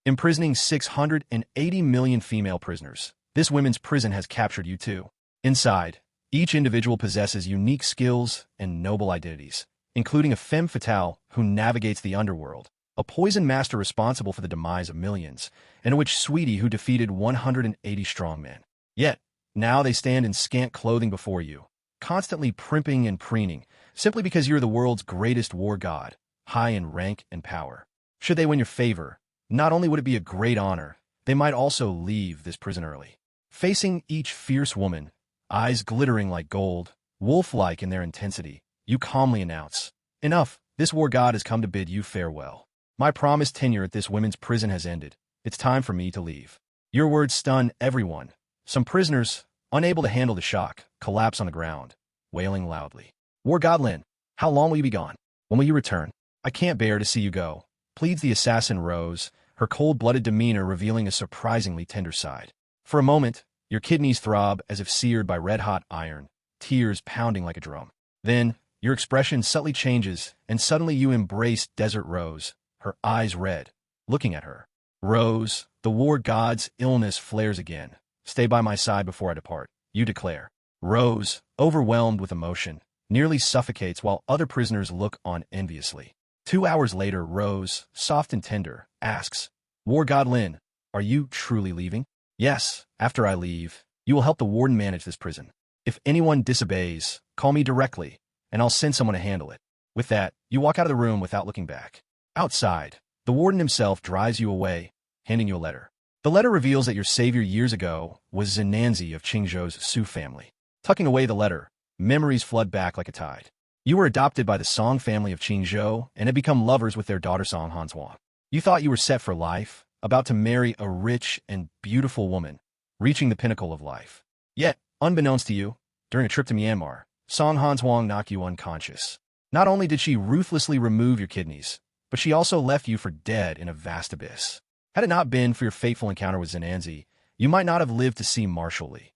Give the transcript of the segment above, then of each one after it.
imprisoning 680 million female prisoners. This women's prison has captured you too. Inside, each individual possesses unique skills and noble identities, including a femme fatale who navigates the underworld, a poison master responsible for the demise of millions, and a witch sweetie who defeated 180 strongmen. Yet, now they stand in scant clothing before you, constantly primping and preening, simply because you're the world's greatest war god, high in rank and power. Should they win your favor, not only would it be a great honor, they might also leave this prison early. Facing each fierce woman, eyes glittering like gold, wolf-like in their intensity, you calmly announce, "Enough, this war god has come to bid you farewell. My promised tenure at this women's prison has ended. It's time for me to leave." Your words stun everyone. Some prisoners, unable to handle the shock, collapse on the ground, wailing loudly. "War god Lin, how long will you be gone? When will you return? I can't bear to see you go," pleads the assassin Rose, her cold-blooded demeanor revealing a surprisingly tender side. For a moment, your kidneys throb as if seared by red-hot iron, tears pounding like a drum. Then, your expression subtly changes, and suddenly you embrace Desert Rose, her eyes red, looking at her. "Rose, the war god's illness flares again. Stay by my side before I depart," you declare. Rose, overwhelmed with emotion, nearly suffocates while other prisoners look on enviously. 2 hours later, Rose, soft and tender, asks, "War god Lin, are you truly leaving?" "Yes, after I leave, you will help the warden manage this prison. If anyone disobeys, call me directly, and I'll send someone to handle it." With that, you walk out of the room without looking back. Outside, the warden himself drives you away, handing you a letter. The letter reveals that your savior years ago was Zenanzi of Qingzhou's Su family. Tucking away the letter, memories flood back like a tide. You were adopted by the Song family of Qingzhou and had become lovers with their daughter Song Hanzhuang. You thought you were set for life, about to marry a rich and beautiful woman, reaching the pinnacle of life. Yet, unbeknownst to you, during a trip to Myanmar, Song Hanzhuang knocked you unconscious. Not only did she ruthlessly remove your kidneys, but she also left you for dead in a vast abyss. Had it not been for your fateful encounter with Zenanzi, you might not have lived to see Marshal Li.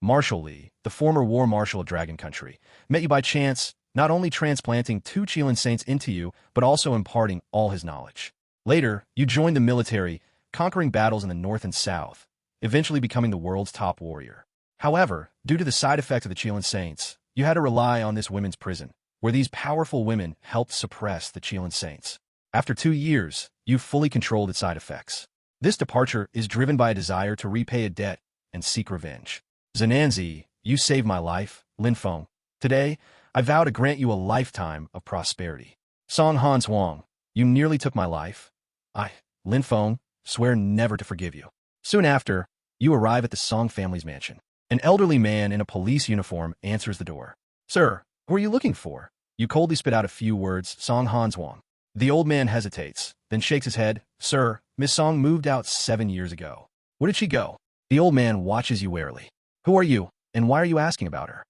Marshal Li, the former war marshal of Dragon Country, met you by chance, not only transplanting 2 Qilin saints into you, but also imparting all his knowledge. Later, you joined the military, conquering battles in the north and south, eventually becoming the world's top warrior. However, due to the side effects of the Qilin saints, you had to rely on this women's prison, where these powerful women helped suppress the Qilin saints. After 2 years, you fully controlled its side effects. This departure is driven by a desire to repay a debt and seek revenge. "Zenanzi, you saved my life, Lin Feng. Today, I vow to grant you a lifetime of prosperity. Song Hanzhuang, you nearly took my life. I, Lin Feng, swear never to forgive you." Soon after, you arrive at the Song family's mansion. An elderly man in a police uniform answers the door. "Sir, who are you looking for?" You coldly spit out a few words, "Song Hanzhuang." The old man hesitates, then shakes his head. "Sir, Miss Song moved out 7 years ago." "Where did she go?" The old man watches you warily. "Who are you, and why are you asking about her?"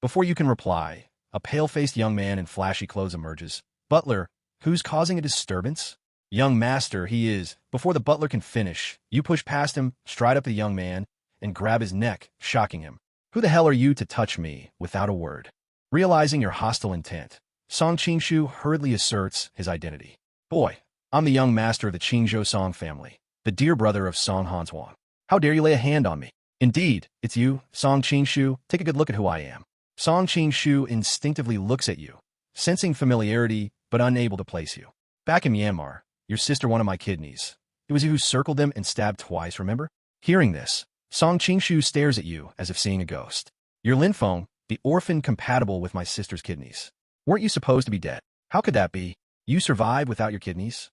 Before you can reply, a pale-faced young man in flashy clothes emerges. "Butler, who's causing a disturbance?" "Young master, he is." Before the butler can finish, you push past him, stride up to the young man, and grab his neck, shocking him. "Who the hell are you to touch me without a word?" Realizing your hostile intent, Song Qingshu hurriedly asserts his identity. "Boy, I'm the young master of the Qingzhou Song family, the dear brother of Song Hanzhuang. How dare you lay a hand on me?" "Indeed, it's you, Song Qingshu. Take a good look at who I am." Song Qingshu instinctively looks at you, sensing familiarity but unable to place you. "Back in Myanmar, your sister wanted my kidneys. It was you who circled them and stabbed twice, remember?" Hearing this, Song Qingshu stares at you as if seeing a ghost. "You're Lin Feng, the orphan compatible with my sister's kidneys. Weren't you supposed to be dead? How could that be? You survived without your kidneys?"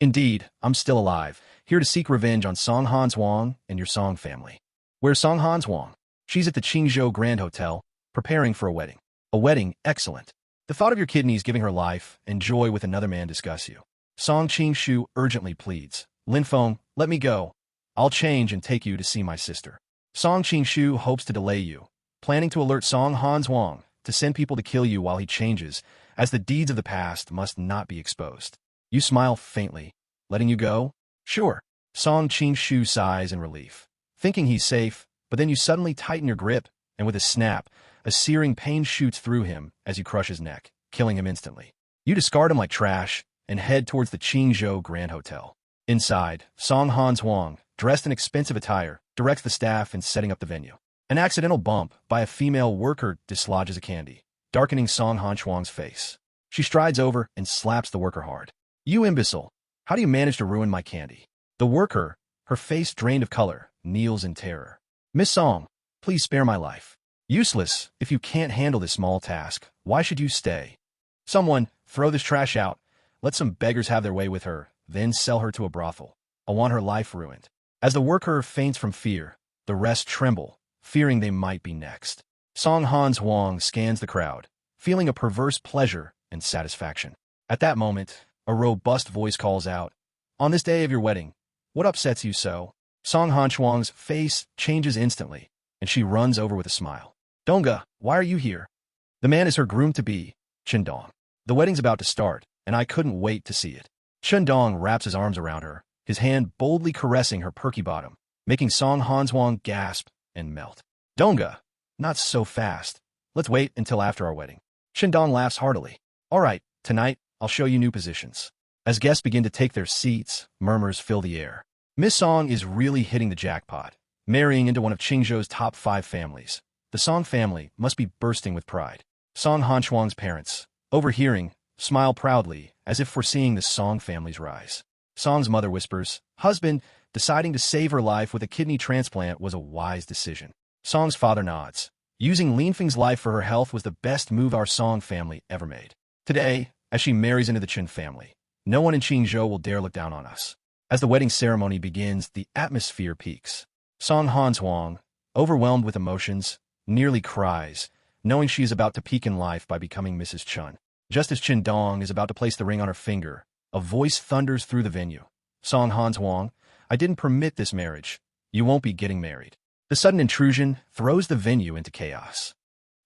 "Indeed, I'm still alive, here to seek revenge on Song Hanzhuang and your Song family." "Where's Song Hanzhuang?" "She's at the Qingzhou Grand Hotel, preparing for a wedding." "A wedding? Excellent. The thought of your kidneys giving her life and joy with another man disgusts you." Song Qingshu urgently pleads. "Lin Feng, let me go. I'll change and take you to see my sister." Song Qingshu hopes to delay you, planning to alert Song Hanzhuang to send people to kill you while he changes, as the deeds of the past must not be exposed. You smile faintly. "Letting you go?" "Sure." Song Qingshu sighs in relief, thinking he's safe, but then you suddenly tighten your grip, and with a snap, a searing pain shoots through him as you crush his neck, killing him instantly. You discard him like trash and head towards the Qingzhou Grand Hotel. Inside, Song Han Huang, dressed in expensive attire, directs the staff in setting up the venue. An accidental bump by a female worker dislodges a candy, darkening Song Han Huang's face. She strides over and slaps the worker hard. "You imbecile! How do you manage to ruin my candy?" The worker, her face drained of color, kneels in terror. "Miss Song, please spare my life." "Useless. If you can't handle this small task, why should you stay?" "Someone, throw this trash out. Let some beggars have their way with her, then sell her to a brothel. I want her life ruined." As the worker faints from fear, the rest tremble, fearing they might be next. Song Han Huang scans the crowd, feeling a perverse pleasure and satisfaction. At that moment, a robust voice calls out, "On this day of your wedding, what upsets you so?" Song Han Huang's face changes instantly, and she runs over with a smile. "Donga, why are you here?" The man is her groom-to-be, Chen Dong. "The wedding's about to start, and I couldn't wait to see it." Chen Dong wraps his arms around her, his hand boldly caressing her perky bottom, making Song Han Huang gasp and melt. "Donga, not so fast. Let's wait until after our wedding." Chen Dong laughs heartily. "All right, tonight, I'll show you new positions." As guests begin to take their seats, murmurs fill the air. Miss Song is really hitting the jackpot, marrying into one of Qingzhou's top 5 families. The Song family must be bursting with pride. Song Han Huang's parents, overhearing, smile proudly, as if foreseeing the Song family's rise. Song's mother whispers, "Husband, deciding to save her life with a kidney transplant was a wise decision." Song's father nods. "Using Linfeng's life for her health was the best move our Song family ever made." Today, as she marries into the Chen family, no one in Qingzhou will dare look down on us. As the wedding ceremony begins, the atmosphere peaks. Song Han Huang, overwhelmed with emotions, nearly cries, knowing she is about to peak in life by becoming Mrs. Chen. Just as Chen Dong is about to place the ring on her finger, a voice thunders through the venue. "Song Han Huang, I didn't permit this marriage. You won't be getting married." The sudden intrusion throws the venue into chaos.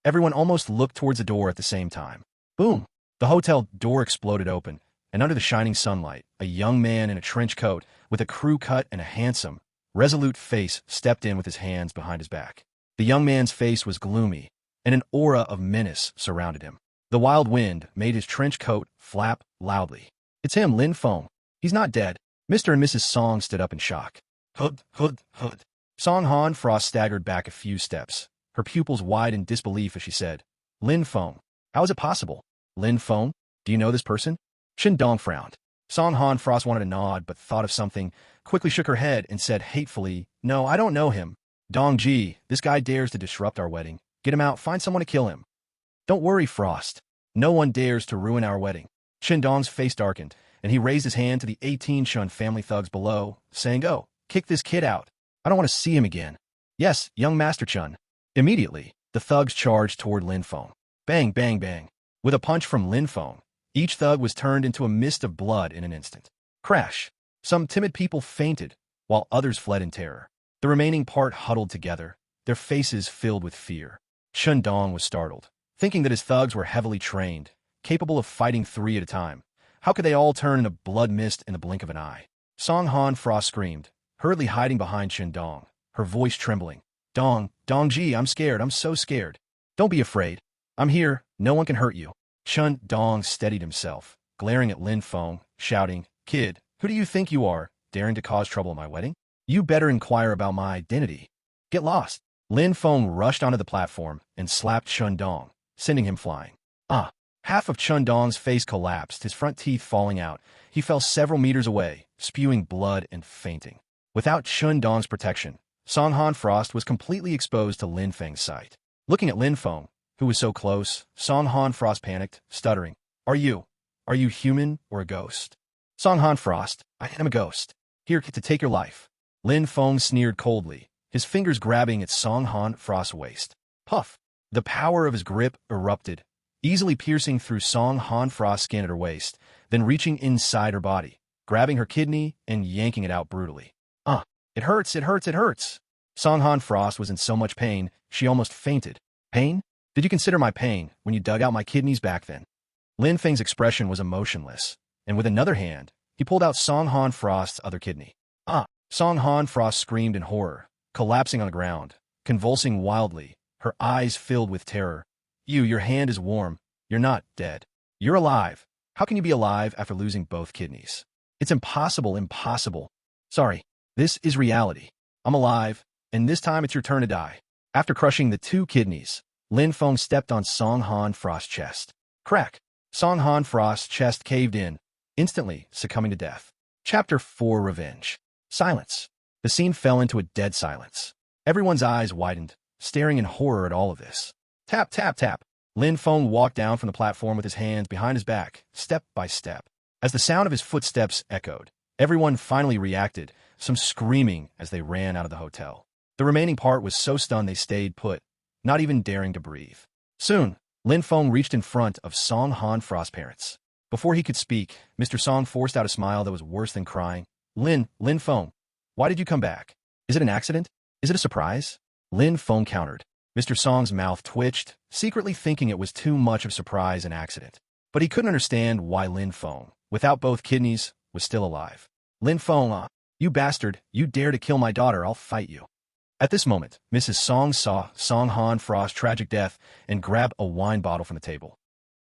Everyone almost looked towards the door at the same time. Boom! The hotel door exploded open, and under the shining sunlight, a young man in a trench coat, with a crew cut and a handsome, resolute face stepped in with his hands behind his back. The young man's face was gloomy, and an aura of menace surrounded him. The wild wind made his trench coat flap loudly. "It's him, Lin Feng. He's not dead." Mr. and Mrs. Song stood up in shock. "Hud, hud, hud." Song Han Frost staggered back a few steps, her pupils wide in disbelief as she said, "Lin Feng, how is it possible? Lin Feng, do you know this person?" Chen Dong frowned. Song Han Frost wanted to nod, but thought of something, quickly shook her head and said hatefully, "No, I don't know him. Dong Ji, this guy dares to disrupt our wedding. Get him out, find someone to kill him." "Don't worry, Frost. No one dares to ruin our wedding." Chen Dong's face darkened, and he raised his hand to the 18 Chun family thugs below, saying, "Oh, kick this kid out. I don't want to see him again." "Yes, young Master Chun." Immediately, the thugs charged toward Lin Feng. Bang, bang, bang. With a punch from Lin Feng, each thug was turned into a mist of blood in an instant. Crash! Some timid people fainted, while others fled in terror. The remaining part huddled together, their faces filled with fear. Chen Dong was startled, thinking that his thugs were heavily trained, capable of fighting 3 at a time. How could they all turn into blood mist in the blink of an eye? Song Han Frost screamed, hurriedly hiding behind Chen Dong, her voice trembling. Dong Ji, I'm scared, I'm so scared." "Don't be afraid. I'm here, no one can hurt you." Chen Dong steadied himself, glaring at Lin Feng, shouting, "Kid, who do you think you are, daring to cause trouble at my wedding? You better inquire about my identity. Get lost." Lin Feng rushed onto the platform and slapped Chen Dong, sending him flying. Ah! Half of Chen Dong's face collapsed, his front teeth falling out. He fell several meters away, spewing blood and fainting. Without Chen Dong's protection, Song Han Frost was completely exposed to Lin Feng's sight. Looking at Lin Feng, who was so close, Song Han Frost panicked, stuttering, Are you human or a ghost?" "Song Han Frost, I am a ghost. Here to take your life." Lin Feng sneered coldly, his fingers grabbing at Song Han Frost's waist. Puff! The power of his grip erupted, easily piercing through Song Han Frost's skin at her waist, then reaching inside her body, grabbing her kidney and yanking it out brutally. It hurts, it hurts, it hurts." Song Han Frost was in so much pain, she almost fainted. "Pain? Did you consider my pain when you dug out my kidneys back then?" Lin Feng's expression was emotionless, and with another hand, he pulled out Song Han Frost's other kidney. Song Han Frost screamed in horror, collapsing on the ground, convulsing wildly, her eyes filled with terror. Your hand is warm. You're not dead. You're alive. How can you be alive after losing both kidneys?" It's impossible, impossible. Sorry, this is reality. I'm alive, and this time it's your turn to die. After crushing the 2 kidneys, Lin Feng stepped on Song Han Frost's chest. Crack! Song Han Frost's chest caved in, instantly succumbing to death. Chapter 4: Revenge. Silence. The scene fell into a dead silence. Everyone's eyes widened, staring in horror at all of this. Tap, tap, tap. Lin Feng walked down from the platform with his hands behind his back, step by step. As the sound of his footsteps echoed, everyone finally reacted, some screaming as they ran out of the hotel. The remaining part was so stunned they stayed put, not even daring to breathe. Soon, Lin Feng reached in front of Song Han Frost's parents. Before he could speak, Mr. Song forced out a smile that was worse than crying. Lin Feng, why did you come back? Is it an accident? Is it a surprise? Lin Feng countered. Mr. Song's mouth twitched, secretly thinking it was too much of a surprise and accident. But he couldn't understand why Lin Feng, without both kidneys, was still alive. Lin Feng, you bastard, you dare to kill my daughter, I'll fight you. At this moment, Mrs. Song saw Song Han Frost's tragic death and grabbed a wine bottle from the table.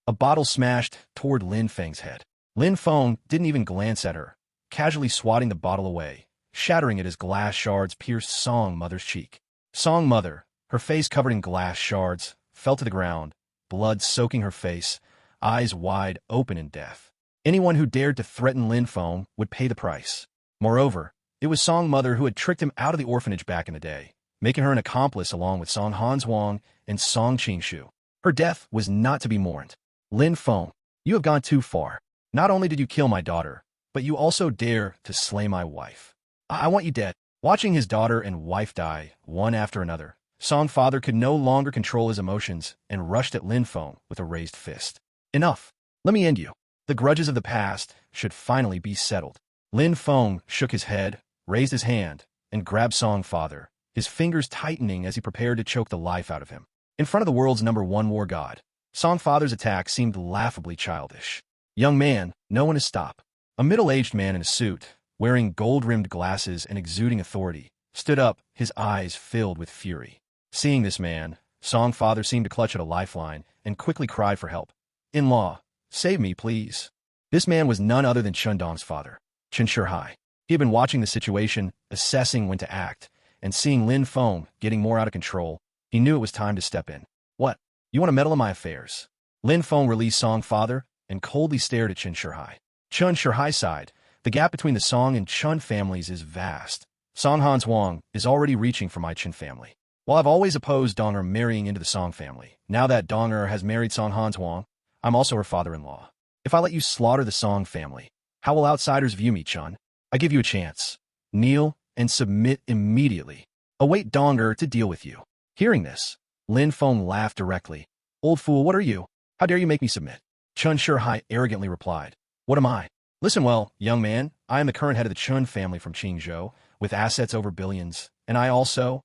A bottle smashed toward Lin Feng's head. Lin Feng didn't even glance at her, casually swatting the bottle away, shattering it as glass shards pierced Song Mother's cheek. Song Mother, her face covered in glass shards, fell to the ground, blood soaking her face, eyes wide open in death. Anyone who dared to threaten Lin Feng would pay the price. Moreover, it was Song Mother who had tricked him out of the orphanage back in the day, making her an accomplice along with Song Hanzhuang and Song Qingshu. Her death was not to be mourned. Lin Feng, you have gone too far. Not only did you kill my daughter, but you also dare to slay my wife. I want you dead. Watching his daughter and wife die, one after another, Song father could no longer control his emotions and rushed at Lin Feng with a raised fist. Enough. Let me end you. The grudges of the past should finally be settled. Lin Feng shook his head, raised his hand, and grabbed Song father, his fingers tightening as he prepared to choke the life out of him. In front of the world's #1 war god, Song father's attack seemed laughably childish. Young man, no one is stop. A middle-aged man in a suit, wearing gold-rimmed glasses and exuding authority, stood up, his eyes filled with fury. Seeing this man, Song father seemed to clutch at a lifeline and quickly cried for help. In-law, save me, please. This man was none other than Chen Dong's father, Chen Shihai. He had been watching the situation, assessing when to act, and seeing Lin Feng getting more out of control, he knew it was time to step in. What? You want to meddle in my affairs? Lin Feng released Song father and coldly stared at Chen Shihai. Chen Shihai sighed. The gap between the Song and Chen families is vast. Song Hanzhuang is already reaching for my Chen family. While I've always opposed Donger marrying into the Song family, now that Donger has married Song Hanzhuang, I'm also her father-in-law. If I let you slaughter the Song family, how will outsiders view me, Chen? I give you a chance. Kneel and submit immediately. Await Donger to deal with you. Hearing this, Lin Feng laughed directly. Old fool, what are you? How dare you make me submit? Chen Shihai arrogantly replied. What am I? Listen well, young man, I am the current head of the Chen family from Qingzhou, with assets over billions, and I also...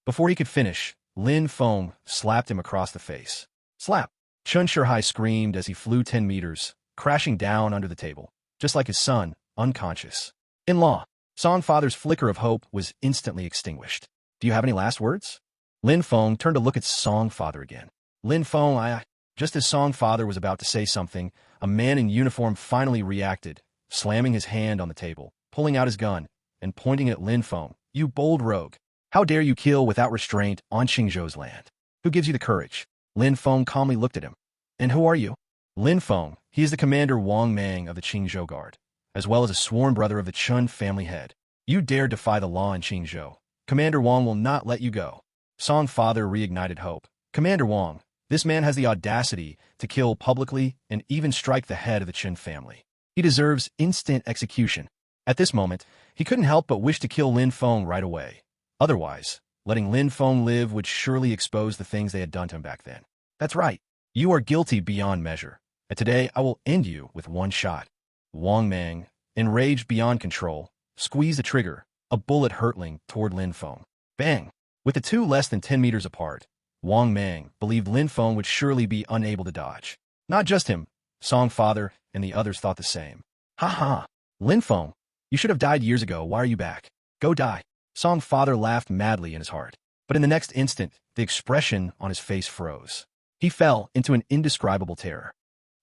Before he could finish, Lin Feng slapped him across the face. Slap! Chen Shihai screamed as he flew 10 meters, crashing down under the table, just like his son, unconscious. In-law, Song father's flicker of hope was instantly extinguished. Do you have any last words? Lin Feng turned to look at Song father again. Lin Feng, Just as Song father was about to say something, a man in uniform finally reacted, slamming his hand on the table, pulling out his gun, and pointing at Lin Feng. You bold rogue! How dare you kill without restraint on Qingzhou's land? Who gives you the courage? Lin Feng calmly looked at him. And who are you? Lin Feng, he is the commander Wang Mang of the Qingzhou Guard, as well as a sworn brother of the Chen family head. You dare defy the law in Qingzhou. Commander Wang will not let you go. Song father reignited hope. Commander Wang, this man has the audacity to kill publicly and even strike the head of the Chen family. He deserves instant execution. At this moment, he couldn't help but wish to kill Lin Feng right away. Otherwise, letting Lin Feng live would surely expose the things they had done to him back then. That's right. You are guilty beyond measure. And today I will end you with one shot. Wang Mang, enraged beyond control, squeezed the trigger, a bullet hurtling toward Lin Feng. Bang! With the two less than 10 meters apart, Wang Mang believed Lin Feng would surely be unable to dodge. Not just him, Song father and the others thought the same. Ha ha! Lin Feng, you should have died years ago, why are you back? Go die. Song father laughed madly in his heart. But in the next instant, the expression on his face froze. He fell into an indescribable terror.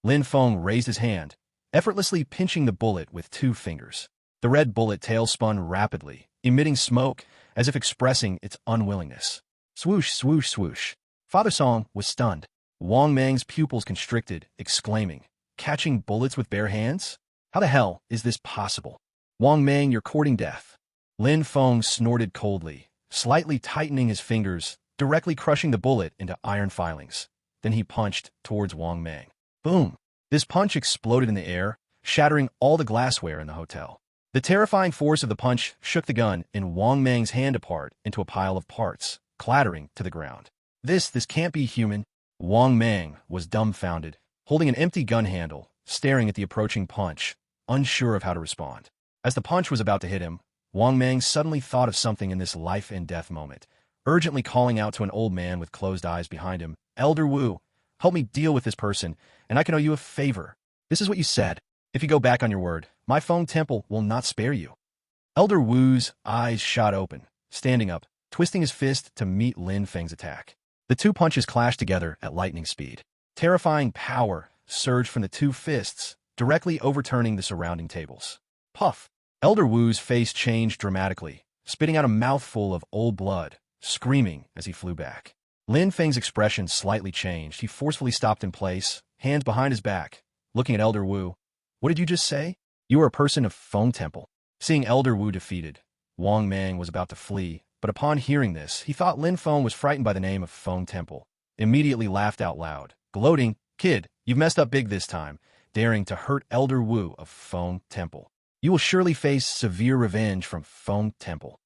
Lin Feng raised his hand, effortlessly pinching the bullet with 2 fingers. The red bullet tail spun rapidly, emitting smoke as if expressing its unwillingness. Swoosh, swoosh, swoosh. Father Song was stunned. Wang Mang's pupils constricted, exclaiming, "Catching bullets with bare hands? How the hell is this possible? Wang Mang, you're courting death." Lin Feng snorted coldly, slightly tightening his fingers, directly crushing the bullet into iron filings. Then he punched towards Wang Mang. Boom! This punch exploded in the air, shattering all the glassware in the hotel. The terrifying force of the punch shook the gun in Wang Mang's hand apart into a pile of parts, clattering to the ground. This can't be human. Wang Mang was dumbfounded, holding an empty gun handle, staring at the approaching punch, unsure of how to respond. As the punch was about to hit him, Wang Mang suddenly thought of something in this life-and-death moment, urgently calling out to an old man with closed eyes behind him, "Elder Wu, help me deal with this person, and I can owe you a favor. This is what you said. If you go back on your word, my Feng Temple will not spare you." Elder Wu's eyes shot open, standing up, twisting his fist to meet Lin Feng's attack. The 2 punches clashed together at lightning speed. Terrifying power surged from the 2 fists, directly overturning the surrounding tables. Puff! Elder Wu's face changed dramatically, spitting out a mouthful of old blood, screaming as he flew back. Lin Feng's expression slightly changed. He forcefully stopped in place, hands behind his back, looking at Elder Wu. "What did you just say? You are a person of Feng Temple." Seeing Elder Wu defeated, Wang Mang was about to flee, but upon hearing this, he thought Lin Feng was frightened by the name of Feng Temple, immediately laughed out loud, gloating, "Kid, you've messed up big this time, daring to hurt Elder Wu of Feng Temple. You will surely face severe revenge from Feng Temple."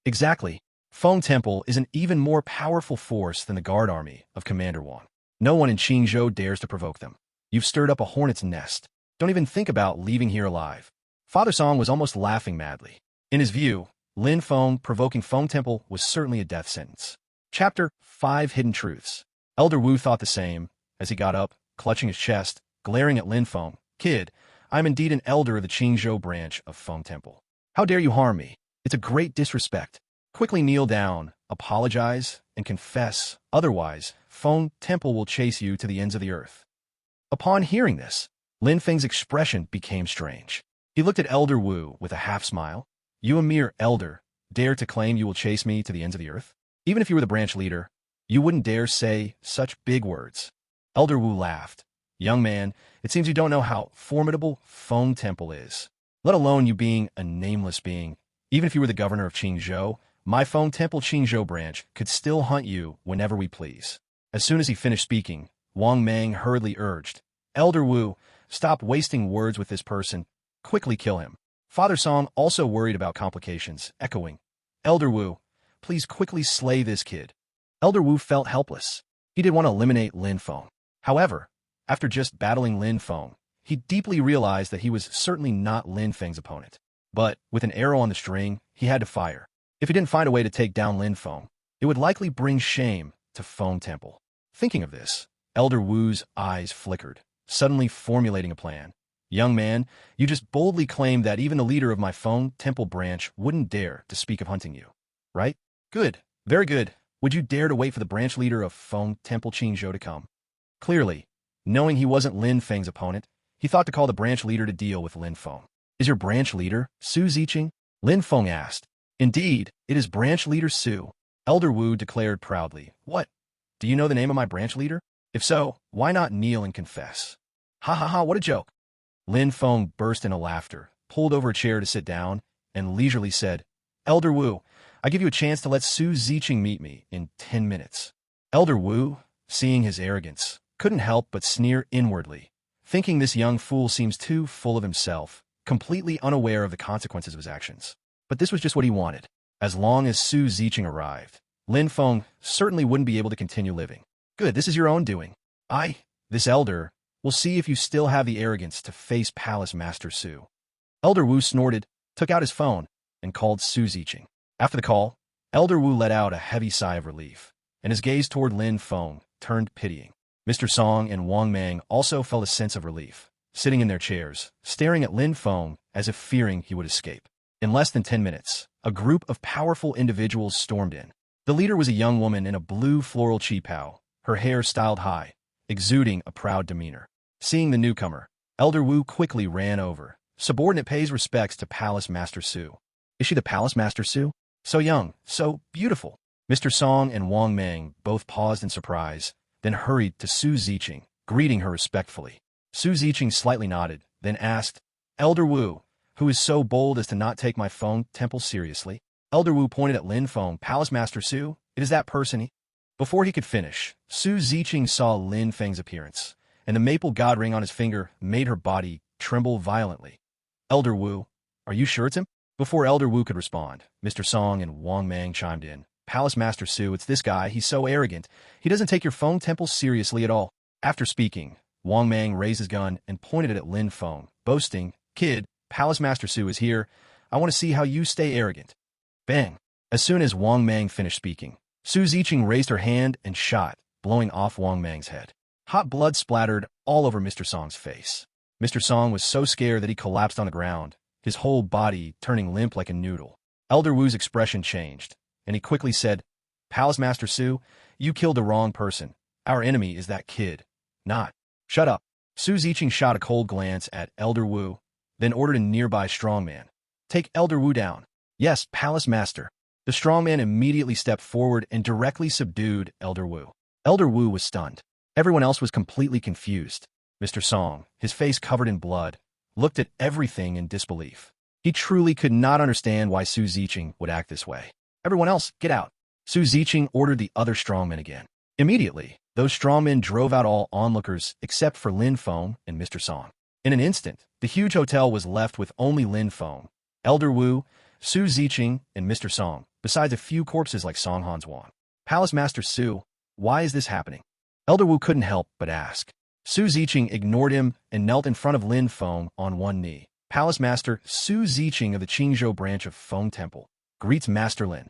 Exactly. Feng Temple is an even more powerful force than the guard army of Commander Wang. No one in Qingzhou dares to provoke them. You've stirred up a hornet's nest. Don't even think about leaving here alive. Father Song was almost laughing madly. In his view, Lin Feng provoking Feng Temple was certainly a death sentence. Chapter 5 Hidden Truths. Elder Wu thought the same, as he got up, clutching his chest, glaring at Lin Feng. "Kid, I am indeed an elder of the Qingzhou branch of Feng Temple. How dare you harm me? It's a great disrespect. Quickly kneel down, apologize, and confess, otherwise, Feng Temple will chase you to the ends of the earth." Upon hearing this, Lin Feng's expression became strange. He looked at Elder Wu with a half-smile. "You, a mere elder, dare to claim you will chase me to the ends of the earth? Even if you were the branch leader, you wouldn't dare say such big words." Elder Wu laughed. "Young man, it seems you don't know how formidable Feng Temple is, let alone you being a nameless being. Even if you were the governor of Qingzhou, my Feng Temple Qingzhou branch could still hunt you whenever we please." As soon as he finished speaking, Wang Mang hurriedly urged, "Elder Wu, stop wasting words with this person. Quickly kill him." Father Song also worried about complications, echoing, "Elder Wu, please quickly slay this kid." Elder Wu felt helpless. He did want to eliminate Lin Feng. However, after just battling Lin Feng, he deeply realized that he was certainly not Lin Feng's opponent. But, with an arrow on the string, he had to fire. If he didn't find a way to take down Lin Feng, it would likely bring shame to Feng Temple. Thinking of this, Elder Wu's eyes flickered, suddenly formulating a plan. "Young man, you just boldly claimed that even the leader of my Feng Temple branch wouldn't dare to speak of hunting you, right? Good, very good. Would you dare to wait for the branch leader of Feng Temple Qingzhou to come?" Clearly, knowing he wasn't Lin Feng's opponent, he thought to call the branch leader to deal with Lin Feng. "Is your branch leader Su Ziqing?" Lin Feng asked. "Indeed, it is branch leader Su," Elder Wu declared proudly. "What? Do you know the name of my branch leader? If so, why not kneel and confess?" "Ha ha ha, what a joke." Lin Feng burst into laughter, pulled over a chair to sit down, and leisurely said, "Elder Wu, I give you a chance to let Su Ziqing meet me in 10 minutes. Elder Wu, seeing his arrogance, couldn't help but sneer inwardly, thinking this young fool seems too full of himself, completely unaware of the consequences of his actions. But this was just what he wanted. As long as Su Ziqing arrived, Lin Feng certainly wouldn't be able to continue living. "Good, this is your own doing. This elder, will see if you still have the arrogance to face Palace Master Su." Elder Wu snorted, took out his phone, and called Su Ziqing. After the call, Elder Wu let out a heavy sigh of relief, and his gaze toward Lin Feng turned pitying. Mr. Song and Wang Mang also felt a sense of relief, sitting in their chairs, staring at Lin Feng as if fearing he would escape. In less than 10 minutes, a group of powerful individuals stormed in. The leader was a young woman in a blue floral qipao, her hair styled high, exuding a proud demeanor. Seeing the newcomer, Elder Wu quickly ran over. Subordinate pays respects to Palace Master Su. Is she the Palace Master Su? So young, so beautiful. Mr. Song and Wang Meng both paused in surprise, then hurried to Su Ziqing, greeting her respectfully. Su Ziqing slightly nodded, then asked, Elder Wu, who is so bold as to not take my Feng temple seriously? Elder Wu pointed at Lin Feng. Palace Master Su, it is that person. Before he could finish, Su Ziqing saw Lin Feng's appearance, and the maple god ring on his finger made her body tremble violently. Elder Wu, are you sure it's him? Before Elder Wu could respond, Mr. Song and Wang Meng chimed in. Palace Master Su, it's this guy. He's so arrogant. He doesn't take your Feng temple seriously at all. After speaking, Wang Meng raised his gun and pointed it at Lin Feng, boasting, Kid, Palace Master Su is here. I want to see how you stay arrogant. Bang! As soon as Wang Meng finished speaking, Su Ziqing raised her hand and shot, blowing off Wang Meng's head. Hot blood splattered all over Mr. Song's face. Mr. Song was so scared that he collapsed on the ground, his whole body turning limp like a noodle. Elder Wu's expression changed, and he quickly said, Palace Master Su, you killed the wrong person. Our enemy is that kid. Not. Shut up. Su Ziqing shot a cold glance at Elder Wu, then ordered a nearby strongman. Take Elder Wu down. Yes, Palace Master. The strongman immediately stepped forward and directly subdued Elder Wu. Elder Wu was stunned. Everyone else was completely confused. Mr. Song, his face covered in blood, looked at everything in disbelief. He truly could not understand why Su Ziqing would act this way. Everyone else, get out. Su Ziqing ordered the other strongmen again. Immediately, those strongmen drove out all onlookers except for Lin Feng and Mr. Song. In an instant, the huge hotel was left with only Lin Feng, Elder Wu, Su Ziqing, and Mr. Song, besides a few corpses like Song Hanzhuang. Palace Master Su, why is this happening? Elder Wu couldn't help but ask. Su Ziqing ignored him and knelt in front of Lin Feng on one knee. Palace Master Su Ziqing of the Qingzhou branch of Feng Temple greets Master Lin.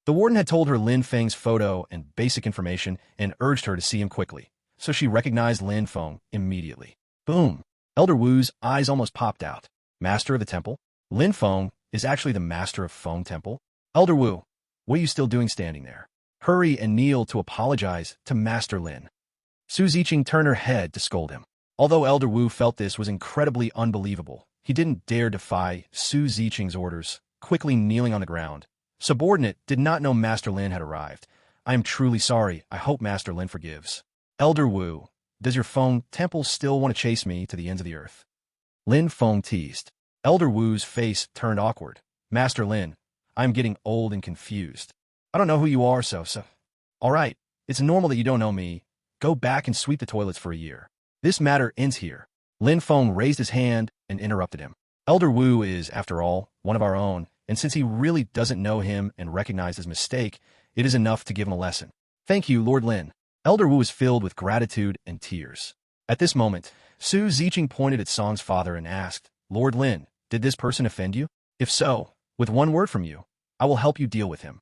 The warden had told her Lin Feng's photo and basic information and urged her to see him quickly, so she recognized Lin Feng immediately. Boom! Elder Wu's eyes almost popped out. Master of the temple? Lin Feng is actually the master of Feng Temple? Elder Wu, what are you still doing standing there? Hurry and kneel to apologize to Master Lin. Su Ziqing turned her head to scold him. Although Elder Wu felt this was incredibly unbelievable, he didn't dare defy Su Ziqing's orders, quickly kneeling on the ground. Subordinate did not know Master Lin had arrived. I am truly sorry. I hope Master Lin forgives. Elder Wu, does your Feng Temple still want to chase me to the ends of the earth? Lin Feng teased. Elder Wu's face turned awkward. Master Lin, I am getting old and confused. I don't know who you are, so. All right, it's normal that you don't know me. Go back and sweep the toilets for a year. This matter ends here. Lin Feng raised his hand and interrupted him. Elder Wu is, after all, one of our own, and since he really doesn't know him and recognize his mistake, it is enough to give him a lesson. Thank you, Lord Lin. Elder Wu was filled with gratitude and tears. At this moment, Su Ziqing pointed at Song's father and asked, Lord Lin, did this person offend you? If so, with one word from you, I will help you deal with him.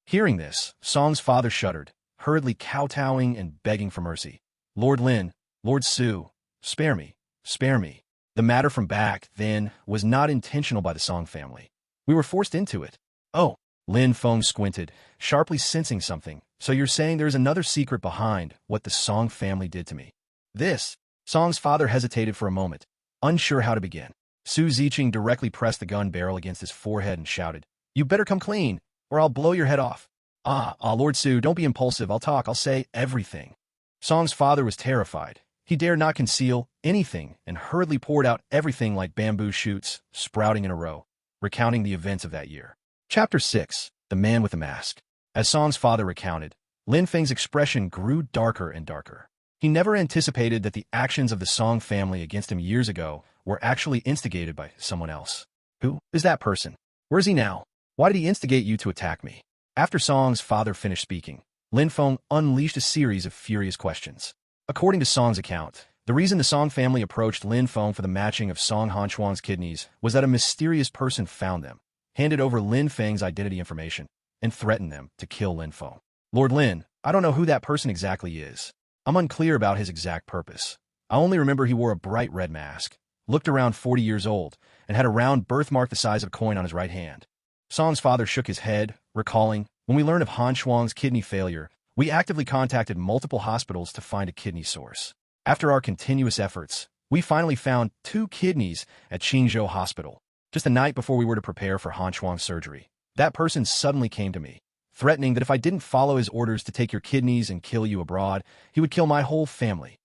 Hearing this, Song's father shuddered, hurriedly kowtowing and begging for mercy. Lord Lin, Lord Su, spare me, spare me. The matter from back then was not intentional by the Song family. We were forced into it. Oh, Lin Feng squinted, sharply sensing something. So you're saying there's another secret behind what the Song family did to me? This? Song's father hesitated for a moment, unsure how to begin. Su Ziqing directly pressed the gun barrel against his forehead and shouted, You better come clean, or I'll blow your head off. Lord Su, don't be impulsive. I'll say everything. Song's father was terrified. He dared not conceal anything and hurriedly poured out everything like bamboo shoots sprouting in a row, recounting the events of that year. Chapter 6. The Man with the Mask. As Song's father recounted, Lin Feng's expression grew darker and darker. He never anticipated that the actions of the Song family against him years ago were actually instigated by someone else. Who is that person? Where is he now? Why did he instigate you to attack me? After Song's father finished speaking, Lin Feng unleashed a series of furious questions. According to Song's account, the reason the Song family approached Lin Feng for the matching of Song Hanchuan's kidneys was that a mysterious person found them, handed over Lin Feng's identity information, and threatened them to kill Lin Feng. Lord Lin, I don't know who that person exactly is. I'm unclear about his exact purpose. I only remember he wore a bright red mask, looked around 40 years old, and had a round birthmark the size of a coin on his right hand. Song's father shook his head, recalling, when we learned of Han Shuang's kidney failure, we actively contacted multiple hospitals to find a kidney source. After our continuous efforts, We finally found 2 kidneys at Qingzhou Hospital, just the night before we were to prepare for Han Shuang's surgery. That person suddenly came to me, threatening that if I didn't follow his orders to take your kidneys and kill you abroad, he would kill my whole family.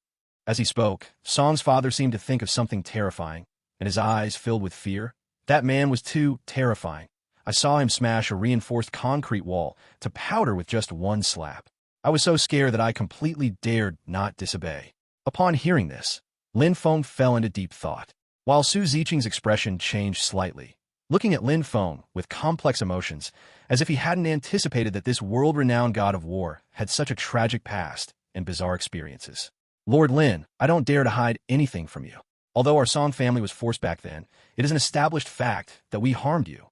As he spoke, Song's father seemed to think of something terrifying, and his eyes filled with fear. That man was too terrifying. I saw him smash a reinforced concrete wall to powder with just one slap. I was so scared that I completely dared not disobey. Upon hearing this, Lin Feng fell into deep thought, while Su Ziqing's expression changed slightly, looking at Lin Feng with complex emotions, as if he hadn't anticipated that this world-renowned god of war had such a tragic past and bizarre experiences. Lord Lin, I don't dare to hide anything from you. Although our Song family was forced back then, it is an established fact that we harmed you.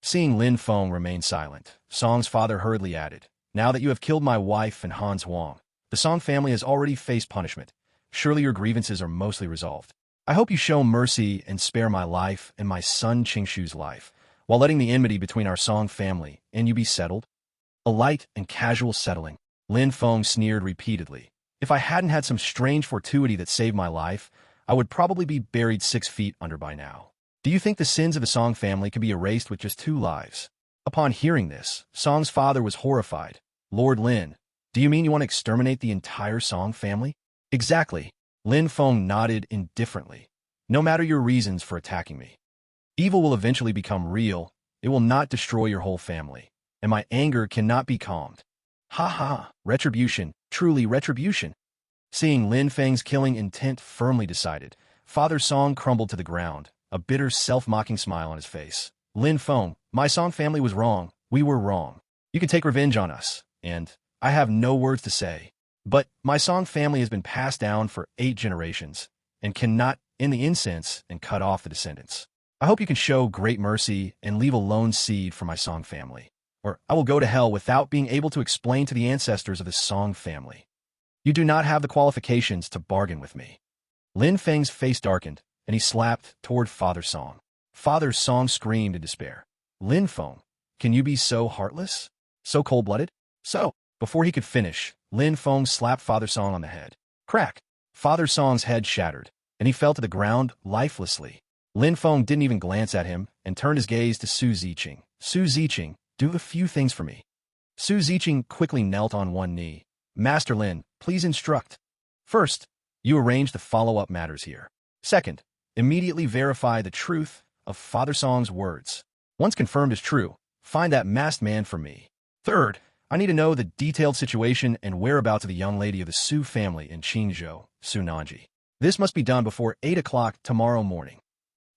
Seeing Lin Feng remain silent, Song's father hurriedly added, now that you have killed my wife and Han Huang, the Song family has already faced punishment. Surely your grievances are mostly resolved. I hope you show mercy and spare my life and my son Qingshu's life, while letting the enmity between our Song family and you be settled. A light and casual settling. Lin Feng sneered repeatedly. If I hadn't had some strange fortuity that saved my life, I would probably be buried 6 feet under by now. Do you think the sins of the Song family can be erased with just 2 lives? Upon hearing this, Song's father was horrified. Lord Lin, do you mean you want to exterminate the entire Song family? Exactly. Lin Feng nodded indifferently. No matter your reasons for attacking me. Evil will eventually become real. It will not destroy your whole family. And my anger cannot be calmed. Ha ha, retribution, truly retribution. Seeing Lin Feng's killing intent firmly decided, Father Song crumbled to the ground, a bitter self-mocking smile on his face. Lin Feng, my Song family was wrong. We were wrong. You can take revenge on us, and I have no words to say. But my Song family has been passed down for 8 generations, and cannot end the incense and cut off the descendants. I hope you can show great mercy and leave a lone seed for my Song family, or I will go to hell without being able to explain to the ancestors of the Song family. You do not have the qualifications to bargain with me. Lin Feng's face darkened, and he slapped toward Father Song. Father Song screamed in despair. Lin Feng, can you be so heartless? So cold-blooded? So, before he could finish, Lin Feng slapped Father Song on the head. Crack! Father Song's head shattered, and he fell to the ground lifelessly. Lin Feng didn't even glance at him and turned his gaze to Su Ziqing. Su Ziqing, do a few things for me. Su Ziqing quickly knelt on one knee. Master Lin, please instruct. First, you arrange the follow-up matters here. Second, immediately verify the truth of Father Song's words. Once confirmed as true, find that masked man for me. Third, I need to know the detailed situation and whereabouts of the young lady of the Su family in Qingzhou, Su Nanji. This must be done before 8 o'clock tomorrow morning.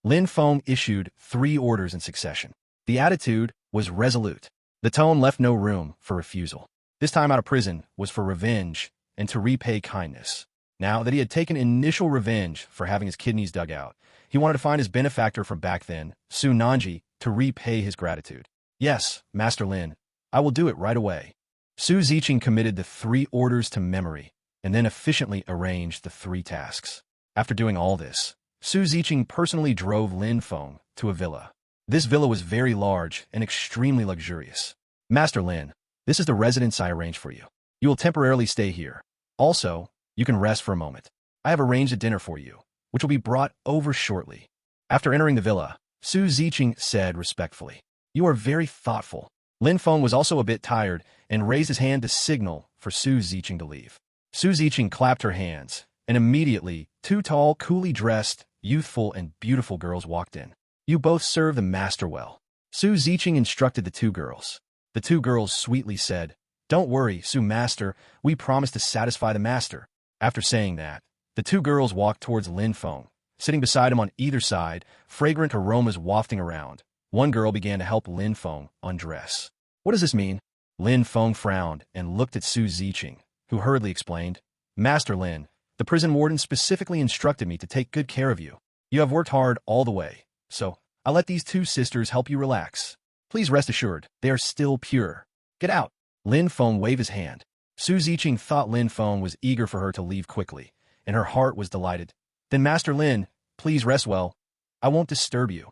Lin Feng issued 3 orders in succession. The attitude was resolute. The tone left no room for refusal. This time out of prison was for revenge and to repay kindness. Now that he had taken initial revenge for having his kidneys dug out, he wanted to find his benefactor from back then, Su Nanji, to repay his gratitude. Yes, Master Lin, I will do it right away. Su Ziqing committed the 3 orders to memory and then efficiently arranged the 3 tasks. After doing all this, Su Ziqing personally drove Lin Feng to a villa. This villa was very large and extremely luxurious. Master Lin, this is the residence I arranged for you. You will temporarily stay here. Also, you can rest for a moment. I have arranged a dinner for you, which will be brought over shortly. After entering the villa, Su Ziqing said respectfully, You are very thoughtful. Lin Feng was also a bit tired and raised his hand to signal for Su Ziqing to leave. Su Ziqing clapped her hands, and immediately 2 tall, coolly dressed, youthful and beautiful girls walked in. You both serve the master well. Su Ziqing instructed the 2 girls. The 2 girls sweetly said, Don't worry, Su Master, we promise to satisfy the master. After saying that, the 2 girls walked towards Lin Feng, sitting beside him on either side, fragrant aromas wafting around. One girl began to help Lin Feng undress. What does this mean? Lin Feng frowned and looked at Su Ziqing, who hurriedly explained, Master Lin, the prison warden specifically instructed me to take good care of you. You have worked hard all the way, so I'll let these 2 sisters help you relax. Please rest assured, they are still pure. Get out. Lin Feng waved his hand. Su Ziqing thought Lin Feng was eager for her to leave quickly, and her heart was delighted. Then Master Lin, please rest well. I won't disturb you.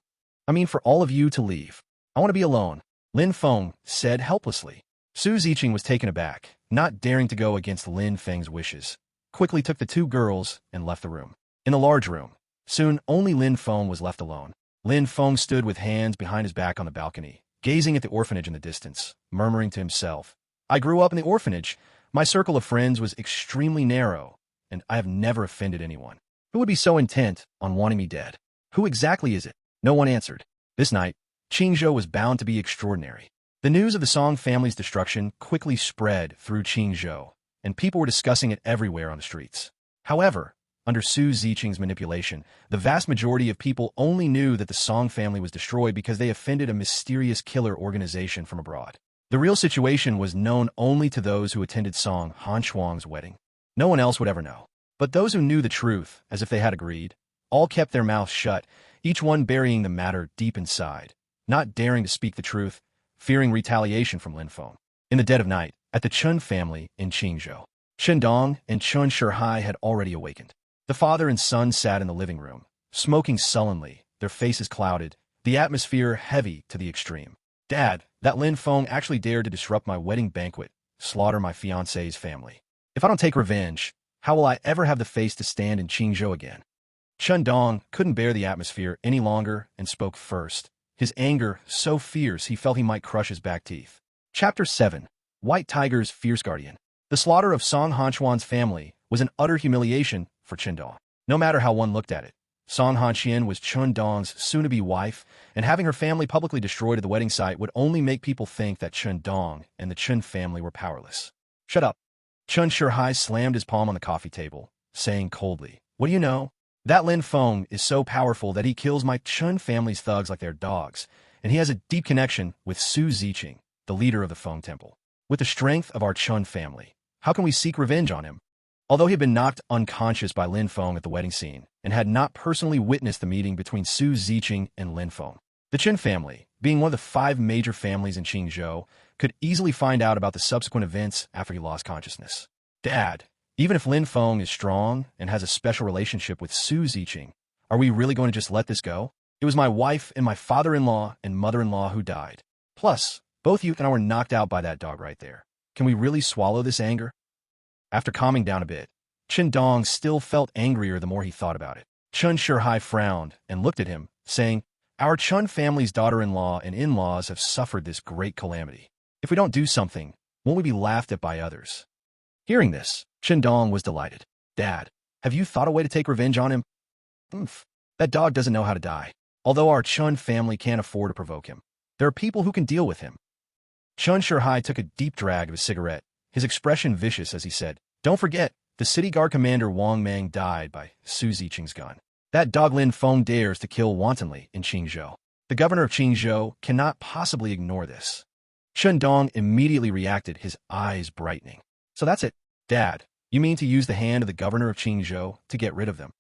I mean for all of you to leave. I want to be alone, Lin Feng said helplessly. Su Ziqing was taken aback, not daring to go against Lin Feng's wishes, quickly took the 2 girls and left the room. In the large room, soon only Lin Feng was left alone. Lin Feng stood with hands behind his back on the balcony, gazing at the orphanage in the distance, murmuring to himself, I grew up in the orphanage. My circle of friends was extremely narrow, and I have never offended anyone. Who would be so intent on wanting me dead? Who exactly is it? No one answered. This night, Qingzhou was bound to be extraordinary. The news of the Song family's destruction quickly spread through Qingzhou, and people were discussing it everywhere on the streets. However, under Su Ziqing's manipulation, the vast majority of people only knew that the Song family was destroyed because they offended a mysterious killer organization from abroad. The real situation was known only to those who attended Song Hanchuang's wedding. No one else would ever know. But those who knew the truth, as if they had agreed, all kept their mouths shut, each one burying the matter deep inside, not daring to speak the truth, fearing retaliation from Lin Feng. In the dead of night, at the Chun family in Qingzhou, Chen Dong and Chun Shihai had already awakened. The father and son sat in the living room, smoking sullenly, their faces clouded, the atmosphere heavy to the extreme. Dad, that Lin Feng actually dared to disrupt my wedding banquet, slaughter my fiancé's family. If I don't take revenge, how will I ever have the face to stand in Qingzhou again? Chen Dong couldn't bear the atmosphere any longer and spoke first, his anger so fierce he felt he might crush his back teeth. Chapter 7. White Tiger's Fierce Guardian. The slaughter of Song Hanchuan's family was an utter humiliation for Chen Dong. No matter how one looked at it, Song Hanxian was Chen Dong's soon-to-be wife, and having her family publicly destroyed at the wedding site would only make people think that Chen Dong and the Chen family were powerless. Shut up. Chun Shihai slammed his palm on the coffee table, saying coldly, What do you know? That Lin Feng is so powerful that he kills my Chun family's thugs like they're dogs, and he has a deep connection with Su Ziqing, the leader of the Feng Temple. With the strength of our Chun family, how can we seek revenge on him? Although he had been knocked unconscious by Lin Feng at the wedding scene and had not personally witnessed the meeting between Su Ziqing and Lin Feng, the Chen family, being one of the 5 major families in Qingzhou, could easily find out about the subsequent events after he lost consciousness. Dad, even if Lin Feng is strong and has a special relationship with Su Ziqing, are we really going to just let this go? It was my wife and my father-in-law and mother-in-law who died. Plus, both you and I were knocked out by that dog right there. Can we really swallow this anger? After calming down a bit, Chen Dong still felt angrier the more he thought about it. Chun Shihai frowned and looked at him, saying, Our Chun family's daughter-in-law and in-laws have suffered this great calamity. If we don't do something, won't we be laughed at by others? Hearing this, Chen Dong was delighted. Dad, have you thought a way to take revenge on him? That dog doesn't know how to die. Although our Chun family can't afford to provoke him, there are people who can deal with him. Chun Shihai took a deep drag of his cigarette, his expression vicious as he said, Don't forget, the city guard commander Wang Mang died by Su Ziqing's gun. That dog Lin Feng dares to kill wantonly in Qingzhou. The governor of Qingzhou cannot possibly ignore this. Chen Dong immediately reacted, his eyes brightening. So that's it, Dad. You mean to use the hand of the governor of Qingzhou to get rid of them?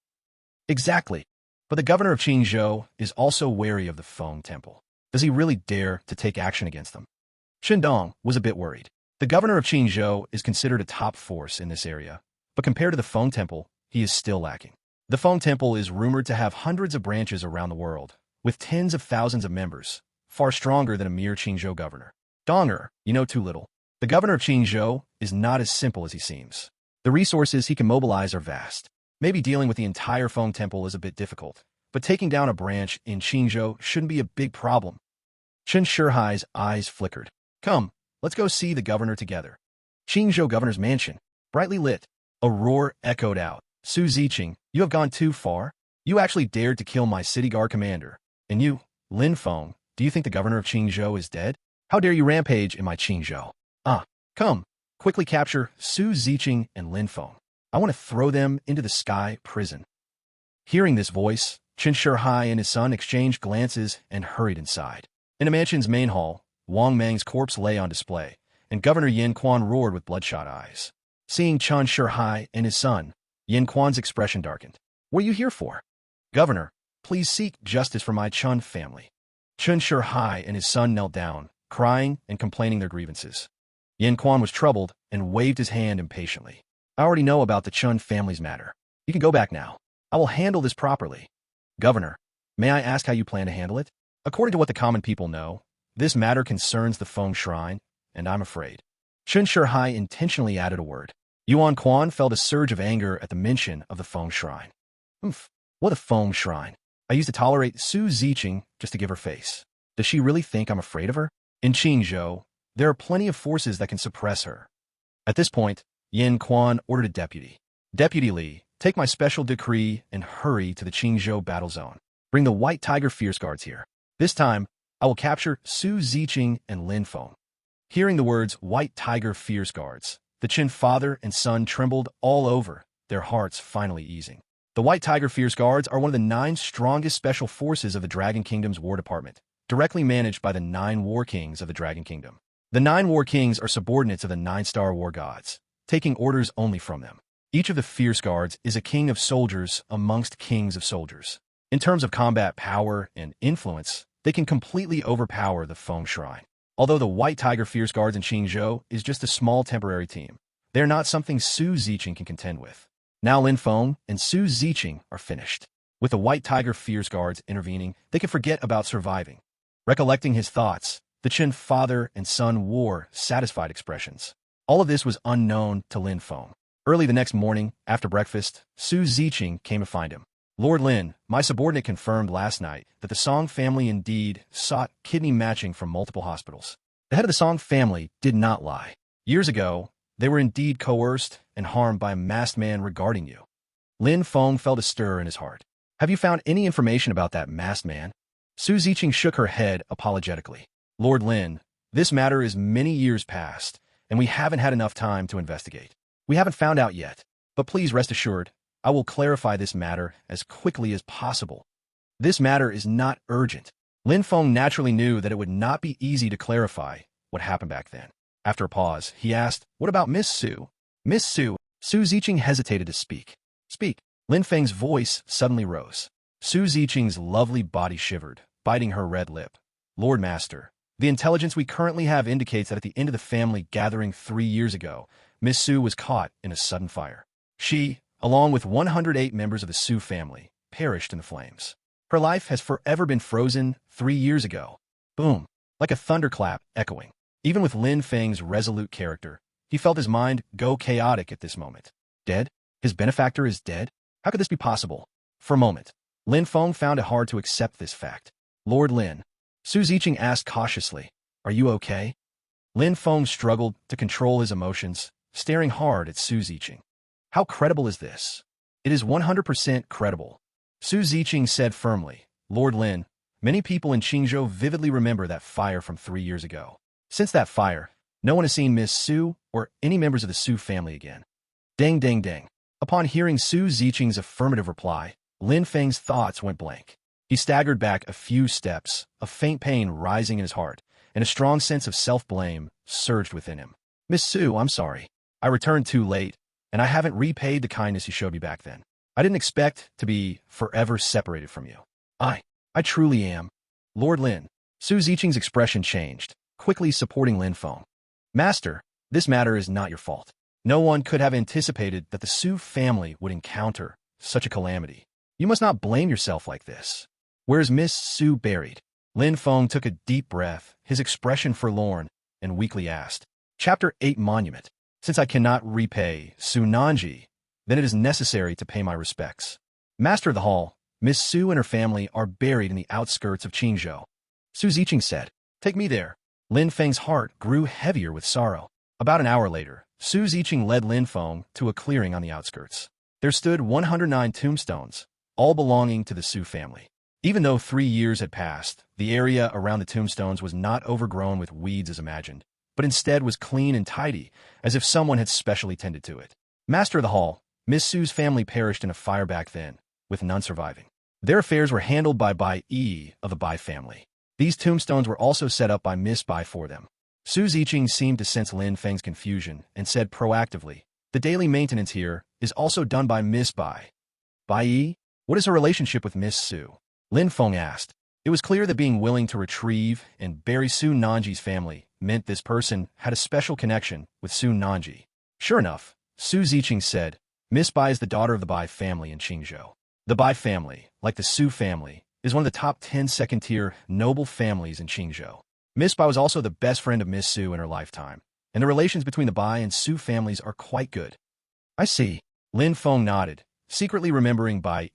Exactly. But the governor of Qingzhou is also wary of the Feng Temple. Does he really dare to take action against them? Chen Dong was a bit worried. The governor of Qingzhou is considered a top force in this area, but compared to the Feng Temple, he is still lacking. The Feng Temple is rumored to have hundreds of branches around the world, with tens of thousands of members, far stronger than a mere Qingzhou governor. Donger, you know too little. The governor of Qingzhou is not as simple as he seems. The resources he can mobilize are vast. Maybe dealing with the entire Feng Temple is a bit difficult, but taking down a branch in Qingzhou shouldn't be a big problem. Chen Shihai's eyes flickered. Come, let's go see the governor together. Qingzhou governor's mansion, brightly lit. A roar echoed out. Su Ziqing, you have gone too far. You actually dared to kill my city guard commander. And you, Lin Feng, do you think the governor of Qingzhou is dead? How dare you rampage in my Qingzhou? Come, quickly capture Su Ziqing and Lin Feng. I want to throw them into the sky prison. Hearing this voice, Chen Shihai and his son exchanged glances and hurried inside. In the mansion's main hall, Wang Mang's corpse lay on display, and Governor Yin Quan roared with bloodshot eyes. Seeing Chen Shihai and his son, Yin Quan's expression darkened. What are you here for? Governor, please seek justice for my Chun family. Chen Shihai and his son knelt down, crying and complaining their grievances. Yin Quan was troubled and waved his hand impatiently. I already know about the Chun family's matter. You can go back now. I will handle this properly. Governor, may I ask how you plan to handle it? According to what the common people know, this matter concerns the Feng Shrine, and I'm afraid. Chen Shihai intentionally added a word. Yuan Quan felt a surge of anger at the mention of the Feng Shrine. Oomph. What a foam shrine. I used to tolerate Su Ziqing just to give her face. Does she really think I'm afraid of her? In Qingzhou, there are plenty of forces that can suppress her. At this point, Yin Quan ordered a deputy. Deputy Li, take my special decree and hurry to the Qingzhou battle zone. Bring the White Tiger Fierce Guards here. This time, I will capture Su Ziqing and Lin Feng. Hearing the words White Tiger Fierce Guards, the Qin father and son trembled all over, their hearts finally easing. The White Tiger Fierce Guards are one of the 9 strongest special forces of the Dragon Kingdom's War Department, directly managed by the 9 War Kings of the Dragon Kingdom. The 9 War Kings are subordinates of the 9-star war gods, taking orders only from them. Each of the Fierce Guards is a king of soldiers amongst kings of soldiers. In terms of combat power and influence, they can completely overpower the Feng Shrine. Although the White Tiger Fierce Guards in Qingzhou is just a small temporary team, they are not something Su Ziqing can contend with. Now Lin Feng and Su Ziqing are finished. With the White Tiger Fierce Guards intervening, they can forget about surviving. Recollecting his thoughts, the Qin father and son wore satisfied expressions. All of this was unknown to Lin Feng. Early the next morning, after breakfast, Su Ziqing came to find him. Lord Lin, my subordinate confirmed last night that the Song family indeed sought kidney matching from multiple hospitals. The head of the Song family did not lie. Years ago, they were indeed coerced and harmed by a masked man regarding you. Lin Feng felt a stir in his heart. Have you found any information about that masked man? Su Ziqing shook her head apologetically. Lord Lin, this matter is many years past, and we haven't had enough time to investigate. We haven't found out yet, but please rest assured, I will clarify this matter as quickly as possible. This matter is not urgent. Lin Feng naturally knew that it would not be easy to clarify what happened back then. After a pause, he asked, what about Miss Su? Miss Su? Su Ziqing hesitated to speak. Speak. Lin Feng's voice suddenly rose. Su Ziqing's lovely body shivered, biting her red lip. Lord Master, the intelligence we currently have indicates that at the end of the family gathering 3 years ago, Miss Su was caught in a sudden fire. She, along with 108 members of the Su family, perished in the flames. Her life has forever been frozen 3 years ago. Boom, like a thunderclap echoing. Even with Lin Feng's resolute character, he felt his mind go chaotic at this moment. Dead? His benefactor is dead? How could this be possible? For a moment, Lin Feng found it hard to accept this fact. Lord Lin, Su Ziqing asked cautiously, are you okay? Lin Feng struggled to control his emotions, staring hard at Su Ziqing. How credible is this? It is 100% credible. Su Ziqing said firmly, Lord Lin, many people in Qingzhou vividly remember that fire from 3 years ago. Since that fire, no one has seen Miss Su or any members of the Su family again. Dang, dang, dang. Upon hearing Su Ziqing's affirmative reply, Lin Feng's thoughts went blank. He staggered back a few steps, a faint pain rising in his heart, and a strong sense of self-blame surged within him. Miss Su, I'm sorry. I returned too late, and I haven't repaid the kindness you showed me back then. I didn't expect to be forever separated from you. I truly am. Lord Lin, Su Ziqing's expression changed, quickly supporting Lin Feng. Master, this matter is not your fault. No one could have anticipated that the Su family would encounter such a calamity. You must not blame yourself like this. Where is Miss Su buried? Lin Feng took a deep breath, his expression forlorn, and weakly asked. Chapter 8 Monument. Since I cannot repay Su Nanji, then it is necessary to pay my respects. Master of the Hall, Miss Su and her family are buried in the outskirts of Qingzhou. Su Ziqing said, take me there. Lin Feng's heart grew heavier with sorrow. About an hour later, Su Ziqing led Lin Feng to a clearing on the outskirts. There stood 109 tombstones, all belonging to the Su family. Even though 3 years had passed, the area around the tombstones was not overgrown with weeds as imagined, but instead was clean and tidy, as if someone had specially tended to it. Master of the Hall, Miss Su's family perished in a fire back then, with none surviving. Their affairs were handled by Bai Yi of the Bai family. These tombstones were also set up by Miss Bai for them. Su Ziqing seemed to sense Lin Feng's confusion and said proactively, the daily maintenance here is also done by Miss Bai. Bai Yi? What is her relationship with Miss Su? Lin Feng asked. It was clear that being willing to retrieve and bury Su Nanji's family meant this person had a special connection with Su Nanji. Sure enough, Su Ziqing said, Miss Bai is the daughter of the Bai family in Qingzhou. The Bai family, like the Su family, is one of the top 10 second-tier noble families in Qingzhou. Miss Bai was also the best friend of Miss Su in her lifetime, and the relations between the Bai and Su families are quite good. I see. Lin Feng nodded, secretly remembering by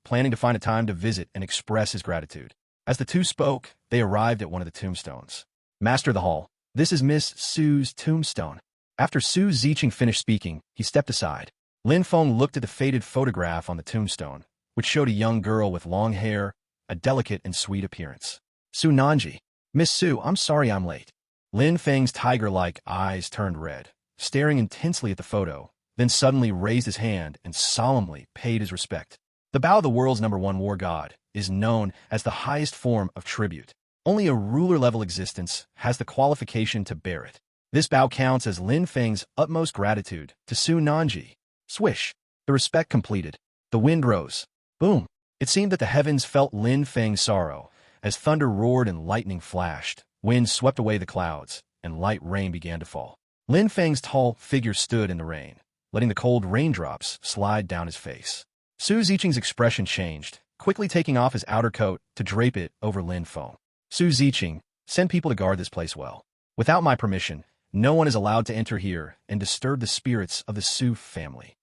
planning to find a time to visit and express his gratitude. As the two spoke, they arrived at one of the tombstones. Master of the Hall, this is Miss Su's tombstone. After Su Ziqing finished speaking, he stepped aside. Lin Feng looked at the faded photograph on the tombstone, which showed a young girl with long hair, a delicate and sweet appearance. Su Nanji. Miss Su, I'm sorry I'm late. Lin Feng's tiger-like eyes turned red, staring intensely at the photo, then suddenly raised his hand and solemnly paid his respect. The bow of the world's #1 war god is known as the highest form of tribute. Only a ruler-level existence has the qualification to bear it. This bow counts as Lin Feng's utmost gratitude to Su Nanji. Swish. The respect completed. The wind rose. Boom. It seemed that the heavens felt Lin Feng's sorrow, as thunder roared and lightning flashed. Wind swept away the clouds, and light rain began to fall. Lin Feng's tall figure stood in the rain, letting the cold raindrops slide down his face. Su Ziqing's expression changed, quickly taking off his outer coat to drape it over Lin Feng. Su Ziqing, send people to guard this place well. Without my permission, no one is allowed to enter here and disturb the spirits of the Su family.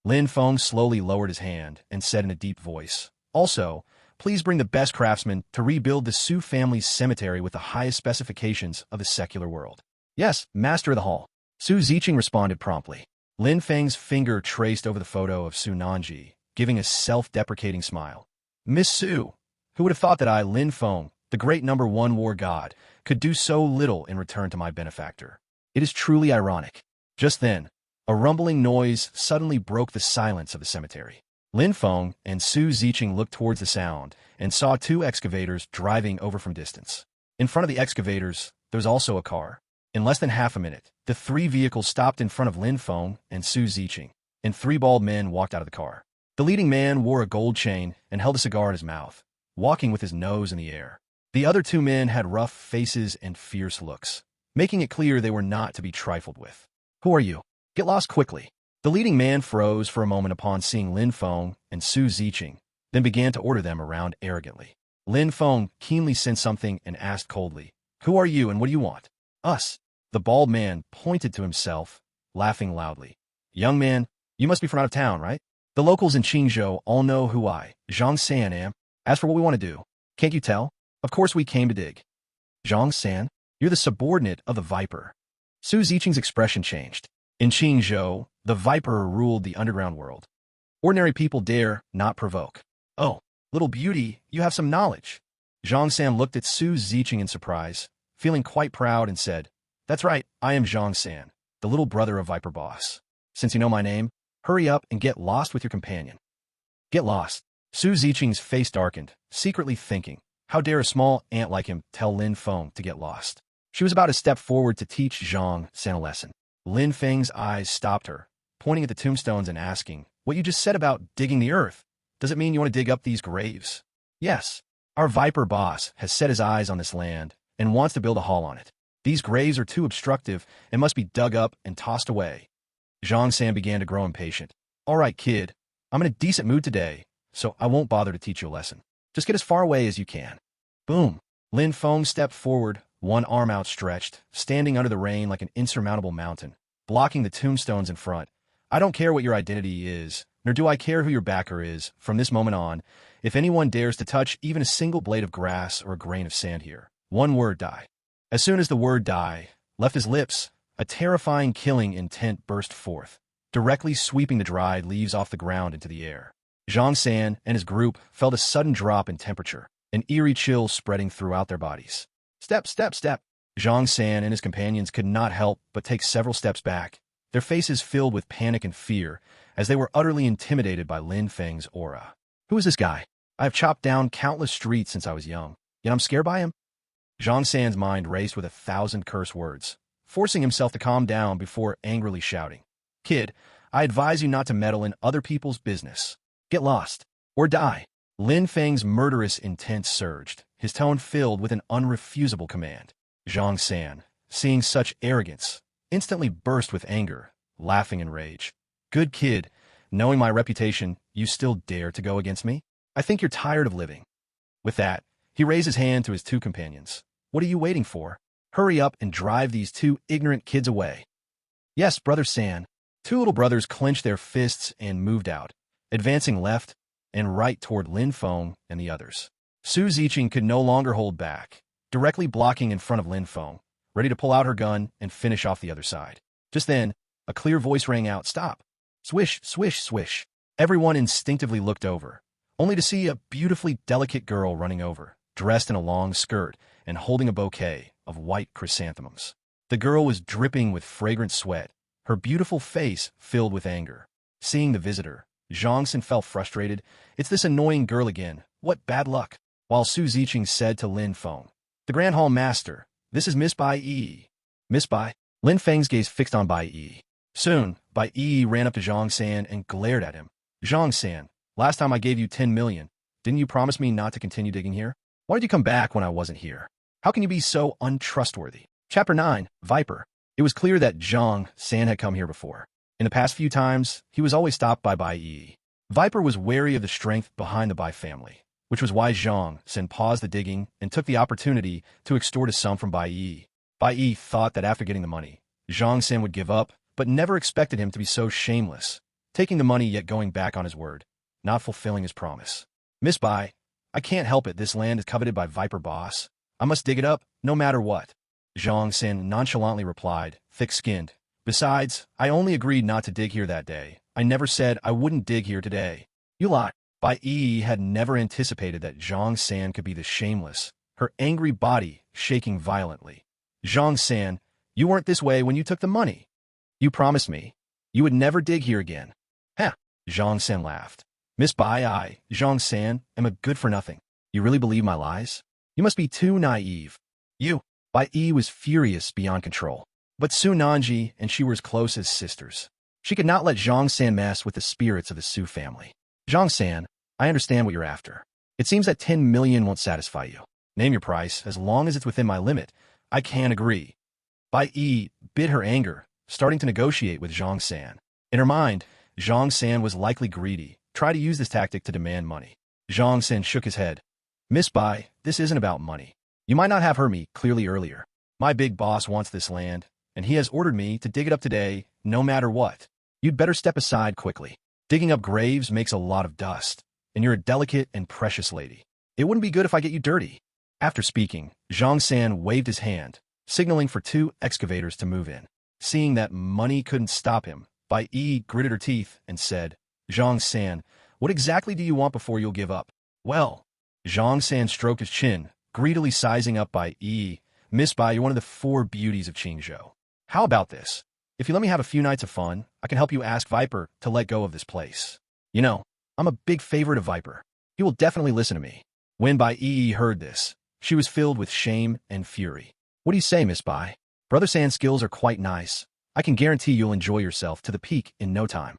Lin Feng slowly lowered his hand and said in a deep voice, also, please bring the best craftsmen to rebuild the Su family's cemetery with the highest specifications of the secular world. Yes, Master of the Hall. Su Ziqing responded promptly. Lin Feng's finger traced over the photo of Su Nanji, giving a self-deprecating smile. Miss Su, who would have thought that I, Lin Feng, the great #1 war god, could do so little in return to my benefactor? It is truly ironic. Just then, a rumbling noise suddenly broke the silence of the cemetery. Lin Feng and Su Ziqing looked towards the sound and saw two excavators driving over from distance. In front of the excavators, there was also a car. In less than half a minute, the three vehicles stopped in front of Lin Feng and Su Ziqing, and three bald men walked out of the car. The leading man wore a gold chain and held a cigar in his mouth, walking with his nose in the air. The other two men had rough faces and fierce looks, making it clear they were not to be trifled with. Who are you? Get lost quickly. The leading man froze for a moment upon seeing Lin Feng and Su Ziqing, then began to order them around arrogantly. Lin Feng keenly sensed something and asked coldly, Who are you and what do you want? Us. The bald man pointed to himself, laughing loudly. Young man, you must be from out of town, right? The locals in Qingzhou all know who I, Zhang San, am. As for what we want to do, can't you tell? Of course we came to dig. Zhang San, you're the subordinate of the Viper. Su Ziqing's expression changed. In Qingzhou, the Viper ruled the underground world. Ordinary people dare not provoke. Oh, little beauty, you have some knowledge. Zhang San looked at Su Ziqing in surprise, feeling quite proud, and said, That's right, I am Zhang San, the little brother of Viper Boss. Since you know my name, hurry up and get lost with your companion. Get lost. Su Ziqing's face darkened, secretly thinking, how dare a small ant like him tell Lin Feng to get lost? She was about to step forward to teach Zhang San a lesson. Lin Feng's eyes stopped her, pointing at the tombstones and asking, What you just said about digging the earth, does it mean you want to dig up these graves? Yes. Our Viper boss has set his eyes on this land and wants to build a hall on it. These graves are too obstructive and must be dug up and tossed away. Zhang San began to grow impatient. All right, kid, I'm in a decent mood today, so I won't bother to teach you a lesson. Just get as far away as you can. Boom. Lin Feng stepped forward, one arm outstretched, standing under the rain like an insurmountable mountain, blocking the tombstones in front. I don't care what your identity is, nor do I care who your backer is. From this moment on, if anyone dares to touch even a single blade of grass or a grain of sand here, one word die. As soon as the word die left his lips, a terrifying killing intent burst forth, directly sweeping the dried leaves off the ground into the air. Zhang San and his group felt a sudden drop in temperature, an eerie chill spreading throughout their bodies. Step, step, step. Zhang San and his companions could not help but take several steps back, their faces filled with panic and fear as they were utterly intimidated by Lin Feng's aura. Who is this guy? I have chopped down countless streets since I was young, yet I'm scared by him? Zhang San's mind raced with 1,000 curse words, forcing himself to calm down before angrily shouting, Kid, I advise you not to meddle in other people's business. Get lost, or die. Lin Feng's murderous intent surged, his tone filled with an unrefusable command. Zhang San, seeing such arrogance, instantly burst with anger, laughing in rage. Good kid, knowing my reputation, you still dare to go against me? I think you're tired of living. With that, he raised his hand to his two companions. What are you waiting for? Hurry up and drive these two ignorant kids away. Yes, Brother San. Two little brothers clenched their fists and moved out, advancing left and right toward Lin Feng and the others. Su Ziqing could no longer hold back, directly blocking in front of Lin Feng, ready to pull out her gun and finish off the other side. Just then, a clear voice rang out, "Stop!" Swish, swish, swish. Everyone instinctively looked over, only to see a beautifully delicate girl running over, dressed in a long skirt and holding a bouquet of white chrysanthemums. The girl was dripping with fragrant sweat, her beautiful face filled with anger. Seeing the visitor, Zhang Xin felt frustrated. "It's this annoying girl again. What bad luck." While Su Ziqing said to Lin Feng, "The Grand Hall Master, this is Miss Bai Yi." "Miss Bai?" Lin Feng's gaze fixed on Bai Yi. Soon, Bai Yi ran up to Zhang San and glared at him. "Zhang San, last time I gave you 10 million. Didn't you promise me not to continue digging here? Why did you come back when I wasn't here? How can you be so untrustworthy?" Chapter 9, Viper. It was clear that Zhang San had come here before. In the past few times, he was always stopped by Bai Yi. Viper was wary of the strength behind the Bai family, which was why Zhang San paused the digging and took the opportunity to extort a sum from Bai Yi. Bai Yi thought that after getting the money, Zhang San would give up, but never expected him to be so shameless, taking the money yet going back on his word, not fulfilling his promise. "Miss Bai, I can't help it. This land is coveted by Viper Boss. I must dig it up, no matter what." Zhang San nonchalantly replied, thick-skinned. "Besides, I only agreed not to dig here that day. I never said I wouldn't dig here today." "You lie." Bai Yi had never anticipated that Zhang San could be this shameless, her angry body shaking violently. "Zhang San, you weren't this way when you took the money. You promised me you would never dig here again." "Huh," Zhang San laughed. "Miss Bai, I, Zhang San, am a good-for-nothing. You really believe my lies? You must be too naive." "You." Bai Yi was furious beyond control. But Su Nanji and she were as close as sisters. She could not let Zhang San mess with the spirits of the Su family. "Zhang San, I understand what you're after. It seems that 10 million won't satisfy you. Name your price. As long as it's within my limit, I can agree." Bai Yi bit her anger, starting to negotiate with Zhang San. In her mind, Zhang San was likely greedy, try to use this tactic to demand money. Zhang San shook his head. "Miss Bai, this isn't about money. You might not have heard me clearly earlier. My big boss wants this land, and he has ordered me to dig it up today, no matter what. You'd better step aside quickly. Digging up graves makes a lot of dust, and you're a delicate and precious lady. It wouldn't be good if I get you dirty." After speaking, Zhang San waved his hand, signaling for 2 excavators to move in. Seeing that money couldn't stop him, Bai Yi gritted her teeth and said, "Zhang San, what exactly do you want before you'll give up?" "Well," Zhang San stroked his chin, greedily sizing up Bai Yi. "Miss Bai, you're one of the 4 beauties of Qingzhou. How about this? If you let me have a few nights of fun, I can help you ask Viper to let go of this place. You know, I'm a big favorite of Viper. He will definitely listen to me." When Bai Yi heard this, she was filled with shame and fury. "What do you say, Miss Bai? Brother San's skills are quite nice. I can guarantee you'll enjoy yourself to the peak in no time."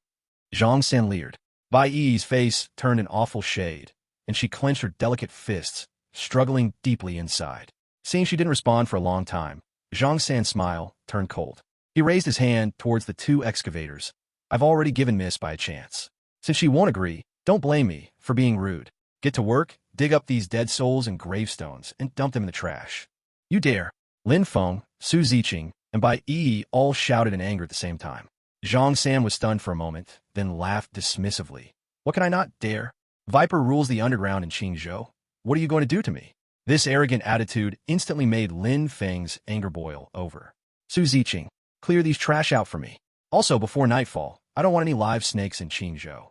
Zhang San leered. Bai Yi's face turned an awful shade, and she clenched her delicate fists, struggling deeply inside. Seeing she didn't respond for a long time, Zhang San's smile turned cold. He raised his hand towards the 2 excavators. "I've already given Miss Bai a chance. Since she won't agree, don't blame me for being rude. Get to work, dig up these dead souls and gravestones, and dump them in the trash." "You dare!" Lin Feng, Su Ziqing, and Bai Yi all shouted in anger at the same time. Zhang San was stunned for a moment, then laughed dismissively. "What can I not dare? Viper rules the underground in Qingzhou. What are you going to do to me?" This arrogant attitude instantly made Lin Feng's anger boil over. "Su Ziqing, clear these trash out for me. Also, before nightfall, I don't want any live snakes in Qingzhou."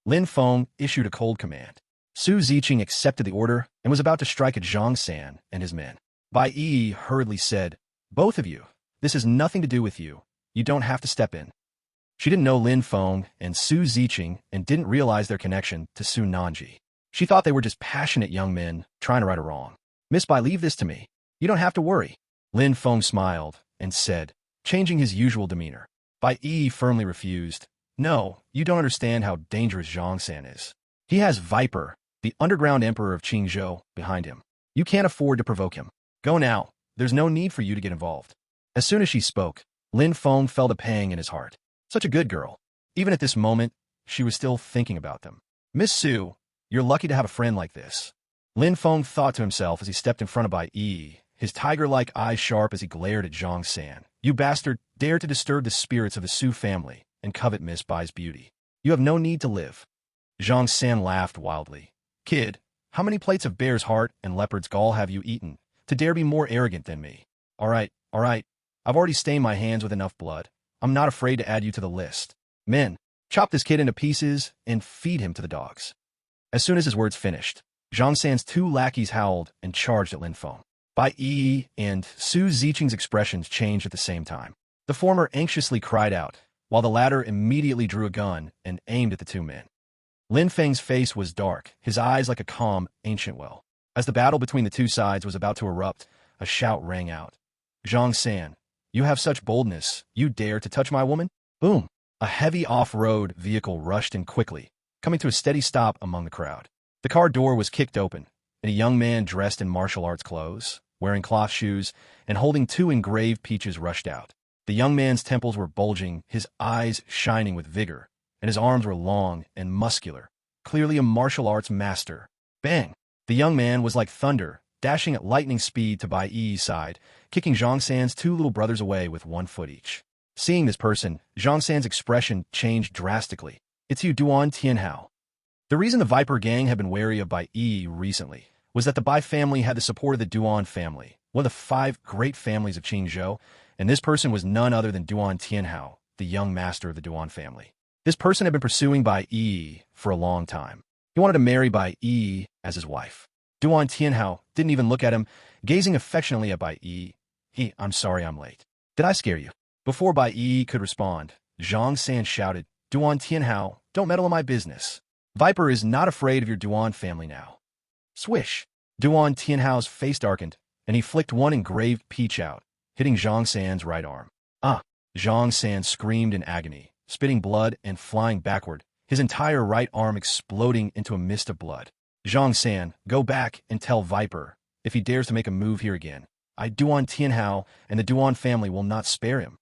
Lin Feng issued a cold command. Su Ziqing accepted the order and was about to strike at Zhang San and his men. Bai Yi hurriedly said, "Both of you, this has nothing to do with you. You don't have to step in." She didn't know Lin Feng and Su Ziqing and didn't realize their connection to Su Nanji. She thought they were just passionate young men trying to right a wrong. "Miss Bai, leave this to me. You don't have to worry." Lin Feng smiled and said, changing his usual demeanor. Bai Yi firmly refused. "No, you don't understand how dangerous Zhang San is. He has Viper, the underground emperor of Qingzhou, behind him. You can't afford to provoke him. Go now. There's no need for you to get involved." As soon as she spoke, Lin Feng felt a pang in his heart. Such a good girl. Even at this moment, she was still thinking about them. "Miss Su, you're lucky to have a friend like this." Lin Feng thought to himself as he stepped in front of Bai Yi, his tiger-like eyes sharp as he glared at Zhang San. "You bastard, dare to disturb the spirits of the Su family and covet Miss Bai's beauty. You have no need to live." Zhang San laughed wildly. Kid, how many plates of bear's heart and leopard's gall have you eaten to dare be more arrogant than me? All right. I've already stained my hands with enough blood. I'm not afraid to add you to the list. Men, chop this kid into pieces and feed him to the dogs. As soon as his words finished, Zhang San's two lackeys howled and charged at Lin Feng. Bai Yi and Su Ziqing's expressions changed at the same time. The former anxiously cried out, while the latter immediately drew a gun and aimed at the two men. Lin Feng's face was dark, his eyes like a calm, ancient well. As the battle between the two sides was about to erupt, a shout rang out. Zhang San, you have such boldness, you dare to touch my woman? Boom! A heavy off-road vehicle rushed in quickly, coming to a steady stop among the crowd. The car door was kicked open, and a young man dressed in martial arts clothes, wearing cloth shoes, and holding two engraved peaches rushed out. The young man's temples were bulging, his eyes shining with vigor, and his arms were long and muscular, clearly a martial arts master. Bang! The young man was like thunder, dashing at lightning speed to Bai Yi's side, kicking Zhang San's two little brothers away with 1 foot each. Seeing this person, Zhang San's expression changed drastically. It's you, Duan Tianhao. The reason the Viper gang had been wary of Bai Yi recently was that the Bai family had the support of the Duan family, one of the 5 great families of Qingzhou, and this person was none other than Duan Tianhao, the young master of the Duan family. This person had been pursuing Bai Yi for a long time. He wanted to marry Bai Yi as his wife. Duan Tianhao didn't even look at him, gazing affectionately at Bai Yi. I'm sorry I'm late. Did I scare you? Before Bai Yi could respond, Zhang San shouted, Duan Tianhao, don't meddle in my business. Viper is not afraid of your Duan family now. Swish! Duan Tianhao's face darkened, and he flicked one engraved peach out, hitting Zhang San's right arm. Ah! Zhang San screamed in agony, spitting blood and flying backward, his entire right arm exploding into a mist of blood. Zhang San, go back and tell Viper, if he dares to make a move here again, Duan Tianhao and the Duan family will not spare him.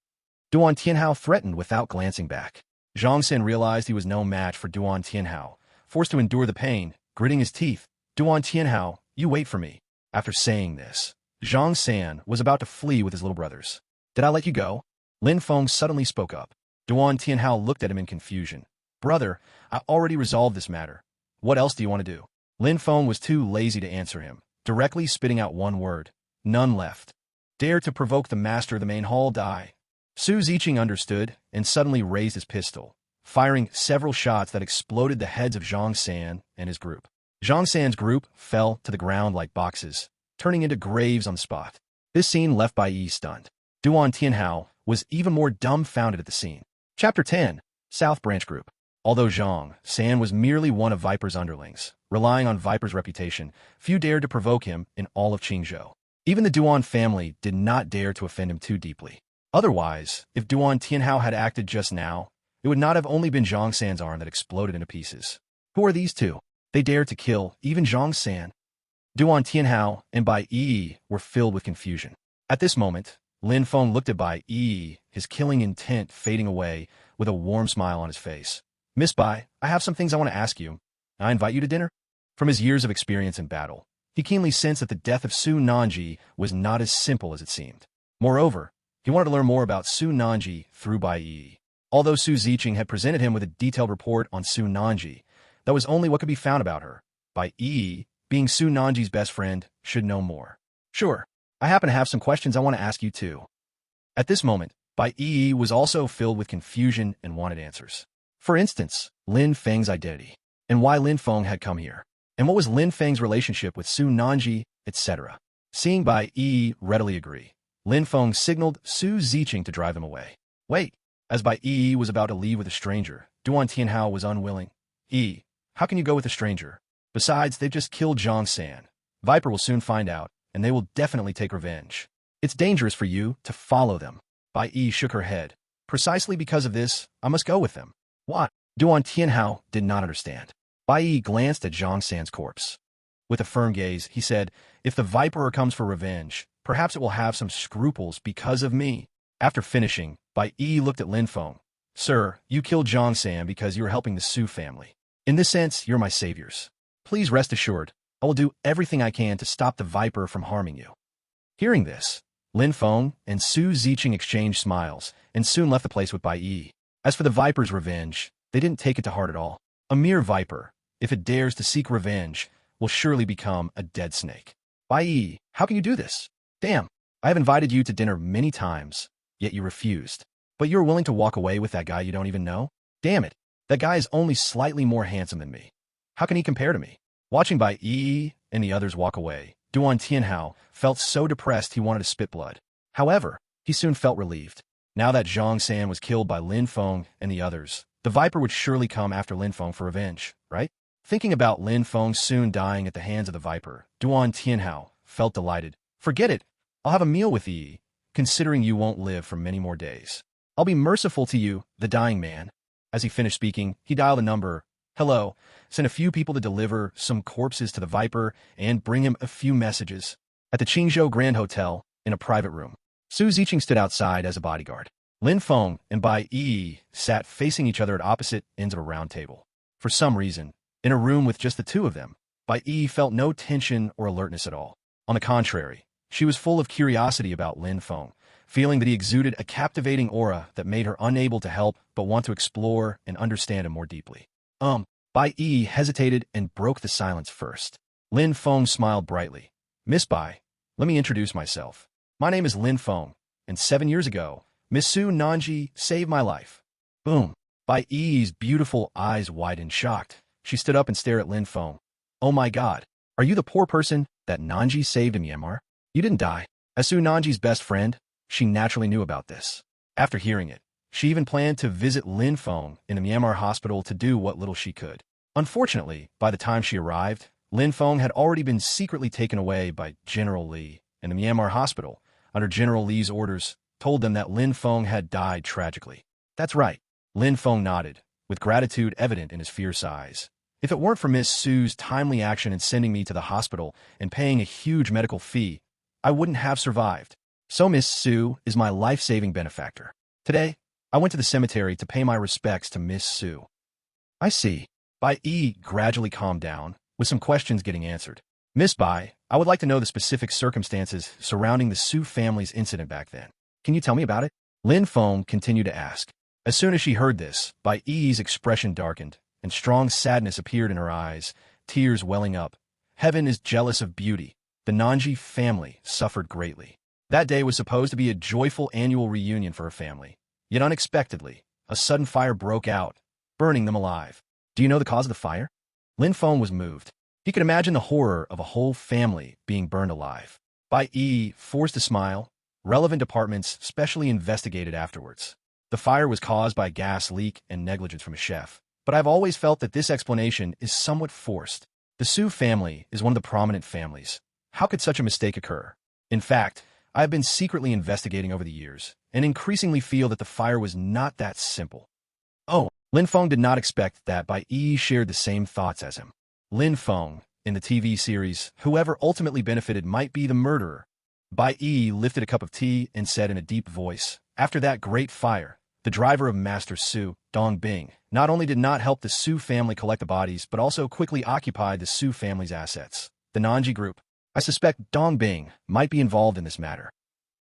Duan Tianhao threatened without glancing back. Zhang San realized he was no match for Duan Tianhao, forced to endure the pain, gritting his teeth. Duan Tianhao, you wait for me. After saying this, Zhang San was about to flee with his little brothers. Did I let you go? Lin Feng suddenly spoke up. Duan Tianhao looked at him in confusion. Brother, I already resolved this matter. What else do you want to do? Lin Feng was too lazy to answer him, directly spitting out one word. None left. Dare to provoke the master of the main hall, die. Su Ziqing understood and suddenly raised his pistol, firing several shots that exploded the heads of Zhang San and his group. Zhang San's group fell to the ground like boxes, turning into graves on the spot. This scene left Bai Yi stunned. Duan Tianhao was even more dumbfounded at the scene. Chapter 10, South Branch Group. Although Zhang San was merely one of Viper's underlings, relying on Viper's reputation, few dared to provoke him in all of Qingzhou. Even the Duan family did not dare to offend him too deeply. Otherwise, if Duan Tianhao had acted just now, it would not have only been Zhang San's arm that exploded into pieces. Who are these two? They dared to kill even Zhang San. Duan Tianhao and Bai Yi were filled with confusion. At this moment, Lin Feng looked at Bai Yi, his killing intent fading away, with a warm smile on his face. Miss Bai, I have some things I want to ask you. I invite you to dinner? From his years of experience in battle, he keenly sensed that the death of Su Nanji was not as simple as it seemed. Moreover, he wanted to learn more about Su Nanji through Bai Yi. Although Su Ziqing had presented him with a detailed report on Su Nanji, that was only what could be found about her. Bai Yi, being Su Nanji's best friend, should know more. Sure, I happen to have some questions I want to ask you too. At this moment, Bai Yi was also filled with confusion and wanted answers. For instance, Lin Feng's identity, and why Lin Feng had come here, and what was Lin Feng's relationship with Su Nanji, etc. Seeing Bai Yi readily agree, Lin Feng signaled Su Ziqing to drive him away. Wait! As Bai Yi was about to leave with a stranger, Duan Tianhao was unwilling. How can you go with a stranger? Besides, they've just killed Zhang San. Viper will soon find out, and they will definitely take revenge. It's dangerous for you to follow them. Bai Yi shook her head. Precisely because of this, I must go with them. What? Duan Tianhao did not understand. Bai Yi glanced at Zhang San's corpse. With a firm gaze, he said, if the Viper comes for revenge, perhaps it will have some scruples because of me. After finishing, Bai Yi looked at Lin Feng. Sir, you killed Zhang San because you were helping the Su family. In this sense, you're my saviors. Please rest assured, I will do everything I can to stop the Viper from harming you. Hearing this, Lin Feng and Su Ziqing exchanged smiles and soon left the place with Bai Yi. As for the Viper's revenge, they didn't take it to heart at all. A mere viper, if it dares to seek revenge, will surely become a dead snake. Bai Yi, how can you do this? Damn, I have invited you to dinner many times, yet you refused. But you're willing to walk away with that guy you don't even know? Damn it, that guy is only slightly more handsome than me. How can he compare to me? Watching Bai Yi and the others walk away, Duan Tianhao felt so depressed he wanted to spit blood. However, he soon felt relieved. Now that Zhang San was killed by Lin Feng and the others, the Viper would surely come after Lin Feng for revenge, right? Thinking about Lin Feng soon dying at the hands of the Viper, Duan Tianhao felt delighted. Forget it. I'll have a meal with Yi, considering you won't live for many more days. I'll be merciful to you, the dying man. As he finished speaking, he dialed a number. Hello, sent a few people to deliver some corpses to the Viper and bring him a few messages. At the Qingzhou Grand Hotel, in a private room, Su Ziqing stood outside as a bodyguard. Lin Feng and Bai Yi sat facing each other at opposite ends of a round table. For some reason, in a room with just the two of them, Bai Yi felt no tension or alertness at all. On the contrary, she was full of curiosity about Lin Feng, feeling that he exuded a captivating aura that made her unable to help but want to explore and understand him more deeply. Bai Yi hesitated and broke the silence first. Lin Feng smiled brightly. Miss Bai, let me introduce myself. My name is Lin Feng, and 7 years ago, Miss Su Nanji saved my life. Boom. Bai Yi's beautiful eyes widened, shocked. She stood up and stared at Lin Feng. Oh my god, are you the poor person that Nanji saved in Myanmar? You didn't die. As Su Nanji's best friend, she naturally knew about this. After hearing it, she even planned to visit Lin Feng in the Myanmar hospital to do what little she could. Unfortunately, by the time she arrived, Lin Feng had already been secretly taken away by General Li, and the Myanmar hospital, under General Li's orders, told them that Lin Feng had died tragically. That's right. Lin Feng nodded, with gratitude evident in his fierce eyes. If it weren't for Miss Su's timely action in sending me to the hospital and paying a huge medical fee, I wouldn't have survived. So Miss Su is my life-saving benefactor. Today, I went to the cemetery to pay my respects to Miss Su. I see. Bai Yi gradually calmed down, with some questions getting answered. Miss Bai, I would like to know the specific circumstances surrounding the Su family's incident back then. Can you tell me about it? Lin Feng continued to ask. As soon as she heard this, Bai Yi's expression darkened, and strong sadness appeared in her eyes, tears welling up. Heaven is jealous of beauty. The Nanji family suffered greatly. That day was supposed to be a joyful annual reunion for her family. Yet unexpectedly, a sudden fire broke out, burning them alive. Do you know the cause of the fire? Lin Feng was moved. He could imagine the horror of a whole family being burned alive. Bai Yi forced a smile. Relevant departments specially investigated afterwards. The fire was caused by a gas leak and negligence from a chef. But I've always felt that this explanation is somewhat forced. The Su family is one of the prominent families. How could such a mistake occur? In fact, I have been secretly investigating over the years, and increasingly feel that the fire was not that simple. Oh, Lin Feng did not expect that Bai Yi shared the same thoughts as him. Lin Feng, in the TV series, whoever ultimately benefited might be the murderer. Bai Yi lifted a cup of tea and said in a deep voice, after that great fire, the driver of Master Su, Dong Bing, not only did not help the Su family collect the bodies, but also quickly occupied the Su family's assets. The Nanji group. I suspect Dong Bing might be involved in this matter.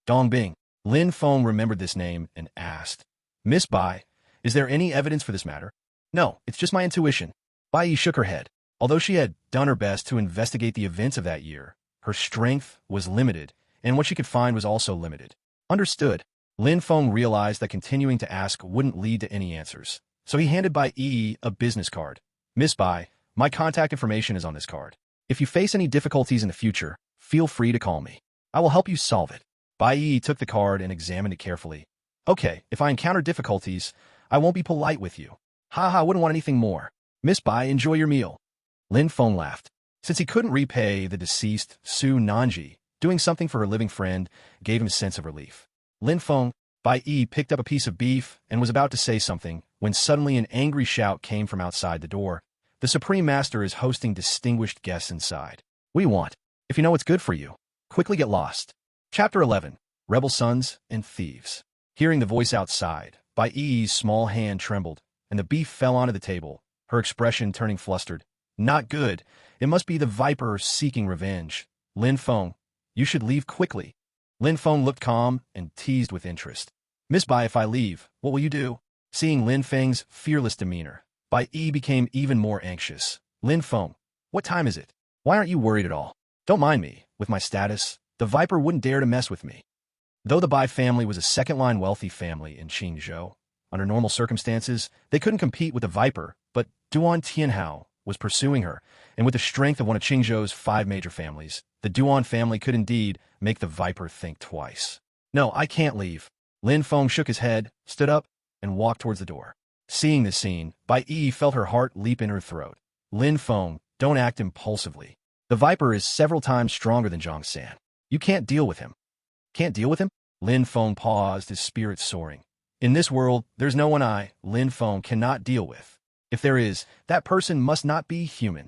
Dong Bing. Lin Feng remembered this name and asked, Miss Bai, is there any evidence for this matter? No, it's just my intuition. Bai Yi shook her head. Although she had done her best to investigate the events of that year, her strength was limited, and what she could find was also limited. Understood. Lin Feng realized that continuing to ask wouldn't lead to any answers, so he handed Bai Yi a business card. Miss Bai, my contact information is on this card. If you face any difficulties in the future, feel free to call me. I will help you solve it. Bai Yi took the card and examined it carefully. Okay, if I encounter difficulties, I won't be polite with you. I wouldn't want anything more. Miss Bai, enjoy your meal. Lin Feng laughed. Since he couldn't repay the deceased Su Nanji, doing something for her living friend gave him a sense of relief. Lin Feng, Bai Yi picked up a piece of beef and was about to say something when suddenly an angry shout came from outside the door. The Supreme Master is hosting distinguished guests inside. We want. If you know what's good for you, quickly get lost. Chapter 11. Rebel Sons and Thieves. Hearing the voice outside, Bai Yi's small hand trembled, and the beef fell onto the table, her expression turning flustered. Not good. It must be the Viper seeking revenge. Lin Feng, you should leave quickly. Lin Feng looked calm and teased with interest. Miss Bai, if I leave, what will you do? Seeing Lin Feng's fearless demeanor, Bai Yi became even more anxious. Lin Feng, what time is it? Why aren't you worried at all? Don't mind me. With my status, the Viper wouldn't dare to mess with me. Though the Bai family was a second-line wealthy family in Qingzhou, under normal circumstances, they couldn't compete with the Viper, but Duan Tianhao was pursuing her, and with the strength of one of Qingzhou's 5 major families, the Duan family could indeed make the Viper think twice. No, I can't leave. Lin Feng shook his head, stood up, and walked towards the door. Seeing this scene, Bai Yi felt her heart leap in her throat. Lin Feng, don't act impulsively. The Viper is several times stronger than Zhang San. You can't deal with him. Can't deal with him? Lin Feng paused, his spirits soaring. In this world, there's no one Lin Feng, cannot deal with. If there is, that person must not be human.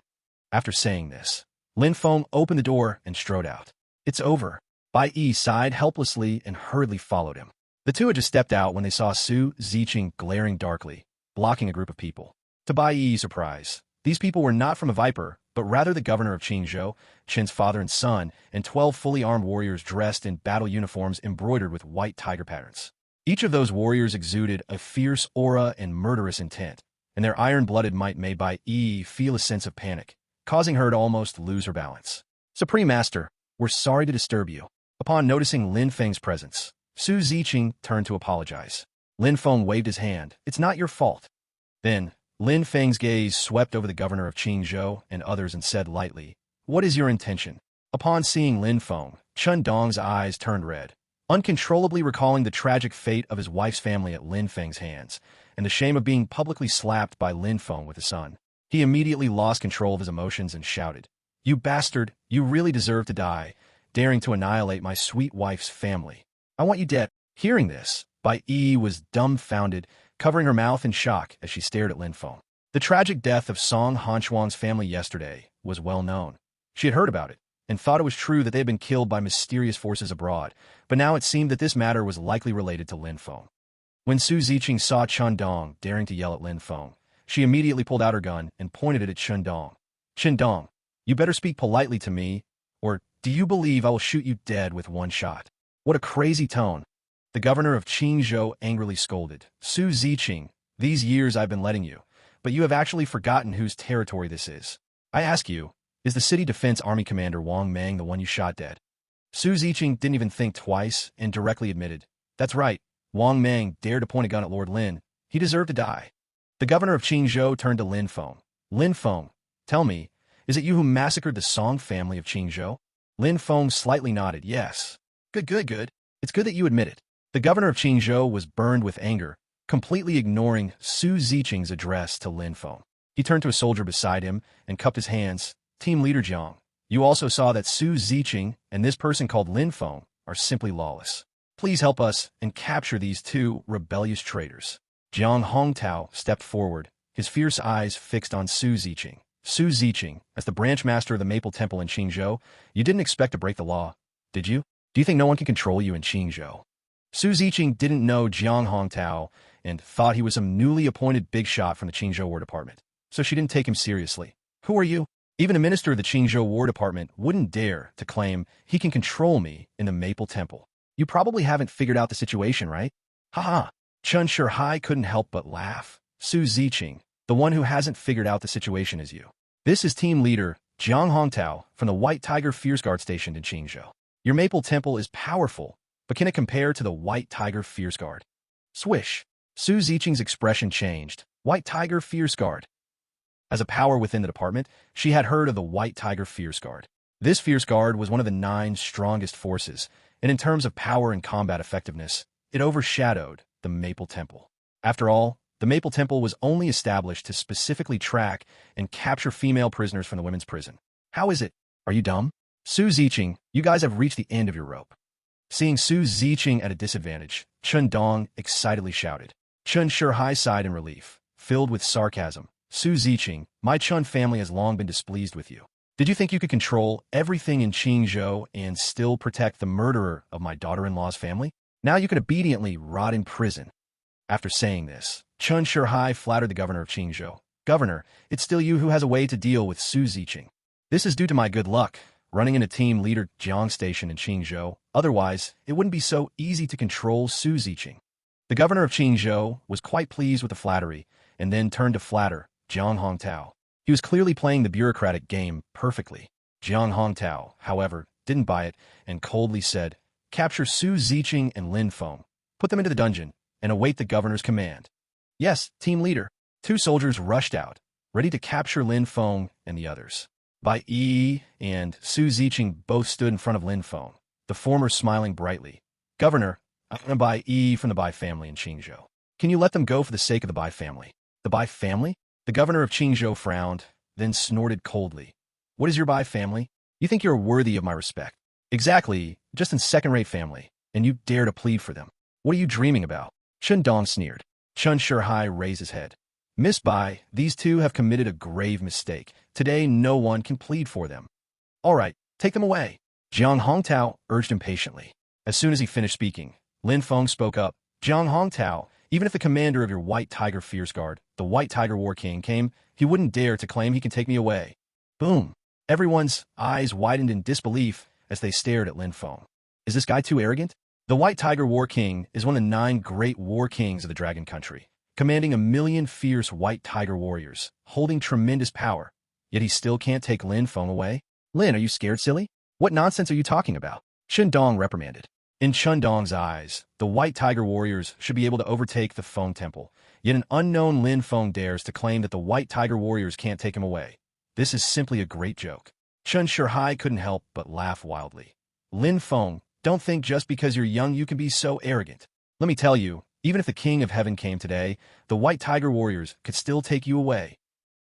After saying this, Lin Feng opened the door and strode out. It's over. Bai Yi sighed helplessly and hurriedly followed him. The two had just stepped out when they saw Su Ziqing glaring darkly, blocking a group of people. To Bai Yi's surprise, these people were not from a Viper, but rather the governor of Qingzhou, Qin's father and son, and 12 fully armed warriors dressed in battle uniforms embroidered with white tiger patterns. Each of those warriors exuded a fierce aura and murderous intent, and their iron-blooded might made Bai Yi feel a sense of panic, causing her to almost lose her balance. Supreme Master, we're sorry to disturb you. Upon noticing Lin Feng's presence, Su Ziqing turned to apologize. Lin Feng waved his hand. It's not your fault. Then, Lin Feng's gaze swept over the governor of Qingzhou and others and said lightly, what is your intention? Upon seeing Lin Feng, Chen Dong's eyes turned red, uncontrollably recalling the tragic fate of his wife's family at Lin Feng's hands, and the shame of being publicly slapped by Lin Feng with his son. He immediately lost control of his emotions and shouted, you bastard, you really deserve to die, daring to annihilate my sweet wife's family. I want you dead. Hearing this, Bai Yi was dumbfounded, covering her mouth in shock as she stared at Lin Feng. The tragic death of Song Hanchuan's family yesterday was well known. She had heard about it, and thought it was true that they had been killed by mysterious forces abroad, but now it seemed that this matter was likely related to Lin Feng. When Su Ziqing saw Chen Dong daring to yell at Lin Feng, she immediately pulled out her gun and pointed it at Chen Dong. Chen Dong, you better speak politely to me, or do you believe I will shoot you dead with one shot? What a crazy tone. The governor of Qingzhou angrily scolded. Su Ziqing, these years I've been letting you, but you have actually forgotten whose territory this is. I ask you, is the City Defense Army Commander Wang Mang the one you shot dead? Su Ziqing didn't even think twice and directly admitted, that's right, Wang Mang dared to point a gun at Lord Lin. He deserved to die. The governor of Qingzhou turned to Lin Feng. Lin Feng, tell me, is it you who massacred the Song family of Qingzhou? Lin Feng slightly nodded, yes. Good. It's good that you admit it. The governor of Qingzhou was burned with anger, completely ignoring Su Ziqing's address to Lin Feng. He turned to a soldier beside him and cupped his hands. Team leader Jiang, you also saw that Su Ziqing and this person called Lin Feng are simply lawless. Please help us and capture these two rebellious traitors. Jiang Hongtao stepped forward, his fierce eyes fixed on Su Ziqing. Su Ziqing, as the branch master of the Maple Temple in Qingzhou, you didn't expect to break the law, did you? Do you think no one can control you in Qingzhou? Su Ziqing didn't know Jiang Hongtao and thought he was some newly appointed big shot from the Qingzhou War Department, so she didn't take him seriously. Who are you? Even a minister of the Qingzhou War Department wouldn't dare to claim he can control me in the Maple Temple. You probably haven't figured out the situation, right? Haha. Chen Shihai couldn't help but laugh. Su Ziqing, the one who hasn't figured out the situation is you. This is team leader Jiang Hongtao from the White Tiger Fierce Guard stationed in Qingzhou. Your Maple Temple is powerful, but can it compare to the White Tiger Fierce Guard? Swish. Su Ziqing's expression changed. White Tiger Fierce Guard. As a power within the department, she had heard of the White Tiger Fierce Guard. This Fierce Guard was one of the 9 strongest forces, and in terms of power and combat effectiveness, it overshadowed the Maple Temple. After all, the Maple Temple was only established to specifically track and capture female prisoners from the women's prison. How is it? Are you dumb? Su Ziqing, you guys have reached the end of your rope. Seeing Su Ziqing at a disadvantage, Chen Dong excitedly shouted. Chen Shihai sighed in relief, filled with sarcasm. Su Ziqing, my Chen family has long been displeased with you. Did you think you could control everything in Qingzhou and still protect the murderer of my daughter-in-law's family? Now you can obediently rot in prison. After saying this, Chen Shihai flattered the governor of Qingzhou. Governor, it's still you who has a way to deal with Su Ziqing. This is due to my good luck, running into team leader Jiang Station in Qingzhou. Otherwise, it wouldn't be so easy to control Su Ziqing. The governor of Qingzhou was quite pleased with the flattery, and then turned to flatter Jiang Hongtao. He was clearly playing the bureaucratic game perfectly. Jiang Hongtao, however, didn't buy it and coldly said, "Capture Su Ziqing and Lin Feng. Put them into the dungeon and await the governor's command." "Yes, team leader." Two soldiers rushed out, ready to capture Lin Feng and the others. Bai Yi and Su Ziqing both stood in front of Lin Feng, the former smiling brightly. "Governor, I'm Bai Yi from the Bai family in Qingzhou. Can you let them go for the sake of the Bai family?" "The Bai family?" The governor of Qingzhou frowned, then snorted coldly. "What is your Bai family? You think you're worthy of my respect?" "Exactly, just in second-rate family, and you dare to plead for them. What are you dreaming about?" Chen Dong sneered. Chen Shihai raised his head. "Miss Bai, these two have committed a grave mistake. Today no one can plead for them." "All right, take them away," Jiang Hongtao urged impatiently. As soon as he finished speaking, Lin Feng spoke up. "Jiang Hongtao, even if the commander of your White Tiger Fierce Guard, the White Tiger War King, came, he wouldn't dare to claim he can take me away." Boom. Everyone's eyes widened in disbelief as they stared at Lin Feng. Is this guy too arrogant? The White Tiger War King is one of the 9 great war kings of the Dragon Country, commanding 1,000,000 fierce White Tiger warriors, holding tremendous power. Yet he still can't take Lin Feng away? "Lin, are you scared, silly? What nonsense are you talking about?" Chen Dong reprimanded. In Chen Dong's eyes, the White Tiger warriors should be able to overtake the Feng Temple, yet an unknown Lin Feng dares to claim that the White Tiger warriors can't take him away. This is simply a great joke. Chen Shihai couldn't help but laugh wildly. "Lin Feng, don't think just because you're young you can be so arrogant. Let me tell you, even if the King of Heaven came today, the White Tiger warriors could still take you away."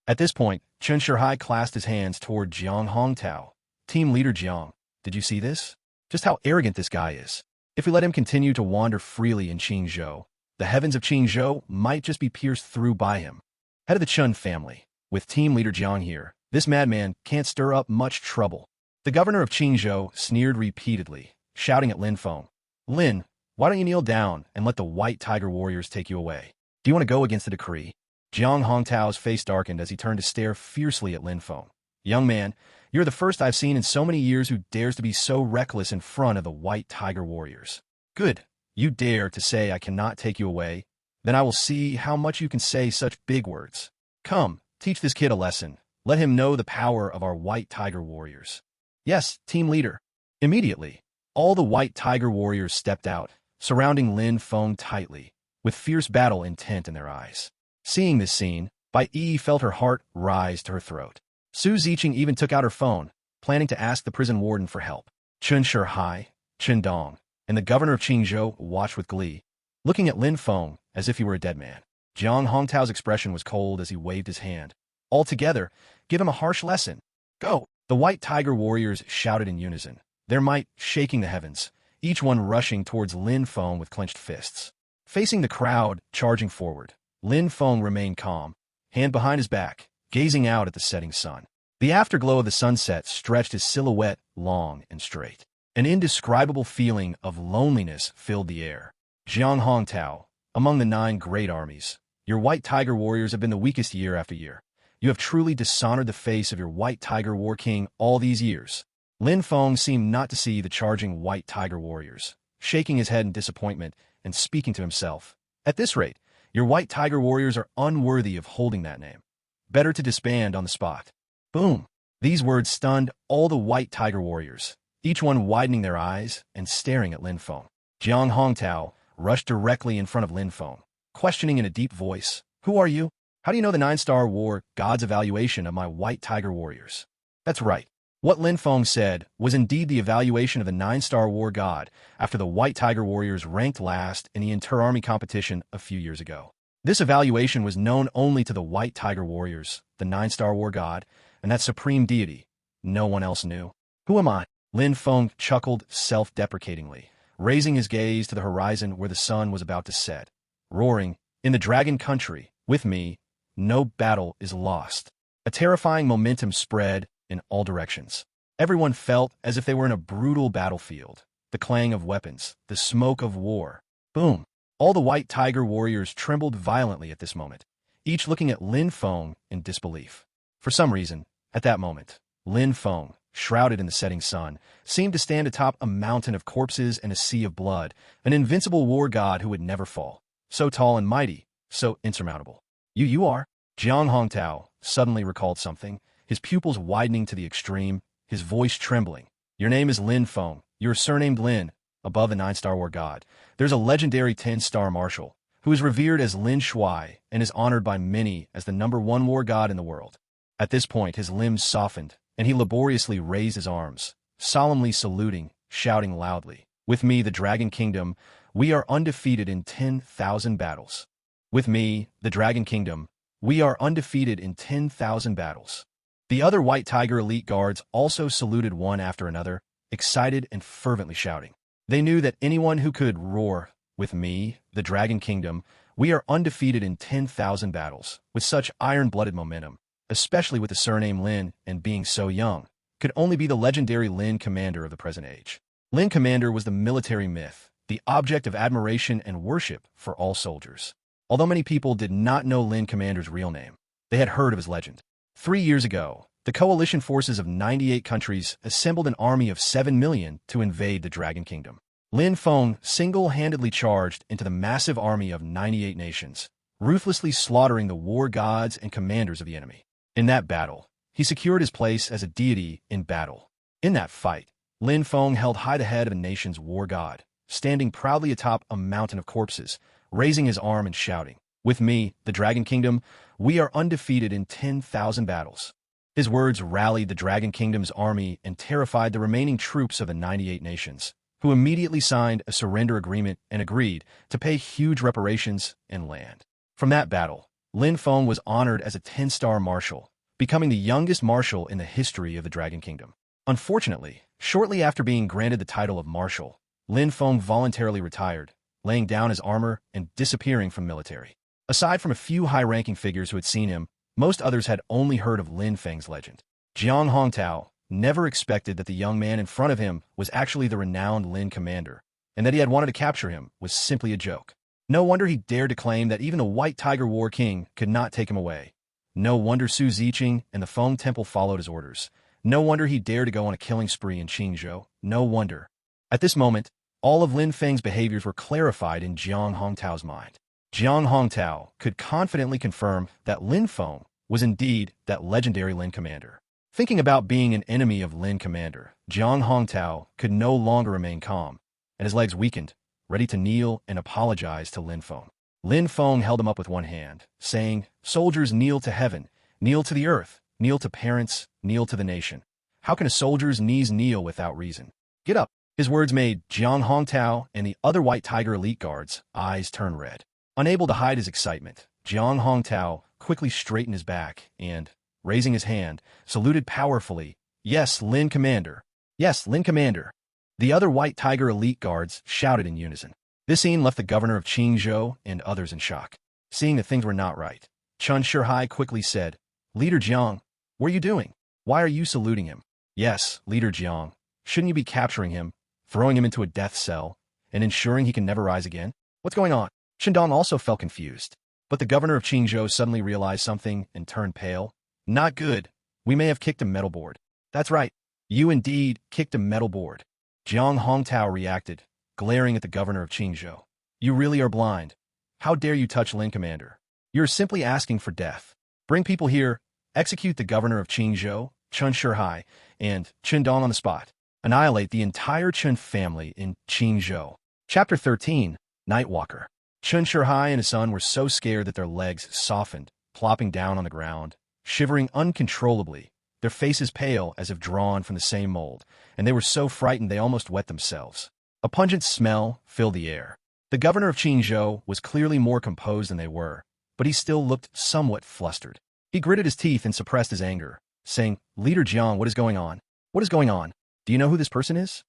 At this point, Chen Shihai clasped his hands toward Jiang Hongtao. "Team leader Jiang, did you see this? Just how arrogant this guy is. If we let him continue to wander freely in Qingzhou, the heavens of Qingzhou might just be pierced through by him." Head of the Chen family, with team leader Jiang here, this madman can't stir up much trouble. The governor of Qingzhou sneered repeatedly, shouting at Lin Feng. "Lin, why don't you kneel down and let the White Tiger warriors take you away? Do you want to go against the decree?" Jiang Hongtao's face darkened as he turned to stare fiercely at Lin Feng. "Young man, you're the first I've seen in so many years who dares to be so reckless in front of the White Tiger warriors." "Good. You dare to say I cannot take you away? Then I will see how much you can say such big words. Come, teach this kid a lesson. Let him know the power of our White Tiger warriors." "Yes, team leader." Immediately, all the White Tiger warriors stepped out, surrounding Lin Feng tightly, with fierce battle intent in their eyes. Seeing this scene, Bai Yi felt her heart rise to her throat. Su Ziqing even took out her phone, planning to ask the prison warden for help. Chen Shihai, Chen Dong, and the governor of Qingzhou watched with glee, looking at Lin Feng as if he were a dead man. Jiang Hongtao's expression was cold as he waved his hand. "Altogether, give him a harsh lesson. Go!" The White Tiger warriors shouted in unison, their might shaking the heavens, each one rushing towards Lin Feng with clenched fists. Facing the crowd charging forward, Lin Feng remained calm, hand behind his back, gazing out at the setting sun. The afterglow of the sunset stretched his silhouette long and straight. An indescribable feeling of loneliness filled the air. "Jiang Hongtao, among the 9 great armies, your White Tiger warriors have been the weakest year after year. You have truly dishonored the face of your White Tiger War King all these years." Lin Feng seemed not to see the charging White Tiger warriors, shaking his head in disappointment and speaking to himself. "At this rate, your White Tiger warriors are unworthy of holding that name. Better to disband on the spot." Boom! These words stunned all the White Tiger warriors, each one widening their eyes and staring at Lin Feng. Jiang Hongtao rushed directly in front of Lin Feng, questioning in a deep voice, "Who are you? How do you know the 9-star war god's evaluation of my White Tiger warriors?" That's right. What Lin Feng said was indeed the evaluation of the 9-star war god after the White Tiger warriors ranked last in the inter-army competition a few years ago. This evaluation was known only to the White Tiger warriors, the 9-star war god, and that supreme deity. No one else knew. "Who am I?" Lin Feng chuckled self-deprecatingly, raising his gaze to the horizon where the sun was about to set, roaring, "In the Dragon Country, with me, no battle is lost." A terrifying momentum spread in all directions. Everyone felt as if they were in a brutal battlefield, the clang of weapons, the smoke of war. Boom! All the White Tiger warriors trembled violently at this moment, each looking at Lin Feng in disbelief. For some reason, at that moment, Lin Feng, shrouded in the setting sun, seemed to stand atop a mountain of corpses and a sea of blood, an invincible war god who would never fall. So tall and mighty, so insurmountable. You are? Jiang Hongtao suddenly recalled something, his pupils widening to the extreme, his voice trembling. Your name is Lin Feng. You're surnamed Lin, above a 9-star war god. There's a legendary 10-star marshal, who is revered as Lin Shuai and is honored by many as the #1 war god in the world. At this point, his limbs softened, and he laboriously raised his arms, solemnly saluting, shouting loudly, "With me, the Dragon Kingdom, we are undefeated in 10,000 battles. With me, the Dragon Kingdom, we are undefeated in 10,000 battles." The other White Tiger elite guards also saluted one after another, excited and fervently shouting. They knew that anyone who could roar, "With me, the Dragon Kingdom, we are undefeated in 10,000 battles," with such iron-blooded momentum, especially with the surname Lin and being so young, could only be the legendary Lin Commander of the present age. Lin Commander was the military myth, the object of admiration and worship for all soldiers. Although many people did not know Lin Commander's real name, they had heard of his legend. 3 years ago, the coalition forces of 98 countries assembled an army of 7 million to invade the Dragon Kingdom. Lin Feng single-handedly charged into the massive army of 98 nations, ruthlessly slaughtering the war gods and commanders of the enemy. In that battle, he secured his place as a deity in battle. In that fight, Lin Feng held high the head of a nation's war god, standing proudly atop a mountain of corpses, raising his arm and shouting, "With me, the Dragon Kingdom, we are undefeated in 10,000 battles." His words rallied the Dragon Kingdom's army and terrified the remaining troops of the 98 nations, who immediately signed a surrender agreement and agreed to pay huge reparations and land. From that battle, Lin Feng was honored as a 10-star marshal, becoming the youngest marshal in the history of the Dragon Kingdom. Unfortunately, shortly after being granted the title of marshal, Lin Feng voluntarily retired, laying down his armor and disappearing from military. Aside from a few high-ranking figures who had seen him, most others had only heard of Lin Feng's legend. Jiang Hongtao never expected that the young man in front of him was actually the renowned Lin Commander, and that he had wanted to capture him was simply a joke. No wonder he dared to claim that even the White Tiger War King could not take him away. No wonder Su Ziqing and the Feng Temple followed his orders. No wonder he dared to go on a killing spree in Qingzhou. No wonder. At this moment, all of Lin Feng's behaviors were clarified in Jiang Hongtao's mind. Jiang Hongtao could confidently confirm that Lin Feng was indeed that legendary Lin Commander. Thinking about being an enemy of Lin Commander, Jiang Hongtao could no longer remain calm, and his legs weakened, ready to kneel and apologize to Lin Feng. Lin Feng held him up with one hand, saying, "Soldiers, kneel to heaven, kneel to the earth, kneel to parents, kneel to the nation. How can a soldier's knees kneel without reason? Get up." His words made Jiang Hongtao and the other White Tiger elite guards' eyes turn red. Unable to hide his excitement, Jiang Hongtao quickly straightened his back and, raising his hand, saluted powerfully, "Yes, Lin Commander. Yes, Lin Commander." The other White Tiger elite guards shouted in unison. This scene left the governor of Qingzhou and others in shock. Seeing that things were not right, Chen Shihai quickly said, "Leader Jiang, what are you doing? Why are you saluting him?" "Yes, Leader Jiang. Shouldn't you be capturing him, throwing him into a death cell, and ensuring he can never rise again? What's going on?" Shindong also felt confused, but the governor of Qingzhou suddenly realized something and turned pale. "Not good. We may have kicked a metal board." "That's right. You indeed kicked a metal board." Jiang Hongtao reacted, glaring at the governor of Qingzhou. "You really are blind. How dare you touch Lin Commander? You're simply asking for death. Bring people here, execute the governor of Qingzhou, Chen Shihai, and Qindong on the spot. Annihilate the entire Chen family in Qingzhou." Chapter 13, Nightwalker. Chen Shihai and his son were so scared that their legs softened, plopping down on the ground, shivering uncontrollably, their faces pale as if drawn from the same mold, and they were so frightened they almost wet themselves. A pungent smell filled the air. The governor of Qingzhou was clearly more composed than they were, but he still looked somewhat flustered. He gritted his teeth and suppressed his anger, saying, "Leader Jiang, what is going on? What is going on? Do you know who this person is?"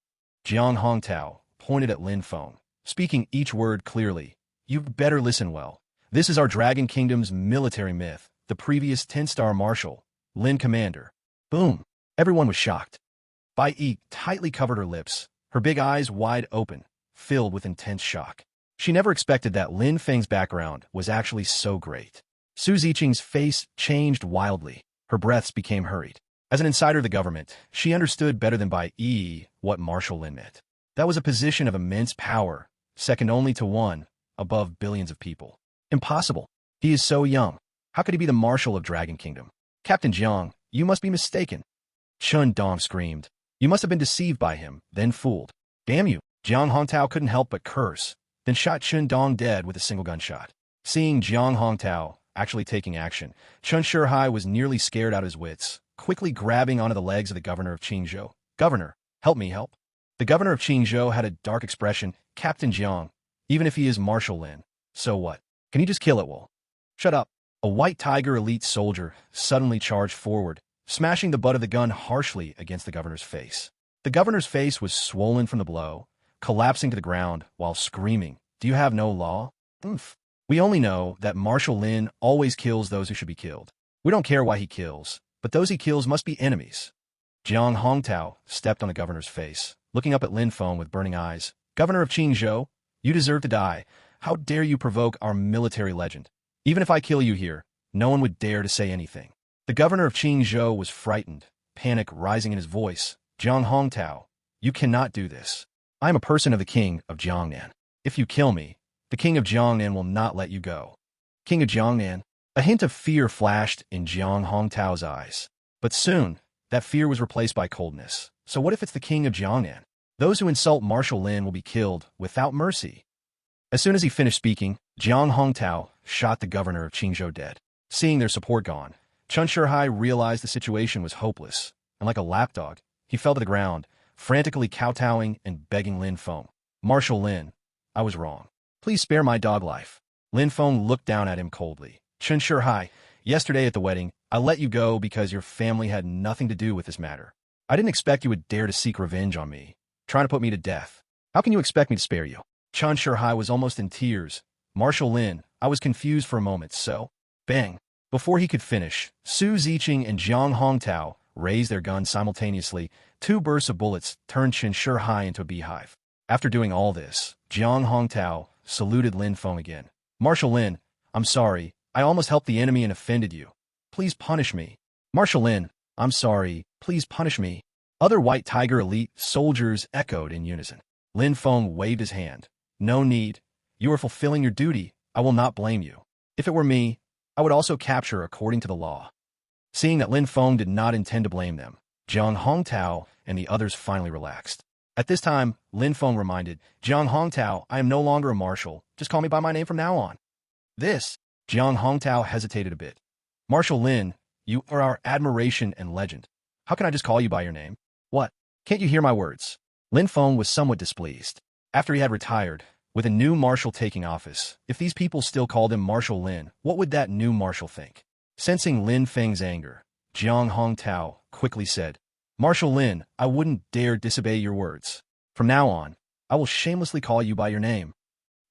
Jiang Hongtao pointed at Lin Feng, speaking each word clearly. "You better listen well. This is our Dragon Kingdom's military myth, the previous 10-star marshal, Lin Commander." Boom! Everyone was shocked. Bai Yi tightly covered her lips, her big eyes wide open, filled with intense shock. She never expected that Lin Feng's background was actually so great. Su Ziqing's face changed wildly. Her breaths became hurried. As an insider of the government, she understood better than Bai Yi what Marshal Lin meant. That was a position of immense power, second only to one, above billions of people. Impossible. He is so young. How could he be the marshal of Dragon Kingdom? Captain Jiang, you must be mistaken. Chun Dong screamed. You must have been deceived by him, then fooled. Damn you! Jiang Hongtao couldn't help but curse, then shot Chun Dong dead with a single gunshot. Seeing Jiang Hongtao actually taking action, Chun Shihai was nearly scared out of his wits, quickly grabbing onto the legs of the governor of Qingzhou. Governor, help me help. The governor of Qingzhou had a dark expression. Captain Jiang, even if he is Marshal Lin, so what? Can he just kill it, Will? Shut up. A white tiger elite soldier suddenly charged forward, smashing the butt of the gun harshly against the governor's face. The governor's face was swollen from the blow, collapsing to the ground while screaming, "Do you have no law? Oomph. We only know that Marshal Lin always kills those who should be killed. We don't care why he kills, but those he kills must be enemies." Jiang Hongtao stepped on the governor's face, looking up at Lin Feng with burning eyes. Governor of Qingzhou, you deserve to die. How dare you provoke our military legend? Even if I kill you here, no one would dare to say anything. The governor of Qingzhou was frightened, panic rising in his voice. Jiang Hongtao, you cannot do this. I am a person of the king of Jiangnan. If you kill me, the king of Jiangnan will not let you go. King of Jiangnan? A hint of fear flashed in Jiang Hongtao's eyes. But soon, that fear was replaced by coldness. So what if it's the king of Jiangnan? Those who insult Marshal Lin will be killed without mercy. As soon as he finished speaking, Jiang Hongtao shot the governor of Qingzhou dead. Seeing their support gone, Chun Shihai realized the situation was hopeless, and like a lapdog, he fell to the ground, frantically kowtowing and begging Lin Feng. Marshal Lin, I was wrong. Please spare my dog life. Lin Feng looked down at him coldly. Chun Shihai, yesterday at the wedding, I let you go because your family had nothing to do with this matter. I didn't expect you would dare to seek revenge on me, trying to put me to death. How can you expect me to spare you? Chun Shihai was almost in tears. Marshal Lin, I was confused for a moment, so... Bang! Before he could finish, Su Ziqing and Jiang Hongtao raised their guns simultaneously. 2 bursts of bullets turned Chun Shihai into a beehive. After doing all this, Jiang Hongtao saluted Lin Feng again. Marshal Lin, I'm sorry. I almost helped the enemy and offended you. Please punish me. Marshal Lin, I'm sorry. Please punish me. Other White Tiger elite soldiers echoed in unison. Lin Feng waved his hand. No need. You are fulfilling your duty. I will not blame you. If it were me, I would also capture according to the law. Seeing that Lin Feng did not intend to blame them, Jiang Hongtao and the others finally relaxed. At this time, Lin Feng reminded, Jiang Hongtao, I am no longer a marshal. Just call me by my name from now on. Jiang Hongtao hesitated a bit. Marshal Lin, you are our admiration and legend. How can I just call you by your name? What? Can't you hear my words? Lin Feng was somewhat displeased. After he had retired, with a new marshal taking office, if these people still called him Marshal Lin, what would that new marshal think? Sensing Lin Feng's anger, Jiang Hongtao quickly said, Marshal Lin, I wouldn't dare disobey your words. From now on, I will shamelessly call you by your name.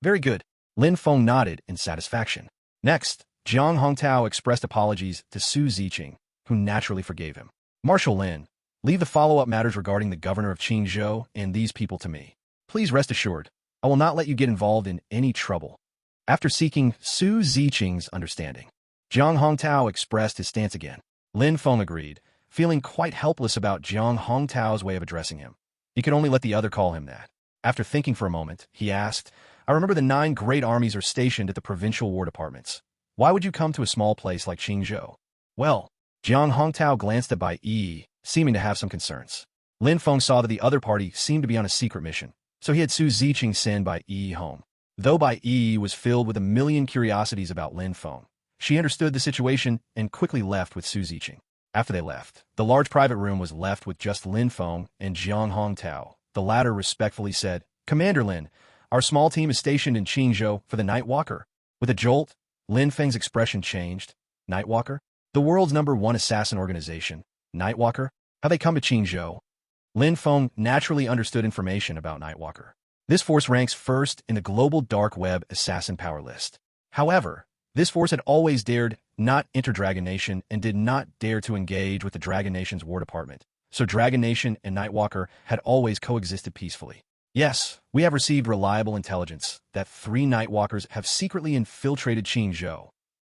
Very good. Lin Feng nodded in satisfaction. Next, Jiang Hongtao expressed apologies to Su Ziqing, who naturally forgave him. Marshal Lin, leave the follow-up matters regarding the governor of Qingzhou and these people to me. Please rest assured, I will not let you get involved in any trouble. After seeking Su Ziqing's understanding, Jiang Hongtao expressed his stance again. Lin Feng agreed, feeling quite helpless about Jiang Hongtao's way of addressing him. He could only let the other call him that. After thinking for a moment, he asked, I remember the 9 great armies are stationed at the provincial war departments. Why would you come to a small place like Qingzhou? Well, Jiang Hongtao glanced at Bai Yi, seeming to have some concerns. Lin Feng saw that the other party seemed to be on a secret mission, so he had Su Ziqing send Bai Yi home. Though Bai Yi was filled with a million curiosities about Lin Feng, she understood the situation and quickly left with Su Ziqing. After they left, the large private room was left with just Lin Feng and Jiang Hongtao. The latter respectfully said, Commander Lin, our small team is stationed in Qingzhou for the Night Walker. With a jolt, Lin Feng's expression changed. Night Walker? The world's #1 assassin organization. Night Walker? How they come to Qingzhou? Lin Feng naturally understood information about Night Walker. This force ranks first in the global dark web assassin power list. However, this force had always dared not enter Dragon Nation and did not dare to engage with the Dragon Nation's War Department, so Dragon Nation and Night Walker had always coexisted peacefully. Yes, we have received reliable intelligence that 3 Night Walkers have secretly infiltrated Qingzhou.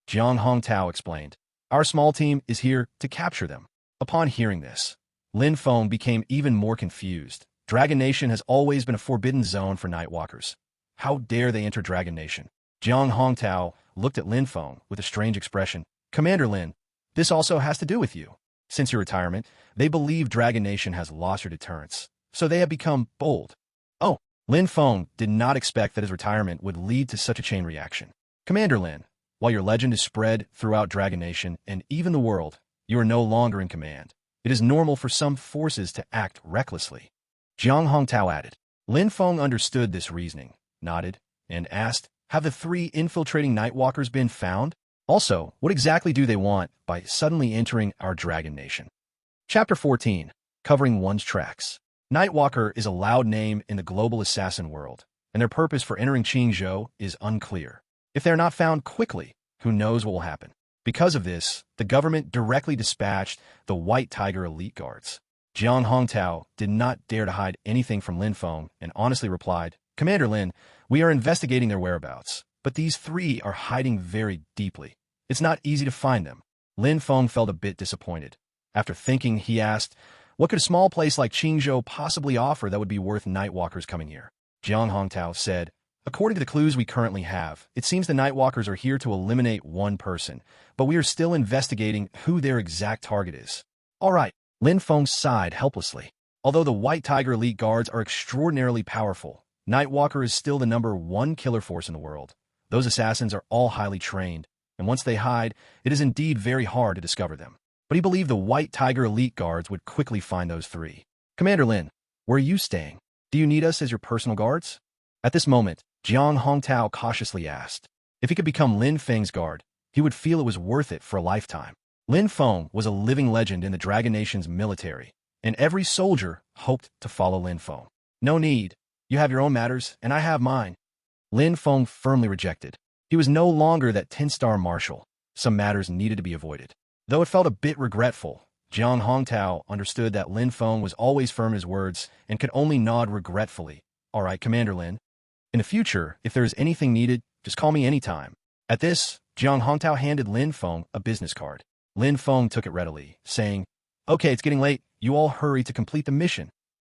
Jiang Hongtao explained, Our small team is here to capture them. Upon hearing this, Lin Feng became even more confused. Dragon Nation has always been a forbidden zone for Night Walkers. How dare they enter Dragon Nation? Jiang Hongtao looked at Lin Feng with a strange expression. Commander Lin, this also has to do with you. Since your retirement, they believe Dragon Nation has lost your deterrence, so they have become bold. Oh, Lin Feng did not expect that his retirement would lead to such a chain reaction. Commander Lin, while your legend is spread throughout Dragon Nation and even the world, you are no longer in command. It is normal for some forces to act recklessly. Jiang Hongtao added. Lin Feng understood this reasoning, nodded, and asked, have the 3 infiltrating Nightwalkers been found? Also, what exactly do they want by suddenly entering our Dragon Nation? Chapter 14. Covering one's tracks. Nightwalker is a loud name in the global assassin world, and their purpose for entering Qingzhou is unclear. If they are not found quickly, who knows what will happen? Because of this, the government directly dispatched the White Tiger Elite Guards. Jiang Hongtao did not dare to hide anything from Lin Feng and honestly replied, Commander Lin, we are investigating their whereabouts, but these 3 are hiding very deeply. It's not easy to find them. Lin Feng felt a bit disappointed. After thinking, he asked, what could a small place like Qingzhou possibly offer that would be worth Nightwalkers coming here? Jiang Hongtao said, according to the clues we currently have, it seems the Nightwalkers are here to eliminate one person, but we are still investigating who their exact target is. All right, Lin Feng sighed helplessly. Although the White Tiger Elite Guards are extraordinarily powerful, Nightwalker is still the #1 killer force in the world. Those assassins are all highly trained, and once they hide, it is indeed very hard to discover them. But he believed the White Tiger Elite Guards would quickly find those 3. Commander Lin, where are you staying? Do you need us as your personal guards? At this moment, Jiang Hongtao cautiously asked. If he could become Lin Feng's guard, he would feel it was worth it for a lifetime. Lin Feng was a living legend in the Dragon Nation's military, and every soldier hoped to follow Lin Feng. No need. You have your own matters, and I have mine. Lin Feng firmly rejected. He was no longer that 10-star marshal. Some matters needed to be avoided. Though it felt a bit regretful, Jiang Hongtao understood that Lin Feng was always firm in his words and could only nod regretfully. All right, Commander Lin. In the future, if there is anything needed, just call me anytime. At this, Jiang Hongtao handed Lin Feng a business card. Lin Feng took it readily, saying, okay, it's getting late. You all hurry to complete the mission.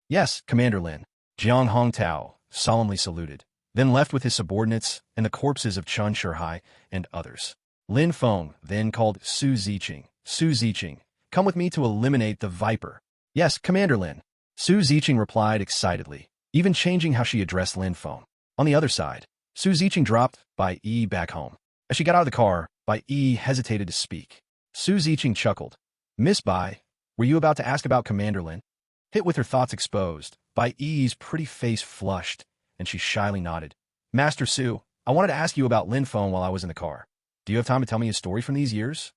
Yes, Commander Lin. Jiang Hongtao solemnly saluted, then left with his subordinates and the corpses of Chen Shihai and others. Lin Feng then called Su Ziqing. Su Ziqing, come with me to eliminate the Viper. Yes, Commander Lin. Su Ziqing replied excitedly, even changing how she addressed Lin Feng. On the other side, Su Ziqing dropped Bai Yi back home. As she got out of the car, Bai Yi hesitated to speak. Su Ziqing chuckled. Miss Bai, were you about to ask about Commander Lin? Hit with her thoughts exposed, Bai Yi's pretty face flushed, and she shyly nodded. Master Su, I wanted to ask you about Lin Feng while I was in the car. Do you have time to tell me his story from these years?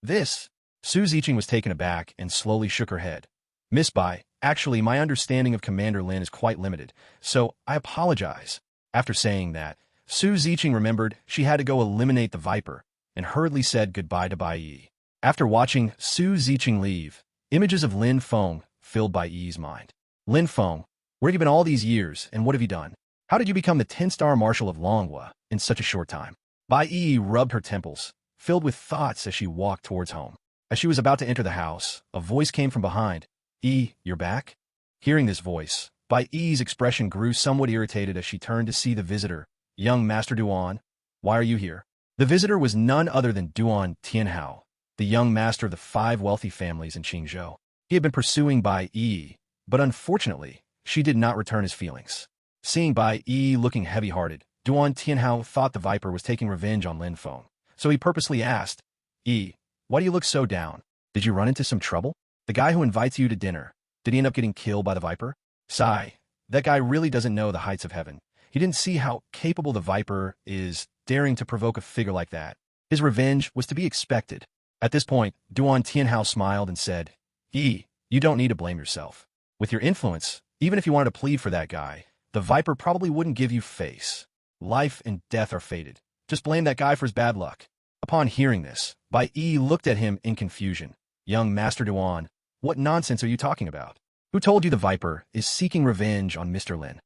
Su Ziqing was taken aback and slowly shook her head. Miss Bai, actually, my understanding of Commander Lin is quite limited, so I apologize. After saying that, Su Ziqing remembered she had to go eliminate the Viper and hurriedly said goodbye to Bai Yi. After watching Su Ziqing leave, images of Lin Feng filled Bai Yi's mind. Lin Feng, where have you been all these years, and what have you done? How did you become the 10-star marshal of Manhwa in such a short time? Bai Yi rubbed her temples, filled with thoughts as she walked towards home. As she was about to enter the house, a voice came from behind. Yi, you're back? Hearing this voice, Bai Yi's expression grew somewhat irritated as she turned to see the visitor. Young Master Duan, why are you here? The visitor was none other than Duan Tianhao, the young master of the 5 wealthy families in Qingzhou. He had been pursuing Bai Yi, but unfortunately, she did not return his feelings. Seeing Bai Yi looking heavy-hearted, Duan Tianhao thought the Viper was taking revenge on Lin Feng, so he purposely asked, Yi, why do you look so down? Did you run into some trouble? The guy who invites you to dinner, did he end up getting killed by the Viper? Sigh, that guy really doesn't know the heights of heaven. He didn't see how capable the Viper is, daring to provoke a figure like that. His revenge was to be expected. At this point, Duan Tianhao smiled and said, Yi, you don't need to blame yourself. With your influence, even if you wanted to plead for that guy, the Viper probably wouldn't give you face. Life and death are fated. Just blame that guy for his bad luck. Upon hearing this, Bai Yi looked at him in confusion. Young Master Duan, what nonsense are you talking about? Who told you the Viper is seeking revenge on Mr. Lin?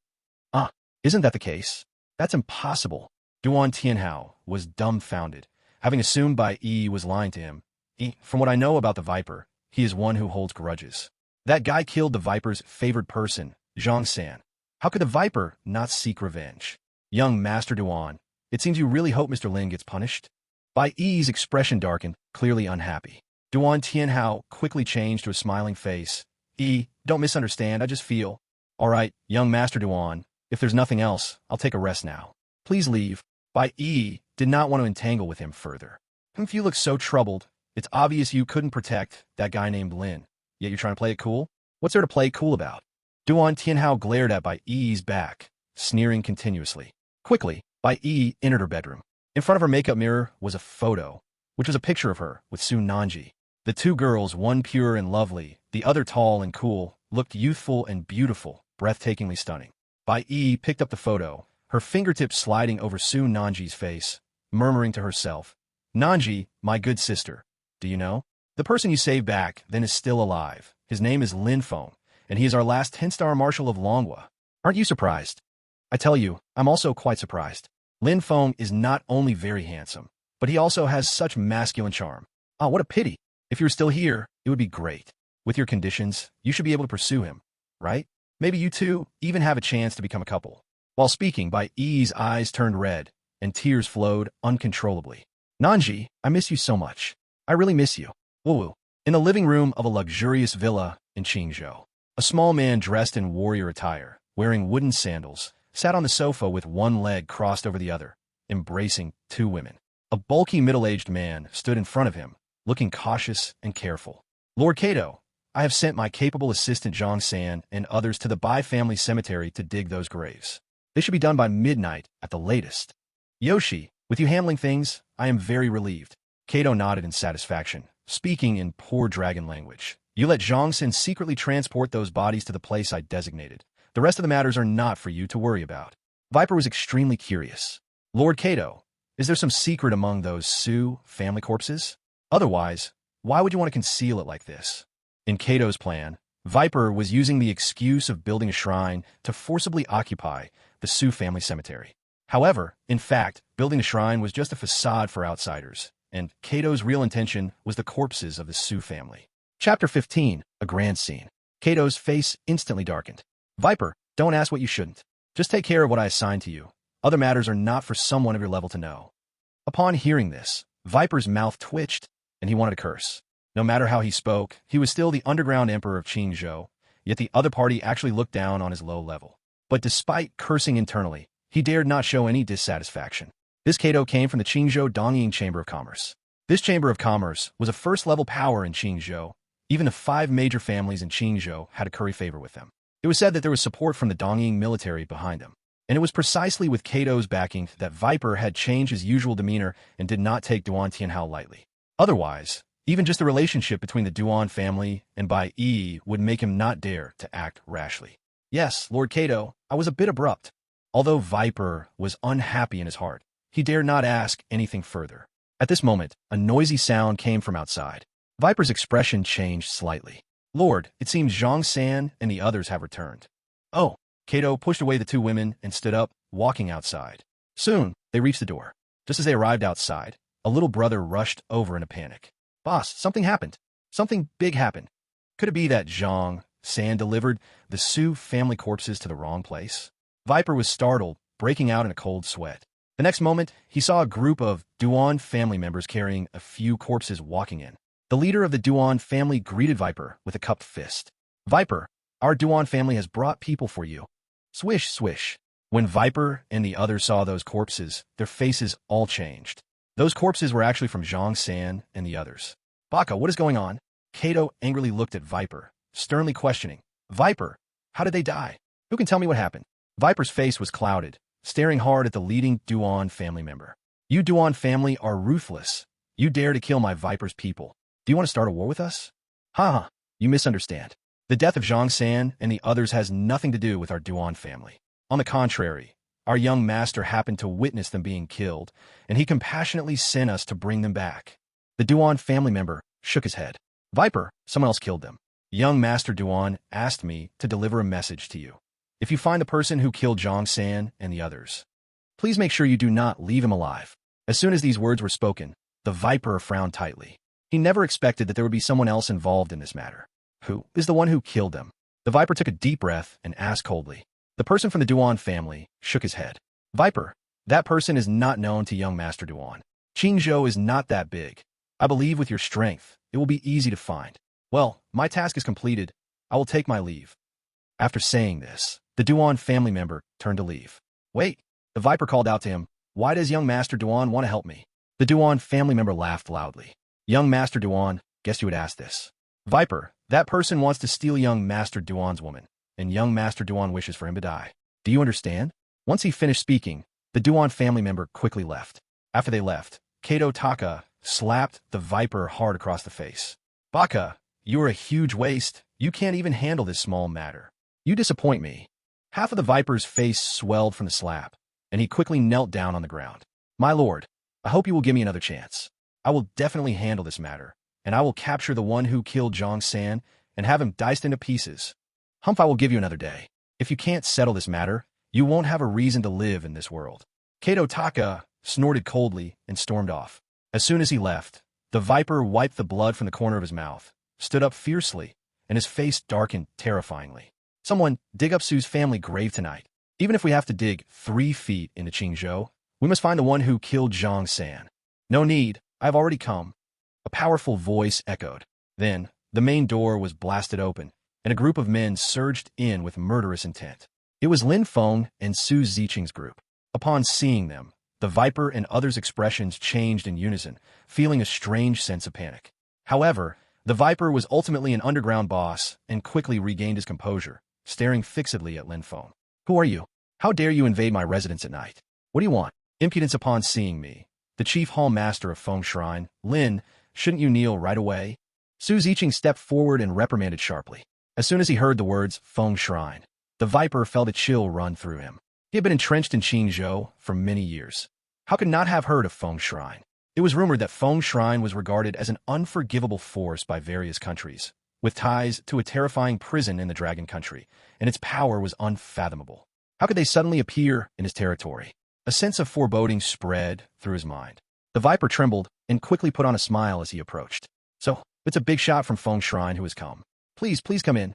Isn't that the case? That's impossible. Duan Tianhao was dumbfounded, having assumed Bai Yi was lying to him. From what I know about the Viper, he is one who holds grudges. That guy killed the Viper's favored person, Zhang San. How could the Viper not seek revenge? Young Master Duan, it seems you really hope Mr. Lin gets punished? Bai Yi's expression darkened, clearly unhappy. Duan Tianhao quickly changed to a smiling face. Don't misunderstand, I just feel. All right, young Master Duan, if there's nothing else, I'll take a rest now. Please leave. Bai Yi did not want to entangle with him further. If you look so troubled, it's obvious you couldn't protect that guy named Lin. Yet you're trying to play it cool? What's there to play cool about? Duan Tianhao glared at Bai Yi's back, sneering continuously. Quickly, Bai Yi entered her bedroom. In front of her makeup mirror was a photo, which was a picture of her with Su Nanji. The two girls, one pure and lovely, the other tall and cool, looked youthful and beautiful, breathtakingly stunning. Bai Yi picked up the photo, her fingertips sliding over Su Nanji's face, murmuring to herself, Nanji, my good sister, do you know? The person you saved back then is still alive. His name is Lin Feng, and he is our last 10-star marshal of Longhua. Aren't you surprised? I tell you, I'm also quite surprised. Lin Feng is not only very handsome, but he also has such masculine charm. Ah, what a pity. If you're still here, it would be great. With your conditions, you should be able to pursue him, right? Maybe you two even have a chance to become a couple. While speaking, Bai Yi's eyes turned red, and tears flowed uncontrollably. Nanji, I miss you so much. I really miss you. Woo-woo. In the living room of a luxurious villa in Qingzhou, a small man dressed in warrior attire, wearing wooden sandals, sat on the sofa with one leg crossed over the other, embracing two women. A bulky middle-aged man stood in front of him, looking cautious and careful. Lord Kato, I have sent my capable assistant Zhang San and others to the Bai family cemetery to dig those graves. They should be done by midnight at the latest. Yoshi, with you handling things, I am very relieved. Kato nodded in satisfaction, speaking in poor dragon language. You let Zhang San secretly transport those bodies to the place I designated. The rest of the matters are not for you to worry about. Viper was extremely curious. Lord Kato, is there some secret among those Su family corpses? Otherwise, why would you want to conceal it like this? In Kato's plan, Viper was using the excuse of building a shrine to forcibly occupy the Su family cemetery. However, in fact, building a shrine was just a facade for outsiders, and Kato's real intention was the corpses of the Su family. Chapter 15, a grand scene. Kato's face instantly darkened. Viper, don't ask what you shouldn't. Just take care of what I assigned to you. Other matters are not for someone of your level to know. Upon hearing this, Viper's mouth twitched, and he wanted to curse. No matter how he spoke, he was still the underground emperor of Qingzhou, yet the other party actually looked down on his low level. But despite cursing internally, he dared not show any dissatisfaction. This Kato came from the Qingzhou Dongying Chamber of Commerce. This Chamber of Commerce was a first-level power in Qingzhou. Even the 5 major families in Qingzhou had to curry favor with them. It was said that there was support from the Dongying military behind them. And it was precisely with Kato's backing that Viper had changed his usual demeanor and did not take Duan Tianhao lightly. Otherwise, even just the relationship between the Duan family and Bai Yi would make him not dare to act rashly. Yes, Lord Kato, I was a bit abrupt. Although Viper was unhappy in his heart, he dared not ask anything further. At this moment, a noisy sound came from outside. Viper's expression changed slightly. Lord, it seems Zhang San and the others have returned. Oh, Kato pushed away the 2 women and stood up, walking outside. Soon, they reached the door. Just as they arrived outside, a little brother rushed over in a panic. Boss, something happened. Something big happened. Could it be that Zhang San delivered the Su family corpses to the wrong place? Viper was startled, breaking out in a cold sweat. The next moment, he saw a group of Duan family members carrying a few corpses walking in. The leader of the Duan family greeted Viper with a cupped fist. Viper, our Duan family has brought people for you. Swish, swish. When Viper and the others saw those corpses, their faces all changed. Those corpses were actually from Zhang San and the others. Baka, what is going on? Kato angrily looked at Viper, sternly questioning. Viper, how did they die? Who can tell me what happened? Viper's face was clouded, staring hard at the leading Duan family member. You Duan family are ruthless. You dare to kill my Viper's people. Do you want to start a war with us? Ha, you misunderstand. The death of Zhang San and the others has nothing to do with our Duan family. On the contrary, our young master happened to witness them being killed, and he compassionately sent us to bring them back. The Duan family member shook his head. Viper, someone else killed them. Young Master Duan asked me to deliver a message to you. If you find the person who killed Zhang San and the others, please make sure you do not leave him alive. As soon as these words were spoken, the Viper frowned tightly. He never expected that there would be someone else involved in this matter. Who is the one who killed them? The Viper took a deep breath and asked coldly. The person from the Duan family shook his head. Viper, that person is not known to young Master Duan. Qingzhou is not that big. I believe with your strength, it will be easy to find. Well, my task is completed. I will take my leave. After saying this, the Duan family member turned to leave. Wait, the Viper called out to him. Why does young Master Duan want to help me? The Duan family member laughed loudly. Young Master Duan, guess you would ask this. Viper, that person wants to steal young Master Duan's woman, and young Master Duan wishes for him to die. Do you understand? Once he finished speaking, the Duan family member quickly left. After they left, Kato Taka slapped the Viper hard across the face. Baka, you are a huge waste. You can't even handle this small matter. You disappoint me. Half of the Viper's face swelled from the slap, and he quickly knelt down on the ground. My lord, I hope you will give me another chance. I will definitely handle this matter, and I will capture the one who killed Zhang San and have him diced into pieces. Humph, I will give you another day. If you can't settle this matter, you won't have a reason to live in this world. Kato Taka snorted coldly and stormed off. As soon as he left, the Viper wiped the blood from the corner of his mouth, stood up fiercely, and his face darkened terrifyingly. Someone, dig up Su's family grave tonight. Even if we have to dig 3 feet into Qingzhou, we must find the one who killed Zhang San. No need, I've already come. A powerful voice echoed. Then, the main door was blasted open, and a group of men surged in with murderous intent. It was Lin Feng and Su Ziqing's group. Upon seeing them, the Viper and others' expressions changed in unison, feeling a strange sense of panic. However, the Viper was ultimately an underground boss and quickly regained his composure, staring fixedly at Lin Feng. Who are you? How dare you invade my residence at night? What do you want? Impudence upon seeing me. The chief hall master of Feng Shrine, Lin, shouldn't you kneel right away? Su Ziqing stepped forward and reprimanded sharply. As soon as he heard the words Feng Shrine, the Viper felt a chill run through him. He had been entrenched in Qingzhou for many years. How could not have heard of Feng Shrine? It was rumored that Feng Shrine was regarded as an unforgivable force by various countries, with ties to a terrifying prison in the Dragon Country, and its power was unfathomable. How could they suddenly appear in his territory? A sense of foreboding spread through his mind. The Viper trembled and quickly put on a smile as he approached. So, it's a big shot from Feng Shrine who has come. Please come in.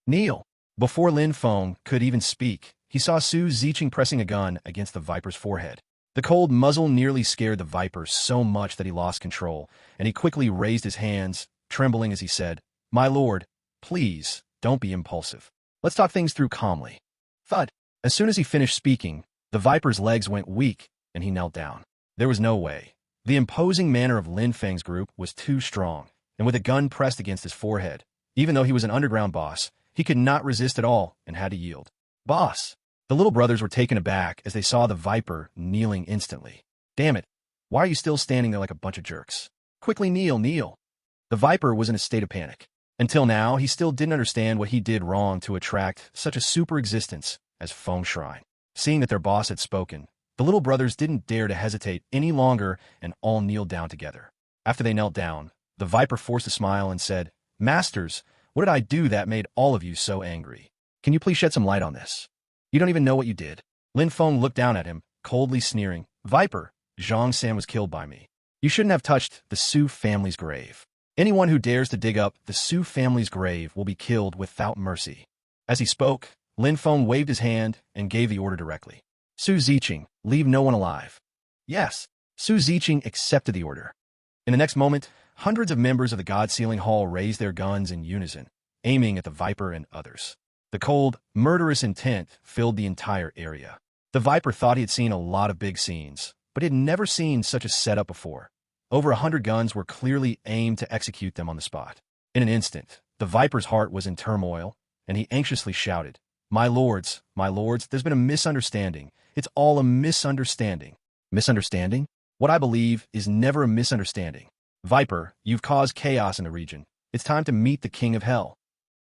Kneel. Before Lin Feng could even speak, he saw Su Ziqing pressing a gun against the Viper's forehead. The cold muzzle nearly scared the Viper so much that he lost control, and he quickly raised his hands, trembling as he said, My lord, please, don't be impulsive. Let's talk things through calmly. Thud. As soon as he finished speaking, the Viper's legs went weak, and he knelt down. There was no way. The imposing manner of Lin Feng's group was too strong, and with a gun pressed against his forehead, even though he was an underground boss, he could not resist at all and had to yield. Boss! The little brothers were taken aback as they saw the Viper kneeling instantly. Damn it, why are you still standing there like a bunch of jerks? Quickly kneel. The Viper was in a state of panic. Until now, he still didn't understand what he did wrong to attract such a super existence as Feng Shrine. Seeing that their boss had spoken, the little brothers didn't dare to hesitate any longer and all kneeled down together. After they knelt down, the Viper forced a smile and said, Masters, what did I do that made all of you so angry? Can you please shed some light on this? You don't even know what you did. Lin Feng looked down at him, coldly sneering. Viper, Zhang San was killed by me. You shouldn't have touched the Su family's grave. Anyone who dares to dig up the Su family's grave will be killed without mercy. As he spoke, Lin Feng waved his hand and gave the order directly. Su Ziqing, leave no one alive. Yes, Su Ziqing accepted the order. In the next moment, hundreds of members of the God Sealing Hall raised their guns in unison, aiming at the Viper and others. The cold, murderous intent filled the entire area. The Viper thought he had seen a lot of big scenes, but he had never seen such a setup before. Over 100 guns were clearly aimed to execute them on the spot. In an instant, the Viper's heart was in turmoil, and he anxiously shouted, my lords, there's been a misunderstanding. It's all a misunderstanding. Misunderstanding? What I believe is never a misunderstanding. Viper, you've caused chaos in the region. It's time to meet the King of Hell.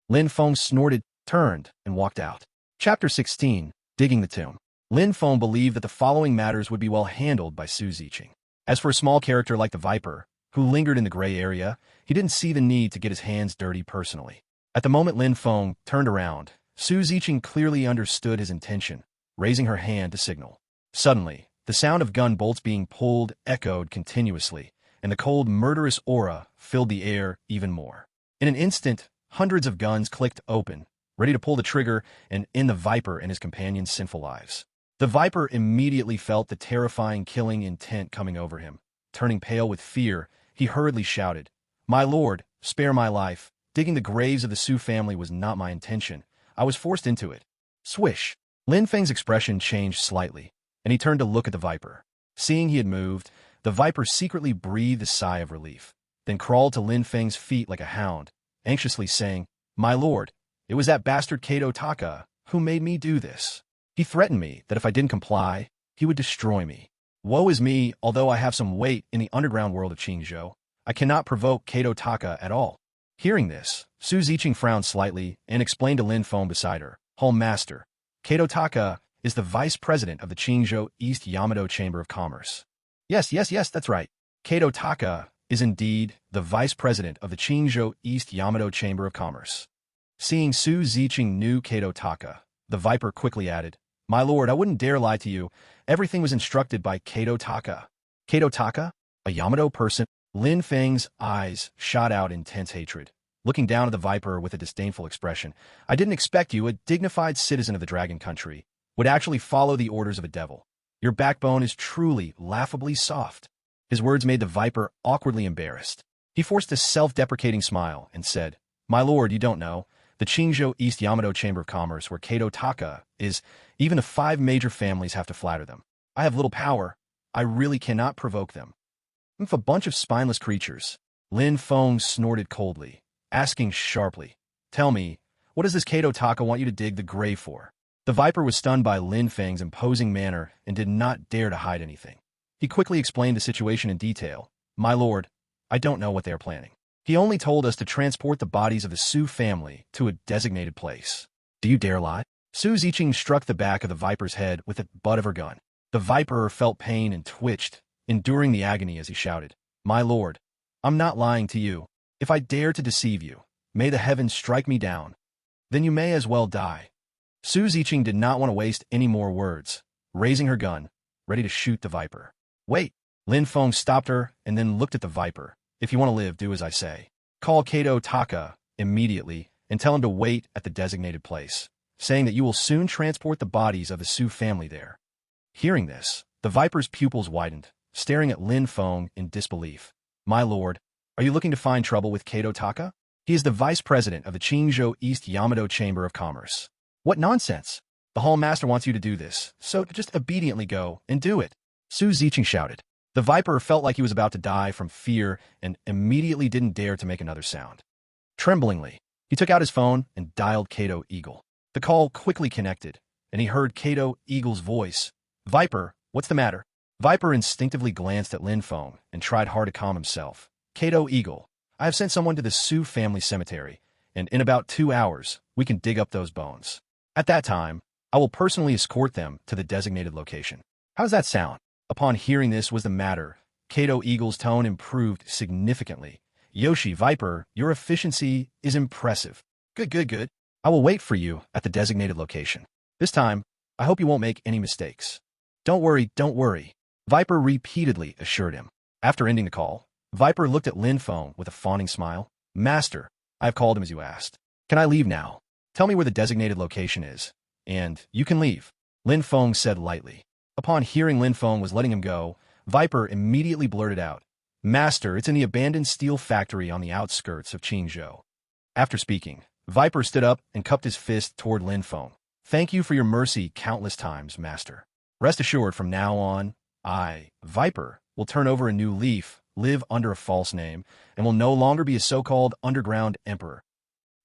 Lin Feng snorted, turned, and walked out. Chapter 16, Digging the Tomb. Lin Feng believed that the following matters would be well handled by Su Ziqing. As for a small character like the Viper, who lingered in the gray area, he didn't see the need to get his hands dirty personally. At the moment Lin Feng turned around, Su Ziqing clearly understood his intention, raising her hand to signal. Suddenly, the sound of gun bolts being pulled echoed continuously, and the cold, murderous aura filled the air even more. In an instant, hundreds of guns clicked open, ready to pull the trigger and end the Viper and his companion's sinful lives. The Viper immediately felt the terrifying killing intent coming over him. Turning pale with fear, he hurriedly shouted, "My lord, spare my life. Digging the graves of the Su family was not my intention. I was forced into it." Swish! Lin Feng's expression changed slightly, and he turned to look at the viper. Seeing he had moved, the viper secretly breathed a sigh of relief, then crawled to Lin Feng's feet like a hound, anxiously saying, "My lord, it was that bastard Kato Taka who made me do this. He threatened me that if I didn't comply, he would destroy me. Woe is me, although I have some weight in the underground world of Qingzhou, I cannot provoke Kato Taka at all." Hearing this, Su Ziqing frowned slightly and explained to Lin Feng beside her, "Home Master, Kato Taka is the vice president of the Qingzhou East Yamato Chamber of Commerce." Yes, that's right. Kato Taka is indeed the vice president of the Qingzhou East Yamato Chamber of Commerce. Seeing Su Ziqing knew Kato Taka, the viper quickly added, "My lord, I wouldn't dare lie to you. Everything was instructed by Kato Taka." Kato Taka? A Yamato person? Lin Feng's eyes shot out intense hatred. Looking down at the viper with a disdainful expression, "I didn't expect you, a dignified citizen of the Dragon Country, would actually follow the orders of a devil. Your backbone is truly laughably soft." His words made the viper awkwardly embarrassed. He forced a self-deprecating smile and said, "My lord, you don't know. The Qingzhou East Yamato Chamber of Commerce, where Kato Taka is, even the 5 major families have to flatter them. I have little power. I really cannot provoke them." "If a bunch of spineless creatures," Lin Feng snorted coldly, asking sharply, "Tell me, what does this Kato Taka want you to dig the grave for?" The viper was stunned by Lin Feng's imposing manner and did not dare to hide anything. He quickly explained the situation in detail. "My lord, I don't know what they are planning. He only told us to transport the bodies of the Su family to a designated place." "Do you dare lie?" Su Ziqing struck the back of the viper's head with the butt of her gun. The viper felt pain and twitched, enduring the agony as he shouted, "My lord, I'm not lying to you. If I dare to deceive you, may the heavens strike me down. Then you may as well die." Su Ziqing did not want to waste any more words, raising her gun, ready to shoot the viper. "Wait!" Lin Feng stopped her and then looked at the viper. "If you want to live, do as I say. Call Kato Taka immediately and tell him to wait at the designated place, saying that you will soon transport the bodies of the Su family there." Hearing this, the viper's pupils widened, staring at Lin Feng in disbelief. "My lord, are you looking to find trouble with Kato Taka? He is the vice president of the Qingzhou East Yamato Chamber of Commerce." "What nonsense! The Hall Master wants you to do this, so just obediently go and do it," Su Ziqing shouted. The viper felt like he was about to die from fear and immediately didn't dare to make another sound. Tremblingly, he took out his phone and dialed Kato Eagle. The call quickly connected, and he heard Kato Eagle's voice. "Viper, what's the matter?" Viper instinctively glanced at Lin Feng and tried hard to calm himself. "Kato Eagle, I have sent someone to the Su family cemetery, and in about 2 hours, we can dig up those bones. At that time, I will personally escort them to the designated location. How does that sound?" Upon hearing this was the matter, Kato Eagle's tone improved significantly. "Yoshi, Viper, your efficiency is impressive. Good. I will wait for you at the designated location. This time, I hope you won't make any mistakes." Don't worry, Viper repeatedly assured him. After ending the call, Viper looked at Lin Feng with a fawning smile. "Master, I have called him as you asked. Can I leave now? Tell me where the designated location is, and you can leave," Lin Feng said lightly. Upon hearing Lin Feng was letting him go, Viper immediately blurted out, "Master, it's in the abandoned steel factory on the outskirts of Qingzhou." After speaking, Viper stood up and cupped his fist toward Lin Feng. "Thank you for your mercy countless times, Master. Rest assured, from now on, I, Viper, will turn over a new leaf, live under a false name, and will no longer be a so-called underground emperor."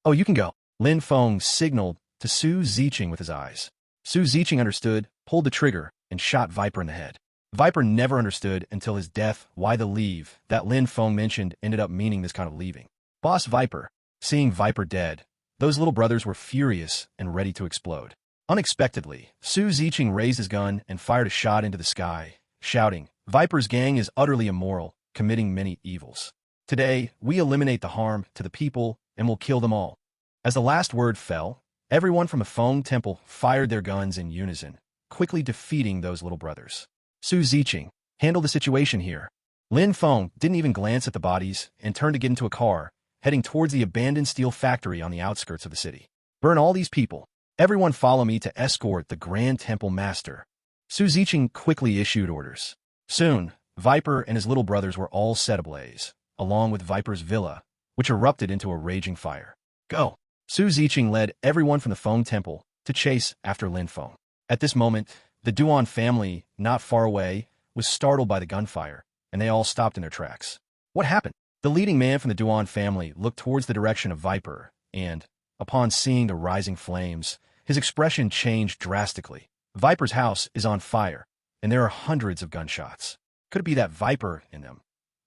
"Oh, you can go," Lin Feng signaled to Su Ziqing with his eyes. Su Ziqing understood, pulled the trigger, and shot Viper in the head. Viper never understood until his death why the leave that Lin Feng mentioned ended up meaning this kind of leaving. Boss Viper. Seeing Viper dead, those little brothers were furious and ready to explode. Unexpectedly, Su Ziqing raised his gun and fired a shot into the sky, shouting, "Viper's gang is utterly immoral, committing many evils. Today, we eliminate the harm to the people and will kill them all." As the last word fell, everyone from the Feng Temple fired their guns in unison, quickly defeating those little brothers. Su Ziqing, handle the situation here. Lin Feng didn't even glance at the bodies and turned to get into a car, heading towards the abandoned steel factory on the outskirts of the city. "Burn all these people. Everyone follow me to escort the Grand Temple Master." Su Ziqing quickly issued orders. Soon, Viper and his little brothers were all set ablaze, along with Viper's villa, which erupted into a raging fire. Go! Su Ziqing led everyone from the Feng Temple to chase after Lin Feng. At this moment, the Duan family, not far away, was startled by the gunfire, and they all stopped in their tracks. What happened? The leading man from the Duan family looked towards the direction of Viper, and, upon seeing the rising flames, his expression changed drastically. Viper's house is on fire, and there are hundreds of gunshots. Could it be that Viper in them?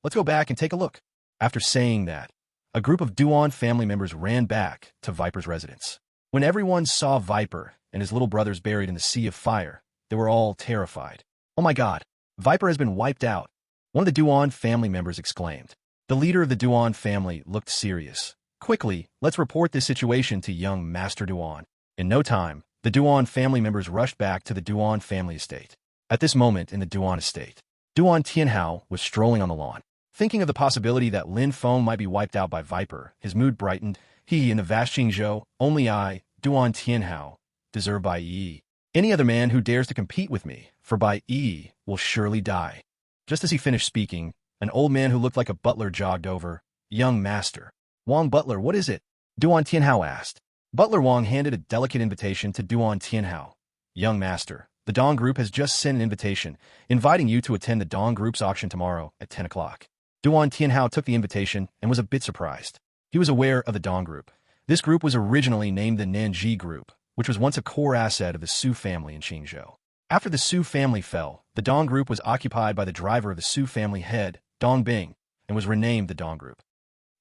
Let's go back and take a look. After saying that, a group of Duan family members ran back to Viper's residence. When everyone saw Viper and his little brothers buried in the sea of fire, they were all terrified. Oh my god, Viper has been wiped out, one of the Duan family members exclaimed. The leader of the Duan family looked serious. Quickly, let's report this situation to young Master Duan. In no time, the Duan family members rushed back to the Duan family estate. At this moment in the Duan estate, Duan Tianhao was strolling on the lawn. Thinking of the possibility that Lin Feng might be wiped out by Viper, his mood brightened. He, in the vast Qingzhou, only I, Duan Tianhao, deserve Bai Yi. Any other man who dares to compete with me for Bai Yi will surely die. Just as he finished speaking, an old man who looked like a butler jogged over. Young master. Wang Butler, what is it? Duan Tianhao asked. Butler Wang handed a delicate invitation to Duan Tianhao. Young master, the Dong Group has just sent an invitation, inviting you to attend the Dong Group's auction tomorrow at 10 o'clock. Duan Tianhao took the invitation and was a bit surprised. He was aware of the Dong Group. This group was originally named the Nanji Group, which was once a core asset of the Su family in Qingzhou. After the Su family fell, the Dong Group was occupied by the driver of the Su family head, Dong Bing, and was renamed the Dong Group.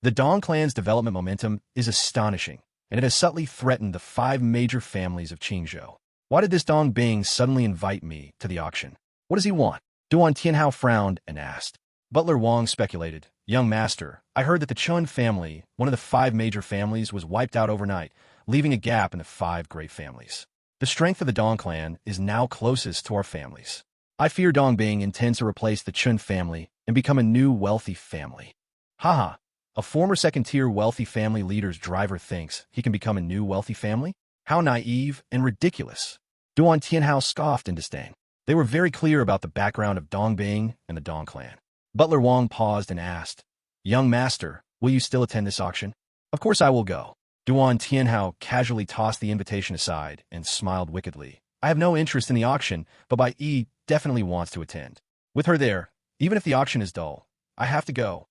The Dong clan's development momentum is astonishing, and it has subtly threatened the 5 major families of Qingzhou. Why did this Dong Bing suddenly invite me to the auction? What does he want? Duan Tianhao frowned and asked. Butler Wang speculated. Young master, I heard that the Chun family, one of the 5 major families, was wiped out overnight, leaving a gap in the 5 great families. The strength of the Dong clan is now closest to our families. I fear Dong Bing intends to replace the Chun family and become a new wealthy family. Haha, a former second-tier wealthy family leader's driver thinks he can become a new wealthy family? How naive and ridiculous. Duan Tianhao scoffed in disdain. They were very clear about the background of Dong Bing and the Dong clan. Butler Wang paused and asked, Young master, will you still attend this auction? Of course I will go. Duan Tianhao casually tossed the invitation aside and smiled wickedly. I have no interest in the auction, but Bai Yi definitely wants to attend. With her there, even if the auction is dull, I have to go.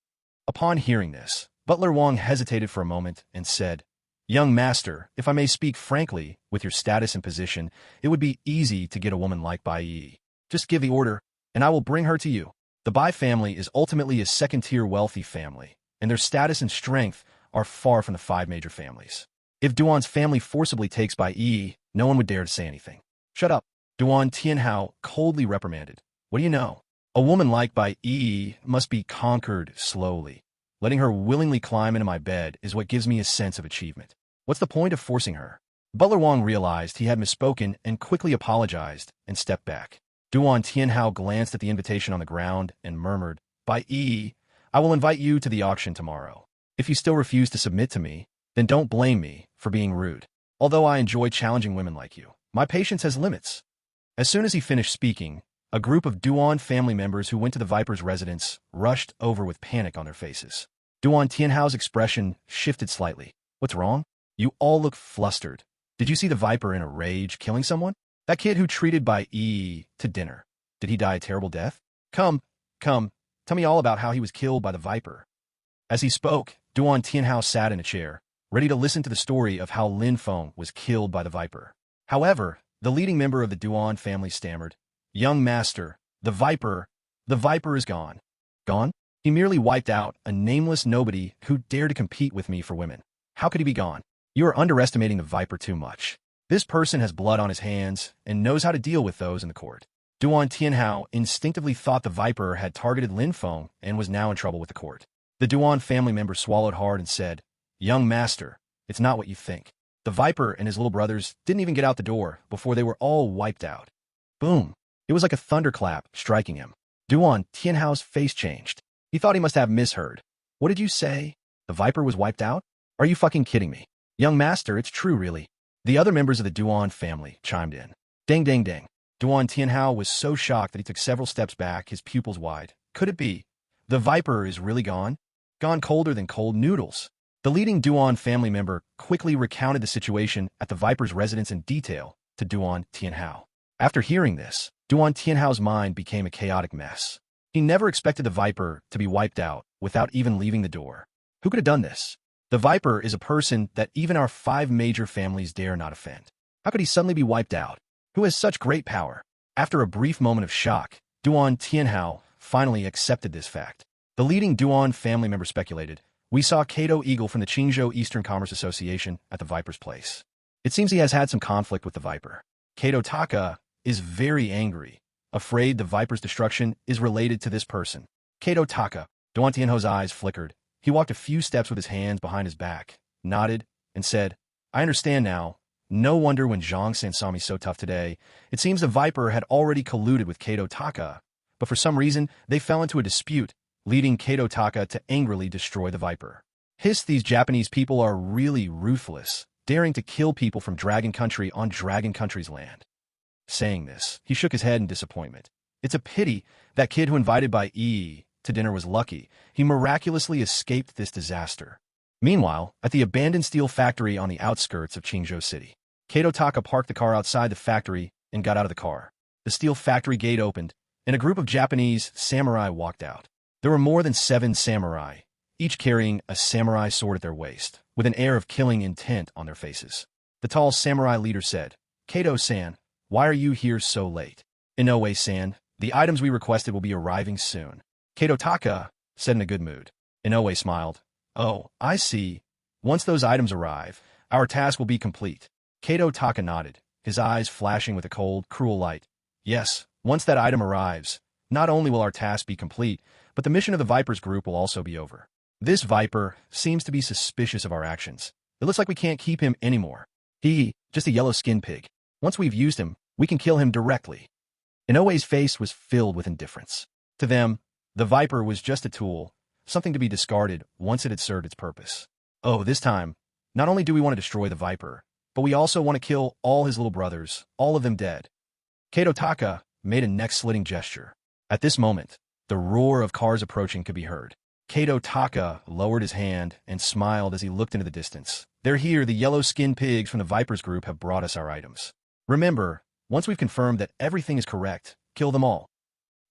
Upon hearing this, Butler Wang hesitated for a moment and said, Young master, if I may speak frankly, with your status and position, it would be easy to get a woman like Bai Yi. Just give the order, and I will bring her to you. The Bai family is ultimately a second-tier wealthy family, and their status and strength are far from the 5 major families. If Duan's family forcibly takes Bai Yi, no one would dare to say anything. Shut up. Duan Tianhao coldly reprimanded. What do you know? A woman like Bai Yi must be conquered slowly. Letting her willingly climb into my bed is what gives me a sense of achievement. What's the point of forcing her? Butler Wang realized he had misspoken and quickly apologized and stepped back. Duan Tianhao glanced at the invitation on the ground and murmured, Bai Yi, I will invite you to the auction tomorrow. If you still refuse to submit to me, then don't blame me for being rude. Although I enjoy challenging women like you, my patience has limits. As soon as he finished speaking, a group of Duan family members who went to the Viper's residence rushed over with panic on their faces. Duan Tianhao's expression shifted slightly. What's wrong? You all look flustered. Did you see the Viper in a rage killing someone? That kid who treated Bai Yi to dinner. Did he die a terrible death? Come, tell me all about how he was killed by the Viper. As he spoke, Duan Tianhao sat in a chair, ready to listen to the story of how Lin Feng was killed by the Viper. However, the leading member of the Duan family stammered, Young master, the Viper is gone. Gone? He merely wiped out a nameless nobody who dared to compete with me for women. How could he be gone? You are underestimating the Viper too much. This person has blood on his hands and knows how to deal with those in the court. Duan Tianhao instinctively thought the Viper had targeted Lin Feng and was now in trouble with the court. The Duan family member swallowed hard and said, Young master, it's not what you think. The Viper and his little brothers didn't even get out the door before they were all wiped out. Boom. It was like a thunderclap striking him. Duan Tianhao's face changed. He thought he must have misheard. What did you say? The Viper was wiped out? Are you fucking kidding me? Young master, it's true really. The other members of the Duan family chimed in. Ding ding ding. Duan Tianhao was so shocked that he took several steps back, his pupils wide. Could it be? The Viper is really gone? gone colder than cold noodles. The leading Duan family member quickly recounted the situation at the Viper's residence in detail to Duan Tianhao. After hearing this, Duan Tianhao's mind became a chaotic mess. He never expected the Viper to be wiped out without even leaving the door. Who could have done this? The Viper is a person that even our 5 major families dare not offend. How could he suddenly be wiped out? Who has such great power? After a brief moment of shock, Duan Tianhao finally accepted this fact. The leading Duan family member speculated, "We saw Kato Eagle from the Qingzhou Eastern Commerce Association at the Viper's place. It seems he has had some conflict with the Viper." Kato Taka is very angry, afraid the Viper's destruction is related to this person. Kato Taka. Duan Tianhao's eyes flickered. He walked a few steps with his hands behind his back, nodded, and said, "I understand now. No wonder when Zhang-san saw me so tough today. It seems the Viper had already colluded with Kato Taka, but for some reason they fell into a dispute, leading Kato Taka to angrily destroy the Viper. Hiss, these Japanese people are really ruthless, daring to kill people from Dragon Country on Dragon Country's land." Saying this, he shook his head in disappointment. It's a pity that kid who invited Bai Yi to dinner was lucky. He miraculously escaped this disaster. Meanwhile, at the abandoned steel factory on the outskirts of Qingzhou City, Kato Taka parked the car outside the factory and got out of the car. The steel factory gate opened, and a group of Japanese samurai walked out. There were more than 7 samurai, each carrying a samurai sword at their waist, with an air of killing intent on their faces. The tall samurai leader said, "Kato-san, why are you here so late?" "Inoue-san, the items we requested will be arriving soon." Kato Taka said in a good mood. Inoue smiled. "Oh, I see. Once those items arrive, our task will be complete." Kato Taka nodded, his eyes flashing with a cold, cruel light. "Yes, once that item arrives, not only will our task be complete, but the mission of the Viper's group will also be over. This Viper seems to be suspicious of our actions. It looks like we can't keep him anymore. Just a yellow-skinned pig. Once we've used him, we can kill him directly." Inoue's face was filled with indifference. To them, the Viper was just a tool, something to be discarded once it had served its purpose. "Oh, this time, not only do we want to destroy the Viper, but we also want to kill all his little brothers, all of them dead." Kato Taka made a neck-slitting gesture. At this moment, the roar of cars approaching could be heard. Kato Taka lowered his hand and smiled as he looked into the distance. "They're here, the yellow-skinned pigs from the Viper's group have brought us our items. Remember, once we've confirmed that everything is correct, kill them all."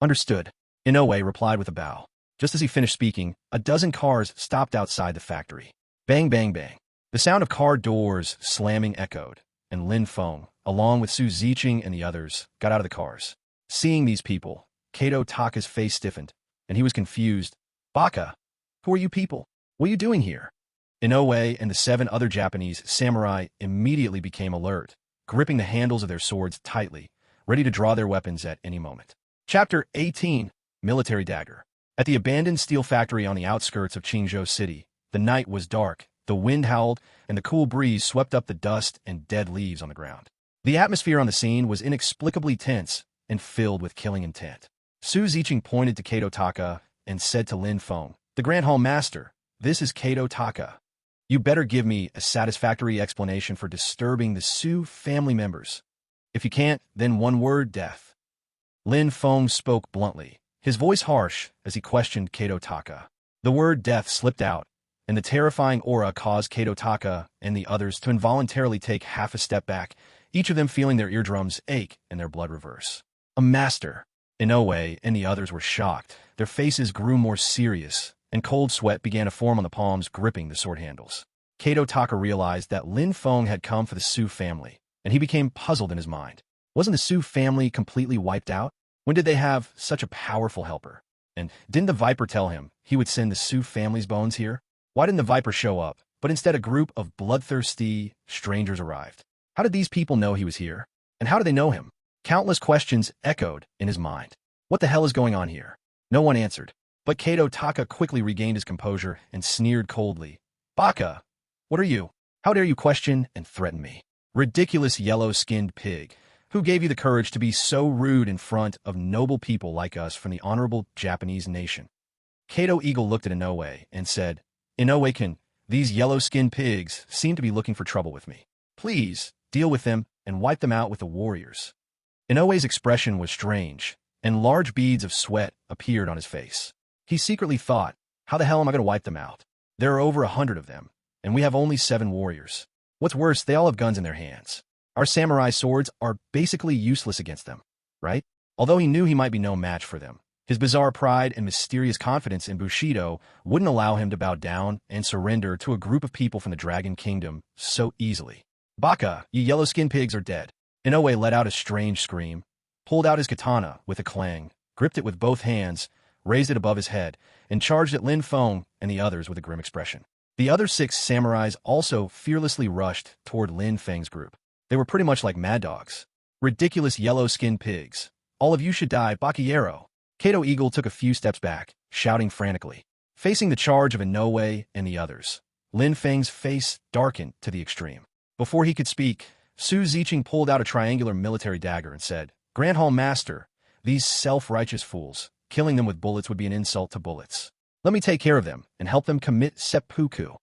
"Understood," Inoue replied with a bow. Just as he finished speaking, a dozen cars stopped outside the factory. Bang, bang, bang. The sound of car doors slamming echoed, and Lin Feng, along with Su Ziqing and the others, got out of the cars. Seeing these people, Kato Taka's face stiffened, and he was confused. "Baka, who are you people? What are you doing here?" Inoue and the 7 other Japanese samurai immediately became alert, gripping the handles of their swords tightly, ready to draw their weapons at any moment. Chapter 18, Military Dagger. At the abandoned steel factory on the outskirts of Qingzhou City, the night was dark, the wind howled, and the cool breeze swept up the dust and dead leaves on the ground. The atmosphere on the scene was inexplicably tense and filled with killing intent. Su Ziqing pointed to Kato Taka and said to Lin Feng, "The Grand Hall Master, this is Kato Taka. You better give me a satisfactory explanation for disturbing the Su family members. If you can't, then one word, death." Lin Feng spoke bluntly, his voice harsh as he questioned Kato Taka. The word death slipped out, and the terrifying aura caused Kato Taka and the others to involuntarily take half a step back, each of them feeling their eardrums ache and their blood reverse. "A master." Inoue and the others were shocked. Their faces grew more serious, and cold sweat began to form on the palms gripping the sword handles. Kato Taka realized that Lin Feng had come for the Su family, and he became puzzled in his mind. Wasn't the Su family completely wiped out? When did they have such a powerful helper? And didn't the Viper tell him he would send the Su family's bones here? Why didn't the Viper show up, but instead a group of bloodthirsty strangers arrived? How did these people know he was here? And how did they know him? Countless questions echoed in his mind. What the hell is going on here? No one answered, but Kato Taka quickly regained his composure and sneered coldly. "Baka, what are you? How dare you question and threaten me? Ridiculous yellow-skinned pig. Who gave you the courage to be so rude in front of noble people like us from the honorable Japanese nation?" Kato Eagle looked at Inoue and said, "Inoue-kun, these yellow-skinned pigs seem to be looking for trouble with me. Please, deal with them and wipe them out with the warriors." Inoue's expression was strange, and large beads of sweat appeared on his face. He secretly thought, How the hell am I going to wipe them out? There are over 100 of them, and we have only 7 warriors. What's worse, they all have guns in their hands. Our samurai swords are basically useless against them, right? Although he knew he might be no match for them, his bizarre pride and mysterious confidence in Bushido wouldn't allow him to bow down and surrender to a group of people from the Dragon Kingdom so easily. Baka, you yellow-skinned pigs are dead. Inoue let out a strange scream, pulled out his katana with a clang, gripped it with both hands, raised it above his head, and charged at Lin Feng and the others with a grim expression. The other 6 samurais also fearlessly rushed toward Lin Feng's group. They were pretty much like mad dogs. Ridiculous yellow-skinned pigs. All of you should die, Bakayero. Kato Eagle took a few steps back, shouting frantically. Facing the charge of Inoue and the others, Lin Feng's face darkened to the extreme. Before he could speak, Su Ziqing pulled out a triangular military dagger and said, Grand Hall Master, these self-righteous fools, killing them with bullets would be an insult to bullets. Let me take care of them and help them commit seppuku.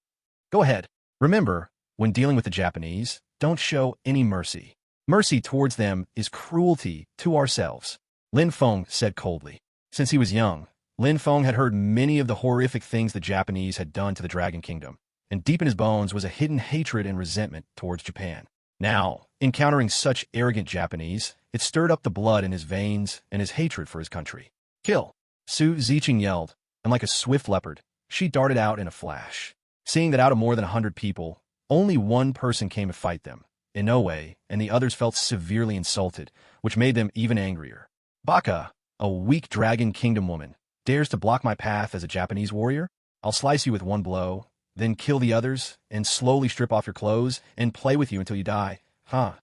Go ahead. Remember, when dealing with the Japanese, don't show any mercy. Mercy towards them is cruelty to ourselves. Lin Feng said coldly. Since he was young, Lin Feng had heard many of the horrific things the Japanese had done to the Dragon Kingdom, and deep in his bones was a hidden hatred and resentment towards Japan. Now, encountering such arrogant Japanese, it stirred up the blood in his veins and his hatred for his country. Kill! Su Ziqing yelled, and like a swift leopard, she darted out in a flash. Seeing that out of more than 100 people, only one person came to fight them, Inoue, and the others felt severely insulted, which made them even angrier. Baka, a weak Dragon Kingdom woman, dares to block my path as a Japanese warrior? I'll slice you with one blow, then kill the others, and slowly strip off your clothes, and play with you until you die, huh?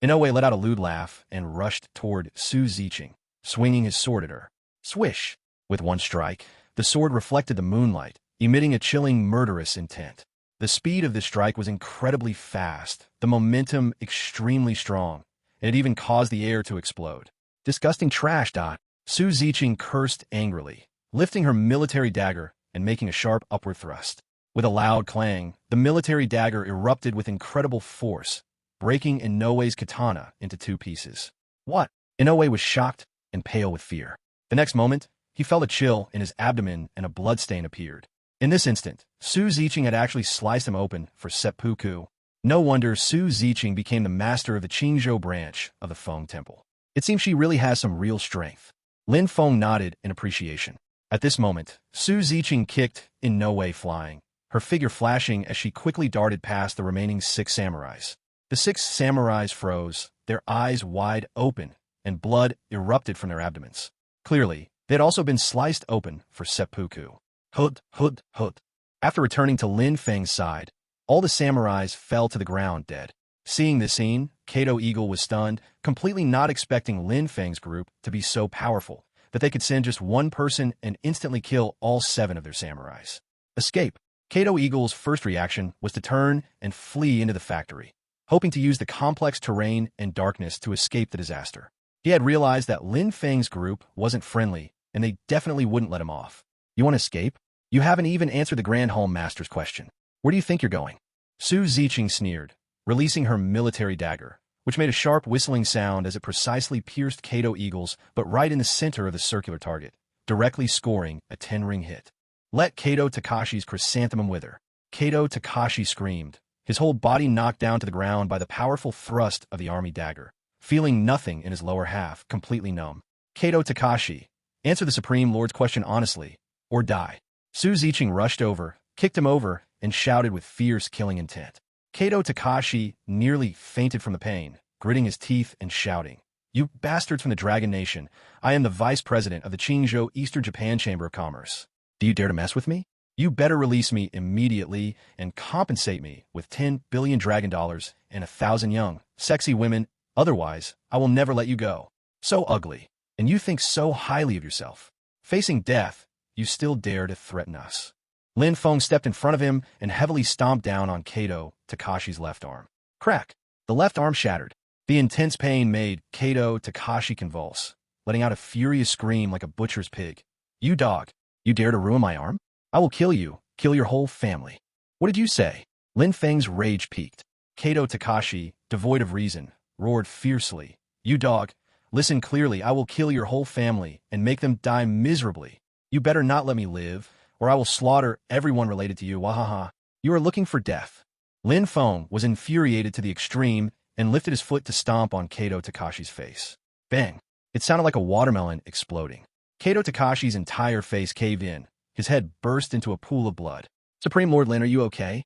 Inoue let out a lewd laugh and rushed toward Su Ziqing, swinging his sword at her. Swish! With one strike, the sword reflected the moonlight, emitting a chilling, murderous intent. The speed of the strike was incredibly fast, the momentum extremely strong, and it even caused the air to explode. Disgusting trash, Dot. Su Ziqing cursed angrily, lifting her military dagger and making a sharp upward thrust. With a loud clang, the military dagger erupted with incredible force, breaking Inoue's katana into 2 pieces. What? Inoue was shocked and pale with fear. The next moment, he felt a chill in his abdomen and a bloodstain appeared. In this instant, Su Ziqing had actually sliced him open for seppuku. No wonder Su Ziqing became the master of the Qingzhou branch of the Feng Temple. It seems she really has some real strength. Lin Feng nodded in appreciation. At this moment, Su Ziqing kicked Inoue flying, her figure flashing as she quickly darted past the remaining 6 samurais. The 6 samurais froze, their eyes wide open, and blood erupted from their abdomens. Clearly, they had also been sliced open for seppuku. Hud, hud, hud. After returning to Lin Feng's side, all the samurais fell to the ground dead. Seeing this scene, Kato Eagle was stunned, completely not expecting Lin Feng's group to be so powerful that they could send just one person and instantly kill all 7 of their samurais. Escape. Kato Eagle's first reaction was to turn and flee into the factory, hoping to use the complex terrain and darkness to escape the disaster. He had realized that Lin Feng's group wasn't friendly, and they definitely wouldn't let him off. You want to escape? You haven't even answered the Grand Hall Master's question. Where do you think you're going? Su Ziqing sneered, releasing her military dagger, which made a sharp whistling sound as it precisely pierced Kato Eagle's, but right in the center of the circular target, directly scoring a 10-ring hit. Let Kato Takashi's chrysanthemum wither. Kato Takashi screamed, his whole body knocked down to the ground by the powerful thrust of the army dagger, feeling nothing in his lower half, completely numb. Kato Takashi, answer the Supreme Lord's question honestly, or die. Su Ziqing rushed over, kicked him over, and shouted with fierce killing intent. Kato Takashi nearly fainted from the pain, gritting his teeth and shouting, "You bastards from the Dragon Nation, I am the Vice President of the Qingzhou Eastern Japan Chamber of Commerce. Do you dare to mess with me? You better release me immediately and compensate me with 10 billion dragon dollars and 1,000 young, sexy women, otherwise I will never let you go. So ugly, and you think so highly of yourself. Facing death, you still dare to threaten us." Lin Feng stepped in front of him and heavily stomped down on Kato Takashi's left arm. Crack! The left arm shattered. The intense pain made Kato Takashi convulse, letting out a furious scream like a butcher's pig. "You dog! You dare to ruin my arm? I will kill you, kill your whole family." "What did you say?" Lin Feng's rage peaked. Kato Takashi, devoid of reason, roared fiercely. "You dog! Listen clearly, I will kill your whole family and make them die miserably. You better not let me live, or I will slaughter everyone related to you, wahaha. You are looking for death. Lin Feng was infuriated to the extreme and lifted his foot to stomp on Kato Takashi's face. Bang! It sounded like a watermelon exploding. Kato Takashi's entire face caved in. His head burst into a pool of blood. Supreme Lord Lin, are you okay?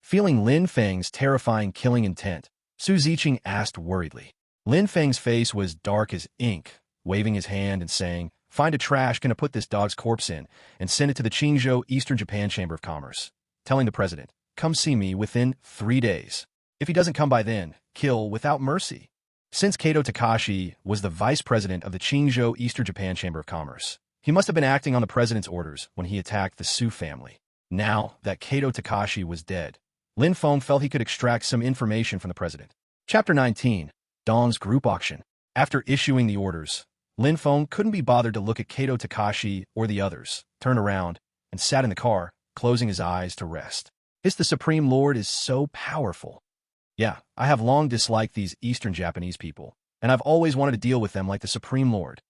Feeling Lin Feng's terrifying killing intent, Su Ziqing asked worriedly. Lin Feng's face was dark as ink, waving his hand and saying, "Find a trash, gonna put this dog's corpse in, and send it to the Qingzhou Eastern Japan Chamber of Commerce, telling the president, come see me within 3 days. If he doesn't come by then, kill without mercy." Since Kato Takashi was the vice president of the Qingzhou Eastern Japan Chamber of Commerce, he must have been acting on the president's orders when he attacked the Su family. Now that Kato Takashi was dead, Lin Feng felt he could extract some information from the president. Chapter 19. Dong's Group Auction. After issuing the orders, Lin Feng couldn't be bothered to look at Kato Takashi or the others, turned around, and sat in the car, closing his eyes to rest. The Supreme Lord is so powerful. Yeah, I have long disliked these Eastern Japanese people, and I've always wanted to deal with them like the Supreme Lord.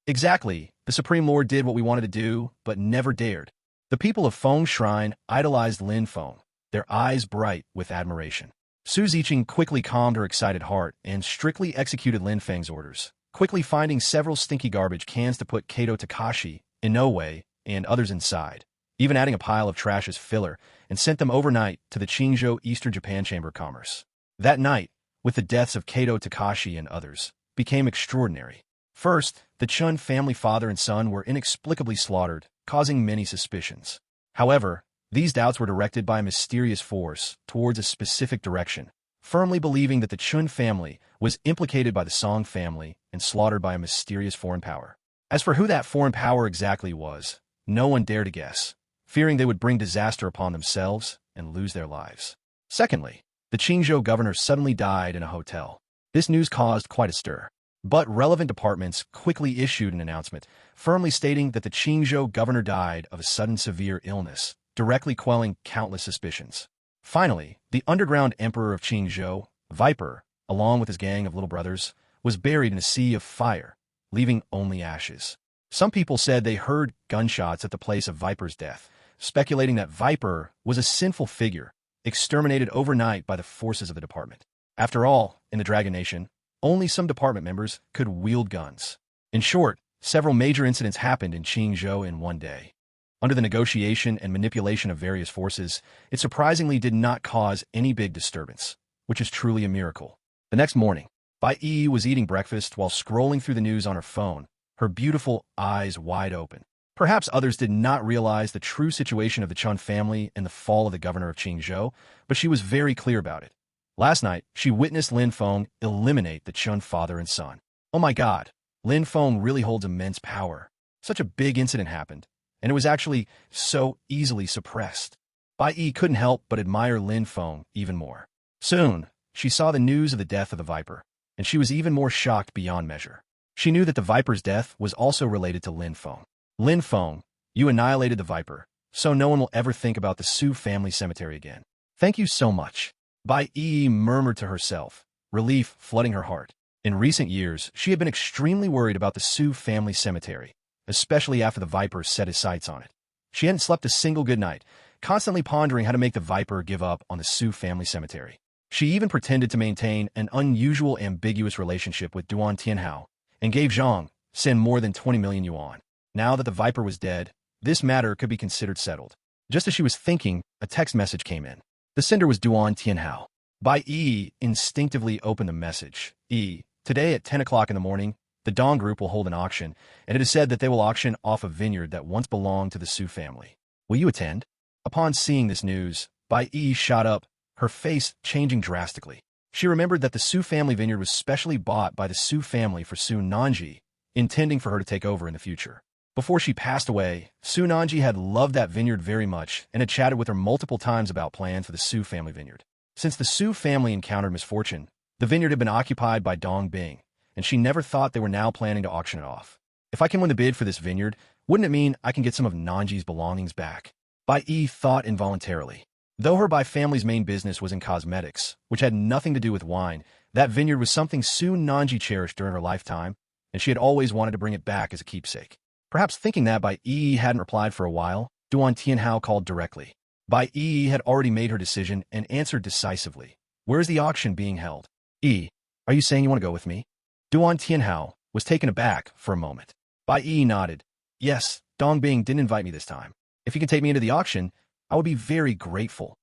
Exactly, the Supreme Lord did what we wanted to do, but never dared. The people of Feng Shrine idolized Lin Feng, their eyes bright with admiration. Su Ziqing quickly calmed her excited heart and strictly executed Lin Feng's orders, quickly finding several stinky garbage cans to put Kato Takashi, Inoue, and others inside, even adding a pile of trash as filler, and sent them overnight to the Qingzhou Eastern Japan Chamber of Commerce. That night, with the deaths of Kato Takashi and others, became extraordinary. First, the Chun family father and son were inexplicably slaughtered, causing many suspicions. However, these doubts were directed by a mysterious force towards a specific direction, firmly believing that the Chun family was implicated by the Song family and slaughtered by a mysterious foreign power. As for who that foreign power exactly was, no one dared to guess, fearing they would bring disaster upon themselves and lose their lives. Secondly, the Qingzhou governor suddenly died in a hotel. This news caused quite a stir, but relevant departments quickly issued an announcement, firmly stating that the Qingzhou governor died of a sudden severe illness, directly quelling countless suspicions. Finally, the underground emperor of Qingzhou, Viper, along with his gang of little brothers, was buried in a sea of fire, leaving only ashes. Some people said they heard gunshots at the place of Viper's death, speculating that Viper was a sinful figure, exterminated overnight by the forces of the department. After all, in the Dragon Nation, only some department members could wield guns. In short, several major incidents happened in Qingzhou in one day. Under the negotiation and manipulation of various forces, it surprisingly did not cause any big disturbance, which is truly a miracle. The next morning, Bai Yi was eating breakfast while scrolling through the news on her phone, her beautiful eyes wide open. Perhaps others did not realize the true situation of the Chun family and the fall of the governor of Qingzhou, but she was very clear about it. Last night, she witnessed Lin Feng eliminate the Chun father and son. Oh my god, Lin Feng really holds immense power. Such a big incident happened, and it was actually so easily suppressed. Bai Yi couldn't help but admire Lin Feng even more. Soon, she saw the news of the death of the Viper, and she was even more shocked beyond measure. She knew that the Viper's death was also related to Lin Feng. Lin Feng, you annihilated the Viper, so no one will ever think about the Su family cemetery again. Thank you so much. Bai Yi murmured to herself, relief flooding her heart. In recent years, she had been extremely worried about the Su family cemetery, especially after the Viper set his sights on it. She hadn't slept a single good night, constantly pondering how to make the Viper give up on the Su family cemetery. She even pretended to maintain an unusual ambiguous relationship with Duan Tianhao, and gave Zhang Xin more than 20 million yuan. Now that the Viper was dead, this matter could be considered settled. Just as she was thinking, a text message came in. The sender was Duan Tianhao. Bai Yi instinctively opened the message. Today at 10 o'clock in the morning, the Dong Group will hold an auction, and it is said that they will auction off a vineyard that once belonged to the Su family. Will you attend? Upon seeing this news, Bai Yi shot up, her face changing drastically. She remembered that the Su family vineyard was specially bought by the Su family for Su Nanji, intending for her to take over in the future. Before she passed away, Su Nanji had loved that vineyard very much and had chatted with her multiple times about plans for the Su family vineyard. Since the Su family encountered misfortune, the vineyard had been occupied by Dong Bing, and she never thought they were now planning to auction it off. If I can win the bid for this vineyard, wouldn't it mean I can get some of Nanji's belongings back? Bai Yi thought involuntarily. Though her Bai family's main business was in cosmetics, which had nothing to do with wine, that vineyard was something Su Nanji cherished during her lifetime, and she had always wanted to bring it back as a keepsake. Perhaps thinking that Bai Yi hadn't replied for a while, Duan Tianhao called directly. Bai Yi had already made her decision and answered decisively. Where is the auction being held? Yi, are you saying you want to go with me? Duan Tianhao was taken aback for a moment. Bai Yi nodded. Yes, Dongbing didn't invite me this time. If you can take me into the auction, I would be very grateful.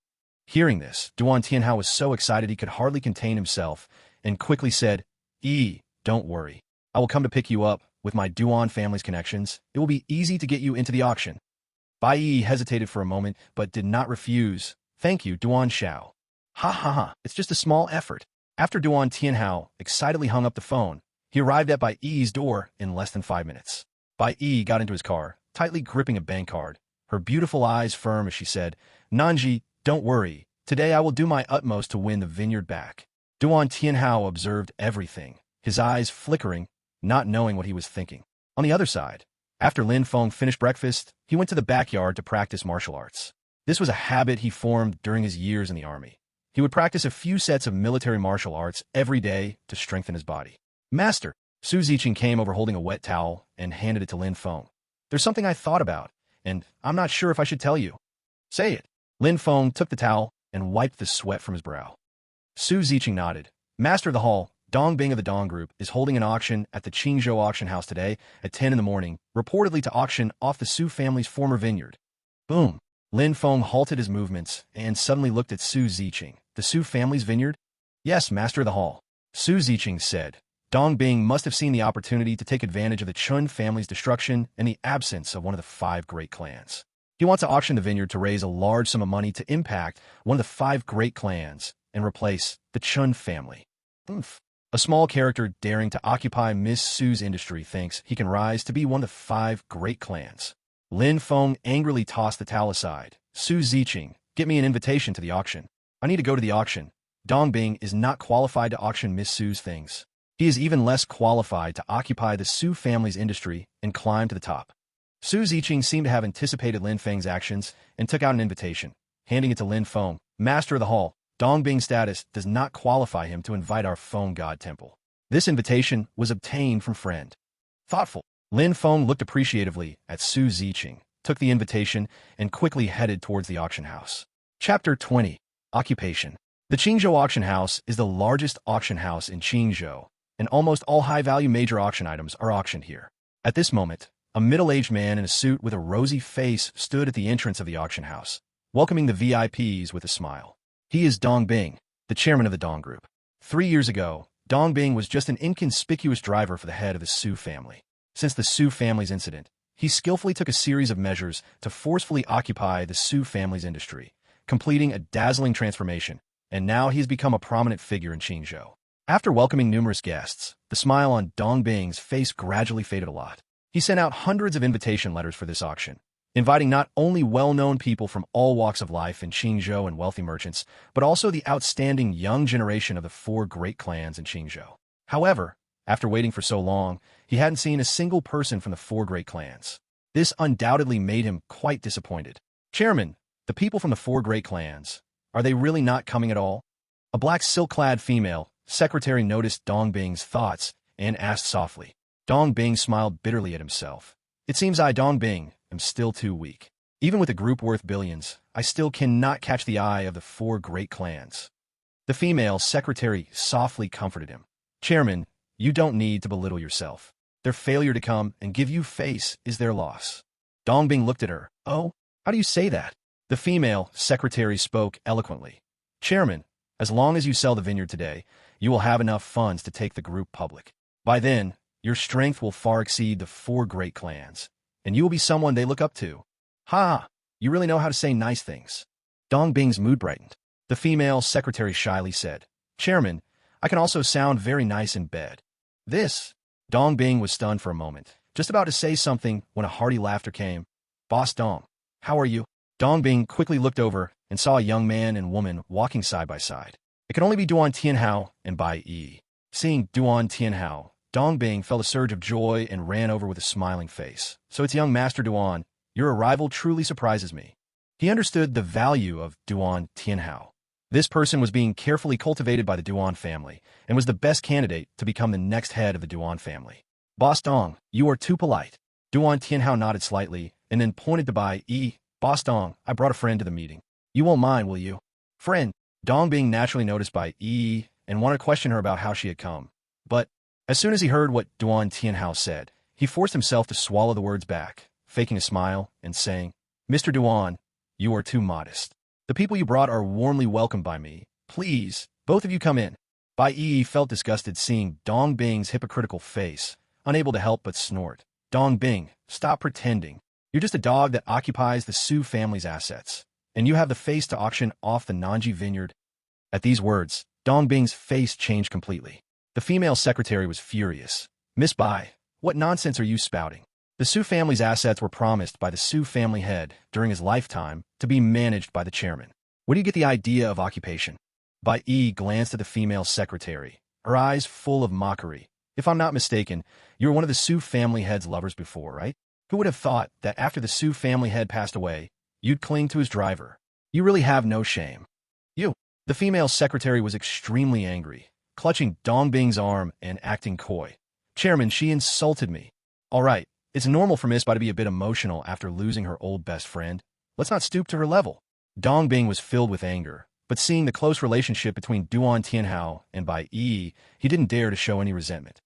Hearing this, Duan Tianhao was so excited he could hardly contain himself and quickly said, Yi, don't worry. I will come to pick you up. With my Duan family's connections, it will be easy to get you into the auction. Bai Yi hesitated for a moment, but did not refuse. Thank you, Duan Xiao. Ha ha ha, it's just a small effort. After Duan Tianhao excitedly hung up the phone, he arrived at Bai Yi's door in less than 5 minutes. Bai Yi got into his car, tightly gripping a bank card, her beautiful eyes firm as she said, Nanji, don't worry. Today I will do my utmost to win the vineyard back. Duan Tianhao observed everything, his eyes flickering, not knowing what he was thinking. On the other side, after Lin Feng finished breakfast, he went to the backyard to practice martial arts. This was a habit he formed during his years in the army. He would practice a few sets of military martial arts every day to strengthen his body. Master, Su Ziqing came over holding a wet towel and handed it to Lin Feng. There's something I thought about, and I'm not sure if I should tell you. Say it. Lin Feng took the towel and wiped the sweat from his brow. Su Ziqing nodded. Master of the Hall, Dong Bing of the Dong Group is holding an auction at the Qingzhou auction house today at 10 in the morning, reportedly to auction off the Su family's former vineyard. Boom. Lin Feng halted his movements and suddenly looked at Su Ziqing. The Su family's vineyard? Yes, Master of the Hall. Su Ziqing said. Dong Bing must have seen the opportunity to take advantage of the Chun family's destruction and the absence of one of the 5 great clans. He wants to auction the vineyard to raise a large sum of money to impact one of the 5 great clans and replace the Chun family. Oomph. A small character daring to occupy Miss Su's industry thinks he can rise to be one of the 5 great clans. Lin Feng angrily tossed the towel aside. Su Ziqing, get me an invitation to the auction. I need to go to the auction. Dong Bing is not qualified to auction Miss Su's things. He is even less qualified to occupy the Su family's industry and climb to the top. Su Ziqing seemed to have anticipated Lin Feng's actions and took out an invitation, handing it to Lin Feng. Master of the Hall, Dong Bing's status does not qualify him to invite our Feng God Temple. This invitation was obtained from friend. Thoughtful. Lin Feng looked appreciatively at Su Ziqing, took the invitation, and quickly headed towards the auction house. Chapter 20. Occupation. The Qingzhou auction house is the largest auction house in Qingzhou, and almost all high-value major auction items are auctioned here. At this moment, a middle-aged man in a suit with a rosy face stood at the entrance of the auction house, welcoming the VIPs with a smile. He is Dong Bing, the chairman of the Dong Group. 3 years ago, Dong Bing was just an inconspicuous driver for the head of the Su family. Since the Su family's incident, he skillfully took a series of measures to forcefully occupy the Su family's industry, completing a dazzling transformation, and now he has become a prominent figure in Qingzhou. After welcoming numerous guests, the smile on Dong Bing's face gradually faded a lot. He sent out hundreds of invitation letters for this auction, inviting not only well-known people from all walks of life in Qingzhou and wealthy merchants, but also the outstanding young generation of the 4 great clans in Qingzhou. However, after waiting for so long, he hadn't seen a single person from the 4 great clans. This undoubtedly made him quite disappointed. Chairman, the people from the 4 great clans, are they really not coming at all? A black silk-clad female secretary noticed Dong Bing's thoughts and asked softly. Dong Bing smiled bitterly at himself. It seems I, Dong Bing, am still too weak. Even with a group worth billions, I still cannot catch the eye of the 4 great clans. The female secretary softly comforted him. Chairman, you don't need to belittle yourself. Their failure to come and give you face is their loss. Dong Bing looked at her. Oh, how do you say that? The female secretary spoke eloquently. Chairman, as long as you sell the vineyard today, you will have enough funds to take the group public. By then, your strength will far exceed the 4 great clans, and you will be someone they look up to. Ha! You really know how to say nice things. Dong Bing's mood brightened. The female secretary shyly said, Chairman, I can also sound very nice in bed. This. Dong Bing was stunned for a moment, just about to say something when a hearty laughter came. Boss Dong, how are you? Dong Bing quickly looked over and saw a young man and woman walking side by side. It could only be Duan Tianhao and Bai Yi. Seeing Duan Tianhao, Dong Bing felt a surge of joy and ran over with a smiling face. So it's young Master Duan. Your arrival truly surprises me. He understood the value of Duan Tianhao. This person was being carefully cultivated by the Duan family and was the best candidate to become the next head of the Duan family. Boss Dong, you are too polite. Duan Tianhao nodded slightly and then pointed to Bai Yi. Boss Dong, I brought a friend to the meeting. You won't mind, will you? Friend. Dong being naturally noticed by Yi and wanted to question her about how she had come. But as soon as he heard what Duan Tianhao said, he forced himself to swallow the words back, faking a smile and saying, Mr. Duan, you are too modest. The people you brought are warmly welcomed by me. Please, both of you come in. Bai Yi felt disgusted seeing Dong Bing's hypocritical face, unable to help but snort. Dong Bing, stop pretending. You're just a dog that occupies the Su family's assets, and you have the face to auction off the Nanji vineyard. At these words, Dong Bing's face changed completely. The female secretary was furious. Miss Bai, what nonsense are you spouting? The Su family's assets were promised by the Su family head during his lifetime to be managed by the chairman. Where do you get the idea of occupation? Bai Yi glanced at the female secretary, her eyes full of mockery. If I'm not mistaken, you were one of the Su family head's lovers before, right? Who would have thought that after the Su family head passed away, you'd cling to his driver? You really have no shame. You. The female secretary was extremely angry, clutching Dong Bing's arm and acting coy. Chairman, she insulted me. All right, it's normal for Miss Bai to be a bit emotional after losing her old best friend. Let's not stoop to her level. Dong Bing was filled with anger, but seeing the close relationship between Duan Tianhao and Bai Yi, he didn't dare to show any resentment.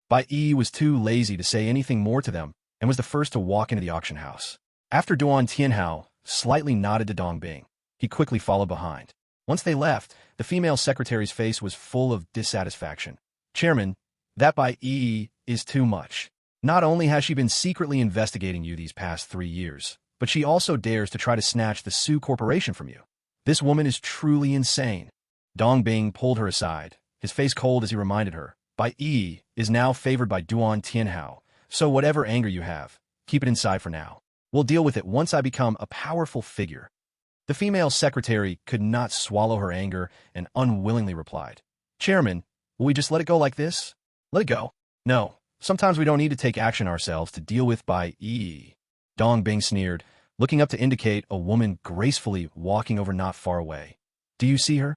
Bai Yi was too lazy to say anything more to them and was the first to walk into the auction house. After Duan Tianhao slightly nodded to Dong Bing, he quickly followed behind. Once they left, the female secretary's face was full of dissatisfaction. Chairman, that Bai Yi is too much. Not only has she been secretly investigating you these past 3 years, but she also dares to try to snatch the Su Corporation from you. This woman is truly insane. Dong Bing pulled her aside, his face cold as he reminded her, Bai Yi is now favored by Duan Tianhao, so whatever anger you have, keep it inside for now. We'll deal with it once I become a powerful figure. The female secretary could not swallow her anger and unwillingly replied, Chairman, will we just let it go like this? Let it go. No, sometimes we don't need to take action ourselves to deal with Bai Yi. Dong Bing sneered, looking up to indicate a woman gracefully walking over not far away. Do you see her?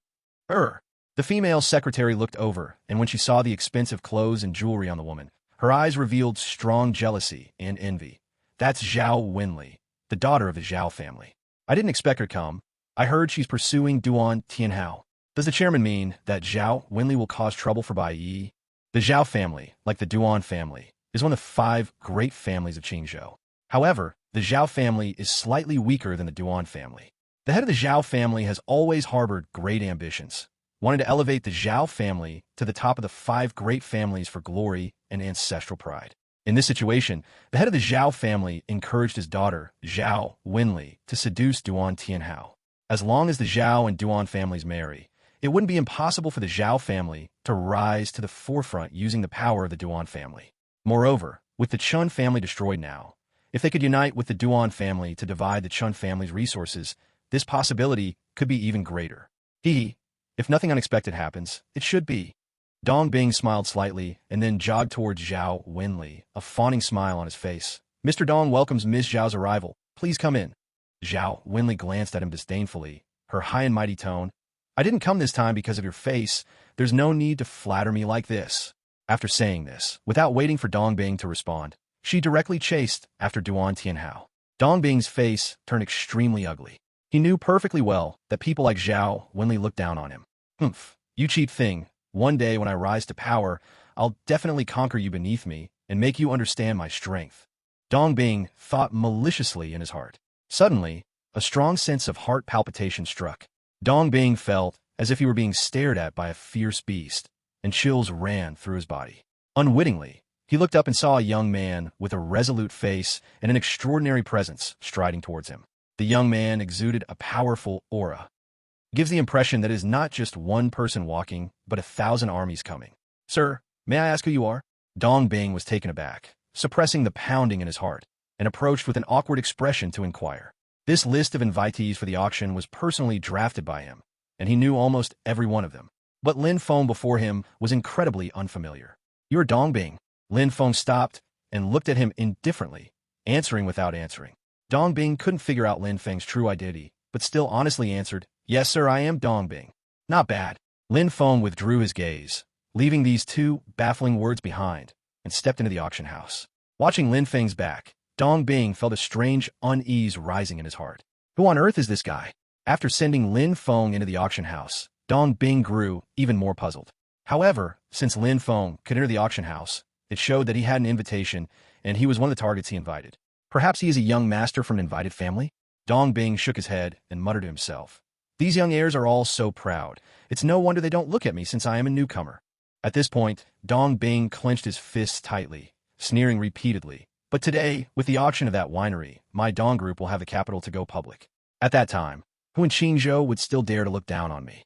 The female secretary looked over, and when she saw the expensive clothes and jewelry on the woman, her eyes revealed strong jealousy and envy. That's Zhao Wenli, the daughter of the Zhao family. I didn't expect her to come. I heard she's pursuing Duan Tianhao. Does the chairman mean that Zhao Wenli will cause trouble for Bai Yi? The Zhao family, like the Duan family, is one of the 5 great families of Qingzhou. However, the Zhao family is slightly weaker than the Duan family. The head of the Zhao family has always harbored great ambitions, wanting to elevate the Zhao family to the top of the 5 great families for glory and ancestral pride. In this situation, the head of the Zhao family encouraged his daughter, Zhao Wenli, to seduce Duan Tianhao. As long as the Zhao and Duan families marry, it wouldn't be impossible for the Zhao family to rise to the forefront using the power of the Duan family. Moreover, with the Chun family destroyed now, if they could unite with the Duan family to divide the Chun family's resources, this possibility could be even greater. If nothing unexpected happens, it should be. Dong Bing smiled slightly and then jogged towards Zhao Wenli, a fawning smile on his face. Mr. Dong welcomes Ms. Zhao's arrival. Please come in. Zhao Wenli glanced at him disdainfully, her high and mighty tone. I didn't come this time because of your face. There's no need to flatter me like this. After saying this, without waiting for Dong Bing to respond, she directly chased after Duan Tianhao. Dong Bing's face turned extremely ugly. He knew perfectly well that people like Zhao Wenli looked down on him. You cheap thing. One day when I rise to power, I'll definitely conquer you beneath me and make you understand my strength. Dong Bing thought maliciously in his heart. Suddenly, a strong sense of heart palpitation struck. Dong Bing felt as if he were being stared at by a fierce beast, and chills ran through his body. Unwittingly, he looked up and saw a young man with a resolute face and an extraordinary presence striding towards him. The young man exuded a powerful aura. It gives the impression that it is not just one person walking, but 1,000 armies coming. Sir, may I ask who you are? Dong Bing was taken aback, suppressing the pounding in his heart, and approached with an awkward expression to inquire. This list of invitees for the auction was personally drafted by him, and he knew almost every one of them. But Lin Feng before him was incredibly unfamiliar. You're Dong Bing. Lin Feng stopped and looked at him indifferently, answering without answering. Dong Bing couldn't figure out Lin Feng's true identity, but still honestly answered, Yes, sir, I am Dong Bing. Not bad. Lin Feng withdrew his gaze, leaving these 2 baffling words behind, and stepped into the auction house. Watching Lin Feng's back, Dong Bing felt a strange unease rising in his heart. Who on earth is this guy? After sending Lin Feng into the auction house, Dong Bing grew even more puzzled. However, since Lin Feng could enter the auction house, it showed that he had an invitation, and he was one of the targets he invited. Perhaps he is a young master from an invited family? Dong Bing shook his head and muttered to himself. These young heirs are all so proud. It's no wonder they don't look at me since I am a newcomer. At this point, Dong Bing clenched his fists tightly, sneering repeatedly. But today, with the auction of that winery, my Dong group will have the capital to go public. At that time, who in Qingzhou would still dare to look down on me?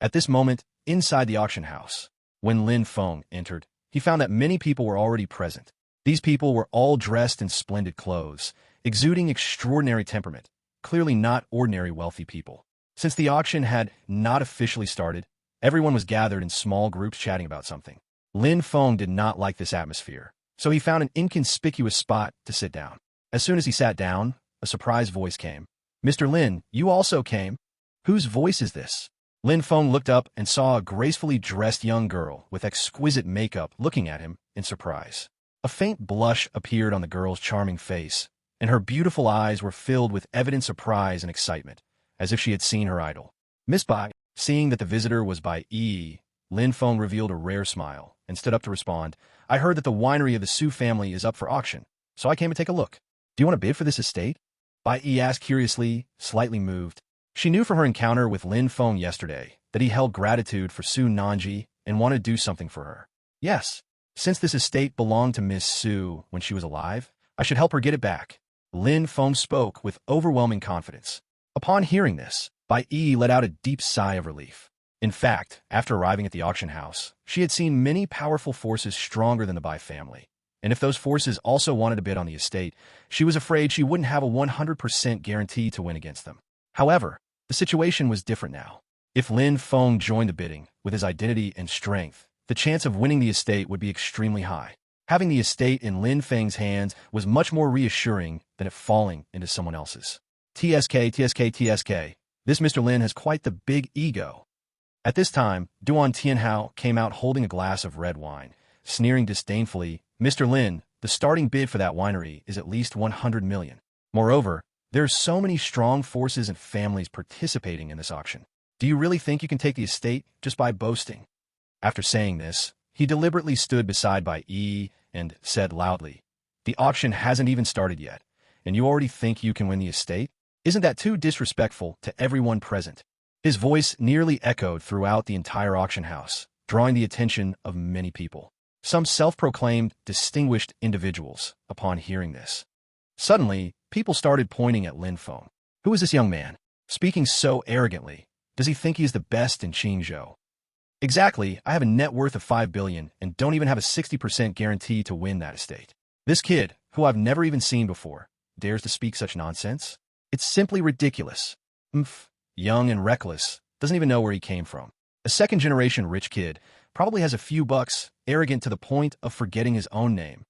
At this moment, inside the auction house, when Lin Feng entered, he found that many people were already present. These people were all dressed in splendid clothes, exuding extraordinary temperament, clearly not ordinary wealthy people. Since the auction had not officially started, everyone was gathered in small groups chatting about something. Lin Feng did not like this atmosphere, so he found an inconspicuous spot to sit down. As soon as he sat down, a surprised voice came. "Mr. Lin, you also came? Whose voice is this?" Lin Feng looked up and saw a gracefully dressed young girl with exquisite makeup looking at him in surprise. A faint blush appeared on the girl's charming face, and her beautiful eyes were filled with evident surprise and excitement, as if she had seen her idol. "Miss Bai." Seeing that the visitor was Bai Yi, Lin Feng revealed a rare smile and stood up to respond. "I heard that the winery of the Su family is up for auction, so I came to take a look. Do you want to bid for this estate?" Bai Yi asked curiously, slightly moved. She knew from her encounter with Lin Feng yesterday that he held gratitude for Su Nanji and wanted to do something for her. "Yes, since this estate belonged to Miss Su when she was alive, I should help her get it back." Lin Feng spoke with overwhelming confidence. Upon hearing this, Bai Yi let out a deep sigh of relief. In fact, after arriving at the auction house, she had seen many powerful forces stronger than the Bai family, and if those forces also wanted to bid on the estate, she was afraid she wouldn't have a 100% guarantee to win against them. However, the situation was different now. If Lin Feng joined the bidding, with his identity and strength, the chance of winning the estate would be extremely high. Having the estate in Lin Feng's hands was much more reassuring than it falling into someone else's. TSK. This Mr. Lin has quite the big ego. At this time, Duan Tianhao came out holding a glass of red wine, sneering disdainfully. "Mr. Lin, the starting bid for that winery is at least 100 million. Moreover, there are so many strong forces and families participating in this auction. Do you really think you can take the estate just by boasting?" After saying this, he deliberately stood beside Bai Yi and said loudly, "The auction hasn't even started yet, and you already think you can win the estate? Isn't that too disrespectful to everyone present?" His voice nearly echoed throughout the entire auction house, drawing the attention of many people. Some self-proclaimed distinguished individuals, upon hearing this. Suddenly, people started pointing at Lin Feng. Who is this young man? Speaking so arrogantly. Does he think he is the best in Qingzhou? Exactly, I have a net worth of 5 billion and don't even have a 60% guarantee to win that estate. This kid, who I've never even seen before, dares to speak such nonsense? It's simply ridiculous. Young and reckless, doesn't even know where he came from. A second-generation rich kid, probably has a few bucks, arrogant to the point of forgetting his own name.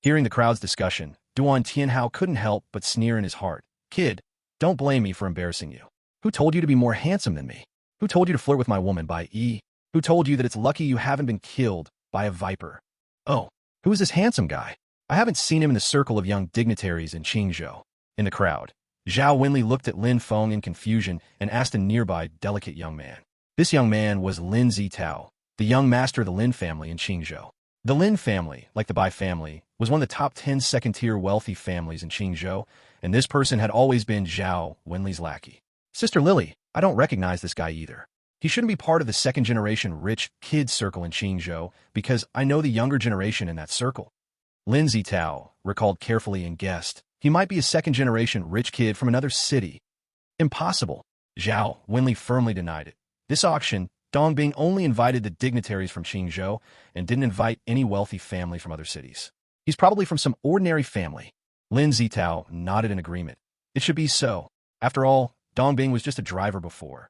Hearing the crowd's discussion, Duan Tianhao couldn't help but sneer in his heart. "Kid, don't blame me for embarrassing you. Who told you to be more handsome than me? Who told you to flirt with my woman, Bai Yi? Who told you that it's lucky you haven't been killed by a viper? Oh, who is this handsome guy? I haven't seen him in the circle of young dignitaries in Qingzhou." In the crowd, Zhao Wenli looked at Lin Feng in confusion and asked a nearby delicate young man. This young man was Lin Zitao, the young master of the Lin family in Qingzhou. The Lin family, like the Bai family, was one of the top 10 second-tier wealthy families in Qingzhou, and this person had always been Zhao Wenli's lackey. "Sister Lily, I don't recognize this guy either. He shouldn't be part of the second-generation rich kid circle in Qingzhou because I know the younger generation in that circle." Lin Zitao recalled carefully and guessed, he might be a second-generation rich kid from another city. Impossible. Zhao Wenli firmly denied it. This auction, Dong Bing only invited the dignitaries from Qingzhou and didn't invite any wealthy family from other cities. He's probably from some ordinary family. Lin Zitao nodded in agreement. It should be so. After all, Dong Bing was just a driver before.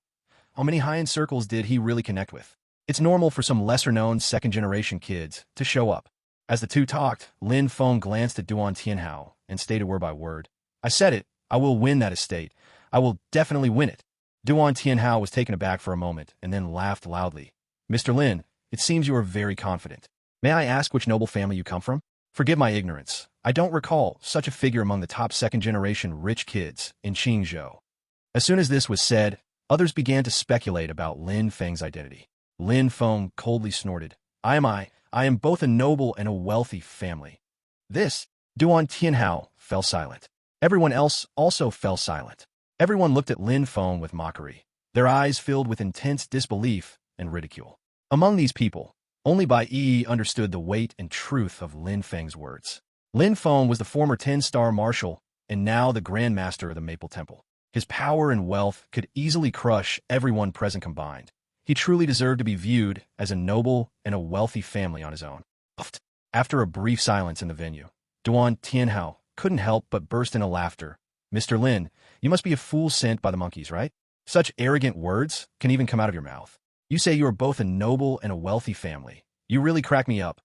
How many high-end circles did he really connect with? It's normal for some lesser-known second-generation kids to show up. As the two talked, Lin Feng glanced at Duan Tianhao and stated word by word, "I said it. I will win that estate. I will definitely win it." Duan Tianhao was taken aback for a moment and then laughed loudly. "Mr. Lin, it seems you are very confident. May I ask which noble family you come from?" "Forgive my ignorance. I don't recall such a figure among the top second-generation rich kids in Qingzhou. As soon as this was said, others began to speculate about Lin Feng's identity. Lin Feng coldly snorted, I am both a noble and a wealthy family. This, Duan Tianhao fell silent. Everyone else also fell silent. Everyone looked at Lin Feng with mockery, their eyes filled with intense disbelief and ridicule. Among these people, only Bai Yi understood the weight and truth of Lin Feng's words. Lin Feng was the former 10-star marshal and now the Grand Master of the Maple Temple. His power and wealth could easily crush everyone present combined. He truly deserved to be viewed as a noble and a wealthy family on his own. After a brief silence in the venue, Duan Tianhao couldn't help but burst into laughter. Mr. Lin, you must be a fool sent by the monkeys, right? Such arrogant words can even come out of your mouth. You say you are both a noble and a wealthy family. You really crack me up.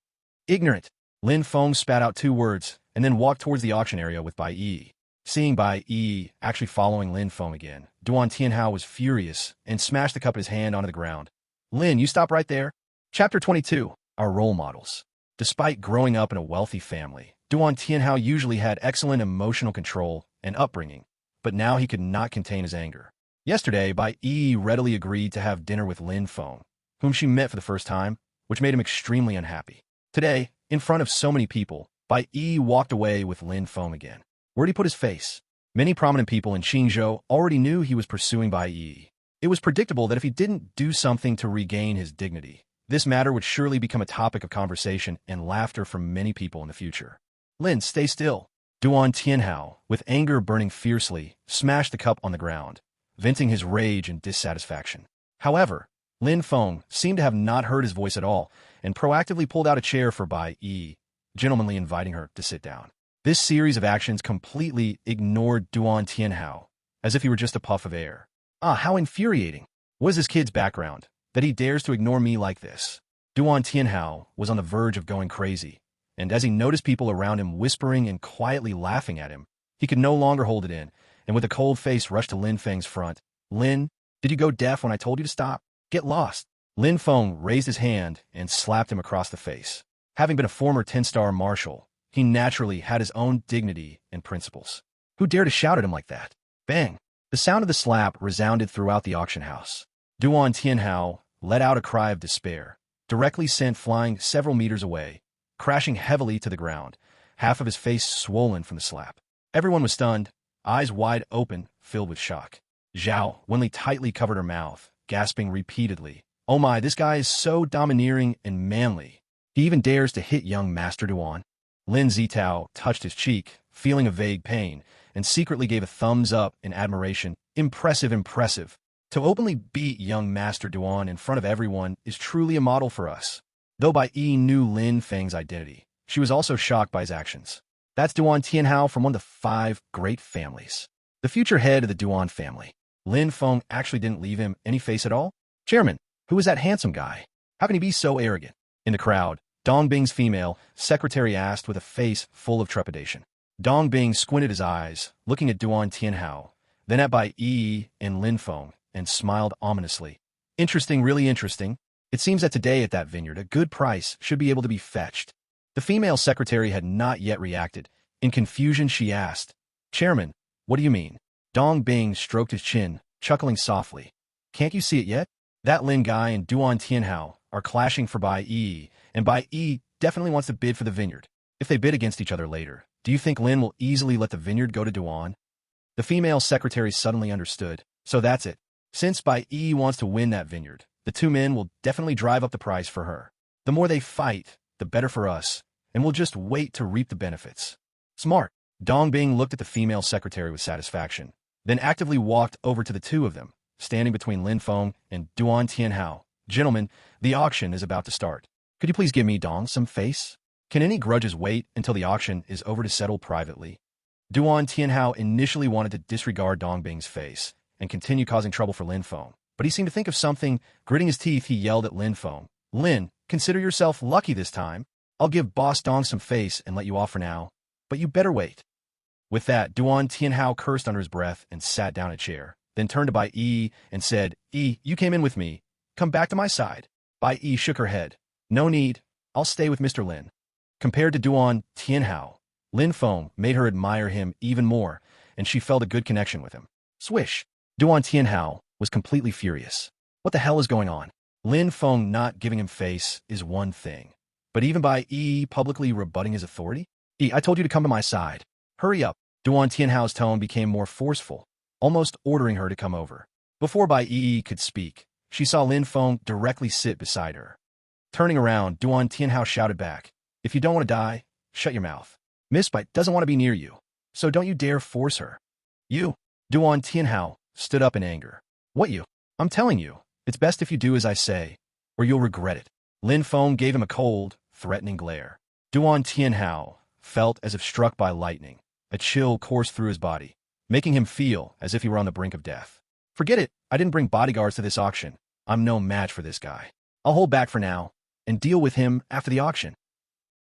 Ignorant. Lin Feng spat out 2 words and then walked towards the auction area with Bai Yi. Seeing Bai Yi actually following Lin Feng again, Duan Tianhao was furious and smashed the cup of his hand onto the ground. Lin, you stop right there. Chapter 22. Our Role Models. Despite growing up in a wealthy family, Duan Tianhao usually had excellent emotional control and upbringing, but now he could not contain his anger. Yesterday, Bai Yi readily agreed to have dinner with Lin Feng, whom she met for the first time, which made him extremely unhappy. Today, in front of so many people, Bai Yi walked away with Lin Feng again. Where'd he put his face? Many prominent people in Qingzhou already knew he was pursuing Bai Yi. It was predictable that if he didn't do something to regain his dignity, this matter would surely become a topic of conversation and laughter from many people in the future. Lin, stay still. Duan Tianhao, with anger burning fiercely, smashed the cup on the ground, venting his rage and dissatisfaction. However, Lin Feng seemed to have not heard his voice at all and proactively pulled out a chair for Bai Yi, gentlemanly inviting her to sit down. This series of actions completely ignored Duan Tianhao, as if he were just a puff of air. Ah, how infuriating. What is this kid's background, that he dares to ignore me like this? Duan Tianhao was on the verge of going crazy, and as he noticed people around him whispering and quietly laughing at him, he could no longer hold it in, and with a cold face rushed to Lin Feng's front. Lin, did you go deaf when I told you to stop? Get lost. Lin Feng raised his hand and slapped him across the face. Having been a former 10-star marshal, he naturally had his own dignity and principles. Who dared to shout at him like that? Bang! The sound of the slap resounded throughout the auction house. Duan Tianhao let out a cry of despair, directly sent flying several meters away, crashing heavily to the ground, half of his face swollen from the slap. Everyone was stunned, eyes wide open, filled with shock. Zhao Wenli tightly covered her mouth, gasping repeatedly. Oh my, this guy is so domineering and manly. He even dares to hit young Master Duan. Lin Zitao touched his cheek, feeling a vague pain, and secretly gave a thumbs up in admiration. Impressive, impressive. To openly beat young Master Duan in front of everyone is truly a model for us. Though Bai Yi knew Lin Feng's identity, she was also shocked by his actions. That's Duan Tianhao from one of the 5 great families. The future head of the Duan family. Lin Feng actually didn't leave him any face at all. Chairman, who is that handsome guy? How can he be so arrogant? In the crowd, Dong Bing's female secretary asked with a face full of trepidation. Dong Bing squinted his eyes, looking at Duan Tianhao, then at Bai Yi and Lin Feng, and smiled ominously. Interesting, really interesting. It seems that today at that vineyard, a good price should be able to be fetched. The female secretary had not yet reacted. In confusion, she asked, Chairman, what do you mean? Dong Bing stroked his chin, chuckling softly. Can't you see it yet? That Lin guy and Duan Tianhao are clashing for Bai Yi, and Bai Yi definitely wants to bid for the vineyard. If they bid against each other later, do you think Lin will easily let the vineyard go to Duan? The female secretary suddenly understood. So that's it. Since Bai Yi wants to win that vineyard, the 2 men will definitely drive up the price for her. The more they fight, the better for us, and we'll just wait to reap the benefits. Smart. Dong Bing looked at the female secretary with satisfaction, then actively walked over to the 2 of them, standing between Lin Feng and Duan Tianhao. Gentlemen, the auction is about to start. Could you please give me, Dong, some face? Can any grudges wait until the auction is over to settle privately? Duan Tianhao initially wanted to disregard Dong Bing's face and continue causing trouble for Lin Feng, but he seemed to think of something. Gritting his teeth, he yelled at Lin Feng. Lin, consider yourself lucky this time. I'll give Boss Dong some face and let you off for now, but you better wait. With that, Duan Tianhao cursed under his breath and sat down in a chair, then turned to Bai Yi and said, Yi, you came in with me. Come back to my side. Bai Yi shook her head. No need. I'll stay with Mr. Lin. Compared to Duan Tianhao, Lin Feng made her admire him even more, and she felt a good connection with him. Swish! Duan Tianhao was completely furious. What the hell is going on? Lin Feng not giving him face is one thing, but even by publicly rebutting his authority? I told you to come to my side. Hurry up. Duan Tianhao's tone became more forceful, almost ordering her to come over. Before Bai Yi could speak, she saw Lin Feng directly sit beside her. Turning around, Duan Tianhao shouted back, "If you don't want to die, shut your mouth. Miss Bai doesn't want to be near you, so don't you dare force her." You! Duan Tianhao stood up in anger. What you? I'm telling you, it's best if you do as I say, or you'll regret it. Lin Feng gave him a cold, threatening glare. Duan Tianhao felt as if struck by lightning. A chill coursed through his body, making him feel as if he were on the brink of death. Forget it, I didn't bring bodyguards to this auction. I'm no match for this guy. I'll hold back for now, and deal with him after the auction.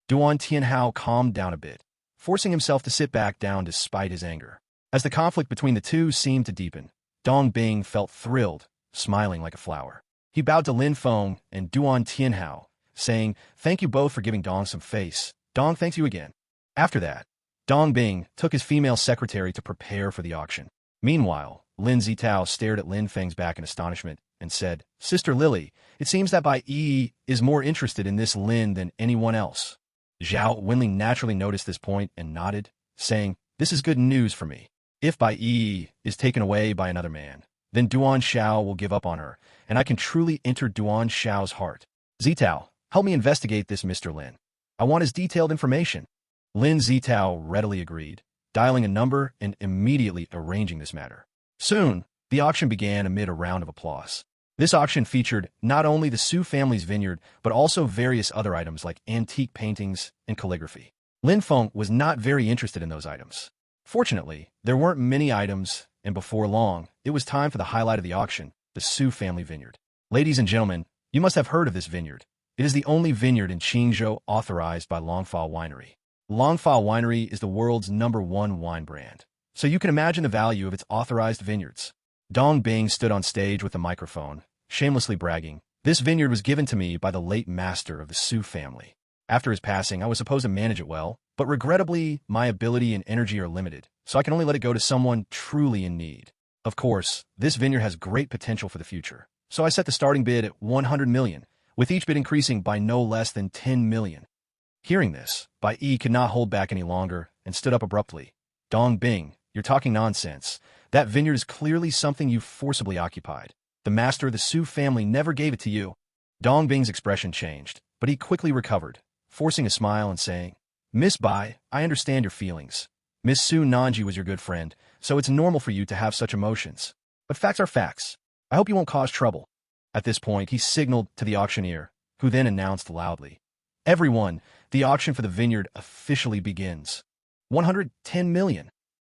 Duan Tianhao calmed down a bit, forcing himself to sit back down despite his anger. As the conflict between the two seemed to deepen, Dong Bing felt thrilled, smiling like a flower. He bowed to Lin Feng and Duan Tianhao, saying, "Thank you both for giving Dong some face. Dong thanks you again." After that, Dong Bing took his female secretary to prepare for the auction. Meanwhile, Lin Zitao stared at Lin Feng's back in astonishment and said, "Sister Lily, it seems that Bai Yi is more interested in this Lin than anyone else." Zhao Wenli naturally noticed this point and nodded, saying, "This is good news for me. If Bai Yi is taken away by another man, then Duan Xiao will give up on her, and I can truly enter Duan Xiao's heart. Zitao, help me investigate this Mr. Lin. I want his detailed information." Lin Zitao readily agreed, dialing a number and immediately arranging this matter. Soon, the auction began amid a round of applause. This auction featured not only the Su family's vineyard, but also various other items like antique paintings and calligraphy. Lin Feng was not very interested in those items. Fortunately, there weren't many items, and before long, it was time for the highlight of the auction, the Su family vineyard. Ladies and gentlemen, you must have heard of this vineyard. It is the only vineyard in Qingzhou authorized by Longfa Winery. Longfa Winery is the world's #1 wine brand, so you can imagine the value of its authorized vineyards. Dong Bing stood on stage with a microphone, shamelessly bragging, "This vineyard was given to me by the late master of the Su family. After his passing, I was supposed to manage it well, but regrettably, my ability and energy are limited, so I can only let it go to someone truly in need. Of course, this vineyard has great potential for the future, so I set the starting bid at 100 million, with each bid increasing by no less than 10 million. Hearing this, Bai Yi could not hold back any longer and stood up abruptly. "Dong Bing, you're talking nonsense. That vineyard is clearly something you forcibly occupied. The master of the Su family never gave it to you." Dong Bing's expression changed, but he quickly recovered, forcing a smile and saying, "Miss Bai, I understand your feelings. Miss Su Nanji was your good friend, so it's normal for you to have such emotions. But facts are facts. I hope you won't cause trouble." At this point, he signaled to the auctioneer, who then announced loudly, "Everyone, the auction for the vineyard officially begins. 110 million.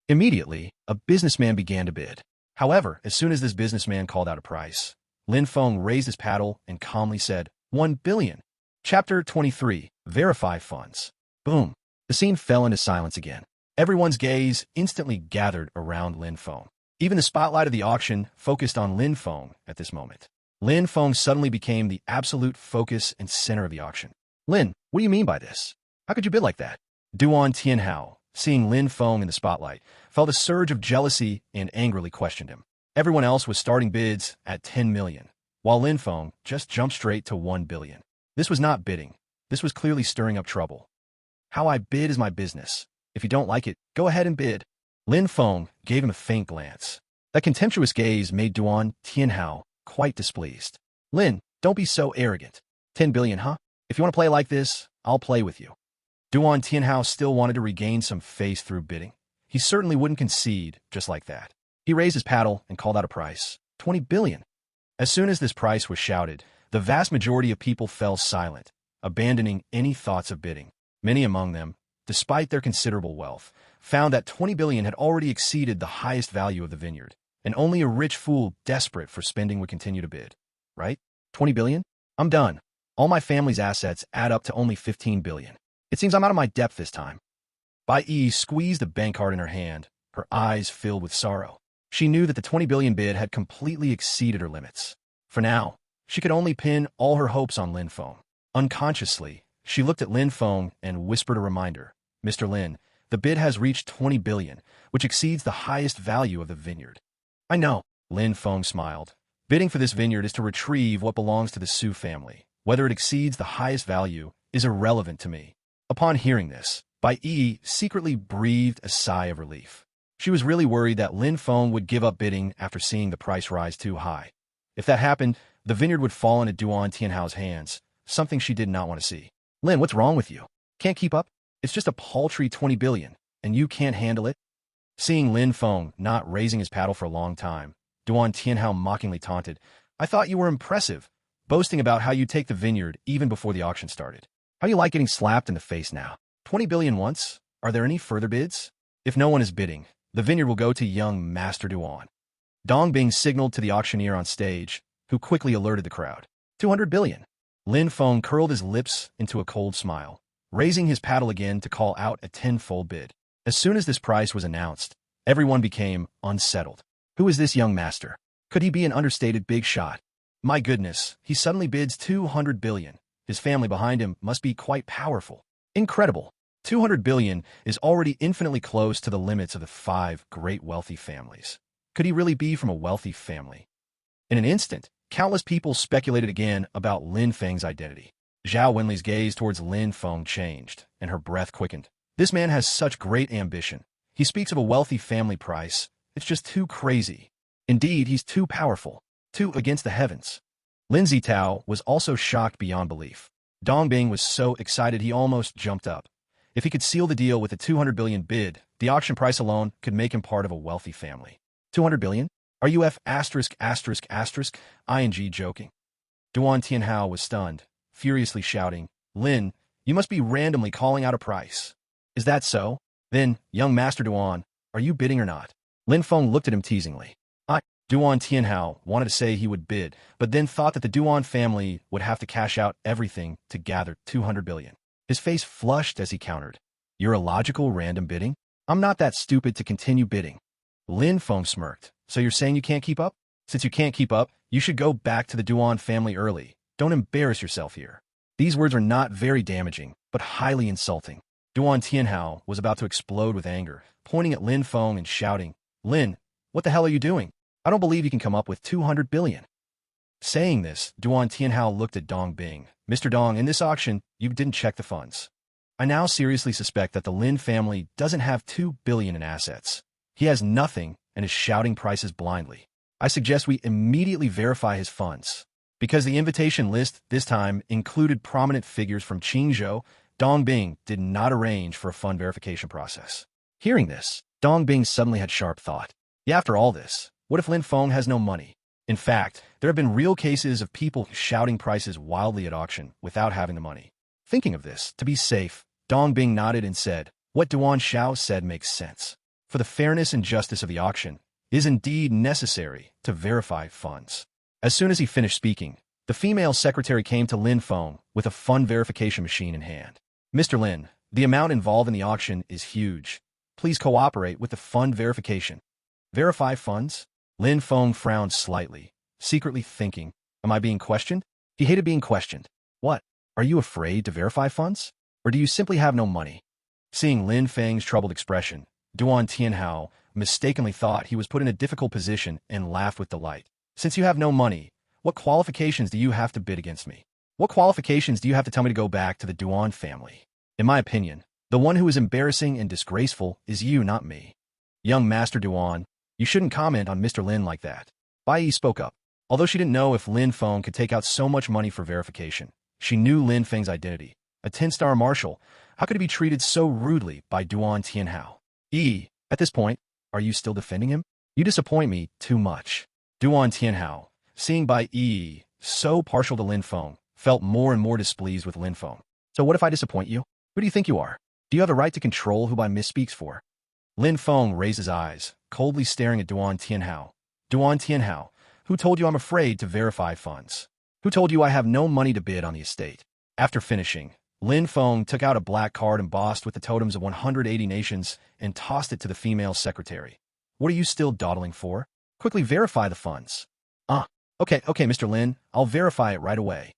Immediately, a businessman began to bid. However, as soon as this businessman called out a price, Lin Feng raised his paddle and calmly said, 1 billion. Chapter 23, Verify Funds. Boom. The scene fell into silence again. Everyone's gaze instantly gathered around Lin Feng. Even the spotlight of the auction focused on Lin Feng at this moment. Lin Feng suddenly became the absolute focus and center of the auction. "Lin, what do you mean by this? How could you bid like that?" Duan Tianhao, seeing Lin Feng in the spotlight, felt a surge of jealousy and angrily questioned him. Everyone else was starting bids at 10 million, while Lin Feng just jumped straight to 1 billion. This was not bidding. This was clearly stirring up trouble. "How I bid is my business. If you don't like it, go ahead and bid." Lin Feng gave him a faint glance. That contemptuous gaze made Duan Tianhao quite displeased. "Lin, don't be so arrogant. 10 billion, huh? If you want to play like this, I'll play with you." Duan Tianhao still wanted to regain some face through bidding. He certainly wouldn't concede just like that. He raised his paddle and called out a price, 20 billion. As soon as this price was shouted, the vast majority of people fell silent, abandoning any thoughts of bidding. Many among them, despite their considerable wealth, found that 20 billion had already exceeded the highest value of the vineyard, and only a rich fool desperate for spending would continue to bid. Right? 20 billion? I'm done. All my family's assets add up to only 15 billion. It seems I'm out of my depth this time. Bai Yi squeezed the bank card in her hand, her eyes filled with sorrow. She knew that the 20 billion bid had completely exceeded her limits. For now, she could only pin all her hopes on Lin Feng. Unconsciously, she looked at Lin Feng and whispered a reminder. "Mr. Lin, The bid has reached 20 billion, which exceeds the highest value of the vineyard. I know, Lin Feng smiled. Bidding for this vineyard is to retrieve what belongs to the Su family. Whether it exceeds the highest value is irrelevant to me. Upon hearing this, Bai Yi secretly breathed a sigh of relief. She was really worried that Lin Feng would give up bidding after seeing the price rise too high. If that happened, the vineyard would fall into Duan Tianhao's hands, something she did not want to see. Lin, what's wrong with you? Can't keep up? It's just a paltry 20 billion, and you can't handle it? Seeing Lin Feng not raising his paddle for a long time, Duan Tianhao mockingly taunted, I thought you were impressive, boasting about how you take the vineyard even before the auction started. How do you like getting slapped in the face now? 20 billion once? Are there any further bids? If no one is bidding, the vineyard will go to young Master Duan. Dong Bing signaled to the auctioneer on stage, who quickly alerted the crowd. 200 billion. Lin Feng curled his lips into a cold smile, raising his paddle again to call out a tenfold bid. As soon as this price was announced, everyone became unsettled. Who is this young master? Could he be an understated big shot? My goodness, he suddenly bids 200 billion. His family behind him must be quite powerful. Incredible. 200 billion is already infinitely close to the limits of the 5 great wealthy families. Could he really be from a wealthy family? In an instant, countless people speculated again about Lin Feng's identity. Zhao Wenli's gaze towards Lin Feng changed, and her breath quickened. This man has such great ambition. He speaks of a wealthy family price. It's just too crazy. Indeed, he's too powerful. Too against the heavens. Lin Zitao was also shocked beyond belief. Dong Bing was so excited he almost jumped up. If he could seal the deal with a 200 billion bid, the auction price alone could make him part of a wealthy family. 200 billion? Are you ing joking? Duan Tianhao was stunned, furiously shouting, Lin, you must be randomly calling out a price. Is that so? Then, young Master Duan, are you bidding or not? Lin Feng looked at him teasingly. Duan Tianhao wanted to say he would bid, but then thought that the Duan family would have to cash out everything to gather 200 billion. His face flushed as he countered. You're illogical random bidding? I'm not that stupid to continue bidding. Lin Feng smirked. So you're saying you can't keep up? Since you can't keep up, you should go back to the Duan family early. Don't embarrass yourself here. These words are not very damaging, but highly insulting. Duan Tianhao was about to explode with anger, pointing at Lin Feng and shouting, Lin, what the hell are you doing? I don't believe you can come up with 200 billion. Saying this, Duan Tianhao looked at Dong Bing. Mr. Dong, in this auction, you didn't check the funds. I now seriously suspect that the Lin family doesn't have 2 billion in assets. He has nothing and is shouting prices blindly. I suggest we immediately verify his funds. Because the invitation list this time included prominent figures from Qingzhou, Dong Bing did not arrange for a fund verification process. Hearing this, Dong Bing suddenly had sharp thought. Yeah, after all this, what if Lin Feng has no money? In fact, there have been real cases of people shouting prices wildly at auction without having the money. Thinking of this, to be safe, Dong Bing nodded and said, what Duan Xiao said makes sense. For the fairness and justice of the auction, it is indeed necessary to verify funds. As soon as he finished speaking, the female secretary came to Lin Feng with a fund verification machine in hand. Mr. Lin, the amount involved in the auction is huge. Please cooperate with the fund verification. Verify funds? Lin Feng frowned slightly, secretly thinking, am I being questioned? He hated being questioned. What? Are you afraid to verify funds? Or do you simply have no money? Seeing Lin Feng's troubled expression, Duan Tianhao mistakenly thought he was put in a difficult position and laughed with delight. Since you have no money, what qualifications do you have to bid against me? What qualifications do you have to tell me to go back to the Duan family? In my opinion, the one who is embarrassing and disgraceful is you, not me. Young Master Duan, you shouldn't comment on Mr. Lin like that. Bai Yi spoke up. Although she didn't know if Lin Feng could take out so much money for verification, she knew Lin Feng's identity. A 10-star marshal, how could he be treated so rudely by Duan Tianhao? At this point, are you still defending him? You disappoint me too much. Duan Tianhao, seeing Bai Yi so partial to Lin Feng, felt more and more displeased with Lin Feng. So what if I disappoint you? Who do you think you are? Do you have the right to control who Bai misspeaks for? Lin Feng raised his eyes, coldly staring at Duan Tianhao. Duan Tianhao, who told you I'm afraid to verify funds? Who told you I have no money to bid on the estate? After finishing, Lin Feng took out a black card embossed with the totems of 180 nations and tossed it to the female secretary. What are you still dawdling for? Quickly verify the funds. Okay, Mr. Lin, I'll verify it right away.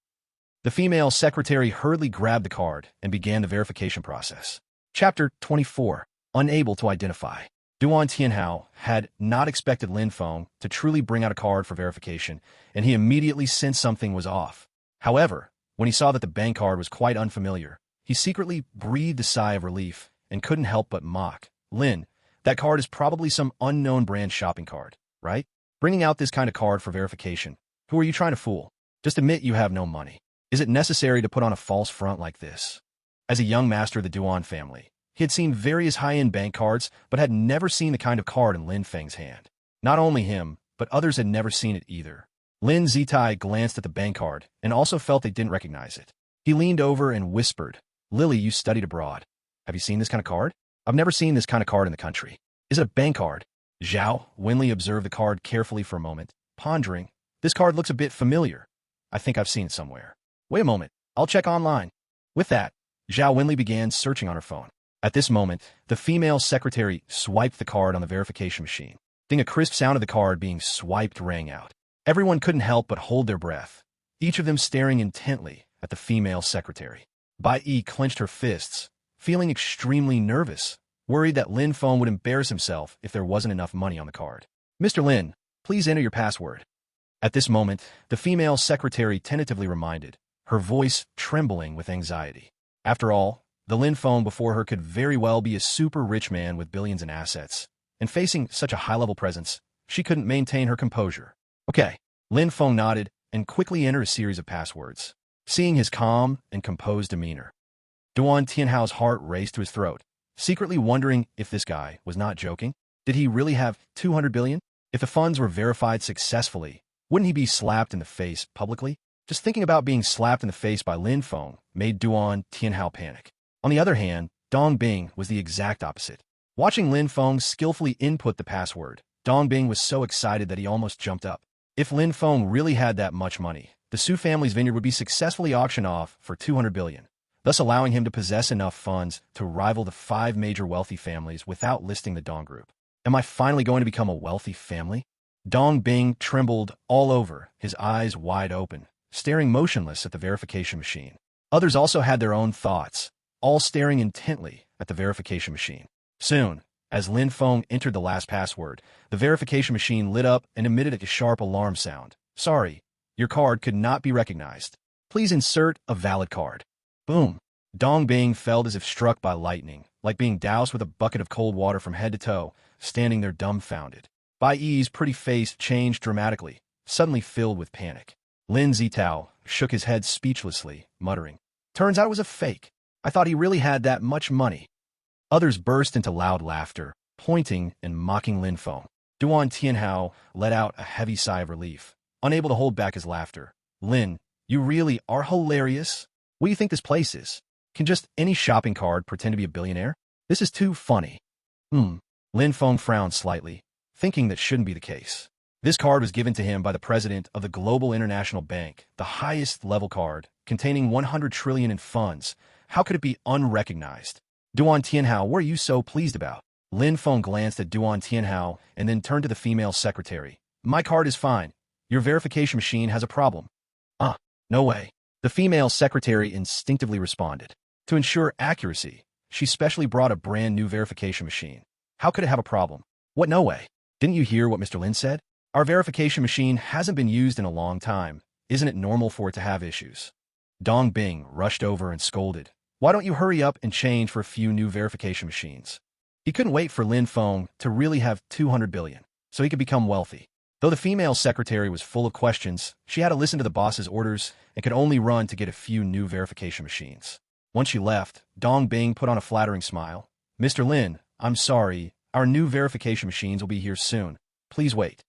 The female secretary hurriedly grabbed the card and began the verification process. Chapter 24. unable to identify. Duan Tianhao had not expected Lin Feng to truly bring out a card for verification, and he immediately sensed something was off. However, when he saw that the bank card was quite unfamiliar, he secretly breathed a sigh of relief and couldn't help but mock. Lin, that card is probably some unknown brand shopping card, right? Bringing out this kind of card for verification. Who are you trying to fool? Just admit you have no money. Is it necessary to put on a false front like this? As a young master of the Duan family, he had seen various high-end bank cards, but had never seen the kind of card in Lin Feng's hand. Not only him, but others had never seen it either. Lin Zitai glanced at the bank card and also felt they didn't recognize it. He leaned over and whispered, "Lily, you studied abroad. Have you seen this kind of card? I've never seen this kind of card in the country. Is it a bank card?" Zhao Wenli observed the card carefully for a moment, pondering. "This card looks a bit familiar. I think I've seen it somewhere. Wait a moment, I'll check online." With that, Zhao Wenli began searching on her phone. At this moment, the female secretary swiped the card on the verification machine. Then a crisp sound of the card being swiped rang out. Everyone couldn't help but hold their breath, each of them staring intently at the female secretary. Bai Yi clenched her fists, feeling extremely nervous, worried that Lin Feng would embarrass himself if there wasn't enough money on the card. "Mr. Lin, please enter your password." At this moment, the female secretary tentatively reminded, her voice trembling with anxiety. After all, the Lin Feng before her could very well be a super rich man with billions in assets, and facing such a high-level presence, she couldn't maintain her composure. "Okay." Lin Feng nodded and quickly entered a series of passwords. Seeing his calm and composed demeanor, Duan Tianhao's heart raced to his throat, secretly wondering if this guy was not joking. Did he really have 200 billion? If the funds were verified successfully, wouldn't he be slapped in the face publicly? Just thinking about being slapped in the face by Lin Feng made Duan Tianhao panic. On the other hand, Dong Bing was the exact opposite. Watching Lin Feng skillfully input the password, Dong Bing was so excited that he almost jumped up. If Lin Feng really had that much money, the Su family's vineyard would be successfully auctioned off for 200 billion, thus allowing him to possess enough funds to rival the 5 major wealthy families without listing the Dong group. Am I finally going to become a wealthy family? Dong Bing trembled all over, his eyes wide open, staring motionless at the verification machine. Others also had their own thoughts, all staring intently at the verification machine. Soon, as Lin Feng entered the last password, the verification machine lit up and emitted a sharp alarm sound. "Sorry, your card could not be recognized. Please insert a valid card." Boom! Dong Bing felt as if struck by lightning, like being doused with a bucket of cold water from head to toe, standing there dumbfounded. Bai Yi's pretty face changed dramatically, suddenly filled with panic. Lin Zitao shook his head speechlessly, muttering, "Turns out it was a fake. I thought he really had that much money." Others burst into loud laughter, pointing and mocking Lin Feng. Duan Tianhao let out a heavy sigh of relief, unable to hold back his laughter. "Lin, you really are hilarious. What do you think this place is? Can just any shopping card pretend to be a billionaire? This is too funny." Lin Feng frowned slightly, thinking that shouldn't be the case. This card was given to him by the president of the Global International Bank, the highest level card, containing 100 trillion in funds. How could it be unrecognized? "Duan Tianhao, what are you so pleased about?" Lin Feng glanced at Duan Tianhao and then turned to the female secretary. "My card is fine. Your verification machine has a problem." No way." The female secretary instinctively responded. To ensure accuracy, she specially brought a brand new verification machine. How could it have a problem? "What, no way? Didn't you hear what Mr. Lin said? Our verification machine hasn't been used in a long time. Isn't it normal for it to have issues?" Dong Bing rushed over and scolded. "Why don't you hurry up and change for a few new verification machines?" He couldn't wait for Lin Feng to really have 200 billion, so he could become wealthy. Though the female secretary was full of questions, she had to listen to the boss's orders and could only run to get a few new verification machines. Once she left, Dong Bing put on a flattering smile. "Mr. Lin, I'm sorry. Our new verification machines will be here soon. Please wait."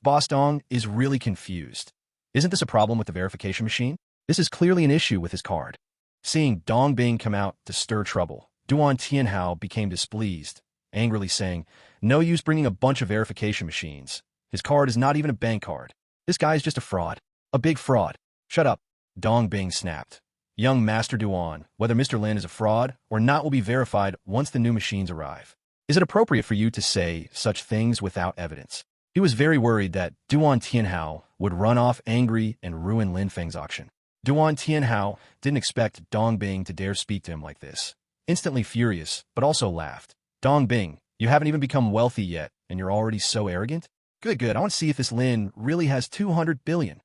Boss Dong is really confused. Isn't this a problem with the verification machine? This is clearly an issue with his card. Seeing Dong Bing come out to stir trouble, Duan Tianhao became displeased, angrily saying, "No use bringing a bunch of verification machines. His card is not even a bank card. This guy is just a fraud. A big fraud." "Shut up," Dong Bing snapped. "Young Master Duan, whether Mr. Lin is a fraud or not will be verified once the new machines arrive. Is it appropriate for you to say such things without evidence?" He was very worried that Duan Tianhao would run off angry and ruin Lin Feng's auction. Duan Tianhao didn't expect Dong Bing to dare speak to him like this. Instantly furious, but also laughed. Dong Bing, you haven't even become wealthy yet, and you're already so arrogant? Good, good. I want to see if this Lin really has 200 billion.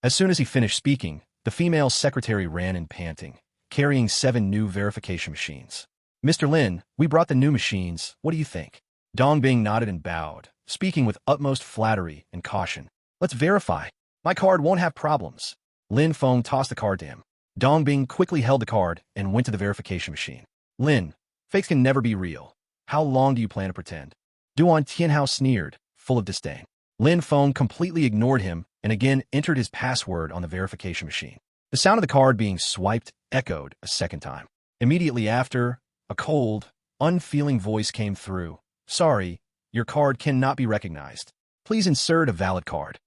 As soon as he finished speaking, the female secretary ran in panting, carrying 7 new verification machines. Mr. Lin, we brought the new machines. What do you think? Dong Bing nodded and bowed, speaking with utmost flattery and caution. Let's verify. My card won't have problems. Lin Feng tossed the card to him. Dong Bing quickly held the card and went to the verification machine. Lin, fakes can never be real. How long do you plan to pretend? Duan Tianhao sneered, full of disdain. Lin Feng completely ignored him and again entered his password on the verification machine. The sound of the card being swiped echoed a second time. Immediately after, a cold, unfeeling voice came through. Sorry, your card cannot be recognized. Please insert a valid card.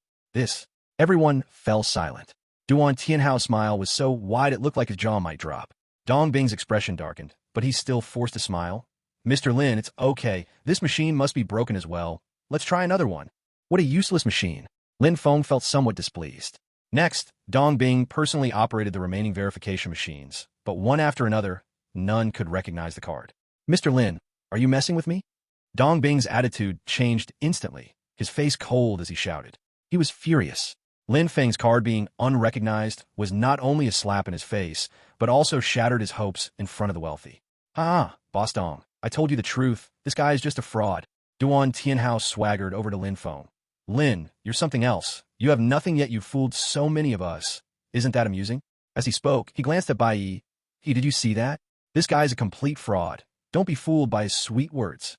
Everyone fell silent. Duan Tianhao's smile was so wide it looked like his jaw might drop. Dong Bing's expression darkened, but he still forced a smile. Mr. Lin, it's okay. This machine must be broken as well. Let's try another one. What a useless machine. Lin Feng felt somewhat displeased. Next, Dong Bing personally operated the remaining verification machines, but one after another, none could recognize the card. Mr. Lin, are you messing with me? Dong Bing's attitude changed instantly, his face cold as he shouted. He was furious. Lin Feng's card being unrecognized was not only a slap in his face, but also shattered his hopes in front of the wealthy. Boss Dong, I told you the truth. This guy is just a fraud. Duan Tianhao swaggered over to Lin Feng. Lin, you're something else. You have nothing yet you've fooled so many of us. Isn't that amusing? As he spoke, he glanced at Bai Yi. Did you see that? This guy's a complete fraud. Don't be fooled by his sweet words.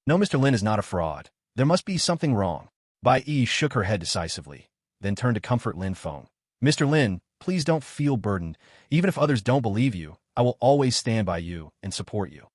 No, Mr. Lin is not a fraud. There must be something wrong. Bai Yi shook her head decisively, then turned to comfort Lin Feng. Mr. Lin, please don't feel burdened. Even if others don't believe you, I will always stand by you and support you.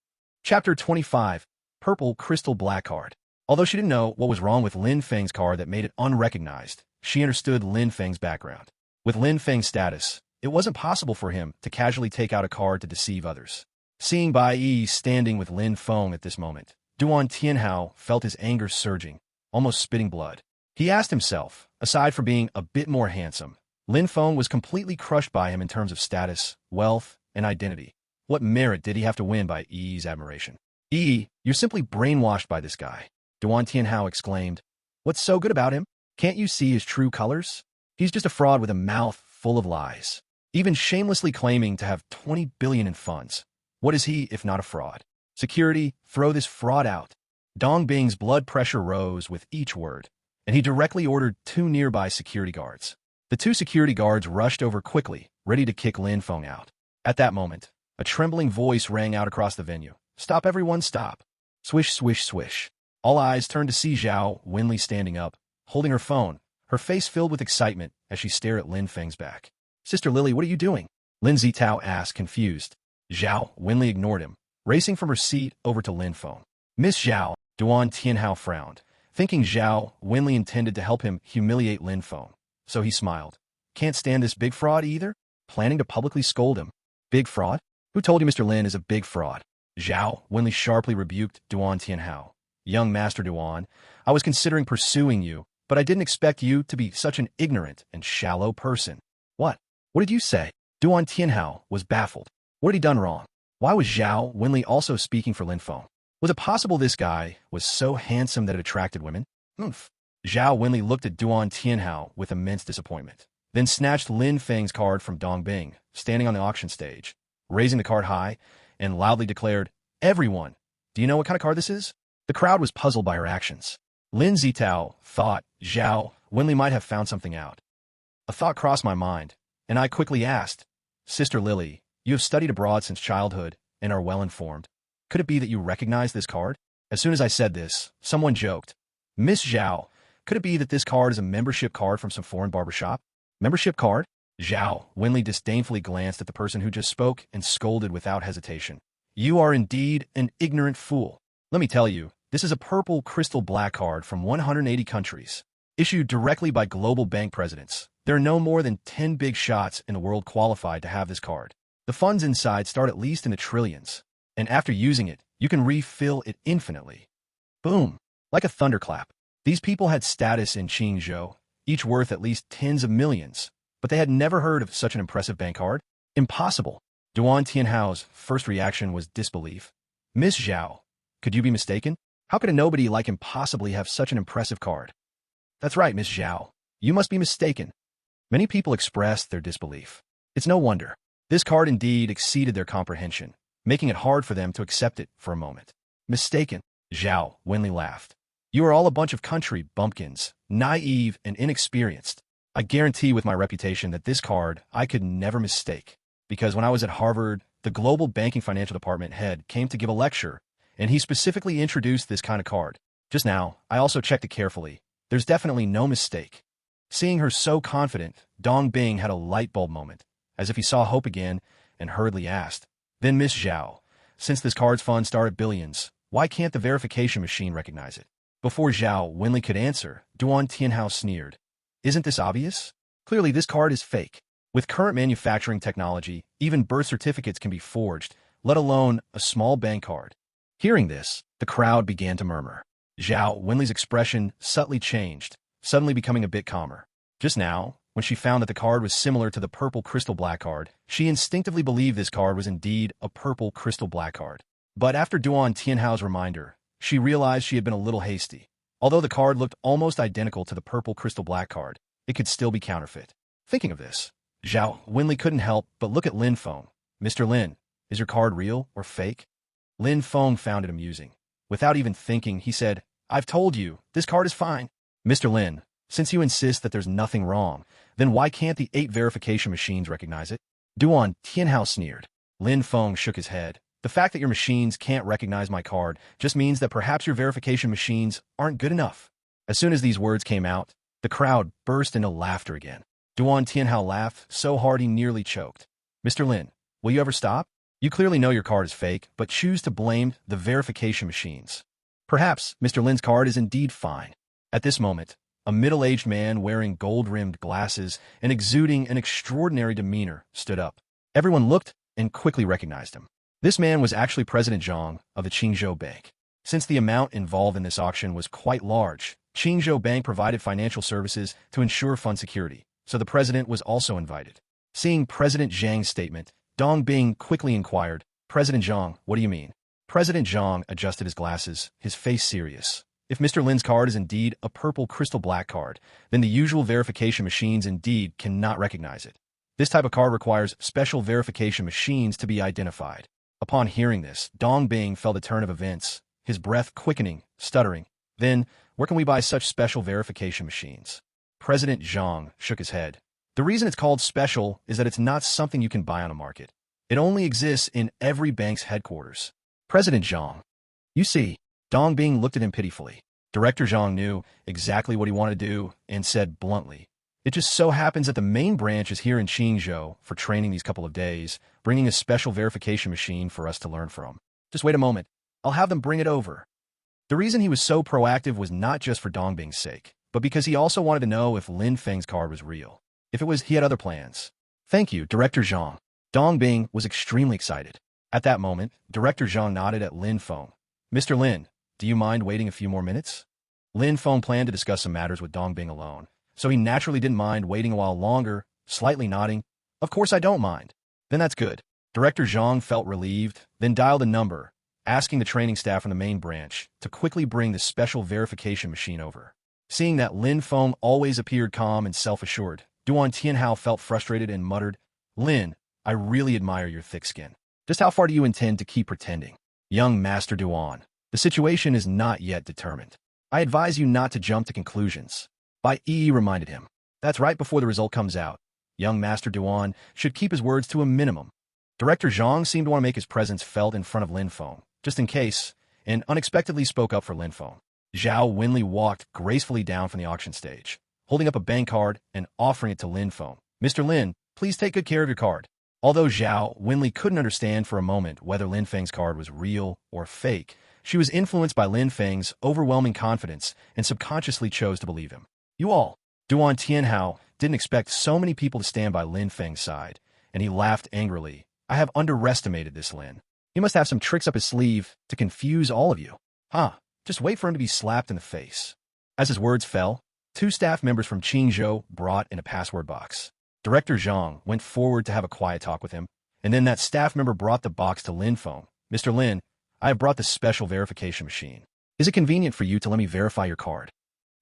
Chapter 25, Purple Crystal Black Card. Although she didn't know what was wrong with Lin Feng's card that made it unrecognized, she understood Lin Feng's background. With Lin Feng's status, it wasn't possible for him to casually take out a card to deceive others. Seeing Bai Yi standing with Lin Feng at this moment, Duan Tianhao felt his anger surging, almost spitting blood. He asked himself, aside from being a bit more handsome, Lin Feng was completely crushed by him in terms of status, wealth, and identity. What merit did he have to win by Yi's admiration? Yi, you're simply brainwashed by this guy. Duan Tianhao exclaimed. What's so good about him? Can't you see his true colors? He's just a fraud with a mouth full of lies, even shamelessly claiming to have 20 billion in funds. What is he if not a fraud? Security, throw this fraud out. Dong Bing's blood pressure rose with each word, and he directly ordered 2 nearby security guards. The 2 security guards rushed over quickly, ready to kick Lin Feng out. At that moment, a trembling voice rang out across the venue. Stop, everyone, stop. Swish, swish, swish. All eyes turned to see Zhao Wenli standing up, holding her phone, her face filled with excitement as she stared at Lin Feng's back. Sister Lily, what are you doing? Lin Zitao asked, confused. Zhao Wenli ignored him, racing from her seat over to Lin Feng. Miss Zhao, Duan Tianhao frowned, thinking Zhao Wenli intended to help him humiliate Lin Feng. So he smiled. Can't stand this big fraud either? Planning to publicly scold him. Big fraud? Who told you Mr. Lin is a big fraud? Zhao Wenli sharply rebuked Duan Tianhao. Young Master Duan, I was considering pursuing you, but I didn't expect you to be such an ignorant and shallow person. What? What did you say? Duan Tianhao was baffled. What had he done wrong? Why was Zhao Wenli also speaking for Lin Feng? Was it possible this guy was so handsome that it attracted women? Oomph. Zhao Wenli looked at Duan Tianhao with immense disappointment, then snatched Lin Feng's card from Dong Bing, standing on the auction stage, raising the card high, and loudly declared, Everyone, do you know what kind of card this is? The crowd was puzzled by her actions. Lin Zitao thought Zhao Wenli might have found something out. A thought crossed my mind, and I quickly asked, Sister Lily, you have studied abroad since childhood and are well informed. Could it be that you recognize this card? As soon as I said this, someone joked, Miss Zhao, could it be that this card is a membership card from some foreign barbershop? Membership card? Zhao Wenli disdainfully glanced at the person who just spoke and scolded without hesitation. You are indeed an ignorant fool. Let me tell you, this is a purple crystal black card from 180 countries, issued directly by global bank presidents. There are no more than 10 big shots in the world qualified to have this card. The funds inside start at least in the trillions, and after using it, you can refill it infinitely. Boom! Like a thunderclap. These people had status in Qingzhou, each worth at least tens of millions, but they had never heard of such an impressive bank card. Impossible. Duan Tianhao's first reaction was disbelief. Miss Zhao, Could you be mistaken? How could a nobody like him possibly have such an impressive card? That's right, Miss Zhao. You must be mistaken. Many people expressed their disbelief. It's no wonder. This card indeed exceeded their comprehension, making it hard for them to accept it for a moment. Mistaken, Zhao Wenli laughed. You are all a bunch of country bumpkins, naive and inexperienced. I guarantee with my reputation that this card I could never mistake. Because when I was at Harvard, the global banking financial department head came to give a lecture, and he specifically introduced this kind of card. Just now, I also checked it carefully. There's definitely no mistake. Seeing her so confident, Dong Bing had a light bulb moment, as if he saw hope again, and hurriedly asked, Then Miss Zhao, since this card's fund started billions, why can't the verification machine recognize it? Before Zhao Wenli could answer, Duan Tianhao sneered. Isn't this obvious? Clearly this card is fake. With current manufacturing technology, even birth certificates can be forged, let alone a small bank card. Hearing this, the crowd began to murmur. Zhao Wenli's expression subtly changed, suddenly becoming a bit calmer. Just now, when she found that the card was similar to the purple crystal black card, she instinctively believed this card was indeed a purple crystal black card. But after Duan Tianhao's reminder, she realized she had been a little hasty. Although the card looked almost identical to the purple crystal black card, it could still be counterfeit. Thinking of this, Zhao Wenli couldn't help but look at Lin Feng. Mr. Lin, is your card real or fake? Lin Feng found it amusing. Without even thinking, he said, I've told you, this card is fine. Mr. Lin, since you insist that there's nothing wrong, then why can't the 8 verification machines recognize it? Duan Tianhao sneered. Lin Feng shook his head. The fact that your machines can't recognize my card just means that perhaps your verification machines aren't good enough. As soon as these words came out, the crowd burst into laughter again. Duan Tianhao laughed so hard he nearly choked. Mr. Lin, will you ever stop? You clearly know your card is fake, but choose to blame the verification machines. Perhaps Mr. Lin's card is indeed fine. At this moment, a middle-aged man wearing gold-rimmed glasses and exuding an extraordinary demeanor stood up. Everyone looked and quickly recognized him. This man was actually President Zhang of the Qingzhou Bank. Since the amount involved in this auction was quite large, Qingzhou Bank provided financial services to ensure fund security, so the president was also invited. Seeing President Zhang's statement, Dong Bing quickly inquired, President Zhang, what do you mean? President Zhang adjusted his glasses, his face serious. If Mr. Lin's card is indeed a purple crystal black card, then the usual verification machines indeed cannot recognize it. This type of card requires special verification machines to be identified. Upon hearing this, Dong Bing felt a turn of events, his breath quickening, stuttering. Then, where can we buy such special verification machines? President Zhang shook his head. The reason it's called special is that it's not something you can buy on a market. It only exists in every bank's headquarters. President Zhang. You see, Dong Bing looked at him pitifully. Director Zhang knew exactly what he wanted to do and said bluntly, It just so happens that the main branch is here in Qingzhou for training these couple of days, bringing a special verification machine for us to learn from. Just wait a moment. I'll have them bring it over. The reason he was so proactive was not just for Dong Bing's sake, but because he also wanted to know if Lin Feng's card was real. If it was, he had other plans. Thank you, Director Zhang. Dong Bing was extremely excited. At that moment, Director Zhang nodded at Lin Feng. Mr. Lin, do you mind waiting a few more minutes? Lin Feng planned to discuss some matters with Dong Bing alone, so he naturally didn't mind waiting a while longer, slightly nodding. Of course I don't mind. Then that's good. Director Zhang felt relieved, then dialed a number, asking the training staff from the main branch to quickly bring the special verification machine over. Seeing that Lin Feng always appeared calm and self-assured, Duan Tianhao felt frustrated and muttered, Lin, I really admire your thick skin. Just how far do you intend to keep pretending? Young Master Duan, the situation is not yet determined. I advise you not to jump to conclusions. Bai Yi reminded him. That's right before the result comes out. Young Master Duan should keep his words to a minimum. Director Zhang seemed to want to make his presence felt in front of Lin Feng, just in case, and unexpectedly spoke up for Lin Feng. Zhao Wenli walked gracefully down from the auction stage, holding up a bank card and offering it to Lin Feng. Mr. Lin, please take good care of your card. Although Zhao Wenli couldn't understand for a moment whether Lin Feng's card was real or fake, she was influenced by Lin Feng's overwhelming confidence and subconsciously chose to believe him. You all, Duan Tianhao didn't expect so many people to stand by Lin Feng's side, and he laughed angrily. I have underestimated this Lin. He must have some tricks up his sleeve to confuse all of you. Just wait for him to be slapped in the face. As his words fell, 2 staff members from Qingzhou brought in a password box. Director Zhang went forward to have a quiet talk with him, and then that staff member brought the box to Lin Feng. Mr. Lin, I have brought the special verification machine. Is it convenient for you to let me verify your card?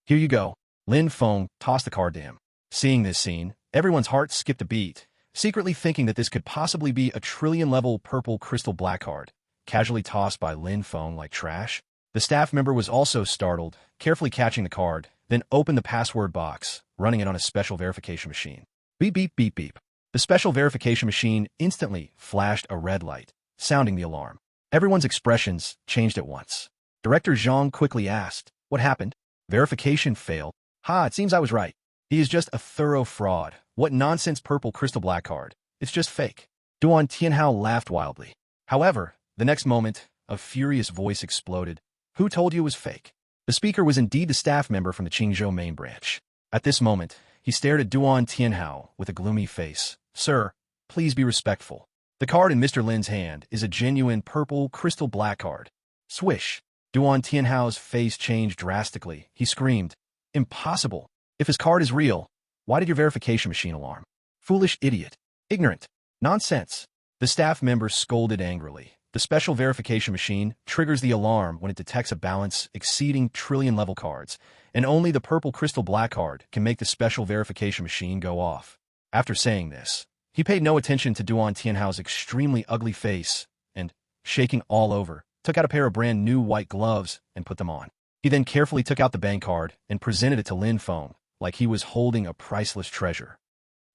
Here you go. Lin Feng tossed the card to him. Seeing this scene, everyone's heart skipped a beat, secretly thinking that this could possibly be a trillion-level purple crystal black card, casually tossed by Lin Feng like trash. The staff member was also startled, carefully catching the card, then opened the password box, running it on a special verification machine. Beep, beep, beep, beep. The special verification machine instantly flashed a red light, sounding the alarm. Everyone's expressions changed at once. Director Zhang quickly asked, "What happened?" "Verification failed." "Ha, it seems I was right. He is just a thorough fraud. What nonsense purple crystal black card. It's just fake." Duan Tianhao laughed wildly. However, the next moment, a furious voice exploded. "Who told you it was fake?" The speaker was indeed the staff member from the Qingzhou main branch. At this moment, he stared at Duan Tianhao with a gloomy face. "Sir, please be respectful. The card in Mr. Lin's hand is a genuine purple crystal black card." Swish! Duan Tianhao's face changed drastically. He screamed, "Impossible! If his card is real, why did your verification machine alarm? Foolish idiot! Ignorant! Nonsense!" The staff member scolded angrily. The special verification machine triggers the alarm when it detects a balance exceeding trillion-level cards, and only the purple crystal black card can make the special verification machine go off. After saying this, he paid no attention to Duan Tianhao's extremely ugly face and, shaking all over, took out a pair of brand new white gloves and put them on. He then carefully took out the bank card and presented it to Lin Feng like he was holding a priceless treasure.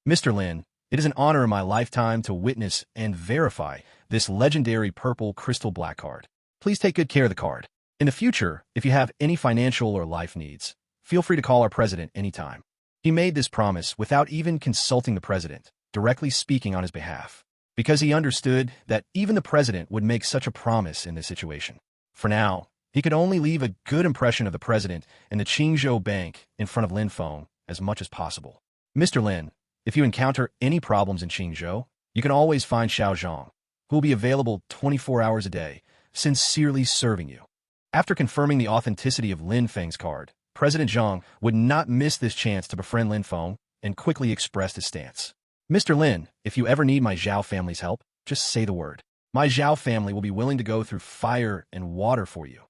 "Mr. Lin, it is an honor in my lifetime to witness and verify this legendary purple crystal black card. Please take good care of the card. In the future, if you have any financial or life needs, feel free to call our president anytime." He made this promise without even consulting the president, directly speaking on his behalf, because he understood that even the president would make such a promise in this situation. For now, he could only leave a good impression of the president and the Qingzhou Bank in front of Lin Feng as much as possible. "Mr. Lin, if you encounter any problems in Qingzhou, you can always find Xiao Zhang, who will be available 24 hours a day, sincerely serving you." After confirming the authenticity of Lin Feng's card, President Zhang would not miss this chance to befriend Lin Feng and quickly expressed his stance. "Mr. Lin, if you ever need my Zhao family's help, just say the word. My Zhao family will be willing to go through fire and water for you."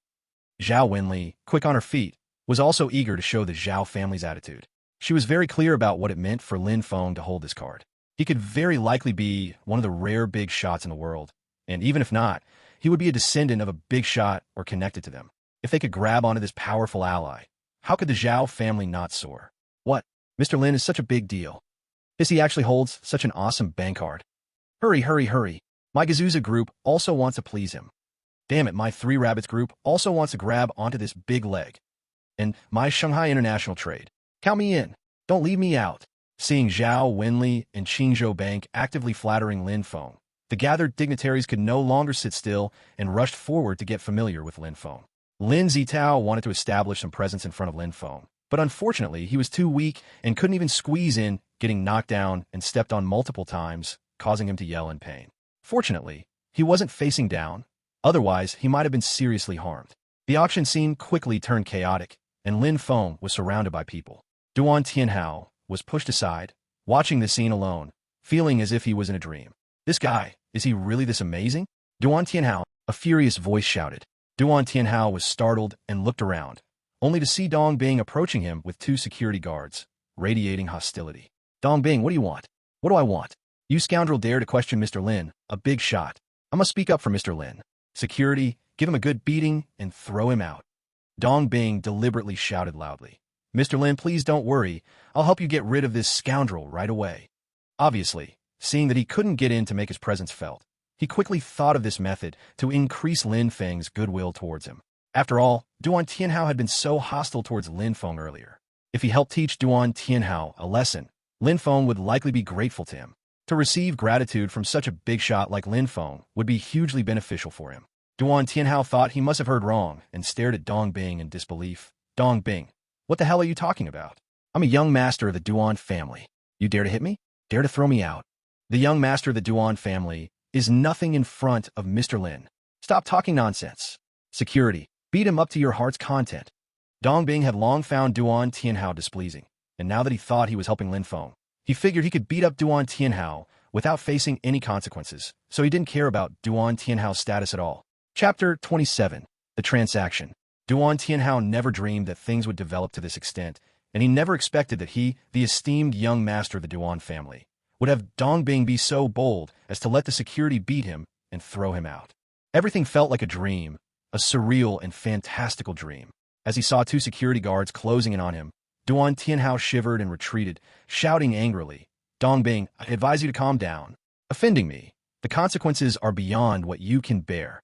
Zhao Wenli, quick on her feet, was also eager to show the Zhao family's attitude. She was very clear about what it meant for Lin Feng to hold this card. He could very likely be one of the rare big shots in the world, and even if not, he would be a descendant of a big shot or connected to them. If they could grab onto this powerful ally, how could the Zhao family not soar? "What? Mr. Lin is such a big deal. Yes, he actually holds such an awesome bank card. Hurry, hurry, hurry. My Gazuza group also wants to please him. Damn it, my Three Rabbits group also wants to grab onto this big leg. And my Shanghai International Trade. Count me in. Don't leave me out." Seeing Zhao Wenli and Qingzhou Bank actively flattering Lin Feng, the gathered dignitaries could no longer sit still and rushed forward to get familiar with Lin Feng. Lin Zitao wanted to establish some presence in front of Lin Feng, but unfortunately he was too weak and couldn't even squeeze in, getting knocked down and stepped on multiple times, causing him to yell in pain. Fortunately, he wasn't facing down, otherwise he might have been seriously harmed. The auction scene quickly turned chaotic, and Lin Feng was surrounded by people. Duan Tianhao was pushed aside, watching the scene alone, feeling as if he was in a dream. "This guy, is he really this amazing?" "Duan Tianhao," a furious voice shouted. Duan Tianhao was startled and looked around, only to see Dong Bing approaching him with 2 security guards, radiating hostility. "Dong Bing, what do you want?" "What do I want? You scoundrel dare to question Mr. Lin, a big shot. I must speak up for Mr. Lin. Security, give him a good beating and throw him out." Dong Bing deliberately shouted loudly. "Mr. Lin, please don't worry. I'll help you get rid of this scoundrel right away." Obviously, seeing that he couldn't get in to make his presence felt, he quickly thought of this method to increase Lin Feng's goodwill towards him. After all, Duan Tianhao had been so hostile towards Lin Feng earlier. If he helped teach Duan Tianhao a lesson, Lin Feng would likely be grateful to him. To receive gratitude from such a big shot like Lin Feng would be hugely beneficial for him. Duan Tianhao thought he must have heard wrong and stared at Dong Bing in disbelief. "Dong Bing, what the hell are you talking about? I'm a young master of the Duan family. You dare to hit me? Dare to throw me out? The young master of the Duan family is nothing in front of Mr. Lin. Stop talking nonsense. Security, beat him up to your heart's content." Dong Bing had long found Duan Tianhao displeasing, and now that he thought he was helping Lin Feng, he figured he could beat up Duan Tianhao without facing any consequences, so he didn't care about Duan Tianhao's status at all. Chapter 27. The Transaction. Duan Tianhao never dreamed that things would develop to this extent, and he never expected that he, the esteemed young master of the Duan family, would have Dongbing be so bold as to let the security beat him and throw him out. Everything felt like a dream, a surreal and fantastical dream. As he saw two security guards closing in on him, Duan Tianhao shivered and retreated, shouting angrily, "Dongbing, I advise you to calm down. Offending me. The consequences are beyond what you can bear."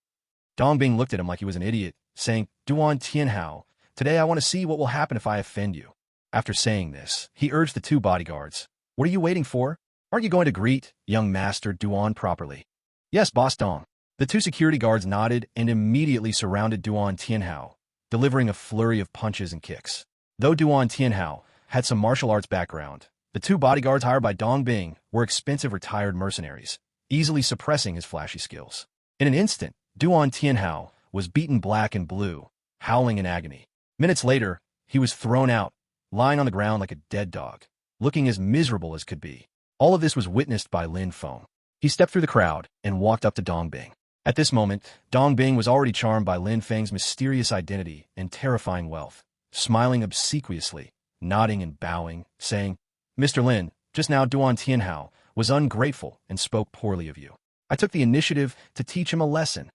Dongbing looked at him like he was an idiot, saying, "Duan Tianhao, today I want to see what will happen if I offend you." After saying this, he urged the two bodyguards, "What are you waiting for? Aren't you going to greet young master Duan properly?" "Yes, boss Dong." The two security guards nodded and immediately surrounded Duan Tianhao, delivering a flurry of punches and kicks. Though Duan Tianhao had some martial arts background, the two bodyguards hired by Dongbing were expensive retired mercenaries, easily suppressing his flashy skills. In an instant, Duan Tianhao was beaten black and blue, howling in agony. Minutes later, he was thrown out, lying on the ground like a dead dog, looking as miserable as could be. All of this was witnessed by Lin Feng. He stepped through the crowd and walked up to Dongbing. At this moment, Dongbing was already charmed by Lin Feng's mysterious identity and terrifying wealth, smiling obsequiously, nodding and bowing, saying, "Mr. Lin, just now Duan Tianhao was ungrateful and spoke poorly of you. I took the initiative to teach him a lesson."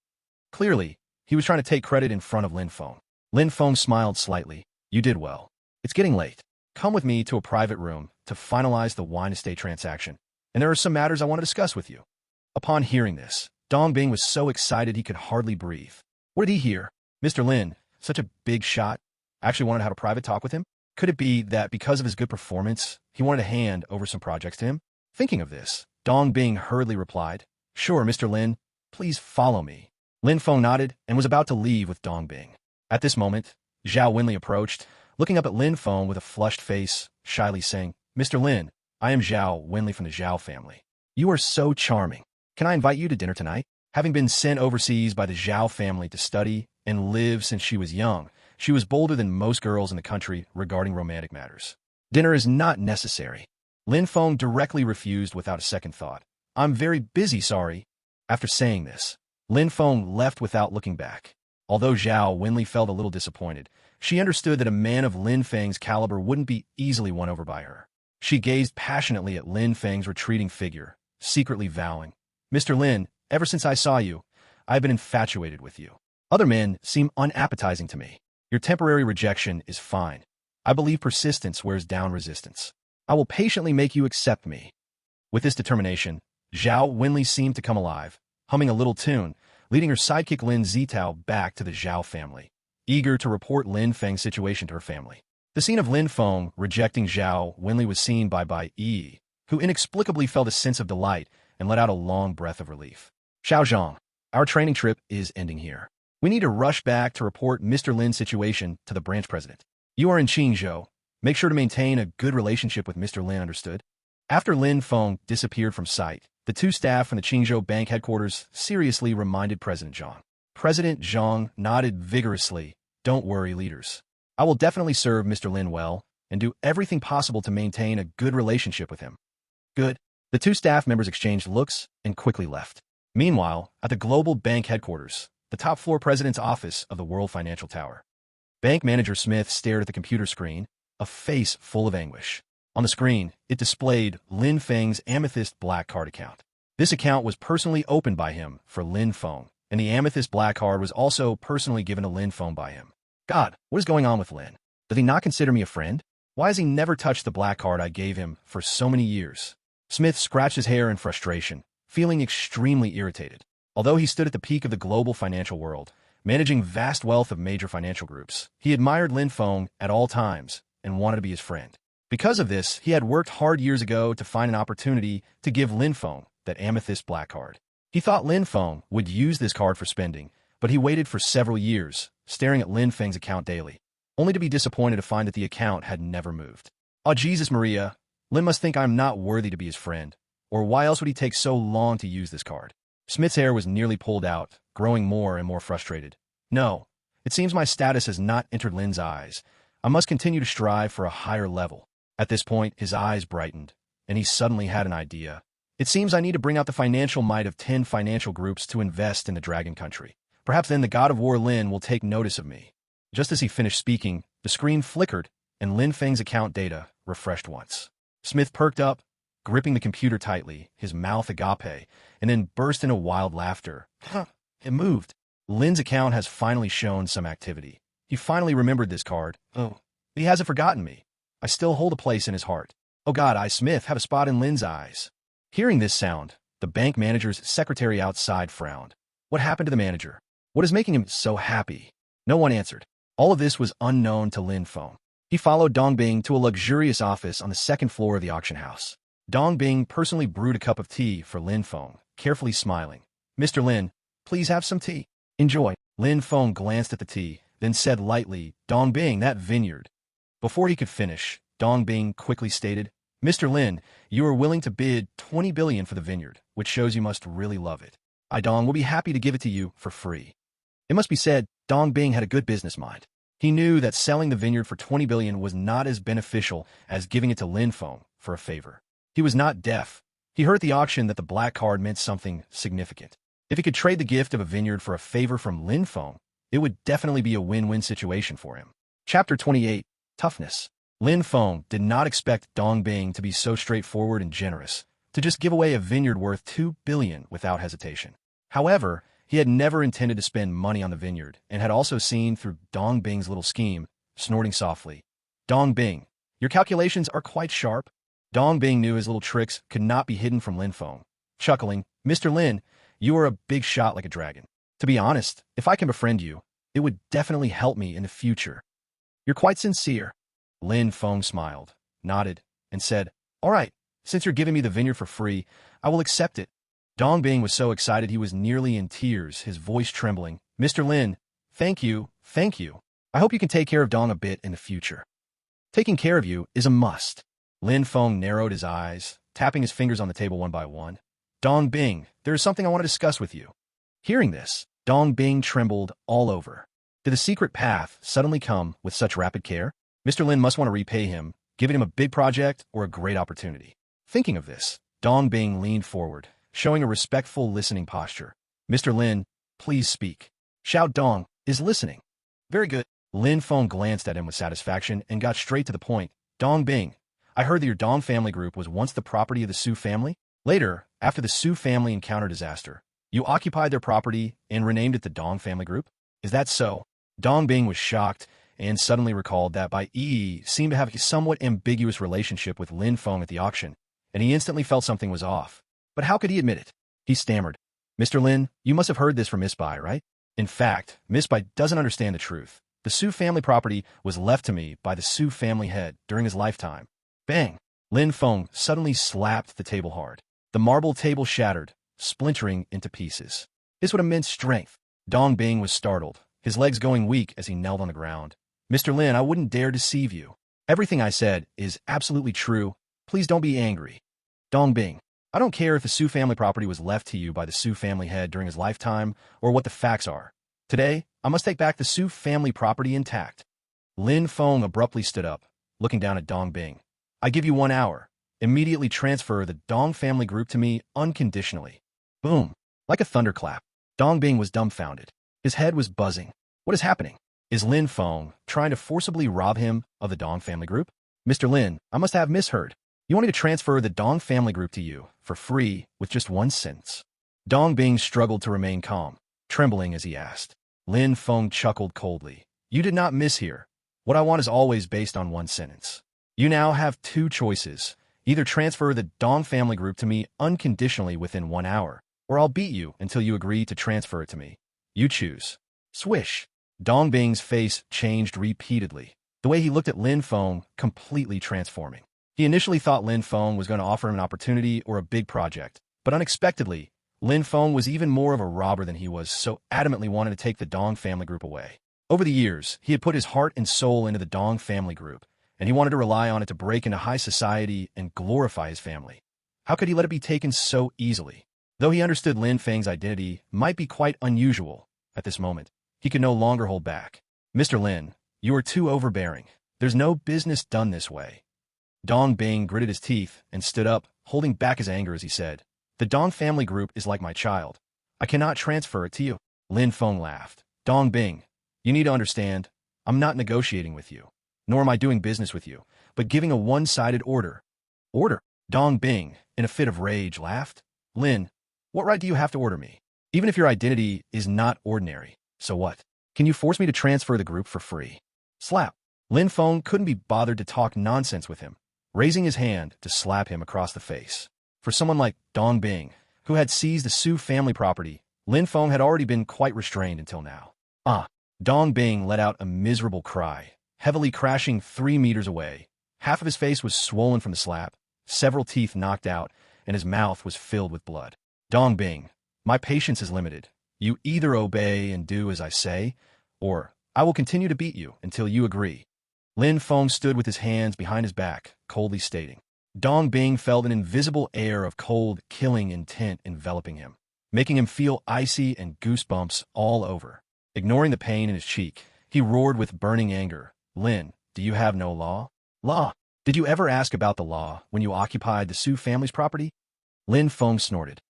Clearly, he was trying to take credit in front of Lin Feng. Lin Feng smiled slightly. "You did well. It's getting late. Come with me to a private room to finalize the wine estate transaction, and there are some matters I want to discuss with you." Upon hearing this, Dongbing was so excited he could hardly breathe. What did he hear? Mr. Lin, such a big shot, actually wanted to have a private talk with him? Could it be that because of his good performance, he wanted to hand over some projects to him? Thinking of this, Dongbing hurriedly replied, "Sure, Mr. Lin, please follow me." Lin Feng nodded and was about to leave with Dongbing. At this moment, Zhao Winley approached, looking up at Lin Feng with a flushed face, shyly saying, "Mr. Lin, I am Zhao Winley from the Zhao family. You are so charming. Can I invite you to dinner tonight?" Having been sent overseas by the Zhao family to study and live since she was young, she was bolder than most girls in the country regarding romantic matters. "Dinner is not necessary." Lin Feng directly refused without a second thought. "I'm very busy, sorry." After saying this, Lin Feng left without looking back. Although Zhao Winley felt a little disappointed, she understood that a man of Lin Feng's caliber wouldn't be easily won over by her. She gazed passionately at Lin Feng's retreating figure, secretly vowing, "Mr. Lin, ever since I saw you, I have been infatuated with you. Other men seem unappetizing to me. Your temporary rejection is fine. I believe persistence wears down resistance. I will patiently make you accept me." With this determination, Zhao Winley seemed to come alive, humming a little tune, leading her sidekick Lin Zitao back to the Zhao family, eager to report Lin Feng's situation to her family. The scene of Lin Feng rejecting Zhao Winley was seen by Bai Yi, who inexplicably felt a sense of delight and let out a long breath of relief. "Xiao Zhang, our training trip is ending here. We need to rush back to report Mr. Lin's situation to the branch president. You are in Qingzhou. Make sure to maintain a good relationship with Mr. Lin, understood?" After Lin Feng disappeared from sight, the two staff from the Qingzhou bank headquarters seriously reminded President Zhang. President Zhang nodded vigorously. "Don't worry, leaders. I will definitely serve Mr. Lin well and do everything possible to maintain a good relationship with him." "Good." The two staff members exchanged looks and quickly left. Meanwhile, at the global bank headquarters, the top floor president's office of the World Financial Tower, Bank Manager Smith stared at the computer screen, a face full of anguish. On the screen, it displayed Lin Feng's amethyst black card account. This account was personally opened by him for Lin Feng, and the amethyst black card was also personally given to Lin Feng by him. God, what is going on with Lin? Does he not consider me a friend? Why has he never touched the black card I gave him for so many years? Smith scratched his hair in frustration, feeling extremely irritated. Although he stood at the peak of the global financial world, managing vast wealth of major financial groups, he admired Lin Feng at all times and wanted to be his friend. Because of this, he had worked hard years ago to find an opportunity to give Lin Feng that amethyst black card. He thought Lin Feng would use this card for spending, but he waited for several years, staring at Lin Feng's account daily, only to be disappointed to find that the account had never moved. "Oh, Jesus Maria, Lin must think I'm not worthy to be his friend, or why else would he take so long to use this card?" Smith's hair was nearly pulled out, growing more and more frustrated. "No, it seems my status has not entered Lin's eyes. I must continue to strive for a higher level." At this point, his eyes brightened, and he suddenly had an idea. "It seems I need to bring out the financial might of 10 financial groups to invest in the Dragon Country. Perhaps then the god of war Lin will take notice of me. Just as he finished speaking, the screen flickered, and Lin Feng's account data refreshed once. Smith perked up, gripping the computer tightly, his mouth agape, and then burst into wild laughter. Huh, it moved. Lin's account has finally shown some activity. He finally remembered this card. Oh, he hasn't forgotten me. I still hold a place in his heart. Oh God, I, Smith, have a spot in Lin's eyes. Hearing this sound, the bank manager's secretary outside frowned. What happened to the manager? What is making him so happy? No one answered. All of this was unknown to Lin Feng. He followed Dong Bing to a luxurious office on the second floor of the auction house. Dong Bing personally brewed a cup of tea for Lin Feng, carefully smiling. Mr. Lin, please have some tea. Enjoy. Lin Feng glanced at the tea, then said lightly, Dong Bing, that vineyard. Before he could finish, Dong Bing quickly stated, Mr. Lin, you are willing to bid 20 billion for the vineyard, which shows you must really love it. I, Dong, will be happy to give it to you for free. It must be said, Dong Bing had a good business mind. He knew that selling the vineyard for 20 billion was not as beneficial as giving it to Lin Feng for a favor. He was not deaf. He heard at the auction that the black card meant something significant. If he could trade the gift of a vineyard for a favor from Lin Feng, it would definitely be a win-win situation for him. Chapter 28, Toughness. Lin Feng did not expect Dong Bing to be so straightforward and generous, to just give away a vineyard worth 2 billion without hesitation. However, he had never intended to spend money on the vineyard and had also seen through Dong Bing's little scheme, snorting softly. Dong Bing, your calculations are quite sharp. Dong Bing knew his little tricks could not be hidden from Lin Feng. Chuckling, Mr. Lin, you are a big shot like a dragon. To be honest, if I can befriend you, it would definitely help me in the future. You're quite sincere. Lin Feng smiled, nodded, and said, All right, since you're giving me the vineyard for free, I will accept it. Dong Bing was so excited he was nearly in tears, his voice trembling. Mr. Lin, thank you, thank you. I hope you can take care of Dong a bit in the future. Taking care of you is a must. Lin Feng narrowed his eyes, tapping his fingers on the table one by one. Dong Bing, there is something I want to discuss with you. Hearing this, Dong Bing trembled all over. Did the secret path suddenly come with such rapid care? Mr. Lin must want to repay him, giving him a big project or a great opportunity. Thinking of this, Dong Bing leaned forward, showing a respectful listening posture. Mr. Lin, please speak. Xiao Dong is listening. Very good. Lin Feng glanced at him with satisfaction and got straight to the point. Dong Bing, I heard that your Dong family group was once the property of the Su family. Later, after the Su family encountered disaster, you occupied their property and renamed it the Dong family group. Is that so? Dong Bing was shocked and suddenly recalled that Bai Yi seemed to have a somewhat ambiguous relationship with Lin Feng at the auction, and he instantly felt something was off. But how could he admit it? He stammered. Mr. Lin, you must have heard this from Miss Bai, right? In fact, Miss Bai doesn't understand the truth. The Su family property was left to me by the Su family head during his lifetime. Bang! Lin Feng suddenly slapped the table hard. The marble table shattered, splintering into pieces. This with immense strength. Dong Bing was startled, his legs going weak as he knelt on the ground. Mr. Lin, I wouldn't dare deceive you. Everything I said is absolutely true. Please don't be angry. Dong Bing, I don't care if the Su family property was left to you by the Su family head during his lifetime or what the facts are. Today, I must take back the Su family property intact. Lin Feng abruptly stood up, looking down at Dong Bing. I give you 1 hour. Immediately transfer the Dong family group to me unconditionally. Boom. Like a thunderclap. Dong Bing was dumbfounded. His head was buzzing. What is happening? Is Lin Feng trying to forcibly rob him of the Dong family group? Mr. Lin, I must have misheard. You want me to transfer the Dong family group to you for free with just 1 sentence? Dong Bing struggled to remain calm, trembling as he asked. Lin Feng chuckled coldly. You did not mishear. What I want is always based on 1 sentence. You now have 2 choices. Either transfer the Dong family group to me unconditionally within 1 hour, or I'll beat you until you agree to transfer it to me. You choose. Swish. Dong Bing's face changed repeatedly, the way he looked at Lin Feng completely transforming. He initially thought Lin Feng was going to offer him an opportunity or a big project, but unexpectedly, Lin Feng was even more of a robber than he was, so adamantly wanted to take the Dong family group away. Over the years, he had put his heart and soul into the Dong family group, and he wanted to rely on it to break into high society and glorify his family. How could he let it be taken so easily? Though he understood Lin Feng's identity might be quite unusual at this moment, he could no longer hold back. Mr. Lin, you are too overbearing. There's no business done this way. Dong Bing gritted his teeth and stood up, holding back his anger as he said, The Dong family group is like my child. I cannot transfer it to you. Lin Feng laughed. Dong Bing, you need to understand, I'm not negotiating with you, nor am I doing business with you, but giving a one-sided order. Order? Dong Bing, in a fit of rage, laughed. Lin, what right do you have to order me? Even if your identity is not ordinary, so what? Can you force me to transfer the group for free? Slap. Lin Feng couldn't be bothered to talk nonsense with him, raising his hand to slap him across the face. For someone like Dong Bing, who had seized the Su family property, Lin Feng had already been quite restrained until now. Dong Bing let out a miserable cry, heavily crashing 3 meters away. Half of his face was swollen from the slap, several teeth knocked out, and his mouth was filled with blood. Dong Bing, my patience is limited. You either obey and do as I say, or I will continue to beat you until you agree. Lin Feng stood with his hands behind his back, coldly stating. Dong Bing felt an invisible air of cold, killing intent enveloping him, making him feel icy and goosebumps all over. Ignoring the pain in his cheek, he roared with burning anger. Lin, do you have no law? Law? Did you ever ask about the law when you occupied the Su family's property? Lin Feng snorted.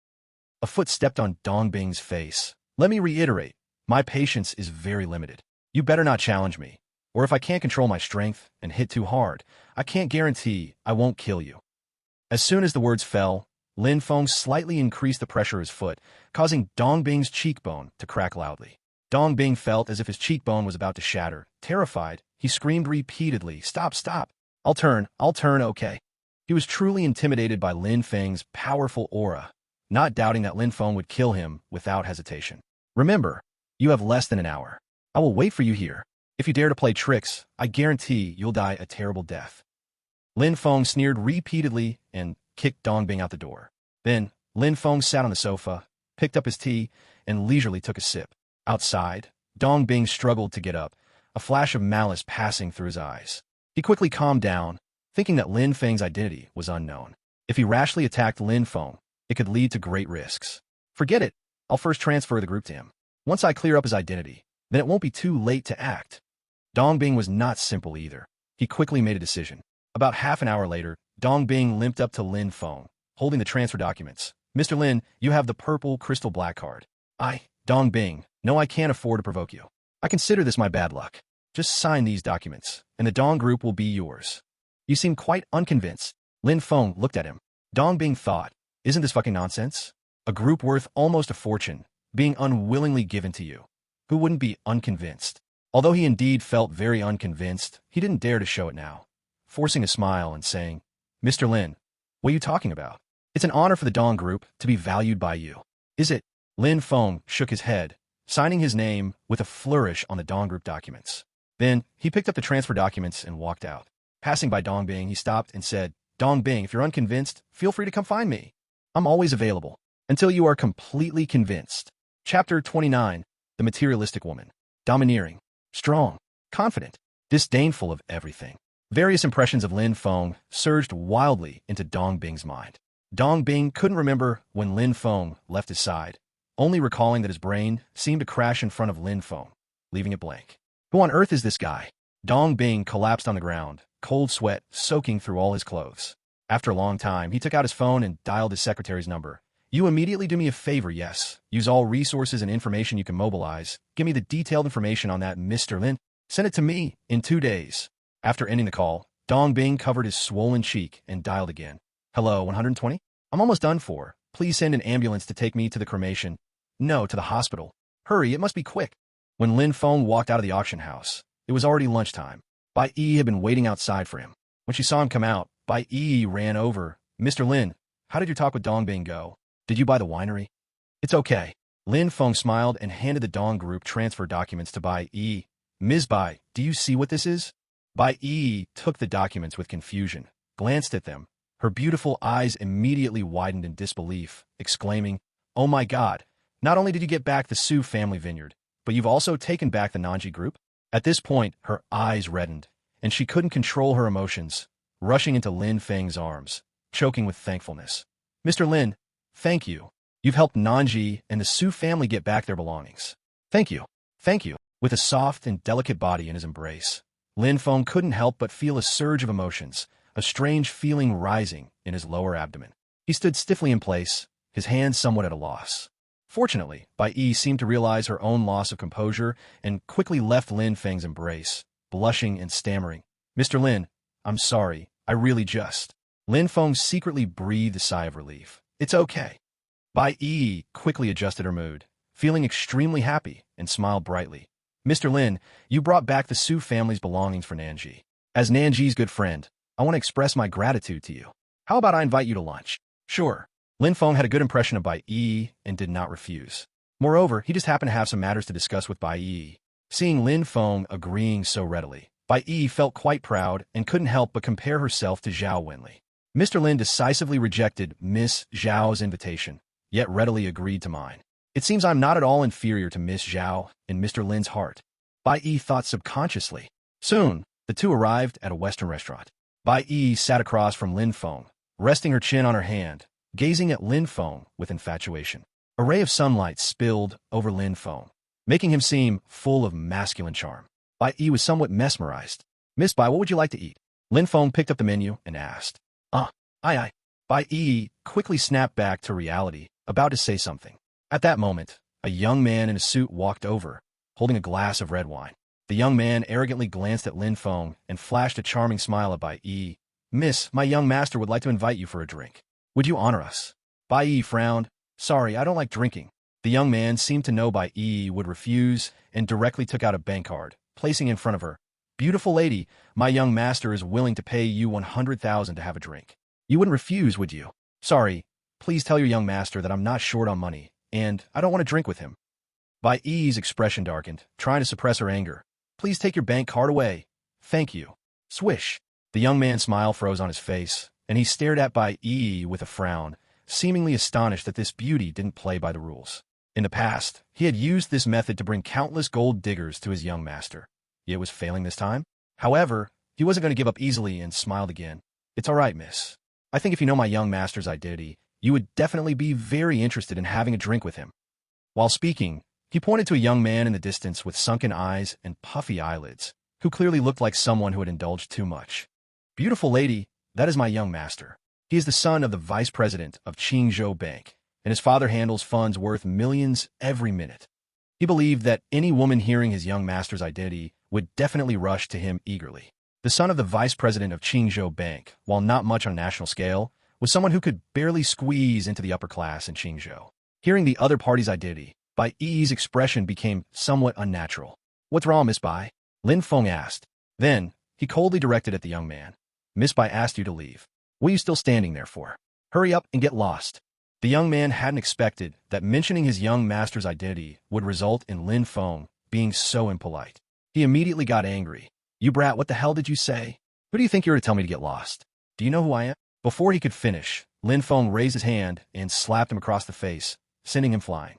A foot stepped on Dong Bing's face. Let me reiterate, my patience is very limited. You better not challenge me, or if I can't control my strength and hit too hard, I can't guarantee I won't kill you. As soon as the words fell, Lin Feng slightly increased the pressure of his foot, causing Dong Bing's cheekbone to crack loudly. Dong Bing felt as if his cheekbone was about to shatter. Terrified, he screamed repeatedly, Stop, stop! I'll turn, okay. He was truly intimidated by Lin Feng's powerful aura, not doubting that Lin Feng would kill him without hesitation. Remember, you have less than an hour. I will wait for you here. If you dare to play tricks, I guarantee you'll die a terrible death. Lin Feng sneered repeatedly and kicked Dong Bing out the door. Then, Lin Feng sat on the sofa, picked up his tea, and leisurely took a sip. Outside, Dong Bing struggled to get up, a flash of malice passing through his eyes. He quickly calmed down, thinking that Lin Feng's identity was unknown. If he rashly attacked Lin Feng, it could lead to great risks. Forget it. I'll first transfer the group to him. Once I clear up his identity, then it won't be too late to act. Dong Bing was not simple either. He quickly made a decision. About half an hour later, Dong Bing limped up to Lin Feng, holding the transfer documents. Mr. Lin, you have the purple crystal black card. Dong Bing, no, I can't afford to provoke you. I consider this my bad luck. Just sign these documents, and the Dong group will be yours. You seem quite unconvinced. Lin Feng looked at him. Dong Bing thought, isn't this fucking nonsense? A group worth almost a fortune, being unwillingly given to you. Who wouldn't be unconvinced? Although he indeed felt very unconvinced, he didn't dare to show it now, forcing a smile and saying, Mr. Lin, what are you talking about? It's an honor for the Dong group to be valued by you. Is it? Lin Feng shook his head, signing his name with a flourish on the Dong group documents. Then, he picked up the transfer documents and walked out. Passing by Dong Bing, he stopped and said, Dong Bing, if you're unconvinced, feel free to come find me. I'm always available, until you are completely convinced. Chapter 29, The Materialistic Woman. Domineering, strong, confident, disdainful of everything. Various impressions of Lin Feng surged wildly into Dong Bing's mind. Dong Bing couldn't remember when Lin Feng left his side, only recalling that his brain seemed to crash in front of Lin Feng, leaving it blank. Who on earth is this guy? Dong Bing collapsed on the ground, cold sweat soaking through all his clothes. After a long time, he took out his phone and dialed his secretary's number. You immediately do me a favor, yes. Use all resources and information you can mobilize. Give me the detailed information on that Mr. Lin. Send it to me in 2 days. After ending the call, Dong Bing covered his swollen cheek and dialed again. Hello, 120? I'm almost done for. Please send an ambulance to take me to the cremation. No, to the hospital. Hurry, it must be quick. When Lin Feng walked out of the auction house, it was already lunchtime. Bai Yi had been waiting outside for him. When she saw him come out, Bai Yi ran over. Mr. Lin, how did your talk with Dong Bing go? Did you buy the winery? It's okay. Lin Feng smiled and handed the Dong group transfer documents to Bai Yi. Ms. Bai, do you see what this is? Bai Yi took the documents with confusion, glanced at them. Her beautiful eyes immediately widened in disbelief, exclaiming, Oh my God, not only did you get back the Su family vineyard, but you've also taken back the Nanji group? At this point, her eyes reddened, and she couldn't control her emotions, rushing into Lin Feng's arms, choking with thankfulness. Mr. Lin, thank you. You've helped Nanji and the Su family get back their belongings. Thank you. Thank you. With a soft and delicate body in his embrace, Lin Feng couldn't help but feel a surge of emotions, a strange feeling rising in his lower abdomen. He stood stiffly in place, his hands somewhat at a loss. Fortunately, Bai Yi seemed to realize her own loss of composure and quickly left Lin Feng's embrace, blushing and stammering. Mr. Lin, I'm sorry, I really just... Lin Feng secretly breathed a sigh of relief. It's okay. Bai Yi quickly adjusted her mood, feeling extremely happy, and smiled brightly. Mr. Lin, you brought back the Su family's belongings for Nanji. As Nanji's good friend, I want to express my gratitude to you. How about I invite you to lunch? Sure. Lin Feng had a good impression of Bai Yi and did not refuse. Moreover, he just happened to have some matters to discuss with Bai Yi. Seeing Lin Feng agreeing so readily, Bai Yi felt quite proud and couldn't help but compare herself to Zhao Wenli. Mr. Lin decisively rejected Miss Zhao's invitation, yet readily agreed to mine. It seems I'm not at all inferior to Miss Zhao in Mr. Lin's heart. Bai Yi thought subconsciously. Soon, the two arrived at a Western restaurant. Bai Yi sat across from Lin Feng, resting her chin on her hand, gazing at Lin Feng with infatuation. A ray of sunlight spilled over Lin Feng, making him seem full of masculine charm. Bai Yi was somewhat mesmerized. Miss Bai, what would you like to eat? Lin Feng picked up the menu and asked. Aye. Bai Yi quickly snapped back to reality, about to say something. At that moment, a young man in a suit walked over, holding a glass of red wine. The young man arrogantly glanced at Lin Feng and flashed a charming smile at Bai Yi. Miss, my young master would like to invite you for a drink. Would you honor us? Bai Yi frowned. Sorry, I don't like drinking. The young man seemed to know Bai Yi would refuse and directly took out a bank card, placing it in front of her. Beautiful lady, my young master is willing to pay you 100,000 to have a drink. You wouldn't refuse, would you? Sorry, please tell your young master that I'm not short on money, and I don't want to drink with him. Bai Yi's expression darkened, trying to suppress her anger. Please take your bank card away. Thank you. Swish. The young man's smile froze on his face, and he stared at Bai Yi with a frown, seemingly astonished that this beauty didn't play by the rules. In the past, he had used this method to bring countless gold diggers to his young master. Yet was failing this time. However, he wasn't going to give up easily and smiled again. It's all right, miss. I think if you know my young master's identity, you would definitely be very interested in having a drink with him. While speaking, he pointed to a young man in the distance with sunken eyes and puffy eyelids, who clearly looked like someone who had indulged too much. Beautiful lady, that is my young master. He is the son of the vice president of Qingzhou Bank, and his father handles funds worth millions every minute. He believed that any woman hearing his young master's identity would definitely rush to him eagerly. The son of the vice president of Qingzhou Bank, while not much on a national scale, was someone who could barely squeeze into the upper class in Qingzhou. Hearing the other party's identity, Bai Yi's expression became somewhat unnatural. What's wrong, Miss Bai? Lin Feng asked. Then, he coldly directed at the young man. Miss Bai asked you to leave. What are you still standing there for? Hurry up and get lost. The young man hadn't expected that mentioning his young master's identity would result in Lin Feng being so impolite. He immediately got angry. You brat, what the hell did you say? Who do you think you're to tell me to get lost? Do you know who I am? Before he could finish, Lin Feng raised his hand and slapped him across the face, sending him flying.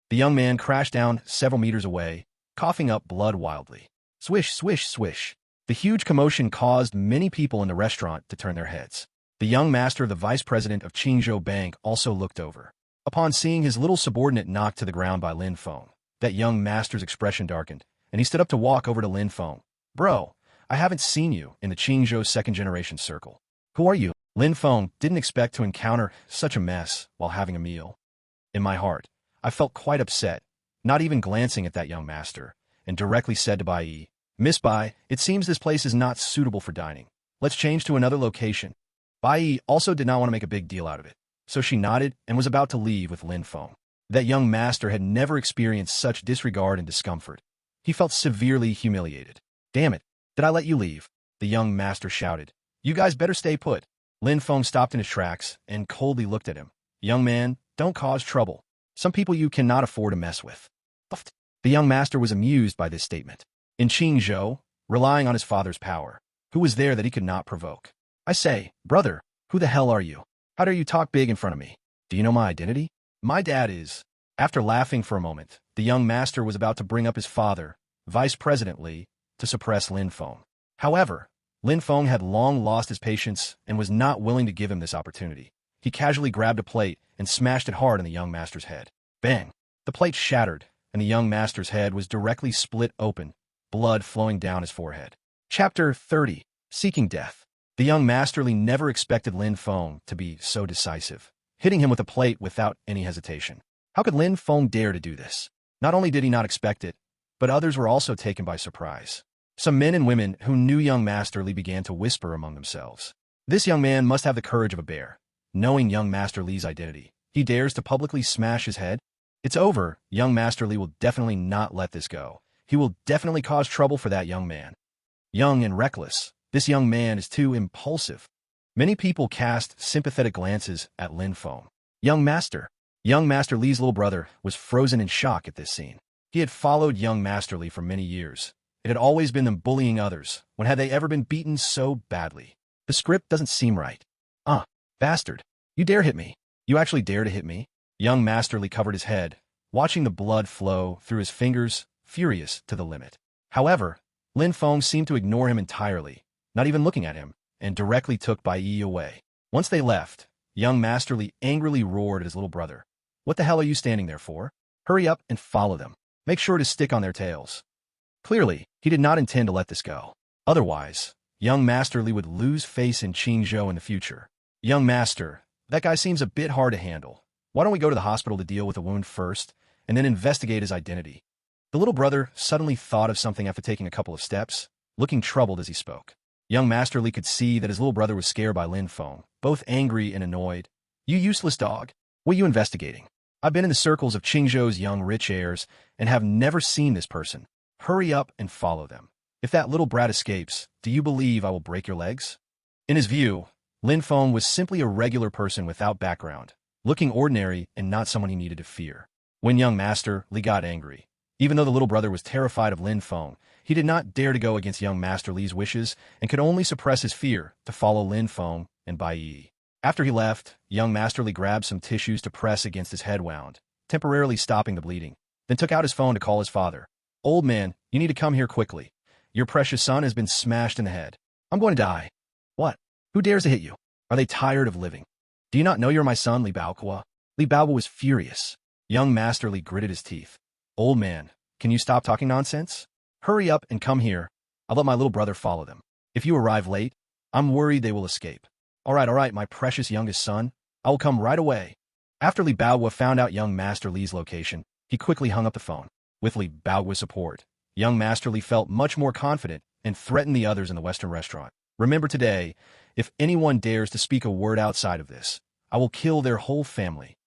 The young man crashed down several meters away, coughing up blood wildly. Swish, swish, swish. The huge commotion caused many people in the restaurant to turn their heads. The young master of the vice president of Qingzhou Bank also looked over. Upon seeing his little subordinate knocked to the ground by Lin Feng, that young master's expression darkened, and he stood up to walk over to Lin Feng. Bro, I haven't seen you in the Qingzhou second-generation circle. Who are you? Lin Feng didn't expect to encounter such a mess while having a meal. In my heart, I felt quite upset, not even glancing at that young master, and directly said to Bai Yi, Miss Bai, it seems this place is not suitable for dining. Let's change to another location. Bai Yi also did not want to make a big deal out of it, so she nodded and was about to leave with Lin Feng. That young master had never experienced such disregard and discomfort. He felt severely humiliated. Damn it, did I let you leave? The young master shouted. You guys better stay put. Lin Feng stopped in his tracks and coldly looked at him. Young man, don't cause trouble. Some people you cannot afford to mess with. The young master was amused by this statement. In Qingzhou, relying on his father's power, who was there that he could not provoke? I say, brother, who the hell are you? How dare you talk big in front of me? Do you know my identity? My dad is. After laughing for a moment, the young master was about to bring up his father, Vice President Li, to suppress Lin Feng. However, Lin Feng had long lost his patience and was not willing to give him this opportunity. He casually grabbed a plate and smashed it hard on the young master's head. Bang! The plate shattered, and the young master's head was directly split open, blood flowing down his forehead. Chapter 30. Seeking Death. The young masterly never expected Lin Feng to be so decisive, hitting him with a plate without any hesitation. How could Lin Feng dare to do this? Not only did he not expect it, but others were also taken by surprise. Some men and women who knew young Master Li began to whisper among themselves. This young man must have the courage of a bear. Knowing young Master Li's identity, he dares to publicly smash his head? It's over. Young Master Li will definitely not let this go. He will definitely cause trouble for that young man. Young and reckless, this young man is too impulsive. Many people cast sympathetic glances at Lin Feng. Young Master Li's little brother was frozen in shock at this scene. He had followed young Master Li for many years. It had always been them bullying others. When had they ever been beaten so badly? The script doesn't seem right. Bastard. You dare hit me. You actually dare to hit me? Young Master Li covered his head, watching the blood flow through his fingers, furious to the limit. However, Lin Feng seemed to ignore him entirely, not even looking at him, and directly took Bai Yi away. Once they left, young Master Li angrily roared at his little brother. What the hell are you standing there for? Hurry up and follow them. Make sure to stick on their tails. Clearly, he did not intend to let this go. Otherwise, young Master Li would lose face in Qingzhou in the future. Young Master, that guy seems a bit hard to handle. Why don't we go to the hospital to deal with the wound first, and then investigate his identity? The little brother suddenly thought of something after taking a couple of steps, looking troubled as he spoke. Young Master Li could see that his little brother was scared by Lin Feng, both angry and annoyed. You useless dog. What are you investigating? I've been in the circles of Qingzhou's young rich heirs and have never seen this person. Hurry up and follow them. If that little brat escapes, do you believe I will break your legs? In his view, Lin Feng was simply a regular person without background, looking ordinary and not someone he needed to fear. When young Master Li got angry, even though the little brother was terrified of Lin Feng, he did not dare to go against young Master Li's wishes and could only suppress his fear to follow Lin Feng and Bai Yi. After he left, young Master Li grabbed some tissues to press against his head wound, temporarily stopping the bleeding, then took out his phone to call his father. Old man, you need to come here quickly. Your precious son has been smashed in the head. I'm going to die. What? Who dares to hit you? Are they tired of living? Do you not know you're my son, Li Baoque? Li Baoque was furious. Young Master Li gritted his teeth. Old man, can you stop talking nonsense? Hurry up and come here. I'll let my little brother follow them. If you arrive late, I'm worried they will escape. All right, my precious youngest son. I will come right away. After Li Baoque found out young Master Li's location, he quickly hung up the phone. With Li Baoque's support, young Master Li felt much more confident and threatened the others in the Western restaurant. Remember today, if anyone dares to speak a word outside of this, I will kill their whole family.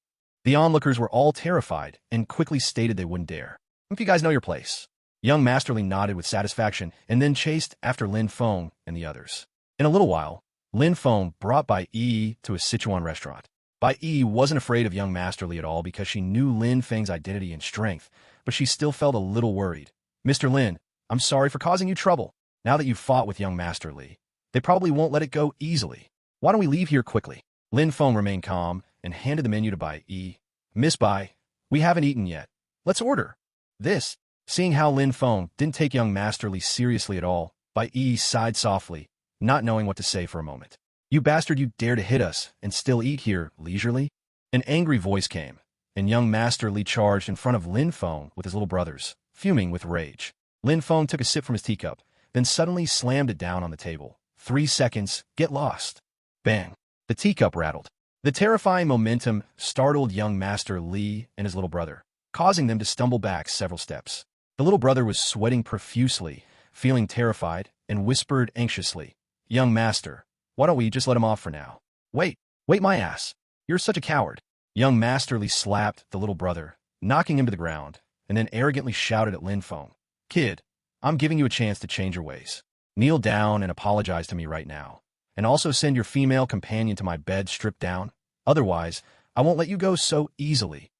The onlookers were all terrified and quickly stated they wouldn't dare. If you guys know your place. Young Master Li nodded with satisfaction and then chased after Lin Feng and the others. In a little while, Lin Feng brought Bai Yi to a Sichuan restaurant. Bai Yi wasn't afraid of young Master Li at all because she knew Lin Feng's identity and strength, but she still felt a little worried. Mr. Lin, I'm sorry for causing you trouble. Now that you've fought with young Master Li, they probably won't let it go easily. Why don't we leave here quickly? Lin Feng remained calm and handed the menu to Bai Yi. Miss Bai, we haven't eaten yet. Let's order. This. Seeing how Lin Feng didn't take young Master Li seriously at all, Bai Yi sighed softly, not knowing what to say for a moment. You bastard, you dare to hit us and still eat here leisurely? An angry voice came, and young Master Li charged in front of Lin Feng with his little brothers, fuming with rage. Lin Feng took a sip from his teacup, then suddenly slammed it down on the table. 3 seconds, get lost. Bang. The teacup rattled. The terrifying momentum startled young Master Li and his little brother, causing them to stumble back several steps. The little brother was sweating profusely, feeling terrified, and whispered anxiously, Young Master, why don't we just let him off for now? Wait my ass. You're such a coward. Young Master Li slapped the little brother, knocking him to the ground, and then arrogantly shouted at Lin Feng. Kid, I'm giving you a chance to change your ways. Kneel down and apologize to me right now. And also send your female companion to my bed stripped down. Otherwise, I won't let you go so easily.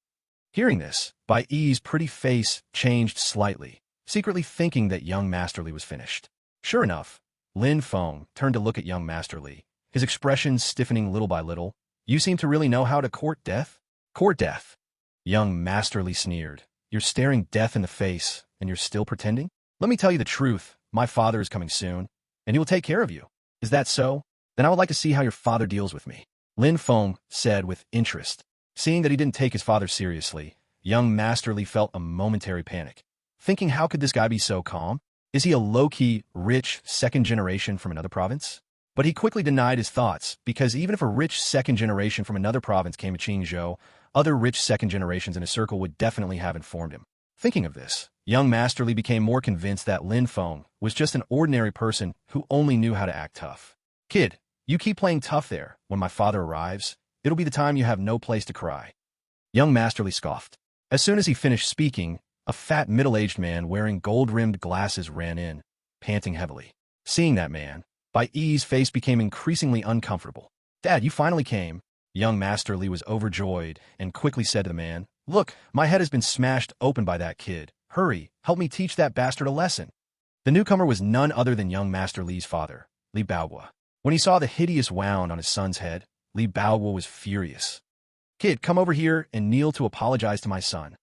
Hearing this, Bai Yi's pretty face changed slightly, secretly thinking that young Master Li was finished. Sure enough, Lin Feng turned to look at young Master Li, his expression stiffening little by little. You seem to really know how to court death? Court death? Young Master Li sneered. You're staring death in the face, and you're still pretending? Let me tell you the truth. My father is coming soon, and he will take care of you. Is that so? Then I would like to see how your father deals with me. Lin Feng said with interest. Seeing that he didn't take his father seriously, young Master Li felt a momentary panic, thinking how could this guy be so calm? Is he a low-key, rich, second generation from another province? But he quickly denied his thoughts, because even if a rich second generation from another province came to Qingzhou, other rich second generations in his circle would definitely have informed him. Thinking of this, young Master Li became more convinced that Lin Feng was just an ordinary person who only knew how to act tough. Kid, you keep playing tough there. When my father arrives, it'll be the time you have no place to cry. Young Master Li scoffed. As soon as he finished speaking, a fat middle-aged man wearing gold-rimmed glasses ran in, panting heavily. Seeing that man, Bai Yi's face became increasingly uncomfortable. Dad, you finally came. Young Master Li was overjoyed and quickly said to the man, Look, my head has been smashed open by that kid. Hurry, help me teach that bastard a lesson. The newcomer was none other than young Master Li's father, Li Baohua. When he saw the hideous wound on his son's head, Li Baohua was furious. Kid, come over here and kneel to apologize to my son.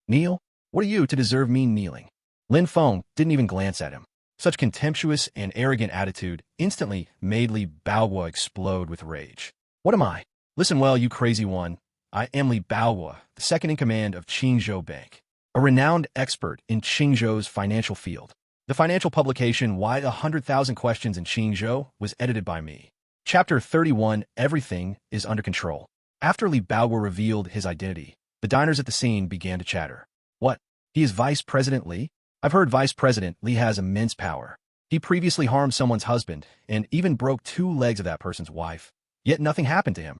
Kneel? What are you to deserve me kneeling? Lin Feng didn't even glance at him. Such contemptuous and arrogant attitude instantly made Li Baohua explode with rage. What am I? Listen well, you crazy one. I am Li Baohua, the second in command of Qingzhou Bank, a renowned expert in Qingzhou's financial field. The financial publication Why 100,000 Questions in Qingzhou was edited by me. Chapter 31, Everything is Under Control. After Li Baohua revealed his identity, the diners at the scene began to chatter. What? He is Vice President Li? I've heard Vice President Li has immense power. He previously harmed someone's husband and even broke 2 legs of that person's wife, yet nothing happened to him.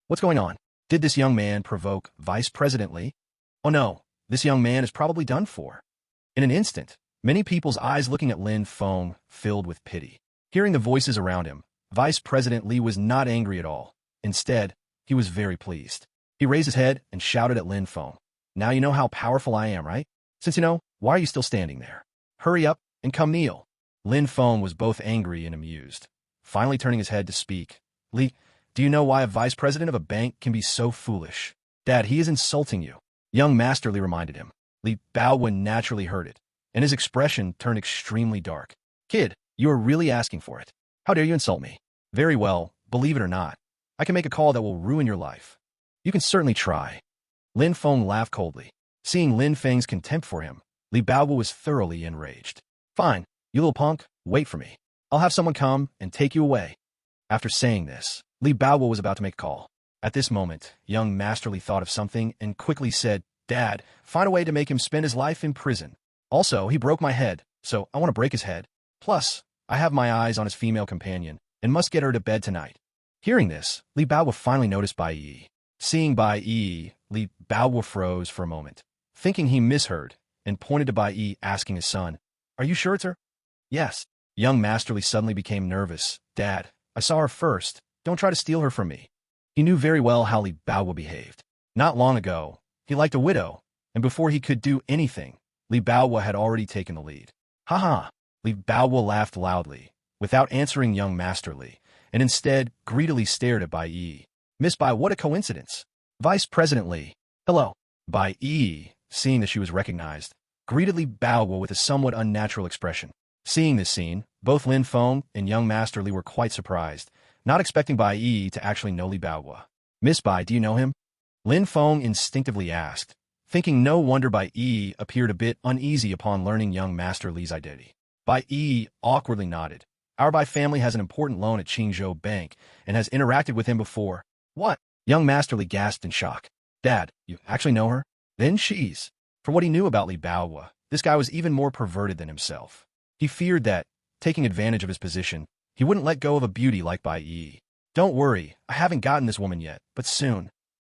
What's going on? Did this young man provoke Vice President Li? Oh no, this young man is probably done for. In an instant, many people's eyes looking at Lin Feng filled with pity. Hearing the voices around him, Vice President Li was not angry at all. Instead, he was very pleased. He raised his head and shouted at Lin Feng. Now you know how powerful I am, right? Since you know, why are you still standing there? Hurry up and come kneel. Lin Feng was both angry and amused. Finally turning his head to speak. Li, do you know why a vice president of a bank can be so foolish? Dad, he is insulting you. Young Master Li reminded him. Li Baohua naturally heard it, and his expression turned extremely dark. Kid, you are really asking for it. How dare you insult me? Very well, believe it or not, I can make a call that will ruin your life. You can certainly try. Lin Feng laughed coldly. Seeing Lin Feng's contempt for him, Li Baohua was thoroughly enraged. Fine, you little punk, wait for me. I'll have someone come and take you away. After saying this, Li Baohua was about to make a call. At this moment, young Master Li thought of something and quickly said, Dad, find a way to make him spend his life in prison. Also, he broke my head, so I want to break his head. Plus, I have my eyes on his female companion and must get her to bed tonight. Hearing this, Li Baohua finally noticed Bai Yi. Seeing Bai Yi, Li Baohua froze for a moment, thinking he misheard, and pointed to Bai Yi asking his son, Are you sure it's her? Yes. Young Master Li suddenly became nervous. Dad, I saw her first. Don't try to steal her from me. He knew very well how Li Baohua behaved. Not long ago, he liked a widow, and before he could do anything, Li Baohua had already taken the lead. Ha ha! Li Baohua laughed loudly, without answering young Master Li, and instead greedily stared at Bai Yi. Miss Bai, what a coincidence! Vice President Li. Hello. Bai Yi, seeing that she was recognized, greeted Li Baohua with a somewhat unnatural expression. Seeing this scene, both Lin Feng and young Master Li were quite surprised, not expecting Bai Yi to actually know Li Baohua. Miss Bai, do you know him? Lin Feng instinctively asked, thinking no wonder Bai Yi appeared a bit uneasy upon learning young Master Li's identity. Bai Yi awkwardly nodded. Our Bai family has an important loan at Qingzhou Bank and has interacted with him before. What? Young Master Li gasped in shock. Dad, you actually know her? Then she's. For what he knew about Li Baohua, this guy was even more perverted than himself. He feared that, taking advantage of his position, he wouldn't let go of a beauty like Bai Yi. Don't worry, I haven't gotten this woman yet, but soon.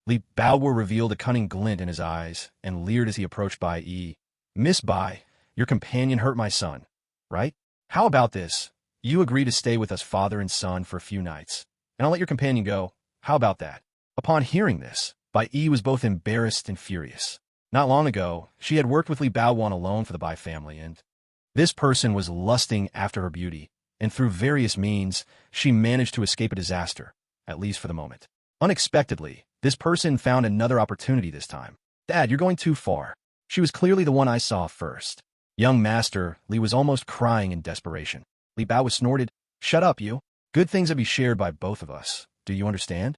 Li Baohua revealed a cunning glint in his eyes and leered as he approached Bai Yi. Miss Bai, your companion hurt my son, right? How about this? You agree to stay with us father and son for a few nights, and I'll let your companion go. How about that? Upon hearing this, Bai Yi was both embarrassed and furious. Not long ago, she had worked with Li Baohua on a loan for the Bai family, and this person was lusting after her beauty, and through various means, she managed to escape a disaster, at least for the moment. Unexpectedly, this person found another opportunity this time. Dad, you're going too far. She was clearly the one I saw first. Young Master Li was almost crying in desperation. Li Baohua snorted, Shut up, you. Good things will be shared by both of us. Do you understand?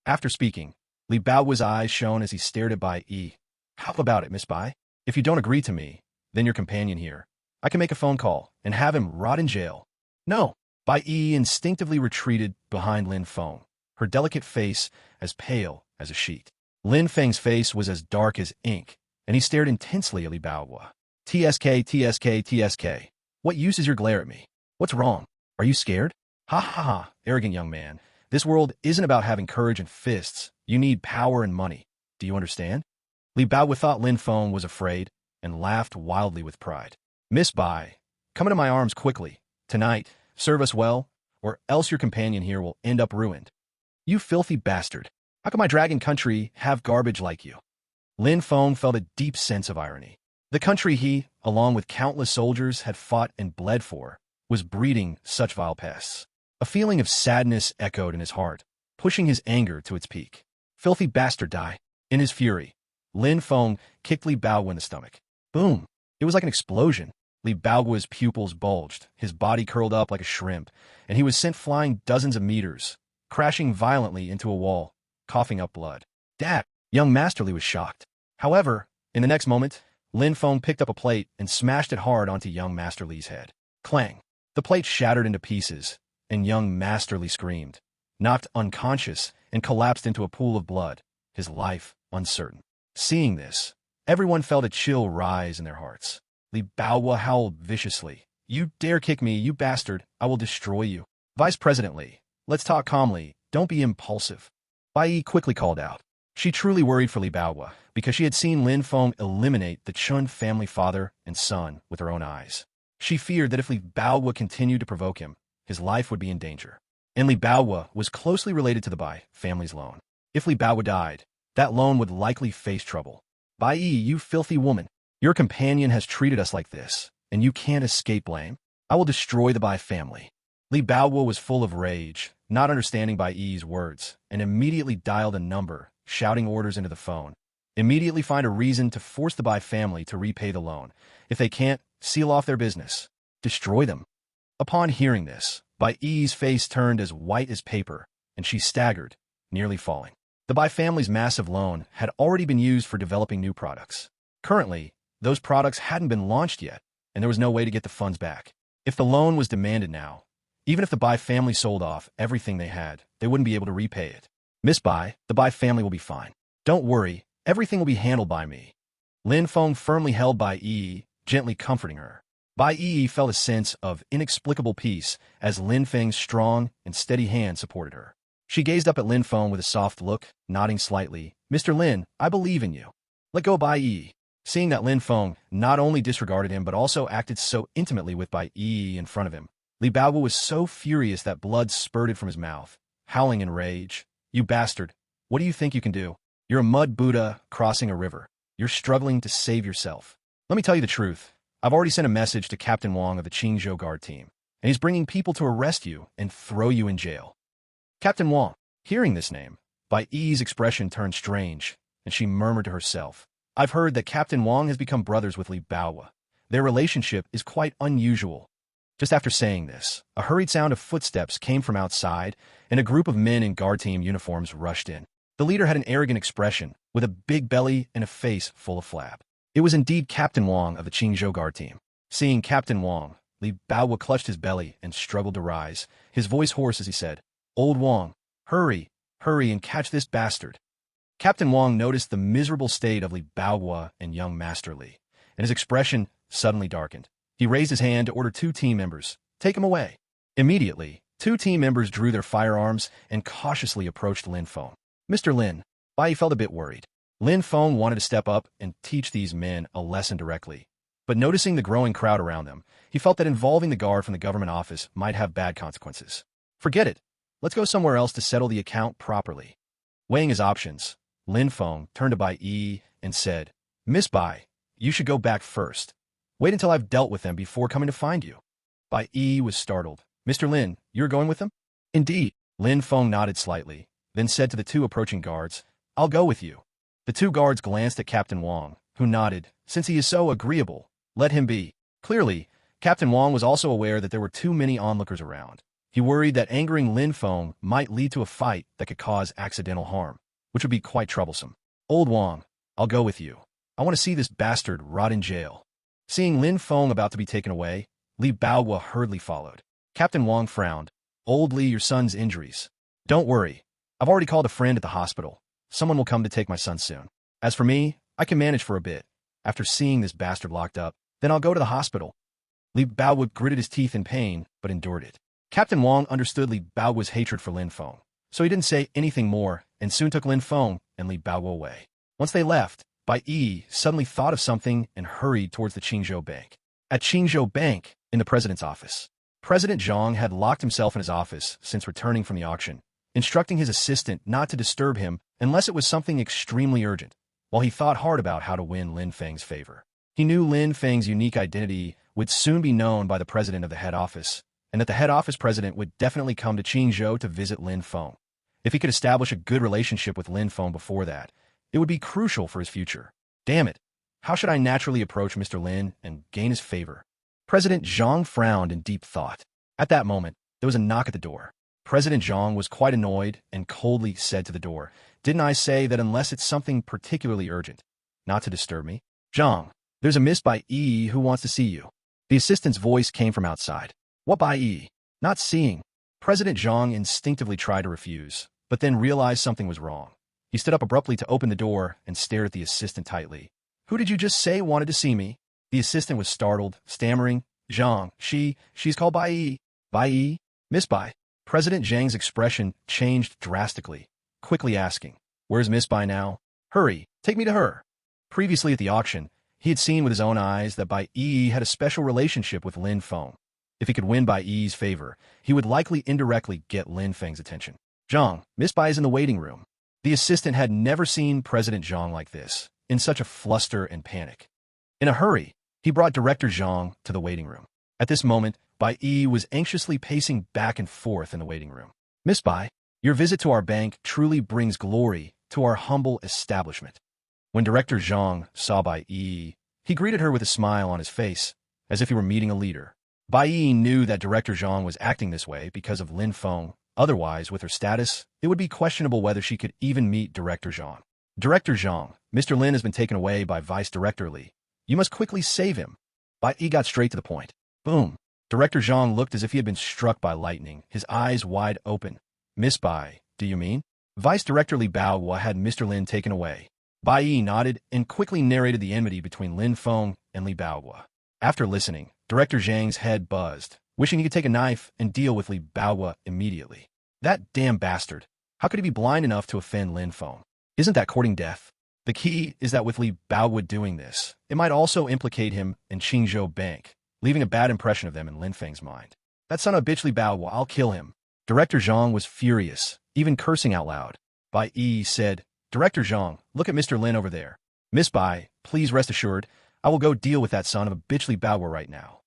After speaking, Li Baohua's eyes shone as he stared at Bai Yi. How about it, Miss Bai? If you don't agree to me, then your companion here, I can make a phone call and have him rot in jail. No, Bai Yi instinctively retreated behind Lin Feng, her delicate face as pale as a sheet. Lin Feng's face was as dark as ink, and he stared intensely at Li Baohua. TSK, TSK, TSK. What use is your glare at me? What's wrong? Are you scared? Ha ha ha, arrogant young man. This world isn't about having courage and fists. You need power and money. Do you understand? Li Baohua thought Lin Feng was afraid and laughed wildly with pride. Miss Bai, come into my arms quickly. Tonight, serve us well, or else your companion here will end up ruined. You filthy bastard. How can my dragon country have garbage like you? Lin Feng felt a deep sense of irony. The country he, along with countless soldiers, had fought and bled for, was breeding such vile pests. A feeling of sadness echoed in his heart, pushing his anger to its peak. Filthy bastard, die. In his fury, Lin Feng kicked Li Baohua in the stomach. Boom! It was like an explosion. Li Baohua's pupils bulged, his body curled up like a shrimp, and he was sent flying dozens of meters, crashing violently into a wall, coughing up blood. Dad! Young Master Li was shocked. However, in the next moment, Lin Feng picked up a plate and smashed it hard onto young Master Li's head. Clang! The plate shattered into pieces, and young Master Li screamed, knocked unconscious, and collapsed into a pool of blood, his life uncertain. Seeing this, everyone felt a chill rise in their hearts. Li Baohua howled viciously. You dare kick me, you bastard, I will destroy you. Vice President Li, let's talk calmly, don't be impulsive. Bai Yi quickly called out. She truly worried for Li Baohua, because she had seen Lin Feng eliminate the Chun family father and son with her own eyes. She feared that if Li Baohua continued to provoke him, his life would be in danger. And Li Baohua was closely related to the Bai family's loan. If Li Baohua died, that loan would likely face trouble. Bai Yi, you filthy woman. Your companion has treated us like this, and you can't escape blame. I will destroy the Bai family. Li Baohua was full of rage, not understanding Bai Yi's words, and immediately dialed a number, shouting orders into the phone. Immediately find a reason to force the Bai family to repay the loan. If they can't, seal off their business. Destroy them. Upon hearing this, Bai Yi's face turned as white as paper, and she staggered, nearly falling. The Bai family's massive loan had already been used for developing new products. Currently, those products hadn't been launched yet, and there was no way to get the funds back. If the loan was demanded now, even if the Bai family sold off everything they had, they wouldn't be able to repay it. Miss Bai, the Bai family will be fine. Don't worry, everything will be handled by me. Lin Feng firmly held Bai Yi, gently comforting her. Bai Yi felt a sense of inexplicable peace as Lin Feng's strong and steady hand supported her. She gazed up at Lin Feng with a soft look, nodding slightly. Mr. Lin, I believe in you. Let go, Bai Yi. Seeing that Lin Feng not only disregarded him but also acted so intimately with Bai Yi in front of him, Li Baohua was so furious that blood spurted from his mouth, howling in rage. You bastard, what do you think you can do? You're a mud Buddha crossing a river. You're struggling to save yourself. Let me tell you the truth. I've already sent a message to Captain Wang of the Qingzhou Guard team, and he's bringing people to arrest you and throw you in jail. Captain Wang. Hearing this name, Bai Yi's expression turned strange, and she murmured to herself, I've heard that Captain Wang has become brothers with Li Baohua. Their relationship is quite unusual. Just after saying this, a hurried sound of footsteps came from outside, and a group of men in guard team uniforms rushed in. The leader had an arrogant expression, with a big belly and a face full of flab. It was indeed Captain Wang of the Qingzhou Guard team. Seeing Captain Wang, Li Baohua clutched his belly and struggled to rise, his voice hoarse as he said, Old Wang, hurry, hurry and catch this bastard. Captain Wang noticed the miserable state of Li Baohua and young Master Li, and his expression suddenly darkened. He raised his hand to order 2 team members, take him away. Immediately, 2 team members drew their firearms and cautiously approached Lin Feng. Mr. Lin, Bai felt a bit worried. Lin Feng wanted to step up and teach these men a lesson directly, but noticing the growing crowd around them, he felt that involving the guard from the government office might have bad consequences. Forget it. Let's go somewhere else to settle the account properly. Weighing his options, Lin Feng turned to Bai Yi and said, Miss Bai, you should go back first. Wait until I've dealt with them before coming to find you. Bai Yi was startled. Mr. Lin, you're going with them? Indeed. Lin Feng nodded slightly, then said to the 2 approaching guards, I'll go with you. The 2 guards glanced at Captain Wang, who nodded. Since he is so agreeable, let him be. Clearly, Captain Wang was also aware that there were too many onlookers around. He worried that angering Lin Feng might lead to a fight that could cause accidental harm, which would be quite troublesome. Old Wang, I'll go with you. I want to see this bastard rot in jail. Seeing Lin Feng about to be taken away, Li Baohua hurriedly followed. Captain Wong frowned. Old Lee, your son's injuries. Don't worry. I've already called a friend at the hospital. Someone will come to take my son soon. As for me, I can manage for a bit. After seeing this bastard locked up, then I'll go to the hospital. Li Baowu gritted his teeth in pain, but endured it. Captain Wong understood Li Baowu's hatred for Lin Feng, so he didn't say anything more and soon took Lin Feng and Li Baowu away. Once they left, Bai Yi suddenly thought of something and hurried towards the Qingzhou Bank. At Qingzhou Bank, in the president's office, President Zhang had locked himself in his office since returning from the auction, instructing his assistant not to disturb him unless it was something extremely urgent, while he thought hard about how to win Lin Feng's favor. He knew Lin Feng's unique identity would soon be known by the president of the head office, and that the head office president would definitely come to Qingzhou to visit Lin Feng. If he could establish a good relationship with Lin Feng before that, it would be crucial for his future. Damn it. How should I naturally approach Mr. Lin and gain his favor? President Zhang frowned in deep thought. At that moment, there was a knock at the door. President Zhang was quite annoyed and coldly said to the door, "Didn't I say that unless it's something particularly urgent, not to disturb me?" "Zhang, there's a Miss Bai Yi who wants to see you." The assistant's voice came from outside. "What Bai Yi?" Not seeing. President Zhang instinctively tried to refuse, but then realized something was wrong. He stood up abruptly to open the door and stared at the assistant tightly. "Who did you just say wanted to see me?" The assistant was startled, stammering, "Zhang, she's called Bai Yi." "Bai Yi? Miss Bai?" President Zhang's expression changed drastically, quickly asking, "Where's Miss Bai now? Hurry, take me to her." Previously at the auction, he had seen with his own eyes that Bai Yi had a special relationship with Lin Feng. If he could win Bai Yi's favor, he would likely indirectly get Lin Feng's attention. "Zhang, Miss Bai is in the waiting room." The assistant had never seen President Zhang like this, in such a fluster and panic. In a hurry, he brought Director Zhang to the waiting room. At this moment, Bai Yi was anxiously pacing back and forth in the waiting room. "Miss Bai, your visit to our bank truly brings glory to our humble establishment." When Director Zhang saw Bai Yi, he greeted her with a smile on his face, as if he were meeting a leader. Bai Yi knew that Director Zhang was acting this way because of Lin Feng. Otherwise, with her status, it would be questionable whether she could even meet Director Zhang. "Director Zhang, Mr. Lin has been taken away by Vice Director Li. You must quickly save him." Bai Yi got straight to the point. Boom. Director Zhang looked as if he had been struck by lightning, his eyes wide open. "Miss Bai, do you mean?" Vice Director Li Baowu had Mr. Lin taken away. Bai Yi nodded and quickly narrated the enmity between Lin Feng and Li Baowu. After listening, Director Zhang's head buzzed, wishing he could take a knife and deal with Li Baowu immediately. That damn bastard. How could he be blind enough to offend Lin Feng? Isn't that courting death? The key is that with Li Baowu doing this, it might also implicate him in Qingzhou Bank, leaving a bad impression of them in Lin Feng's mind. "That son of a bitch Li Baowu, I'll kill him." Director Zhang was furious, even cursing out loud. Bai Yi said, "Director Zhang, look at Mr. Lin over there. Miss Bai, please rest assured, I will go deal with that son of a bitch Li Baowu right now."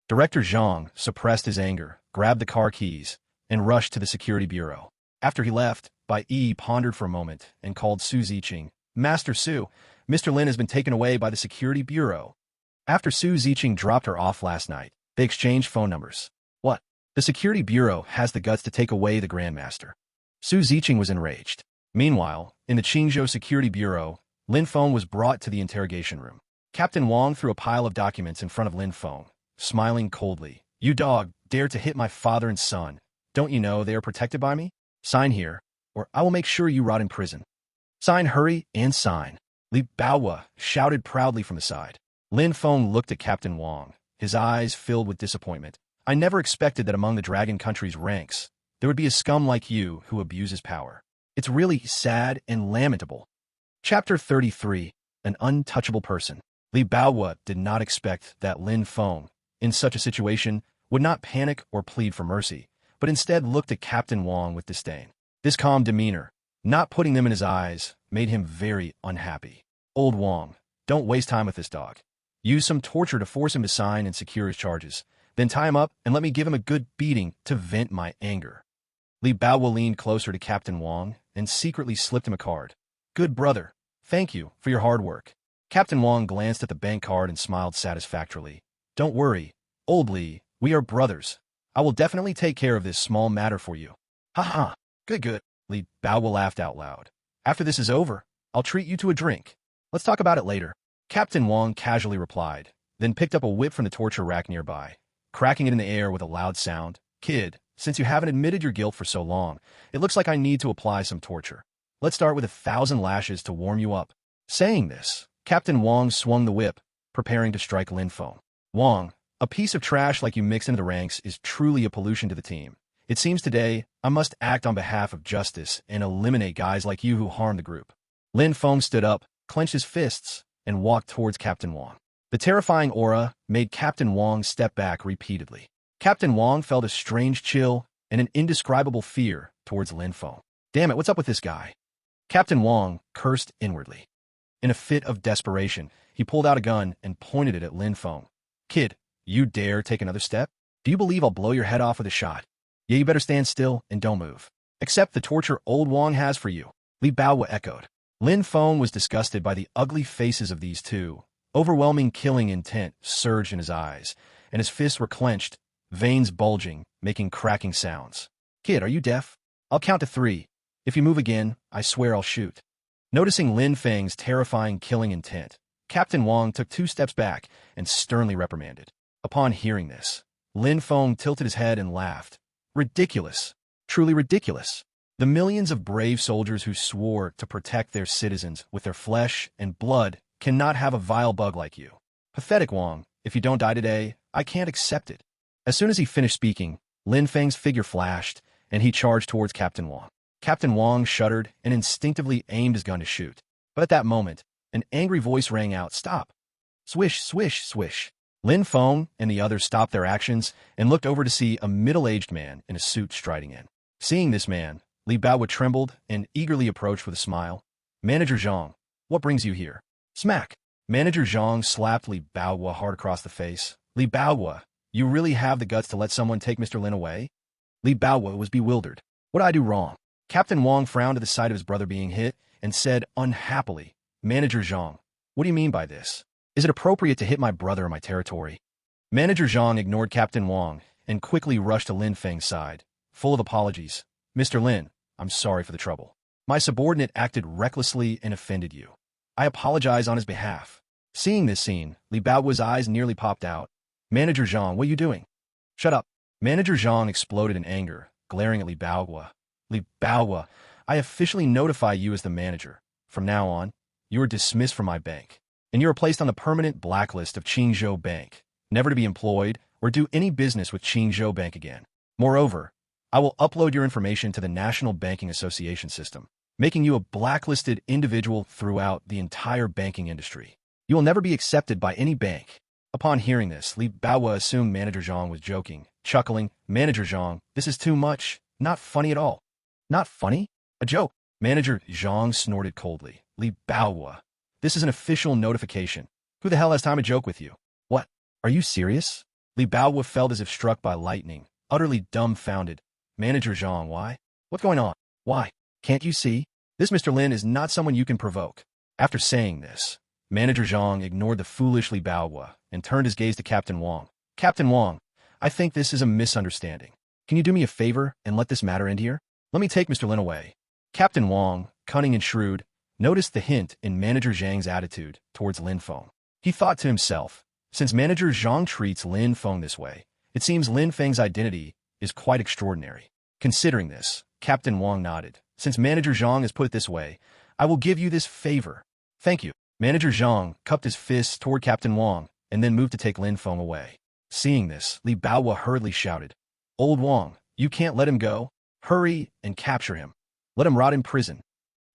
Director Zhang suppressed his anger, grabbed the car keys, and rushed to the security bureau. After he left, Bai Yi pondered for a moment and called Su Ziqing. "Master Su, Mr. Lin has been taken away by the security bureau." After Su Ziqing dropped her off last night, they exchanged phone numbers. "What? The security bureau has the guts to take away the Grandmaster." Su Ziqing was enraged. Meanwhile, in the Qingzhou Security Bureau, Lin Feng was brought to the interrogation room. Captain Wong threw a pile of documents in front of Lin Feng, smiling coldly. "You dog, dare to hit my father and son. Don't you know they are protected by me? Sign here, or I will make sure you rot in prison." "Sign, hurry, and sign." Li Baowu shouted proudly from the side. Lin Feng looked at Captain Wong, his eyes filled with disappointment. "I never expected that among the Dragon Country's ranks, there would be a scum like you who abuses power. It's really sad and lamentable." Chapter 33, An Untouchable Person. Li Baowu did not expect that Lin Feng, in such a situation, would not panic or plead for mercy, but instead looked at Captain Wong with disdain. This calm demeanor, not putting them in his eyes, made him very unhappy. "Old Wong, don't waste time with this dog. Use some torture to force him to sign and secure his charges. Then tie him up and let me give him a good beating to vent my anger." Li Baowu leaned closer to Captain Wong and secretly slipped him a card. "Good brother. Thank you for your hard work." Captain Wong glanced at the bank card and smiled satisfactorily. "Don't worry, old Li, we are brothers. I will definitely take care of this small matter for you." "Ha ha, good. Li Baowu laughed out loud. "After this is over, I'll treat you to a drink. Let's talk about it later." Captain Wong casually replied, then picked up a whip from the torture rack nearby. Cracking it in the air with a loud sound, Kid, since you haven't admitted your guilt for so long, it looks like I need to apply some torture. Let's start with 1,000 lashes to warm you up. Saying this, Captain Wong swung the whip, preparing to strike Lin Feng. Wong, a piece of trash like you mixed into the ranks is truly a pollution to the team. It seems today I must act on behalf of justice and eliminate guys like you who harm the group. Lin Feng stood up, clenched his fists, and walked towards Captain Wong. The terrifying aura made Captain Wong step back repeatedly. Captain Wong felt a strange chill and an indescribable fear towards Lin Feng. Damn it, what's up with this guy? Captain Wong cursed inwardly. In a fit of desperation, he pulled out a gun and pointed it at Lin Feng. Kid, you dare take another step? Do you believe I'll blow your head off with a shot? Yeah, you better stand still and don't move. Accept the torture old Wong has for you. Li Baohua echoed. Lin Feng was disgusted by the ugly faces of these two. Overwhelming killing intent surged in his eyes, and his fists were clenched, veins bulging, making cracking sounds. Kid, are you deaf? I'll count to 3. If you move again, I swear I'll shoot. Noticing Lin Feng's terrifying killing intent, Captain Wong took 2 steps back and sternly reprimanded. Upon hearing this, Lin Feng tilted his head and laughed. Ridiculous. Truly ridiculous. The millions of brave soldiers who swore to protect their citizens with their flesh and blood cannot have a vile bug like you. Pathetic, Wong. If you don't die today, I can't accept it. As soon as he finished speaking, Lin Feng's figure flashed, and he charged towards Captain Wong. Captain Wong shuddered and instinctively aimed his gun to shoot. But at that moment, an angry voice rang out, "Stop!" Swish, swish, swish. Lin Feng and the others stopped their actions and looked over to see a middle-aged man in a suit striding in. Seeing this man, Li Baohua trembled and eagerly approached with a smile. Manager Zhang, what brings you here? Smack! Manager Zhang slapped Li Baohua hard across the face. Li Baohua, you really have the guts to let someone take Mr. Lin away? Li Baohua was bewildered. What did I do wrong? Captain Wong frowned at the sight of his brother being hit and said unhappily, Manager Zhang, what do you mean by this? Is it appropriate to hit my brother in my territory? Manager Zhang ignored Captain Wong and quickly rushed to Lin Feng's side, full of apologies. Mr. Lin, I'm sorry for the trouble. My subordinate acted recklessly and offended you. I apologize on his behalf. Seeing this scene, Li Baohua's eyes nearly popped out. Manager Zhang, what are you doing? Shut up. Manager Zhang exploded in anger, glaring at Li Baohua. Li Baohua, I officially notify you as the manager. From now on, you are dismissed from my bank, and you are placed on the permanent blacklist of Qingzhou Bank, never to be employed or do any business with Qingzhou Bank again. Moreover, I will upload your information to the National Banking Association system, making you a blacklisted individual throughout the entire banking industry. You will never be accepted by any bank. Upon hearing this, Li Baohua assumed Manager Zhang was joking, chuckling, Manager Zhang, this is too much, not funny at all. Not funny? A joke. Manager Zhang snorted coldly. Li Baohua, this is an official notification. Who the hell has time to joke with you? What? Are you serious? Li Baohua felt as if struck by lightning, utterly dumbfounded. Manager Zhang, why? What's going on? Why? Can't you see? This Mr. Lin is not someone you can provoke. After saying this, Manager Zhang ignored the foolish Li Baohua and turned his gaze to Captain Wong. Captain Wong, I think this is a misunderstanding. Can you do me a favor and let this matter end here? Let me take Mr. Lin away. Captain Wong, cunning and shrewd, noticed the hint in Manager Zhang's attitude towards Lin Feng. He thought to himself, since Manager Zhang treats Lin Feng this way, it seems Lin Feng's identity is quite extraordinary. Considering this, Captain Wong nodded. Since Manager Zhang has put it this way, I will give you this favor. Thank you. Manager Zhang cupped his fists toward Captain Wong and then moved to take Lin Feng away. Seeing this, Li Baohua hurriedly shouted, Old Wong, you can't let him go. Hurry and capture him. Let him rot in prison.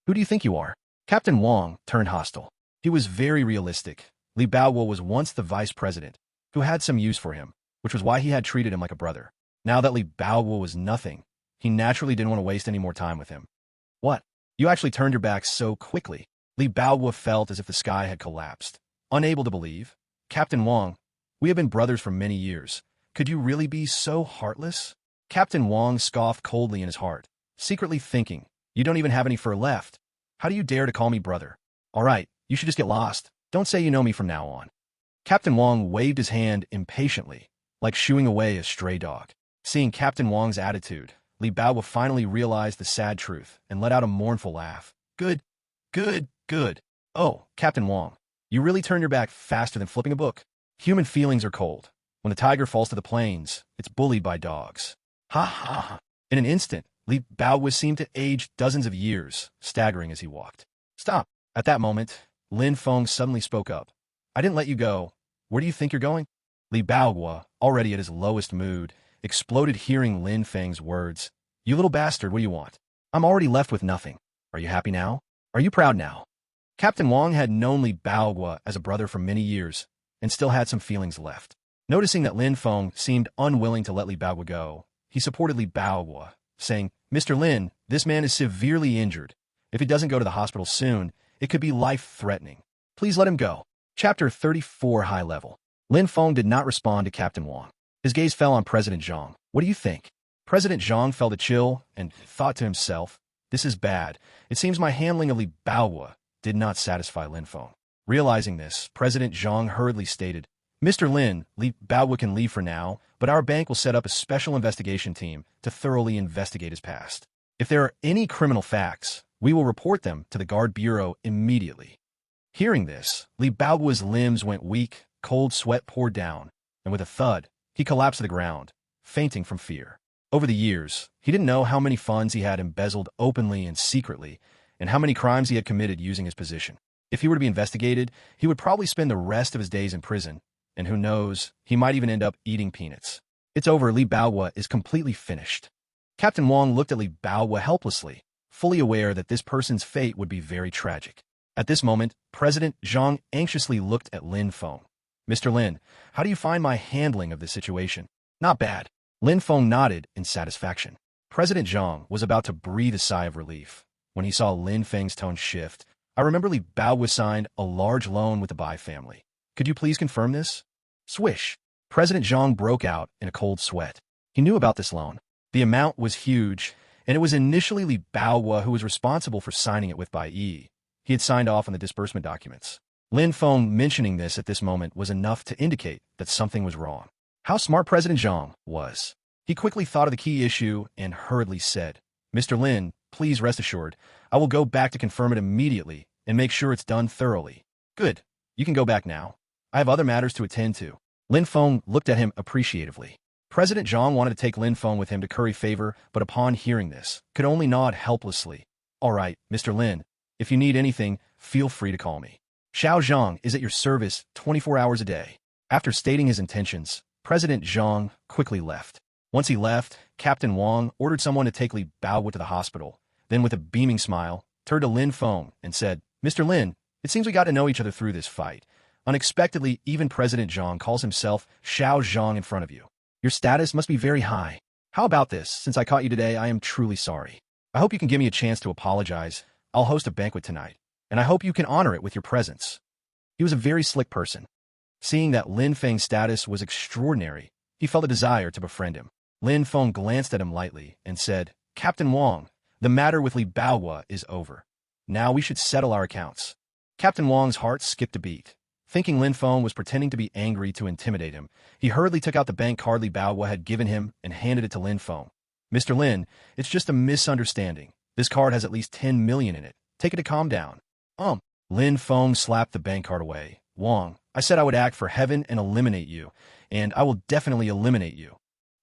Who do you think you are? Captain Wong turned hostile. He was very realistic. Li Baohua was once the vice president, who had some use for him, which was why he had treated him like a brother. Now that Li Baohua was nothing, he naturally didn't want to waste any more time with him. What? You actually turned your back so quickly. Li Baohua felt as if the sky had collapsed. Unable to believe. Captain Wong, we have been brothers for many years. Could you really be so heartless? Captain Wong scoffed coldly in his heart, secretly thinking, you don't even have any fur left. How do you dare to call me brother? All right, you should just get lost. Don't say you know me from now on. Captain Wong waved his hand impatiently, like shooing away a stray dog. Seeing Captain Wong's attitude, Li Baohua finally realized the sad truth and let out a mournful laugh. Good, good, good. Oh, Captain Wong, you really turn your back faster than flipping a book. Human feelings are cold. When the tiger falls to the plains, it's bullied by dogs. Ha ha ha. In an instant, Li Baowu seemed to age dozens of years, staggering as he walked. Stop. At that moment, Lin Feng suddenly spoke up. I didn't let you go. Where do you think you're going? Li Baowu, already at his lowest mood, exploded hearing Lin Feng's words. You little bastard, what do you want? I'm already left with nothing. Are you happy now? Are you proud now? Captain Wang had known Li Baowu as a brother for many years, and still had some feelings left. Noticing that Lin Feng seemed unwilling to let Li Baowu go, he supported Li Baowu, saying, Mr. Lin, this man is severely injured. If he doesn't go to the hospital soon, it could be life-threatening. Please let him go. Chapter 34 High Level. Lin Feng did not respond to Captain Wang. His gaze fell on President Zhang. What do you think? President Zhang felt a chill and thought to himself, this is bad. It seems my handling of Li Baowu did not satisfy Lin Feng. Realizing this, President Zhang hurriedly stated, Mr. Lin, Li Baowu can leave for now, but our bank will set up a special investigation team to thoroughly investigate his past. If there are any criminal facts, we will report them to the Guard Bureau immediately. Hearing this, Li Baowu's limbs went weak, cold sweat poured down, and with a thud, he collapsed to the ground, fainting from fear. Over the years, he didn't know how many funds he had embezzled openly and secretly, and how many crimes he had committed using his position. If he were to be investigated, he would probably spend the rest of his days in prison, and who knows, he might even end up eating peanuts. It's over, Li Baowu is completely finished. Captain Wang looked at Li Baowu helplessly, fully aware that this person's fate would be very tragic. At this moment, President Zhang anxiously looked at Lin Feng. Mr. Lin, how do you find my handling of this situation? Not bad. Lin Feng nodded in satisfaction. President Zhang was about to breathe a sigh of relief when he saw Lin Feng's tone shift. I remember Li Baowu signed a large loan with the Bai family. Could you please confirm this? Swish. President Zhang broke out in a cold sweat. He knew about this loan. The amount was huge, and it was initially Li Baowu who was responsible for signing it with Bai Yi. He had signed off on the disbursement documents. Lin Feng mentioning this at this moment was enough to indicate that something was wrong. How smart President Zhang was. He quickly thought of the key issue and hurriedly said, Mr. Lin, please rest assured, I will go back to confirm it immediately and make sure it's done thoroughly. Good. You can go back now. I have other matters to attend to. Lin Feng looked at him appreciatively. President Zhang wanted to take Lin Feng with him to curry favor, but upon hearing this, could only nod helplessly. All right, Mr. Lin, if you need anything, feel free to call me. Xiao Zhang is at your service 24 hours a day. After stating his intentions, President Zhang quickly left. Once he left, Captain Wang ordered someone to take Li Baowu to the hospital, then with a beaming smile, turned to Lin Feng and said, Mr. Lin, it seems we got to know each other through this fight. Unexpectedly, even President Zhang calls himself Xiao Zhang in front of you. Your status must be very high. How about this? Since I caught you today, I am truly sorry. I hope you can give me a chance to apologize. I'll host a banquet tonight, and I hope you can honor it with your presence. He was a very slick person. Seeing that Lin Feng's status was extraordinary, he felt a desire to befriend him. Lin Feng glanced at him lightly and said, Captain Wang, the matter with Li Baowu is over. Now we should settle our accounts. Captain Wang's heart skipped a beat. Thinking Lin Feng was pretending to be angry to intimidate him, he hurriedly took out the bank card Li Baowu had given him and handed it to Lin Feng. Mr. Lin, it's just a misunderstanding. This card has at least 10 million in it. Take it to calm down. Lin Feng slapped the bank card away. Wang, I said I would act for heaven and eliminate you, and I will definitely eliminate you.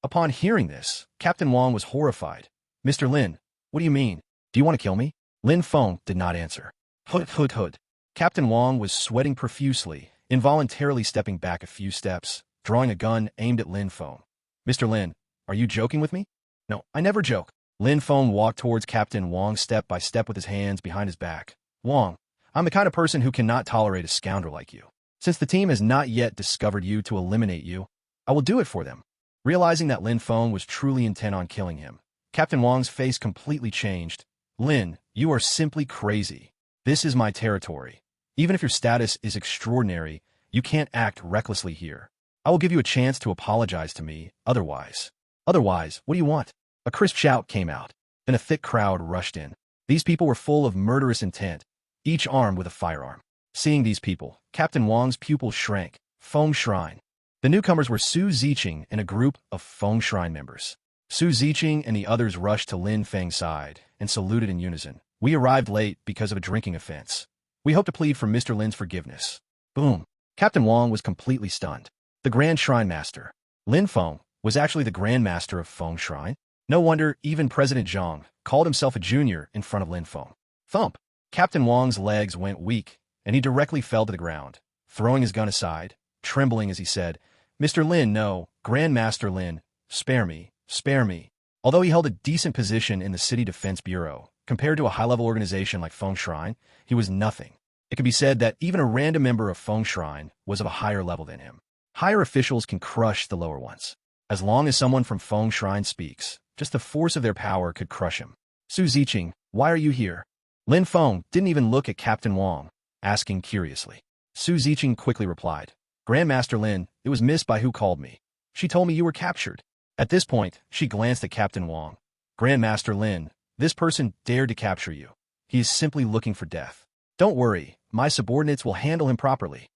Upon hearing this, Captain Wang was horrified. Mr. Lin, what do you mean? Do you want to kill me? Lin Feng did not answer. Hood. Captain Wang was sweating profusely, involuntarily stepping back a few steps, drawing a gun aimed at Lin Feng. Mr. Lin, are you joking with me? No, I never joke. Lin Feng walked towards Captain Wang step by step with his hands behind his back. Wang, I'm the kind of person who cannot tolerate a scoundrel like you. Since the team has not yet discovered you to eliminate you, I will do it for them. Realizing that Lin Feng was truly intent on killing him, Captain Wang's face completely changed. Lin, you are simply crazy. This is my territory. Even if your status is extraordinary, you can't act recklessly here. I will give you a chance to apologize to me, otherwise. Otherwise, what do you want? A crisp shout came out. Then a thick crowd rushed in. These people were full of murderous intent, each armed with a firearm. Seeing these people, Captain Wang's pupils shrank. Feng Shrine. The newcomers were Su Ziqing and a group of Feng Shrine members. Su Ziqing and the others rushed to Lin Feng's side and saluted in unison. We arrived late because of a drinking offense. We hope to plead for Mr. Lin's forgiveness. Boom. Captain Wang was completely stunned. The Grand Shrine Master. Lin Feng, was actually the Grand Master of Feng Shrine. No wonder even President Zhang called himself a junior in front of Lin Feng. Thump! Captain Wang's legs went weak, and he directly fell to the ground, throwing his gun aside, trembling as he said, "Mr. Lin, no, Grand Master Lin, spare me, spare me." Although he held a decent position in the City Defense Bureau, compared to a high-level organization like Feng Shrine, he was nothing. It could be said that even a random member of Feng Shrine was of a higher level than him. Higher officials can crush the lower ones. As long as someone from Feng Shrine speaks, just the force of their power could crush him. "Su Ziqing, why are you here?" Lin Feng didn't even look at Captain Wang, asking curiously. Su Ziqing quickly replied, "Grandmaster Lin, it was Miss Bai who called me. She told me you were captured." At this point, she glanced at Captain Wang. "Grandmaster Lin, this person dared to capture you. He is simply looking for death. Don't worry, my subordinates will handle him properly."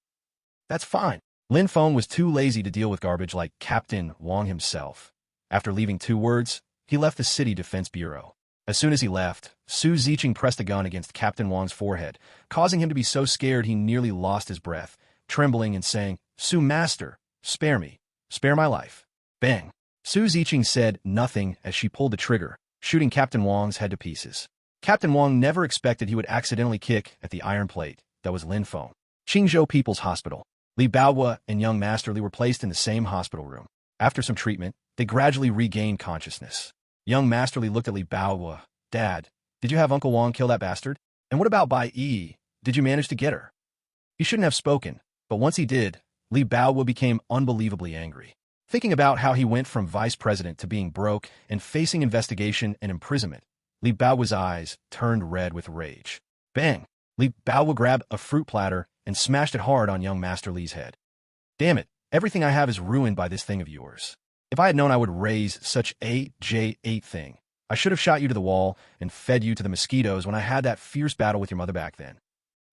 "That's fine." Lin Feng was too lazy to deal with garbage like Captain Wang himself. After leaving 2 words, he left the City Defense Bureau. As soon as he left, Su Ziqing pressed a gun against Captain Wang's forehead, causing him to be so scared he nearly lost his breath, trembling and saying, "Su Master, spare me, spare my life." Bang! Su Ziqing said nothing as she pulled the trigger, shooting Captain Wang's head to pieces. Captain Wang never expected he would accidentally kick at the iron plate that was Lin Feng. Qingzhou People's Hospital. Li Baohua and young Master Li were placed in the same hospital room. After some treatment, they gradually regained consciousness. Young Master Li looked at Li Baohua. "Dad, did you have Uncle Wang kill that bastard? And what about Bai Yi? Did you manage to get her?" He shouldn't have spoken, but once he did, Li Baohua became unbelievably angry. Thinking about how he went from vice president to being broke and facing investigation and imprisonment, Li Baohua's eyes turned red with rage. Bang! Li Baohua grabbed a fruit platter and smashed it hard on young Master Li's head. "Damn it, everything I have is ruined by this thing of yours. If I had known I would raise such a J8 thing, I should have shot you to the wall and fed you to the mosquitoes when I had that fierce battle with your mother back then.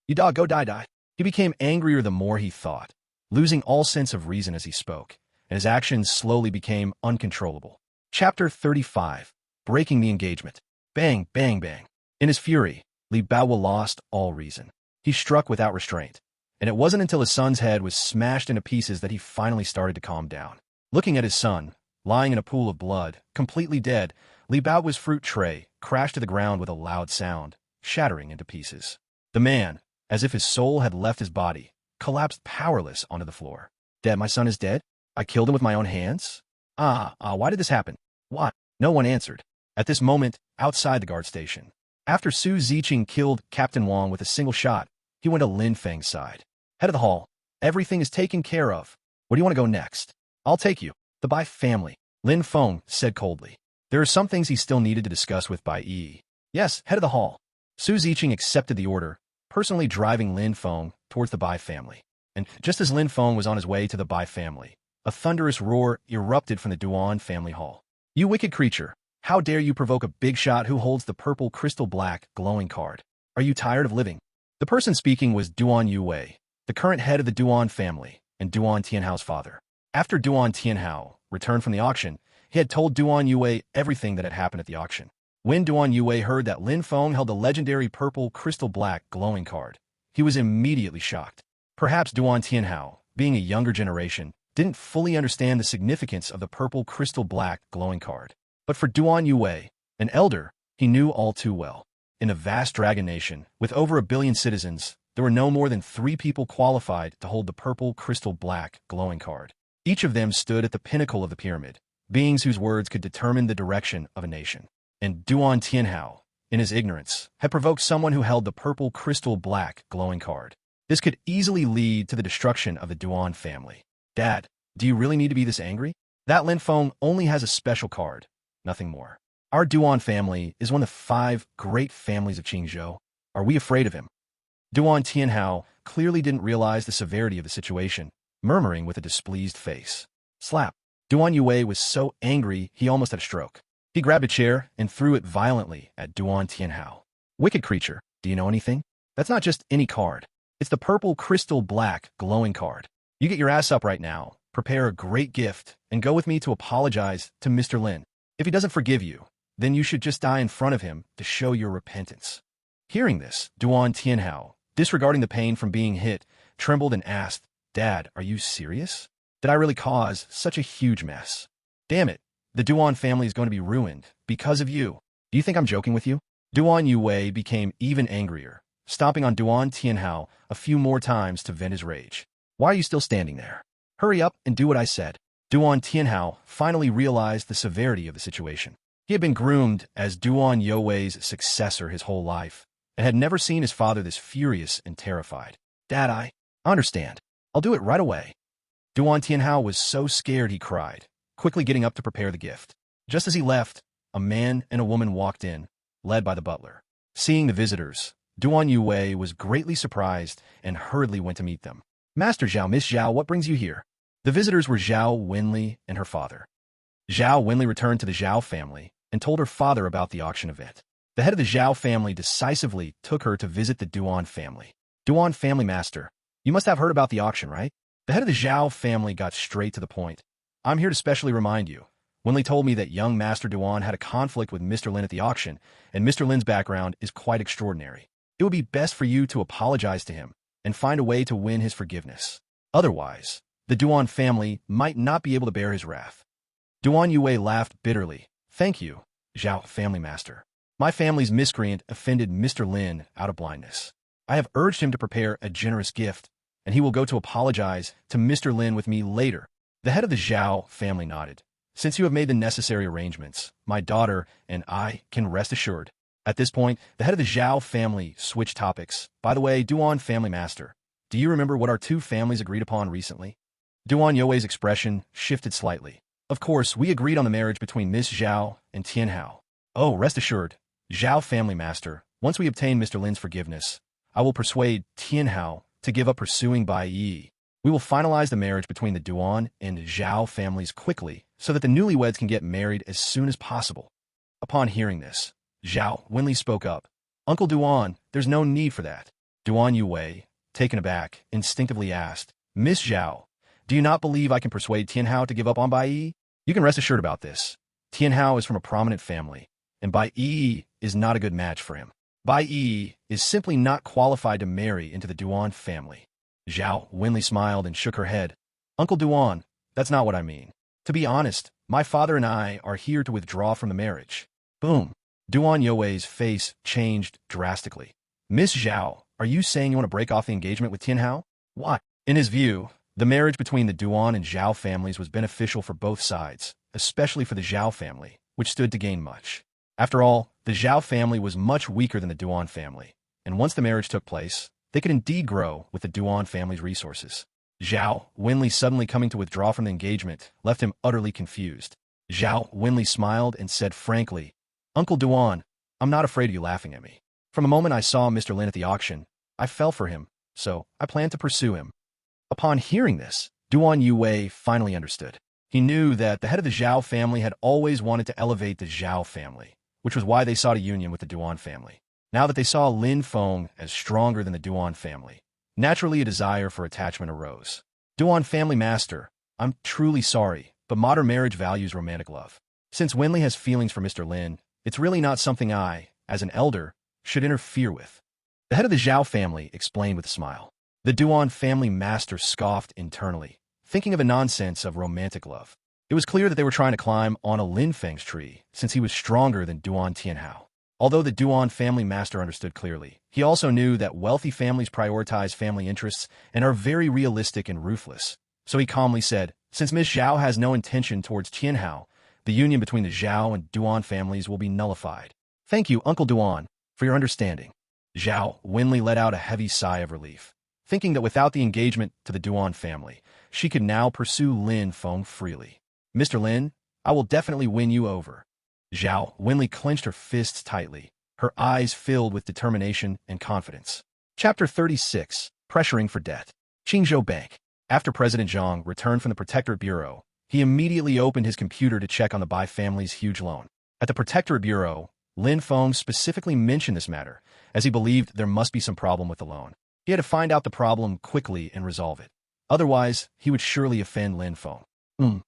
You dog, go die. He became angrier the more he thought, losing all sense of reason as he spoke, and his actions slowly became uncontrollable. Chapter 35. Breaking the Engagement. Bang, bang, bang. In his fury, Li Baohua lost all reason. He struck without restraint, and it wasn't until his son's head was smashed into pieces that he finally started to calm down. Looking at his son, lying in a pool of blood, completely dead, Li Baohua's fruit tray crashed to the ground with a loud sound, shattering into pieces. The man, as if his soul had left his body, collapsed powerless onto the floor. "Dad, my son is dead? I killed him with my own hands? Why did this happen? Why?" No one answered. At this moment, outside the guard station, after Su Ziqing killed Captain Wang with a single shot, he went to Lin Feng's side. "Head of the hall, everything is taken care of. Where do you want to go next?" "I'll take you." "The Bai family," Lin Feng said coldly. There are some things he still needed to discuss with Bai Yi. "Yes, head of the hall." Su Ziqing accepted the order, personally driving Lin Feng towards the Bai family. And just as Lin Feng was on his way to the Bai family, a thunderous roar erupted from the Duan family hall. "You wicked creature! How dare you provoke a big shot who holds the purple crystal black glowing card? Are you tired of living?" The person speaking was Duan Yue, the current head of the Duan family and Duan Tianhao's father. After Duan Tianhao returned from the auction, he had told Duan Yue everything that had happened at the auction. When Duan Yue heard that Lin Feng held the legendary purple crystal black glowing card, he was immediately shocked. Perhaps Duan Tianhao, being a younger generation, didn't fully understand the significance of the purple crystal black glowing card. But for Duan Yue, an elder, he knew all too well. In the vast dragon nation, with over 1 billion citizens, there were no more than 3 people qualified to hold the purple crystal black glowing card. Each of them stood at the pinnacle of the pyramid, beings whose words could determine the direction of a nation. And Duan Tianhao, in his ignorance, had provoked someone who held the purple crystal black glowing card. This could easily lead to the destruction of the Duan family. "Dad, do you really need to be this angry? That Lin Feng only has a special card, nothing more. Our Duan family is one of the 5 great families of Qingzhou. Are we afraid of him?" Duan Tianhao clearly didn't realize the severity of the situation, murmuring with a displeased face. Slap! Duan Yue was so angry he almost had a stroke. He grabbed a chair and threw it violently at Duan Tianhao. "Wicked creature, do you know anything? That's not just any card. It's the purple crystal black glowing card. You get your ass up right now, prepare a great gift, and go with me to apologize to Mr. Lin. If he doesn't forgive you, then you should just die in front of him to show your repentance." Hearing this, Duan Tianhao, disregarding the pain from being hit, trembled and asked, "Dad, are you serious? Did I really cause such a huge mess?" Damn it, the Duan family is going to be ruined because of you. Do you think I'm joking with you? Duan Yue became even angrier, stomping on Duan Tianhao a few more times to vent his rage. Why are you still standing there? Hurry up and do what I said. Duan Tianhao finally realized the severity of the situation. He had been groomed as Duan You's successor his whole life, and had never seen his father this furious and terrified. Dad, I understand. I'll do it right away. Duan Tianhao was so scared he cried, quickly getting up to prepare the gift. Just as he left, a man and a woman walked in, led by the butler. Seeing the visitors, Duan Yue was greatly surprised and hurriedly went to meet them. Master Zhao, Miss Zhao, what brings you here? The visitors were Zhao Wenli and her father. Zhao Wenli returned to the Zhao family and told her father about the auction event. The head of the Zhao family decisively took her to visit the Duan family. Duan family master, you must have heard about the auction, right? The head of the Zhao family got straight to the point. I'm here to specially remind you. Wenli told me that young Master Duan had a conflict with Mr. Lin at the auction, and Mr. Lin's background is quite extraordinary. It would be best for you to apologize to him and find a way to win his forgiveness. Otherwise, the Duan family might not be able to bear his wrath. Duan Yue laughed bitterly. Thank you, Zhao family master. My family's miscreant offended Mr. Lin out of blindness. I have urged him to prepare a generous gift, and he will go to apologize to Mr. Lin with me later. The head of the Zhao family nodded. Since you have made the necessary arrangements, my daughter and I can rest assured. At this point, the head of the Zhao family switched topics. By the way, Duan family master, do you remember what our two families agreed upon recently? Duan You's expression shifted slightly. Of course, we agreed on the marriage between Miss Zhao and Tianhao. Oh, rest assured, Zhao family master, once we obtain Mr. Lin's forgiveness, I will persuade Tianhao to give up pursuing Bai Yi. We will finalize the marriage between the Duan and Zhao families quickly so that the newlyweds can get married as soon as possible. Upon hearing this, Zhao Wenli spoke up. Uncle Duan, there's no need for that. Duan Yue, taken aback, instinctively asked, Miss Zhao, do you not believe I can persuade Tianhao to give up on Bai Yi? You can rest assured about this. Tianhao is from a prominent family, and Bai Yi is not a good match for him. Bai Yi is simply not qualified to marry into the Duan family. Zhao Wenli smiled and shook her head. Uncle Duan, that's not what I mean. To be honest, my father and I are here to withdraw from the marriage. Boom. Duan You's face changed drastically. Miss Zhao, are you saying you want to break off the engagement with Tianhao? Why? In his view, the marriage between the Duan and Zhao families was beneficial for both sides, especially for the Zhao family, which stood to gain much. After all, the Zhao family was much weaker than the Duan family, and once the marriage took place, they could indeed grow with the Duan family's resources. Zhao Wenli suddenly coming to withdraw from the engagement left him utterly confused. Zhao Wenli smiled and said frankly, Uncle Duan, I'm not afraid of you laughing at me. From the moment I saw Mr. Lin at the auction, I fell for him, so I plan to pursue him. Upon hearing this, Duan Yue finally understood. He knew that the head of the Zhao family had always wanted to elevate the Zhao family, which was why they sought a union with the Duan family. Now that they saw Lin Feng as stronger than the Duan family, naturally a desire for attachment arose. Duan family master, I'm truly sorry, but modern marriage values romantic love. Since Wenli has feelings for Mr. Lin, it's really not something I, as an elder, should interfere with. The head of the Zhao family explained with a smile. The Duan family master scoffed internally, thinking of a nonsense of romantic love. It was clear that they were trying to climb on a Lin Feng's tree, since he was stronger than Duan Tianhao. Although the Duan family master understood clearly, he also knew that wealthy families prioritize family interests and are very realistic and ruthless. So he calmly said, since Miss Zhao has no intention towards Tianhao, the union between the Zhao and Duan families will be nullified. Thank you, Uncle Duan, for your understanding. Zhao Wenli let out a heavy sigh of relief, thinking that without the engagement to the Duan family, she could now pursue Lin Feng freely. Mr. Lin, I will definitely win you over. Zhao Wenli clenched her fists tightly, her eyes filled with determination and confidence. Chapter 36, Pressuring for Debt. Qingzhou Bank. After President Zhang returned from the Protectorate Bureau, he immediately opened his computer to check on the Bai family's huge loan. At the Protectorate Bureau, Lin Feng specifically mentioned this matter, as he believed there must be some problem with the loan. He had to find out the problem quickly and resolve it. Otherwise, he would surely offend Lin Feng.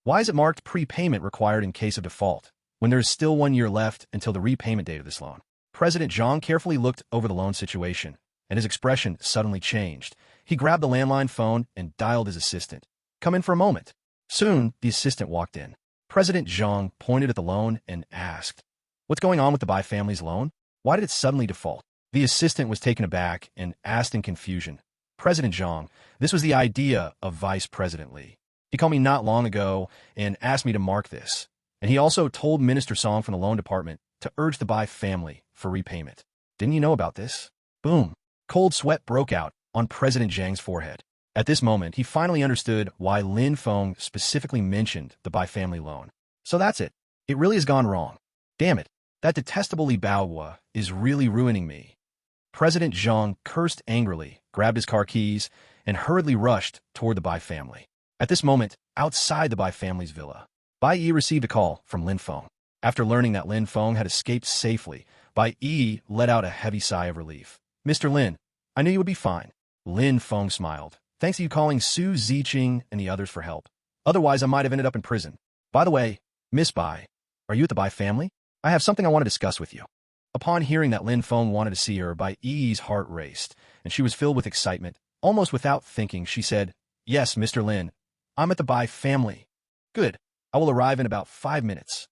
Why is it marked prepayment required in case of default, when there is still 1 year left until the repayment date of this loan? President Zhang carefully looked over the loan situation, and his expression suddenly changed. He grabbed the landline phone and dialed his assistant. Come in for a moment. Soon, the assistant walked in. President Zhang pointed at the loan and asked, "What's going on with the Bai family's loan? Why did it suddenly default?" The assistant was taken aback and asked in confusion, "President Zhang, this was the idea of Vice President Li. He called me not long ago and asked me to mark this. And he also told Minister Song from the loan department to urge the Bai family for repayment. Didn't you know about this?" Boom. Cold sweat broke out on President Zhang's forehead. At this moment, he finally understood why Lin Feng specifically mentioned the Bai family loan. So that's it. It really has gone wrong. Damn it. That detestable Li Baohua is really ruining me. President Zhang cursed angrily, grabbed his car keys, and hurriedly rushed toward the Bai family. At this moment, outside the Bai family's villa, Bai Yi received a call from Lin Feng. After learning that Lin Feng had escaped safely, Bai Yi let out a heavy sigh of relief. "Mr. Lin, I knew you would be fine." Lin Feng smiled. "Thanks to you calling Su Ziqing and the others for help. Otherwise, I might have ended up in prison. By the way, Miss Bai, are you at the Bai family? I have something I want to discuss with you." Upon hearing that Lin Feng wanted to see her, Bai Yi's heart raced, and she was filled with excitement. Almost without thinking, she said, "Yes, Mr. Lin, I'm at the Bai family." "Good. I will arrive in about 5 minutes."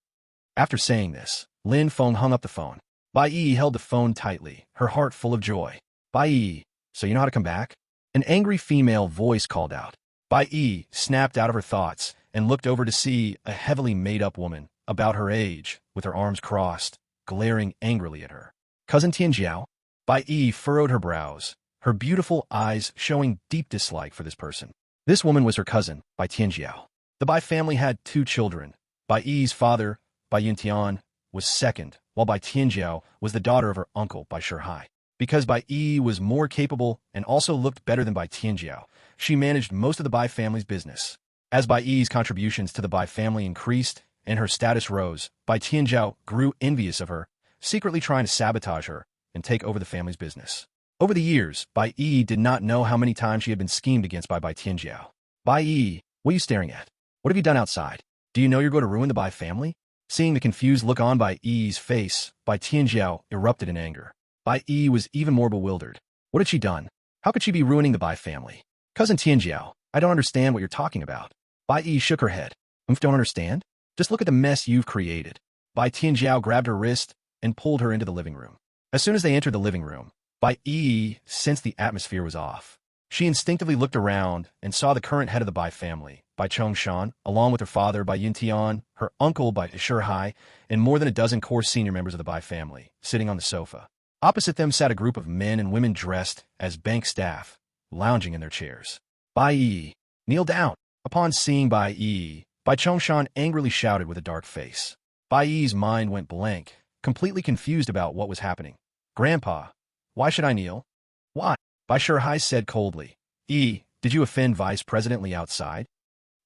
After saying this, Lin Feng hung up the phone. Bai Yi held the phone tightly, her heart full of joy. "Bai Yi, so you know how to come back?" An angry female voice called out. Bai Yi snapped out of her thoughts and looked over to see a heavily made-up woman, about her age, with her arms crossed, glaring angrily at her. "Cousin Tianjiao?" Bai Yi furrowed her brows, her beautiful eyes showing deep dislike for this person. This woman was her cousin, Bai Tianjiao. The Bai family had 2 children. Bai Yi's father, Bai Yuntian, was second, while Bai Tianjiao was the daughter of her uncle, Bai Shihai. Because Bai Yi was more capable and also looked better than Bai Tianjiao, she managed most of the Bai family's business. As Bai Yi's contributions to the Bai family increased and her status rose, Bai Tianjiao grew envious of her, secretly trying to sabotage her and take over the family's business. Over the years, Bai Yi did not know how many times she had been schemed against by Bai Tianjiao. "Bai Yi, what are you staring at? What have you done outside? Do you know you're going to ruin the Bai family?" Seeing the confused look on Bai Yi's face, Bai Tianjiao erupted in anger. Bai Yi was even more bewildered. What had she done? How could she be ruining the Bai family? "Cousin Tianjiao, I don't understand what you're talking about." Bai Yi shook her head. "Don't understand? Just look at the mess you've created." Bai Tianjiao grabbed her wrist and pulled her into the living room. As soon as they entered the living room, Bai Yi sensed the atmosphere was off. She instinctively looked around and saw the current head of the Bai family, Bai Chongshan, along with her father, Bai Yuntian, her uncle, Bai Shihai, and more than a dozen core senior members of the Bai family, sitting on the sofa. Opposite them sat a group of men and women dressed as bank staff, lounging in their chairs. "Bai Yi, kneel down." Upon seeing Bai Yi, Bai Chongshan angrily shouted with a dark face. Bai Yi's mind went blank, completely confused about what was happening. "Grandpa, why should I kneel?" "Why?" Bai Shihai said coldly. Did you offend Vice President Li outside?"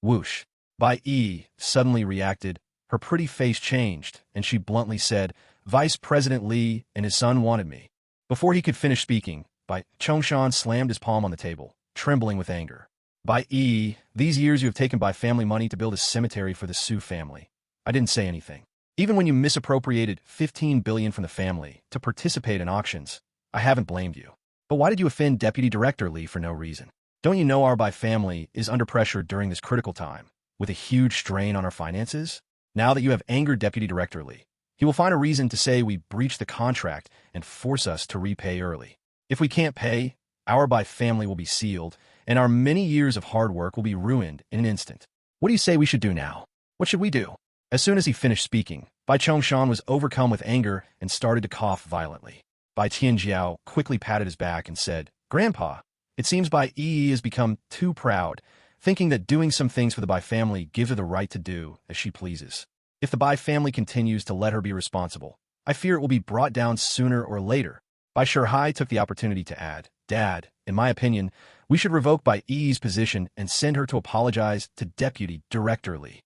Whoosh. Bai Yi suddenly reacted. Her pretty face changed, and she bluntly said, "Vice President Li and his son wanted me." Before he could finish speaking, Bai Chongshan slammed his palm on the table, trembling with anger. "Bai Yi, these years you have taken Bai family money to build a cemetery for the Su family. I didn't say anything. Even when you misappropriated 15 billion from the family to participate in auctions, I haven't blamed you. But why did you offend Deputy Director Li for no reason? Don't you know our Bai family is under pressure during this critical time, with a huge strain on our finances? Now that you have angered Deputy Director Li, he will find a reason to say we breached the contract and force us to repay early. If we can't pay, our Bai family will be sealed, and our many years of hard work will be ruined in an instant. What do you say we should do now? What should we do?" As soon as he finished speaking, Bai Chongshan was overcome with anger and started to cough violently. Bai Tianjiao quickly patted his back and said, "Grandpa, it seems Bai Yi has become too proud, thinking that doing some things for the Bai family gives her the right to do as she pleases. If the Bai family continues to let her be responsible, I fear it will be brought down sooner or later." Bai Shihai took the opportunity to add, "Dad, in my opinion, we should revoke Bai Yi's position and send her to apologize to Deputy Director Li."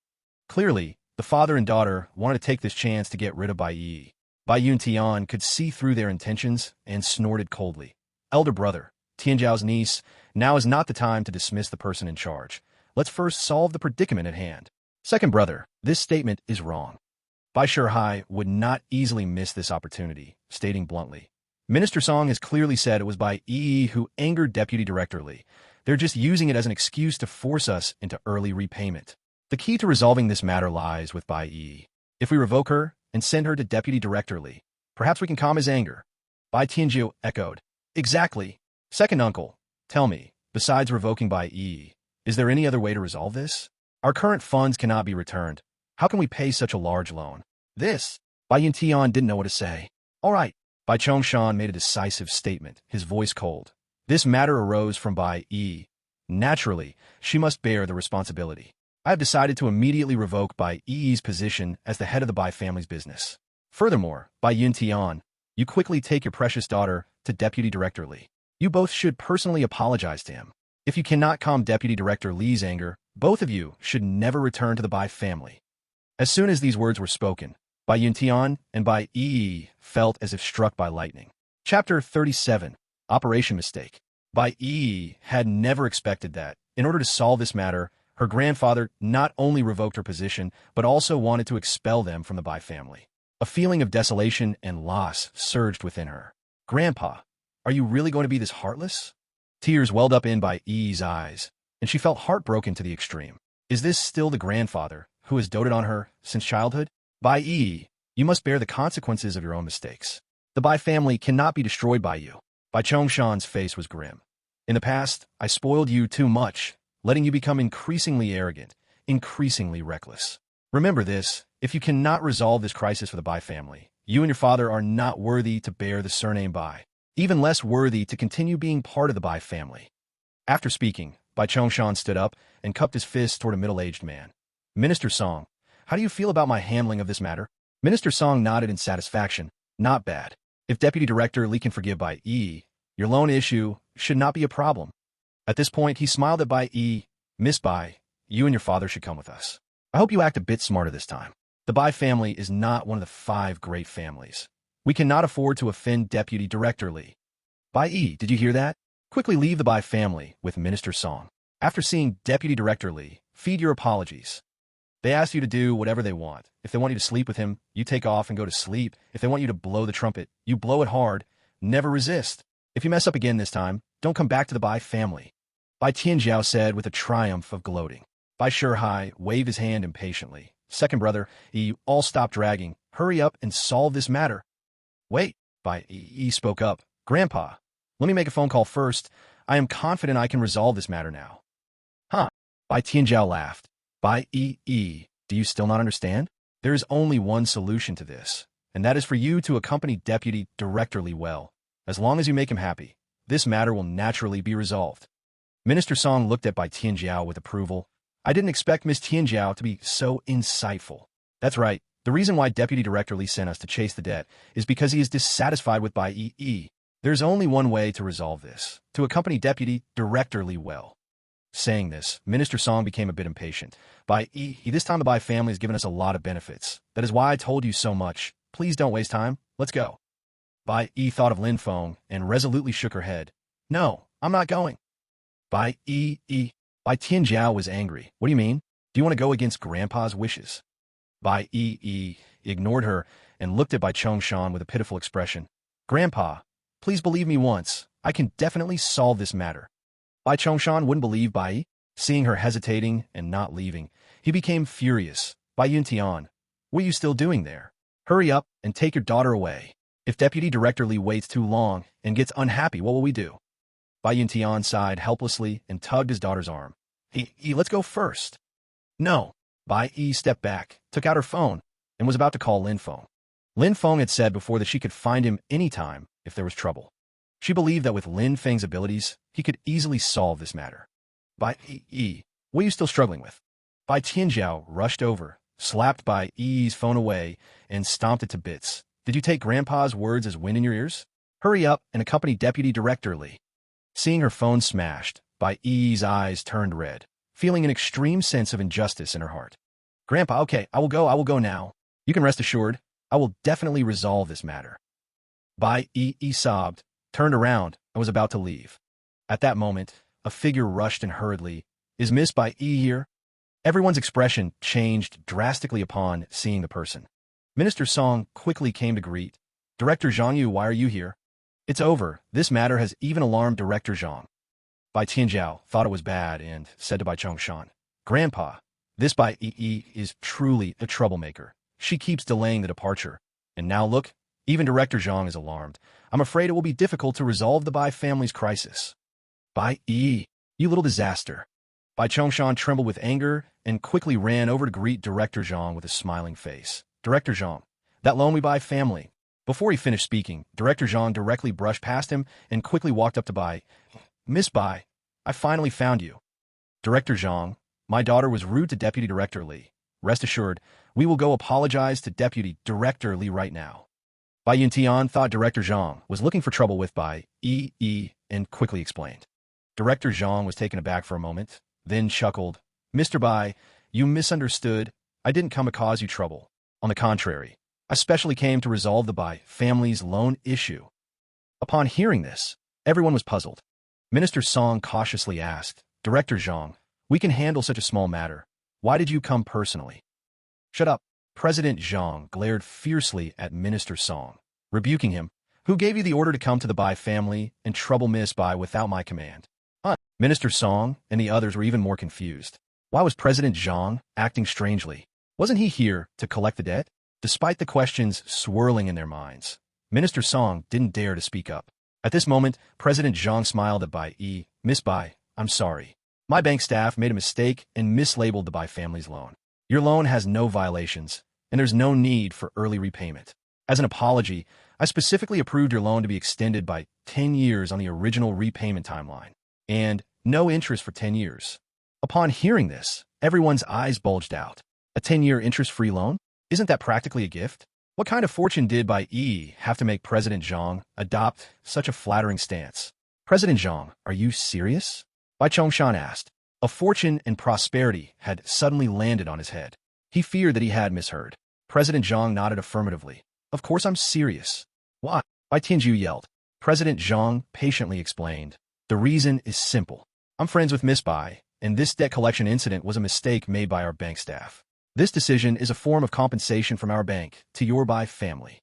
Clearly, the father and daughter wanted to take this chance to get rid of Bai Yi. Bai Yuntian could see through their intentions and snorted coldly. "Elder brother, Tianjiao's niece, now is not the time to dismiss the person in charge. Let's first solve the predicament at hand. Second brother, this statement is wrong." Bai Shihai would not easily miss this opportunity, stating bluntly, "Minister Song has clearly said it was Bai Yi who angered Deputy Director Li. They're just using it as an excuse to force us into early repayment." The key to resolving this matter lies with Bai Yi. If we revoke her and send her to Deputy Director Li, perhaps we can calm his anger. Bai Tianjiu echoed. Exactly. Second uncle, tell me, besides revoking Bai Yi, is there any other way to resolve this? Our current funds cannot be returned. How can we pay such a large loan? This. Bai Yintian didn't know what to say. All right. Bai Chongshan made a decisive statement, his voice cold. This matter arose from Bai Yi. Naturally, she must bear the responsibility. I have decided to immediately revoke Bai Yi's position as the head of the Bai family's business. Furthermore, Bai Yintian, you quickly take your precious daughter to Deputy Director Li. You both should personally apologize to him. If you cannot calm Deputy Director Li's anger, both of you should never return to the Bai family. As soon as these words were spoken, Bai Yintian and Bai Yi felt as if struck by lightning. Chapter 37. Operation Mistake. Bai Yi had never expected that, in order to solve this matter, her grandfather not only revoked her position, but also wanted to expel them from the Bai family. A feeling of desolation and loss surged within her. Grandpa, are you really going to be this heartless? Tears welled up in Bai Yi's eyes, and she felt heartbroken to the extreme. Is this still the grandfather who has doted on her since childhood? Bai Yi, you must bear the consequences of your own mistakes. The Bai family cannot be destroyed by you. Bai Chongshan's face was grim. In the past, I spoiled you too much, letting you become increasingly arrogant, increasingly reckless. Remember this, if you cannot resolve this crisis for the Bai family, you and your father are not worthy to bear the surname Bai, even less worthy to continue being part of the Bai family. After speaking, Bai Chongshan stood up and cupped his fist toward a middle-aged man. Minister Song, how do you feel about my handling of this matter? Minister Song nodded in satisfaction. Not bad. If Deputy Director Li can forgive Bai Yi, your loan issue should not be a problem. At this point, he smiled at Bai Yi. Miss Bai, you and your father should come with us. I hope you act a bit smarter this time. The Bai family is not one of the 5 great families. We cannot afford to offend Deputy Director Li. Bai Yi, did you hear that? Quickly leave the Bai family with Minister Song. After seeing Deputy Director Li, feed your apologies. They ask you to do whatever they want. If they want you to sleep with him, you take off and go to sleep. If they want you to blow the trumpet, you blow it hard. Never resist. If you mess up again this time, don't come back to the Bai family. Bai Tianjiao said with a triumph of gloating. Bai Shihai waved his hand impatiently. Second brother, you all stop dragging. Hurry up and solve this matter. Wait, Bai Yi spoke up. Grandpa, let me make a phone call first. I am confident I can resolve this matter now. Huh? Bai Tianjiao laughed. Bai Yi, do you still not understand? There is only one solution to this, and that is for you to accompany Deputy Director Li well. As long as you make him happy, this matter will naturally be resolved. Minister Song looked at Bai Tianjiao with approval. I didn't expect Miss Tianjiao to be so insightful. That's right. The reason why Deputy Director Li sent us to chase the debt is because he is dissatisfied with Bai Yi. There's only one way to resolve this, to accompany Deputy Director Li well. Saying this, Minister Song became a bit impatient. Bai Yi, this time the Bai family has given us a lot of benefits. That is why I told you so much. Please don't waste time. Let's go. Bai Yi thought of Lin Feng and resolutely shook her head. No, I'm not going. Bai Tianjiao was angry. What do you mean? Do you want to go against Grandpa's wishes? Bai Yi ignored her and looked at Bai Chongshan with a pitiful expression. Grandpa, please believe me once. I can definitely solve this matter. Bai Chongshan wouldn't believe Bai Yi. Seeing her hesitating and not leaving, he became furious. Bai Yintian, what are you still doing there? Hurry up and take your daughter away. If Deputy Director Li waits too long and gets unhappy, what will we do? Bai Yintian sighed helplessly and tugged his daughter's arm. Let's go first. No. Bai Yi stepped back, took out her phone, and was about to call Lin Feng. Lin Feng had said before that she could find him anytime if there was trouble. She believed that with Lin Feng's abilities, he could easily solve this matter. Bai Yi, what are you still struggling with? Bai Tianjiao rushed over, slapped Bai Yi's phone away, and stomped it to bits. Did you take Grandpa's words as wind in your ears? Hurry up and accompany Deputy Director Li. Seeing her phone smashed, Bai Yi's eyes turned red, feeling an extreme sense of injustice in her heart. Grandpa, okay, I will go now. You can rest assured, I will definitely resolve this matter. Bai Yi sobbed, turned around, and was about to leave. At that moment, a figure rushed in hurriedly. Is Miss Bai Yi here? Everyone's expression changed drastically upon seeing the person. Minister Song quickly came to greet. Director Zhang Yu, why are you here? It's over. This matter has even alarmed Director Zhang. Bai Tianjiao thought it was bad and said to Bai Chongshan, Grandpa, This Bai Yi is truly a troublemaker. She keeps delaying the departure. And now look, even Director Zhang is alarmed. I'm afraid it will be difficult to resolve the Bai family's crisis. Bai Yi, you little disaster. Bai Chongshan trembled with anger and quickly ran over to greet Director Zhang with a smiling face. Director Zhang, that loan we Bai family. Before he finished speaking, Director Zhang directly brushed past him and quickly walked up to Bai. Miss Bai, I finally found you. Director Zhang, my daughter was rude to Deputy Director Li. Rest assured, we will go apologize to Deputy Director Li right now. Bai Yuntian thought Director Zhang was looking for trouble with Bai Yi and quickly explained. Director Zhang was taken aback for a moment, then chuckled. Mr. Bai, you misunderstood. I didn't come to cause you trouble. On the contrary, I specially came to resolve the Bai family's loan issue. Upon hearing this, everyone was puzzled. Minister Song cautiously asked, Director Zhang, we can handle such a small matter. Why did you come personally? Shut up. President Zhang glared fiercely at Minister Song, rebuking him. Who gave you the order to come to the Bai family and trouble Miss Bai without my command? Minister Song and the others were even more confused. Why was President Zhang acting strangely? Wasn't he here to collect the debt? Despite the questions swirling in their minds, Minister Song didn't dare to speak up. At this moment, President Zhang smiled at Bai Yi. Miss Bai, I'm sorry. My bank staff made a mistake and mislabeled the Bai family's loan. Your loan has no violations, and there's no need for early repayment. As an apology, I specifically approved your loan to be extended by 10 years on the original repayment timeline, and no interest for 10 years. Upon hearing this, everyone's eyes bulged out. A 10-year interest-free loan? Isn't that practically a gift? What kind of fortune did Bai Yi have to make President Zhang adopt such a flattering stance? President Zhang, are you serious? Bai Chongshan asked. A fortune and prosperity had suddenly landed on his head. He feared that he had misheard. President Zhang nodded affirmatively. Of course I'm serious. Why? Bai Tianju yelled. President Zhang patiently explained. The reason is simple. I'm friends with Miss Bai, and this debt collection incident was a mistake made by our bank staff. This decision is a form of compensation from our bank to your Bai family.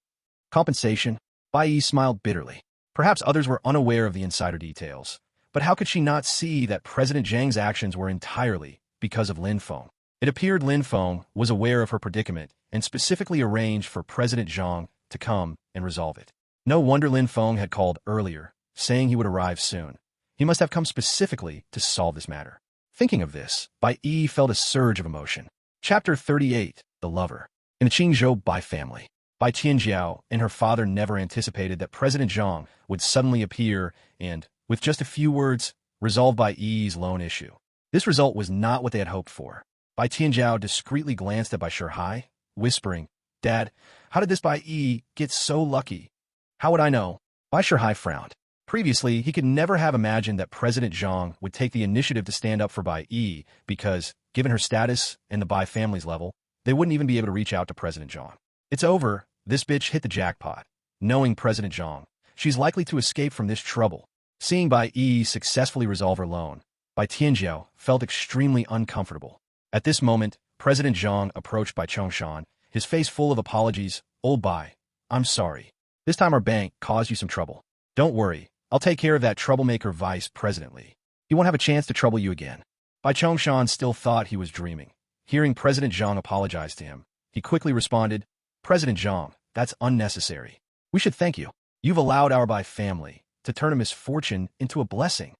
Compensation? Bai Yi smiled bitterly. Perhaps others were unaware of the insider details, but how could she not see that President Zhang's actions were entirely because of Lin Feng? It appeared Lin Feng was aware of her predicament and specifically arranged for President Zhang to come and resolve it. No wonder Lin Feng had called earlier, saying he would arrive soon. He must have come specifically to solve this matter. Thinking of this, Bai Yi felt a surge of emotion. Chapter 38, The Lover. In the Qingzhou Bai family, Bai Tianjiao and her father never anticipated that President Zhang would suddenly appear and, with just a few words, resolve Bai Yi's loan issue. This result was not what they had hoped for. Bai Tianjiao discreetly glanced at Bai Shihai, whispering, Dad, how did this Bai Yi get so lucky? How would I know? Bai Shihai frowned. Previously, he could never have imagined that President Zhang would take the initiative to stand up for Bai Yi because, given her status and the Bai family's level, they wouldn't even be able to reach out to President Zhang. It's over. This bitch hit the jackpot. Knowing President Zhang, she's likely to escape from this trouble. Seeing Bai Yi successfully resolve her loan, Bai Tianjiao felt extremely uncomfortable. At this moment, President Zhang approached Bai Chongshan, his face full of apologies. Old Bai, I'm sorry. This time our bank caused you some trouble. Don't worry, I'll take care of that troublemaker Vice President Li. He won't have a chance to trouble you again. Bai Chongshan still thought he was dreaming. Hearing President Zhang apologize to him, he quickly responded, President Zhang, that's unnecessary. We should thank you. You've allowed our Bai family to turn a misfortune into a blessing.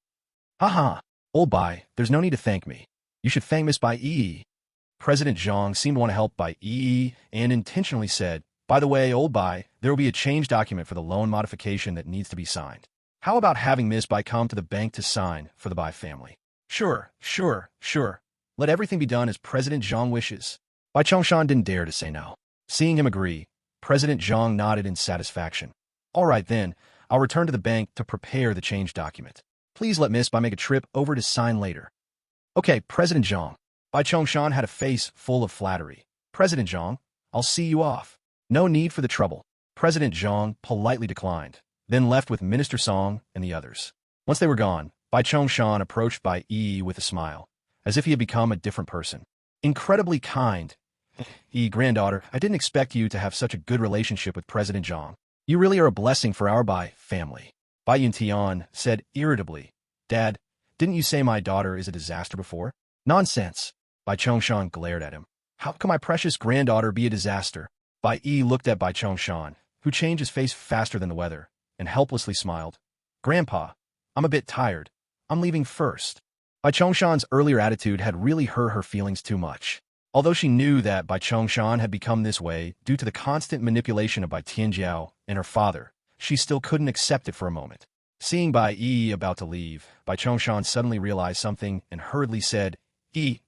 Haha, old Bai, there's no need to thank me. You should thank Miss Bai Yi. President Zhang seemed to want to help Bai Yi and intentionally said, by the way, old Bai, there will be a change document for the loan modification that needs to be signed. How about having Miss Bai come to the bank to sign for the Bai family? Sure. Let everything be done as President Zhang wishes. Bai Chongshan didn't dare to say no. Seeing him agree, President Zhang nodded in satisfaction. All right then, I'll return to the bank to prepare the change document. Please let Miss Bai make a trip over to sign later. Okay, President Zhang. Bai Chongshan had a face full of flattery. President Zhang, I'll see you off. No need for the trouble. President Zhang politely declined, then left with Minister Song and the others. Once they were gone, Bai Chongshan approached Bai Yi with a smile, as if he had become a different person. Incredibly kind. Yi, granddaughter, I didn't expect you to have such a good relationship with President Zhang. You really are a blessing for our Bai family. Bai Yuntian said irritably, Dad, didn't you say my daughter is a disaster before? Nonsense. Bai Chongshan glared at him. How can my precious granddaughter be a disaster? Bai Yi looked at Bai Chongshan, who changed his face faster than the weather, and helplessly smiled. Grandpa, I'm a bit tired. I'm leaving first. Bai Chongshan's earlier attitude had really hurt her feelings too much. Although she knew that Bai Chongshan had become this way due to the constant manipulation of Bai Tianjiao and her father, she still couldn't accept it for a moment. Seeing Bai Yi about to leave, Bai Chongshan suddenly realized something and hurriedly said,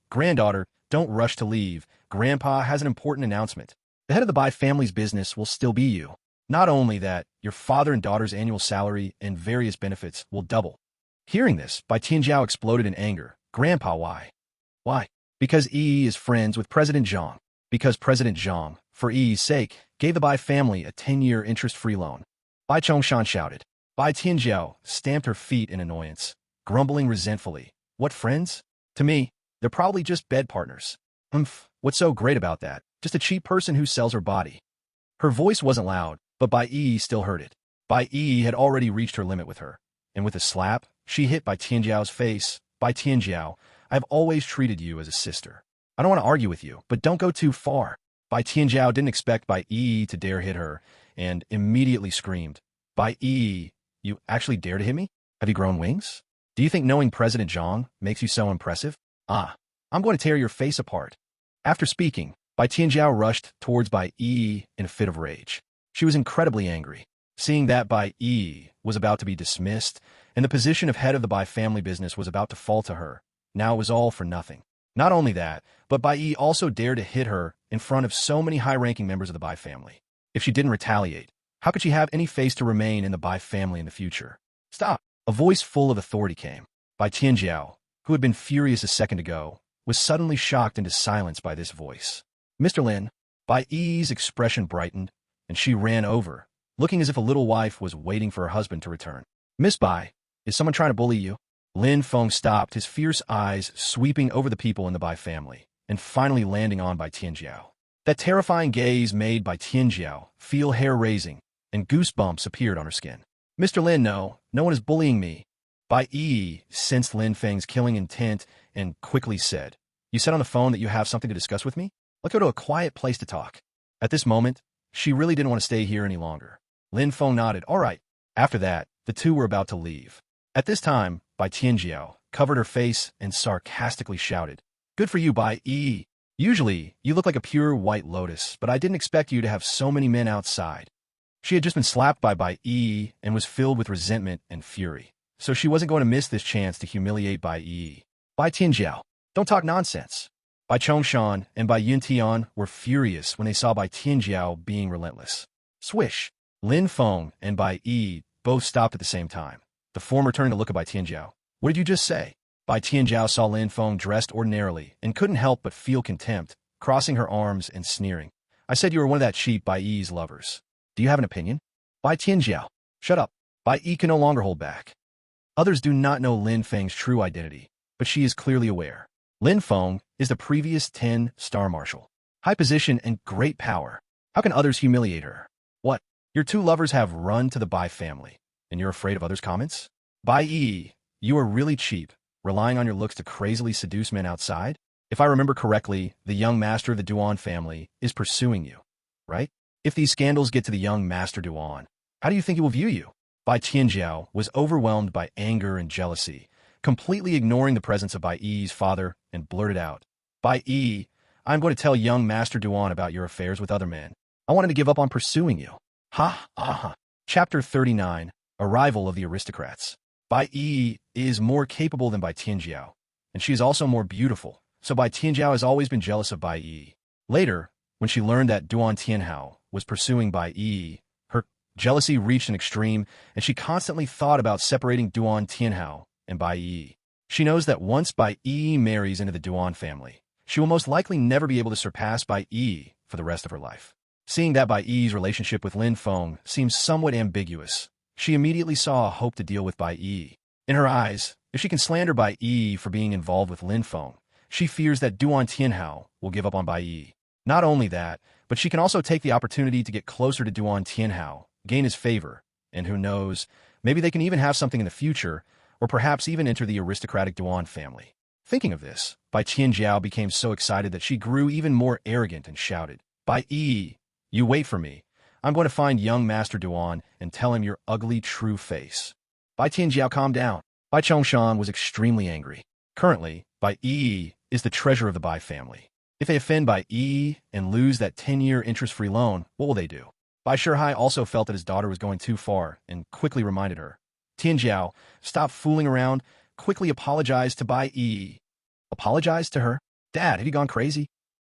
Granddaughter, don't rush to leave. Grandpa has an important announcement. The head of the Bai family's business will still be you. Not only that, your father and daughter's annual salary and various benefits will double. Hearing this, Bai Tianjiao exploded in anger. Grandpa, why? Why? Because Yi is friends with President Zhang. Because President Zhang, for Yi's sake, gave the Bai family a 10-year interest-free loan. Bai Chongshan shouted. Bai Tianjiao stamped her feet in annoyance, grumbling resentfully. What friends? To me, they're probably just bed partners. What's so great about that? Just a cheap person who sells her body. Her voice wasn't loud, but Bai Yi still heard it. Bai Yi had already reached her limit with her, and with a slap, she hit Bai Tianjiao's face. Bai Tianjiao, I've always treated you as a sister. I don't want to argue with you, but don't go too far. Bai Tianjiao didn't expect Bai Yi to dare hit her, and immediately screamed. Bai Yi, you actually dare to hit me? Have you grown wings? Do you think knowing President Zhang makes you so impressive? I'm going to tear your face apart. After speaking, Bai Tianjiao rushed towards Bai Yi in a fit of rage. She was incredibly angry. Seeing that Bai Yi was about to be dismissed, and the position of head of the Bai family business was about to fall to her, now it was all for nothing. Not only that, but Bai Yi also dared to hit her in front of so many high-ranking members of the Bai family. If she didn't retaliate, how could she have any face to remain in the Bai family in the future? Stop! A voice full of authority came. Bai Tianjiao, who had been furious a second ago, was suddenly shocked into silence by this voice. Mr. Lin, Bai Yi's expression brightened, and she ran over, looking as if a little wife was waiting for her husband to return. Miss Bai, is someone trying to bully you? Lin Feng stopped, his fierce eyes sweeping over the people in the Bai family, and finally landing on Bai Tianjiao. That terrifying gaze made Bai Tianjiao feel hair-raising, and goosebumps appeared on her skin. Mr. Lin, no one is bullying me. Bai Yi sensed Lin Feng's killing intent and quickly said, You said on the phone that you have something to discuss with me? Let's go to a quiet place to talk. At this moment, she really didn't want to stay here any longer. Lin Feng nodded. All right. After that, the two were about to leave. At this time, Bai Tianjiao covered her face and sarcastically shouted, Good for you, Bai Yi. Usually, you look like a pure white lotus, but I didn't expect you to have so many men outside. She had just been slapped by Bai Yi and was filled with resentment and fury, so she wasn't going to miss this chance to humiliate Bai Yi. Bai Tianjiao, don't talk nonsense. Bai Chongshan and Bai Yuntian were furious when they saw Bai Tianjiao being relentless. Swish! Lin Feng and Bai Yi both stopped at the same time. The former turned to look at Bai Tianjiao. What did you just say? Bai Tianjiao saw Lin Feng dressed ordinarily and couldn't help but feel contempt, crossing her arms and sneering. I said you were one of that cheap Bai Yi's lovers. Do you have an opinion? Bai Tianjiao, shut up. Bai Yi can no longer hold back. Others do not know Lin Feng's true identity, but she is clearly aware. Lin Feng is the previous 10-star marshal. High position and great power. How can others humiliate her? What? Your two lovers have run to the Bai family, and you're afraid of others' comments? Bai Yi, you are really cheap, relying on your looks to crazily seduce men outside? If I remember correctly, the young master of the Duan family is pursuing you, right? If these scandals get to the young master Duan, how do you think he will view you? Bai Tianjiao was overwhelmed by anger and jealousy, completely ignoring the presence of Bai Yi's father, and blurted out, Bai Yi, I'm going to tell young Master Duan about your affairs with other men. I wanted to give up on pursuing you. Ha ha ha. Chapter 39, Arrival of the Aristocrats. Bai Yi is more capable than Bai Tianjiao, and she is also more beautiful, so Bai Tianjiao has always been jealous of Bai Yi. Later, when she learned that Duan Tianhao was pursuing Bai Yi, her jealousy reached an extreme, and she constantly thought about separating Duan Tianhao and Bai Yi. She knows that once Bai Yi marries into the Duan family, she will most likely never be able to surpass Bai Yi for the rest of her life. Seeing that Bai Yi's relationship with Lin Feng seems somewhat ambiguous, she immediately saw a hope to deal with Bai Yi. In her eyes, if she can slander Bai Yi for being involved with Lin Feng, she fears that Duan Tianhao will give up on Bai Yi. Not only that, but she can also take the opportunity to get closer to Duan Tianhao, gain his favor, and who knows, maybe they can even have something in the future, or perhaps even enter the aristocratic Duan family. Thinking of this, Bai Tianjiao became so excited that she grew even more arrogant and shouted, Bai Yi, you wait for me. I'm going to find young Master Duan and tell him your ugly true face. Bai Tianjiao calmed down. Bai Chongshan was extremely angry. Currently, Bai Yi is the treasure of the Bai family. If they offend Bai Yi and lose that 10-year interest-free loan, what will they do? Bai Shihai also felt that his daughter was going too far and quickly reminded her. Tianjiao, stop fooling around, quickly apologize to Bai Yi. Apologize to her? Dad, have you gone crazy?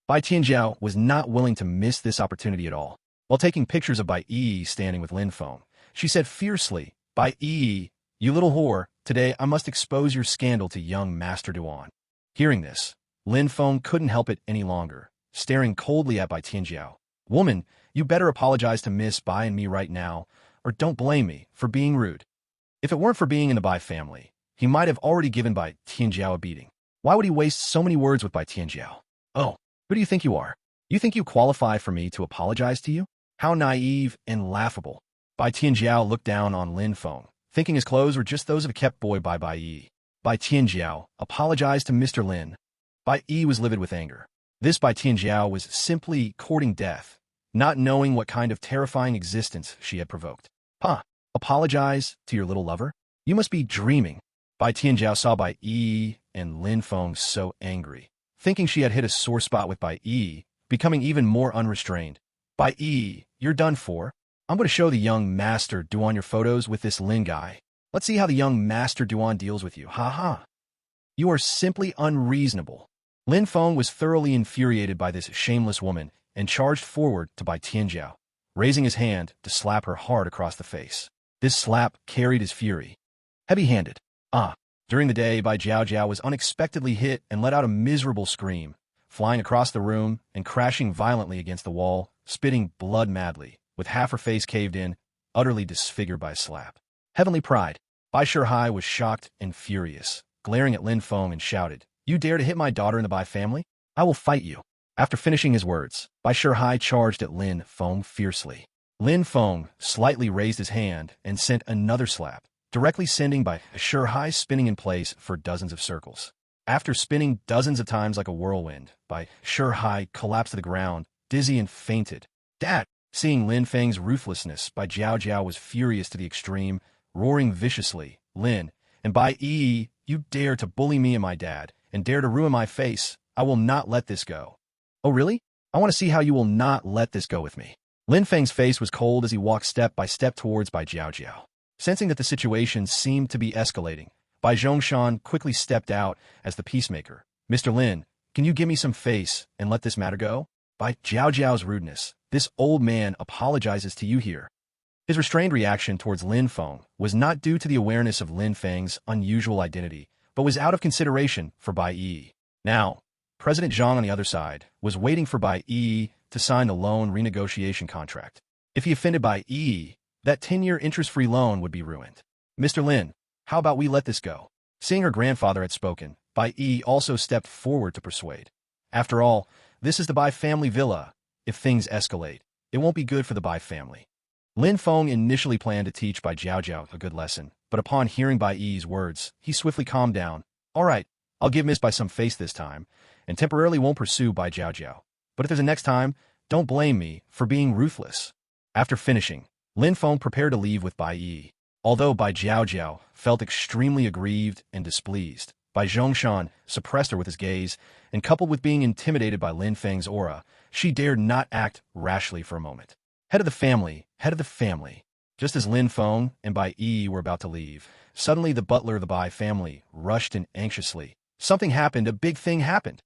Bai Tianjiao was not willing to miss this opportunity at all. While taking pictures of Bai Yi standing with Lin Feng, she said fiercely, Bai Yi, you little whore, today I must expose your scandal to young Master Duan. Hearing this, Lin Feng couldn't help it any longer, staring coldly at Bai Tianjiao. Woman, you better apologize to Miss Bai and me right now, or don't blame me for being rude. If it weren't for being in the Bai family, he might have already given Bai Tianjiao a beating. Why would he waste so many words with Bai Tianjiao? Oh, who do you think you are? You think you qualify for me to apologize to you? How naive and laughable. Bai Tianjiao looked down on Lin Feng, thinking his clothes were just those of a kept boy by Bai Yi. Bai Tianjiao apologized to Mr. Lin. Bai Yi was livid with anger. This Bai Tianjiao was simply courting death, not knowing what kind of terrifying existence she had provoked. Huh, apologize to your little lover? You must be dreaming. Bai Tianjiao saw Bai Yi and Lin Feng so angry, thinking she had hit a sore spot with Bai Yi, becoming even more unrestrained. Bai Yi, you're done for. I'm going to show the young Master Duan your photos with this Lin guy. Let's see how the young Master Duan deals with you. Ha ha. You are simply unreasonable. Lin Feng was thoroughly infuriated by this shameless woman and charged forward to Bai Tianjiao, raising his hand to slap her hard across the face. This slap carried his fury. Heavy-handed. During the day, Bai Jiao was unexpectedly hit and let out a miserable scream, flying across the room and crashing violently against the wall, spitting blood madly, with half her face caved in, utterly disfigured by a slap. Heavenly pride. Bai Shihai was shocked and furious, glaring at Lin Feng and shouted, You dare to hit my daughter in the Bai family? I will fight you. After finishing his words, Bai Shihai charged at Lin Feng fiercely. Lin Feng slightly raised his hand and sent another slap, directly sending Bai Shihai spinning in place for dozens of circles. After spinning dozens of times like a whirlwind, Bai Shihai collapsed to the ground, dizzy and fainted. Dad! Seeing Lin Feng's ruthlessness, Bai Jiao was furious to the extreme, roaring viciously, Lin, and Bai Yi, you dare to bully me and my dad, and dare to ruin my face. I will not let this go. Oh really? I want to see how you will not let this go with me. Lin Feng's face was cold as he walked step by step towards Bai Jiao. Sensing that the situation seemed to be escalating, Bai Zhongshan quickly stepped out as the peacemaker. Mr. Lin, can you give me some face and let this matter go? Bai Jiao's rudeness. This old man apologizes to you here. His restrained reaction towards Lin Feng was not due to the awareness of Lin Feng's unusual identity, but was out of consideration for Bai Yi. Now, President Zhang on the other side was waiting for Bai Yi to sign the loan renegotiation contract. If he offended Bai Yi, that 10-year interest-free loan would be ruined. Mr. Lin, how about we let this go? Seeing her grandfather had spoken, Bai Yi also stepped forward to persuade. After all, this is the Bai family villa. If things escalate, it won't be good for the Bai family. Lin Feng initially planned to teach Bai Jiao a good lesson, but upon hearing Bai Yi's words, he swiftly calmed down. All right, I'll give Miss Bai some face this time, and temporarily won't pursue Bai Jiao. But if there's a next time, don't blame me for being ruthless. After finishing, Lin Feng prepared to leave with Bai Yi. Although Bai Jiao felt extremely aggrieved and displeased, Bai Zhongshan suppressed her with his gaze, and coupled with being intimidated by Lin Feng's aura, she dared not act rashly for a moment. Head of the family, head of the family. Just as Lin Feng and Bai Yi were about to leave, suddenly the butler of the Bai family rushed in anxiously. Something happened, a big thing happened.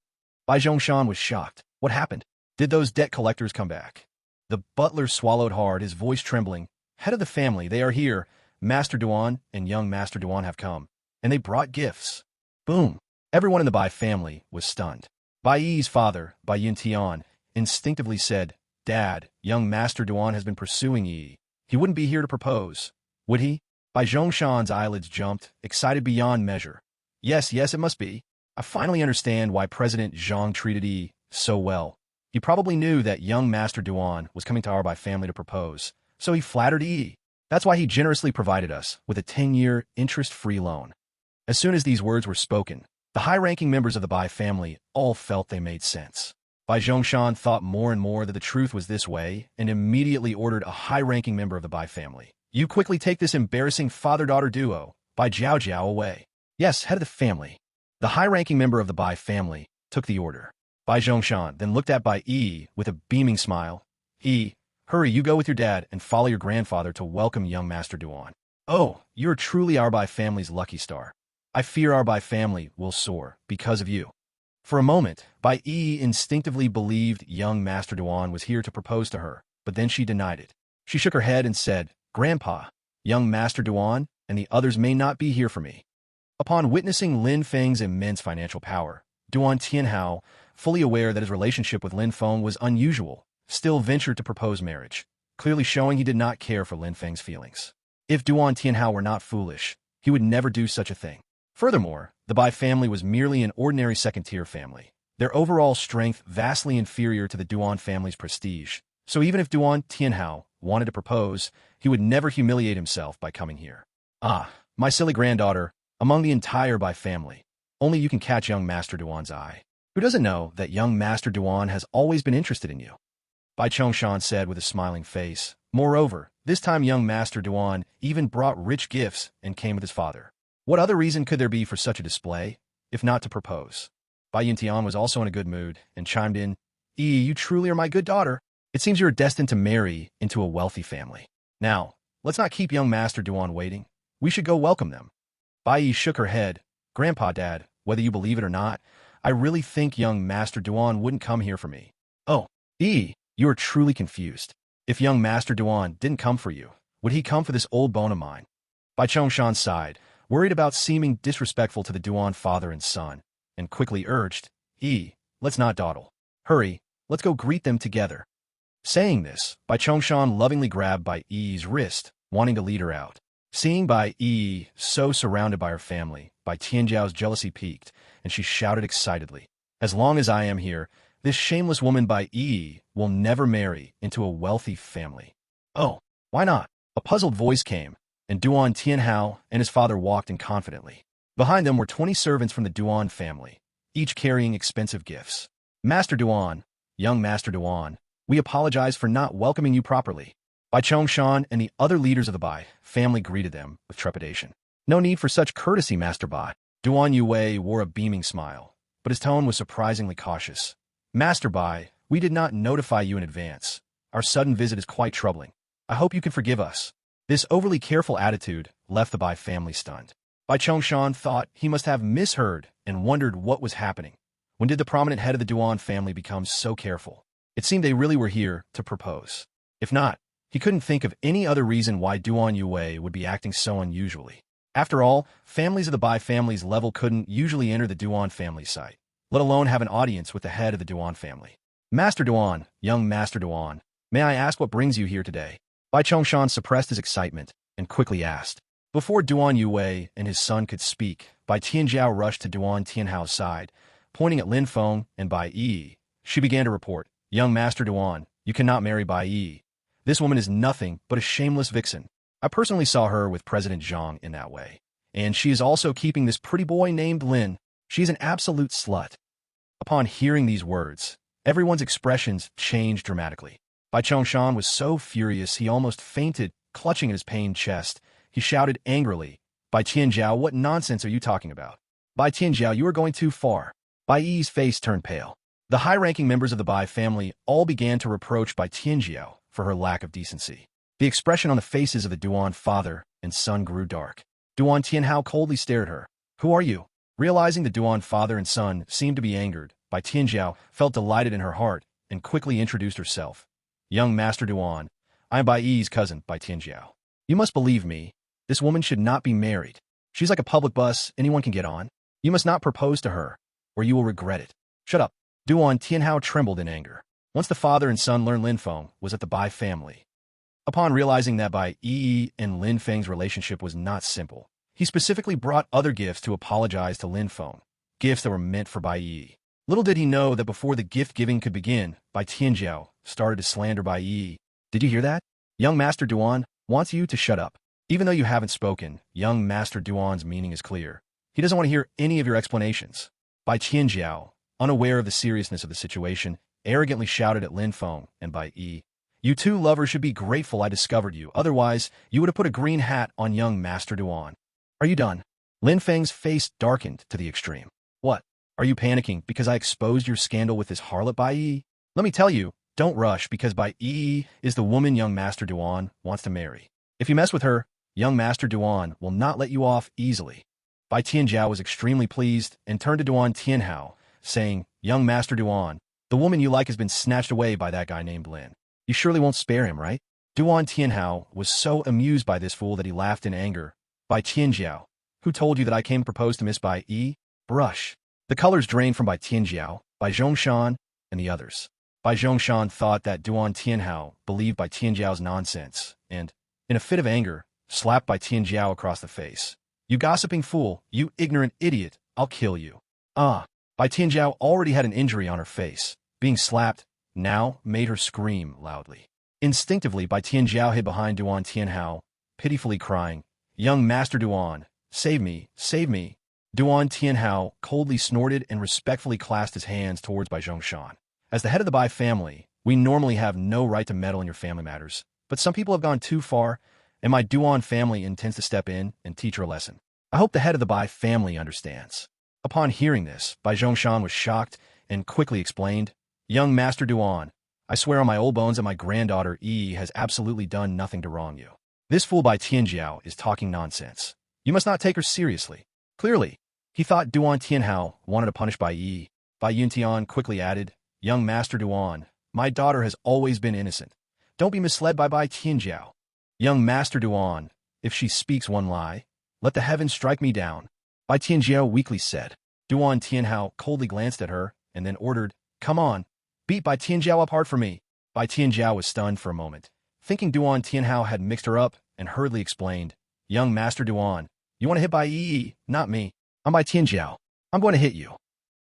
Bai Zhongshan was shocked. What happened? Did those debt collectors come back? The butler swallowed hard, his voice trembling. Head of the family, they are here. Master Duan and young Master Duan have come, and they brought gifts. Boom. Everyone in the Bai family was stunned. Bai Yi's father, Bai Yintian, instinctively said, Dad, young Master Duan has been pursuing Yi. He wouldn't be here to propose, would he? Bai Zhongshan's eyelids jumped, excited beyond measure. Yes, it must be. I finally understand why President Zhang treated Yi so well. He probably knew that young Master Duan was coming to our Bai family to propose, so he flattered Yi. That's why he generously provided us with a 10-year interest-free loan. As soon as these words were spoken, The high-ranking members of the Bai family all felt they made sense. Bai Zhongshan thought more and more that the truth was this way and immediately ordered a high-ranking member of the Bai family. You quickly take this embarrassing father-daughter duo, Bai Jiao away. Yes, head of the family. The high-ranking member of the Bai family took the order. Bai Zhongshan then looked at Bai Yi with a beaming smile. Yi, hurry, you go with your dad and follow your grandfather to welcome young Master Duan. Oh, you're truly our Bai family's lucky star. I fear our Bai family will soar because of you. For a moment, Bai Yi instinctively believed young Master Duan was here to propose to her, but then she denied it. She shook her head and said, Grandpa, young Master Duan and the others may not be here for me. Upon witnessing Lin Feng's immense financial power, Duan Tianhao, fully aware that his relationship with Lin Feng was unusual, still ventured to propose marriage, clearly showing he did not care for Lin Feng's feelings. If Duan Tianhao were not foolish, he would never do such a thing. Furthermore, the Bai family was merely an ordinary second-tier family, their overall strength vastly inferior to the Duan family's prestige, so even if Duan Tianhao wanted to propose, he would never humiliate himself by coming here. Ah, my silly granddaughter, among the entire Bai family, only you can catch young Master Duan's eye. Who doesn't know that young Master Duan has always been interested in you? Bai Chongshan said with a smiling face. Moreover, this time young Master Duan even brought rich gifts and came with his father. What other reason could there be for such a display, if not to propose? Bai Yintian was also in a good mood and chimed in, You truly are my good daughter. It seems you are destined to marry into a wealthy family. Now, let's not keep young Master Duan waiting. We should go welcome them. Bai Yi shook her head. Grandpa, Dad, whether you believe it or not, I really think young Master Duan wouldn't come here for me. Oh, you are truly confused. If young Master Duan didn't come for you, would he come for this old bone of mine? Bai Chongshan sighed, worried about seeming disrespectful to the Duan father and son, and quickly urged, let's not dawdle. Hurry, let's go greet them together. Saying this, Bai Chongshan lovingly grabbed Bai Yi's wrist, wanting to lead her out. Seeing Bai Yi so surrounded by her family, Bai Tianjiao's jealousy peaked, and she shouted excitedly, As long as I am here, this shameless woman Bai Yi will never marry into a wealthy family. Oh, why not? A puzzled voice came, and Duan Tianhao and his father walked in confidently. Behind them were 20 servants from the Duan family, each carrying expensive gifts. Master Duan, young Master Duan, we apologize for not welcoming you properly. Bai Chongshan and the other leaders of the Bai family greeted them with trepidation. No need for such courtesy, Master Bai. Duan Yue wore a beaming smile, but his tone was surprisingly cautious. Master Bai, we did not notify you in advance. Our sudden visit is quite troubling. I hope you can forgive us. This overly careful attitude left the Bai family stunned. Bai Chongshan thought he must have misheard and wondered what was happening. When did the prominent head of the Duan family become so careful? It seemed they really were here to propose. If not, he couldn't think of any other reason why Duan Yue would be acting so unusually. After all, families of the Bai family's level couldn't usually enter the Duan family site, let alone have an audience with the head of the Duan family. Master Duan, young Master Duan, may I ask what brings you here today? Bai Chongshan suppressed his excitement and quickly asked. Before Duan Yue and his son could speak, Bai Tianjiao rushed to Duan Tianhao's side, pointing at Lin Feng and Bai Yi. She began to report, Young Master Duan, you cannot marry Bai Yi. This woman is nothing but a shameless vixen. I personally saw her with President Zhang in that way. And she is also keeping this pretty boy named Lin. She's an absolute slut. Upon hearing these words, everyone's expressions changed dramatically. Bai Chongshan was so furious he almost fainted, clutching at his pained chest. He shouted angrily, Bai Tianjiao, what nonsense are you talking about? Bai Tianjiao, you are going too far. Bai Yi's face turned pale. The high-ranking members of the Bai family all began to reproach Bai Tianjiao for her lack of decency. The expression on the faces of the Duan father and son grew dark. Duan Tianhao coldly stared at her. Who are you? Realizing the Duan father and son seemed to be angered, Bai Tianjiao felt delighted in her heart and quickly introduced herself. Young Master Duan, I am Bai Yi's cousin, Bai Tianjiao. You must believe me. This woman should not be married. She's like a public bus anyone can get on. You must not propose to her, or you will regret it. Shut up. Duan Tianhao trembled in anger. Once the father and son learned Lin Feng was at the Bai family. Upon realizing that Bai Yi and Lin Feng's relationship was not simple, he specifically brought other gifts to apologize to Lin Feng, gifts that were meant for Bai Yi. Little did he know that before the gift-giving could begin, Bai Tianjiao started to slander Bai Yi. Did you hear that? Young Master Duan wants you to shut up. Even though you haven't spoken, young Master Duan's meaning is clear. He doesn't want to hear any of your explanations. Bai Tianjiao, unaware of the seriousness of the situation, arrogantly shouted at Lin Feng and Bai Yi. You two lovers should be grateful I discovered you, otherwise you would have put a green hat on young Master Duan. Are you done? Lin Feng's face darkened to the extreme. What? Are you panicking because I exposed your scandal with this harlot Bai Yi? Let me tell you, don't rush because Bai Yi is the woman young Master Duan wants to marry. If you mess with her, young Master Duan will not let you off easily. Bai Tianjiao was extremely pleased and turned to Duan Tianhao, saying, Young Master Duan, the woman you like has been snatched away by that guy named Lin. You surely won't spare him, right? Duan Tianhao was so amused by this fool that he laughed in anger. Bai Tianjiao, who told you that I came to propose to Miss Bai Yi? Brush. The colors drained from Bai Tianjiao, Bai Zhongshan, and the others. Bai Zhongshan thought that Duan Tianhao believed Bai Tianjiao's nonsense, and, in a fit of anger, slapped Bai Tianjiao across the face. You gossiping fool, you ignorant idiot, I'll kill you. Bai Tianjiao already had an injury on her face. Being slapped now made her scream loudly. Instinctively, Bai Tianjiao hid behind Duan Tianhao, pitifully crying, Young Master Duan, save me, save me. Duan Tianhao coldly snorted and respectfully clasped his hands towards Bai Zhongshan. As the head of the Bai family, we normally have no right to meddle in your family matters, but some people have gone too far, and my Duan family intends to step in and teach her a lesson. I hope the head of the Bai family understands. Upon hearing this, Bai Zhongshan was shocked and quickly explained, Young Master Duan, I swear on my old bones that my granddaughter Yi has absolutely done nothing to wrong you. This fool Bai Tianjiao is talking nonsense. You must not take her seriously. Clearly, he thought Duan Tianhao wanted to punish Bai Yi. Bai Yuntian quickly added, Young Master Duan, my daughter has always been innocent. Don't be misled by Bai Tianjiao. Young Master Duan, if she speaks one lie, let the heavens strike me down. Bai Tianjiao weakly said. Duan Tianhao coldly glanced at her and then ordered, Come on, beat Bai Tianjiao up hard for me. Bai Tianjiao was stunned for a moment, thinking Duan Tianhao had mixed her up, and hurriedly explained, Young Master Duan, you want to hit Bai Yi, not me. I'm Bai Tianjiao. I'm going to hit you.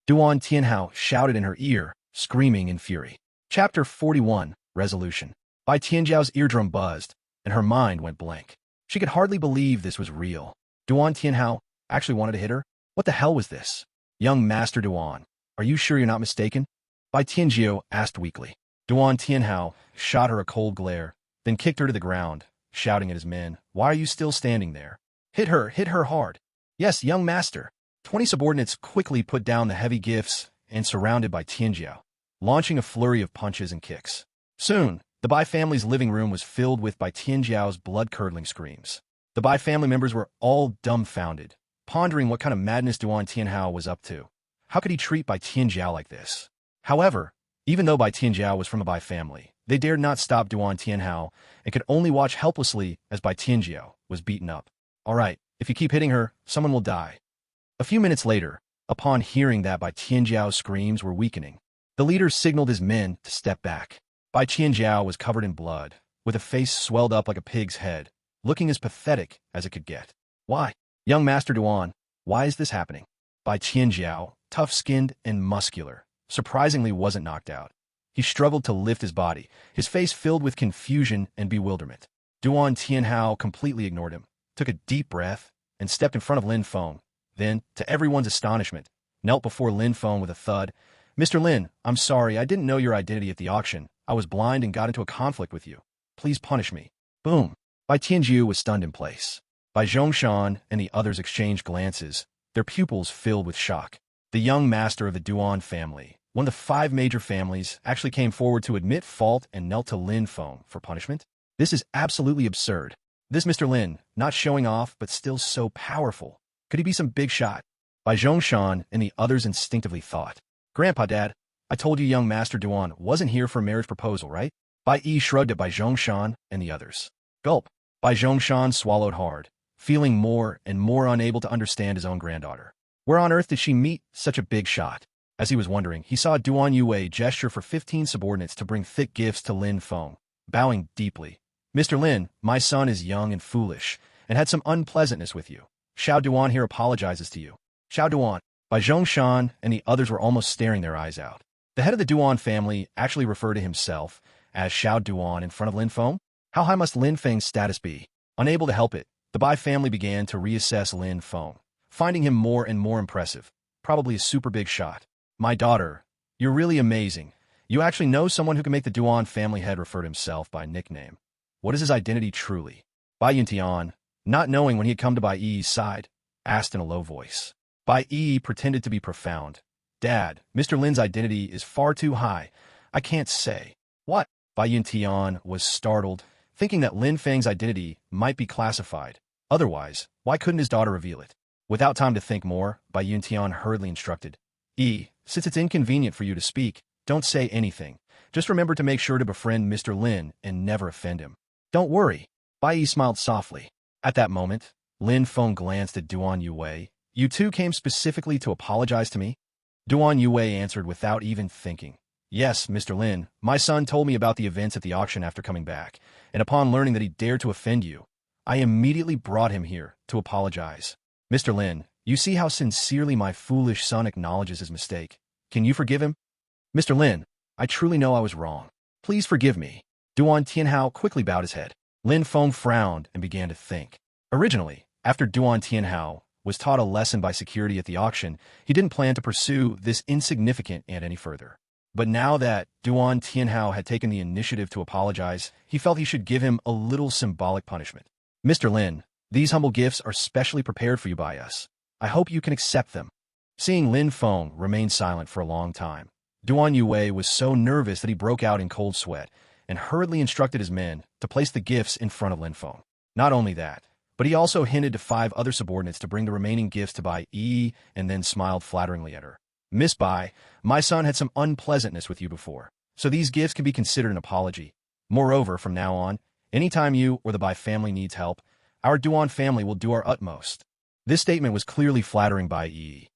Duan Tianhao shouted in her ear, screaming in fury. Chapter 41, Resolution. Bai Tianjiao's eardrum buzzed, and her mind went blank. She could hardly believe this was real. Duan Tianhao actually wanted to hit her? What the hell was this? Young Master Duan, are you sure you're not mistaken? Bai Tianjiao asked weakly. Duan Tianhao shot her a cold glare, then kicked her to the ground, shouting at his men, Why are you still standing there? Hit her hard. Yes, young master. 20 subordinates quickly put down the heavy gifts and surrounded Bai Tianjiao, launching a flurry of punches and kicks. Soon, the Bai family's living room was filled with Bai Tianjiao's blood-curdling screams. The Bai family members were all dumbfounded, pondering what kind of madness Duan Tianhao was up to. How could he treat Bai Tianjiao like this? However, even though Bai Tianjiao was from a Bai family, they dared not stop Duan Tianhao and could only watch helplessly as Bai Tianjiao was beaten up. All right, if you keep hitting her, someone will die. A few minutes later, upon hearing that Bai Tianjiao's screams were weakening, the leader signaled his men to step back. Bai Tianjiao was covered in blood, with a face swelled up like a pig's head, looking as pathetic as it could get. Why? Young Master Duan, why is this happening? Bai Tianjiao, tough-skinned and muscular, surprisingly wasn't knocked out. He struggled to lift his body, his face filled with confusion and bewilderment. Duan Tianhao completely ignored him, took a deep breath, and stepped in front of Lin Feng. Then, to everyone's astonishment, knelt before Lin Feng with a thud. Mr. Lin, I'm sorry, I didn't know your identity at the auction. I was blind and got into a conflict with you. Please punish me. Boom. Bai Tianjiao was stunned in place. Bai Zhongshan and the others exchanged glances, their pupils filled with shock. The young master of the Duan family, one of the 5 major families, actually came forward to admit fault and knelt to Lin Feng for punishment. This is absolutely absurd. This Mr. Lin, not showing off but still so powerful. Could he be some big shot? Bai Zhongshan and the others instinctively thought. Grandpa, Dad, I told you young Master Duan wasn't here for a marriage proposal, right? Bai Yi shrugged at Bai Zhongshan and the others. Gulp. Bai Zhongshan swallowed hard, feeling more and more unable to understand his own granddaughter. Where on earth did she meet such a big shot? As he was wondering, he saw Duan Yue gesture for 15 subordinates to bring thick gifts to Lin Feng, bowing deeply. Mr. Lin, my son is young and foolish, and had some unpleasantness with you. Xiao Duan here apologizes to you. Xiao Duan. Bai Zhongshan and the others were almost staring their eyes out. The head of the Duan family actually referred to himself as Xiao Duan in front of Lin Feng. How high must Lin Feng's status be? Unable to help it, the Bai family began to reassess Lin Feng, finding him more and more impressive. Probably a super big shot. My daughter, you're really amazing. You actually know someone who can make the Duan family head refer to himself by nickname. What is his identity truly? Bai Yuntian, not knowing when he had come to Bai Yi's side, asked in a low voice. Bai Yi pretended to be profound. Dad, Mr. Lin's identity is far too high. I can't say. What? Bai Yuntian was startled, thinking that Lin Feng's identity might be classified. Otherwise, why couldn't his daughter reveal it? Without time to think more, Bai Yuntian hurriedly instructed. Since it's inconvenient for you to speak, don't say anything. Just remember to make sure to befriend Mr. Lin and never offend him. Don't worry. Bai Yi smiled softly. At that moment, Lin Feng glanced at Duan Yue. You two came specifically to apologize to me? Duan Yue answered without even thinking. Yes, Mr. Lin, my son told me about the events at the auction after coming back, and upon learning that he dared to offend you, I immediately brought him here to apologize. Mr. Lin, you see how sincerely my foolish son acknowledges his mistake. Can you forgive him? Mr. Lin, I truly know I was wrong. Please forgive me. Duan Tianhao quickly bowed his head. Lin Feng frowned and began to think. Originally, after Duan Tianhao was taught a lesson by security at the auction, he didn't plan to pursue this insignificant ant any further. But now that Duan Tianhao had taken the initiative to apologize, he felt he should give him a little symbolic punishment. Mr. Lin, these humble gifts are specially prepared for you by us. I hope you can accept them. Seeing Lin Feng remain silent for a long time, Duan Yue was so nervous that he broke out in cold sweat and hurriedly instructed his men to place the gifts in front of Lin Feng. Not only that, but he also hinted to 5 other subordinates to bring the remaining gifts to Bai Yi and then smiled flatteringly at her. Miss Bai, my son had some unpleasantness with you before, so these gifts can be considered an apology. Moreover, from now on, anytime you or the Bai family needs help, our Duan family will do our utmost. This statement was clearly flattering Bai Yi.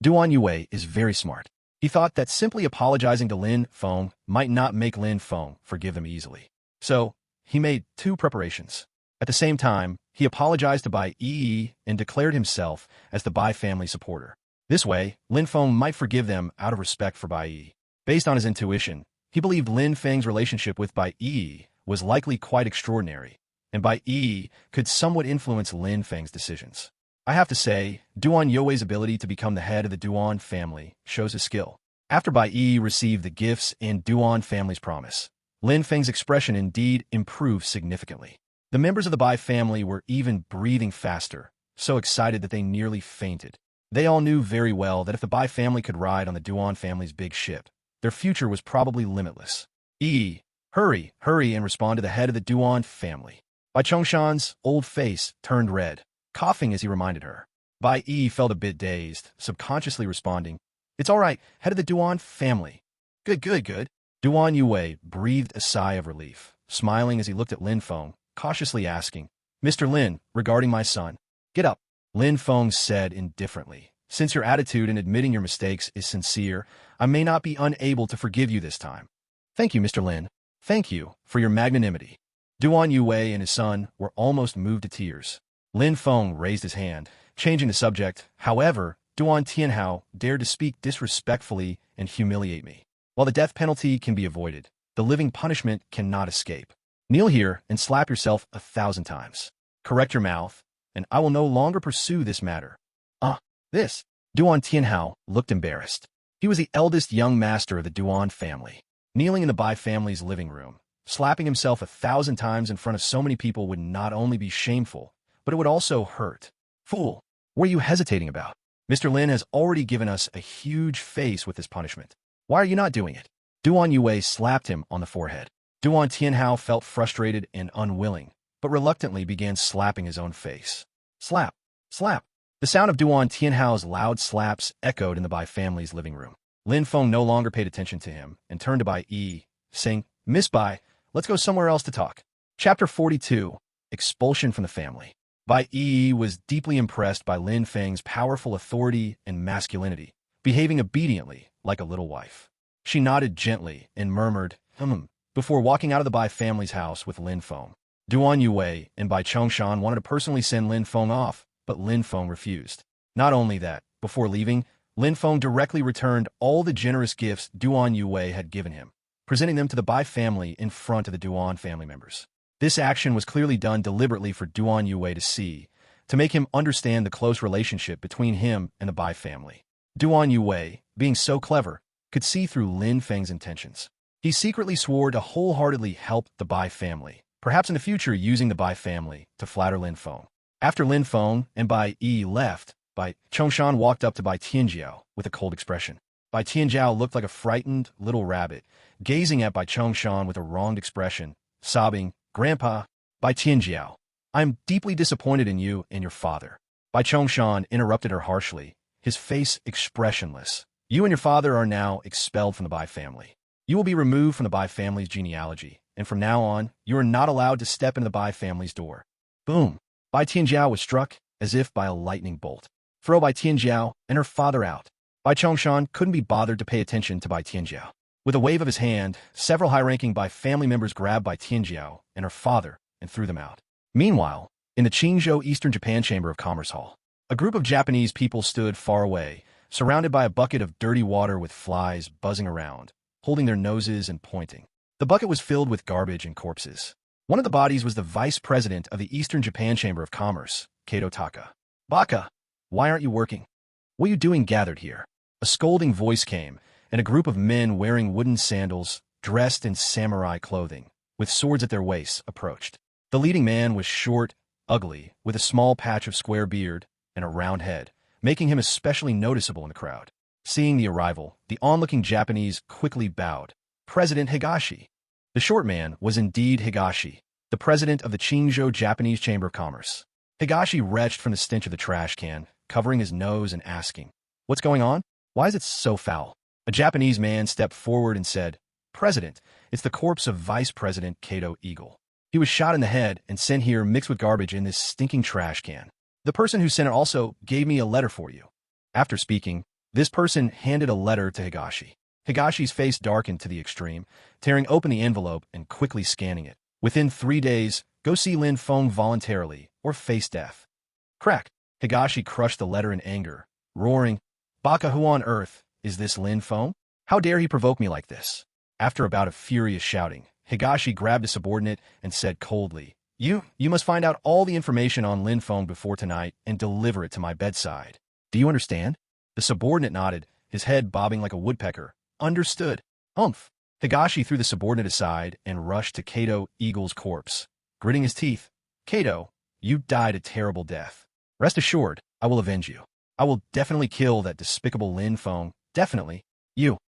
Duan Yue is very smart. He thought that simply apologizing to Lin Feng might not make Lin Feng forgive them easily. So, he made 2 preparations. At the same time, he apologized to Bai Yi and declared himself as the Bai family supporter. This way, Lin Feng might forgive them out of respect for Bai Yi. Based on his intuition, he believed Lin Feng's relationship with Bai Yi was likely quite extraordinary, and Bai Yi could somewhat influence Lin Feng's decisions. I have to say, Duan Yue's ability to become the head of the Duan family shows his skill. After Bai Yi received the gifts and Duan family's promise, Lin Feng's expression indeed improved significantly. The members of the Bai family were even breathing faster, so excited that they nearly fainted. They all knew very well that if the Bai family could ride on the Duan family's big ship, their future was probably limitless. Hurry, and respond to the head of the Duan family. Bai Chongshan's old face turned red, coughing as he reminded her. Bai Yi felt a bit dazed, subconsciously responding, It's all right, head of the Duan family. Good. Duan Yue breathed a sigh of relief, smiling as he looked at Lin Feng, cautiously asking, Mr. Lin, regarding my son. Get up. Lin Feng said indifferently, Since your attitude in admitting your mistakes is sincere, I may not be unable to forgive you this time. Thank you, Mr. Lin. Thank you for your magnanimity. Duan Yue and his son were almost moved to tears. Lin Feng raised his hand, changing the subject. However, Duan Tianhao dared to speak disrespectfully and humiliate me. While the death penalty can be avoided, the living punishment cannot escape. Kneel here and slap yourself 1,000 times. Correct your mouth, and I will no longer pursue this matter. This. Duan Tianhao looked embarrassed. He was the eldest young master of the Duan family. Kneeling in the Bai family's living room, slapping himself 1,000 times in front of so many people would not only be shameful, but it would also hurt. Fool, what are you hesitating about? Mr. Lin has already given us a huge face with this punishment. Why are you not doing it? Duan Yue slapped him on the forehead. Duan Tianhao felt frustrated and unwilling, but reluctantly began slapping his own face. Slap. The sound of Duan Tianhao's loud slaps echoed in the Bai family's living room. Lin Feng no longer paid attention to him and turned to Bai Yi, saying, Miss Bai, let's go somewhere else to talk. Chapter 42, Expulsion from the Family. Bai Yi was deeply impressed by Lin Feng's powerful authority and masculinity, behaving obediently like a little wife. She nodded gently and murmured, before walking out of the Bai family's house with Lin Feng. Duan Yue and Bai Chongshan wanted to personally send Lin Feng off, but Lin Feng refused. Not only that, before leaving, Lin Feng directly returned all the generous gifts Duan Yue had given him, presenting them to the Bai family in front of the Duan family members. This action was clearly done deliberately for Duan Yue to see to make him understand the close relationship between him and the Bai family. Duan Yue, being so clever, could see through Lin Feng's intentions. He secretly swore to wholeheartedly help the Bai family, perhaps in the future using the Bai family to flatter Lin Feng. After Lin Feng and Bai Yi left, Bai Chongshan walked up to Bai Tianjiao with a cold expression. Bai Tianjiao looked like a frightened little rabbit, gazing at Bai Chongshan with a wronged expression, sobbing, "Grandpa, Bai Tianjiao, I'm deeply disappointed in you and your father." Bai Chongshan interrupted her harshly, his face expressionless. "You and your father are now expelled from the Bai family. You will be removed from the Bai family's genealogy, and from now on, you are not allowed to step into the Bai family's door." Boom! Bai Tianjiao was struck as if by a lightning bolt. Throw Bai Tianjiao and her father out. Bai Chongshan couldn't be bothered to pay attention to Bai Tianjiao. With a wave of his hand, several high-ranking Bai family members grabbed Bai Tianjiao and her father and threw them out. Meanwhile, in the Qingzhou Eastern Japan Chamber of Commerce Hall, a group of Japanese people stood far away, surrounded by a bucket of dirty water with flies buzzing around, holding their noses and pointing. The bucket was filled with garbage and corpses. One of the bodies was the vice president of the Eastern Japan Chamber of Commerce, Kato Taka. "Baka, why aren't you working? What are you doing gathered here?" A scolding voice came, and a group of men wearing wooden sandals, dressed in samurai clothing, with swords at their waists, approached. The leading man was short, ugly, with a small patch of square beard and a round head, making him especially noticeable in the crowd. Seeing the arrival, the onlooking Japanese quickly bowed. "President Higashi." The short man was indeed Higashi, the president of the Qingzhou Japanese Chamber of Commerce. Higashi retched from the stench of the trash can, covering his nose and asking, "What's going on? Why is it so foul?" A Japanese man stepped forward and said, "President, it's the corpse of Vice President Kato Eagle. He was shot in the head and sent here mixed with garbage in this stinking trash can. The person who sent it also gave me a letter for you." After speaking, this person handed a letter to Higashi. Higashi's face darkened to the extreme, tearing open the envelope and quickly scanning it. "Within 3 days, go see Lin Feng voluntarily or face death." Crack! Higashi crushed the letter in anger, roaring, "Baka, who on earth is this Lin Feng? How dare he provoke me like this?" After a bout of furious shouting, Higashi grabbed a subordinate and said coldly, You must find out all the information on Lin Feng before tonight and deliver it to my bedside. Do you understand?" The subordinate nodded, his head bobbing like a woodpecker. "Understood." Humph! Higashi threw the subordinate aside and rushed to Kato Eagle's corpse, gritting his teeth. "Kato, you died a terrible death. Rest assured, I will avenge you. I will definitely kill that despicable Lin Feng. Definitely. You.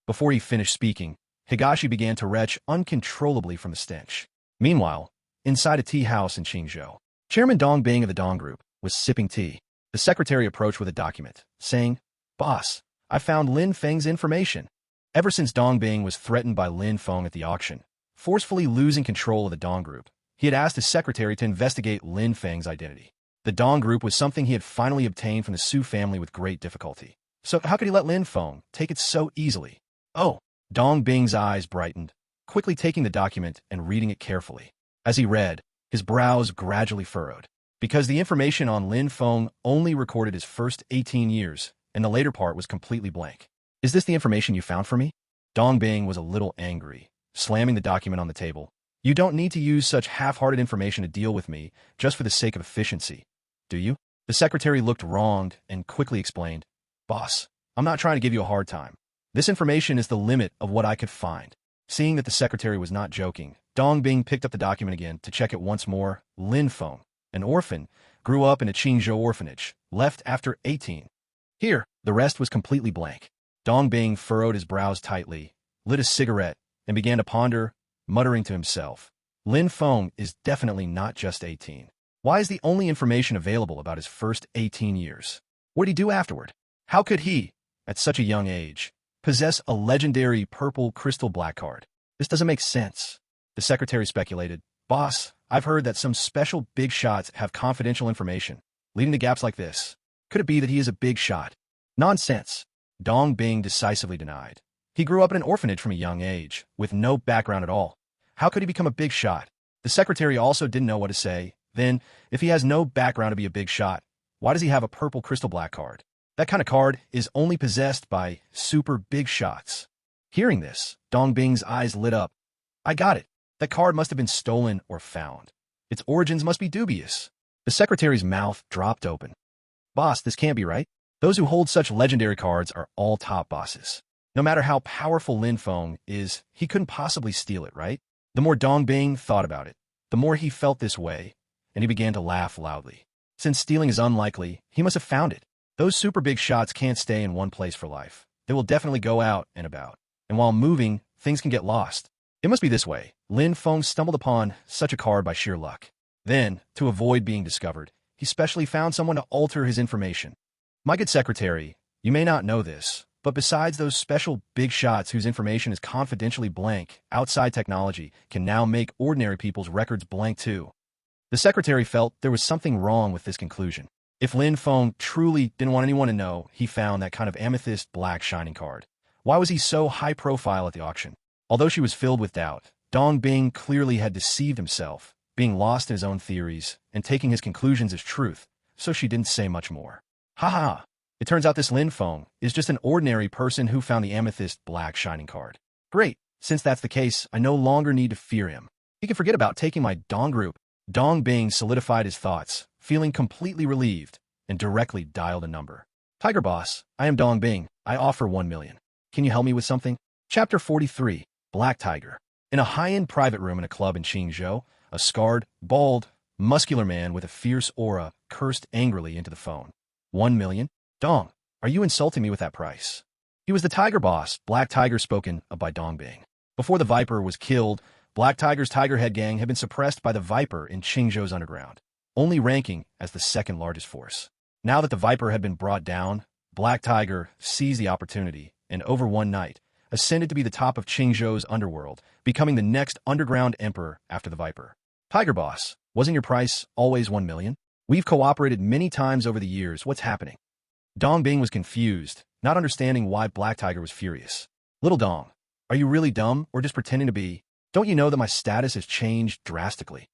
Before he finished speaking, Higashi began to retch uncontrollably from the stench. Meanwhile, inside a tea house in Qingzhou, Chairman Dong Bing of the Dong Group was sipping tea. The secretary approached with a document, saying, "Boss, I found Lin Feng's information." Ever since Dong Bing was threatened by Lin Feng at the auction, forcefully losing control of the Dong Group, he had asked his secretary to investigate Lin Feng's identity. The Dong Group was something he had finally obtained from the Su family with great difficulty. So how could he let Lin Feng take it so easily? "Oh!" Dong Bing's eyes brightened, quickly taking the document and reading it carefully. As he read, his brows gradually furrowed, because the information on Lin Feng only recorded his first 18 years, and the later part was completely blank. "Is this the information you found for me?" Dong Bing was a little angry, slamming the document on the table. "You don't need to use such half-hearted information to deal with me just for the sake of efficiency, do you?" The secretary looked wronged and quickly explained, "Boss, I'm not trying to give you a hard time. This information is the limit of what I could find." Seeing that the secretary was not joking, Dong Bing picked up the document again to check it once more. Lin Feng, an orphan, grew up in a Qingzhou orphanage, left after 18. Here, the rest was completely blank. Dong Bing furrowed his brows tightly, lit a cigarette, and began to ponder, muttering to himself, "Lin Feng is definitely not just 18. Why is the only information available about his first 18 years? What did he do afterward? How could he, at such a young age, possess a legendary purple crystal black card? This doesn't make sense." The secretary speculated, "Boss, I've heard that some special big shots have confidential information, leading to gaps like this. Could it be that he is a big shot?" "Nonsense," Dong Bing decisively denied. "He grew up in an orphanage from a young age, with no background at all. How could he become a big shot?" The secretary also didn't know what to say. Then, if he has no background to be a big shot, why does he have a purple crystal black card? That kind of card is only possessed by super big shots. Hearing this, Dong Bing's eyes lit up. "I got it. That card must have been stolen or found. Its origins must be dubious." The secretary's mouth dropped open. Boss, this can't be right. Those who hold such legendary cards are all top bosses. No matter how powerful Lin Feng is, he couldn't possibly steal it, right? The more Dong Bing thought about it, the more he felt this way, and he began to laugh loudly. Since stealing is unlikely, he must have found it. Those super big shots can't stay in one place for life. They will definitely go out and about. And while moving, things can get lost. It must be this way. Lin Feng stumbled upon such a card by sheer luck. Then, to avoid being discovered, he specially found someone to alter his information. My good secretary, you may not know this, but besides those special big shots whose information is confidentially blank, outside technology can now make ordinary people's records blank too. The secretary felt there was something wrong with this conclusion. If Lin Feng truly didn't want anyone to know he found that kind of amethyst black shining card, why was he so high profile at the auction? Although she was filled with doubt, Dong Bing clearly had deceived himself, being lost in his own theories and taking his conclusions as truth, so she didn't say much more. Ha ha! It turns out this Lin Feng is just an ordinary person who found the amethyst black shining card. Great! Since that's the case, I no longer need to fear him. He can forget about taking my Dong group. Dong Bing solidified his thoughts, feeling completely relieved, and directly dialed a number. Tiger Boss, I am Dong Bing. I offer 1 million. Can you help me with something? Chapter 43, Black Tiger. In a high-end private room in a club in Qingzhou, a scarred, bald, muscular man with a fierce aura cursed angrily into the phone. 1 million? Dong, are you insulting me with that price? He was the Tiger Boss, Black Tiger spoken of by Dong Bing. Before the Viper was killed, Black Tiger's Tiger Head gang had been suppressed by the Viper in Qingzhou's underground, only ranking as the second largest force. Now that the Viper had been brought down, Black Tiger seized the opportunity and over one night ascended to be the top of Qingzhou's underworld, becoming the next underground emperor after the Viper. Tiger Boss, wasn't your price always 1 million? We've cooperated many times over the years. What's happening? Dong Bing was confused, not understanding why Black Tiger was furious. Little Dong, are you really dumb or just pretending to be? Don't you know that my status has changed drastically?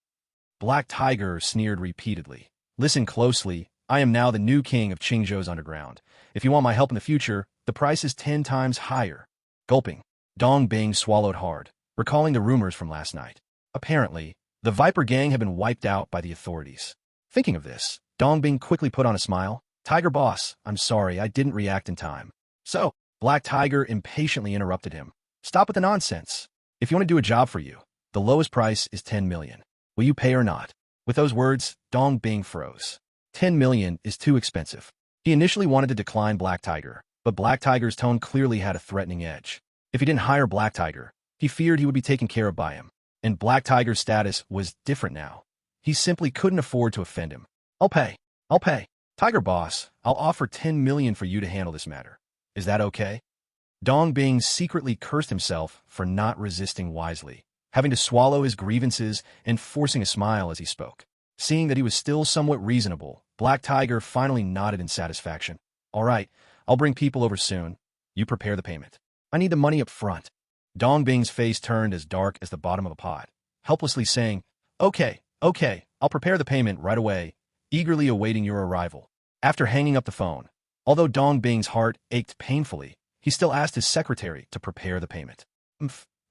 Black Tiger sneered repeatedly. Listen closely. I am now the new king of Qingzhou's underground. If you want my help in the future, the price is 10 times higher. Gulping, Dong Bing swallowed hard, recalling the rumors from last night. Apparently, the Viper gang had been wiped out by the authorities. Thinking of this, Dong Bing quickly put on a smile. Tiger Boss, I'm sorry, I didn't react in time. So, Black Tiger impatiently interrupted him. Stop with the nonsense. If you want to do a job for you, the lowest price is 10 million. Will you pay or not? With those words, Dong Bing froze. 10 million is too expensive. He initially wanted to decline Black Tiger, but Black Tiger's tone clearly had a threatening edge. If he didn't hire Black Tiger, he feared he would be taken care of by him. And Black Tiger's status was different now. He simply couldn't afford to offend him. I'll pay. Tiger Boss, I'll offer 10 million for you to handle this matter. Is that okay? Dong Bing secretly cursed himself for not resisting wisely, having to swallow his grievances and forcing a smile as he spoke. Seeing that he was still somewhat reasonable, Black Tiger finally nodded in satisfaction. All right, I'll bring people over soon. You prepare the payment. I need the money up front. Dong Bing's face turned as dark as the bottom of a pot, helplessly saying, Okay, I'll prepare the payment right away, eagerly awaiting your arrival. After hanging up the phone, although Dong Bing's heart ached painfully, he still asked his secretary to prepare the payment.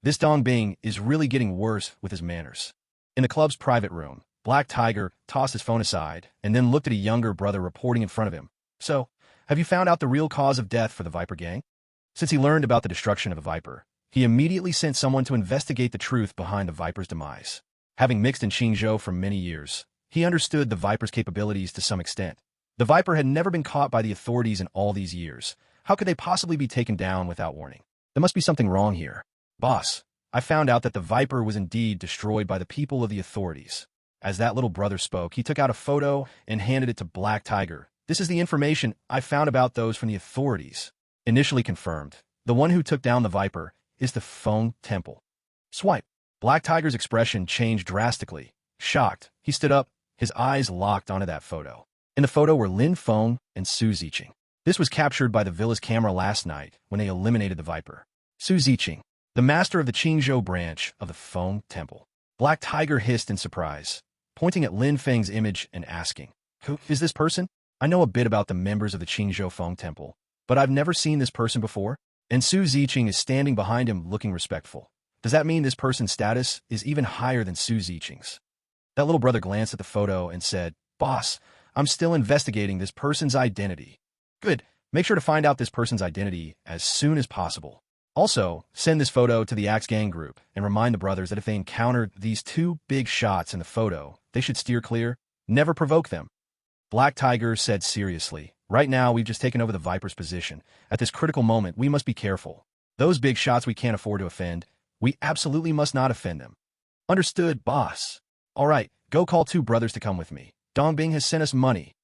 This Dong Bing is really getting worse with his manners. In the club's private room, Black Tiger tossed his phone aside and then looked at a younger brother reporting in front of him. So, have you found out the real cause of death for the Viper gang? Since he learned about the destruction of the Viper, he immediately sent someone to investigate the truth behind the Viper's demise. Having mixed in Qingzhou for many years, he understood the Viper's capabilities to some extent. The Viper had never been caught by the authorities in all these years. How could they possibly be taken down without warning? There must be something wrong here. Boss, I found out that the Viper was indeed destroyed by the people of the authorities. As that little brother spoke, he took out a photo and handed it to Black Tiger. This is the information I found about those from the authorities. Initially confirmed, the one who took down the Viper is the Feng Temple. Swipe. Black Tiger's expression changed drastically. Shocked, he stood up, his eyes locked onto that photo. In the photo were Lin Feng and Su Ziqing. This was captured by the villa's camera last night when they eliminated the Viper. Su Ziqing, the master of the Qingzhou branch of the Feng Temple. Black Tiger hissed in surprise, pointing at Lin Feng's image and asking, Who is this person? I know a bit about the members of the Qingzhou Feng Temple, but I've never seen this person before. And Su Ziqing is standing behind him looking respectful. Does that mean this person's status is even higher than Su Ziqing's? That little brother glanced at the photo and said, Boss, I'm still investigating this person's identity. Good. Make sure to find out this person's identity as soon as possible. Also, send this photo to the Axe Gang group and remind the brothers that if they encounter these two big shots in the photo, they should steer clear. Never provoke them. Black Tiger said seriously, right now we've just taken over the Viper's position. At this critical moment, we must be careful. Those big shots we can't afford to offend. We absolutely must not offend them. Understood, boss. All right, go call two brothers to come with me. Dongbing has sent us money.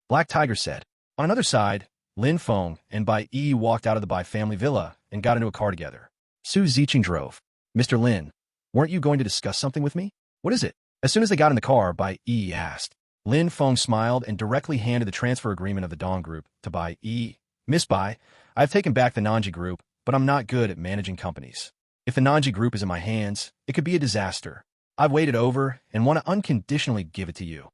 Black Tiger said. On another side, Lin Feng and Bai Yi walked out of the Bai family villa and got into a car together. Su Ziqing drove. Mr. Lin, weren't you going to discuss something with me? What is it? As soon as they got in the car, Bai Yi asked. Lin Feng smiled and directly handed the transfer agreement of the Dong Group to Bai Yi. Miss Bai, I've taken back the Nanji Group, but I'm not good at managing companies. If the Nanji Group is in my hands, it could be a disaster. I've waited over and want to unconditionally give it to you.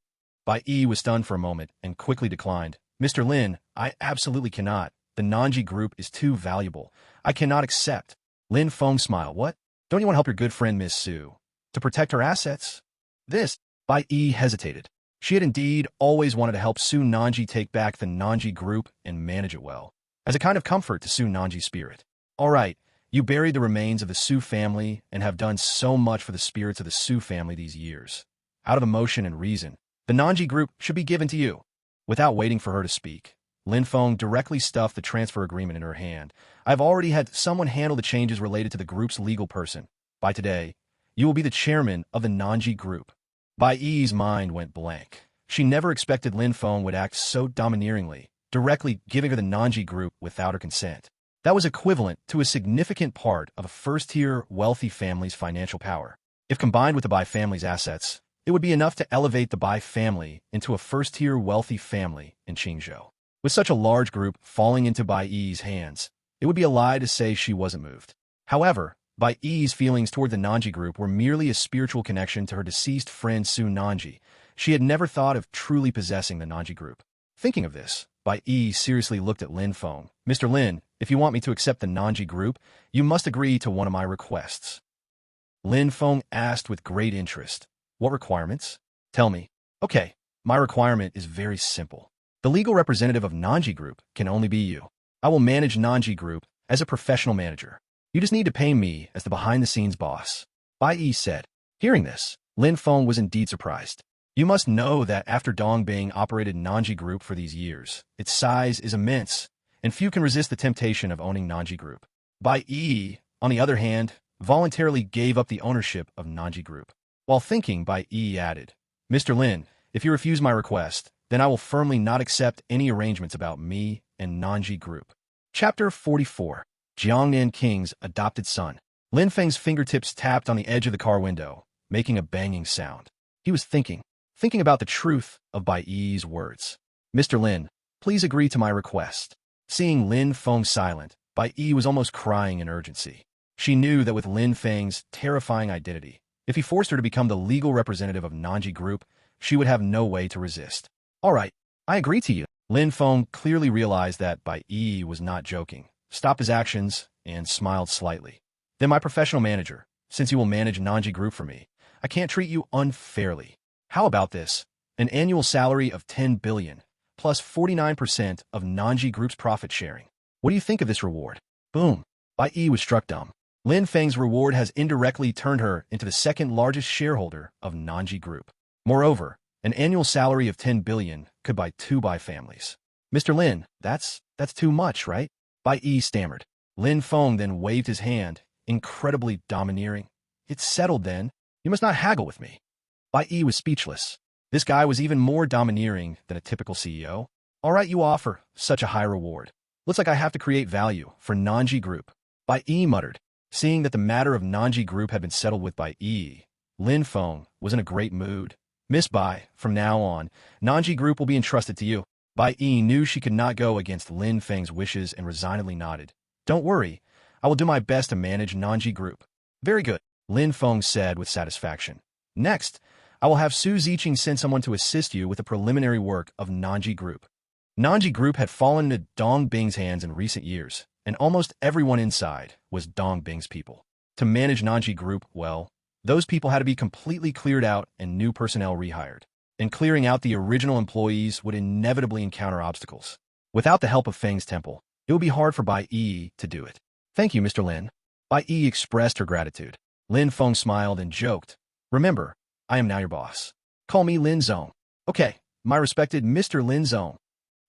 Bai Yi was stunned for a moment and quickly declined. Mr. Lin, I absolutely cannot. The Nanji Group is too valuable. I cannot accept. Lin Feng smiled. What? Don't you want to help your good friend Miss Su to protect her assets? This, Bai Yi hesitated. She had indeed always wanted to help Su Nanji take back the Nanji Group and manage it well, as a kind of comfort to Su Nanji's spirit. All right, you buried the remains of the Su family and have done so much for the spirits of the Su family these years. Out of emotion and reason, the Nanji Group should be given to you. Without waiting for her to speak, Lin Feng directly stuffed the transfer agreement in her hand. I've already had someone handle the changes related to the group's legal person. By today, you will be the chairman of the Nanji Group. Bai Yi's mind went blank. She never expected Lin Feng would act so domineeringly, directly giving her the Nanji Group without her consent. That was equivalent to a significant part of a first-tier wealthy family's financial power. If combined with the Bai family's assets, it would be enough to elevate the Bai family into a first-tier wealthy family in Qingzhou. With such a large group falling into Bai Yi's hands, it would be a lie to say she wasn't moved. However, Bai Yi's feelings toward the Nanji Group were merely a spiritual connection to her deceased friend Su Nanji. She had never thought of truly possessing the Nanji Group. Thinking of this, Bai Yi seriously looked at Lin Feng. Mr. Lin, if you want me to accept the Nanji Group, you must agree to one of my requests. Lin Feng asked with great interest. What requirements? Tell me. Okay, my requirement is very simple. The legal representative of Nanji Group can only be you. I will manage Nanji Group as a professional manager. You just need to pay me as the behind-the-scenes boss. Bai Yi said. Hearing this, Lin Feng was indeed surprised. You must know that after Dongbing operated Nanji Group for these years, its size is immense, and few can resist the temptation of owning Nanji Group. Bai Yi, on the other hand, voluntarily gave up the ownership of Nanji Group. While thinking, Bai Yi added, Mr. Lin, if you refuse my request, then I will firmly not accept any arrangements about me and Nanji Group. Chapter 44. Jiangnan King's adopted son. Lin Feng's fingertips tapped on the edge of the car window, making a banging sound. He was thinking about the truth of Bai Yi's words. Mr. Lin, please agree to my request. Seeing Lin Feng silent, Bai Yi was almost crying in urgency. She knew that with Lin Feng's terrifying identity, if he forced her to become the legal representative of Nanji Group, she would have no way to resist. All right, I agree to you. Lin Feng clearly realized that Bai Yi was not joking, stopped his actions, and smiled slightly. Then my professional manager, since you will manage Nanji Group for me, I can't treat you unfairly. How about this? An annual salary of 10 billion, plus 49% of Nanji Group's profit sharing. What do you think of this reward? Boom. Bai Yi was struck dumb. Lin Feng's reward has indirectly turned her into the second largest shareholder of Nanji Group. Moreover, an annual salary of 10 billion could buy 2 Bai families. Mr. Lin, that's too much, right? Bai Yi stammered. Lin Feng then waved his hand, incredibly domineering. It's settled then. You must not haggle with me. Bai Yi was speechless. This guy was even more domineering than a typical CEO. All right, you offer such a high reward. Looks like I have to create value for Nanji Group. Bai Yi muttered. Seeing that the matter of Nanji Group had been settled with Bai Yi, Lin Feng was in a great mood. Miss Bai, from now on, Nanji Group will be entrusted to you. Bai Yi knew she could not go against Lin Feng's wishes and resignedly nodded. Don't worry, I will do my best to manage Nanji Group. Very good, Lin Feng said with satisfaction. Next, I will have Su Ziqing send someone to assist you with the preliminary work of Nanji Group. Nanji Group had fallen into Dongbing's hands in recent years, and almost everyone inside was Dongbing's people. To manage Nanji Group well, those people had to be completely cleared out and new personnel rehired. and clearing out the original employees would inevitably encounter obstacles. Without the help of Feng's temple, it would be hard for Bai Yi to do it. Thank you, Mr. Lin. Bai Yi expressed her gratitude. Lin Feng smiled and joked. Remember, I am now your boss. Call me Lin Zong. Okay, my respected Mr. Lin Zong.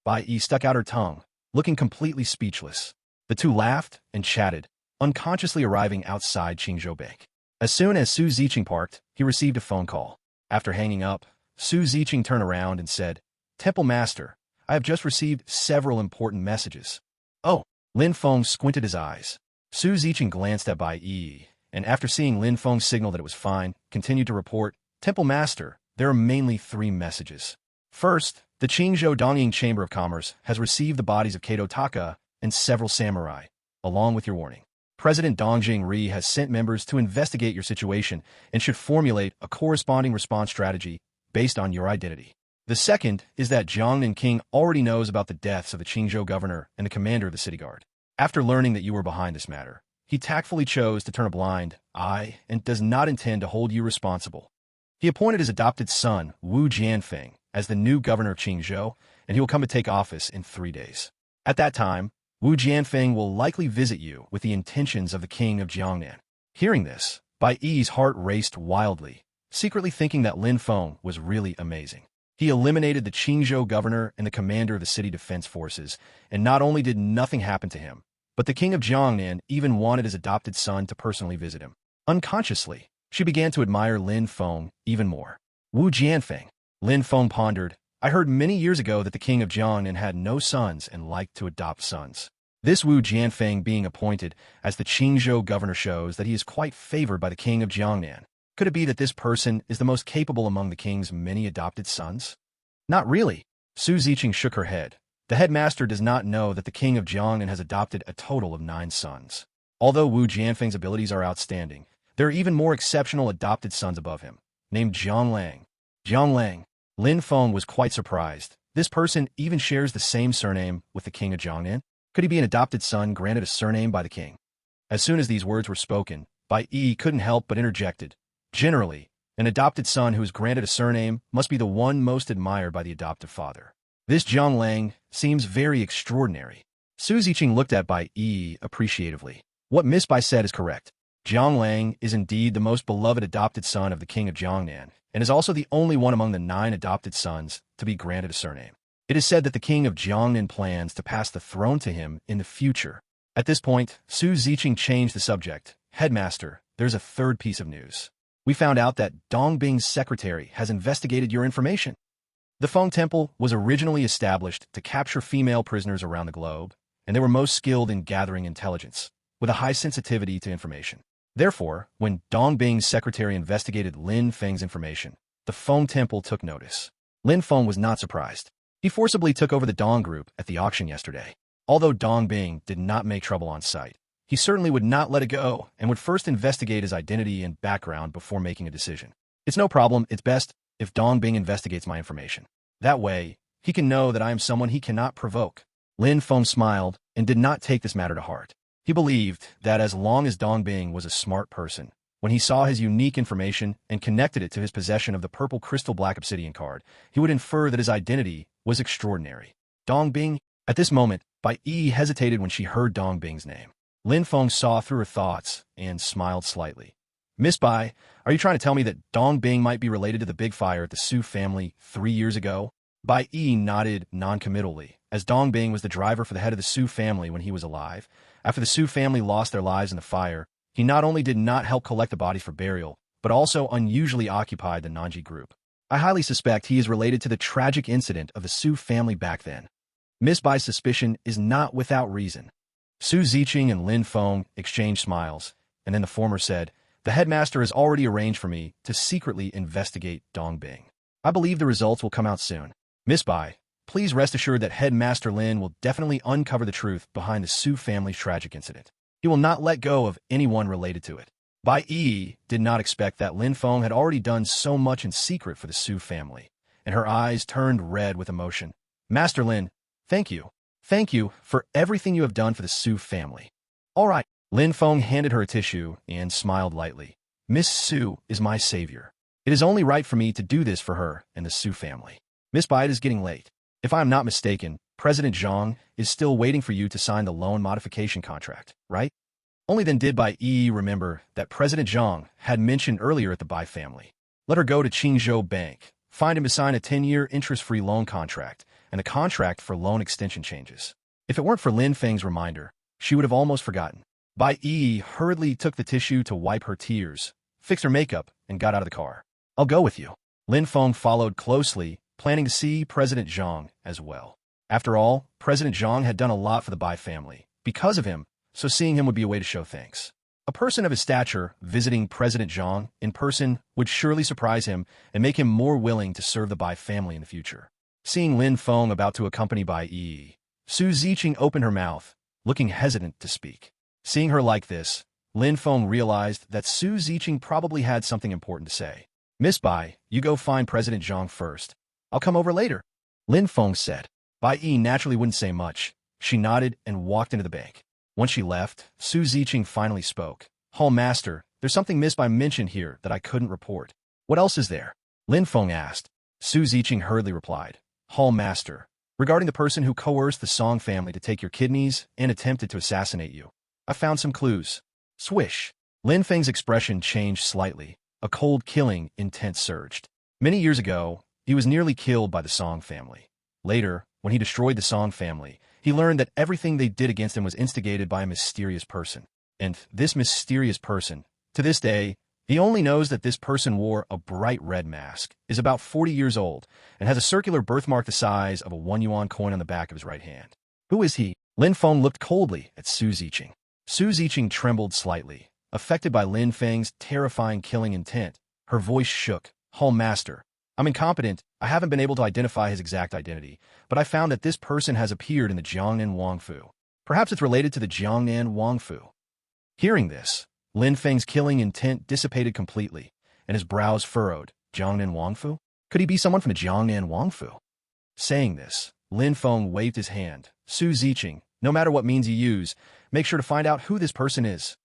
Bai Yi stuck out her tongue, looking completely speechless. The two laughed and chatted, unconsciously arriving outside Qingzhou Bank. As soon as Su Ziqing parked, he received a phone call. After hanging up, Su Ziqing turned around and said, Temple Master, I have just received several important messages. Oh, Lin Feng squinted his eyes. Su Ziqing glanced at Bai Yi, and after seeing Lin Feng's signal that it was fine, continued to report, Temple Master, there are mainly 3 messages. First, the Qingzhou Dongying Chamber of Commerce has received the bodies of Kato Taka and several samurai, along with your warning. President Dong Jingri has sent members to investigate your situation and should formulate a corresponding response strategy based on your identity. The second is that Jiangnan King already knows about the deaths of the Qingzhou governor and the commander of the city guard. After learning that you were behind this matter, he tactfully chose to turn a blind eye and does not intend to hold you responsible. He appointed his adopted son, Wu Jianfeng, as the new governor of Qingzhou, and he will come to take office in 3 days. At that time, Wu Jianfeng will likely visit you with the intentions of the king of Jiangnan. Hearing this, Bai Yi's heart raced wildly, secretly thinking that Lin Feng was really amazing. He eliminated the Qingzhou governor and the commander of the city defense forces, and not only did nothing happen to him, but the king of Jiangnan even wanted his adopted son to personally visit him. Unconsciously, she began to admire Lin Feng even more. Wu Jianfeng. Lin Feng pondered, I heard many years ago that the king of Jiangnan had no sons and liked to adopt sons. This Wu Jianfeng being appointed as the Qingzhou governor shows that he is quite favored by the king of Jiangnan. Could it be that this person is the most capable among the king's many adopted sons? Not really. Su Ziqing shook her head. The headmaster does not know that the king of Jiangnan has adopted a total of 9 sons. Although Wu Jianfeng's abilities are outstanding, there are even more exceptional adopted sons above him, named Jiang Lang. Jiang Lang. Lin Feng was quite surprised. This person even shares the same surname with the king of Jiangnan. Could he be an adopted son granted a surname by the king? As soon as these words were spoken, Bai Yi couldn't help but interjected. Generally, an adopted son who is granted a surname must be the one most admired by the adoptive father. This Jiang Lang seems very extraordinary. Su Ziqing looked at Bai Yi appreciatively. What Miss Bai said is correct. Jiang Lang is indeed the most beloved adopted son of the king of Jiangnan, and is also the only one among the 9 adopted sons to be granted a surname. It is said that the king of Jiangnan plans to pass the throne to him in the future. At this point, Su Ziqing changed the subject. Headmaster, there's a third piece of news. We found out that Dong Bing's secretary has investigated your information. The Feng Temple was originally established to capture female prisoners around the globe, and they were most skilled in gathering intelligence, with a high sensitivity to information. Therefore, when Dong Bing's secretary investigated Lin Feng's information, the Feng Temple took notice. Lin Feng was not surprised. He forcibly took over the Dong group at the auction yesterday. Although Dong Bing did not make trouble on sight, he certainly would not let it go and would first investigate his identity and background before making a decision. It's no problem, it's best if Dong Bing investigates my information. That way, he can know that I am someone he cannot provoke. Lin Feng smiled and did not take this matter to heart. He believed that as long as Dong Bing was a smart person, when he saw his unique information and connected it to his possession of the purple crystal black obsidian card, he would infer that his identity was extraordinary. Dong Bing? At this moment, Bai Yi hesitated when she heard Dong Bing's name. Lin Feng saw through her thoughts and smiled slightly. Miss Bai, are you trying to tell me that Dong Bing might be related to the big fire at the Su family 3 years ago? Bai Yi nodded non-committally, as Dong Bing was the driver for the head of the Su family when he was alive. After the Su family lost their lives in the fire, he not only did not help collect the bodies for burial, but also unusually occupied the Nanji group. I highly suspect he is related to the tragic incident of the Su family back then. Miss Bai's suspicion is not without reason. Su Ziqing and Lin Feng exchanged smiles, and then the former said, The headmaster has already arranged for me to secretly investigate Dong Bing. I believe the results will come out soon. Miss Bai, please rest assured that Headmaster Lin will definitely uncover the truth behind the Su family's tragic incident. He will not let go of anyone related to it. Bai Yi did not expect that Lin Feng had already done so much in secret for the Su family, and her eyes turned red with emotion. Master Lin, thank you. Thank you for everything you have done for the Su family. All right. Lin Feng handed her a tissue and smiled lightly. Miss Su is my savior. It is only right for me to do this for her and the Su family. Miss Bai, it is getting late. If I am not mistaken, President Zhang is still waiting for you to sign the loan modification contract, right? Only then did Bai Yi remember that President Zhang had mentioned earlier at the Bai family. Let her go to Qingzhou Bank, find him to sign a 10-year interest-free loan contract and a contract for loan extension changes. If it weren't for Lin Feng's reminder, she would have almost forgotten. Bai Yi hurriedly took the tissue to wipe her tears, fixed her makeup, and got out of the car. I'll go with you. Lin Feng followed closely, planning to see President Zhang as well. After all, President Zhang had done a lot for the Bai family because of him, so seeing him would be a way to show thanks. A person of his stature visiting President Zhang in person would surely surprise him and make him more willing to serve the Bai family in the future. Seeing Lin Feng about to accompany Bai Yi, Su Ziqing opened her mouth, looking hesitant to speak. Seeing her like this, Lin Feng realized that Su Ziqing probably had something important to say. Miss Bai, you go find President Zhang first. I'll come over later, Lin Feng said. Bai Yi naturally wouldn't say much. She nodded and walked into the bank. Once she left, Su Ziqing finally spoke. Hall Master, there's something Miss Bai mentioned here that I couldn't report. What else is there? Lin Feng asked. Su Ziqing hurriedly replied. Hall Master, regarding the person who coerced the Song family to take your kidneys and attempted to assassinate you. I found some clues. Swish. Lin Feng's expression changed slightly. A cold killing intent surged. Many years ago, he was nearly killed by the Song family. Later, when he destroyed the Song family, he learned that everything they did against him was instigated by a mysterious person. And this mysterious person, to this day, he only knows that this person wore a bright red mask, is about 40 years old, and has a circular birthmark the size of a 1 yuan coin on the back of his right hand. Who is he? Lin Feng looked coldly at Su Ziqing. Su Ziqing trembled slightly, affected by Lin Feng's terrifying killing intent. Her voice shook. Hall Master, I'm incompetent. I haven't been able to identify his exact identity, but I found that this person has appeared in the Jiangnan Wangfu. Perhaps it's related to the Jiangnan Wangfu. Hearing this, Lin Feng's killing intent dissipated completely, and his brows furrowed. Jiangnan Wangfu? Could he be someone from the Jiangnan Wangfu? Saying this, Lin Feng waved his hand. Su Ziqing, no matter what means you use, make sure to find out who this person is.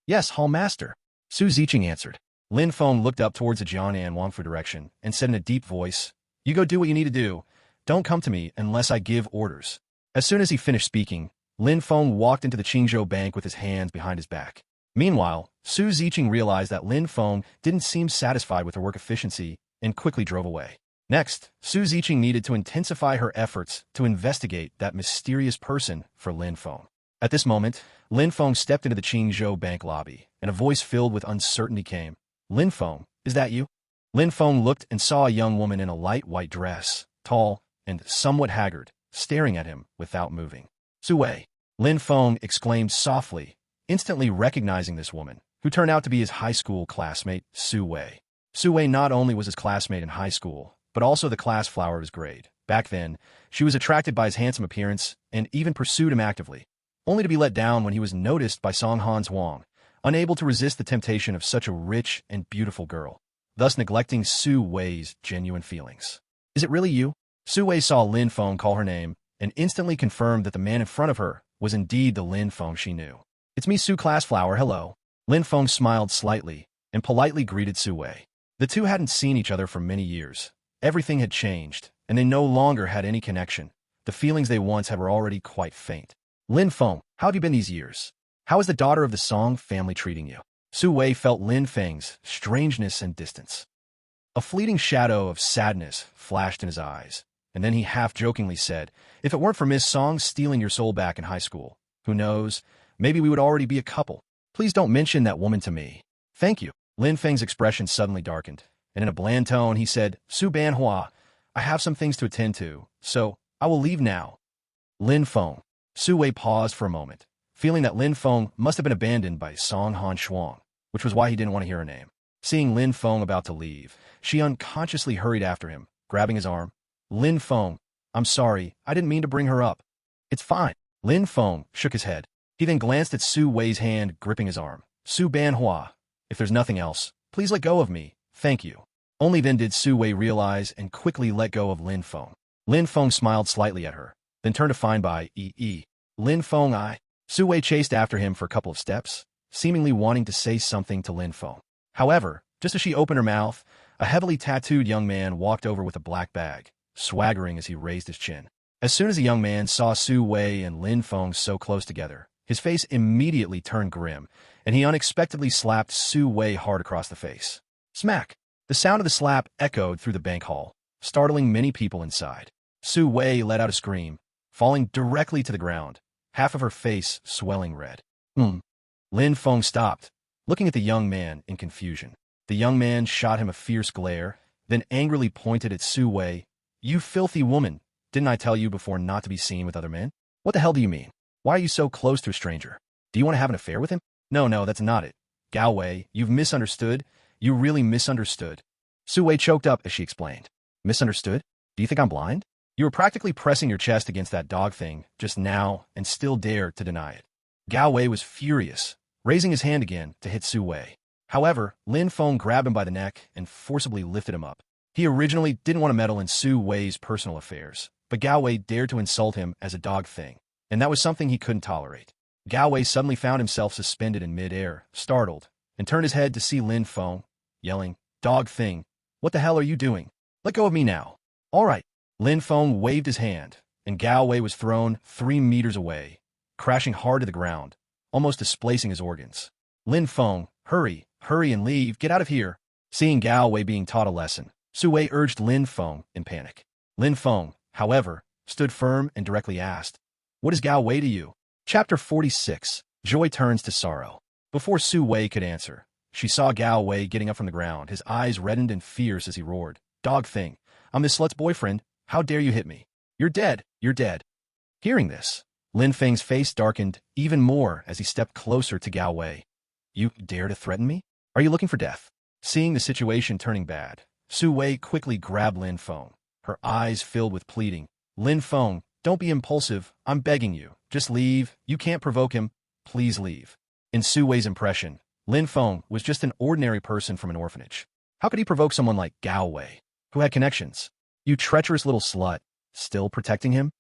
Yes, Hall Master, Su Ziqing answered. Lin Feng looked up towards the Jiangnan Wangfu direction and said in a deep voice, You go do what you need to do. Don't come to me unless I give orders. As soon as he finished speaking, Lin Feng walked into the Qingzhou Bank with his hands behind his back. Meanwhile, Su Ziqing realized that Lin Feng didn't seem satisfied with her work efficiency and quickly drove away. Next, Su Ziqing needed to intensify her efforts to investigate that mysterious person for Lin Feng. At this moment, Lin Feng stepped into the Qingzhou Bank lobby, and a voice filled with uncertainty came. Lin Feng, is that you? Lin Feng looked and saw a young woman in a light white dress, tall and somewhat haggard, staring at him without moving. Su Wei, Lin Feng exclaimed softly, instantly recognizing this woman, who turned out to be his high school classmate, Su Wei. Su Wei not only was his classmate in high school, but also the class flower of his grade. Back then, she was attracted by his handsome appearance and even pursued him actively, only to be let down when he was noticed by Song Han's Huang, unable to resist the temptation of such a rich and beautiful girl, thus neglecting Su Wei's genuine feelings. Is it really you? Su Wei saw Lin Feng call her name and instantly confirmed that the man in front of her was indeed the Lin Feng she knew. It's me, Su Classflower, hello. Lin Feng smiled slightly and politely greeted Su Wei. The two hadn't seen each other for many years. Everything had changed, and they no longer had any connection. The feelings they once had were already quite faint. Lin Feng, how have you been these years? How is the daughter of the Song family treating you? Su Wei felt Lin Feng's strangeness and distance. A fleeting shadow of sadness flashed in his eyes, and then he half-jokingly said, If it weren't for Miss Song stealing your soul back in high school, who knows, maybe we would already be a couple. Please don't mention that woman to me. Thank you. Lin Feng's expression suddenly darkened, and in a bland tone he said, Su Banhua, I have some things to attend to, so I will leave now. Lin Feng. Su Wei paused for a moment, feeling that Lin Feng must have been abandoned by Song Han Shuang, which was why he didn't want to hear her name. Seeing Lin Feng about to leave, she unconsciously hurried after him, grabbing his arm. Lin Feng, I'm sorry, I didn't mean to bring her up. It's fine. Lin Feng shook his head. He then glanced at Su Wei's hand gripping his arm. Su Banhua, if there's nothing else, please let go of me. Thank you. Only then did Su Wei realize and quickly let go of Lin Feng. Lin Feng smiled slightly at her, then turned to find Bai Yi. Lin Feng, Su Wei chased after him for a couple of steps, seemingly wanting to say something to Lin Feng. However, just as she opened her mouth, A heavily tattooed young man walked over with a black bag, swaggering as he raised his chin. As soon as the young man saw Su Wei and Lin Feng so close together, his face immediately turned grim, and he unexpectedly slapped Su Wei hard across the face. Smack! The sound of the slap echoed through the bank hall, startling many people inside. Su Wei let out a scream, falling directly to the ground, half of her face swelling red. Lin Feng stopped, looking at the young man in confusion. The young man shot him a fierce glare, then angrily pointed at Su Wei. "You filthy woman! Didn't I tell you before not to be seen with other men? What the hell do you mean? Why are you so close to a stranger? Do you want to have an affair with him?" No, that's not it. Gao Wei, you've misunderstood. You really misunderstood. Su Wei choked up as she explained. Misunderstood? Do you think I'm blind? You were practically pressing your chest against that dog thing just now and still dare to deny it. Gao Wei was furious, raising his hand again to hit Su Wei. However, Lin Feng grabbed him by the neck and forcibly lifted him up. He originally didn't want to meddle in Su Wei's personal affairs, but Gao Wei dared to insult him as a dog thing, and that was something he couldn't tolerate. Gao Wei suddenly found himself suspended in midair, startled, and turned his head to see Lin Feng, yelling, "Dog thing, what the hell are you doing? Let go of me now." "All right." Lin Feng waved his hand, and Gao Wei was thrown 3 meters away, crashing hard to the ground, almost displacing his organs. Lin Feng, hurry and leave, get out of here. Seeing Gao Wei being taught a lesson, Su Wei urged Lin Feng in panic. Lin Feng, however, stood firm and directly asked, "What is Gao Wei to you?" Chapter 46. Joy turns to sorrow. Before Su Wei could answer, she saw Gao Wei getting up from the ground, his eyes reddened and fierce as he roared, "Dog thing, I'm this slut's boyfriend. How dare you hit me? You're dead, you're dead." Hearing this, Lin Feng's face darkened even more as he stepped closer to Gao Wei. "You dare to threaten me? Are you looking for death?" Seeing the situation turning bad, Su Wei quickly grabbed Lin Feng, her eyes filled with pleading. "Lin Feng, don't be impulsive. I'm begging you. Just leave. You can't provoke him. Please leave." In Su Wei's impression, Lin Feng was just an ordinary person from an orphanage. How could he provoke someone like Gao Wei, who had connections? "You treacherous little slut. Still protecting him?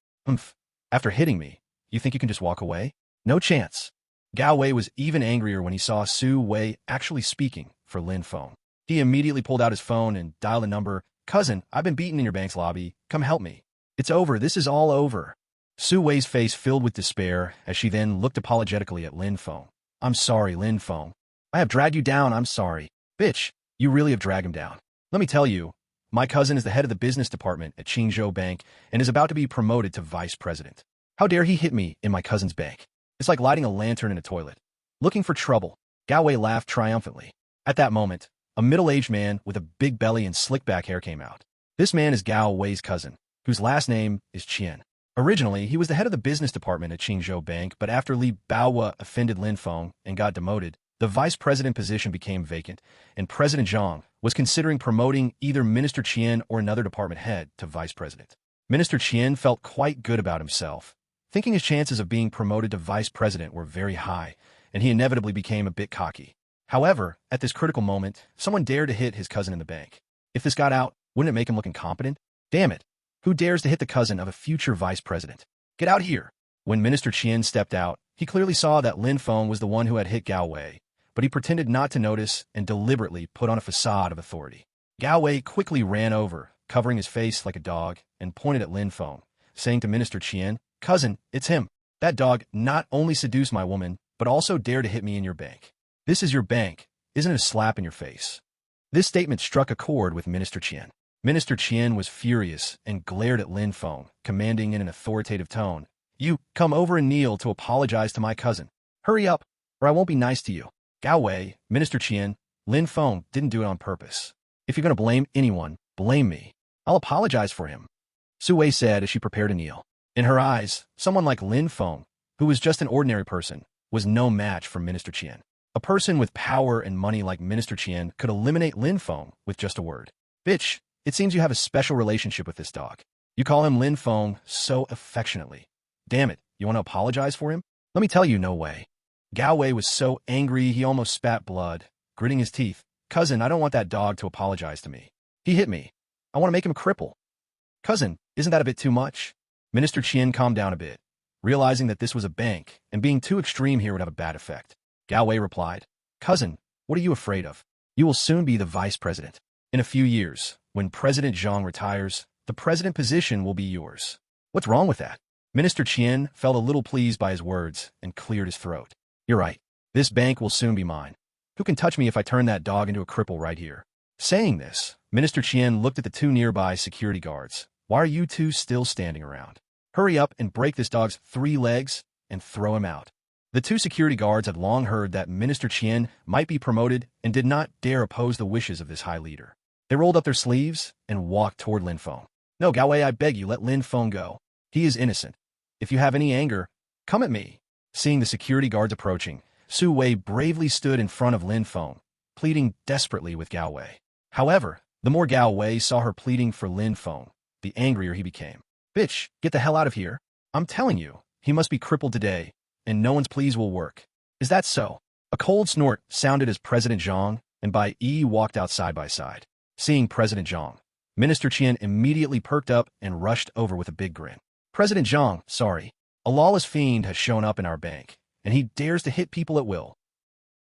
After hitting me, you think you can just walk away? No chance." Gao Wei was even angrier when he saw Su Wei actually speaking for Lin Feng. He immediately pulled out his phone and dialed a number. "Cousin, I've been beaten in your bank's lobby. Come help me. It's over. This is all over." Su Wei's face filled with despair as she then looked apologetically at Lin Feng. "I'm sorry, Lin Feng. I have dragged you down. I'm sorry." "Bitch, you really have dragged him down. Let me tell you, my cousin is the head of the business department at Qingzhou Bank and is about to be promoted to vice president. How dare he hit me in my cousin's bank? It's like lighting a lantern in a toilet. Looking for trouble." Gao Wei laughed triumphantly. At that moment, a middle-aged man with a big belly and slick-back hair came out. This man is Gao Wei's cousin, whose last name is Qian. Originally, he was the head of the business department at Qingzhou Bank, but after Li Baohua offended Lin Feng and got demoted, the vice president position became vacant, and President Zhang was considering promoting either Minister Qian or another department head to vice president. Minister Qian felt quite good about himself, thinking his chances of being promoted to vice president were very high, and he inevitably became a bit cocky. However, at this critical moment, someone dared to hit his cousin in the bank. If this got out, wouldn't it make him look incompetent? Damn it! Who dares to hit the cousin of a future vice president? Get out here! When Minister Qian stepped out, he clearly saw that Lin Feng was the one who had hit Gao Wei, but he pretended not to notice and deliberately put on a facade of authority. Gao Wei quickly ran over, covering his face like a dog, and pointed at Lin Feng, saying to Minister Qian, "Cousin, it's him. That dog not only seduced my woman, but also dared to hit me in your bank. This is your bank, isn't it a slap in your face?" This statement struck a chord with Minister Qian. Minister Qian was furious and glared at Lin Feng, commanding in an authoritative tone, "You, come over and kneel to apologize to my cousin. Hurry up, or I won't be nice to you." Gao Wei, Minister Qian, Lin Feng didn't do it on purpose. If you're going to blame anyone, blame me. I'll apologize for him," Su Wei said as she prepared to kneel. In her eyes, someone like Lin Feng, who was just an ordinary person, was no match for Minister Qian. A person with power and money like Minister Qian could eliminate Lin Feng with just a word. "Bitch, it seems you have a special relationship with this dog. You call him Lin Feng so affectionately. Damn it, you want to apologize for him? Let me tell you, no way." Gao Wei was so angry he almost spat blood, gritting his teeth. "Cousin, I don't want that dog to apologize to me. He hit me. I want to make him a cripple." "Cousin, isn't that a bit too much?" Minister Qian calmed down a bit, realizing that this was a bank, and being too extreme here would have a bad effect. Gao Wei replied, "Cousin, what are you afraid of? You will soon be the vice president. In a few years, when President Zhang retires, the president position will be yours. What's wrong with that? Minister Qian felt a little pleased by his words and cleared his throat. You're right. This bank will soon be mine. Who can touch me if I turn that dog into a cripple right here? Saying this, Minister Qian looked at the two nearby security guards. Why are you two still standing around? Hurry up and break this dog's 3 legs and throw him out. The two security guards had long heard that Minister Qian might be promoted and did not dare oppose the wishes of this high leader. They rolled up their sleeves and walked toward Lin Feng. No, Gao Wei, I beg you, let Lin Feng go. He is innocent. If you have any anger, come at me. Seeing the security guards approaching, Su Wei bravely stood in front of Lin Feng, pleading desperately with Gao Wei. However, the more Gao Wei saw her pleading for Lin Feng, the angrier he became. Bitch, get the hell out of here. I'm telling you, he must be crippled today, and no one's pleas will work. Is that so? A cold snort sounded as President Zhang and Bai Yi walked out side by side. Seeing President Zhang, Minister Qian immediately perked up and rushed over with a big grin. President Zhang, sorry. A lawless fiend has shown up in our bank, and he dares to hit people at will.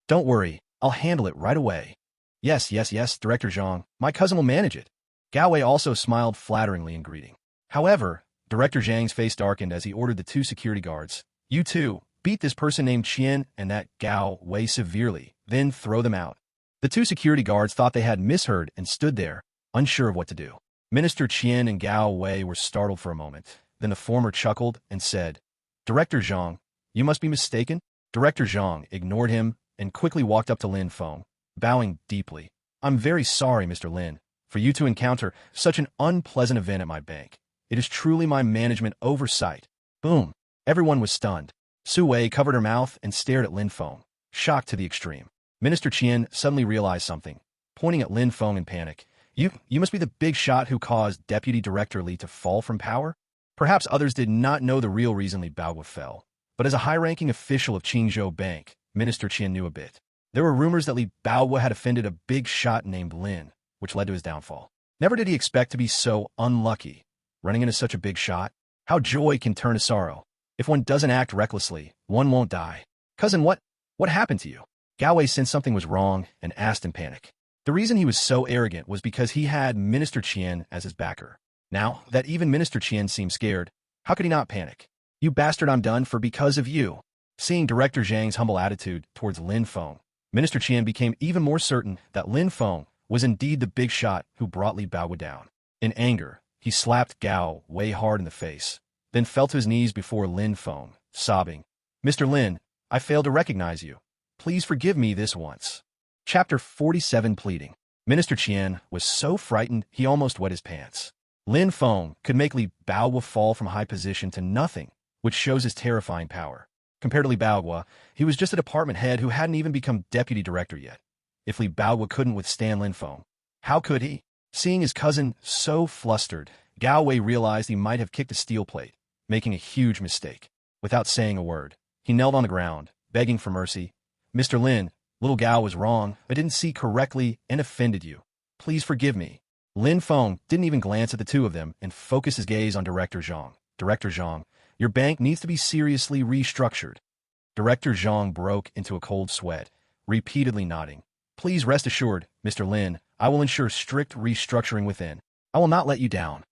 Don't worry, I'll handle it right away. Yes, Director Zhang, my cousin will manage it. Gao Wei also smiled flatteringly in greeting. However, Director Zhang's face darkened as he ordered the two security guards. You two, beat this person named Qian and that Gao Wei severely, then throw them out. The two security guards thought they had misheard and stood there, unsure of what to do. Minister Qian and Gao Wei were startled for a moment. Then the former chuckled and said, Director Zhang, you must be mistaken. Director Zhang ignored him and quickly walked up to Lin Feng, bowing deeply. I'm very sorry, Mr. Lin, for you to encounter such an unpleasant event at my bank. It is truly my management oversight. Boom. Everyone was stunned. Su Wei covered her mouth and stared at Lin Feng, shocked to the extreme. Minister Qian suddenly realized something, pointing at Lin Feng in panic. You must be the big shot who caused Deputy Director Li to fall from power? Perhaps others did not know the real reason Li Baoguo fell, but as a high-ranking official of Qingzhou Bank, Minister Qian knew a bit. There were rumors that Li Baoguo had offended a big shot named Lin, which led to his downfall. Never did he expect to be so unlucky, running into such a big shot. How joy can turn to sorrow. If one doesn't act recklessly, one won't die. Cousin, what happened to you? Gao Wei sensed something was wrong and asked in panic. The reason he was so arrogant was because he had Minister Qian as his backer. Now that even Minister Qian seemed scared, how could he not panic? You bastard, I'm done for because of you. Seeing Director Zhang's humble attitude towards Lin Feng, Minister Qian became even more certain that Lin Feng was indeed the big shot who brought Li Baoguo down. In anger, he slapped Gao Wei hard in the face, then fell to his knees before Lin Feng, sobbing, Mr. Lin, I failed to recognize you. Please forgive me this once. Chapter 47 Pleading. Minister Qian was so frightened he almost wet his pants. Lin Feng could make Li Baoguo fall from high position to nothing, which shows his terrifying power. Compared to Li Baoguo, he was just a department head who hadn't even become deputy director yet. If Li Baoguo couldn't withstand Lin Feng, how could he? Seeing his cousin so flustered, Gao Wei realized he might have kicked a steel plate, making a huge mistake. Without saying a word, he knelt on the ground, begging for mercy. Mr. Lin, little Gao was wrong. I didn't see correctly and offended you. Please forgive me. Lin Feng didn't even glance at the two of them and focused his gaze on Director Zhang. Director Zhang, your bank needs to be seriously restructured. Director Zhang broke into a cold sweat, repeatedly nodding. Please rest assured, Mr. Lin, I will ensure strict restructuring within. I will not let you down.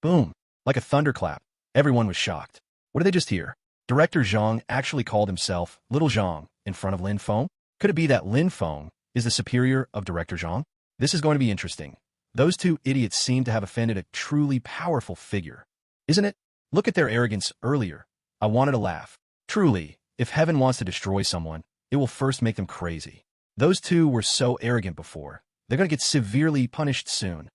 Boom. Like a thunderclap, everyone was shocked. What did they just hear? Director Zhang actually called himself Little Zhang in front of Lin Feng? Could it be that Lin Feng is the superior of Director Zhang? This is going to be interesting. Those two idiots seem to have offended a truly powerful figure. Isn't it? Look at their arrogance earlier. I wanted to laugh. Truly, if heaven wants to destroy someone, it will first make them crazy. Those two were so arrogant before. They're going to get severely punished soon.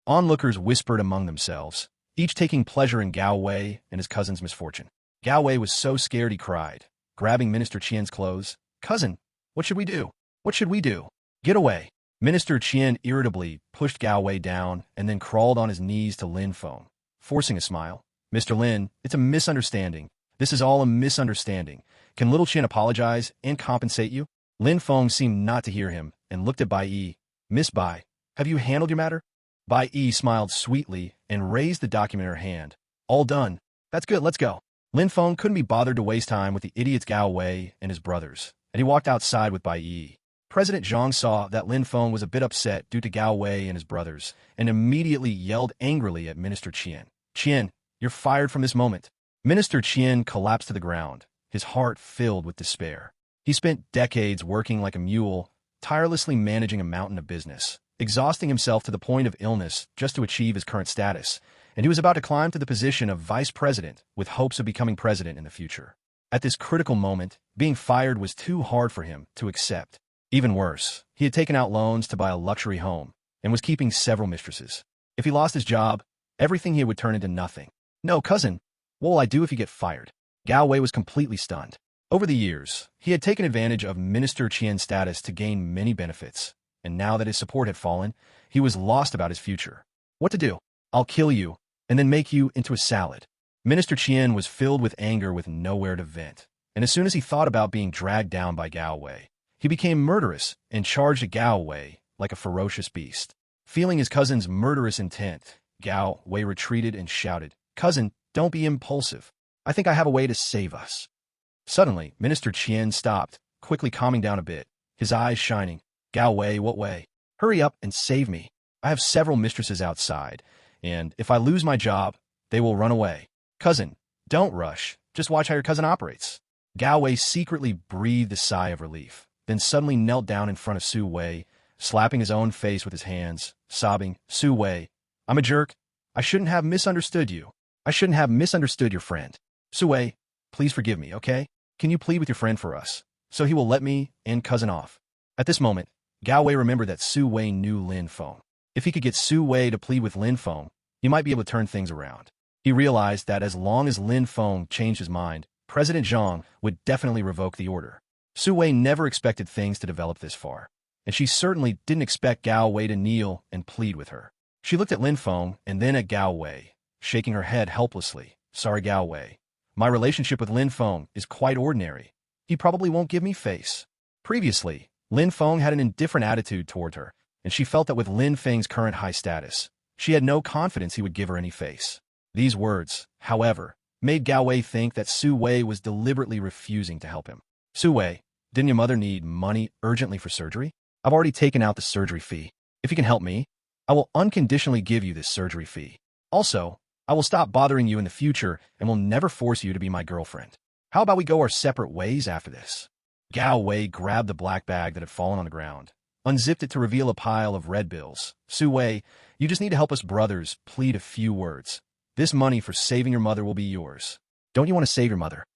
Onlookers whispered among themselves, each taking pleasure in Gao Wei and his cousin's misfortune. Gao Wei was so scared he cried, grabbing Minister Qian's clothes. Cousin, what should we do? What should we do? Get away. Minister Qian irritably pushed Gao Wei down and then crawled on his knees to Lin Feng, forcing a smile. Mr. Lin, it's a misunderstanding. This is all a misunderstanding. Can little Qian apologize and compensate you? Lin Feng seemed not to hear him and looked at Bai Yi. Miss Bai, have you handled your matter? Bai Yi smiled sweetly and raised the document in her hand. All done. That's good, let's go. Lin Feng couldn't be bothered to waste time with the idiots Gao Wei and his brothers, and he walked outside with Bai Yi. President Zhang saw that Lin Feng was a bit upset due to Gao Wei and his brothers, and immediately yelled angrily at Minister Qian. Qian, you're fired from this moment. Minister Qian collapsed to the ground, his heart filled with despair. He spent decades working like a mule, tirelessly managing a mountain of business, exhausting himself to the point of illness just to achieve his current status, and he was about to climb to the position of vice president with hopes of becoming president in the future. At this critical moment, being fired was too hard for him to accept. Even worse, he had taken out loans to buy a luxury home and was keeping several mistresses. If he lost his job, everything he would turn into nothing. No, cousin, what will I do if you get fired? Gao Wei was completely stunned. Over the years, he had taken advantage of Minister Qian's status to gain many benefits, and now that his support had fallen, he was lost about his future. What to do? I'll kill you, and then make you into a salad. Minister Qian was filled with anger with nowhere to vent, and as soon as he thought about being dragged down by Gao Wei, he became murderous and charged at Gao Wei like a ferocious beast. Feeling his cousin's murderous intent, Gao Wei retreated and shouted, "Cousin, don't be impulsive. I think I have a way to save us." Suddenly, Minister Qian stopped, quickly calming down a bit, his eyes shining. "Gao Wei, what way? Hurry up and save me. I have several mistresses outside, and if I lose my job, they will run away. Cousin, don't rush. Just watch how your cousin operates." Gao Wei secretly breathed a sigh of relief, then suddenly knelt down in front of Su Wei, slapping his own face with his hands, sobbing, "Su Wei, I'm a jerk. I shouldn't have misunderstood you. I shouldn't have misunderstood your friend. Su Wei, please forgive me, okay? Can you plead with your friend for us, so he will let me and cousin off?" At this moment, Gao Wei remembered that Su Wei knew Lin Feng. If he could get Su Wei to plead with Lin Feng, he might be able to turn things around. He realized that as long as Lin Feng changed his mind, President Zhang would definitely revoke the order. Su Wei never expected things to develop this far, and she certainly didn't expect Gao Wei to kneel and plead with her. She looked at Lin Feng and then at Gao Wei, shaking her head helplessly. "Sorry, Gao Wei. My relationship with Lin Feng is quite ordinary. He probably won't give me face." Previously, Lin Feng had an indifferent attitude toward her, and she felt that with Lin Feng's current high status, she had no confidence he would give her any face. These words, however, made Gao Wei think that Su Wei was deliberately refusing to help him. "Su Wei, didn't your mother need money urgently for surgery? I've already taken out the surgery fee. If you can help me, I will unconditionally give you this surgery fee. Also, I will stop bothering you in the future and will never force you to be my girlfriend. How about we go our separate ways after this?" Gao Wei grabbed the black bag that had fallen on the ground, unzipped it to reveal a pile of red bills. "Su Wei, you just need to help us brothers plead a few words. This money for saving your mother will be yours. Don't you want to save your mother?"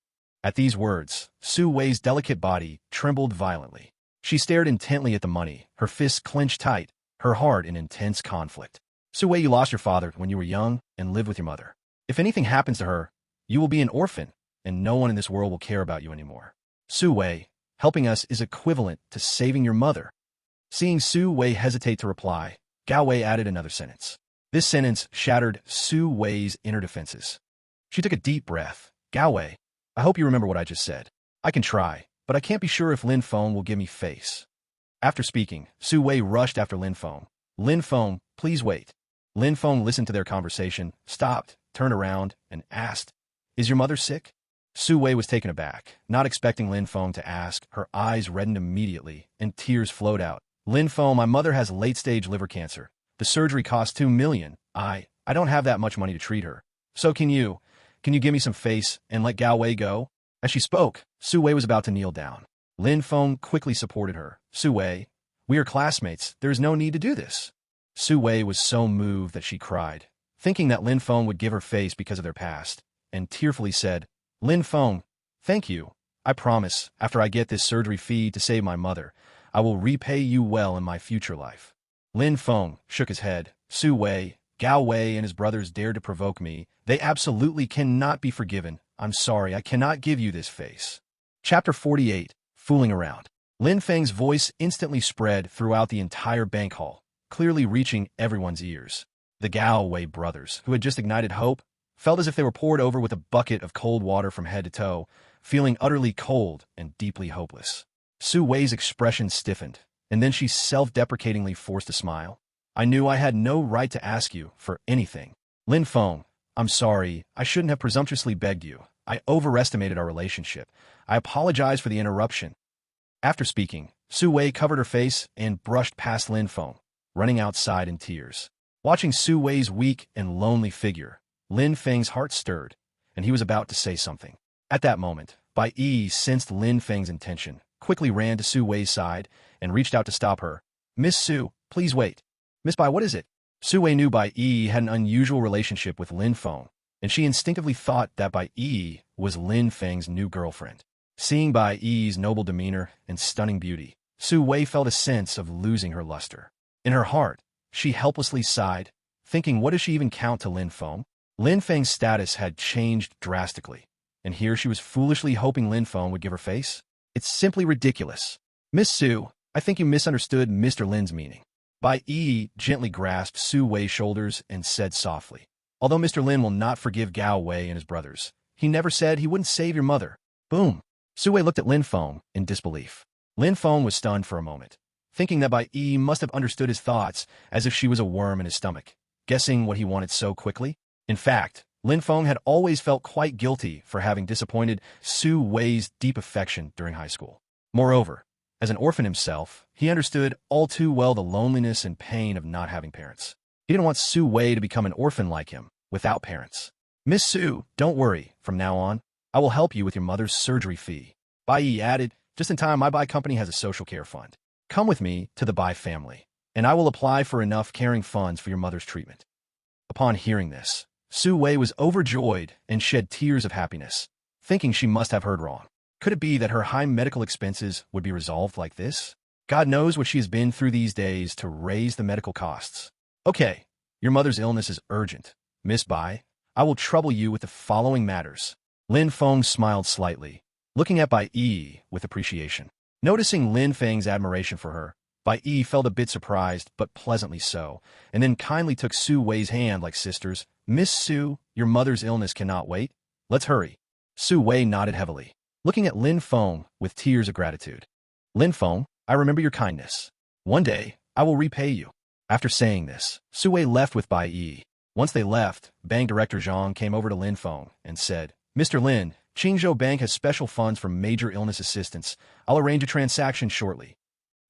At these words, Su Wei's delicate body trembled violently. She stared intently at the money, her fists clenched tight, her heart in intense conflict. "Su Wei, you lost your father when you were young and lived with your mother. If anything happens to her, you will be an orphan, and no one in this world will care about you anymore. Su Wei, helping us is equivalent to saving your mother." Seeing Su Wei hesitate to reply, Gao Wei added another sentence. This sentence shattered Su Wei's inner defenses. She took a deep breath. "Gao Wei, I hope you remember what I just said. I can try, but I can't be sure if Lin Feng will give me face." After speaking, Su Wei rushed after Lin Feng. "Lin Feng, please wait." Lin Feng listened to their conversation, stopped, turned around, and asked, "Is your mother sick?" Su Wei was taken aback, not expecting Lin Feng to ask. Her eyes reddened immediately, and tears flowed out. "Lin Feng, my mother has late-stage liver cancer. The surgery cost 2 million. I don't have that much money to treat her. So can you give me some face and let Gao Wei go?" As she spoke, Su Wei was about to kneel down. Lin Feng quickly supported her. "Su Wei, we are classmates. There is no need to do this." Su Wei was so moved that she cried, thinking that Lin Feng would give her face because of their past, and tearfully said, "Lin Feng, thank you. I promise, after I get this surgery fee to save my mother, I will repay you well in my future life." Lin Feng shook his head. "Su Wei, Gao Wei and his brothers dared to provoke me. They absolutely cannot be forgiven. I'm sorry, I cannot give you this face." Chapter 48, Fooling Around. Lin Feng's voice instantly spread throughout the entire bank hall, clearly reaching everyone's ears. The Gao Wei brothers, who had just ignited hope, felt as if they were poured over with a bucket of cold water from head to toe, feeling utterly cold and deeply hopeless. Su Wei's expression stiffened, and then she self-deprecatingly forced a smile. "I knew I had no right to ask you for anything. Lin Feng, I'm sorry. I shouldn't have presumptuously begged you. I overestimated our relationship. I apologize for the interruption." After speaking, Su Wei covered her face and brushed past Lin Feng, running outside in tears. Watching Su Wei's weak and lonely figure, Lin Feng's heart stirred, and he was about to say something. At that moment, Bai Yi sensed Lin Feng's intention, quickly ran to Su Wei's side, and reached out to stop her. "Miss Su, please wait." "Miss Bai, what is it?" Su Wei knew Bai Yi had an unusual relationship with Lin Feng, and she instinctively thought that Bai Yi was Lin Feng's new girlfriend. Seeing Bai Yi's noble demeanor and stunning beauty, Su Wei felt a sense of losing her luster. In her heart, she helplessly sighed, thinking, what does she even count to Lin Feng? Lin Feng's status had changed drastically, and here she was foolishly hoping Lin Feng would give her face? It's simply ridiculous. "Miss Su, I think you misunderstood Mr. Lin's meaning." Bai Yi gently grasped Su Wei's shoulders and said softly, "Although Mr. Lin will not forgive Gao Wei and his brothers, he never said he wouldn't save your mother." Boom! Su Wei looked at Lin Feng in disbelief. Lin Feng was stunned for a moment, thinking that Bai Yi must have understood his thoughts as if she was a worm in his stomach, guessing what he wanted so quickly. In fact, Lin Feng had always felt quite guilty for having disappointed Su Wei's deep affection during high school. Moreover, as an orphan himself, he understood all too well the loneliness and pain of not having parents. He didn't want Su Wei to become an orphan like him, without parents. "Miss Su, don't worry. From now on, I will help you with your mother's surgery fee." Bai Yi added, "Just in time, my Bai company has a social care fund. Come with me to the Bai family, and I will apply for enough caring funds for your mother's treatment." Upon hearing this, Su Wei was overjoyed and shed tears of happiness, thinking she must have heard wrong. Could it be that her high medical expenses would be resolved like this? God knows what she has been through these days to raise the medical costs. "Okay, your mother's illness is urgent. Miss Bai, I will trouble you with the following matters." Lin Feng smiled slightly, looking at Bai Yi with appreciation. Noticing Lin Feng's admiration for her, Bai Yi felt a bit surprised, but pleasantly so, and then kindly took Su Wei's hand like sisters. "Miss Su, your mother's illness cannot wait. Let's hurry." Su Wei nodded heavily, looking at Lin Feng with tears of gratitude. "Lin Feng, I remember your kindness. One day, I will repay you." After saying this, Su Wei left with Bai Yi. Once they left, Bank Director Zhang came over to Lin Feng and said, "Mr. Lin, Qingzhou Bank has special funds for major illness assistance. I'll arrange a transaction shortly."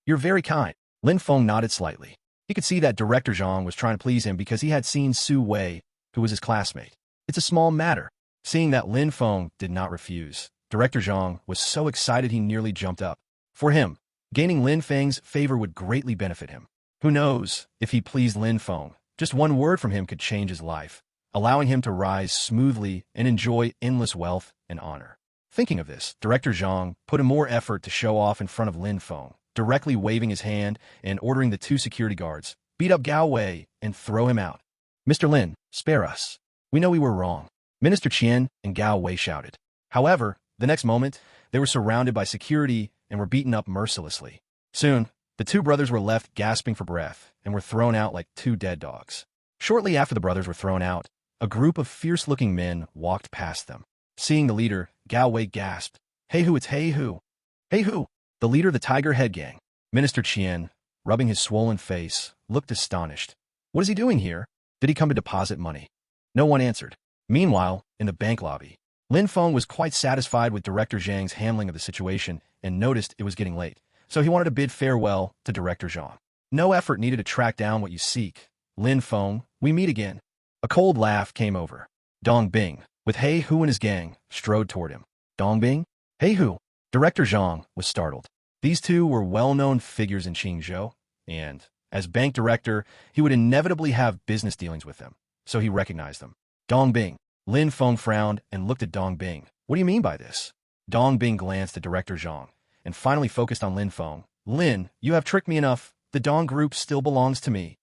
"You're very kind." Lin Feng nodded slightly. He could see that Director Zhang was trying to please him because he had seen Su Wei, who was his classmate. It's a small matter. Seeing that Lin Feng did not refuse, Director Zhang was so excited he nearly jumped up. For him, gaining Lin Feng's favor would greatly benefit him. Who knows, if he pleased Lin Feng, just one word from him could change his life, allowing him to rise smoothly and enjoy endless wealth and honor. Thinking of this, Director Zhang put in more effort to show off in front of Lin Feng, directly waving his hand and ordering the 2 security guards, "Beat up Gao Wei and throw him out." "Mr. Lin, spare us. We know we were wrong," Minister Qian and Gao Wei shouted. However, the next moment, they were surrounded by security and were beaten up mercilessly. Soon, the 2 brothers were left gasping for breath and were thrown out like 2 dead dogs. Shortly after the brothers were thrown out, a group of fierce-looking men walked past them. Seeing the leader, Gao Wei gasped, "Hey Hu, it's Hey Hu." "Hey Hu," the leader of the Tiger Head Gang. Minister Qian, rubbing his swollen face, looked astonished. What is he doing here? Did he come to deposit money? No one answered. Meanwhile, in the bank lobby, Lin Feng was quite satisfied with Director Zhang's handling of the situation and noticed it was getting late, so he wanted to bid farewell to Director Zhang. "No effort needed to track down what you seek. Lin Feng, we meet again." A cold laugh came over. Dong Bing, with Hey Hu and his gang, strode toward him. "Dong Bing? Hey Hu?" Director Zhang was startled. These 2 were well-known figures in Qingzhou, and, as bank director, he would inevitably have business dealings with them, so he recognized them. "Dong Bing." Lin Feng frowned and looked at Dong Bing. "What do you mean by this?" Dong Bing glanced at Director Zhang, and finally focused on Lin Feng. "Lin, you have tricked me enough. The Dong Group still belongs to me."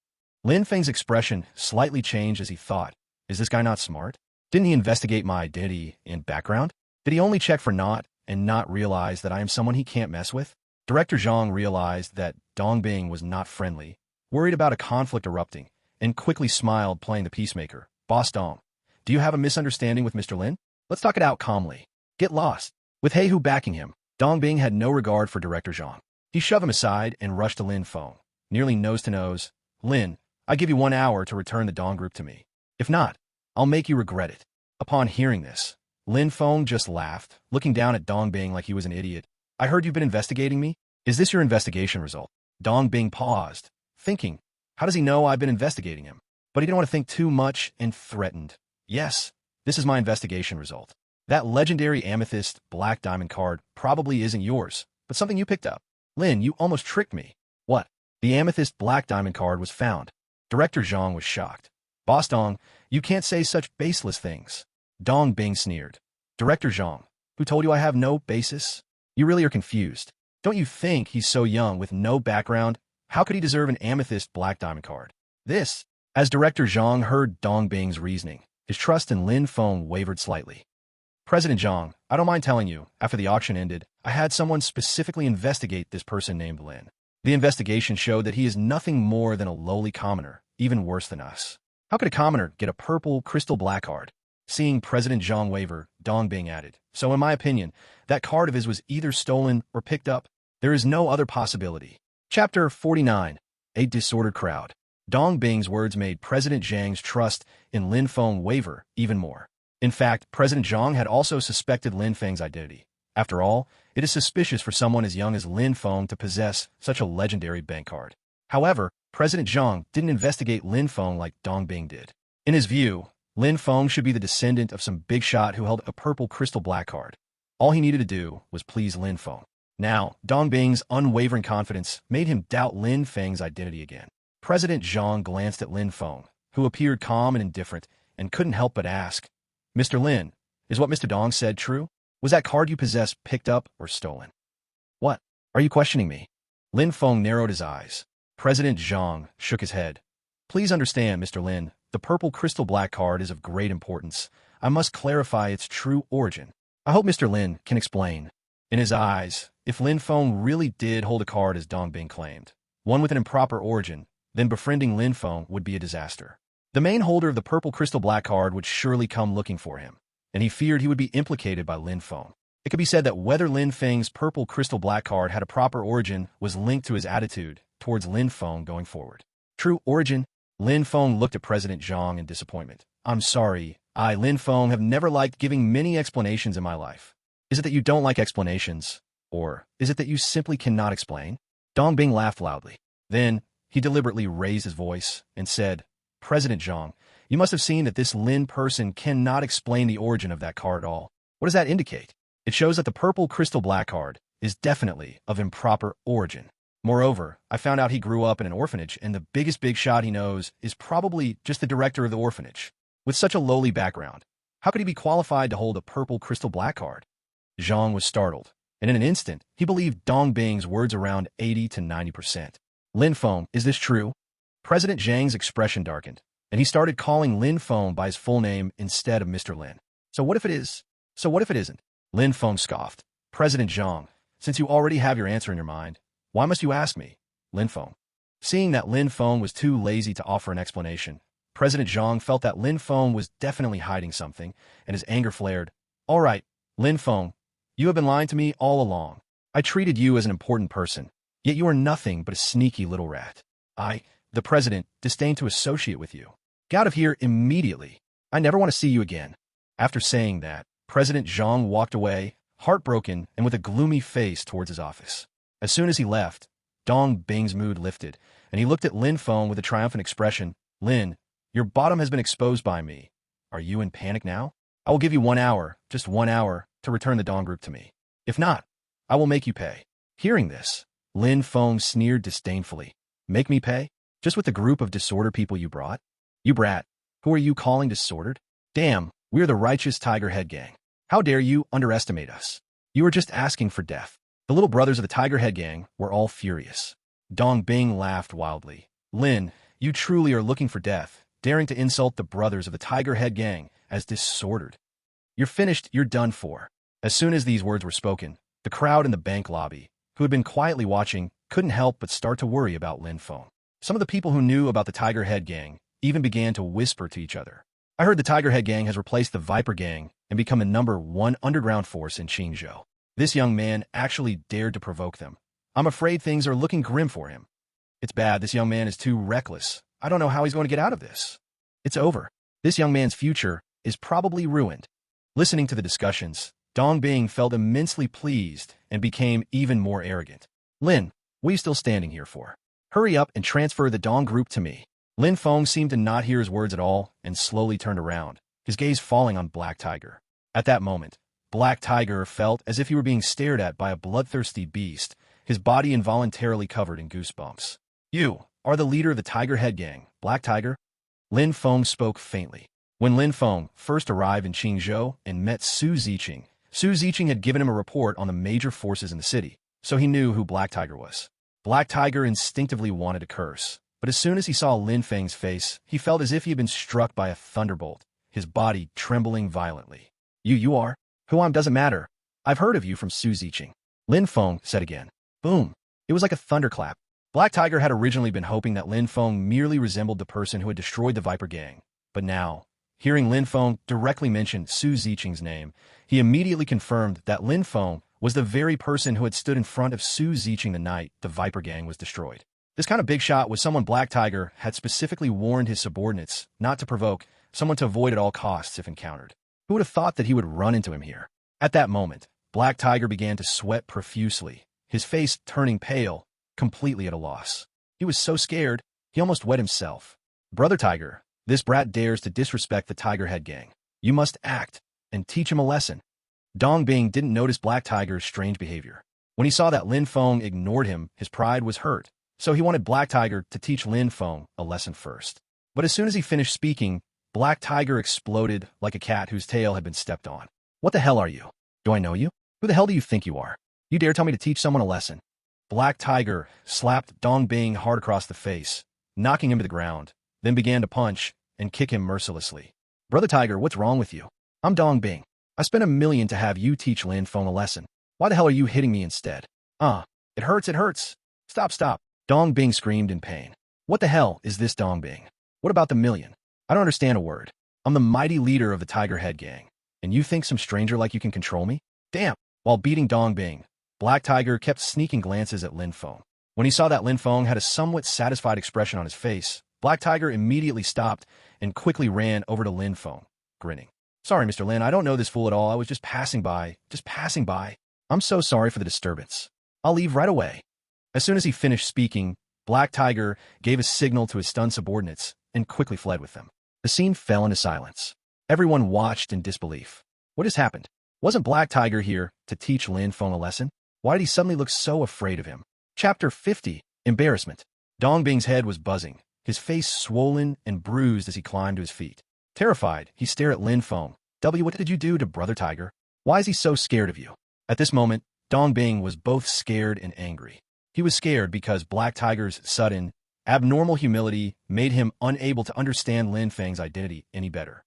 Lin Feng's expression slightly changed as he thought, is this guy not smart? Didn't he investigate my identity and background? Did he only check for not and not realize that I am someone he can't mess with? Director Zhang realized that Dong Bing was not friendly, worried about a conflict erupting, and quickly smiled, playing the peacemaker. "Boss Dong, do you have a misunderstanding with Mr. Lin? Let's talk it out calmly. Get lost." With Hey Hu backing him, Dong Bing had no regard for Director Zhang. He shoved him aside and rushed to Lin Feng, nearly nose to nose. "Lin, I give you 1 hour to return the Dong Group to me. If not, I'll make you regret it." Upon hearing this, Lin Feng just laughed, looking down at Dong Bing like he was an idiot. I heard you've been investigating me. Is this your investigation result? Dong Bing paused, thinking, how does he know I've been investigating him? But he didn't want to think too much and threatened. Yes, this is my investigation result. That legendary amethyst black diamond card probably isn't yours, but something you picked up. Lin, you almost tricked me. What? The amethyst black diamond card was found. Director Zhang was shocked. Boss Dong, you can't say such baseless things. Dong Bing sneered. Director Zhang, who told you I have no basis? You really are confused. Don't you think he's so young with no background? How could he deserve an amethyst black diamond card? This, as Director Zhang heard Dong Bing's reasoning, his trust in Lin Feng wavered slightly. President Zhang, I don't mind telling you, after the auction ended, I had someone specifically investigate this person named Lin. The investigation showed that he is nothing more than a lowly commoner, even worse than us. How could a commoner get a purple crystal black card? Seeing President Zhang waver, Dong Bing added, so in my opinion, that card of his was either stolen or picked up. There is no other possibility. Chapter 49. A Disordered Crowd. Dong Bing's words made President Zhang's trust in Lin Feng waver even more. In fact, President Zhang had also suspected Lin Feng's identity. After all, it is suspicious for someone as young as Lin Feng to possess such a legendary bank card. However, President Zhang didn't investigate Lin Feng like Dong Bing did. In his view, Lin Feng should be the descendant of some big shot who held a purple crystal black card. All he needed to do was please Lin Feng. Now, Dong Bing's unwavering confidence made him doubt Lin Feng's identity again. President Zhang glanced at Lin Feng, who appeared calm and indifferent, and couldn't help but ask, Mr. Lin, is what Mr. Dong said true? Was that card you possess picked up or stolen? What? Are you questioning me? Lin Feng narrowed his eyes. President Zhang shook his head. Please understand, Mr. Lin, the purple crystal black card is of great importance. I must clarify its true origin. I hope Mr. Lin can explain. In his eyes, if Lin Feng really did hold a card as Dong Bing claimed, one with an improper origin, then befriending Lin Feng would be a disaster. The main holder of the purple crystal black card would surely come looking for him, and he feared he would be implicated by Lin Feng. It could be said that whether Lin Feng's purple crystal black card had a proper origin was linked to his attitude towards Lin Feng going forward. True origin? Lin Feng looked at President Zhang in disappointment. I'm sorry, I, Lin Feng, have never liked giving many explanations in my life. Is it that you don't like explanations? Or is it that you simply cannot explain? Dong Bing laughed loudly. Then, he deliberately raised his voice and said, President Zhang, you must have seen that this Lin person cannot explain the origin of that card at all. What does that indicate? It shows that the purple crystal black card is definitely of improper origin. Moreover, I found out he grew up in an orphanage, and the biggest big shot he knows is probably just the director of the orphanage. With such a lowly background, how could he be qualified to hold a purple crystal black card? Zhang was startled, and in an instant, he believed Dong Bing's words around 80 to 90%. Lin Feng, is this true? President Zhang's expression darkened, and he started calling Lin Feng by his full name instead of Mr. Lin. So what if it is? So what if it isn't? Lin Feng scoffed. President Zhang, since you already have your answer in your mind, why must you ask me? Lin Feng. Seeing that Lin Feng was too lazy to offer an explanation, President Zhang felt that Lin Feng was definitely hiding something, and his anger flared. All right, Lin Feng, you have been lying to me all along. I treated you as an important person, yet you are nothing but a sneaky little rat. I, the president, disdain to associate with you. Get out of here immediately. I never want to see you again. After saying that, President Zhang walked away, heartbroken and with a gloomy face towards his office. As soon as he left, Dong Bing's mood lifted, and he looked at Lin Feng with a triumphant expression. Lin, your bottom has been exposed by me. Are you in panic now? I will give you 1 hour, just 1 hour, to return the Dong group to me. If not, I will make you pay. Hearing this, Lin Feng sneered disdainfully. Make me pay? Just with the group of disordered people you brought? You brat, who are you calling disordered? Damn, we're the righteous Tiger Head Gang. How dare you underestimate us? You were just asking for death. The little brothers of the Tiger Head Gang were all furious. Dong Bing laughed wildly. Lin, you truly are looking for death, daring to insult the brothers of the Tiger Head Gang as disordered. You're finished, you're done for. As soon as these words were spoken, the crowd in the bank lobby, who had been quietly watching, couldn't help but start to worry about Lin Feng. Some of the people who knew about the Tiger Head Gang even began to whisper to each other. I heard the Tiger Head Gang has replaced the Viper Gang and become the #1 underground force in Qingzhou. This young man actually dared to provoke them. I'm afraid things are looking grim for him. It's bad, this young man is too reckless. I don't know how he's going to get out of this. It's over. This young man's future is probably ruined. Listening to the discussions, Dong Bing felt immensely pleased and became even more arrogant. Lin, what are you still standing here for? Hurry up and transfer the Dong group to me. Lin Feng seemed to not hear his words at all and slowly turned around, his gaze falling on Black Tiger. At that moment, Black Tiger felt as if he were being stared at by a bloodthirsty beast, his body involuntarily covered in goosebumps. You are the leader of the Tiger Head Gang, Black Tiger? Lin Feng spoke faintly. When Lin Feng first arrived in Qingzhou and met Su Ziqing had given him a report on the major forces in the city, so he knew who Black Tiger was. Black Tiger instinctively wanted to curse, but as soon as he saw Lin Feng's face, he felt as if he had been struck by a thunderbolt, his body trembling violently. You are? Who I'm doesn't matter. I've heard of you from Su Ziqing. Lin Feng said again. Boom. It was like a thunderclap. Black Tiger had originally been hoping that Lin Feng merely resembled the person who had destroyed the Viper Gang, but now, hearing Lin Feng directly mention Su Ziqing's name, he immediately confirmed that Lin Feng was the very person who had stood in front of Su Ziqing the night the Viper Gang was destroyed. This kind of big shot was someone Black Tiger had specifically warned his subordinates not to provoke, someone to avoid at all costs if encountered. Who would have thought that he would run into him here? At that moment, Black Tiger began to sweat profusely, his face turning pale, completely at a loss. He was so scared, he almost wet himself. Brother Tiger, this brat dares to disrespect the Tiger Head Gang. You must act and teach him a lesson. Dong Bing didn't notice Black Tiger's strange behavior. When he saw that Lin Feng ignored him, his pride was hurt, so he wanted Black Tiger to teach Lin Feng a lesson first. But as soon as he finished speaking, Black Tiger exploded like a cat whose tail had been stepped on. What the hell are you? Do I know you? Who the hell do you think you are? You dare tell me to teach someone a lesson? Black Tiger slapped Dong Bing hard across the face, knocking him to the ground, then began to punch and kick him mercilessly. Brother Tiger, what's wrong with you? I'm Dong Bing. I spent $1 million to have you teach Lin Feng a lesson. Why the hell are you hitting me instead? It hurts, it hurts. Stop. Dong Bing screamed in pain. What the hell is this, Dong Bing? What about the million? I don't understand a word. I'm the mighty leader of the Tiger Head Gang, and you think some stranger like you can control me? Damn! While beating Dong Bing, Black Tiger kept sneaking glances at Lin Feng. When he saw that Lin Feng had a somewhat satisfied expression on his face, Black Tiger immediately stopped and quickly ran over to Lin Feng, grinning. Sorry, Mr. Lin, I don't know this fool at all. I was just passing by. I'm so sorry for the disturbance. I'll leave right away. As soon as he finished speaking, Black Tiger gave a signal to his stunned subordinates and quickly fled with them. The scene fell into silence. Everyone watched in disbelief. What has happened? Wasn't Black Tiger here to teach Lin Feng a lesson? Why did he suddenly look so afraid of him? Chapter 50. Embarrassment. Dong Bing's head was buzzing, his face swollen and bruised as he climbed to his feet. Terrified, he stared at Lin Feng. What did you do to Brother Tiger? Why is he so scared of you? At this moment, Dong Bing was both scared and angry. He was scared because Black Tiger's sudden, abnormal humility made him unable to understand Lin Feng's identity any better.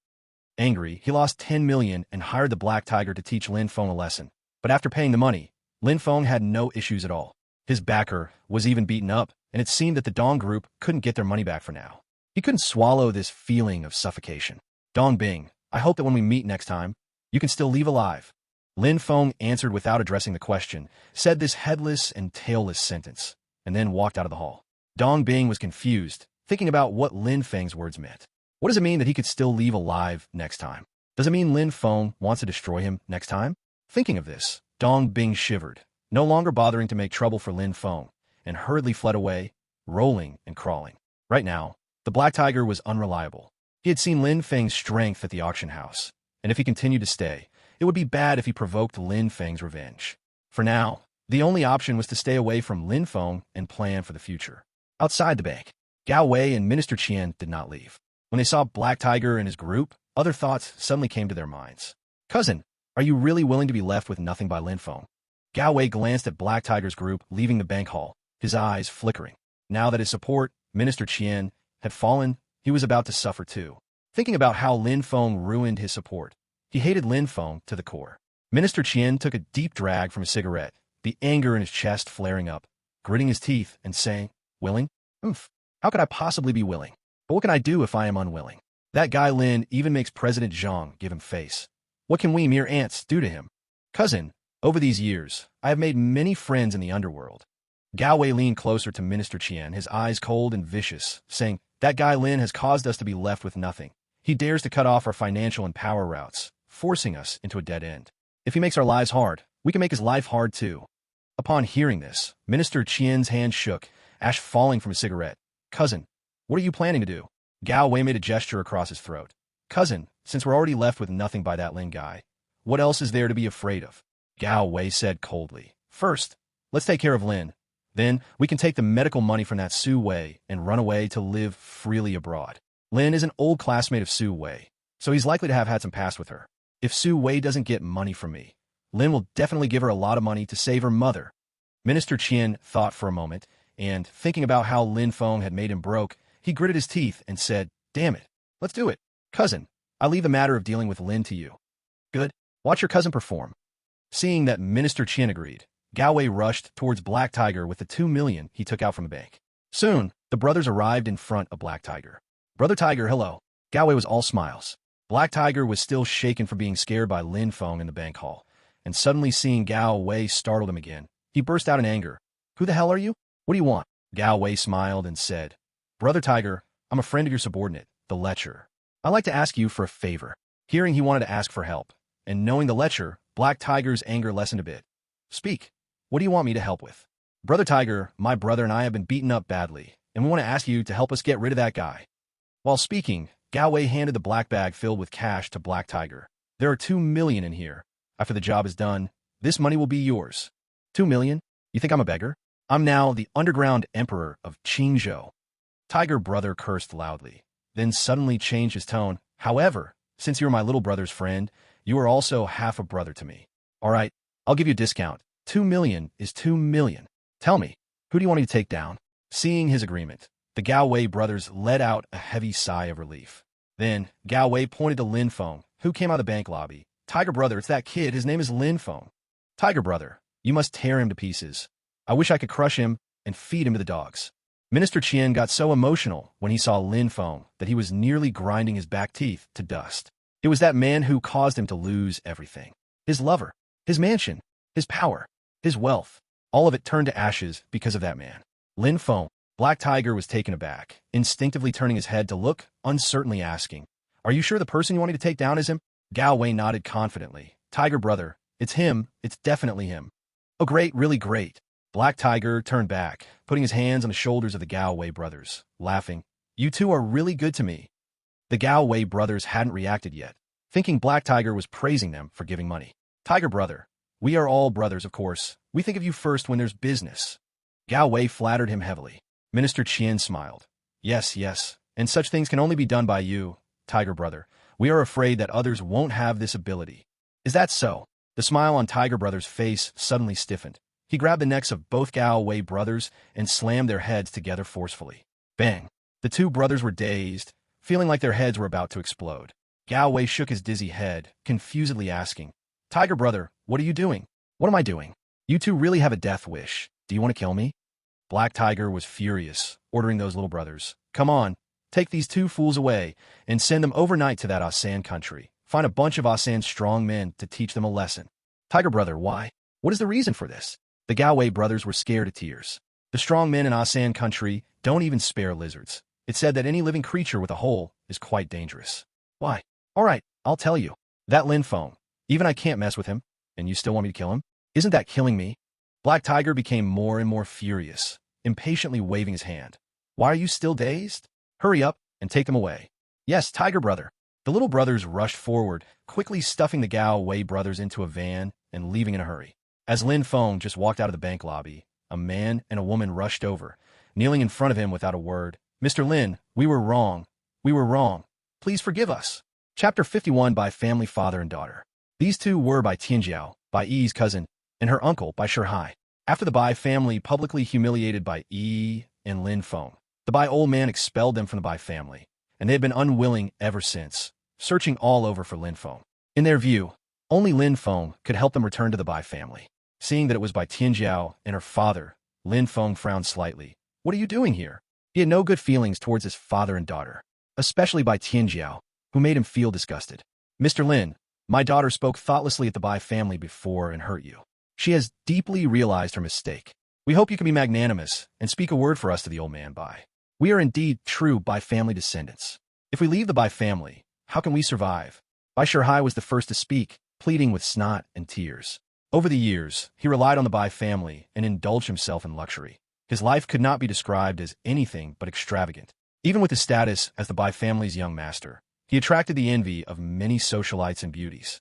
Angry, he lost 10 million and hired the Black Tiger to teach Lin Feng a lesson. But after paying the money, Lin Feng had no issues at all. His backer was even beaten up, and it seemed that the Dong group couldn't get their money back for now. He couldn't swallow this feeling of suffocation. Dong Bing, I hope that when we meet next time, you can still leave alive. Lin Feng answered without addressing the question, said this headless and tailless sentence, and then walked out of the hall. Dong Bing was confused, thinking about what Lin Feng's words meant. What does it mean that he could still leave alive next time? Does it mean Lin Feng wants to destroy him next time? Thinking of this, Dong Bing shivered, no longer bothering to make trouble for Lin Feng, and hurriedly fled away, rolling and crawling. Right now, the Black Tiger was unreliable. He had seen Lin Feng's strength at the auction house, and if he continued to stay, it would be bad if he provoked Lin Feng's revenge. For now, the only option was to stay away from Lin Feng and plan for the future. Outside the bank, Gao Wei and Minister Qian did not leave. When they saw Black Tiger and his group, other thoughts suddenly came to their minds. Cousin, are you really willing to be left with nothing by Lin Feng? Gao Wei glanced at Black Tiger's group leaving the bank hall, his eyes flickering. Now that his support, Minister Qian, had fallen, he was about to suffer too. Thinking about how Lin Feng ruined his support, he hated Lin Feng to the core. Minister Qian took a deep drag from a cigarette, the anger in his chest flaring up, gritting his teeth and saying, Willing? How could I possibly be willing? But what can I do if I am unwilling? That guy Lin even makes President Zhang give him face. What can we mere ants do to him? Cousin, over these years, I have made many friends in the underworld. Gao Wei leaned closer to Minister Qian, his eyes cold and vicious, saying, That guy Lin has caused us to be left with nothing. He dares to cut off our financial and power routes, forcing us into a dead end. If he makes our lives hard, we can make his life hard too. Upon hearing this, Minister Qian's hand shook, ash falling from his cigarette. Cousin, what are you planning to do? Gao Wei made a gesture across his throat. Cousin, since we're already left with nothing by that Lin guy, what else is there to be afraid of? Gao Wei said coldly. First, let's take care of Lin. Then, we can take the medical money from that Su Wei and run away to live freely abroad. Lin is an old classmate of Su Wei, so he's likely to have had some past with her. If Su Wei doesn't get money from me, Lin will definitely give her a lot of money to save her mother. Minister Qian thought for a moment, and thinking about how Lin Feng had made him broke, he gritted his teeth and said, Damn it, let's do it. Cousin, I leave the matter of dealing with Lin to you. Good. Watch your cousin perform. Seeing that Minister Qian agreed, Gao Wei rushed towards Black Tiger with the 2 million he took out from the bank. Soon, the brothers arrived in front of Black Tiger. Brother Tiger, hello. Gao Wei was all smiles. Black Tiger was still shaken from being scared by Lin Feng in the bank hall, and suddenly seeing Gao Wei startled him again. He burst out in anger. Who the hell are you? What do you want? Gao Wei smiled and said, Brother Tiger, I'm a friend of your subordinate, the Lecher. I'd like to ask you for a favor. Hearing he wanted to ask for help, and knowing the Lecher, Black Tiger's anger lessened a bit. Speak. What do you want me to help with? Brother Tiger, my brother and I have been beaten up badly, and we want to ask you to help us get rid of that guy. While speaking, Gao Wei handed the black bag filled with cash to Black Tiger. There are 2 million in here. After the job is done, this money will be yours. 2 million? You think I'm a beggar? I'm now the underground emperor of Qingzhou. Tiger brother cursed loudly, then suddenly changed his tone. However, since you're my little brother's friend, you are also half a brother to me. All right, I'll give you a discount. 2 million is 2 million. Tell me, who do you want me to take down? Seeing his agreement, the Gao Wei brothers let out a heavy sigh of relief. Then, Gao Wei pointed to Lin Feng, who came out of the bank lobby. Tiger brother, it's that kid. His name is Lin Feng. Tiger brother, you must tear him to pieces. I wish I could crush him and feed him to the dogs. Minister Qian got so emotional when he saw Lin Feng that he was nearly grinding his back teeth to dust. It was that man who caused him to lose everything. His lover, his mansion, his power, his wealth. All of it turned to ashes because of that man. Lin Feng. Black Tiger was taken aback, instinctively turning his head to look, uncertainly asking, Are you sure the person you want me to take down is him? Gao Wei nodded confidently. Tiger brother, it's him, it's definitely him. Oh great, really great. Black Tiger turned back, putting his hands on the shoulders of the Gao Wei brothers, laughing. You two are really good to me. The Gao Wei brothers hadn't reacted yet, thinking Black Tiger was praising them for giving money. Tiger brother, we are all brothers, of course. We think of you first when there's business. Gao Wei flattered him heavily. Minister Qian smiled. Yes, yes, and such things can only be done by you, Tiger brother. We are afraid that others won't have this ability. Is that so? The smile on Tiger brother's face suddenly stiffened. He grabbed the necks of both Gao Wei brothers and slammed their heads together forcefully. Bang! The two brothers were dazed, feeling like their heads were about to explode. Gao Wei shook his dizzy head, confusedly asking, Tiger brother, what are you doing? What am I doing? You two really have a death wish. Do you want to kill me? Black Tiger was furious, ordering those little brothers, Come on, take these two fools away and send them overnight to that Asan country. Find a bunch of Asan's strong men to teach them a lesson. Tiger brother, why? What is the reason for this? The Gao Wei brothers were scared to tears. The strong men in Asan country don't even spare lizards. It's said that any living creature with a hole is quite dangerous. Why? All right, I'll tell you. That Lin Feng, even I can't mess with him, and you still want me to kill him? Isn't that killing me? Black Tiger became more and more furious, impatiently waving his hand. Why are you still dazed? Hurry up and take them away. Yes, Tiger brother. The little brothers rushed forward, quickly stuffing the Gao Wei brothers into a van and leaving in a hurry. As Lin Feng just walked out of the bank lobby, a man and a woman rushed over, kneeling in front of him without a word. Mr. Lin, we were wrong. We were wrong. Please forgive us. Chapter 51 by Family Father and Daughter. These two were by Tianjiao, by Yi's cousin, and her uncle by Shihai. After the Bai family publicly humiliated by Yi and Lin Feng, the Bai old man expelled them from the Bai family, and they had been unwilling ever since, searching all over for Lin Feng. In their view, only Lin Feng could help them return to the Bai family. Seeing that it was by Tianjiao and her father, Lin Feng frowned slightly. What are you doing here? He had no good feelings towards his father and daughter, especially by Tianjiao, who made him feel disgusted. Mr. Lin, my daughter spoke thoughtlessly at the Bai family before and hurt you. She has deeply realized her mistake. We hope you can be magnanimous and speak a word for us to the old man Bai. We are indeed true Bai family descendants. If we leave the Bai family, how can we survive? Bai Shihai was the first to speak, pleading with snot and tears. Over the years, he relied on the Bai family and indulged himself in luxury. His life could not be described as anything but extravagant. Even with his status as the Bai family's young master, he attracted the envy of many socialites and beauties.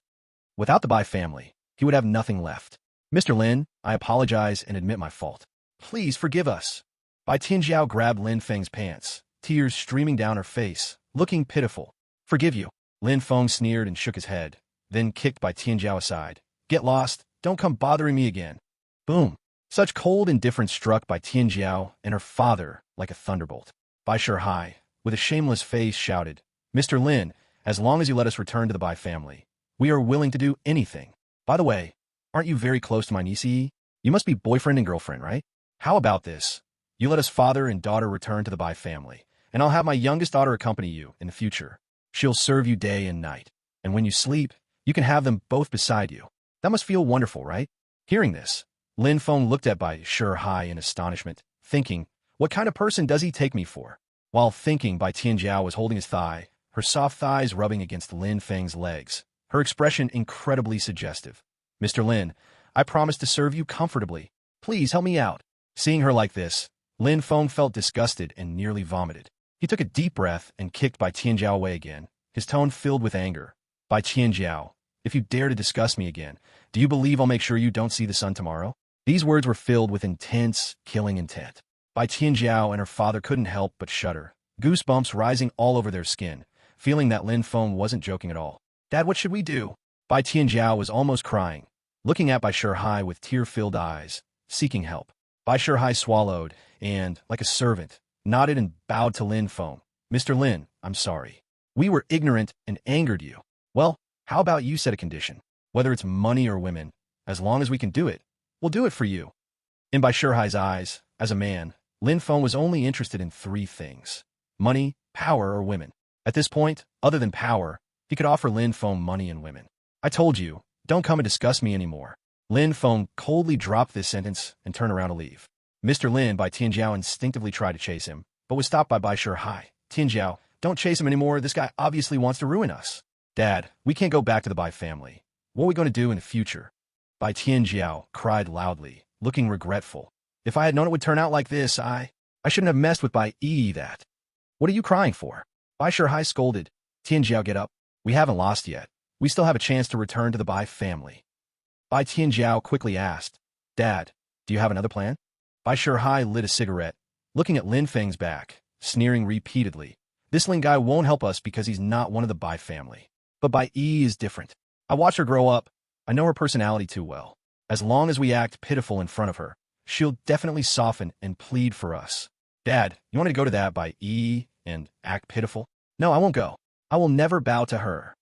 Without the Bai family, he would have nothing left. Mr. Lin, I apologize and admit my fault. Please forgive us. Bai Tianjiao grabbed Lin Feng's pants, tears streaming down her face, looking pitiful. Forgive you. Lin Feng sneered and shook his head, then kicked Bai Tianjiao aside. Get lost. Don't come bothering me again. Boom. Such cold indifference struck Bai Tianjiao and her father like a thunderbolt. Bai Shihai, with a shameless face, shouted, Mr. Lin, as long as you let us return to the Bai family, we are willing to do anything. By the way, aren't you very close to my niece? You must be boyfriend and girlfriend, right? How about this? You let us father and daughter return to the Bai family, and I'll have my youngest daughter accompany you in the future. She'll serve you day and night, and when you sleep, you can have them both beside you. That must feel wonderful, right? Hearing this, Lin Feng looked at Bai Shihai in astonishment, thinking, what kind of person does he take me for? While thinking, Bai Tianjiao was holding his thigh, her soft thighs rubbing against Lin Feng's legs, her expression incredibly suggestive. Mr. Lin, I promise to serve you comfortably. Please help me out. Seeing her like this, Lin Feng felt disgusted and nearly vomited. He took a deep breath and kicked Bai Tianjiao away again, his tone filled with anger. Bai Tianjiao, if you dare to discuss me again, do you believe I'll make sure you don't see the sun tomorrow? These words were filled with intense, killing intent. Bai Tianjiao and her father couldn't help but shudder, goosebumps rising all over their skin, feeling that Lin Feng wasn't joking at all. Dad, what should we do? Bai Tianjiao was almost crying, looking at Bai Shihai with tear-filled eyes, seeking help. Bai Shihai swallowed and, like a servant, nodded and bowed to Lin Feng. Mr. Lin, I'm sorry. We were ignorant and angered you. Well, how about you set a condition? Whether it's money or women, as long as we can do it, we'll do it for you. In Bai Shihai's eyes, as a man, Lin Feng was only interested in three things: money, power, or women. At this point, other than power, he could offer Lin Feng money and women. I told you, don't come and discuss me anymore. Lin Feng coldly dropped this sentence and turned around to leave. Mr. Lin, Bai Tianjiao instinctively tried to chase him, but was stopped by Bai Shihai. Tianjiao, don't chase him anymore. This guy obviously wants to ruin us. Dad, we can't go back to the Bai family. What are we going to do in the future? Bai Tianjiao cried loudly, looking regretful. If I had known it would turn out like this, I shouldn't have messed with Bai Yi that. What are you crying for? Bai Shihai scolded. Tianjiao, get up. We haven't lost yet. We still have a chance to return to the Bai family. Bai Tianjiao quickly asked, Dad, do you have another plan? Bai Shihai lit a cigarette, looking at Lin Feng's back, sneering repeatedly. This Lin guy won't help us because he's not one of the Bai family. But Bai Yi is different. I watched her grow up. I know her personality too well. As long as we act pitiful in front of her, she'll definitely soften and plead for us. Dad, you want me to go to that Bai Yi and act pitiful? No, I won't go. I will never bow to her.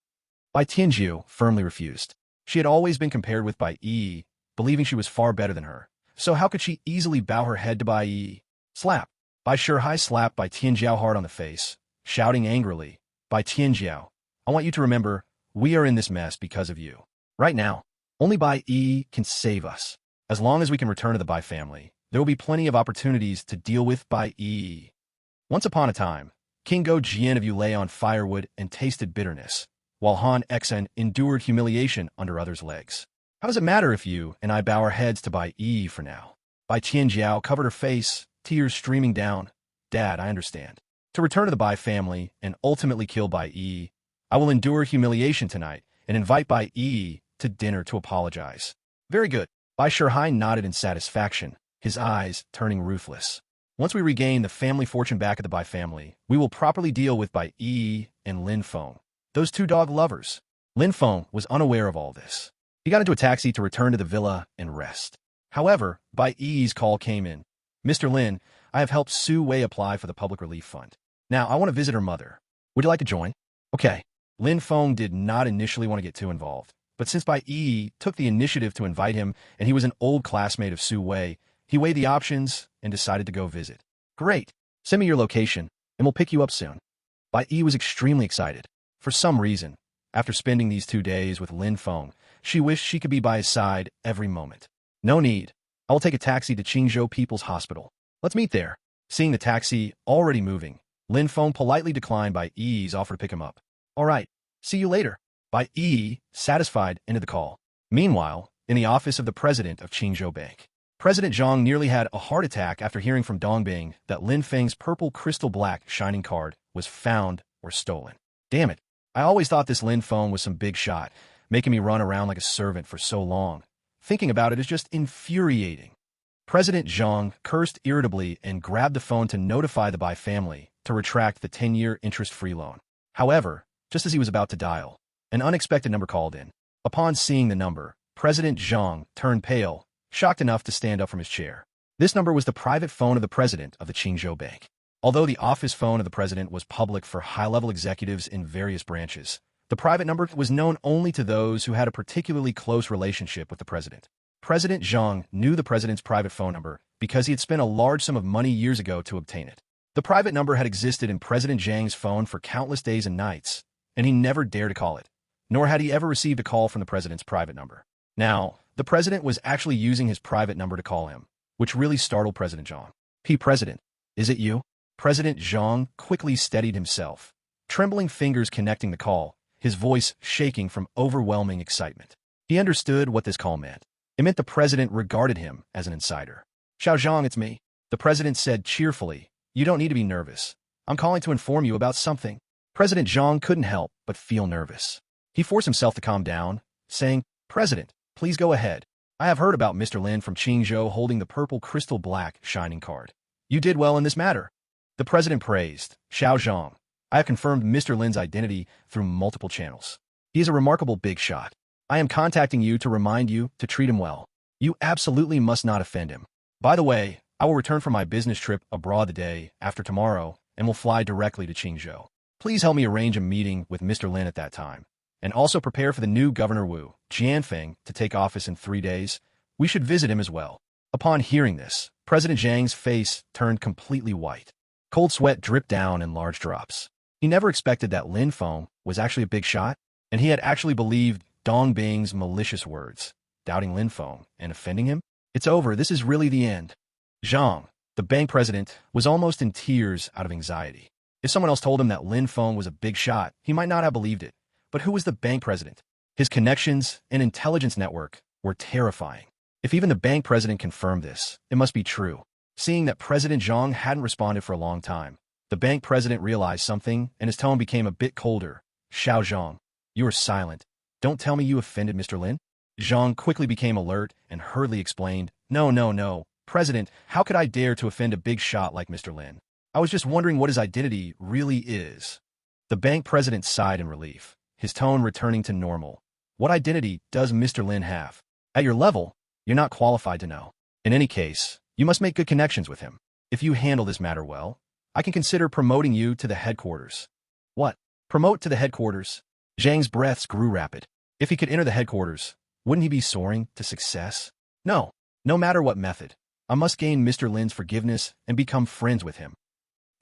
Bai Tianjiao firmly refused. She had always been compared with Bai Yi, believing she was far better than her. So how could she easily bow her head to Bai Yi? Slap. Bai Shihai slapped Bai Tianjiao hard on the face, shouting angrily, Bai Tianjiao, I want you to remember, we are in this mess because of you. Right now, only Bai Yi can save us. As long as we can return to the Bai family, there will be plenty of opportunities to deal with Bai Yi. Once upon a time, King Go Jian of Yu lay on firewood and tasted bitterness, while Han Exen endured humiliation under others' legs. How does it matter if you and I bow our heads to Bai Yi for now? Bai Tianjiao covered her face, tears streaming down. Dad, I understand. To return to the Bai family and ultimately kill Bai Yi, I will endure humiliation tonight and invite Bai Yi to dinner to apologize. Very good. Bai Shihai nodded in satisfaction, his eyes turning ruthless. Once we regain the family fortune back at the Bai family, we will properly deal with Bai Yi and Lin Feng, those two dog lovers. Lin Feng was unaware of all this. He got into a taxi to return to the villa and rest. However, Bai Yi's call came in. Mr. Lin, I have helped Su Wei apply for the Public Relief Fund. Now, I want to visit her mother. Would you like to join? Okay. Lin Feng did not initially want to get too involved, but since Bai Yi took the initiative to invite him and he was an old classmate of Su Wei, he weighed the options and decided to go visit. Great. Send me your location, and we'll pick you up soon. Bai Yi was extremely excited. For some reason, after spending these 2 days with Lin Feng, she wished she could be by his side every moment. No need. I will take a taxi to Qingzhou People's Hospital. Let's meet there. Seeing the taxi already moving, Lin Feng politely declined Bai Yi's offer to pick him up. All right. See you later. Bai Yi, satisfied, ended the call. Meanwhile, in the office of the president of Qingzhou Bank, President Zhang nearly had a heart attack after hearing from Dongbing that Lin Feng's purple crystal black shining card was found or stolen. Damn it. I always thought this Lin Feng was some big shot, making me run around like a servant for so long. Thinking about it is just infuriating. President Zhang cursed irritably and grabbed the phone to notify the Bai family to retract the 10-year interest-free loan. However, just as he was about to dial, an unexpected number called in. Upon seeing the number, President Zhang turned pale, shocked enough to stand up from his chair. This number was the private phone of the president of the Qingzhou Bank. Although the office phone of the president was public for high-level executives in various branches, the private number was known only to those who had a particularly close relationship with the president. President Zhang knew the president's private phone number because he had spent a large sum of money years ago to obtain it. The private number had existed in President Zhang's phone for countless days and nights, and he never dared to call it, nor had he ever received a call from the president's private number. Now, the president was actually using his private number to call him, which really startled President Zhang. President, is it you? President Zhang quickly steadied himself, trembling fingers connecting the call, his voice shaking from overwhelming excitement. He understood what this call meant. It meant the president regarded him as an insider. Xiao Zhang, it's me. The president said cheerfully, you don't need to be nervous. I'm calling to inform you about something. President Zhang couldn't help but feel nervous. He forced himself to calm down, saying, President, please go ahead. I have heard about Mr. Lin from Qingzhou holding the purple crystal black shining card. You did well in this matter. The president praised, Xiao Zhang. I have confirmed Mr. Lin's identity through multiple channels. He is a remarkable big shot. I am contacting you to remind you to treat him well. You absolutely must not offend him. By the way, I will return from my business trip abroad the day after tomorrow and will fly directly to Qingzhou. Please help me arrange a meeting with Mr. Lin at that time. And also prepare for the new Governor Wu, Jianfeng, to take office in 3 days. We should visit him as well. Upon hearing this, President Zhang's face turned completely white. Cold sweat dripped down in large drops. He never expected that Lin Feng was actually a big shot, and he had actually believed Dong Bing's malicious words, doubting Lin Feng and offending him. It's over. This is really the end. Zhang, the bank president, was almost in tears out of anxiety. If someone else told him that Lin Feng was a big shot, he might not have believed it. But who was the bank president? His connections and intelligence network were terrifying. If even the bank president confirmed this, it must be true. Seeing that President Zhang hadn't responded for a long time, the bank president realized something, and his tone became a bit colder. Xiao Zhang, you are silent. Don't tell me you offended Mr. Lin? Zhang quickly became alert and hurriedly explained, No. President, how could I dare to offend a big shot like Mr. Lin? I was just wondering what his identity really is. The bank president sighed in relief, his tone returning to normal. What identity does Mr. Lin have? At your level, you're not qualified to know. In any case, you must make good connections with him. If you handle this matter well, I can consider promoting you to the headquarters. What? Promote to the headquarters? Zhang's breaths grew rapid. If he could enter the headquarters, wouldn't he be soaring to success? No matter what method, I must gain Mr. Lin's forgiveness and become friends with him.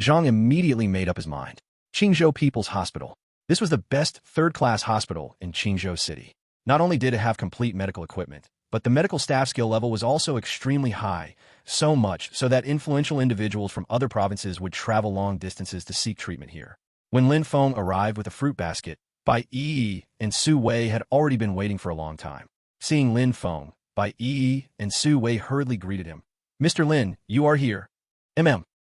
Zhang immediately made up his mind. Qingzhou People's Hospital. This was the best third-class hospital in Qingzhou City. Not only did it have complete medical equipment, but the medical staff skill level was also extremely high, so much so that influential individuals from other provinces would travel long distances to seek treatment here. When Lin Feng arrived with a fruit basket, Bai Yi and Su Wei had already been waiting for a long time. Seeing Lin Feng, Bai Yi and Su Wei hurriedly greeted him. Mr. Lin, you are here.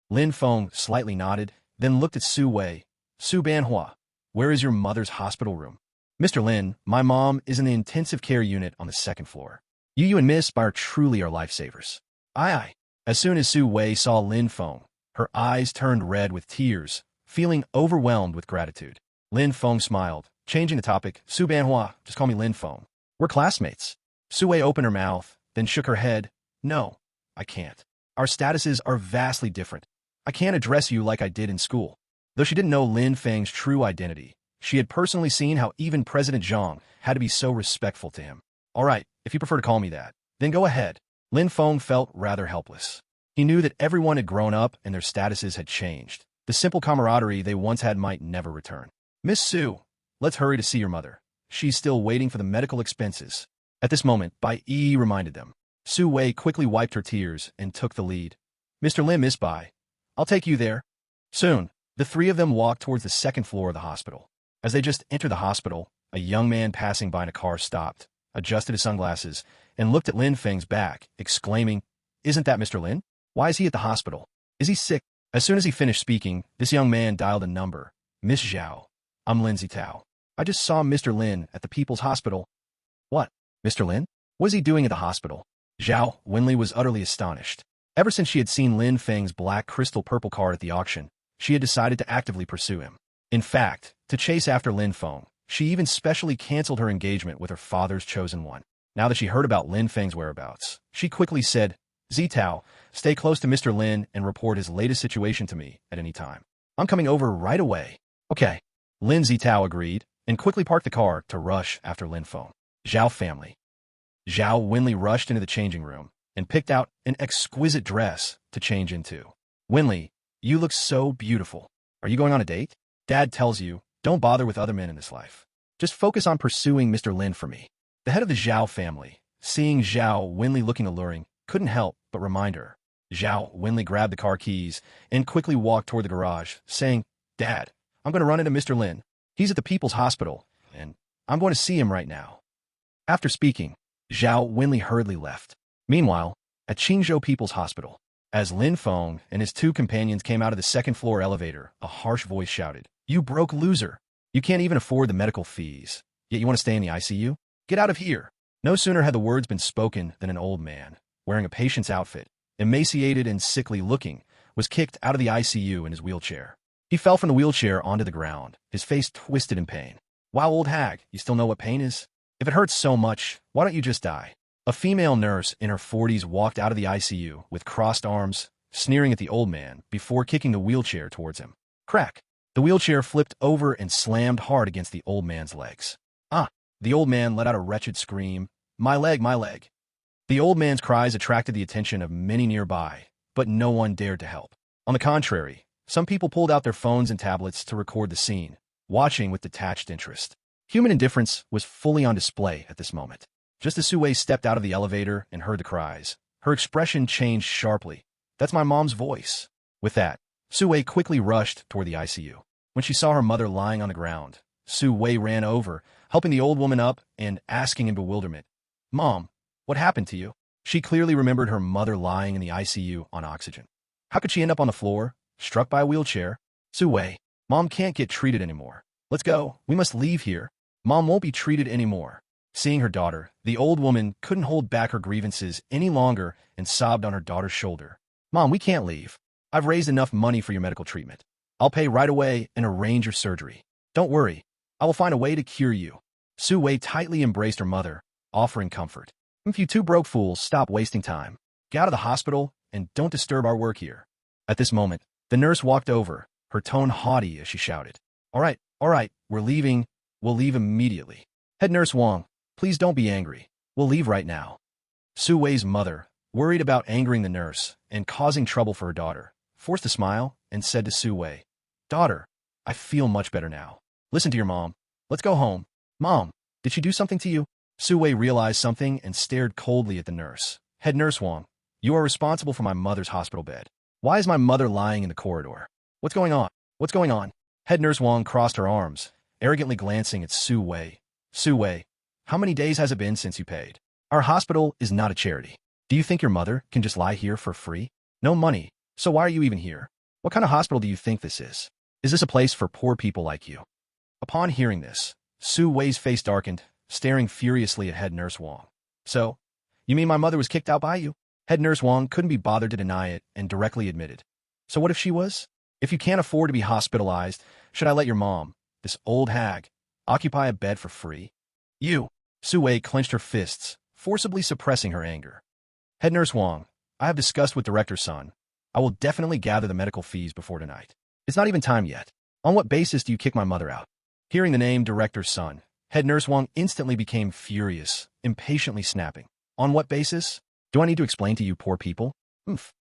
Lin Feng slightly nodded, then looked at Su Wei. Su Banhua, where is your mother's hospital room? Mr. Lin, my mom is in the intensive care unit on the 2nd floor. You and Miss Bai truly are lifesavers. Aye. As soon as Su Wei saw Lin Feng, her eyes turned red with tears, feeling overwhelmed with gratitude. Lin Feng smiled, changing the topic. Su Banhua, just call me Lin Feng. We're classmates. Su Wei opened her mouth, then shook her head. No, I can't. Our statuses are vastly different. I can't address you like I did in school. Though she didn't know Lin Feng's true identity, she had personally seen how even President Zhang had to be so respectful to him. All right, if you prefer to call me that, then go ahead. Lin Feng felt rather helpless. He knew that everyone had grown up and their statuses had changed. The simple camaraderie they once had might never return. Miss Su, let's hurry to see your mother. She's still waiting for the medical expenses. At this moment, Bai Yi reminded them. Su Wei quickly wiped her tears and took the lead. Mr. Lim, Miss Bai, I'll take you there. Soon, the three of them walked towards the 2nd floor of the hospital. As they just entered the hospital, a young man passing by in a car stopped, adjusted his sunglasses, and looked at Lin Feng's back, exclaiming, "Isn't that Mr. Lin? Why is he at the hospital? Is he sick?" As soon as he finished speaking, this young man dialed a number. "Miss Zhao, I'm Lin Zitao. I just saw Mr. Lin at the People's Hospital." "What? Mr. Lin? What is he doing at the hospital?" Zhao Wenli was utterly astonished. Ever since she had seen Lin Feng's black crystal purple card at the auction, she had decided to actively pursue him. In fact, to chase after Lin Feng, she even specially canceled her engagement with her father's chosen one. Now that she heard about Lin Feng's whereabouts, she quickly said, "Zitao, stay close to Mr. Lin and report his latest situation to me at any time. I'm coming over right away." "Okay." Lin Zitao agreed and quickly parked the car to rush after Lin Feng. Zhao family. Zhao Wenli rushed into the changing room and picked out an exquisite dress to change into. "Wenli, you look so beautiful. Are you going on a date? Dad tells you, don't bother with other men in this life. Just focus on pursuing Mr. Lin for me." The head of the Zhao family, seeing Zhao Wenli looking alluring, couldn't help but remind her. Zhao Wenli grabbed the car keys and quickly walked toward the garage, saying, "Dad, I'm going to run into Mr. Lin. He's at the People's Hospital, and I'm going to see him right now." After speaking, Zhao Wenli hurriedly left. Meanwhile, at Qingzhou People's Hospital, as Lin Feng and his two companions came out of the second-floor elevator, a harsh voice shouted, "You broke loser! You can't even afford the medical fees, yet you want to stay in the ICU? Get out of here!" No sooner had the words been spoken than an old man, wearing a patient's outfit, emaciated and sickly looking, was kicked out of the ICU in his wheelchair. He fell from the wheelchair onto the ground, his face twisted in pain. "Wow, old hag, you still know what pain is? If it hurts so much, why don't you just die?" A female nurse in her 40s walked out of the ICU with crossed arms, sneering at the old man before kicking the wheelchair towards him. Crack! The wheelchair flipped over and slammed hard against the old man's legs. "Ah!" The old man let out a wretched scream. My leg, my leg." The old man's cries attracted the attention of many nearby, but no one dared to help. On the contrary, some people pulled out their phones and tablets to record the scene, watching with detached interest. Human indifference was fully on display at this moment. Just as Sue stepped out of the elevator and heard the cries, her expression changed sharply. "That's my mom's voice." With that, Sue quickly rushed toward the ICU. When she saw her mother lying on the ground, Sue ran over, helping the old woman up and asking in bewilderment, "Mom, what happened to you?" She clearly remembered her mother lying in the ICU on oxygen. How could she end up on the floor, struck by a wheelchair? "Sue, Mom can't get treated anymore. Let's go. We must leave here. Mom won't be treated anymore." Seeing her daughter, the old woman couldn't hold back her grievances any longer and sobbed on her daughter's shoulder. "Mom, we can't leave. I've raised enough money for your medical treatment. I'll pay right away and arrange your surgery. Don't worry. I will find a way to cure you." Sue tightly embraced her mother, offering comfort. "If you two broke fools, stop wasting time. Get out of the hospital and don't disturb our work here." At this moment, the nurse walked over, her tone haughty as she shouted, all right, we're leaving. We'll leave immediately. Head Nurse Wang, please don't be angry. We'll leave right now." Sue's mother, worried about angering the nurse and causing trouble for her daughter, forced a smile and said to Sue, "Daughter, I feel much better now. Listen to your mom. Let's go home." "Mom, did she do something to you?" Sue realized something and stared coldly at the nurse. "Head Nurse Wang, you are responsible for my mother's hospital bed. Why is my mother lying in the corridor? What's going on? What's going on?" Head Nurse Wang crossed her arms, arrogantly glancing at Sue. "Sue, how many days has it been since you paid? Our hospital is not a charity. Do you think your mother can just lie here for free? No money, so why are you even here? What kind of hospital do you think this is? Is this a place for poor people like you?" Upon hearing this, Sue's face darkened, staring furiously at Head Nurse Wang. "So, you mean my mother was kicked out by you?" Head Nurse Wang couldn't be bothered to deny it and directly admitted. "So what if she was? If you can't afford to be hospitalized, should I let your mom, this old hag, occupy a bed for free?" "You!" Sue clenched her fists, forcibly suppressing her anger. "Head Nurse Wang, I have discussed with Director Sun. I will definitely gather the medical fees before tonight. It's not even time yet. On what basis do you kick my mother out?" Hearing the name Director Sun, Head Nurse Wang instantly became furious, impatiently snapping. "On what basis? Do I need to explain to you poor people?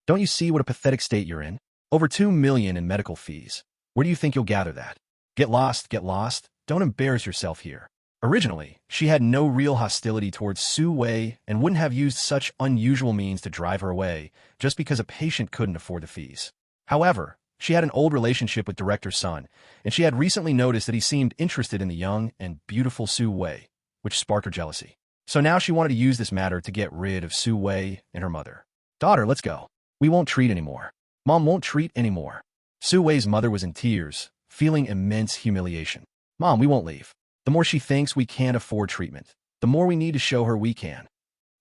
Don't you see what a pathetic state you're in? Over 2 million in medical fees. Where do you think you'll gather that? Get lost, get lost. Don't embarrass yourself here." Originally, she had no real hostility towards Sue and wouldn't have used such unusual means to drive her away just because a patient couldn't afford the fees. However, She had an old relationship with Director Sun, and she had recently noticed that he seemed interested in the young and beautiful Su Wei, which sparked her jealousy. So now she wanted to use this matter to get rid of Su Wei and her mother. Daughter, let's go. We won't treat anymore. Mom won't treat anymore. Su Wei's mother was in tears, feeling immense humiliation. Mom, we won't leave. The more she thinks we can't afford treatment, the more we need to show her we can.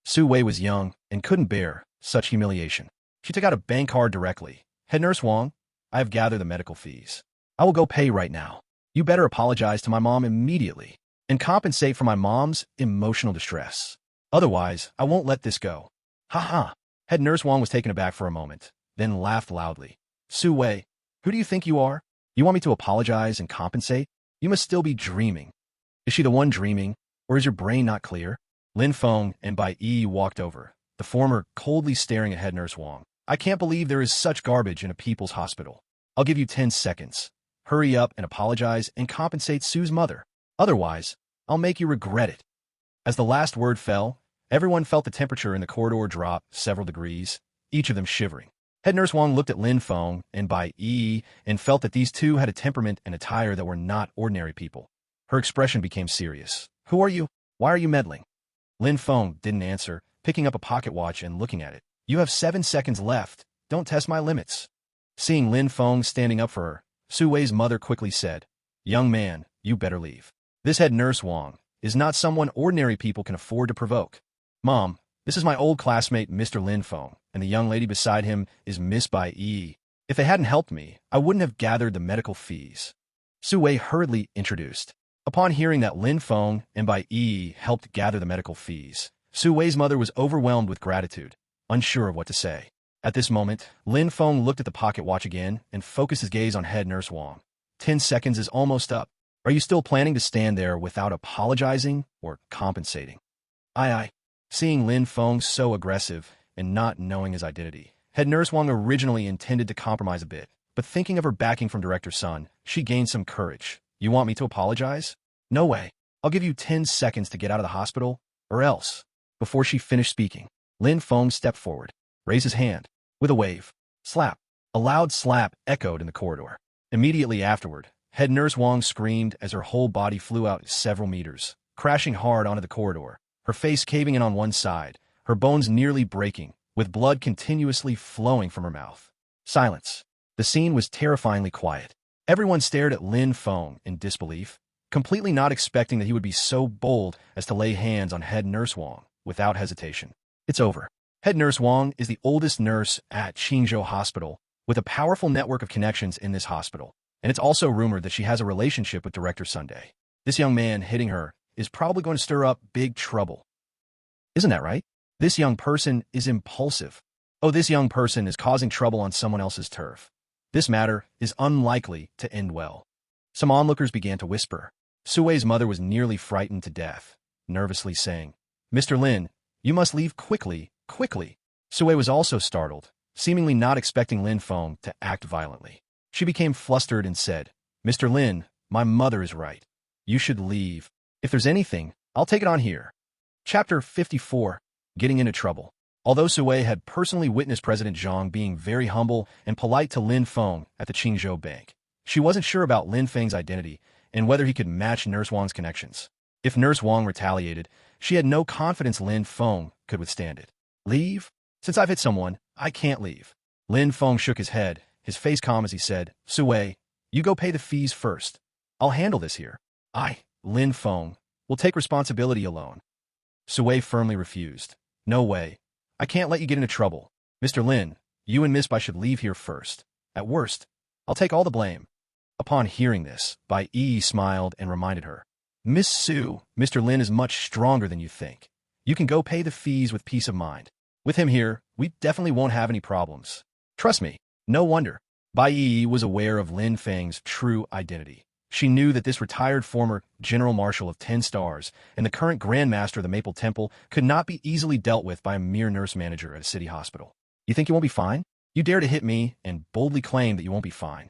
Su Wei was young and couldn't bear such humiliation. She took out a bank card directly. Head Nurse Wong, I have gathered the medical fees. I will go pay right now. You better apologize to my mom immediately and compensate for my mom's emotional distress. Otherwise, I won't let this go. Ha ha. Head Nurse Wong was taken aback for a moment, then laughed loudly. Su Wei, who do you think you are? You want me to apologize and compensate? You must still be dreaming. Is she the one dreaming, or is your brain not clear? Lin Feng and Bai Yi walked over, the former coldly staring at Head Nurse Wong. I can't believe there is such garbage in a people's hospital. I'll give you 10 seconds. Hurry up and apologize and compensate Su's mother. Otherwise, I'll make you regret it. As the last word fell, everyone felt the temperature in the corridor drop several degrees, each of them shivering. Head Nurse Wong looked at Lin Feng and Bai Yi and felt that these two had a temperament and attire that were not ordinary people. Her expression became serious. Who are you? Why are you meddling? Lin Feng didn't answer, picking up a pocket watch and looking at it. You have 7 seconds left. Don't test my limits. Seeing Lin Feng standing up for her, Su Wei's mother quickly said, Young man, you better leave. This Head Nurse Wong is not someone ordinary people can afford to provoke. Mom, this is my old classmate, Mr. Lin Feng, and the young lady beside him is Miss Bai Yi. If they hadn't helped me, I wouldn't have gathered the medical fees. Su Wei hurriedly introduced. Upon hearing that Lin Feng and Bai Yi helped gather the medical fees, Su Wei's mother was overwhelmed with gratitude, unsure of what to say. At this moment, Lin Feng looked at the pocket watch again and focused his gaze on Head Nurse Wong. 10 seconds is almost up. Are you still planning to stand there without apologizing or compensating? Aye. Seeing Lin Feng so aggressive and not knowing his identity, Head Nurse Wong originally intended to compromise a bit, but thinking of her backing from Director Sun, she gained some courage. You want me to apologize? No way. I'll give you 10 seconds to get out of the hospital, or else. Before she finished speaking, Lin Feng stepped forward, raised his hand, with a wave. Slap. A loud slap echoed in the corridor. Immediately afterward, Head Nurse Wong screamed as her whole body flew out several meters, crashing hard onto the corridor, her face caving in on one side, her bones nearly breaking, with blood continuously flowing from her mouth. Silence. The scene was terrifyingly quiet. Everyone stared at Lin Feng in disbelief, completely not expecting that he would be so bold as to lay hands on Head Nurse Wong without hesitation. It's over. Head Nurse Wong is the oldest nurse at Qingzhou Hospital, with a powerful network of connections in this hospital, and it's also rumored that she has a relationship with Director Sunday. This young man hitting her is probably going to stir up big trouble. Isn't that right? This young person is impulsive. Oh, this young person is causing trouble on someone else's turf. This matter is unlikely to end well. Some onlookers began to whisper. Su Wei's mother was nearly frightened to death, nervously saying, Mr. Lin, you must leave quickly, quickly. Su Wei was also startled, seemingly not expecting Lin Feng to act violently. She became flustered and said, Mr. Lin, my mother is right. You should leave. If there's anything, I'll take it on here. Chapter 54. Getting into trouble. Although Su Wei had personally witnessed President Zhang being very humble and polite to Lin Feng at the Qingzhou Bank, she wasn't sure about Lin Feng's identity and whether he could match Nurse Wong's connections. If Nurse Wong retaliated, she had no confidence Lin Feng could withstand it. Leave? Since I've hit someone, I can't leave. Lin Feng shook his head, his face calm as he said, Su Wei, you go pay the fees first. I'll handle this here. Lin Feng, will take responsibility alone. Su Wei firmly refused. No way. I can't let you get into trouble. Mr. Lin, you and Miss Bai should leave here first. At worst, I'll take all the blame. Upon hearing this, Bai Yi smiled and reminded her. Miss Su, Mr. Lin is much stronger than you think. You can go pay the fees with peace of mind. With him here, we definitely won't have any problems. Trust me. No wonder. Bai Yi was aware of Lin Feng's true identity. She knew that this retired former General Marshal of 10 stars and the current Grand Master of the Maple Temple could not be easily dealt with by a mere nurse manager at a city hospital. You think you won't be fine? You dare to hit me and boldly claim that you won't be fine.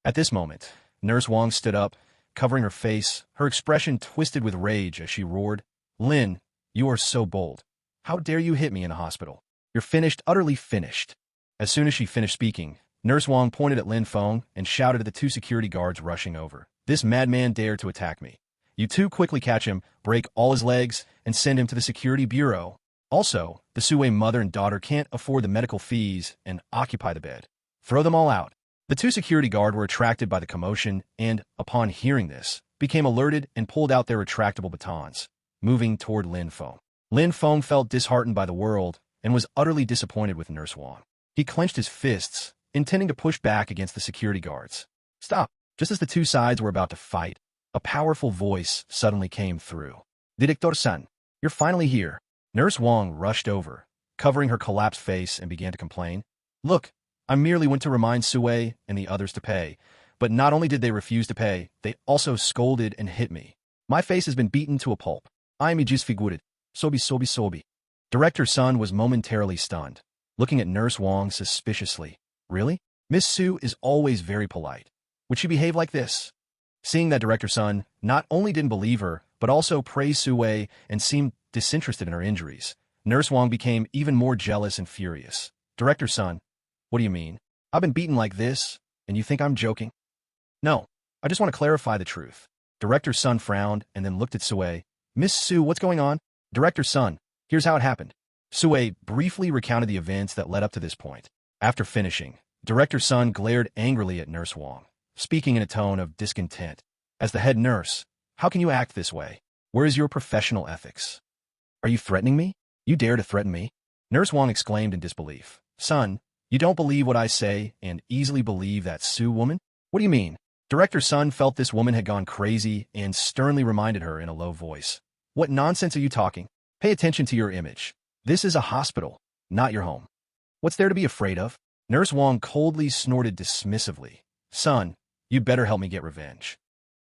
At this moment, Nurse Wong stood up, covering her face, her expression twisted with rage as she roared, Lin, you are so bold. How dare you hit me in a hospital? You're finished, utterly finished. As soon as she finished speaking, Nurse Wong pointed at Lin Feng and shouted at the two security guards rushing over. This madman dared to attack me. You two quickly catch him, break all his legs, and send him to the security bureau. Also, the Sui mother and daughter can't afford the medical fees and occupy the bed. Throw them all out. The two security guards were attracted by the commotion and, upon hearing this, became alerted and pulled out their retractable batons, moving toward Lin Feng. Lin Feng felt disheartened by the world and was utterly disappointed with Nurse Wong. He clenched his fists, intending to push back against the security guards. Stop! Just as the two sides were about to fight, a powerful voice suddenly came through. Director-san, you're finally here. Nurse Wong rushed over, covering her collapsed face, and began to complain. Look, I merely went to remind Sui and the others to pay, but not only did they refuse to pay, they also scolded and hit me. My face has been beaten to a pulp. I am disfigured. Sobi. Director Sun was momentarily stunned, looking at Nurse Wong suspiciously. Really? Miss Su is always very polite. Would she behave like this? Seeing that Director Sun not only didn't believe her, but also praised Sui and seemed disinterested in her injuries, Nurse Wong became even more jealous and furious. Director Sun, what do you mean? I've been beaten like this, and you think I'm joking? No, I just want to clarify the truth. Director Sun frowned and then looked at Sui. Miss Su, what's going on? Director Sun, here's how it happened. Sui briefly recounted the events that led up to this point. After finishing, Director Sun glared angrily at Nurse Wong, speaking in a tone of discontent. As the head nurse, how can you act this way? Where is your professional ethics? Are you threatening me? You dare to threaten me? Nurse Wong exclaimed in disbelief. Son, you don't believe what I say and easily believe that Su woman? What do you mean? Director Sun felt this woman had gone crazy and sternly reminded her in a low voice. What nonsense are you talking? Pay attention to your image. This is a hospital, not your home. What's there to be afraid of? Nurse Wong coldly snorted dismissively. Son, you better help me get revenge.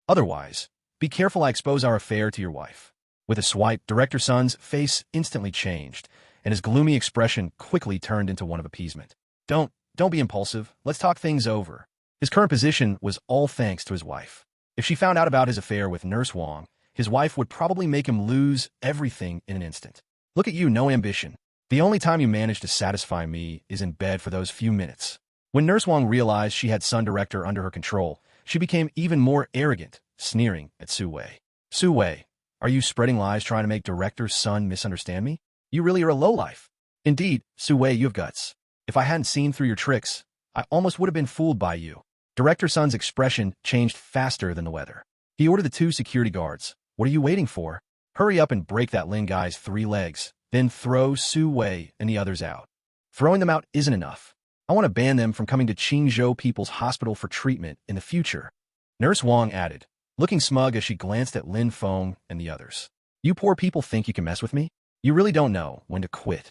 Otherwise, be careful I expose our affair to your wife. With a swipe, Director Sun's face instantly changed, and his gloomy expression quickly turned into one of appeasement. Don't be impulsive. Let's talk things over. His current position was all thanks to his wife. If she found out about his affair with Nurse Wong, his wife would probably make him lose everything in an instant. Look at you, no ambition. The only time you manage to satisfy me is in bed for those few minutes. When Nurse Wong realized she had Sun Director under her control, she became even more arrogant, sneering at Sui. Sui, are you spreading lies trying to make Director Sun misunderstand me? You really are a lowlife. Indeed, Sui, you have guts. If I hadn't seen through your tricks, I almost would have been fooled by you. Director Sun's expression changed faster than the weather. He ordered the two security guards. What are you waiting for? Hurry up and break that Lin guy's 3 legs, then throw Sui and the others out. Throwing them out isn't enough. I want to ban them from coming to Qingzhou People's Hospital for treatment in the future. Nurse Wong added, looking smug as she glanced at Lin Feng and the others. You poor people think you can mess with me? You really don't know when to quit.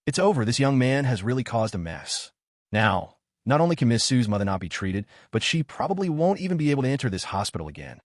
It's over. This young man has really caused a mess. Now, not only can Miss Su's mother not be treated, but she probably won't even be able to enter this hospital again.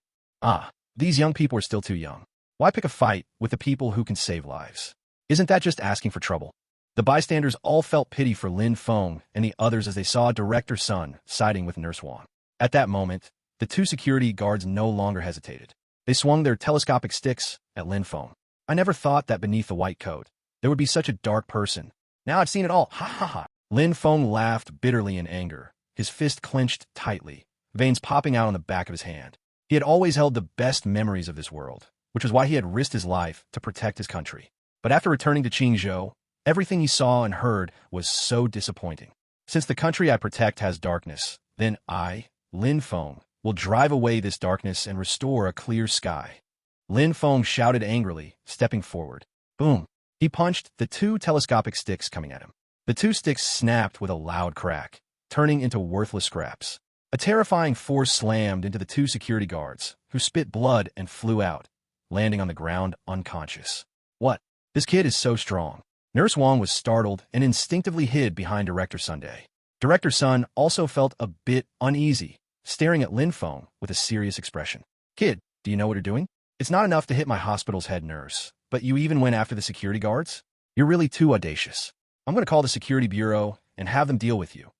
These young people are still too young. Why pick a fight with the people who can save lives? Isn't that just asking for trouble? The bystanders all felt pity for Lin Feng and the others as they saw Director Sun siding with Nurse Wong. At that moment, the two security guards no longer hesitated. They swung their telescopic sticks at Lin Feng. I never thought that beneath the white coat, there would be such a dark person. Now I've seen it all. Ha ha ha. Lin Feng laughed bitterly in anger, his fist clenched tightly, veins popping out on the back of his hand. He had always held the best memories of this world, which was why he had risked his life to protect his country. But after returning to Qingzhou, everything he saw and heard was so disappointing. Since the country I protect has darkness, then I, Lin Feng, will drive away this darkness and restore a clear sky. Lin Feng shouted angrily, stepping forward. Boom! He punched the 2 telescopic sticks coming at him. The 2 sticks snapped with a loud crack, turning into worthless scraps. A terrifying force slammed into the 2 security guards, who spit blood and flew out, landing on the ground unconscious. What? This kid is so strong. Nurse Wong was startled and instinctively hid behind Director Sunday. Director Sun also felt a bit uneasy, staring at Lin Feng with a serious expression. Kid, do you know what you're doing? It's not enough to hit my hospital's head nurse, but you even went after the security guards? You're really too audacious. I'm going to call the security bureau and have them deal with you.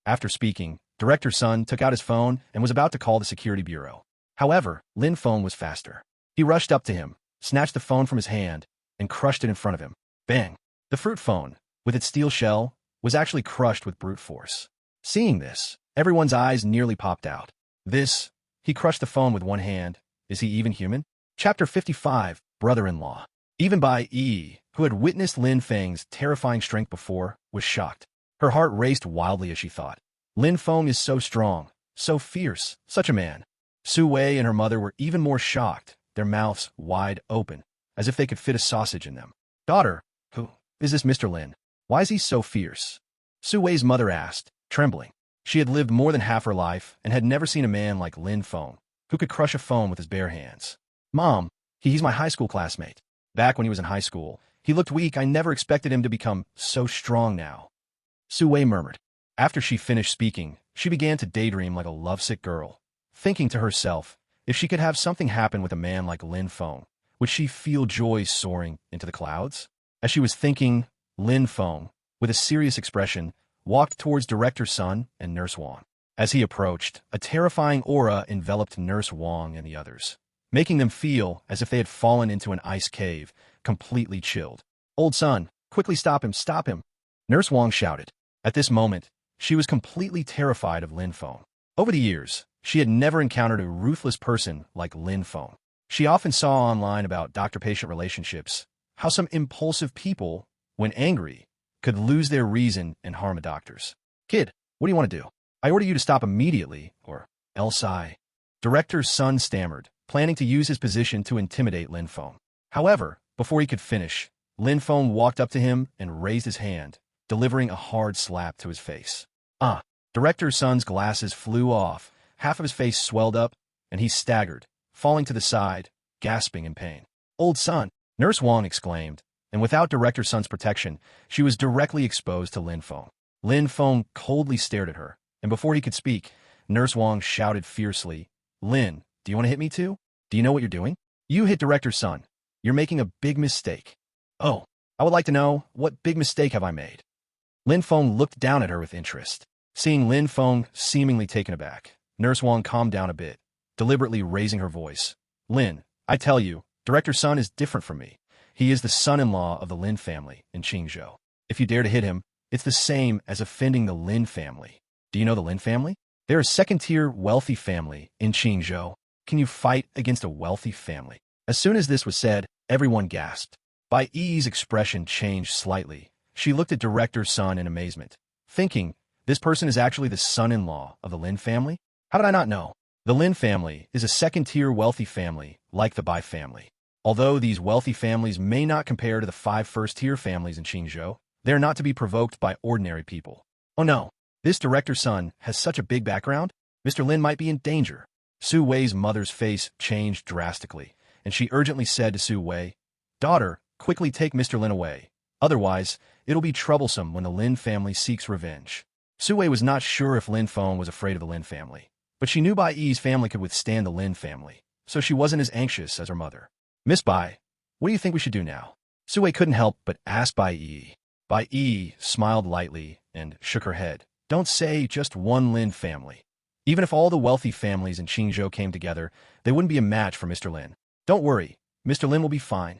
After speaking, Director Sun took out his phone and was about to call the security bureau. However, Lin Feng was faster. He rushed up to him, snatched the phone from his hand, and crushed it in front of him. Bang! The fruit phone, with its steel shell, was actually crushed with brute force. Seeing this, everyone's eyes nearly popped out. This, he crushed the phone with one hand. Is he even human? Chapter 55, Brother-in-Law. Even Bai Yi, who had witnessed Lin Feng's terrifying strength before, was shocked. Her heart raced wildly as she thought. Lin Feng is so strong, so fierce, such a man. Su Wei and her mother were even more shocked, their mouths wide open, as if they could fit a sausage in them. Daughter, who is this Mr. Lin? Why is he so fierce? Su Wei's mother asked, trembling. She had lived more than half her life and had never seen a man like Lin Feng, who could crush a phone with his bare hands. Mom, he's my high school classmate. Back when he was in high school, he looked weak. I never expected him to become so strong now. Su Wei murmured. After she finished speaking, she began to daydream like a lovesick girl, thinking to herself, if she could have something happen with a man like Lin Feng, would she feel joy soaring into the clouds? As she was thinking, Lin Feng, with a serious expression, walked towards Director Sun and Nurse Wang. As he approached, a terrifying aura enveloped Nurse Wang and the others, making them feel as if they had fallen into an ice cave, completely chilled. Old Sun, quickly stop him, stop him! Nurse Wang shouted. At this moment, she was completely terrified of Lin Feng. Over the years, she had never encountered a ruthless person like Lin Feng. She often saw online about doctor-patient relationships, how some impulsive people, when angry, could lose their reason and harm a doctor's. Kid, what do you want to do? I order you to stop immediately, or else I... Director Sun stammered, planning to use his position to intimidate Lin Feng. However, before he could finish, Lin Feng walked up to him and raised his hand, delivering a hard slap to his face. Director Sun's glasses flew off, half of his face swelled up, and he staggered, falling to the side, gasping in pain. Old Sun, Nurse Wang exclaimed, and without Director Sun's protection, she was directly exposed to Lin Feng. Lin Feng coldly stared at her, and before he could speak, Nurse Wang shouted fiercely, Lin, do you want to hit me too? Do you know what you're doing? You hit Director Sun. You're making a big mistake. Oh, I would like to know, what big mistake have I made? Lin Feng looked down at her with interest. Seeing Lin Feng seemingly taken aback, Nurse Wang calmed down a bit, deliberately raising her voice. Lin, I tell you, Director Sun is different from me. He is the son-in-law of the Lin family in Qingzhou. If you dare to hit him, it's the same as offending the Lin family. Do you know the Lin family? They're a second-tier wealthy family in Qingzhou. Can you fight against a wealthy family? As soon as this was said, everyone gasped. Bai Yi's expression changed slightly. She looked at Director Sun in amazement, thinking, this person is actually the son-in-law of the Lin family? How did I not know? The Lin family is a second-tier wealthy family, like the Bai family. Although these wealthy families may not compare to the 5 first-tier families in Qingzhou, they are not to be provoked by ordinary people. Oh no, this Director Sun has such a big background? Mr. Lin might be in danger. Su Wei's mother's face changed drastically, and she urgently said to Su Wei, Daughter, quickly take Mr. Lin away. Otherwise, it'll be troublesome when the Lin family seeks revenge. Su Wei was not sure if Lin Feng was afraid of the Lin family, but she knew Bai Yi's family could withstand the Lin family, so she wasn't as anxious as her mother. Miss Bai, what do you think we should do now? Su Wei couldn't help but ask Bai Yi. Bai Yi smiled lightly and shook her head. Don't say just one Lin family. Even if all the wealthy families in Qingzhou came together, they wouldn't be a match for Mr. Lin. Don't worry, Mr. Lin will be fine.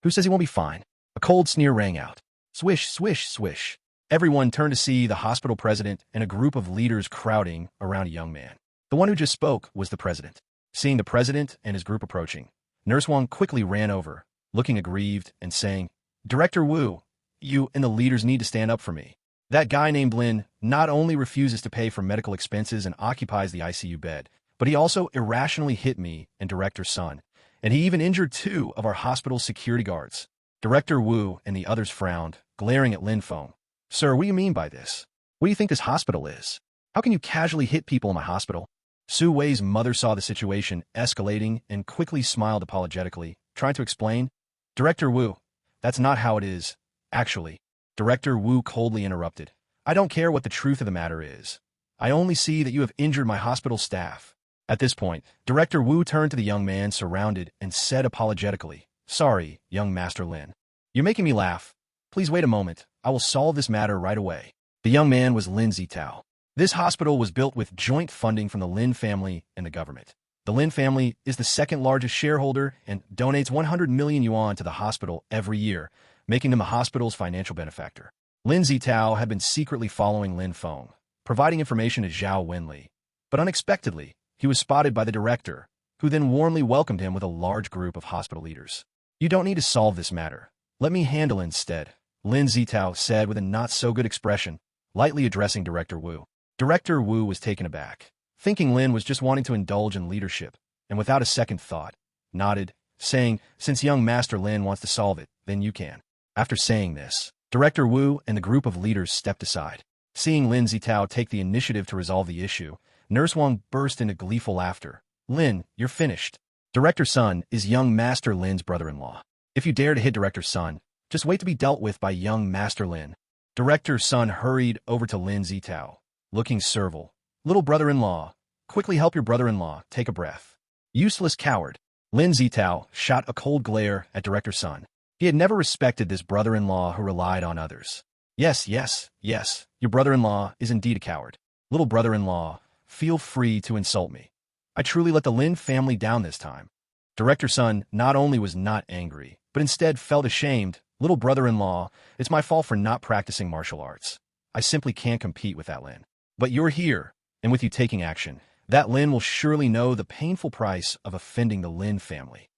Who says he won't be fine? A cold sneer rang out. Swish, swish, swish. Everyone turned to see the hospital president and a group of leaders crowding around a young man. The one who just spoke was the president. Seeing the president and his group approaching, Nurse Wang quickly ran over, looking aggrieved and saying, Director Wu, you and the leaders need to stand up for me. That guy named Lin not only refuses to pay for medical expenses and occupies the ICU bed, but he also irrationally hit me and Director Sun, and he even injured 2 of our hospital's security guards. Director Wu and the others frowned, glaring at Lin Feng. Sir, what do you mean by this? What do you think this hospital is? How can you casually hit people in my hospital? Su Wei's mother saw the situation escalating and quickly smiled apologetically, trying to explain. Director Wu, that's not how it is. Actually, Director Wu coldly interrupted. I don't care what the truth of the matter is. I only see that you have injured my hospital staff. At this point, Director Wu turned to the young man surrounded and said apologetically, Sorry, young Master Lin. You're making me laugh. Please wait a moment. I will solve this matter right away. The young man was Lin Zitao. This hospital was built with joint funding from the Lin family and the government. The Lin family is the second largest shareholder and donates 100 million yuan to the hospital every year, making them the hospital's financial benefactor. Lin Zitao had been secretly following Lin Feng, providing information to Zhao Wenli. But unexpectedly, he was spotted by the director, who then warmly welcomed him with a large group of hospital leaders. "You don't need to solve this matter. Let me handle it instead," Lin Zitao said with a not-so-good expression, lightly addressing Director Wu. Director Wu was taken aback, thinking Lin was just wanting to indulge in leadership, and without a second thought, nodded, saying, "Since young Master Lin wants to solve it, then you can." After saying this, Director Wu and the group of leaders stepped aside. Seeing Lin Zitao take the initiative to resolve the issue, Nurse Wang burst into gleeful laughter. "Lin, you're finished. Director Sun is young Master Lin's brother-in-law. If you dare to hit Director Sun, just wait to be dealt with by young Master Lin." Director Sun hurried over to Lin Zitao, looking servile. "Little brother-in-law, quickly help your brother-in-law take a breath." "Useless coward." Lin Zitao shot a cold glare at Director Sun. He had never respected this brother-in-law who relied on others. Yes, your brother-in-law is indeed a coward. Little brother-in-law, feel free to insult me. I truly let the Lin family down this time." Director Sun not only was not angry, but instead felt ashamed. "Little brother-in-law, it's my fault for not practicing martial arts. I simply can't compete with that Lin. But you're here, and with you taking action, that Lin will surely know the painful price of offending the Lin family."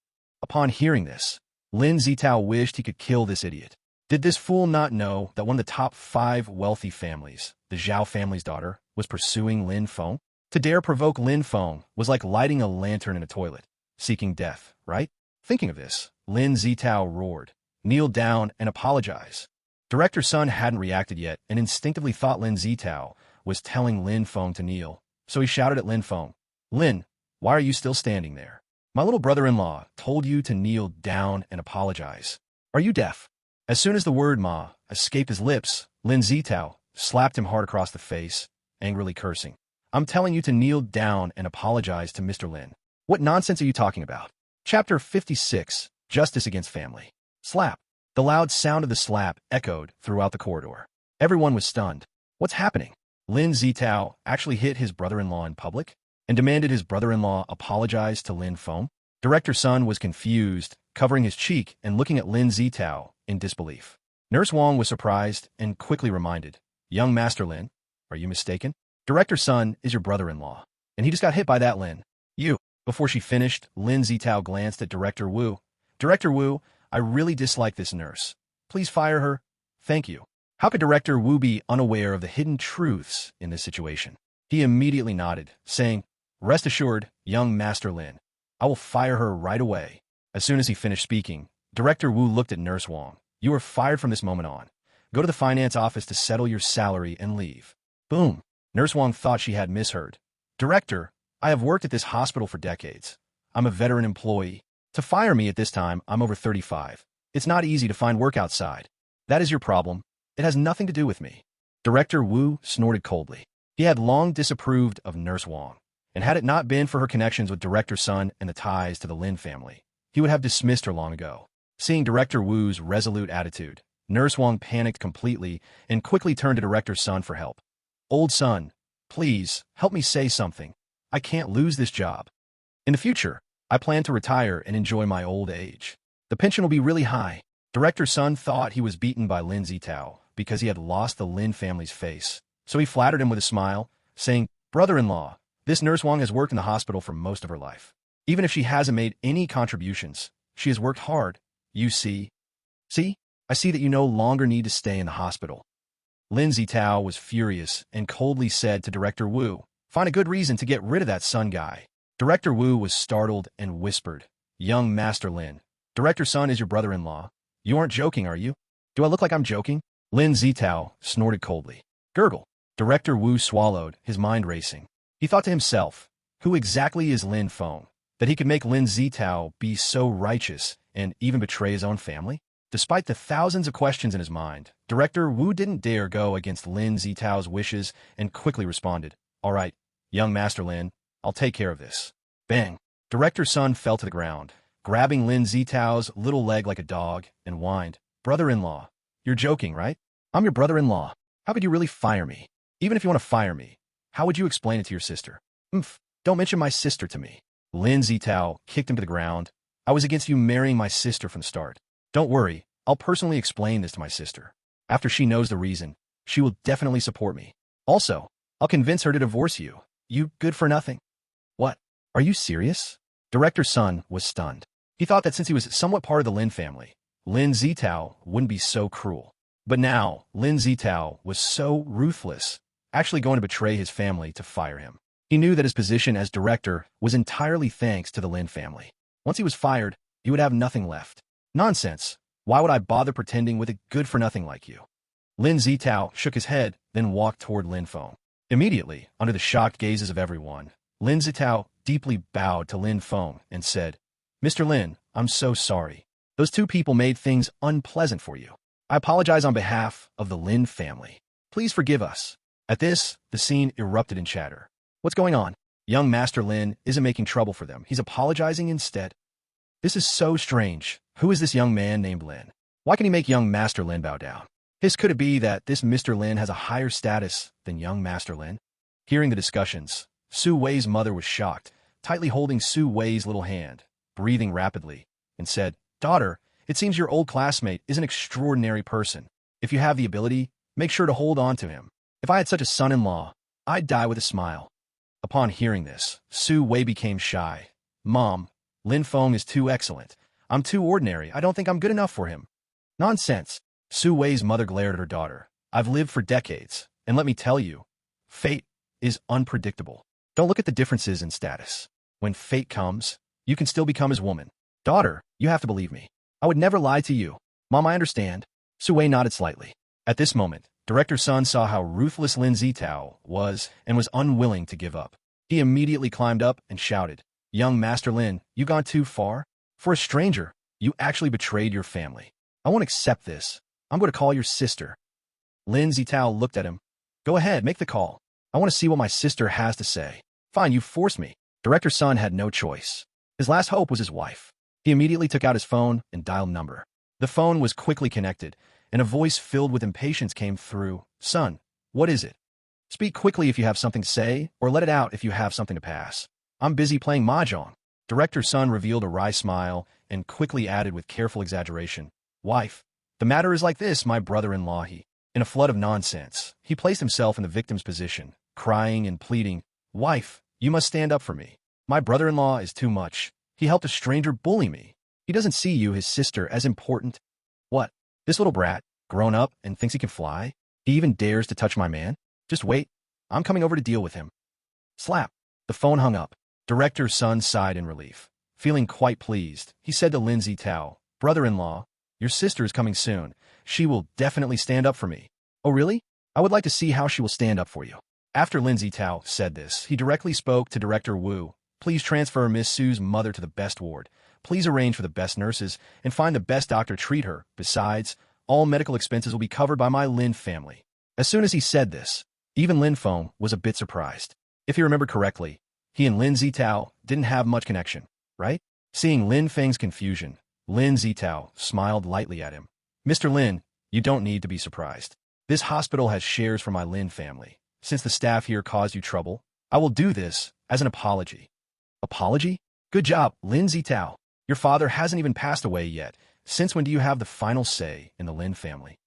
Upon hearing this, Lin Zitao wished he could kill this idiot. Did this fool not know that one of the top 5 wealthy families, the Zhao family's daughter, was pursuing Lin Feng? To dare provoke Lin Feng was like lighting a lantern in a toilet, seeking death, right? Thinking of this, Lin Zitao roared, "Kneel down and apologize." Director Sun hadn't reacted yet and instinctively thought Lin Zitao was telling Lin Feng to kneel, so he shouted at Lin Feng, "Lin, why are you still standing there? My little brother-in-law told you to kneel down and apologize. Are you deaf?" As soon as the word "ma" escaped his lips, Lin Zitao slapped him hard across the face, angrily cursing. "I'm telling you to kneel down and apologize to Mr. Lin. What nonsense are you talking about?" Chapter 56, Justice Against Family. Slap. The loud sound of the slap echoed throughout the corridor. Everyone was stunned. What's happening? Lin Zitao actually hit his brother-in-law in public and demanded his brother-in-law apologize to Lin Feng? Director Sun was confused, covering his cheek and looking at Lin Zitao in disbelief. Nurse Wang was surprised and quickly reminded, "Young Master Lin, are you mistaken? Director Sun is your brother-in-law, and he just got hit by that Lin. You." Before she finished, Lin Zitao glanced at Director Wu. "Director Wu, I really dislike this nurse. Please fire her. Thank you." How could Director Wu be unaware of the hidden truths in this situation? He immediately nodded, saying, "Rest assured, young Master Lin, I will fire her right away." As soon as he finished speaking, Director Wu looked at Nurse Wang. "You are fired from this moment on. Go to the finance office to settle your salary and leave." Boom. Nurse Wang thought she had misheard. "Director, I have worked at this hospital for decades. I'm a veteran employee. To fire me at this time, I'm over 35. It's not easy to find work outside. That is your problem. It has nothing to do with me." Director Wu snorted coldly. He had long disapproved of Nurse Wang, and had it not been for her connections with Director Sun and the ties to the Lin family, he would have dismissed her long ago. Seeing Director Wu's resolute attitude, Nurse Wang panicked completely and quickly turned to Director Sun for help. "Old Sun, please, help me say something. I can't lose this job. In the future, I plan to retire and enjoy my old age. The pension will be really high." Director Sun thought he was beaten by Lin Zitao because he had lost the Lin family's face, so he flattered him with a smile, saying, "Brother-in-law, this Nurse Wang has worked in the hospital for most of her life. Even if she hasn't made any contributions, she has worked hard. You see? See? I see that you no longer need to stay in the hospital." Lin Zitao was furious and coldly said to Director Wu, "Find a good reason to get rid of that Sun guy." Director Wu was startled and whispered, "Young Master Lin, Director Sun is your brother-in-law. You aren't joking, are you?" "Do I look like I'm joking?" Lin Zitao snorted coldly. Gurgle. Director Wu swallowed, his mind racing. He thought to himself, who exactly is Lin Feng, that he could make Lin Zitao be so righteous and even betray his own family? Despite the thousands of questions in his mind, Director Wu didn't dare go against Lin Zitao's wishes and quickly responded, "All right, young Master Lin, I'll take care of this." Bang! Director Sun fell to the ground, grabbing Lin Zitao's little leg like a dog, and whined, "Brother-in-law, you're joking, right? I'm your brother-in-law. How could you really fire me? Even if you want to fire me, how would you explain it to your sister?" Don't mention my sister to me." Lin Zitao kicked him to the ground. "I was against you marrying my sister from the start. Don't worry, I'll personally explain this to my sister. After she knows the reason, she will definitely support me. Also, I'll convince her to divorce you. You good for nothing. What? Are you serious? Director Sun was stunned. He thought that since he was somewhat part of the Lin family, Lin Zitao wouldn't be so cruel. But now, Lin Zitao was so ruthless, actually going to betray his family to fire him. He knew that his position as director was entirely thanks to the Lin family. Once he was fired, he would have nothing left. Nonsense. Why would I bother pretending with a good-for-nothing like you? Lin Zitao shook his head, then walked toward Lin Feng. Immediately, under the shocked gazes of everyone, Lin Zitao deeply bowed to Lin Feng and said, Mr. Lin, I'm so sorry. Those two people made things unpleasant for you. I apologize on behalf of the Lin family. Please forgive us. At this, the scene erupted in chatter. What's going on? Young Master Lin isn't making trouble for them. He's apologizing instead. This is so strange. Who is this young man named Lin? Why can he make young Master Lin bow down? Could it be that this Mr. Lin has a higher status than young Master Lin? Hearing the discussions, Su Wei's mother was shocked, tightly holding Su Wei's little hand, breathing rapidly, and said, Daughter, it seems your old classmate is an extraordinary person. If you have the ability, make sure to hold on to him. If I had such a son-in-law, I'd die with a smile. Upon hearing this, Su Wei became shy. Mom, Lin Feng is too excellent. I'm too ordinary. I don't think I'm good enough for him. Nonsense. Su Wei's mother glared at her daughter. I've lived for decades, and let me tell you, fate is unpredictable. Don't look at the differences in status. When fate comes, you can still become his woman. Daughter, you have to believe me. I would never lie to you. Mom, I understand. Su Wei nodded slightly. At this moment, Director Sun saw how ruthless Lin Zitao was and was unwilling to give up. He immediately climbed up and shouted, Young Master Lin, you gone too far? For a stranger, you actually betrayed your family. I won't accept this. I'm going to call your sister. Lin Zitao looked at him. Go ahead, make the call. I want to see what my sister has to say. Fine, you forced me. Director Sun had no choice. His last hope was his wife. He immediately took out his phone and dialed number. The phone was quickly connected, and a voice filled with impatience came through. Son, what is it? Speak quickly if you have something to say, or let it out if you have something to pass. I'm busy playing mahjong. Director Sun revealed a wry smile and quickly added with careful exaggeration. Wife, the matter is like this, my brother-in-law. In a flood of nonsense, he placed himself in the victim's position, crying and pleading, Wife, you must stand up for me. My brother-in-law is too much. He helped a stranger bully me. He doesn't see you, his sister, as important. What? This little brat, grown up and thinks he can fly? He even dares to touch my man? Just wait. I'm coming over to deal with him. Slap. The phone hung up. Director Sun sighed in relief. Feeling quite pleased, he said to Lin Zitao, Brother-in-law, your sister is coming soon. She will definitely stand up for me. Oh, really? I would like to see how she will stand up for you. After Lin Zitao said this, he directly spoke to Director Wu. Please transfer Miss Su's mother to the best ward. Please arrange for the best nurses and find the best doctor to treat her. Besides, all medical expenses will be covered by my Lin family. As soon as he said this, even Lin Feng was a bit surprised. If he remembered correctly, he and Lin Zitao didn't have much connection, right? Seeing Lin Feng's confusion, Lin Zitao smiled lightly at him. Mr. Lin, you don't need to be surprised. This hospital has shares for my Lin family. Since the staff here caused you trouble, I will do this as an apology. Apology? Good job, Lin Zitao. Your father hasn't even passed away yet. Since when do you have the final say in the Lin family?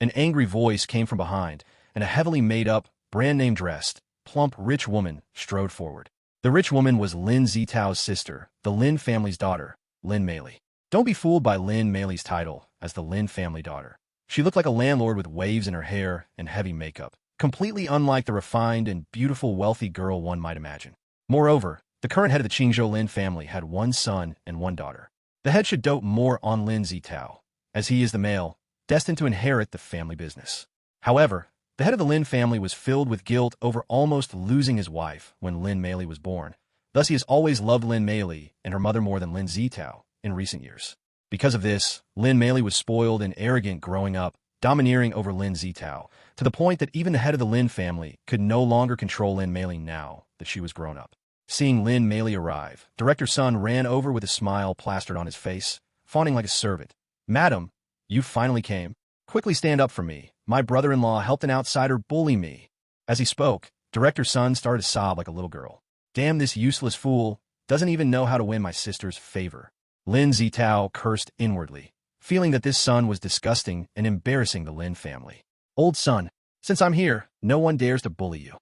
An angry voice came from behind, and a heavily made-up, brand-name dressed, plump, rich woman strode forward. The rich woman was Lin Zitao's sister, the Lin family's daughter, Lin Meili. Don't be fooled by Lin Meili's title as the Lin family daughter. She looked like a landlord with waves in her hair and heavy makeup, completely unlike the refined and beautiful wealthy girl one might imagine. Moreover, the current head of the Qingzhou Lin family had one son and one daughter. The head should dote more on Lin Zitao, as he is the male, destined to inherit the family business. However, the head of the Lin family was filled with guilt over almost losing his wife when Lin Meili was born. Thus he has always loved Lin Meili and her mother more than Lin Zitao in recent years. Because of this, Lin Meili was spoiled and arrogant growing up, domineering over Lin Zitao, to the point that even the head of the Lin family could no longer control Lin Meili now that she was grown up. Seeing Lin Meili arrive, Director Sun ran over with a smile plastered on his face, fawning like a servant. Madam, you finally came. Quickly stand up for me. My brother-in-law helped an outsider bully me. As he spoke, Director Sun started to sob like a little girl. Damn, this useless fool doesn't even know how to win my sister's favor. Lin Zitao cursed inwardly, feeling that this son was disgusting and embarrassing the Lin family. Old son, since I'm here, no one dares to bully you.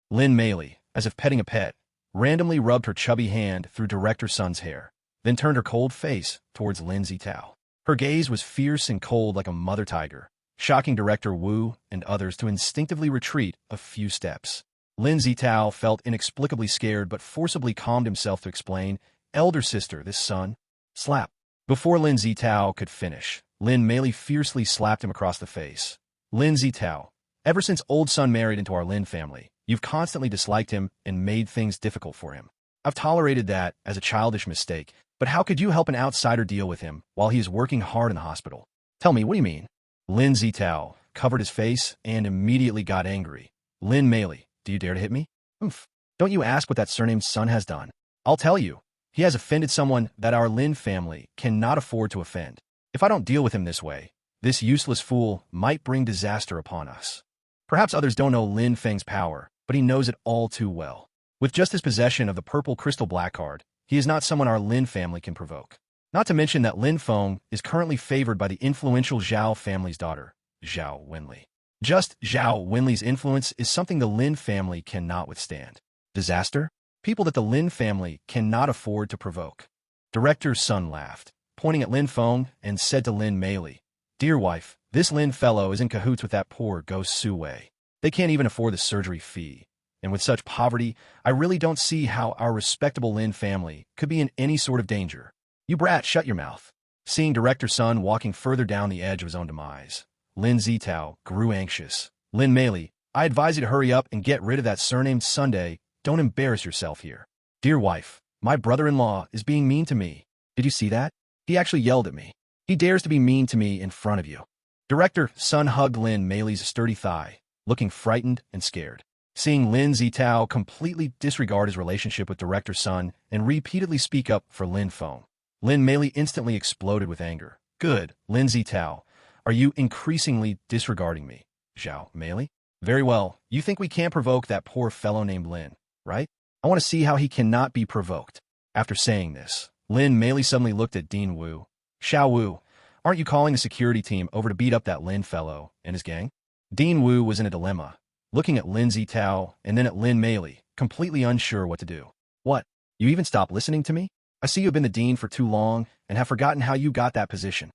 Lin Meili, as if petting a pet, randomly rubbed her chubby hand through Director Sun's hair, then turned her cold face towards Lin Zitao. Her gaze was fierce and cold like a mother tiger, shocking Director Wu and others to instinctively retreat a few steps. Lin Zitao felt inexplicably scared but forcibly calmed himself to explain, "Elder sister, this son." Slap. Before Lin Zitao could finish, Lin Meili fiercely slapped him across the face. "Lin Zitao, ever since old son married into our Lin family, you've constantly disliked him and made things difficult for him. I've tolerated that as a childish mistake, but how could you help an outsider deal with him while he is working hard in the hospital? Tell me, what do you mean?" Lin Zitao covered his face and immediately got angry. "Lin Meili, do you dare to hit me? Oof. Don't you ask what that surnamed son has done. I'll tell you. He has offended someone that our Lin family cannot afford to offend. If I don't deal with him this way, this useless fool might bring disaster upon us." Perhaps others don't know Lin Feng's power, but he knows it all too well. With just his possession of the purple crystal black card, he is not someone our Lin family can provoke. Not to mention that Lin Feng is currently favored by the influential Zhao family's daughter, Zhao Wenli. Just Zhao Wenli's influence is something the Lin family cannot withstand. Disaster? People that the Lin family cannot afford to provoke. Director Sun laughed, pointing at Lin Feng, and said to Lin Meili, "Dear wife, this Lin fellow is in cahoots with that poor ghost Su Wei. They can't even afford the surgery fee. And with such poverty, I really don't see how our respectable Lin family could be in any sort of danger. You brat, shut your mouth." Seeing Director Sun walking further down the edge of his own demise, Lin Zitao grew anxious. "Lin Meili, I advise you to hurry up and get rid of that surnamed Sunday. Don't embarrass yourself here." "Dear wife, my brother-in-law is being mean to me. Did you see that? He actually yelled at me. He dares to be mean to me in front of you." Director Sun hugged Lin Meili's sturdy thigh, looking frightened and scared. Seeing Lin Zitao completely disregard his relationship with Director Sun and repeatedly speak up for Lin Feng, Lin Meili instantly exploded with anger. "Good, Lin Zitao. Are you increasingly disregarding me, Zhao Meili? Very well, you think we can't provoke that poor fellow named Lin, right? I want to see how he cannot be provoked." After saying this, Lin Meili suddenly looked at Dean Wu. "Xiao Wu, aren't you calling the security team over to beat up that Lin fellow and his gang?" Dean Wu was in a dilemma, looking at Lin Zitao and then at Lin Meili, completely unsure what to do. "What? You even stopped listening to me? I see you've been the dean for too long and have forgotten how you got that position."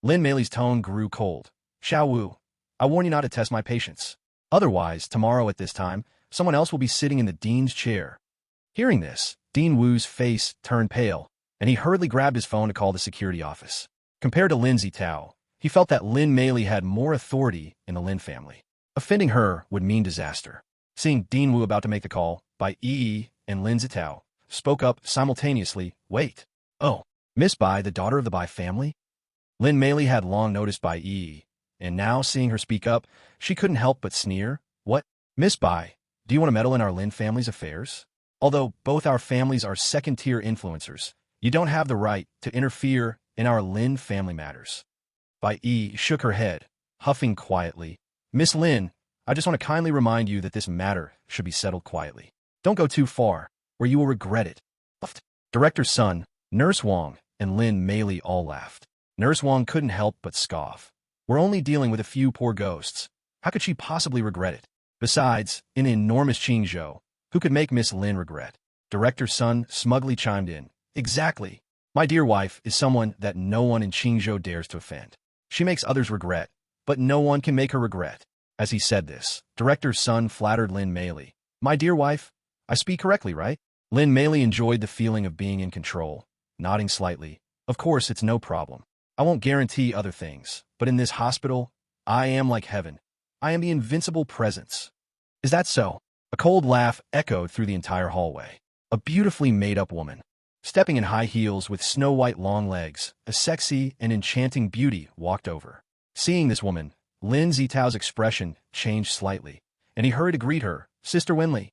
Lin Meili's tone grew cold. "Xiao Wu, I warn you not to test my patience. Otherwise, tomorrow at this time, someone else will be sitting in the dean's chair." Hearing this, Dean Wu's face turned pale, and he hurriedly grabbed his phone to call the security office. Compared to Lin Zitao, he felt that Lin Meili had more authority in the Lin family. Offending her would mean disaster. Seeing Dean Wu about to make the call, Bai Yi and Lin Zitao spoke up simultaneously, "Wait. Oh, Miss Bai, the daughter of the Bai family?" Lin Meili had long noticed Bai Yi, and now seeing her speak up, she couldn't help but sneer. "What? Miss Bai, do you want to meddle in our Lin family's affairs? Although both our families are second-tier influencers, you don't have the right to interfere in our Lin family matters." Bai Yi shook her head, huffing quietly. "Miss Lin, I just want to kindly remind you that this matter should be settled quietly. Don't go too far, or you will regret it." Director Sun, Nurse Wang, and Lin Meili all laughed. Nurse Wang couldn't help but scoff. "We're only dealing with a few poor ghosts. How could she possibly regret it? Besides, in the enormous Qingzhou, who could make Miss Lin regret?" Director Sun smugly chimed in. "Exactly. My dear wife is someone that no one in Qingzhou dares to offend. She makes others regret, but no one can make her regret." As he said this, Director Sun flattered Lin Meili. "My dear wife, I speak correctly, right?" Lin Meili enjoyed the feeling of being in control, nodding slightly. "Of course, it's no problem. I won't guarantee other things, but in this hospital, I am like heaven. I am the invincible presence." "Is that so?" A cold laugh echoed through the entire hallway. A beautifully made-up woman, stepping in high heels with snow-white long legs, a sexy and enchanting beauty walked over. Seeing this woman, Lin Zitao's expression changed slightly, and he hurried to greet her, "Sister Wenli."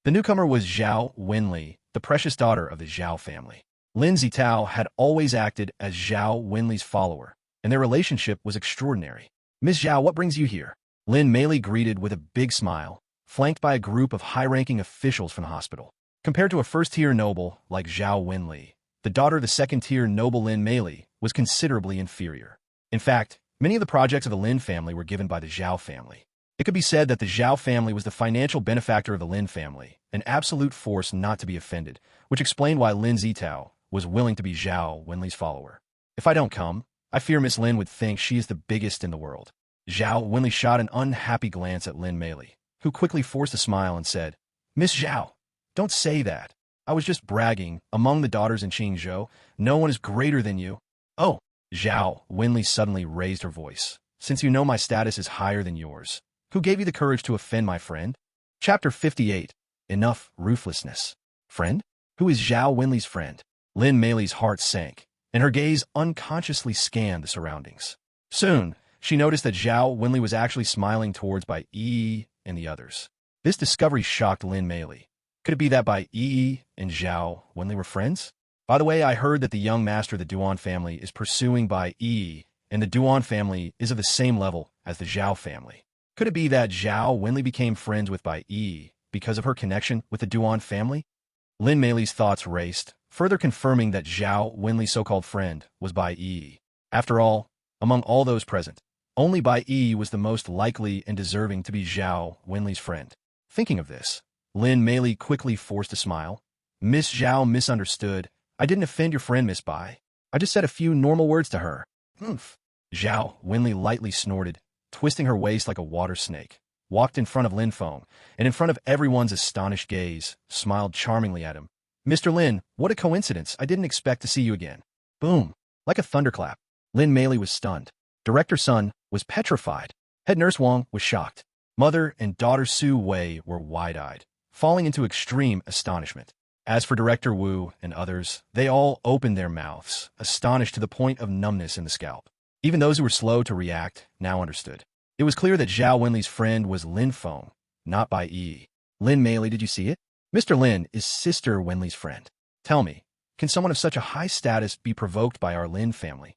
The newcomer was Zhao Wenli, the precious daughter of the Zhao family. Lin Zitao had always acted as Zhao Wenli's follower, and their relationship was extraordinary. "Miss Zhao, what brings you here?" Lin Meili greeted with a big smile, flanked by a group of high-ranking officials from the hospital. Compared to a first-tier noble like Zhao Wenli, the daughter of the second-tier noble Lin Meili was considerably inferior. In fact, many of the projects of the Lin family were given by the Zhao family. It could be said that the Zhao family was the financial benefactor of the Lin family, an absolute force not to be offended, which explained why Lin Zitao was willing to be Zhao Wenli's follower. If I don't come, I fear Miss Lin would think she is the biggest in the world. Zhao Wenli shot an unhappy glance at Lin Meili, who quickly forced a smile and said, Miss Zhao, don't say that. I was just bragging. Among the daughters in Qingzhou, no one is greater than you. Oh, Zhao Wenli suddenly raised her voice. Since you know my status is higher than yours, who gave you the courage to offend my friend? Chapter 58. Enough ruthlessness. Friend? Who is Zhao Wenli's friend? Lin Meili's heart sank, and her gaze unconsciously scanned the surroundings. Soon, she noticed that Zhao Wenli was actually smiling towards Bai Yi and the others. This discovery shocked Lin Meili. Could it be that Bai Yi and Zhao Wenli were friends? By the way, I heard that the young master of the Duan family is pursuing Bai Yi, and the Duan family is of the same level as the Zhao family. Could it be that Zhao Wenli became friends with Bai Yi because of her connection with the Duan family? Lin Meili's thoughts raced, further confirming that Zhao Wenli's so-called friend was Bai Yi. After all, among all those present, only Bai Yi was the most likely and deserving to be Zhao Wenli's friend. Thinking of this, Lin Meili quickly forced a smile. Miss Zhao misunderstood. I didn't offend your friend, Miss Bai. I just said a few normal words to her. Humph. Zhao Wenli lightly snorted, twisting her waist like a water snake, walked in front of Lin Feng, and in front of everyone's astonished gaze, smiled charmingly at him. Mr. Lin, what a coincidence. I didn't expect to see you again. Boom. Like a thunderclap. Lin Meili was stunned. Director Sun was petrified. Head nurse Wang was shocked. Mother and daughter Su Wei were wide-eyed, falling into extreme astonishment. As for Director Wu and others, they all opened their mouths, astonished to the point of numbness in the scalp. Even those who were slow to react now understood. It was clear that Zhao Wenli's friend was Lin Feng, not Bai Yi. Lin Meili, did you see it? Mr. Lin is Sister Wenli's friend. Tell me, can someone of such a high status be provoked by our Lin family?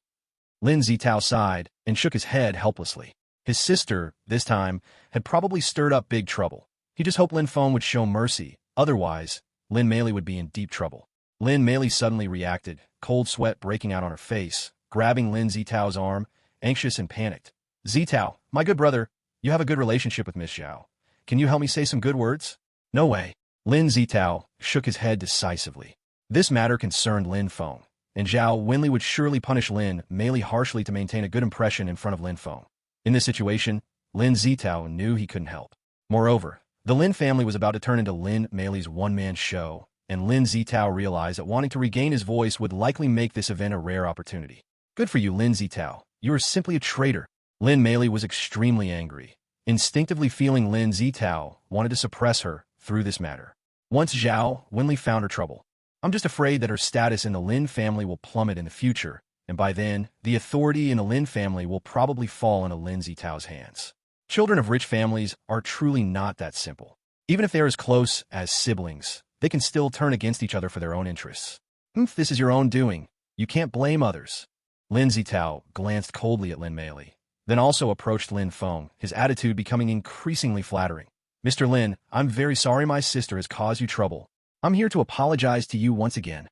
Lin Zitao sighed and shook his head helplessly. His sister, this time, had probably stirred up big trouble. He just hoped Lin Feng would show mercy. Otherwise, Lin Meili would be in deep trouble. Lin Meili suddenly reacted, cold sweat breaking out on her face, grabbing Lin Zitao's arm, anxious and panicked. Zitao, my good brother, you have a good relationship with Miss Zhao. Can you help me say some good words? No way. Lin Zitao shook his head decisively. This matter concerned Lin Feng, and Zhao Wenli would surely punish Lin Meili harshly to maintain a good impression in front of Lin Feng. In this situation, Lin Zitao knew he couldn't help. Moreover, the Lin family was about to turn into Lin Meili's one-man show, and Lin Zitao realized that wanting to regain his voice would likely make this event a rare opportunity. Good for you, Lin Zitao. You are simply a traitor. Lin Meili was extremely angry, instinctively feeling Lin Zitao wanted to suppress her through this matter. Once Zhao Wenli found her trouble, I'm just afraid that her status in the Lin family will plummet in the future, and by then, the authority in the Lin family will probably fall into Lin Zitao's hands. Children of rich families are truly not that simple. Even if they're as close as siblings, they can still turn against each other for their own interests. This is your own doing. You can't blame others. Lin Zitao glanced coldly at Lin Meili, then also approached Lin Feng, his attitude becoming increasingly flattering. Mr. Lin, I'm very sorry my sister has caused you trouble. I'm here to apologize to you once again.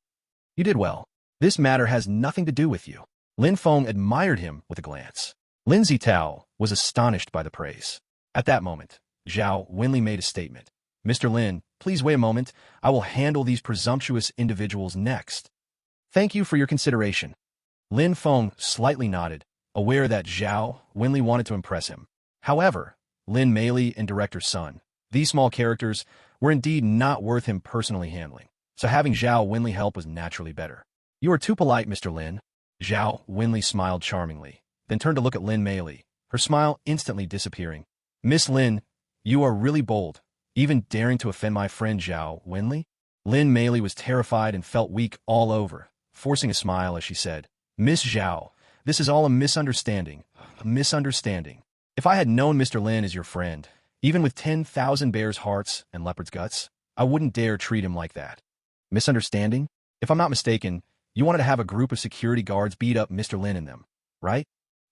You did well. This matter has nothing to do with you. Lin Feng admired him with a glance. Lin Zitao was astonished by the praise. At that moment, Zhao Wenli made a statement. Mr. Lin, please wait a moment. I will handle these presumptuous individuals next. Thank you for your consideration. Lin Feng slightly nodded, aware that Zhao Wenli wanted to impress him. However, Lin Meili and Director Sun, these small characters, were indeed not worth him personally handling, so having Zhao Wenli help was naturally better. You are too polite, Mr. Lin. Zhao Wenli smiled charmingly, then turned to look at Lin Meili, her smile instantly disappearing. Miss Lin, you are really bold, even daring to offend my friend Zhao Wenli? Lin Meili was terrified and felt weak all over, forcing a smile as she said, Miss Zhao, this is all a misunderstanding. A misunderstanding. If I had known Mr. Lin as your friend, even with 10,000 bears' hearts and leopard's guts, I wouldn't dare treat him like that. Misunderstanding? If I'm not mistaken, you wanted to have a group of security guards beat up Mr. Lin and them, right?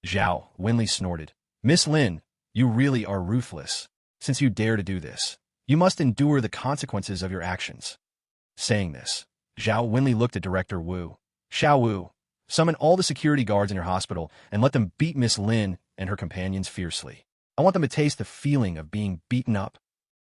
Zhao Wenli snorted. Miss Lin, you really are ruthless. Since you dare to do this, you must endure the consequences of your actions. Saying this, Zhao Wenli looked at Director Wu. Xiao Wu, summon all the security guards in your hospital and let them beat Miss Lin and her companions fiercely. I want them to taste the feeling of being beaten up.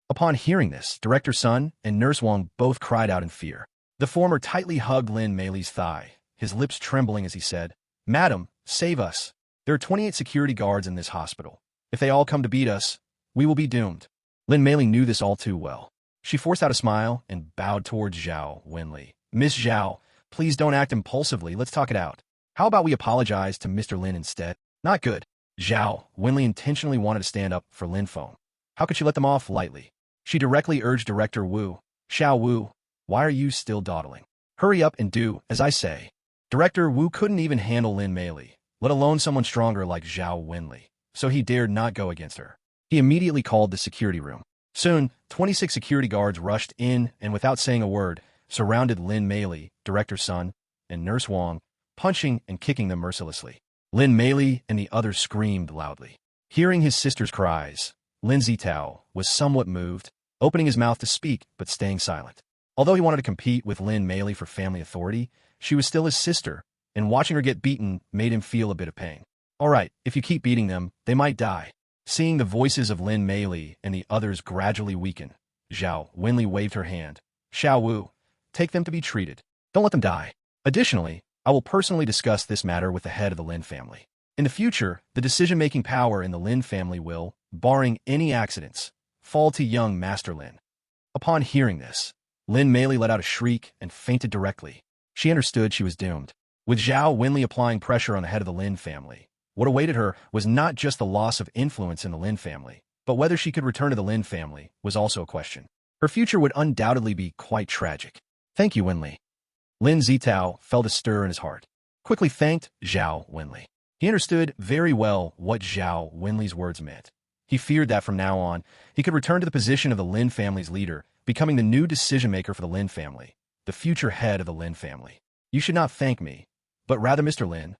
Upon hearing this, Director Sun and Nurse Wang both cried out in fear. The former tightly hugged Lin Mei's thigh, his lips trembling as he said, "Madam, save us. There are 28 security guards in this hospital. If they all come to beat us, we will be doomed." Lin Mei knew this all too well. She forced out a smile and bowed towards Zhao Wenli. "Miss Zhao, please don't act impulsively. Let's talk it out. How about we apologize to Mr. Lin instead?" "Not good." Zhao Wenli intentionally wanted to stand up for Lin Feng. How could she let them off lightly? She directly urged Director Wu, "Xiao Wu, why are you still dawdling? Hurry up and do as I say." Director Wu couldn't even handle Lin Mei, let alone someone stronger like Zhao Wenli, so he dared not go against her. He immediately called the security room. Soon, 26 security guards rushed in and without saying a word, surrounded Lin Mei, Director Sun, and Nurse Wang, punching and kicking them mercilessly. Lin Mei and the others screamed loudly. Hearing his sister's cries, Lin Zitao was somewhat moved, opening his mouth to speak but staying silent. Although he wanted to compete with Lin Mei for family authority, she was still his sister, and watching her get beaten made him feel a bit of pain. "All right, if you keep beating them, they might die." Seeing the voices of Lin Mei and the others gradually weaken, Zhao Wenli waved her hand. "Xiao Wu, take them to be treated. Don't let them die. Additionally, I will personally discuss this matter with the head of the Lin family. In the future, the decision-making power in the Lin family will, barring any accidents, fall to young Master Lin." Upon hearing this, Lin Mei let out a shriek and fainted directly. She understood she was doomed. With Zhao Wenli applying pressure on the head of the Lin family, what awaited her was not just the loss of influence in the Lin family, but whether she could return to the Lin family was also a question. Her future would undoubtedly be quite tragic. "Thank you, Wenli." Lin Zitao felt a stir in his heart. Quickly thanked Zhao Wenli. He understood very well what Zhao Wenli's words meant. He feared that from now on, he could return to the position of the Lin family's leader, becoming the new decision-maker for the Lin family, the future head of the Lin family. "You should not thank me, but rather Mr. Lin,"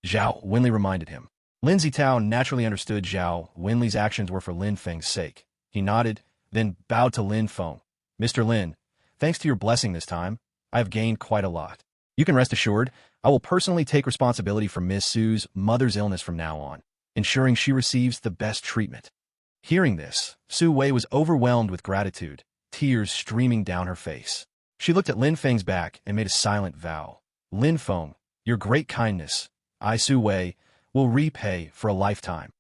Zhao Wenli reminded him. Lin Zitao naturally understood Zhao Wenli's actions were for Lin Feng's sake. He nodded, then bowed to Lin Feng. "Mr. Lin, thanks to your blessing this time, I have gained quite a lot. You can rest assured, I will personally take responsibility for Miss Su's mother's illness from now on, ensuring she receives the best treatment." Hearing this, Su Wei was overwhelmed with gratitude, tears streaming down her face. She looked at Lin Feng's back and made a silent vow. "Lin Feng, your great kindness, I, Su Wei, will repay for a lifetime."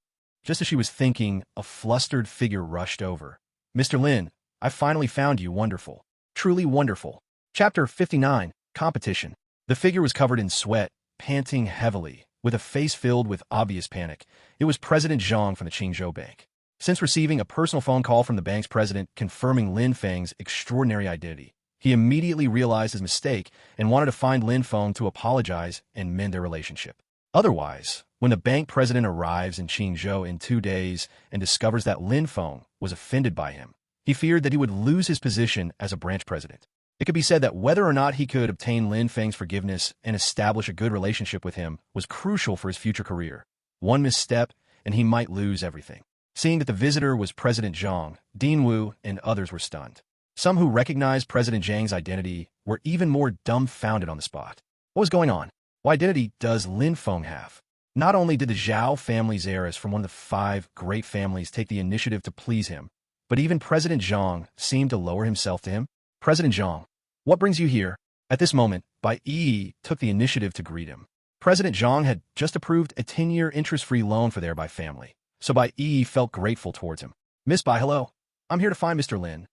Just as she was thinking, a flustered figure rushed over. "Mr. Lin, I finally found you wonderful. Truly wonderful." Chapter 59, Competition. The figure was covered in sweat, panting heavily, with a face filled with obvious panic. It was President Zhang from the Qingzhou Bank. Since receiving a personal phone call from the bank's president confirming Lin Feng's extraordinary identity, he immediately realized his mistake and wanted to find Lin Feng to apologize and mend their relationship. Otherwise, when the bank president arrives in Qingzhou in 2 days and discovers that Lin Feng was offended by him, he feared that he would lose his position as a branch president. It could be said that whether or not he could obtain Lin Feng's forgiveness and establish a good relationship with him was crucial for his future career. One misstep, and he might lose everything. Seeing that the visitor was President Zhang, Dean Wu and others were stunned. Some who recognized President Zhang's identity were even more dumbfounded on the spot. What was going on? What identity does Lin Feng have? Not only did the Zhao family's heiress from one of the 5 great families take the initiative to please him, but even President Zhang seemed to lower himself to him. "President Zhang, what brings you here?" At this moment, Bai Yi took the initiative to greet him. President Zhang had just approved a 10-year interest-free loan for their Bai family, so Bai Yi felt grateful towards him. "Miss Bai, hello. I'm here to find Mr. Lin."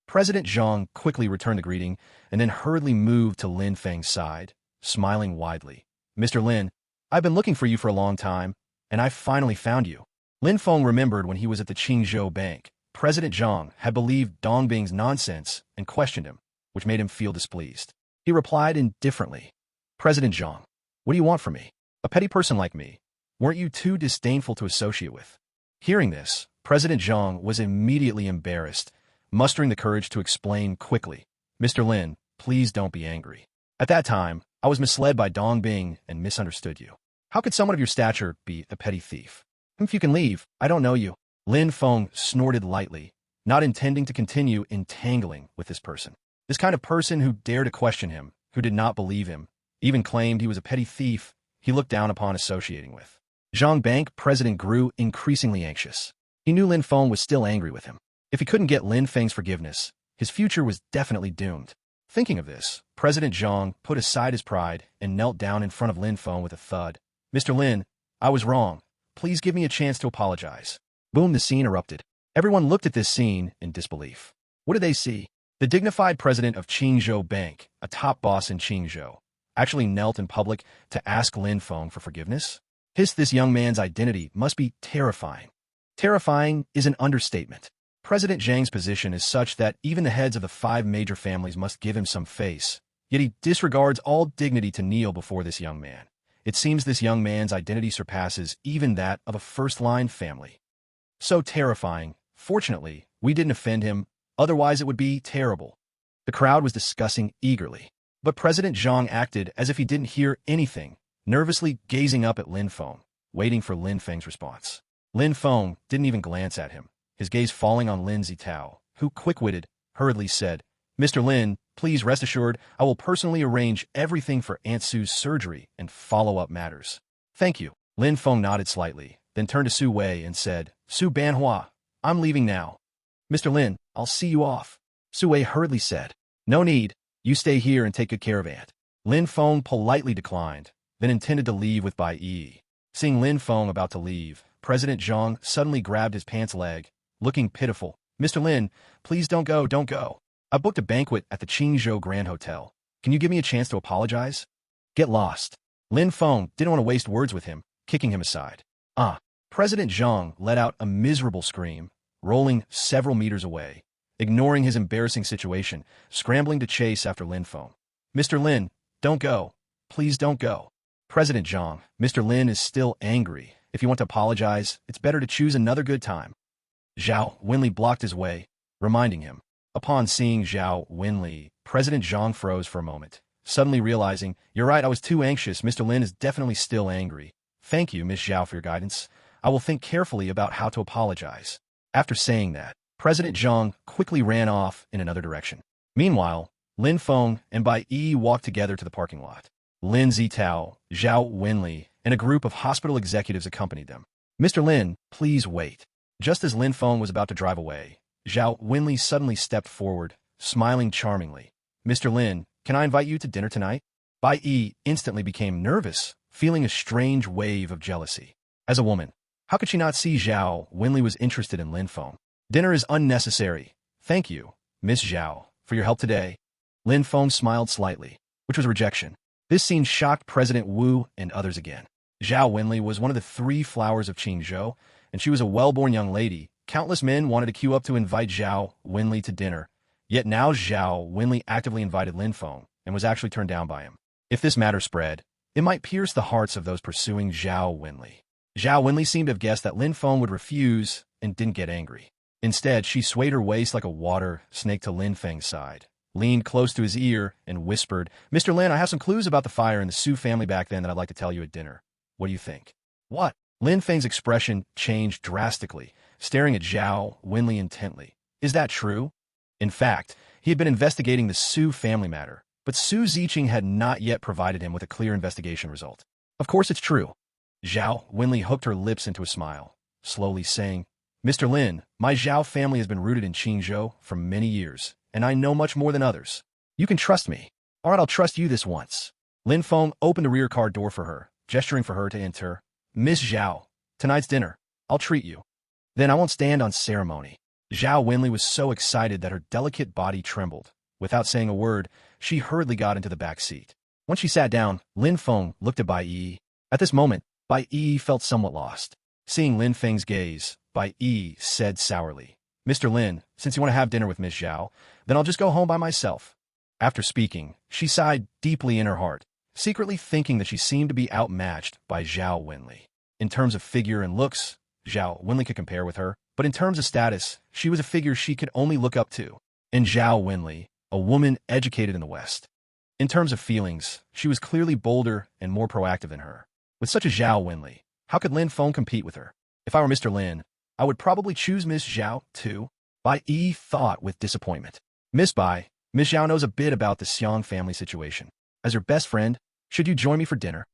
President Zhang quickly returned the greeting and then hurriedly moved to Lin Feng's side, smiling widely. "Mr. Lin, I've been looking for you for a long time, and I finally found you." Lin Feng remembered when he was at the Qingzhou Bank, President Zhang had believed Dongbing's nonsense and questioned him, which made him feel displeased. He replied indifferently, "President Zhang, what do you want from me? A petty person like me. Weren't you too disdainful to associate with?" Hearing this, President Zhang was immediately embarrassed, mustering the courage to explain quickly, "Mr. Lin, please don't be angry. At that time, I was misled by Dongbing and misunderstood you. How could someone of your stature be a petty thief? If you can leave, I don't know you." Lin Feng snorted lightly, not intending to continue entangling with this person. This kind of person who dared to question him, who did not believe him, even claimed he was a petty thief, he looked down upon associating with. Zhang Bank president grew increasingly anxious. He knew Lin Feng was still angry with him. If he couldn't get Lin Feng's forgiveness, his future was definitely doomed. Thinking of this, President Zhang put aside his pride and knelt down in front of Lin Feng with a thud. "Mr. Lin, I was wrong. Please give me a chance to apologize." Boom, the scene erupted. Everyone looked at this scene in disbelief. What did they see? The dignified president of Qingzhou Bank, a top boss in Qingzhou, actually knelt in public to ask Lin Feng for forgiveness? This young man's identity must be terrifying. Terrifying is an understatement. President Zhang's position is such that even the heads of the 5 major families must give him some face, yet he disregards all dignity to kneel before this young man. It seems this young man's identity surpasses even that of a first-line family. So terrifying. Fortunately, we didn't offend him, otherwise it would be terrible. The crowd was discussing eagerly, but President Zhang acted as if he didn't hear anything, nervously gazing up at Lin Feng, waiting for Lin Feng's response. Lin Feng didn't even glance at him, his gaze falling on Lin Zitao, who, quick-witted, hurriedly said, "Mr. Lin, please rest assured I will personally arrange everything for Aunt Sue's surgery and follow-up matters." "Thank you." Lin Feng nodded slightly, then turned to Su Wei and said, "Su Banhua, I'm leaving now." "Mr. Lin, I'll see you off." Su Wei hurriedly said, "No need. You stay here and take good care of Aunt." Lin Feng politely declined, then intended to leave with Bai Yi. Seeing Lin Feng about to leave, President Zhang suddenly grabbed his pants leg, looking pitiful. "Mr. Lin, please don't go, don't go. I booked a banquet at the Qingzhou Grand Hotel. Can you give me a chance to apologize?" "Get lost." Lin Feng didn't want to waste words with him, kicking him aside. President Zhang let out a miserable scream, rolling several meters away, ignoring his embarrassing situation, scrambling to chase after Lin Feng. "Mr. Lin, don't go. Please don't go." "President Zhang, Mr. Lin is still angry. If you want to apologize, it's better to choose another good time." Zhao Wenli blocked his way, reminding him. Upon seeing Zhao Wenli, President Zhang froze for a moment, suddenly realizing, "You're right, I was too anxious. Mr. Lin is definitely still angry. Thank you, Miss Zhao, for your guidance. I will think carefully about how to apologize." After saying that, President Zhang quickly ran off in another direction. Meanwhile, Lin Feng and Bai Yi walked together to the parking lot. Lin Zitao, Zhao Wenli, and a group of hospital executives accompanied them. "Mr. Lin, please wait." Just as Lin Feng was about to drive away, Zhao Wenli suddenly stepped forward, smiling charmingly. "Mr. Lin, can I invite you to dinner tonight?" Bai Yi instantly became nervous, feeling a strange wave of jealousy. As a woman, how could she not see Zhao Wenli was interested in Lin Feng? "Dinner is unnecessary. Thank you, Miss Zhao, for your help today." Lin Feng smiled slightly, which was rejection. This scene shocked President Wu and others again. Zhao Wenli was one of the 3 flowers of Qingzhou, and she was a well-born young lady. Countless men wanted to queue up to invite Zhao Wenli to dinner, yet now Zhao Wenli actively invited Lin Feng and was actually turned down by him. If this matter spread, it might pierce the hearts of those pursuing Zhao Wenli. Zhao Wenli seemed to have guessed that Lin Feng would refuse and didn't get angry. Instead, she swayed her waist like a water snake to Lin Feng's side, leaned close to his ear, and whispered, "Mr. Lin, I have some clues about the fire in the Su family back then that I'd like to tell you at dinner. What do you think?" "What?" Lin Feng's expression changed drastically, staring at Zhao Wenli intently. "Is that true?" In fact, he had been investigating the Su family matter, but Su Ziqing had not yet provided him with a clear investigation result. "Of course it's true." Zhao Wenli hooked her lips into a smile, slowly saying, "Mr. Lin, my Zhao family has been rooted in Qingzhou for many years, and I know much more than others. You can trust me. All right, I'll trust you this once." Lin Feng opened the rear car door for her, gesturing for her to enter. "Miss Zhao, tonight's dinner. I'll treat you." "Then I won't stand on ceremony." Zhao Wenli was so excited that her delicate body trembled. Without saying a word, she hurriedly got into the back seat. Once she sat down, Lin Feng looked at Bai Yi. At this moment, Bai Yi felt somewhat lost. Seeing Lin Feng's gaze, Bai Yi said sourly, "Mr. Lin, since you want to have dinner with Miss Zhao, then I'll just go home by myself." After speaking, she sighed deeply in her heart, secretly thinking that she seemed to be outmatched by Zhao Wenli. In terms of figure and looks, Zhao Wenli could compare with her, but in terms of status, she was a figure she could only look up to. In Zhao Wenli, a woman educated in the West. In terms of feelings, she was clearly bolder and more proactive than her. With such a Zhao Wenli, how could Lin Feng compete with her? If I were Mr. Lin, I would probably choose Miss Zhao, too. Bai Yi thought with disappointment. Miss Zhao knows a bit about the Xiang family situation. As her best friend, should you join me for dinner?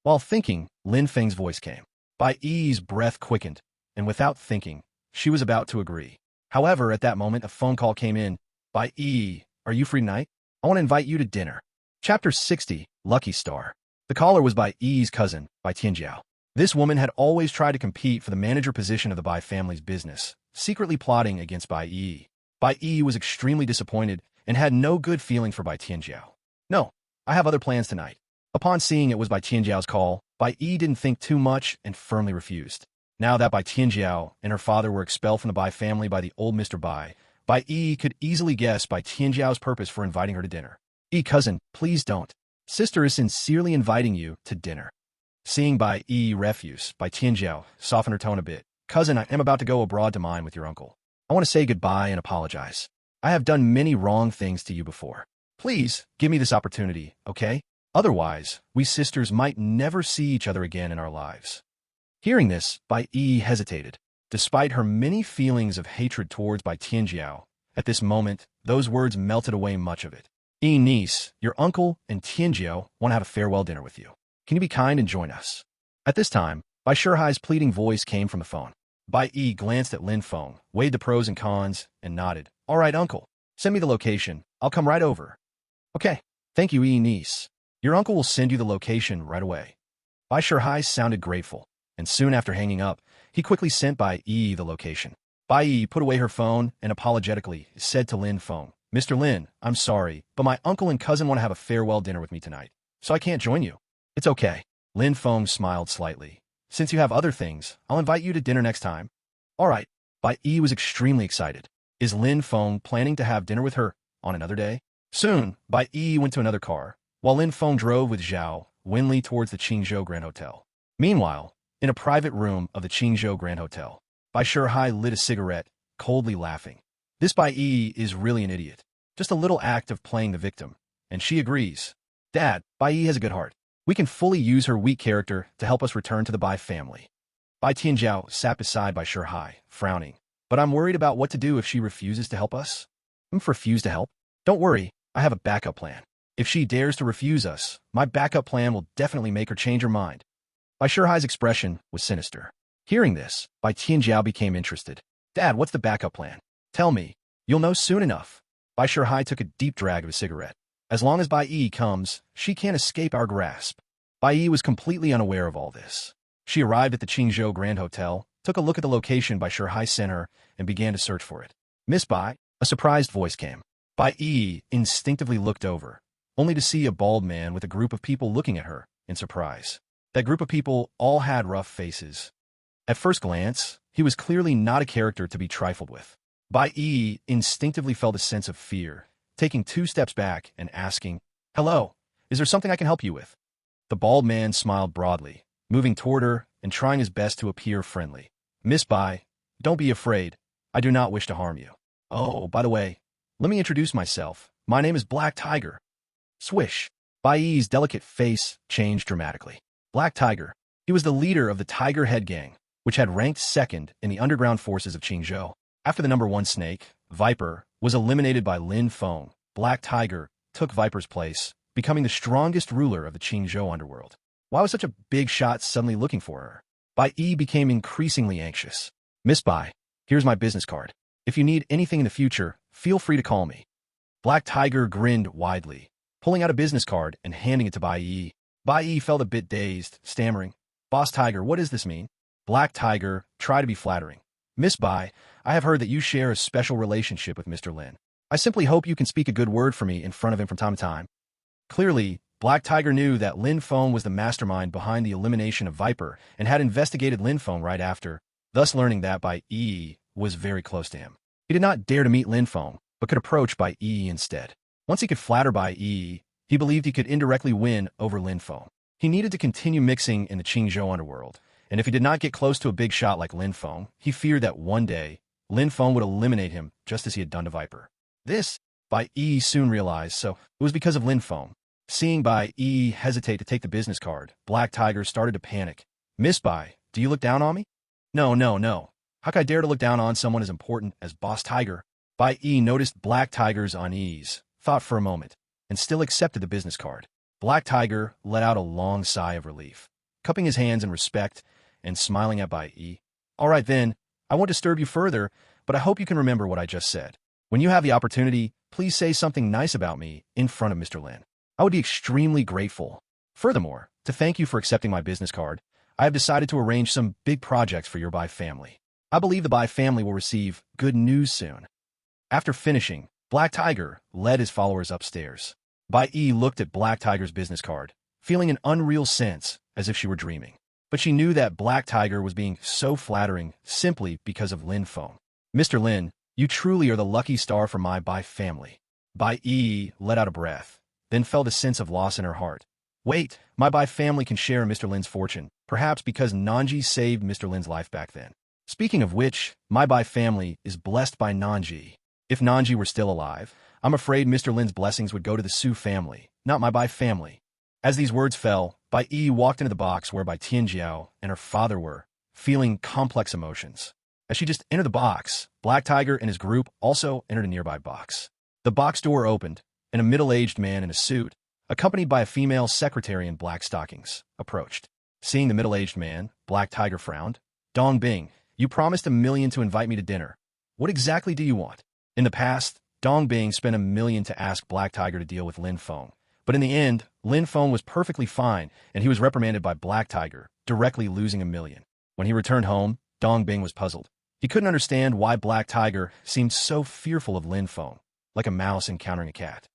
While thinking, Lin Feng's voice came. Bai Yi's breath quickened, and without thinking, she was about to agree. However, at that moment, a phone call came in. By E, are you free tonight? I want to invite you to dinner. Chapter 60, Lucky Star. The caller was Bai Yi's cousin, Bai Tianjiao. This woman had always tried to compete for the manager position of the Bai family's business, secretly plotting against Bai Yi. Bai Yi was extremely disappointed and had no good feelings for Bai Tianjiao. No, I have other plans tonight. Upon seeing it was Bai Tianjiao's call, Bai Yi didn't think too much and firmly refused. Now that Bai Tianjiao and her father were expelled from the Bai family by the old Mr. Bai Yi could easily guess Bai Tianjiao's purpose for inviting her to dinner. Cousin, please don't. Sister is sincerely inviting you to dinner. Seeing Bai Yi refuse, Bai Tianjiao softened her tone a bit. Cousin, I am about to go abroad to mine with your uncle. I want to say goodbye and apologize. I have done many wrong things to you before. Please, give me this opportunity, okay? Otherwise, we sisters might never see each other again in our lives. Hearing this, Bai Yi hesitated. Despite her many feelings of hatred towards Bai Tianjiao, at this moment, those words melted away much of it. Niece, your uncle and Tianjiao want to have a farewell dinner with you. Can you be kind and join us? At this time, Bai Shihai's pleading voice came from the phone. Bai Yi glanced at Lin Feng, weighed the pros and cons, and nodded. All right, uncle. Send me the location. I'll come right over. Okay. Thank you, niece. Your uncle will send you the location right away. Bai Shihai sounded grateful, and soon after hanging up, he quickly sent Bai Yi the location. Bai Yi put away her phone and apologetically said to Lin Feng, Mr. Lin, I'm sorry, but my uncle and cousin want to have a farewell dinner with me tonight, so I can't join you. It's okay. Lin Feng smiled slightly. Since you have other things, I'll invite you to dinner next time. All right. Bai Yi was extremely excited. Is Lin Feng planning to have dinner with her on another day? Soon, Bai Yi went to another car, while Lin Feng drove with Zhao Wenli towards the Qingzhou Grand Hotel. Meanwhile, in a private room of the Qingzhou Grand Hotel, Bai Shihai lit a cigarette, coldly laughing. This Bai Yi is really an idiot. Just a little act of playing the victim. And she agrees. Dad, Bai Yi has a good heart. We can fully use her weak character to help us return to the Bai family. Bai Tianjiao sat beside Bai Shihai, frowning. But I'm worried about what to do if she refuses to help us. Refuse to help? Don't worry, I have a backup plan. If she dares to refuse us, my backup plan will definitely make her change her mind. Bai Shihai's expression was sinister. Hearing this, Bai Tianjiao became interested. Dad, what's the backup plan? Tell me. You'll know soon enough. Bai Shihai took a deep drag of a cigarette. As long as Bai Yi comes, she can't escape our grasp. Bai Yi was completely unaware of all this. She arrived at the Qingzhou Grand Hotel, took a look at the location Bai Shihai sent her, and began to search for it. Miss Bai, a surprised voice came. Bai Yi instinctively looked over, only to see a bald man with a group of people looking at her in surprise. That group of people all had rough faces. At first glance, he was clearly not a character to be trifled with. Bai Yi instinctively felt a sense of fear, taking 2 steps back and asking, Hello, is there something I can help you with? The bald man smiled broadly, moving toward her and trying his best to appear friendly. Miss Bai, don't be afraid. I do not wish to harm you. Oh, by the way, let me introduce myself. My name is Black Tiger. Swish. Bai Yi's delicate face changed dramatically. Black Tiger. He was the leader of the Tiger Head Gang, which had ranked second in the underground forces of Qingzhou. After the number 1 snake, Viper, was eliminated by Lin Feng, Black Tiger took Viper's place, becoming the strongest ruler of the Qingzhou underworld. Why was such a big shot suddenly looking for her? Bai Yi became increasingly anxious. Miss Bai, here's my business card. If you need anything in the future, feel free to call me. Black Tiger grinned widely, pulling out a business card and handing it to Bai Yi. Bai Yi felt a bit dazed, stammering. Boss Tiger, what does this mean? Black Tiger tried to be flattering. Miss Bai, I have heard that you share a special relationship with Mr. Lin. I simply hope you can speak a good word for me in front of him from time to time. Clearly, Black Tiger knew that Lin Feng was the mastermind behind the elimination of Viper and had investigated Lin Feng right after, thus learning that Bai Yi was very close to him. He did not dare to meet Lin Feng, but could approach Bai Yi instead. Once he could flatter Bai Yi, he believed he could indirectly win over Lin Feng. He needed to continue mixing in the Qingzhou underworld, and if he did not get close to a big shot like Lin Feng, he feared that one day, Lin Feng would eliminate him just as he had done to Viper. This, Bai Yi soon realized, so it was because of Lin Feng. Seeing Bai Yi hesitate to take the business card, Black Tiger started to panic. Miss Bai, do you look down on me? No. How could I dare to look down on someone as important as Boss Tiger? Bai Yi noticed Black Tiger's unease, thought for a moment, and still accepted the business card. Black Tiger let out a long sigh of relief, cupping his hands in respect and smiling at Bai Yi. All right then, I won't disturb you further, but I hope you can remember what I just said. When you have the opportunity, please say something nice about me in front of Mr. Lin. I would be extremely grateful. Furthermore, to thank you for accepting my business card, I have decided to arrange some big projects for your Bai family. I believe the Bai family will receive good news soon. After finishing, Black Tiger led his followers upstairs. Bai Yi looked at Black Tiger's business card, feeling an unreal sense, as if she were dreaming. But she knew that Black Tiger was being so flattering simply because of Lin Feng. Mr. Lin, you truly are the lucky star for my Bai family. Bai Yi let out a breath, then felt a sense of loss in her heart. Wait, my Bai family can share in Mr. Lin's fortune, perhaps because Nanji saved Mr. Lin's life back then. Speaking of which, my Bai family is blessed by Nanji. If Nanji were still alive, I'm afraid Mr. Lin's blessings would go to the Su family, not my Bai family. As these words fell, Bai Yi walked into the box where Bai Tianjiao and her father were, feeling complex emotions. As she just entered the box, Black Tiger and his group also entered a nearby box. The box door opened, and a middle-aged man in a suit, accompanied by a female secretary in black stockings, approached. Seeing the middle-aged man, Black Tiger frowned. Dong Bing, you promised $1 million to invite me to dinner. What exactly do you want? In the past, Dong Bing spent $1 million to ask Black Tiger to deal with Lin Feng. But in the end, Lin Feng was perfectly fine, and he was reprimanded by Black Tiger, directly losing $1 million. When he returned home, Dong Bing was puzzled. He couldn't understand why Black Tiger seemed so fearful of Lin Feng, like a mouse encountering a cat.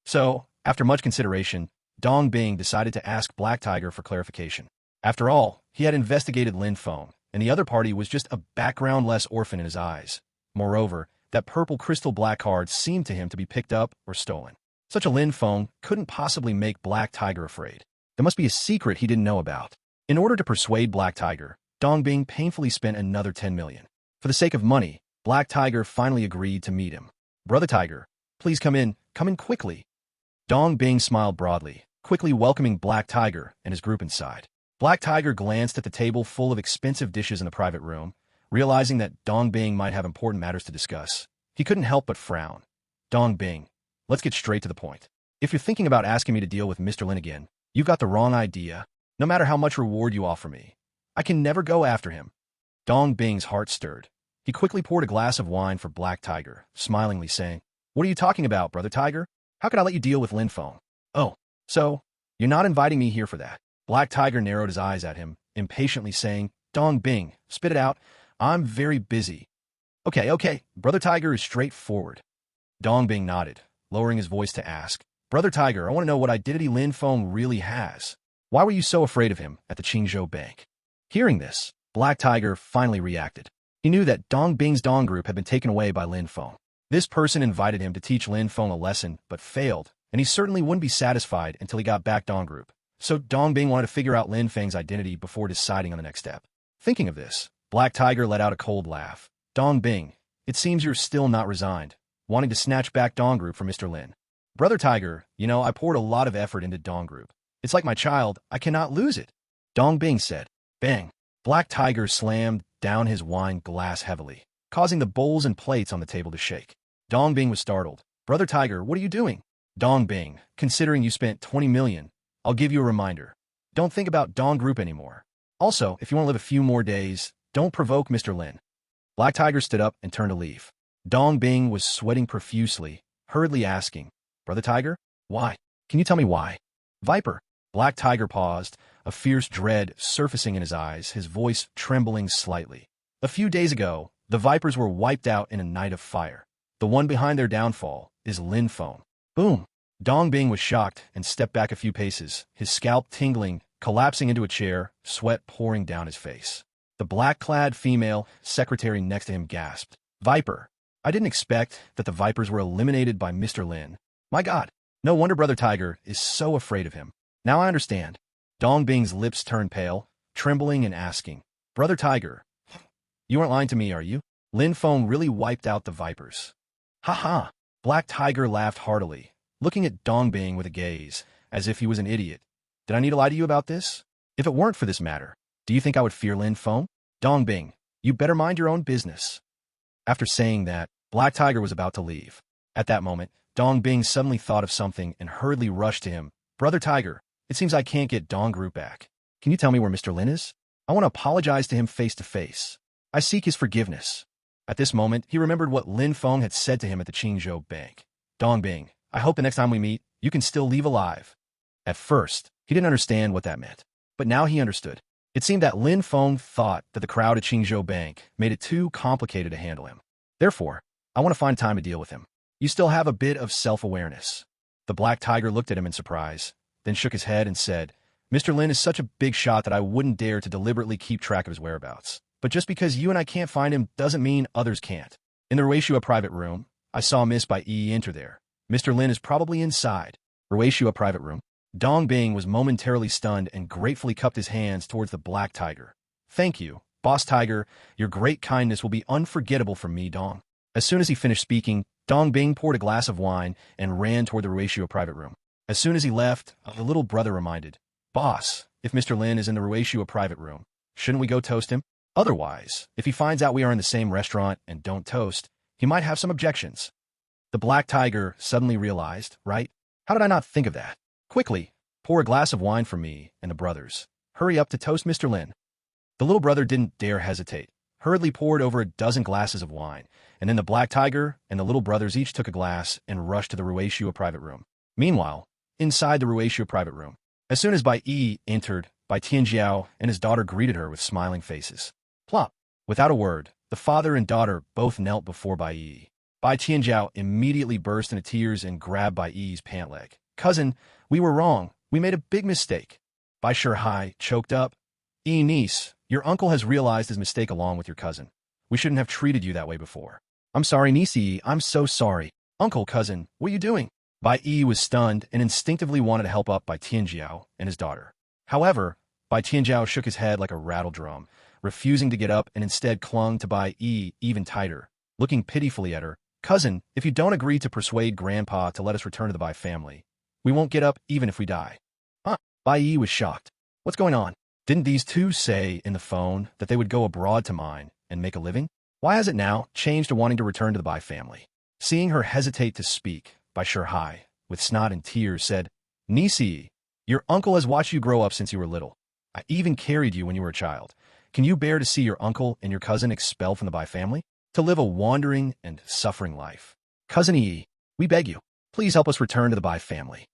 So, after much consideration, Dong Bing decided to ask Black Tiger for clarification. After all, he had investigated Lin Feng, and the other party was just a background-less orphan in his eyes. Moreover, that purple crystal black card seemed to him to be picked up or stolen. Such a Lin Feng couldn't possibly make Black Tiger afraid. There must be a secret he didn't know about. In order to persuade Black Tiger, Dong Bing painfully spent another $10 million. For the sake of money, Black Tiger finally agreed to meet him. Brother Tiger, please come in quickly. Dong Bing smiled broadly, quickly welcoming Black Tiger and his group inside. Black Tiger glanced at the table full of expensive dishes in the private room, realizing that Dong Bing might have important matters to discuss. He couldn't help but frown. Dong Bing, let's get straight to the point. If you're thinking about asking me to deal with Mr. Lin again, you've got the wrong idea. No matter how much reward you offer me, I can never go after him. Dong Bing's heart stirred. He quickly poured a glass of wine for Black Tiger, smilingly saying, What are you talking about, Brother Tiger? How could I let you deal with Lin Feng? Oh, so, you're not inviting me here for that. Black Tiger narrowed his eyes at him, impatiently saying, Dong Bing, spit it out. I'm very busy. Okay, Brother Tiger is straightforward. Dong Bing nodded, lowering his voice to ask, Brother Tiger, I want to know what identity Lin Feng really has. Why were you so afraid of him at the Qingzhou Bank? Hearing this, Black Tiger finally reacted. He knew that Dong Bing's Dong Group had been taken away by Lin Feng. This person invited him to teach Lin Feng a lesson, but failed, and he certainly wouldn't be satisfied until he got back Dong Group. So Dong Bing wanted to figure out Lin Feng's identity before deciding on the next step. Thinking of this, Black Tiger let out a cold laugh. Dong Bing, it seems you're still not resigned, wanting to snatch back Dong Group from Mr. Lin. Brother Tiger, I poured a lot of effort into Dong Group. It's like my child, I cannot lose it. Dong Bing said. Bang! Black Tiger slammed down his wine glass heavily, causing the bowls and plates on the table to shake. Dong Bing was startled. Brother Tiger, what are you doing? Dong Bing, considering you spent $20 million, I'll give you a reminder. Don't think about Dong Group anymore. Also, if you want to live a few more days, don't provoke Mr. Lin. Black Tiger stood up and turned to leave. Dong Bing was sweating profusely, hurriedly asking, Brother Tiger, why? Can you tell me why? Viper. Black Tiger paused, a fierce dread surfacing in his eyes, his voice trembling slightly. A few days ago, the Vipers were wiped out in a night of fire. The one behind their downfall is Lin Feng. Boom! Dong Bing was shocked and stepped back a few paces, his scalp tingling, collapsing into a chair, sweat pouring down his face. The black-clad female secretary next to him gasped. Viper! I didn't expect that the Vipers were eliminated by Mr. Lin. My God! No wonder Brother Tiger is so afraid of him. Now I understand. Dong Bing's lips turned pale, trembling and asking, Brother Tiger, you aren't lying to me, are you? Lin Feng really wiped out the Vipers. Ha ha! Black Tiger laughed heartily, looking at Dong Bing with a gaze, as if he was an idiot. Did I need to lie to you about this? If it weren't for this matter, do you think I would fear Lin Feng? Dong Bing, you better mind your own business. After saying that, Black Tiger was about to leave. At that moment, Dong Bing suddenly thought of something and hurriedly rushed to him. Brother Tiger, it seems I can't get Dong Group back. Can you tell me where Mr. Lin is? I want to apologize to him face to face. I seek his forgiveness. At this moment, he remembered what Lin Feng had said to him at the Qingzhou Bank. Dong Bing, I hope the next time we meet, you can still leave alive. At first, he didn't understand what that meant, but now he understood. It seemed that Lin Feng thought that the crowd at Qingzhou Bank made it too complicated to handle him. Therefore, I want to find time to deal with him. You still have a bit of self-awareness. The black tiger looked at him in surprise, then shook his head and said, Mr. Lin is such a big shot that I wouldn't dare to deliberately keep track of his whereabouts. But just because you and I can't find him doesn't mean others can't. In the Ruishua private room, I saw Miss Bai Yi enter there. Mr. Lin is probably inside. Ruishua private room. Dong Bing was momentarily stunned and gratefully cupped his hands towards the black tiger. Thank you, Boss Tiger. Your great kindness will be unforgettable from me, Dong. As soon as he finished speaking, Dong Bing poured a glass of wine and ran toward the Ruishua private room. As soon as he left, the little brother reminded, Boss, if Mr. Lin is in the Ruishua private room, shouldn't we go toast him? Otherwise, if he finds out we are in the same restaurant and don't toast, he might have some objections. The black tiger suddenly realized, right? How did I not think of that? Quickly, pour a glass of wine for me and the brothers. Hurry up to toast Mr. Lin. The little brother didn't dare hesitate, hurriedly poured over a dozen glasses of wine, and then the black tiger and the little brothers each took a glass and rushed to the Ruishua private room. Meanwhile, inside the Ruishua private room, as soon as Bai Yi entered, Bai Tianjiao and his daughter greeted her with smiling faces. Plop. Without a word, the father and daughter both knelt before Bai Yi. Bai Tianjiao immediately burst into tears and grabbed Bai Yi's pant leg. Cousin, we were wrong. We made a big mistake. Bai Shihai choked up. Niece, your uncle has realized his mistake along with your cousin. We shouldn't have treated you that way before. I'm sorry, niece. I'm so sorry. Uncle, cousin, what are you doing? Bai Yi was stunned and instinctively wanted to help up Bai Tianjiao and his daughter. However, Bai Tianjiao shook his head like a rattle drum, refusing to get up and instead clung to Bai Yi even tighter, looking pitifully at her. Cousin, if you don't agree to persuade Grandpa to let us return to the Bai family, we won't get up even if we die. Huh? Bai Yi was shocked. What's going on? Didn't these two say in the phone that they would go abroad to mine and make a living? Why has it now changed to wanting to return to the Bai family? Seeing her hesitate to speak, Bai Shihai, with snot and tears, said, Niece, your uncle has watched you grow up since you were little. I even carried you when you were a child. Can you bear to see your uncle and your cousin expelled from the Bai family? To live a wandering and suffering life? Cousin Yi, we beg you, please help us return to the Bai family.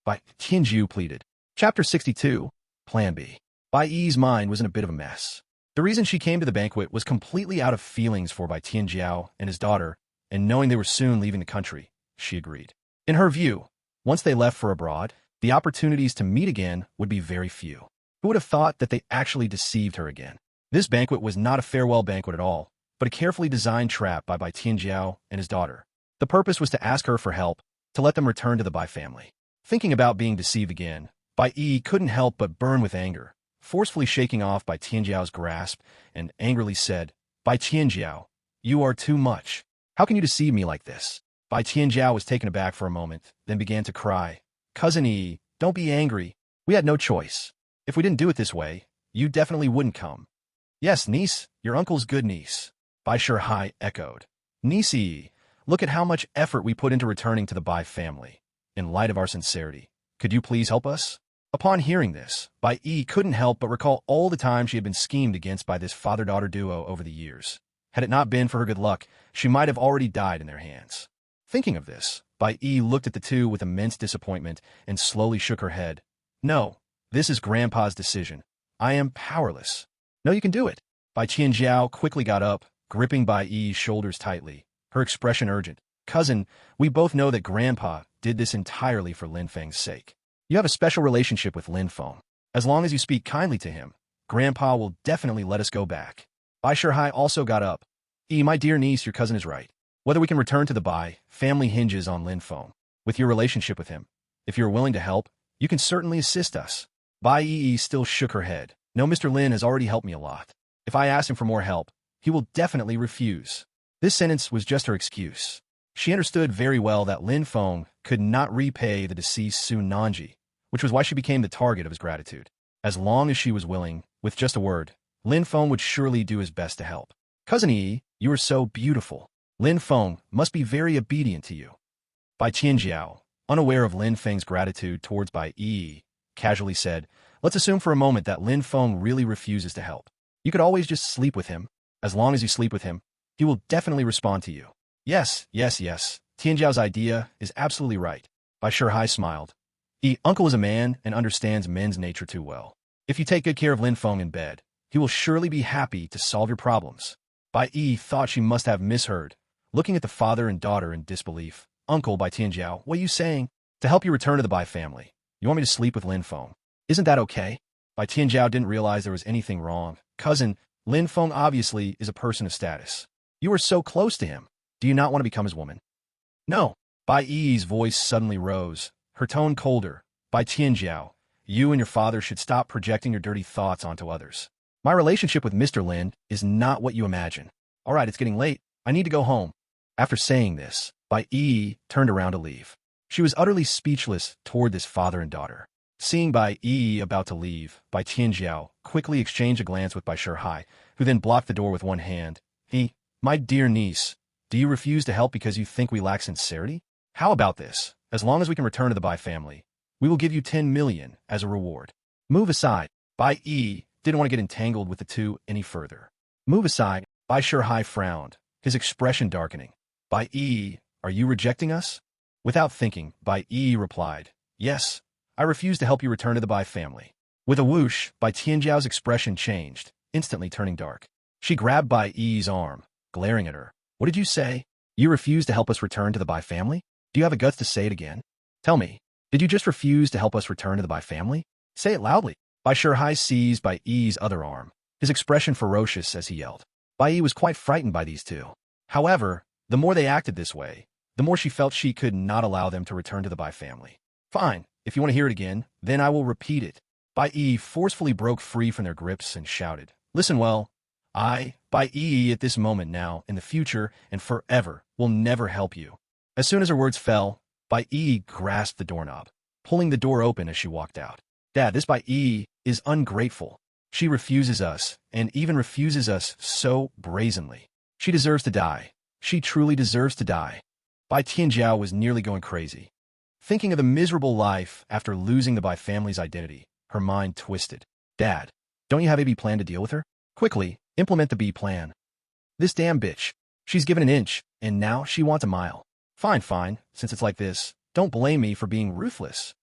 Bai Tianjiu pleaded. Chapter 62, Plan B. Bai Yi's mind was in a bit of a mess. The reason she came to the banquet was completely out of feelings for Bai Tianjiao and his daughter, and knowing they were soon leaving the country, she agreed. In her view, once they left for abroad, the opportunities to meet again would be very few. Who would have thought that they actually deceived her again? This banquet was not a farewell banquet at all, but a carefully designed trap by Bai Tianjiao and his daughter. The purpose was to ask her for help, to let them return to the Bai family. Thinking about being deceived again, Bai Yi couldn't help but burn with anger, forcefully shaking off Bai Tianjiao's grasp, and angrily said, Bai Tianjiao, you are too much. How can you deceive me like this? Bai Tianjiao was taken aback for a moment, then began to cry. Cousin Yi, don't be angry. We had no choice. If we didn't do it this way, you definitely wouldn't come. Yes, niece, your uncle's good niece. Bai Shihai echoed. Niece, look at how much effort we put into returning to the Bai family. In light of our sincerity, could you please help us? Upon hearing this, Bai Yi couldn't help but recall all the time she had been schemed against by this father-daughter duo over the years. Had it not been for her good luck, she might have already died in their hands. Thinking of this, Bai Yi looked at the two with immense disappointment and slowly shook her head. No, this is Grandpa's decision. I am powerless. No, you can do it. Bai Tianjiao quickly got up, gripping Bai Yi's shoulders tightly, her expression urgent. Cousin, we both know that Grandpa did this entirely for Lin Feng's sake. You have a special relationship with Lin Feng. As long as you speak kindly to him, Grandpa will definitely let us go back. Bai Shihai also got up. My dear niece, your cousin is right. Whether we can return to the Bai family hinges on Lin Feng. With your relationship with him, if you are willing to help, you can certainly assist us. Bai Yi still shook her head. No, Mr. Lin has already helped me a lot. If I ask him for more help, he will definitely refuse. This sentence was just her excuse. She understood very well that Lin Feng could not repay the deceased Sun Nanji, which was why she became the target of his gratitude. As long as she was willing, with just a word, Lin Feng would surely do his best to help. Cousin Yi, you are so beautiful. Lin Feng must be very obedient to you. Bai Tianjiao, unaware of Lin Feng's gratitude towards Bai Yi, casually said, let's assume for a moment that Lin Feng really refuses to help. You could always just sleep with him. As long as you sleep with him, he will definitely respond to you. Yes, yes, yes. Tianjiao's idea is absolutely right. Bai Shihai smiled. Uncle is a man and understands men's nature too well. If you take good care of Lin Feng in bed, he will surely be happy to solve your problems. Bai Yi thought she must have misheard, looking at the father and daughter in disbelief. Uncle, Bai Tianjiao, what are you saying? To help you return to the Bai family, you want me to sleep with Lin Feng? Isn't that okay? Bai Tianjiao didn't realize there was anything wrong. Cousin, Lin Feng obviously is a person of status. You are so close to him. Do you not want to become his woman? No. Bai Yi's voice suddenly rose, her tone colder. Bai Tianjiao, you and your father should stop projecting your dirty thoughts onto others. My relationship with Mr. Lin is not what you imagine. All right, it's getting late. I need to go home. After saying this, Bai Yi turned around to leave. She was utterly speechless toward this father and daughter. Seeing Bai Yi about to leave, Bai Tianjiao quickly exchanged a glance with Bai Shihai, who then blocked the door with one hand. My dear niece, do you refuse to help because you think we lack sincerity? How about this? As long as we can return to the Bai family, we will give you 10 million as a reward. Move aside. Bai Yi didn't want to get entangled with the two any further. Move aside. Bai Shihai frowned, his expression darkening. Bai Yi, are you rejecting us? Without thinking, Bai Yi replied, yes, I refuse to help you return to the Bai family. With a whoosh, Bai Tianjiao's expression changed, instantly turning dark. She grabbed Bai Yi's arm, glaring at her. What did you say? You refuse to help us return to the Bai family? Do you have the guts to say it again? Tell me, did you just refuse to help us return to the Bai family? Say it loudly. Bai Shihai seized Bai Yi's other arm, his expression ferocious as he yelled. Bai Yi was quite frightened by these two. However, the more they acted this way, the more she felt she could not allow them to return to the Bai family. Fine, if you want to hear it again, then I will repeat it. Bai Yi forcefully broke free from their grips and shouted, listen well. Bai Yi, at this moment now, in the future, and forever, will never help you. As soon as her words fell, Bai Yi grasped the doorknob, pulling the door open as she walked out. Dad, this Bai Yi is ungrateful. She refuses us, and even refuses us so brazenly. She deserves to die. She truly deserves to die. Bai Tianjiao was nearly going crazy. Thinking of the miserable life after losing the Bai family's identity, her mind twisted. Dad, don't you have a B plan to deal with her? Quickly, implement the B plan. This damn bitch. She's given an inch, and now she wants a mile. Fine, since it's like this, don't blame me for being ruthless.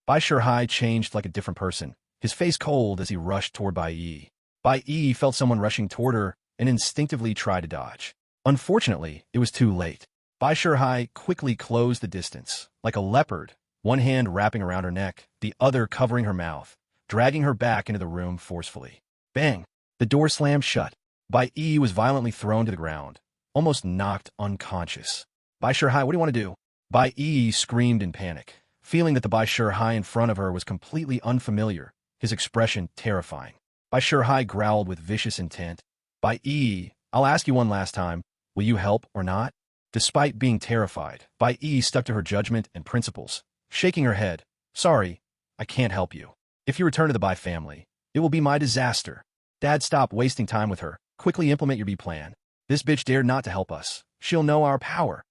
Bai Shihai changed like a different person, his face cold as he rushed toward Bai Yi. Bai Yi felt someone rushing toward her and instinctively tried to dodge. Unfortunately, it was too late. Bai Shihai quickly closed the distance, like a leopard, one hand wrapping around her neck, the other covering her mouth, dragging her back into the room forcefully. Bang! The door slammed shut. Bai Yi was violently thrown to the ground, almost knocked unconscious. Bai Shihai, what do you want to do? Bai Yi screamed in panic, feeling that the Bai Shihai in front of her was completely unfamiliar, his expression terrifying. Bai Shihai growled with vicious intent. Bai Yi, I'll ask you one last time, will you help or not? Despite being terrified, Bai Yi stuck to her judgment and principles, shaking her head. Sorry, I can't help you. If you return to the Bai family, it will be my disaster. Dad, stop wasting time with her. Quickly implement your B plan. This bitch dared not to help us. She'll know our power.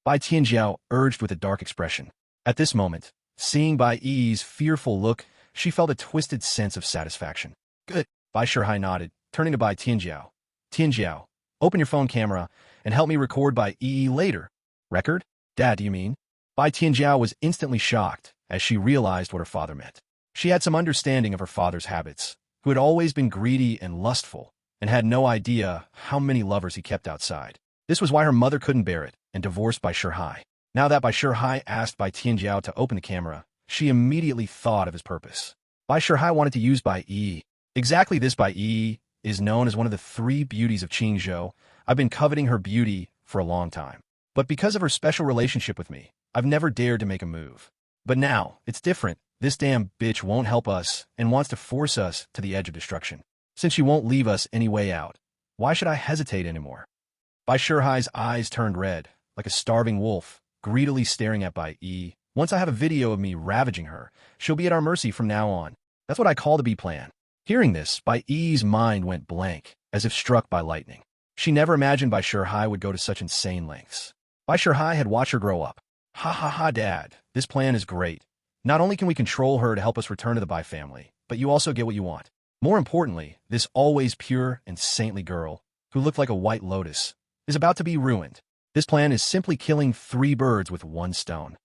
Bai Tianjiao urged with a dark expression. At this moment, seeing Bai Yi's fearful look, she felt a twisted sense of satisfaction. Good. Bai Shihai nodded, turning to Bai Tianjiao. Tianjiao, open your phone camera and help me record Bai Yi later. Record? Dad, do you mean? Bai Tianjiao was instantly shocked as she realized what her father meant. She had some understanding of her father's habits, who had always been greedy and lustful, and had no idea how many lovers he kept outside. This was why her mother couldn't bear it and divorced Bai Shihai. Now that Bai Shihai asked Bai Tianjiao to open the camera, she immediately thought of his purpose. Bai Shihai wanted to use Bai Yi. Exactly, this Bai Yi is known as one of the 3 beauties of Qingzhou. I've been coveting her beauty for a long time. But because of her special relationship with me, I've never dared to make a move. But now, it's different. This damn bitch won't help us and wants to force us to the edge of destruction. Since she won't leave us any way out, why should I hesitate anymore? Bai Shihai's eyes turned red, like a starving wolf, greedily staring at Bai Yi. Once I have a video of me ravaging her, she'll be at our mercy from now on. That's what I call the B plan. Hearing this, Bai Yi's mind went blank, as if struck by lightning. She never imagined Bai Shihai would go to such insane lengths. Bai Shihai had watched her grow up. Ha, Dad, this plan is great. Not only can we control her to help us return to the Bai family, but you also get what you want. More importantly, this always pure and saintly girl who looked like a white lotus, is about to be ruined. This plan is simply killing 3 birds with 1 stone.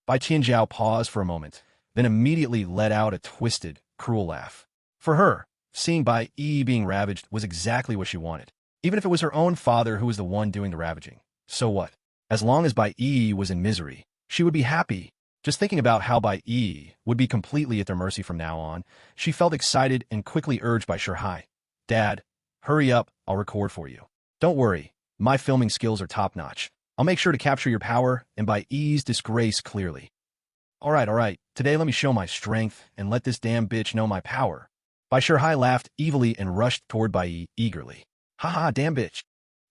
Bai Tianjiao paused for a moment, then immediately let out a twisted, cruel laugh. For her, seeing Bai Yi being ravaged was exactly what she wanted. Even if it was her own father who was the one doing the ravaging. So what? As long as Bai Yi was in misery, she would be happy. Just thinking about how Bai Yi would be completely at their mercy from now on, she felt excited and quickly urged Bai Shihai, "Dad, hurry up, I'll record for you. Don't worry, my filming skills are top-notch. I'll make sure to capture your power and Bai Yi's disgrace clearly." All right, today let me show my strength and let this damn bitch know my power." Bai Shihai laughed evilly and rushed toward Bai Yi eagerly. "Haha, damn bitch.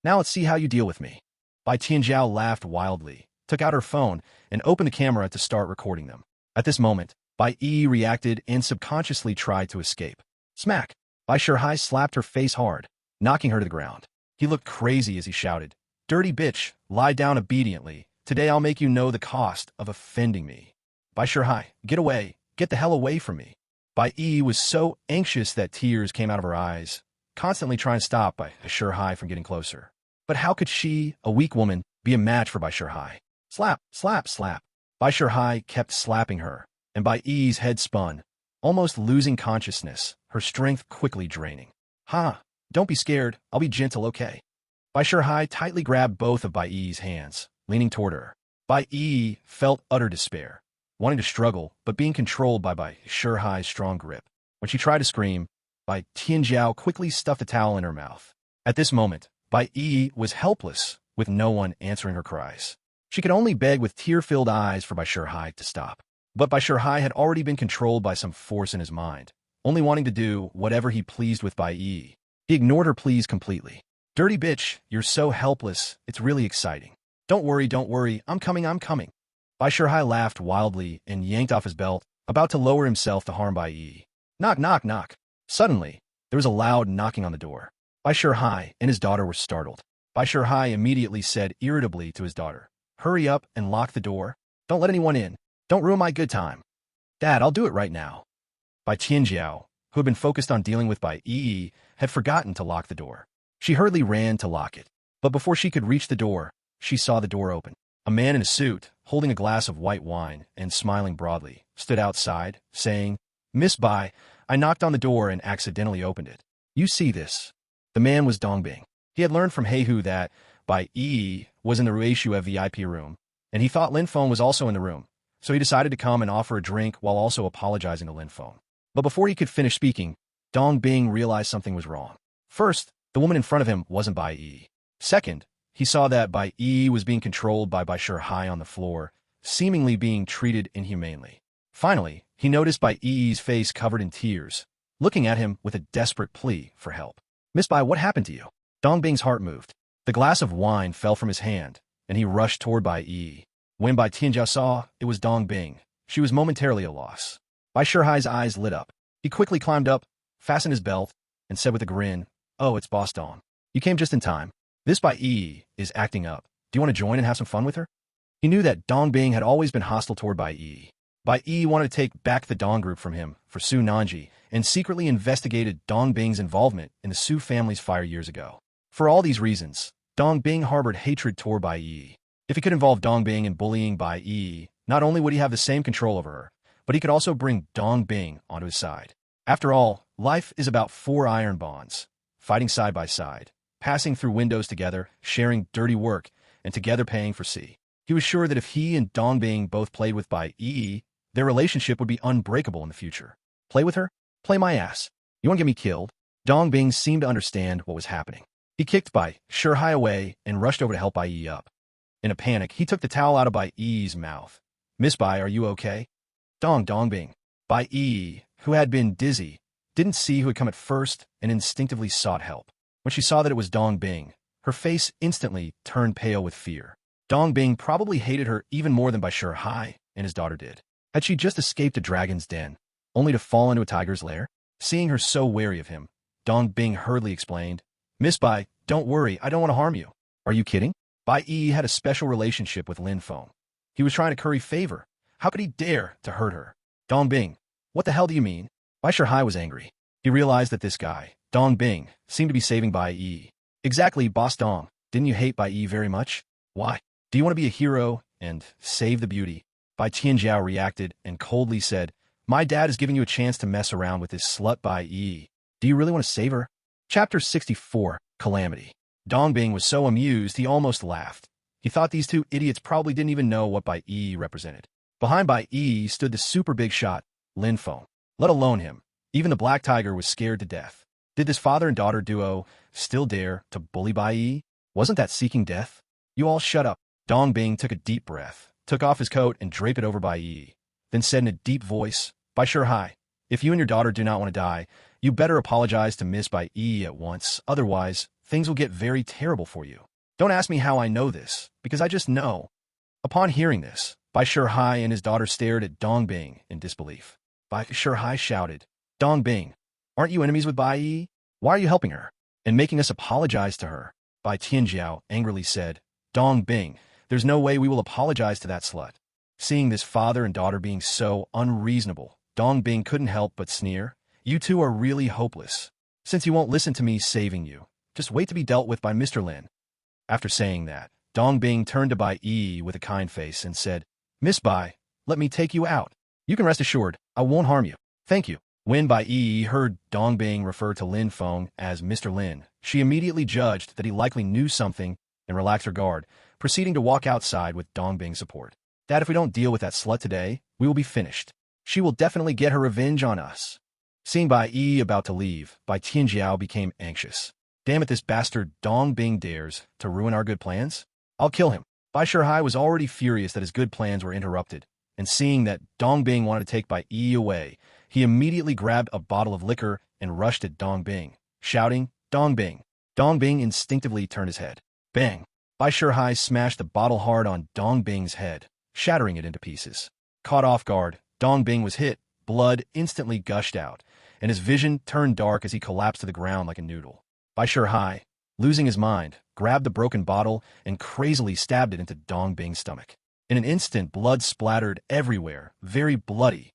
Now let's see how you deal with me." Bai Tianjiao laughed wildly, took out her phone, and opened the camera to start recording them. At this moment, Bai Yi reacted and subconsciously tried to escape. Smack! Bai Shihai slapped her face hard, knocking her to the ground. He looked crazy as he shouted, "Dirty bitch, lie down obediently. Today I'll make you know the cost of offending me." Bai Shihai, get away. Get the hell away from me. Bai Yi was so anxious that tears came out of her eyes, constantly trying to stop Bai Shihai from getting closer. But how could she, a weak woman, be a match for Bai Shihai? Slap, slap, slap. Bai Shihai kept slapping her, and Bai Yi's head spun, almost losing consciousness, her strength quickly draining. "Ha! Don't be scared. I'll be gentle, okay?" Bai Shihai tightly grabbed both of Bai Yi's hands, leaning toward her. Bai Yi felt utter despair, wanting to struggle, but being controlled by Bai Shihai's strong grip. When she tried to scream, Bai Tianjiao quickly stuffed a towel in her mouth. At this moment, Bai Yi was helpless, with no one answering her cries. She could only beg with tear-filled eyes for Bai Shihai to stop. But Bai Shihai had already been controlled by some force in his mind, only wanting to do whatever he pleased with Bai Yi. He ignored her pleas completely. "Dirty bitch, you're so helpless, it's really exciting. Don't worry, I'm coming. Bai Shihai laughed wildly and yanked off his belt, about to lower himself to harm Bai Yi. Knock, knock, knock. Suddenly, there was a loud knocking on the door. Bai Shihai and his daughter were startled. Bai Shihai immediately said irritably to his daughter, "Hurry up and lock the door. Don't let anyone in. Don't ruin my good time." "Dad, I'll do it right now." Bai Tianjiao, who had been focused on dealing with Bai Yi, had forgotten to lock the door. She hurriedly ran to lock it. But before she could reach the door, she saw the door open. A man in a suit, holding a glass of white wine and smiling broadly, stood outside, saying, "Miss Bai, I knocked on the door and accidentally opened it. You see this." The man was Dongbing. He had learned from Heihu that Bai Yi was in the Ruishue VIP room, and he thought Lin Feng was also in the room, so he decided to come and offer a drink while also apologizing to Lin Feng. But before he could finish speaking, Dongbing realized something was wrong. First, the woman in front of him wasn't Bai Yi. Second, he saw that Bai Yi was being controlled by Bai Shihai on the floor, seemingly being treated inhumanely. Finally, he noticed Bai Yi's face covered in tears, looking at him with a desperate plea for help. "Miss Bai, what happened to you?" Dongbing's heart moved. The glass of wine fell from his hand, and he rushed toward Bai Yi. When Bai Tianjiao saw it was Dongbing, she was momentarily at a loss. Bai Shihai's eyes lit up. He quickly climbed up, fastened his belt, and said with a grin, "Oh, it's Boss Dong. You came just in time. This Bai Yi is acting up. Do you want to join and have some fun with her?" He knew that Dongbing had always been hostile toward Bai Yi. Bai Yi wanted to take back the Dong group from him for Su Nanji and secretly investigated Dongbing's involvement in the Su family's fire years ago. For all these reasons, Dongbing harbored hatred toward Bai Yi. If he could involve Dongbing in bullying Bai Yi, not only would he have the same control over her, but he could also bring Dongbing onto his side. After all, life is about 4 iron bonds, fighting side by side, passing through windows together, sharing dirty work, and together paying for sea. He was sure that if he and Dongbing both played with Bai Yi, their relationship would be unbreakable in the future. Play with her? Play my ass. You want to get me killed? Dongbing seemed to understand what was happening. He kicked Bai Shihai away and rushed over to help Bai Yi up. In a panic, he took the towel out of Bai Yi's mouth. "Miss Bai, are you okay?" Dongbing. Bai Yi, who had been dizzy, didn't see who had come at first and instinctively sought help. When she saw that it was Dongbing, her face instantly turned pale with fear. Dongbing probably hated her even more than Bai Shihai and his daughter did. Had she just escaped a dragon's den, only to fall into a tiger's lair? Seeing her so wary of him, Dongbing hurriedly explained, "Miss Bai, don't worry, I don't want to harm you." "Are you kidding?" Bai Yi had a special relationship with Lin Feng. He was trying to curry favor. How could he dare to hurt her? "Dongbing, what the hell do you mean?" Bai Shihai was angry. He realized that this guy, Dongbing, seemed to be saving Bai Yi. Exactly, Boss Dong. Didn't you hate Bai Yi very much? Why? Do you want to be a hero and save the beauty? Bai Tianjiao reacted and coldly said, My dad is giving you a chance to mess around with this slut Bai Yi. Do you really want to save her? Chapter 64, Calamity. Dongbing was so amused he almost laughed. He thought these two idiots probably didn't even know what Bai Yi represented. Behind Bai Yi stood the super big shot, Lin Feng. Let alone him. Even the Black Tiger was scared to death. Did this father and daughter duo still dare to bully Bai Yi? Wasn't that seeking death? You all shut up. Dongbing took a deep breath, took off his coat and draped it over Bai Yi, then said in a deep voice, Bai Shihai, if you and your daughter do not want to die, you better apologize to Miss Bai Yi at once, otherwise things will get very terrible for you. Don't ask me how I know this, because I just know. Upon hearing this, Bai Shihai and his daughter stared at Dongbing in disbelief. Bai Shihai shouted, Dongbing, aren't you enemies with Bai Yi? Why are you helping her and making us apologize to her? Bai Tianjiao angrily said, Dongbing, there's no way we will apologize to that slut. Seeing this father and daughter being so unreasonable, Dongbing couldn't help but sneer. You two are really hopeless. Since you won't listen to me saving you, just wait to be dealt with by Mr. Lin. After saying that, Dongbing turned to Bai Yi with a kind face and said, Miss Bai, let me take you out. You can rest assured, I won't harm you. Thank you. When Bai Yi heard Dongbing refer to Lin Feng as Mr. Lin, she immediately judged that he likely knew something and relaxed her guard, proceeding to walk outside with Dongbing's support. Dad, if we don't deal with that slut today, we will be finished. She will definitely get her revenge on us. Seeing Bai Yi about to leave, Bai Tianjiao became anxious. Damn it, this bastard Dongbing dares to ruin our good plans? I'll kill him. Bai Shihai was already furious that his good plans were interrupted, and seeing that Dongbing wanted to take Bai Yi away, he immediately grabbed a bottle of liquor and rushed at Dongbing, shouting, Dongbing. Dongbing instinctively turned his head. Bang! Bai Shihai smashed the bottle hard on Dongbing's head, shattering it into pieces. Caught off guard, Dongbing was hit, blood instantly gushed out, and his vision turned dark as he collapsed to the ground like a noodle. Bai Shihai, losing his mind, grabbed the broken bottle and crazily stabbed it into Dongbing's stomach. In an instant, blood splattered everywhere, very bloody.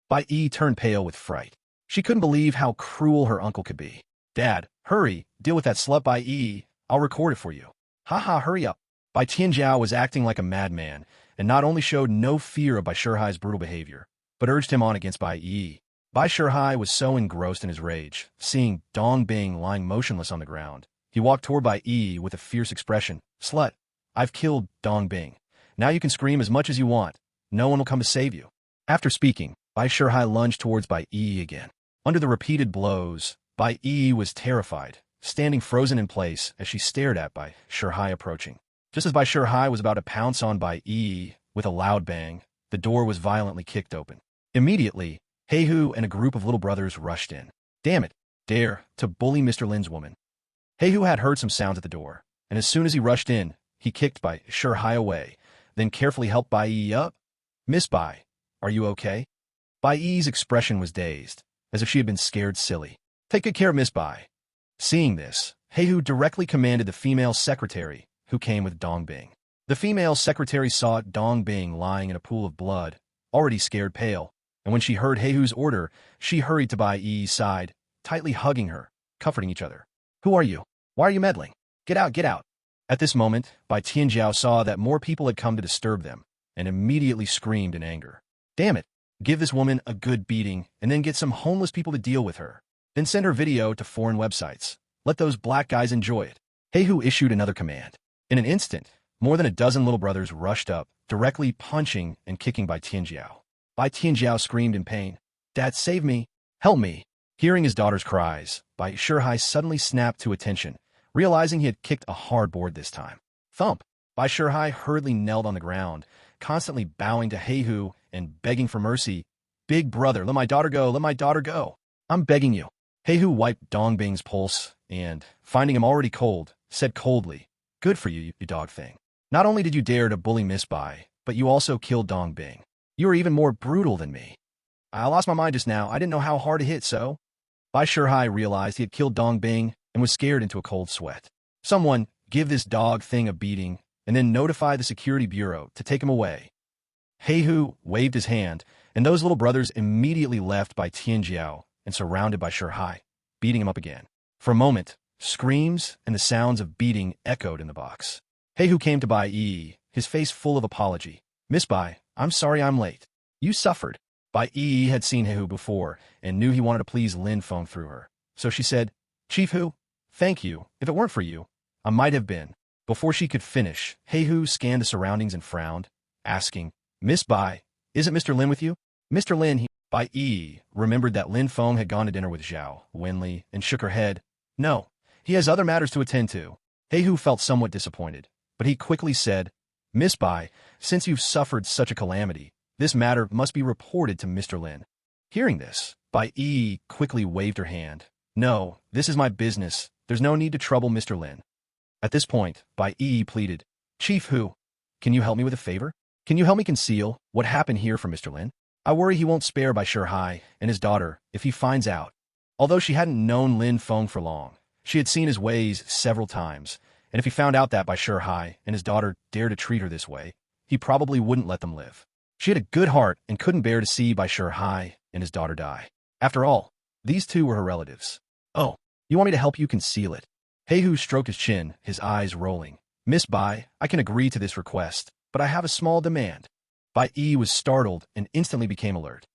Bai Yi turned pale with fright. She couldn't believe how cruel her uncle could be. Dad, hurry, deal with that slut Bai Yi. I'll record it for you. Haha, hurry up. Bai Tianjiao was acting like a madman, and not only showed no fear of Bai Shihai's brutal behavior, but urged him on against Bai Yi. Bai Shihai was so engrossed in his rage, seeing Dongbing lying motionless on the ground. He walked toward Bai Yi with a fierce expression. Slut, I've killed Dongbing. Now you can scream as much as you want. No one will come to save you. After speaking, Bai Shihai lunged towards Bai Yi again. Under the repeated blows, Bai Yi was terrified, standing frozen in place as she stared at Bai Shihai approaching. Just as Bai Shihai was about to pounce on Bai Yi with a loud bang, the door was violently kicked open. Immediately, Heihu and a group of little brothers rushed in. Damn it, dare to bully Mr. Lin's woman. Heihu had heard some sounds at the door, and as soon as he rushed in, he kicked Bai Shihai away, then carefully helped Bai Yi up. Miss Bai, are you okay? Bai Yi's expression was dazed, as if she had been scared silly. Take good care of Miss Bai. Seeing this, Heihu directly commanded the female secretary, who came with Dongbing. The female secretary saw Dongbing lying in a pool of blood, already scared pale, and when she heard Heihu's order, she hurried to Bai Yi's side, tightly hugging her, comforting each other. Who are you? Why are you meddling? Get out, get out. At this moment, Bai Tianjiao saw that more people had come to disturb them, and immediately screamed in anger. Damn it, give this woman a good beating, and then get some homeless people to deal with her. Then send her video to foreign websites. Let those black guys enjoy it. Heihu issued another command. In an instant, more than a dozen little brothers rushed up, directly punching and kicking Bai Tianjiao. Bai Tianjiao screamed in pain. Dad, save me! Help me! Hearing his daughter's cries, Bai Shihai suddenly snapped to attention, realizing he had kicked a hard board this time. Thump! Bai Shihai hurriedly knelt on the ground, constantly bowing to Heihu and begging for mercy. Big brother, let my daughter go, let my daughter go. I'm begging you. Heihu wiped Dongbing's pulse and, finding him already cold, said coldly, Good for you, you dog thing. Not only did you dare to bully Miss Bai, but you also killed Dongbing. You are even more brutal than me. I lost my mind just now. I didn't know how hard to hit, so... Bai Shihai realized he had killed Dongbing and was scared into a cold sweat. Someone, give this dog thing a beating, and then notify the security bureau to take him away. Heihu waved his hand, and those little brothers immediately left Bai Tianjiao and surrounded Bai Shihai, beating him up again. For a moment, Screams and the sounds of beating echoed in the box. Hey, who came to Bai Yi, his face full of apology. Miss Bai, I'm sorry I'm late. You suffered. Bai Yi had seen Hehu before and knew he wanted to please Lin Feng through her. So she said, Chief Hu, thank you. If it weren't for you, I might have been. Before she could finish, Hehu scanned the surroundings and frowned, asking, Miss Bai, isn't Mr. Lin with you? Mr. Lin, Bai Yi remembered that Lin Feng had gone to dinner with Zhao Wenli and shook her head. No, he has other matters to attend to. Hehu felt somewhat disappointed, but he quickly said, Miss Bai, since you've suffered such a calamity, this matter must be reported to Mr. Lin. Hearing this, Bai Yi quickly waved her hand. No, this is my business. There's no need to trouble Mr. Lin. At this point, Bai Yi pleaded, Chief Hu, can you help me with a favor? Can you help me conceal what happened here from Mr. Lin? I worry he won't spare Bai Shihai and his daughter if he finds out. Although she hadn't known Lin Feng for long, she had seen his ways several times, and if he found out that Bai Shihai and his daughter dared to treat her this way, he probably wouldn't let them live. She had a good heart and couldn't bear to see Bai Shihai and his daughter die. After all, these two were her relatives. Oh, you want me to help you conceal it? Hehu stroked his chin, his eyes rolling. Miss Bai, I can agree to this request, but I have a small demand. Bai Yi was startled and instantly became alert.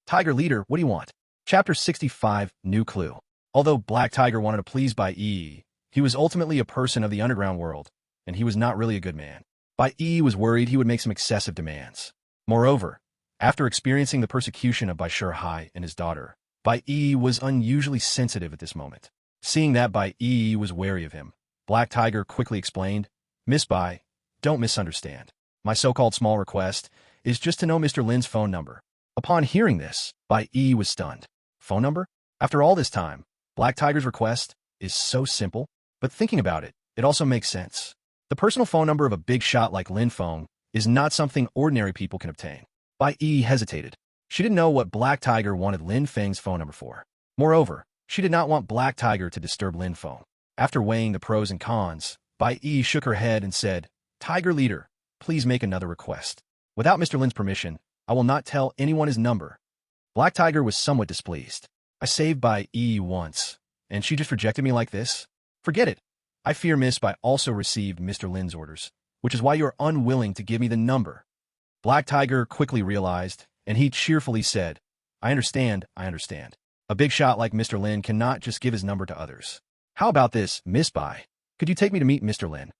Tiger Leader, what do you want? Chapter 65, New Clue. Although Black Tiger wanted to please Bai Yi, he was ultimately a person of the underground world, and he was not really a good man. Bai Yi was worried he would make some excessive demands. Moreover, after experiencing the persecution of Bai Shihai and his daughter, Bai Yi was unusually sensitive at this moment. Seeing that Bai Yi was wary of him, Black Tiger quickly explained, Miss Bai, don't misunderstand. My so-called small request is just to know Mr. Lin's phone number. Upon hearing this, Bai Yi was stunned. Phone number? After all this time, Black Tiger's request is so simple, but thinking about it, it also makes sense. The personal phone number of a big shot like Lin Feng is not something ordinary people can obtain. Bai Yi hesitated. She didn't know what Black Tiger wanted Lin Feng's phone number for. Moreover, she did not want Black Tiger to disturb Lin Feng. After weighing the pros and cons, Bai Yi shook her head and said, Tiger Leader, please make another request. Without Mr. Lin's permission, I will not tell anyone his number. Black Tiger was somewhat displeased. I saved Bai Yi once, and she just rejected me like this? Forget it. I fear Miss Bai also received Mr. Lin's orders, which is why you are unwilling to give me the number. Black Tiger quickly realized, and he cheerfully said, I understand. A big shot like Mr. Lin cannot just give his number to others. How about this, Miss Bai? Could you take me to meet Mr. Lin?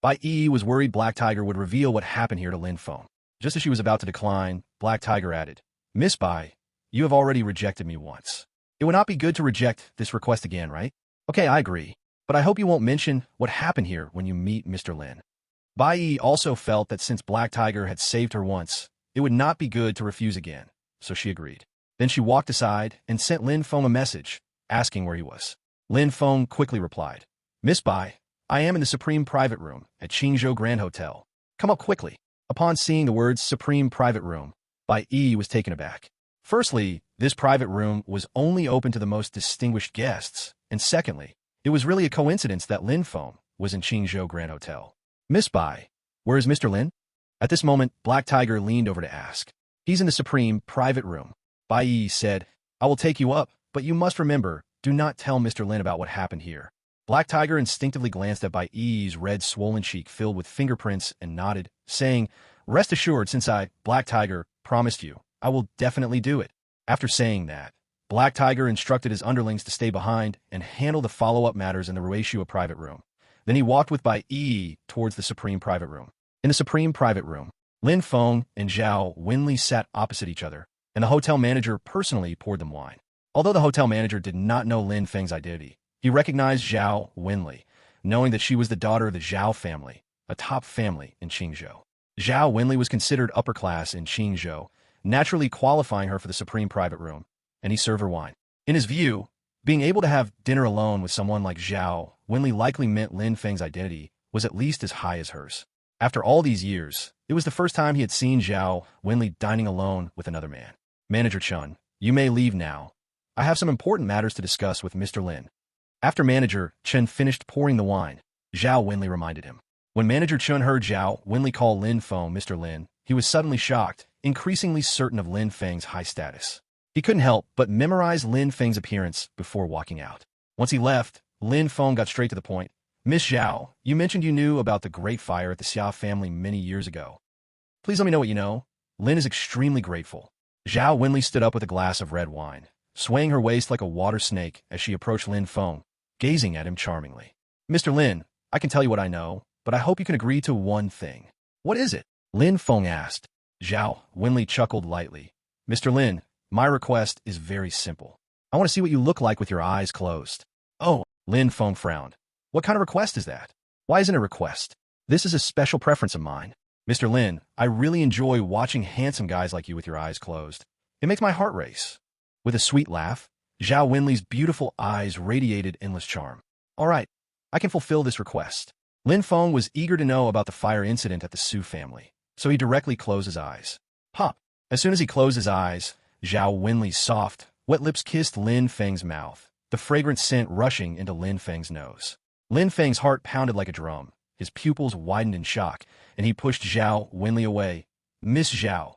Bai Yi was worried Black Tiger would reveal what happened here to Lin Feng. Just as she was about to decline, Black Tiger added, Miss Bai, you have already rejected me once. It would not be good to reject this request again, right? Okay, I agree. But I hope you won't mention what happened here when you meet Mr. Lin. Bai Yi also felt that since Black Tiger had saved her once, it would not be good to refuse again, so she agreed. Then she walked aside and sent Lin Feng a message, asking where he was. Lin Feng quickly replied, Miss Bai, I am in the Supreme Private Room at Qingzhou Grand Hotel. Come up quickly. Upon seeing the words Supreme Private Room, Bai Yi was taken aback. Firstly, this private room was only open to the most distinguished guests, and secondly, it was really a coincidence that Lin Feng was in Qingzhou Grand Hotel. Miss Bai, where is Mr. Lin? At this moment, Black Tiger leaned over to ask. He's in the Supreme Private Room. Bai Yi said, I will take you up, but you must remember, do not tell Mr. Lin about what happened here. Black Tiger instinctively glanced at Bai Yi's red swollen cheek filled with fingerprints and nodded, saying, Rest assured, since I, Black Tiger, promised you, I will definitely do it. After saying that, Black Tiger instructed his underlings to stay behind and handle the follow-up matters in the Ruishua private room. Then he walked with Bai Yi towards the Supreme Private Room. In the Supreme Private Room, Lin Feng and Zhao Wenli sat opposite each other, and the hotel manager personally poured them wine. Although the hotel manager did not know Lin Feng's identity, he recognized Zhao Wenli, knowing that she was the daughter of the Zhao family, a top family in Qingzhou. Zhao Wenli was considered upper class in Qingzhou, naturally qualifying her for the Supreme Private Room, and he served her wine. In his view, being able to have dinner alone with someone like Zhao Wenli likely meant Lin Feng's identity was at least as high as hers. After all these years, it was the first time he had seen Zhao Wenli dining alone with another man. Manager Chun, you may leave now. I have some important matters to discuss with Mr. Lin. After Manager Chun finished pouring the wine, Zhao Wenli reminded him. When Manager Chun heard Zhao Wenli call Lin Feng Mr. Lin, he was suddenly shocked, increasingly certain of Lin Feng's high status. He couldn't help but memorize Lin Feng's appearance before walking out. Once he left, Lin Feng got straight to the point. Miss Zhao, you mentioned you knew about the Great Fire at the Xia family many years ago. Please let me know what you know. Lin is extremely grateful. Zhao Wenli stood up with a glass of red wine, swaying her waist like a water snake as she approached Lin Feng, gazing at him charmingly. Mr. Lin, I can tell you what I know, but I hope you can agree to one thing. What is it? Lin Feng asked. Zhao Wenli chuckled lightly. Mr. Lin, my request is very simple. I want to see what you look like with your eyes closed. Oh, Lin Feng frowned. What kind of request is that? Why isn't it a request? This is a special preference of mine. Mr. Lin, I really enjoy watching handsome guys like you with your eyes closed. It makes my heart race. With a sweet laugh, Zhao Wenli's beautiful eyes radiated endless charm. All right, I can fulfill this request. Lin Feng was eager to know about the fire incident at the Su family, so he directly closed his eyes. Pop! As soon as he closed his eyes, Zhao Wenli's soft, wet lips kissed Lin Feng's mouth, the fragrant scent rushing into Lin Feng's nose. Lin Feng's heart pounded like a drum. His pupils widened in shock, and he pushed Zhao Wenli away. Miss Zhao,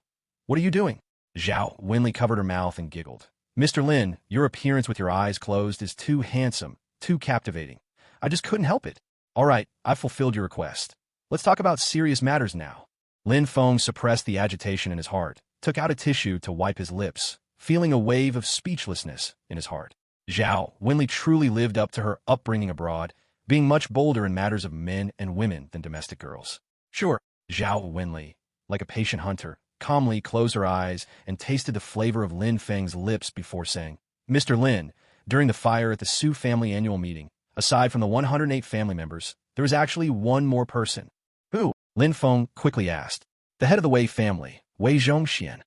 what are you doing? Zhao Wenli covered her mouth and giggled. Mr. Lin, your appearance with your eyes closed is too handsome, too captivating. I just couldn't help it. All right, I've fulfilled your request. Let's talk about serious matters now. Lin Feng suppressed the agitation in his heart, took out a tissue to wipe his lips, feeling a wave of speechlessness in his heart. Zhao Wenli truly lived up to her upbringing abroad, being much bolder in matters of men and women than domestic girls. Sure, Zhao Wenli, like a patient hunter, calmly closed her eyes and tasted the flavor of Lin Feng's lips before saying, Mr. Lin, during the fire at the Su family annual meeting, aside from the 108 family members, there was actually one more person. Who? Lin Feng quickly asked. The head of the Wei family, Wei Zhongxian.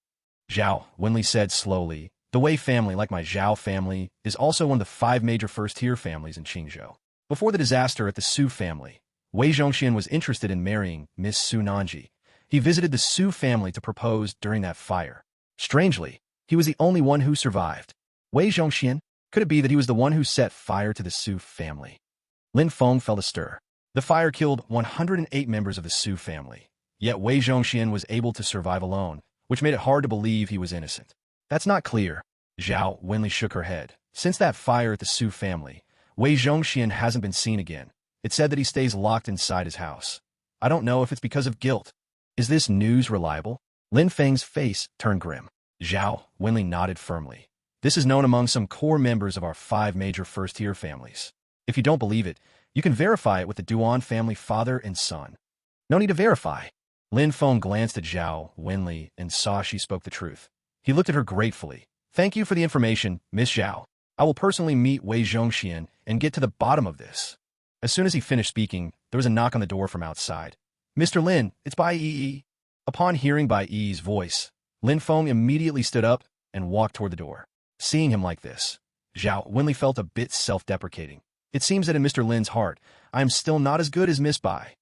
Zhao Wenli said slowly, the Wei family, like my Zhao family, is also one of the 5 major first-tier families in Qingzhou. Before the disaster at the Su family, Wei Zhongxian was interested in marrying Miss Su Nanji. He visited the Su family to propose during that fire. Strangely, he was the only one who survived. Wei Zhongxian? Could it be that he was the one who set fire to the Su family? Lin Feng felt a stir. The fire killed 108 members of the Su family, yet Wei Zhongxian was able to survive alone, which made it hard to believe he was innocent. That's not clear. Zhao Wenli shook her head. Since that fire at the Su family, Wei Zhongxian hasn't been seen again. It said that he stays locked inside his house. I don't know if it's because of guilt. Is this news reliable? Lin Feng's face turned grim. Zhao Wenli nodded firmly. This is known among some core members of our 5 major first-tier families. If you don't believe it, you can verify it with the Duan family father and son. No need to verify. Lin Feng glanced at Zhao Wenli and saw she spoke the truth. He looked at her gratefully. Thank you for the information, Miss Zhao. I will personally meet Wei Zhongxian and get to the bottom of this. As soon as he finished speaking, there was a knock on the door from outside. Mr. Lin, it's Bai Yi. Upon hearing Bai Yi's voice, Lin Feng immediately stood up and walked toward the door. Seeing him like this, Zhao Wenli felt a bit self-deprecating. It seems that in Mr. Lin's heart, I am still not as good as Miss Bai.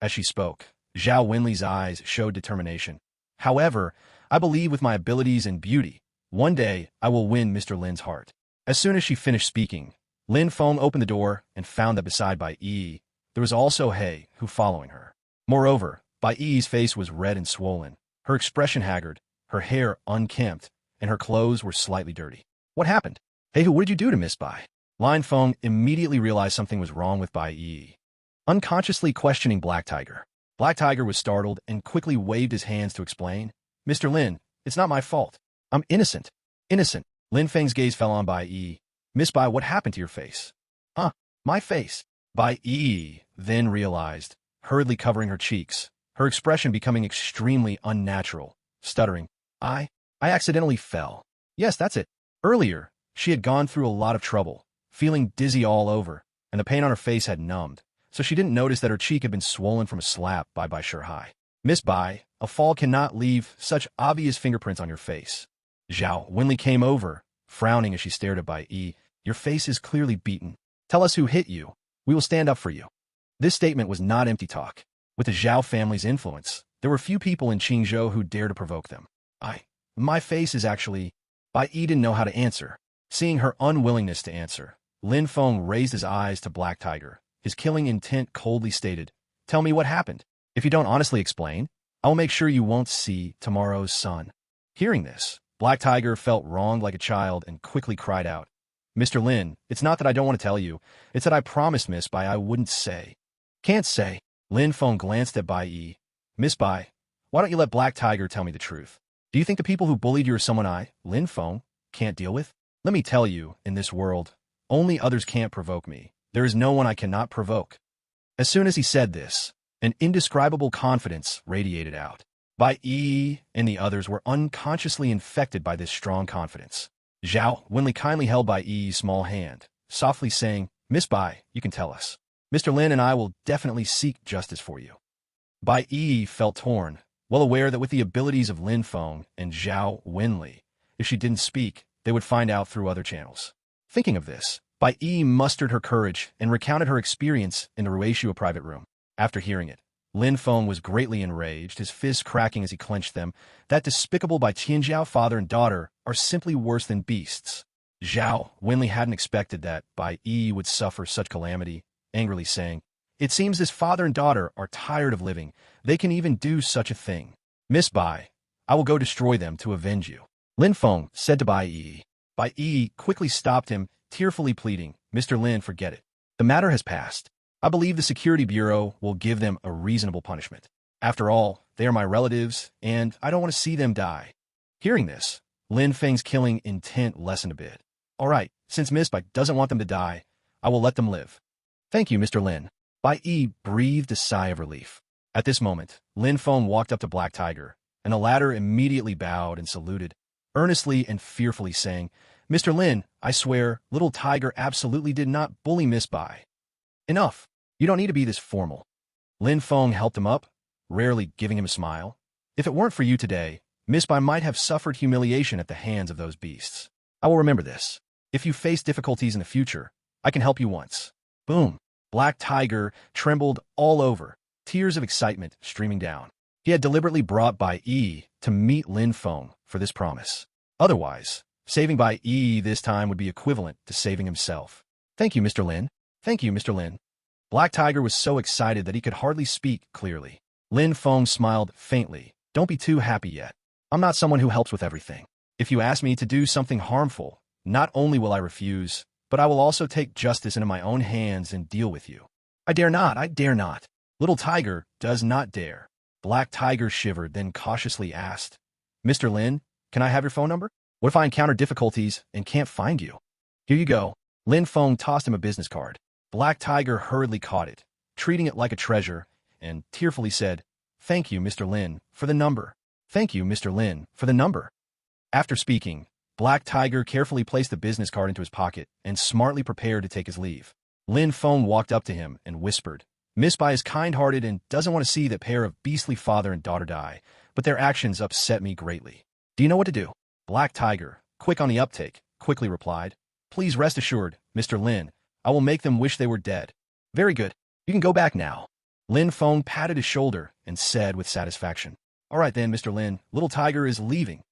As she spoke, Zhao Wenli's eyes showed determination. However, I believe with my abilities and beauty, one day I will win Mr. Lin's heart. As soon as she finished speaking, Lin Feng opened the door and found that beside Bai Yi, there was also He, who following her. Moreover, Bai Yi's face was red and swollen, her expression haggard, her hair unkempt, and her clothes were slightly dirty. What happened? Hey, what did you do to Miss Bai? Lin Feng immediately realized something was wrong with Bai Yi. Unconsciously questioning Black Tiger. Black Tiger was startled and quickly waved his hands to explain. Mr. Lin, it's not my fault. I'm innocent. Innocent. Lin Feng's gaze fell on Bai Yi. Miss Bai, what happened to your face? Huh? My face? Bai Yi then realized, hurriedly covering her cheeks, her expression becoming extremely unnatural, stuttering. I accidentally fell. Yes, that's it. Earlier, she had gone through a lot of trouble, feeling dizzy all over, and the pain on her face had numbed, so she didn't notice that her cheek had been swollen from a slap by Bai Shihai. Miss Bai, a fall cannot leave such obvious fingerprints on your face. Zhao Wenli came over, frowning as she stared at Bai Yi. Your face is clearly beaten. Tell us who hit you. We will stand up for you. This statement was not empty talk. With the Zhao family's influence, there were few people in Qingzhou who dared to provoke them. My face is actually... Bai Yi didn't know how to answer. Seeing her unwillingness to answer, Lin Feng raised his eyes to Black Tiger. His killing intent coldly stated, Tell me what happened. If you don't honestly explain, I will make sure you won't see tomorrow's sun. Hearing this, Black Tiger felt wronged like a child and quickly cried out, Mr. Lin, it's not that I don't want to tell you. It's that I promised Miss Bai I wouldn't say. Can't say. Lin Feng glanced at Bai Yi. Miss Bai, why don't you let Black Tiger tell me the truth? Do you think the people who bullied you are someone I, Lin Feng, can't deal with? Let me tell you, in this world, only others can't provoke me. There is no one I cannot provoke. As soon as he said this, an indescribable confidence radiated out. Bai Yi and the others were unconsciously infected by this strong confidence. Zhao Wenli kindly held Bai Yi's small hand, softly saying, Miss Bai, you can tell us. Mr. Lin and I will definitely seek justice for you. Bai Yi felt torn, well aware that with the abilities of Lin Feng and Zhao Wenli, if she didn't speak, they would find out through other channels. Thinking of this, Bai Yi mustered her courage and recounted her experience in the Ruishua private room. After hearing it, Lin Feng was greatly enraged, his fists cracking as he clenched them. That despicable Bai Tianjiao father and daughter are simply worse than beasts. Zhao Wenli hadn't expected that Bai Yi would suffer such calamity, angrily saying, It seems this father and daughter are tired of living. They can even do such a thing. Miss Bai, I will go destroy them to avenge you. Lin Feng said to Bai Yi. Bai Yi quickly stopped him, tearfully pleading, Mr. Lin, forget it. The matter has passed. I believe the Security Bureau will give them a reasonable punishment. After all, they are my relatives, and I don't want to see them die. Hearing this, Lin Feng's killing intent lessened a bit. All right, since Miss Bai doesn't want them to die, I will let them live. Thank you, Mr. Lin. Bai Yi breathed a sigh of relief. At this moment, Lin Feng walked up to Black Tiger, and the latter immediately bowed and saluted, earnestly and fearfully saying, Mr. Lin, I swear, little Tiger absolutely did not bully Miss Bai. Enough. You don't need to be this formal. Lin Feng helped him up, rarely giving him a smile. If it weren't for you today, Miss Bai might have suffered humiliation at the hands of those beasts. I will remember this. If you face difficulties in the future, I can help you once. Boom. Black Tiger trembled all over, tears of excitement streaming down. He had deliberately brought Bai Yi to meet Lin Feng for this promise. Otherwise, saving Bai Yi this time would be equivalent to saving himself. Thank you, Mr. Lin. Thank you, Mr. Lin. Black Tiger was so excited that he could hardly speak clearly. Lin Feng smiled faintly. Don't be too happy yet. I'm not someone who helps with everything. If you ask me to do something harmful, not only will I refuse, but I will also take justice into my own hands and deal with you. I dare not. Little Tiger does not dare. Black Tiger shivered, then cautiously asked, Mr. Lin, can I have your phone number? What if I encounter difficulties and can't find you? Here you go. Lin Feng tossed him a business card. Black Tiger hurriedly caught it, treating it like a treasure, and tearfully said, Thank you, Mr. Lin, for the number. Thank you, Mr. Lin, for the number. After speaking, Black Tiger carefully placed the business card into his pocket and smartly prepared to take his leave. Lin Feng walked up to him and whispered, Miss Bai is kind-hearted and doesn't want to see that pair of beastly father and daughter die, but their actions upset me greatly. Do you know what to do? Black Tiger, quick on the uptake, quickly replied, Please rest assured, Mr. Lin, I will make them wish they were dead. Very good. You can go back now. Lin Feng patted his shoulder and said with satisfaction, All right then, Mr. Lin, little Tiger is leaving.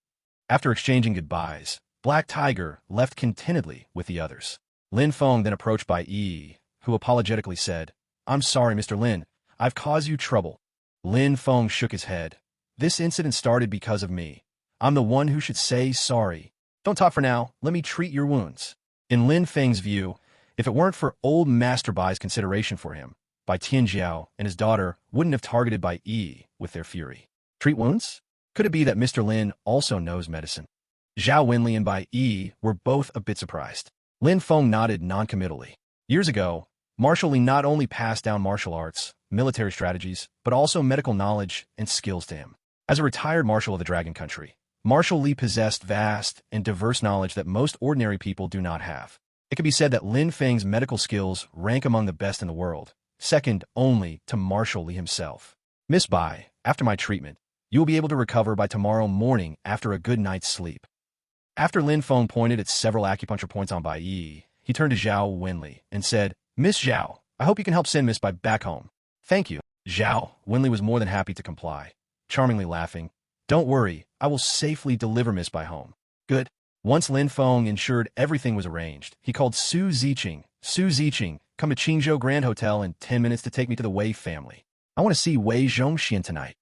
After exchanging goodbyes, Black Tiger left contentedly with the others. Lin Feng then approached Bai Yi, who apologetically said, I'm sorry, Mr. Lin. I've caused you trouble. Lin Feng shook his head. This incident started because of me. I'm the one who should say sorry. Don't talk for now. Let me treat your wounds. In Lin Feng's view, if it weren't for old Master Bai's consideration for him, Bai Tianjiao and his daughter wouldn't have targeted Bai Yi with their fury. Treat wounds? Could it be that Mr. Lin also knows medicine? Zhao Wenli and Bai Yi were both a bit surprised. Lin Feng nodded noncommittally. Years ago, Marshal Li not only passed down martial arts, military strategies, but also medical knowledge and skills to him. As a retired marshal of the Dragon Country, Marshal Li possessed vast and diverse knowledge that most ordinary people do not have. It could be said that Lin Feng's medical skills rank among the best in the world, second only to Marshal Li himself. Miss Bai, after my treatment, you will be able to recover by tomorrow morning after a good night's sleep. After Lin Feng pointed at several acupuncture points on Bai Yi, he turned to Zhao Wenli and said, Miss Zhao, I hope you can help send Miss Bai back home. Thank you. Zhao Wenli was more than happy to comply, charmingly laughing. Don't worry, I will safely deliver Miss Bai home. Good. Once Lin Feng ensured everything was arranged, he called Su Ziqing. Su Ziqing, come to Qingzhou Grand Hotel in 10 minutes to take me to the Wei family. I want to see Wei Zhongxian tonight.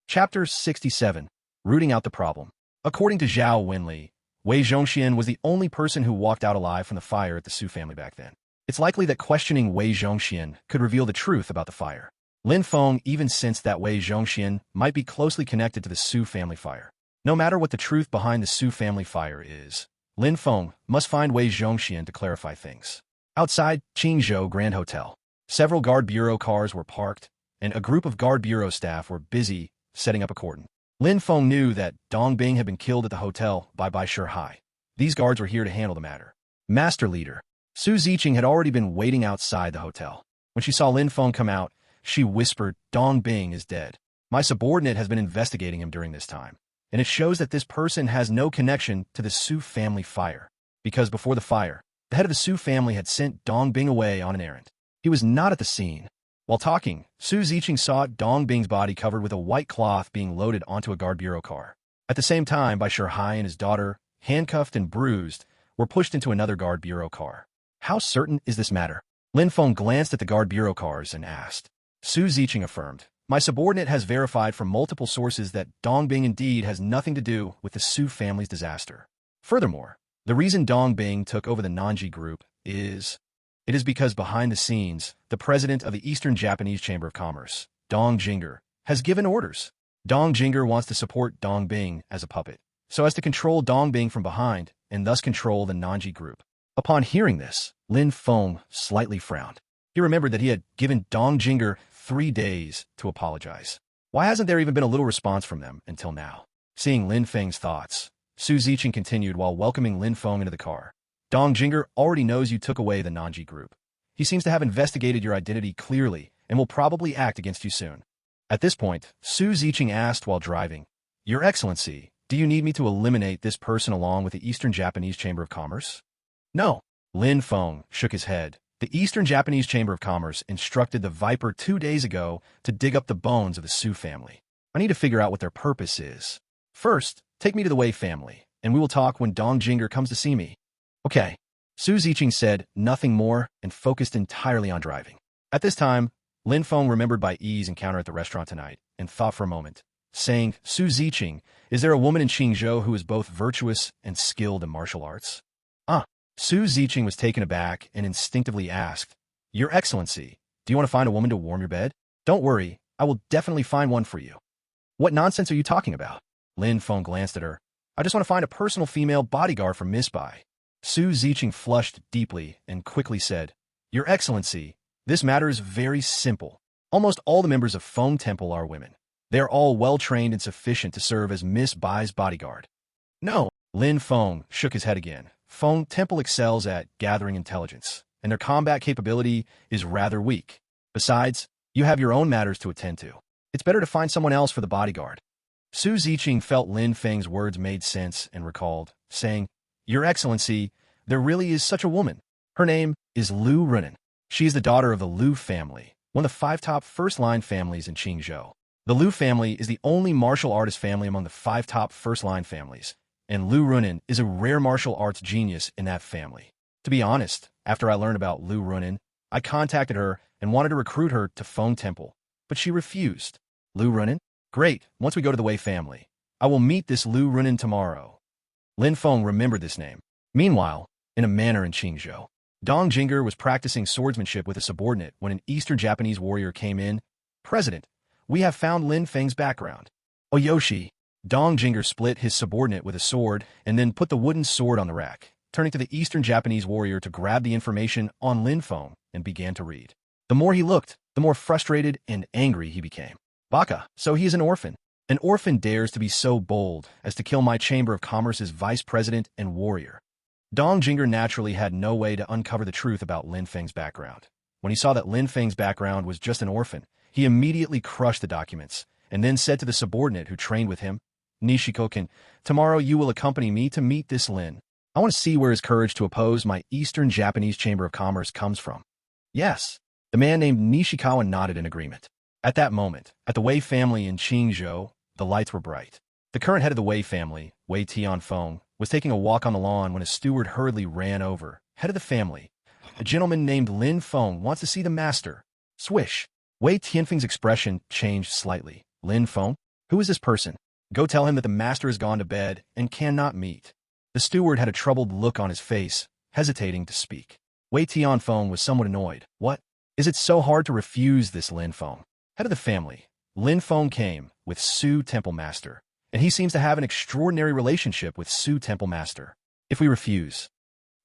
Chapter 67. Rooting out the problem. According to Zhao Wenli, Wei Zhongxian was the only person who walked out alive from the fire at the Su family back then. It's likely that questioning Wei Zhongxian could reveal the truth about the fire. Lin Feng even sensed that Wei Zhongxian might be closely connected to the Su family fire. No matter what the truth behind the Su family fire is, Lin Feng must find Wei Zhongxian to clarify things. Outside Qingzhou Grand Hotel, several Guard Bureau cars were parked, and a group of Guard Bureau staff were busy setting up a cordon. Lin Feng knew that Dong Bing had been killed at the hotel by Bai Shihai. These guards were here to handle the matter. Master Leader Su Ziqing had already been waiting outside the hotel. When she saw Lin Feng come out, she whispered, "Dong Bing is dead. My subordinate has been investigating him during this time, and it shows that this person has no connection to the Su family fire. Because before the fire, the head of the Su family had sent Dong Bing away on an errand. He was not at the scene." While talking, Su Ziqing saw Dong Bing's body covered with a white cloth being loaded onto a Guard Bureau car. At the same time, Bai Shihai and his daughter, handcuffed and bruised, were pushed into another Guard Bureau car. How certain is this matter? Lin Feng glanced at the Guard Bureau cars and asked. Su Ziqing affirmed, "My subordinate has verified from multiple sources that Dong Bing indeed has nothing to do with the Su family's disaster. Furthermore, the reason Dong Bing took over the Nanji group is... It is because behind the scenes, the president of the Eastern Japanese Chamber of Commerce, Dong Jinger, has given orders. Dong Jinger wants to support Dong Bing as a puppet, so as to control Dong Bing from behind and thus control the Nanji group." Upon hearing this, Lin Feng slightly frowned. He remembered that he had given Dong Jinger 3 days to apologize. Why hasn't there even been a little response from them until now? Seeing Lin Feng's thoughts, Su Ziqing continued while welcoming Lin Feng into the car. "Dong Jinger already knows you took away the Nanji group. He seems to have investigated your identity clearly and will probably act against you soon." At this point, Su Ziqing asked while driving, "Your Excellency, do you need me to eliminate this person along with the Eastern Japanese Chamber of Commerce?" "No." Lin Feng shook his head. "The Eastern Japanese Chamber of Commerce instructed the Viper 2 days ago to dig up the bones of the Su family. I need to figure out what their purpose is. First, take me to the Wei family, and we will talk when Dong Jinger comes to see me." "Okay." Su Ziqing said nothing more and focused entirely on driving. At this time, Lin Feng remembered Bai Yi's encounter at the restaurant tonight and thought for a moment, saying, "Su Ziqing, is there a woman in Qingzhou who is both virtuous and skilled in martial arts?" Su Ziqing was taken aback and instinctively asked, "Your Excellency, do you want to find a woman to warm your bed?" "Don't worry, I will definitely find one for you." "What nonsense are you talking about?" Lin Feng glanced at her. "I just want to find a personal female bodyguard for Miss Bai." Su Ziqing flushed deeply and quickly said, "Your Excellency, this matter is very simple. Almost all the members of Feng Temple are women. They are all well-trained and sufficient to serve as Miss Bai's bodyguard." "No." Lin Feng shook his head again. "Feng Temple excels at gathering intelligence, and their combat capability is rather weak. Besides, you have your own matters to attend to. It's better to find someone else for the bodyguard." Su Ziqing felt Lin Feng's words made sense and recalled, saying, "Your Excellency, there really is such a woman. Her name is Lu Runin. She is the daughter of the Lu family, one of the 5 top first-line families in Qingzhou. The Lu family is the only martial artist family among the 5 top first-line families, and Lu Runin is a rare martial arts genius in that family. To be honest, after I learned about Lu Runin, I contacted her and wanted to recruit her to Feng Temple, but she refused." "Lu Runin? Great, once we go to the Wei family, I will meet this Lu Runin tomorrow." Lin Feng remembered this name. Meanwhile, in a manor in Qingzhou, Dong Jinger was practicing swordsmanship with a subordinate when an Eastern Japanese warrior came in. "President, we have found Lin Feng's background." "Oyoshi." Dong Jinger split his subordinate with a sword and then put the wooden sword on the rack, turning to the Eastern Japanese warrior to grab the information on Lin Feng and began to read. The more he looked, the more frustrated and angry he became. "Baka, so he is an orphan. An orphan dares to be so bold as to kill my Chamber of Commerce's vice president and warrior." Dong Jinger naturally had no way to uncover the truth about Lin Feng's background. When he saw that Lin Feng's background was just an orphan, he immediately crushed the documents and then said to the subordinate who trained with him, "Nishiko-kun, tomorrow you will accompany me to meet this Lin. I want to see where his courage to oppose my Eastern Japanese Chamber of Commerce comes from." "Yes." The man named Nishikawa nodded in agreement. At that moment, at the Wei family in Qingzhou, the lights were bright. The current head of the Wei family, Wei Tianfeng, was taking a walk on the lawn when a steward hurriedly ran over. "Head of the family, a gentleman named Lin Feng wants to see the master." Swish. Wei Tianfeng's expression changed slightly. "Lin Feng? Who is this person? Go tell him that the master has gone to bed and cannot meet." The steward had a troubled look on his face, hesitating to speak. Wei Tianfeng was somewhat annoyed. What? Is it so hard to refuse this Lin Feng? Head of the family, Lin Feng came with Su Temple Master, and he seems to have an extraordinary relationship with Su Temple Master. If we refuse,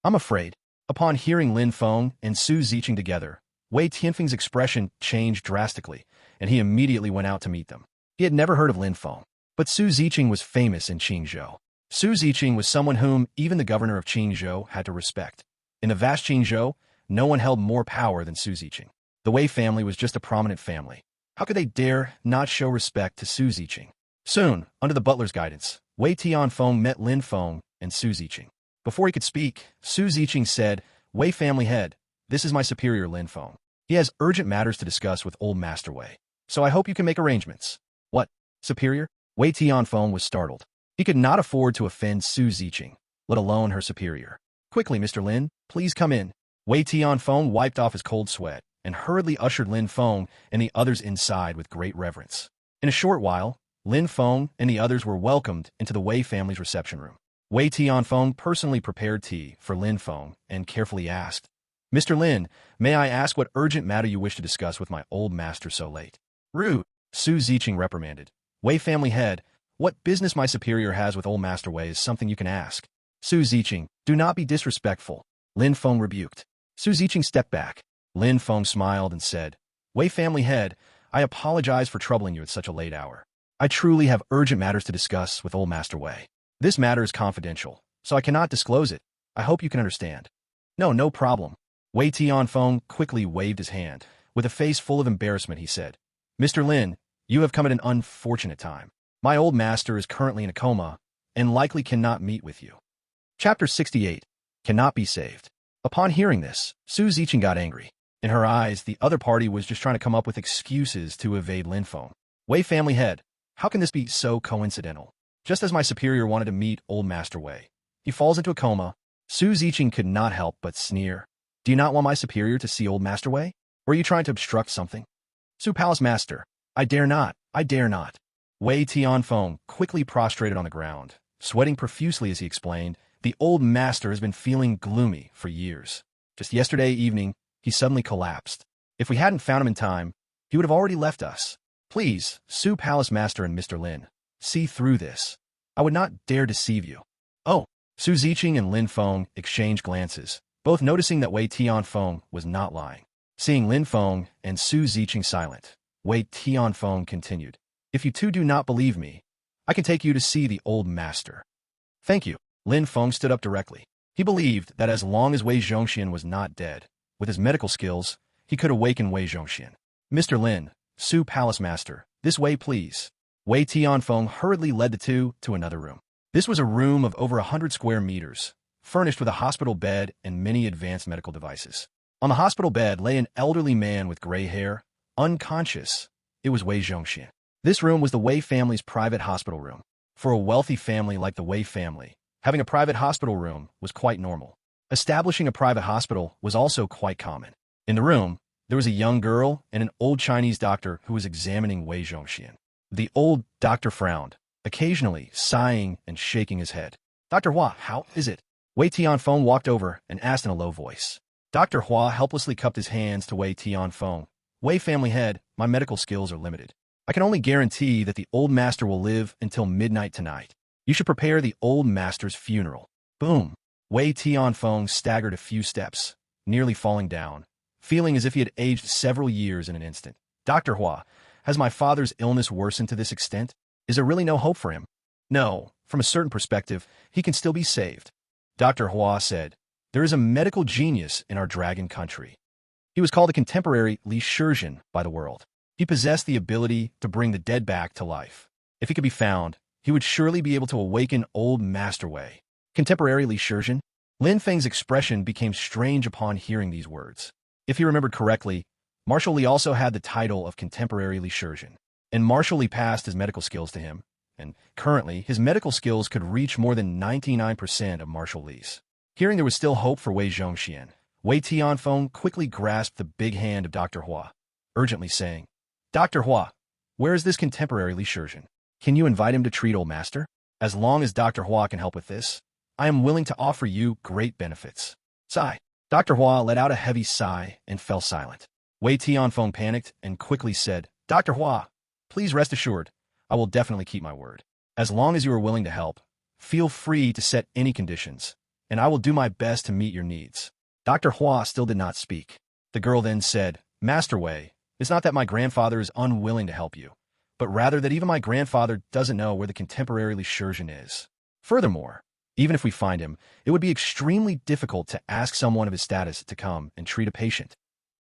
I'm afraid. Upon hearing Lin Feng and Su Ziqing together, Wei Tianfeng's expression changed drastically, and he immediately went out to meet them. He had never heard of Lin Feng, but Su Ziqing was famous in Qingzhou. Su Ziqing was someone whom even the governor of Qingzhou had to respect. In the vast Qingzhou, no one held more power than Su Ziqing. The Wei family was just a prominent family. How could they dare not show respect to Su Ziqing? Soon, under the butler's guidance, Wei Tianfeng met Lin Feng and Su Ziqing. Before he could speak, Su Ziqing said, Wei family head, this is my superior Lin Feng. He has urgent matters to discuss with old Master Wei, so I hope you can make arrangements. What? Superior? Wei Tianfeng was startled. He could not afford to offend Su Ziqing, let alone her superior. Quickly, Mr. Lin, please come in. Wei Tianfeng wiped off his cold sweat and hurriedly ushered Lin Feng and the others inside with great reverence. In a short while, Lin Feng and the others were welcomed into the Wei family's reception room. Wei Tianfeng personally prepared tea for Lin Feng and carefully asked, Mr. Lin, may I ask what urgent matter you wish to discuss with my old master so late? Rude, Su Ziqing reprimanded. Wei family head, what business my superior has with old Master Wei is something you can ask. Su Ziqing, do not be disrespectful, Lin Feng rebuked. Su Ziqing stepped back. Lin Feng smiled and said, Wei family head, I apologize for troubling you at such a late hour. I truly have urgent matters to discuss with old Master Wei. This matter is confidential, so I cannot disclose it. I hope you can understand. No problem. Wei Tianfeng quickly waved his hand. With a face full of embarrassment, he said, Mr. Lin, you have come at an unfortunate time. My old master is currently in a coma and likely cannot meet with you. Chapter 68. Cannot be saved. Upon hearing this, Su Ziqing got angry. In her eyes, the other party was just trying to come up with excuses to evade Lin Feng. Wei family head, how can this be so coincidental? Just as my superior wanted to meet old Master Wei, he falls into a coma. Su Ziqing could not help but sneer. Do you not want my superior to see old Master Wei? Or are you trying to obstruct something? Su Palace Master, I dare not. Wei Tianfeng quickly prostrated on the ground, sweating profusely as he explained, the old master has been feeling gloomy for years. Just yesterday evening, he suddenly collapsed. If we hadn't found him in time, he would have already left us. Please, Su Palace Master and Mr. Lin, see through this. I would not dare deceive you. Oh, Su Ziqing and Lin Feng exchanged glances, both noticing that Wei Tianfeng was not lying. Seeing Lin Feng and Su Ziqing silent, Wei Tianfeng continued, If you two do not believe me, I can take you to see the old master. Thank you. Lin Feng stood up directly. He believed that as long as Wei Zhongxian was not dead, with his medical skills, he could awaken Wei Zhongxian. Mr. Lin, Su Palace Master, this way please. Wei Tianfeng hurriedly led the two to another room. This was a room of over 100 square meters, furnished with a hospital bed and many advanced medical devices. On the hospital bed lay an elderly man with gray hair, unconscious. It was Wei Zhongxian. This room was the Wei family's private hospital room. For a wealthy family like the Wei family, having a private hospital room was quite normal. Establishing a private hospital was also quite common. In the room, there was a young girl and an old Chinese doctor who was examining Wei Zhongxian. The old doctor frowned, occasionally sighing and shaking his head. Dr. Hua, how is it? Wei Tianfeng walked over and asked in a low voice. Dr. Hua helplessly cupped his hands to Wei Tianfeng. Wei family head, my medical skills are limited. I can only guarantee that the old master will live until midnight tonight. You should prepare the old master's funeral. Boom. Wei Tianfeng staggered a few steps, nearly falling down, feeling as if he had aged several years in an instant. Dr. Hua, has my father's illness worsened to this extent? Is there really no hope for him? No, from a certain perspective, he can still be saved. Dr. Hua said, there is a medical genius in our dragon country. He was called a contemporary Li Shizhen by the world. He possessed the ability to bring the dead back to life. If he could be found, he would surely be able to awaken old Master Wei. Contemporary Li Shizhen? Lin Feng's expression became strange upon hearing these words. If he remembered correctly, Marshal Li also had the title of contemporary Li Shizhen, and Marshal Li passed his medical skills to him, and currently his medical skills could reach more than 99% of Marshal Li's. Hearing there was still hope for Wei Zhongxian, Wei Tianfeng quickly grasped the big hand of Dr. Hua, urgently saying, Dr. Hua, where is this contemporary Li Shizhen? Can you invite him to treat old master? As long as Dr. Hua can help with this, I am willing to offer you great benefits. Sigh. Dr. Hua let out a heavy sigh and fell silent. Wei Tianfeng panicked and quickly said, Dr. Hua, please rest assured, I will definitely keep my word. As long as you are willing to help, feel free to set any conditions, and I will do my best to meet your needs. Dr. Hua still did not speak. The girl then said, Master Wei, it's not that my grandfather is unwilling to help you, but rather that even my grandfather doesn't know where the contemporary Shurjin is. Furthermore, even if we find him, it would be extremely difficult to ask someone of his status to come and treat a patient.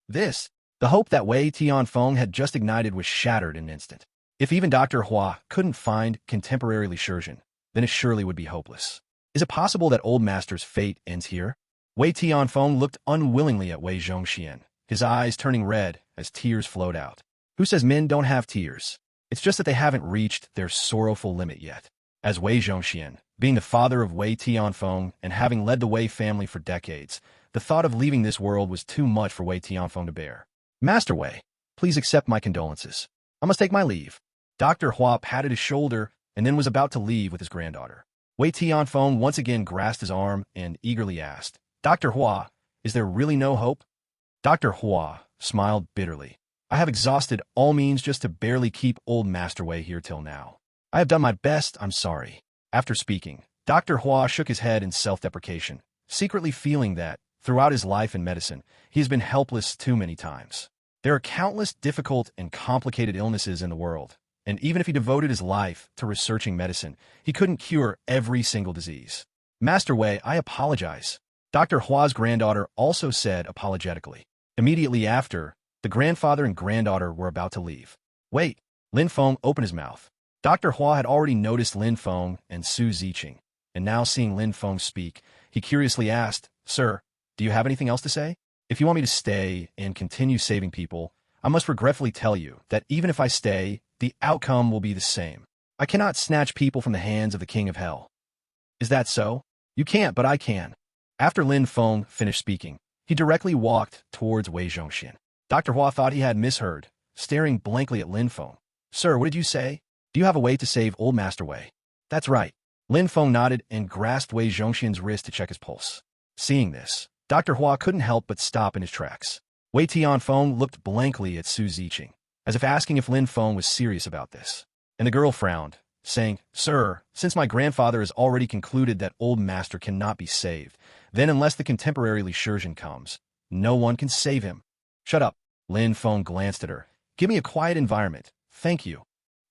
The hope that Wei Tianfeng had just ignited was shattered in an instant. If even Dr. Hua couldn't find contemporary Shurjin, then it surely would be hopeless. Is it possible that old master's fate ends here? Wei Tianfeng looked unwillingly at Wei Zhongxian, his eyes turning red as tears flowed out. Who says men don't have tears? It's just that they haven't reached their sorrowful limit yet. As Wei Zhongxian, being the father of Wei Tianfeng and having led the Wei family for decades, the thought of leaving this world was too much for Wei Tianfeng to bear. Master Wei, please accept my condolences. I must take my leave. Dr. Hua patted his shoulder and then was about to leave with his granddaughter. Wei Tianfeng once again grasped his arm and eagerly asked, Dr. Hua, is there really no hope? Dr. Hua smiled bitterly. I have exhausted all means just to barely keep old Master Wei here till now. I have done my best, I'm sorry. After speaking, Dr. Hua shook his head in self-deprecation, secretly feeling that, throughout his life in medicine, he has been helpless too many times. There are countless difficult and complicated illnesses in the world, and even if he devoted his life to researching medicine, he couldn't cure every single disease. Master Wei, I apologize. Dr. Hua's granddaughter also said apologetically. Immediately after, the grandfather and granddaughter were about to leave. Wait, Lin Feng opened his mouth. Dr. Hua had already noticed Lin Feng and Su Ziqing, and now seeing Lin Feng speak, he curiously asked, Sir, do you have anything else to say? If you want me to stay and continue saving people, I must regretfully tell you that even if I stay, the outcome will be the same. I cannot snatch people from the hands of the King of Hell. Is that so? You can't, but I can. After Lin Feng finished speaking, he directly walked towards Wei Zhongxian. Dr. Hua thought he had misheard, staring blankly at Lin Feng. Sir, what did you say? Do you have a way to save old Master Wei? That's right. Lin Feng nodded and grasped Wei Zhongxian's wrist to check his pulse. Seeing this, Dr. Hua couldn't help but stop in his tracks. Wei Tianfeng looked blankly at Su Ziqing, as if asking if Lin Feng was serious about this. And the girl frowned, saying, Sir, since my grandfather has already concluded that old master cannot be saved, then unless the contemporary Shurjin comes, no one can save him. Shut up. Lin Feng glanced at her. Give me a quiet environment. Thank you.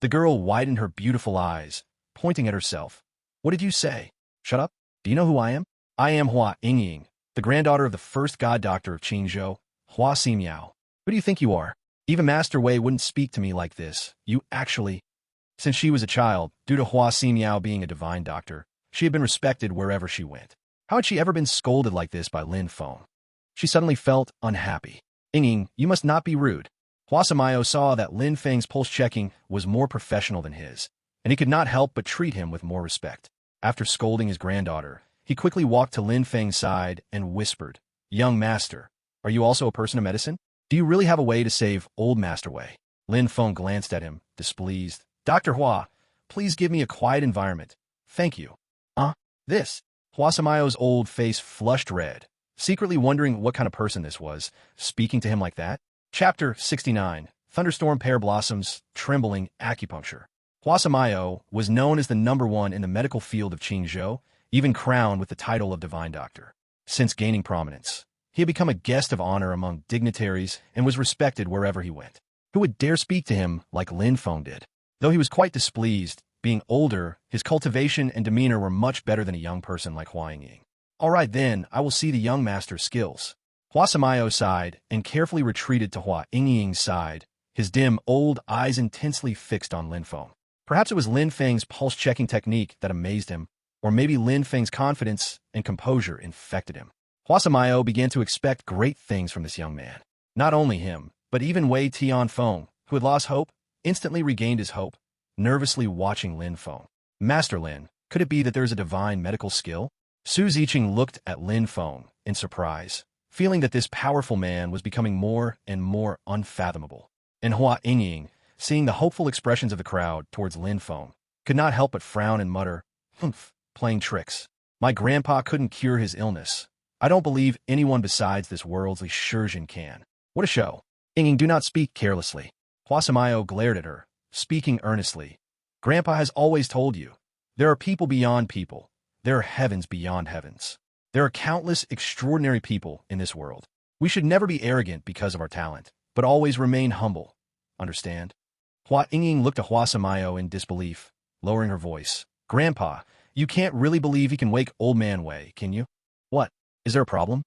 The girl widened her beautiful eyes, pointing at herself. What did you say? Shut up. Do you know who I am? I am Hua Yingying, the granddaughter of the first god doctor of Qingzhou, Hua Ximiao. Who do you think you are? Even Master Wei wouldn't speak to me like this. You actually... Since she was a child, due to Hua Ximiao being a divine doctor, she had been respected wherever she went. How had she ever been scolded like this by Lin Feng? She suddenly felt unhappy. Yingying, you must not be rude. Hua Ximiao saw that Lin Feng's pulse checking was more professional than his, and he could not help but treat him with more respect. After scolding his granddaughter, he quickly walked to Lin Feng's side and whispered, Young master, are you also a person of medicine? Do you really have a way to save old Master Wei? Lin Feng glanced at him, displeased. Dr. Hua, please give me a quiet environment. Thank you. This. Hua Ximiao's old face flushed red, secretly wondering what kind of person this was, speaking to him like that. Chapter 69, Thunderstorm Pear Blossoms, Trembling Acupuncture. Hua Ximiao was known as the #1 in the medical field of Qingzhou, even crowned with the title of Divine Doctor. Since gaining prominence, he had become a guest of honor among dignitaries and was respected wherever he went. Who would dare speak to him like Lin Feng did? Though he was quite displeased, being older, his cultivation and demeanor were much better than a young person like Hua Yingying. All right then, I will see the young master's skills. Hua Ximiao sighed and carefully retreated to Hua Yingying's side, his dim, old eyes intensely fixed on Lin Feng. Perhaps it was Lin Feng's pulse-checking technique that amazed him, or maybe Lin Feng's confidence and composure infected him. Hua Ximiao began to expect great things from this young man. Not only him, but even Wei Tianfeng, who had lost hope, instantly regained his hope, nervously watching Lin Feng. Master Lin, could it be that there is a divine medical skill? Su Ziqing looked at Lin Feng in surprise, feeling that this powerful man was becoming more and more unfathomable. And Hua Yingying, seeing the hopeful expressions of the crowd towards Lin Feng, could not help but frown and mutter, Humph, playing tricks. My grandpa couldn't cure his illness. I don't believe anyone besides this worldly Shurjin can. What a show. Ying, do not speak carelessly. Huasamayo glared at her, speaking earnestly. Grandpa has always told you, there are people beyond people. There are heavens beyond heavens. There are countless extraordinary people in this world. We should never be arrogant because of our talent, but always remain humble. Understand? Hua Ying looked at Huasamayo in disbelief, lowering her voice. Grandpa, you can't really believe he can wake old man Wei, can you? What? Is there a problem?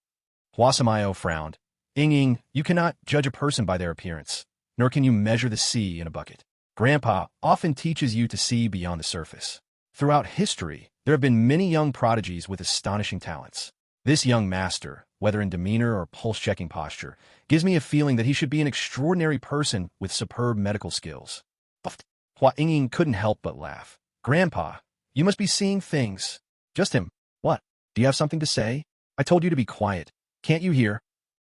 Huasamayo frowned. Ying, you cannot judge a person by their appearance, nor can you measure the sea in a bucket. Grandpa often teaches you to see beyond the surface. Throughout history, there have been many young prodigies with astonishing talents. This young master, whether in demeanor or pulse-checking posture, gives me a feeling that he should be an extraordinary person with superb medical skills. Hua Ying couldn't help but laugh. Grandpa, you must be seeing things. Just him. What? Do you have something to say? I told you to be quiet. Can't you hear?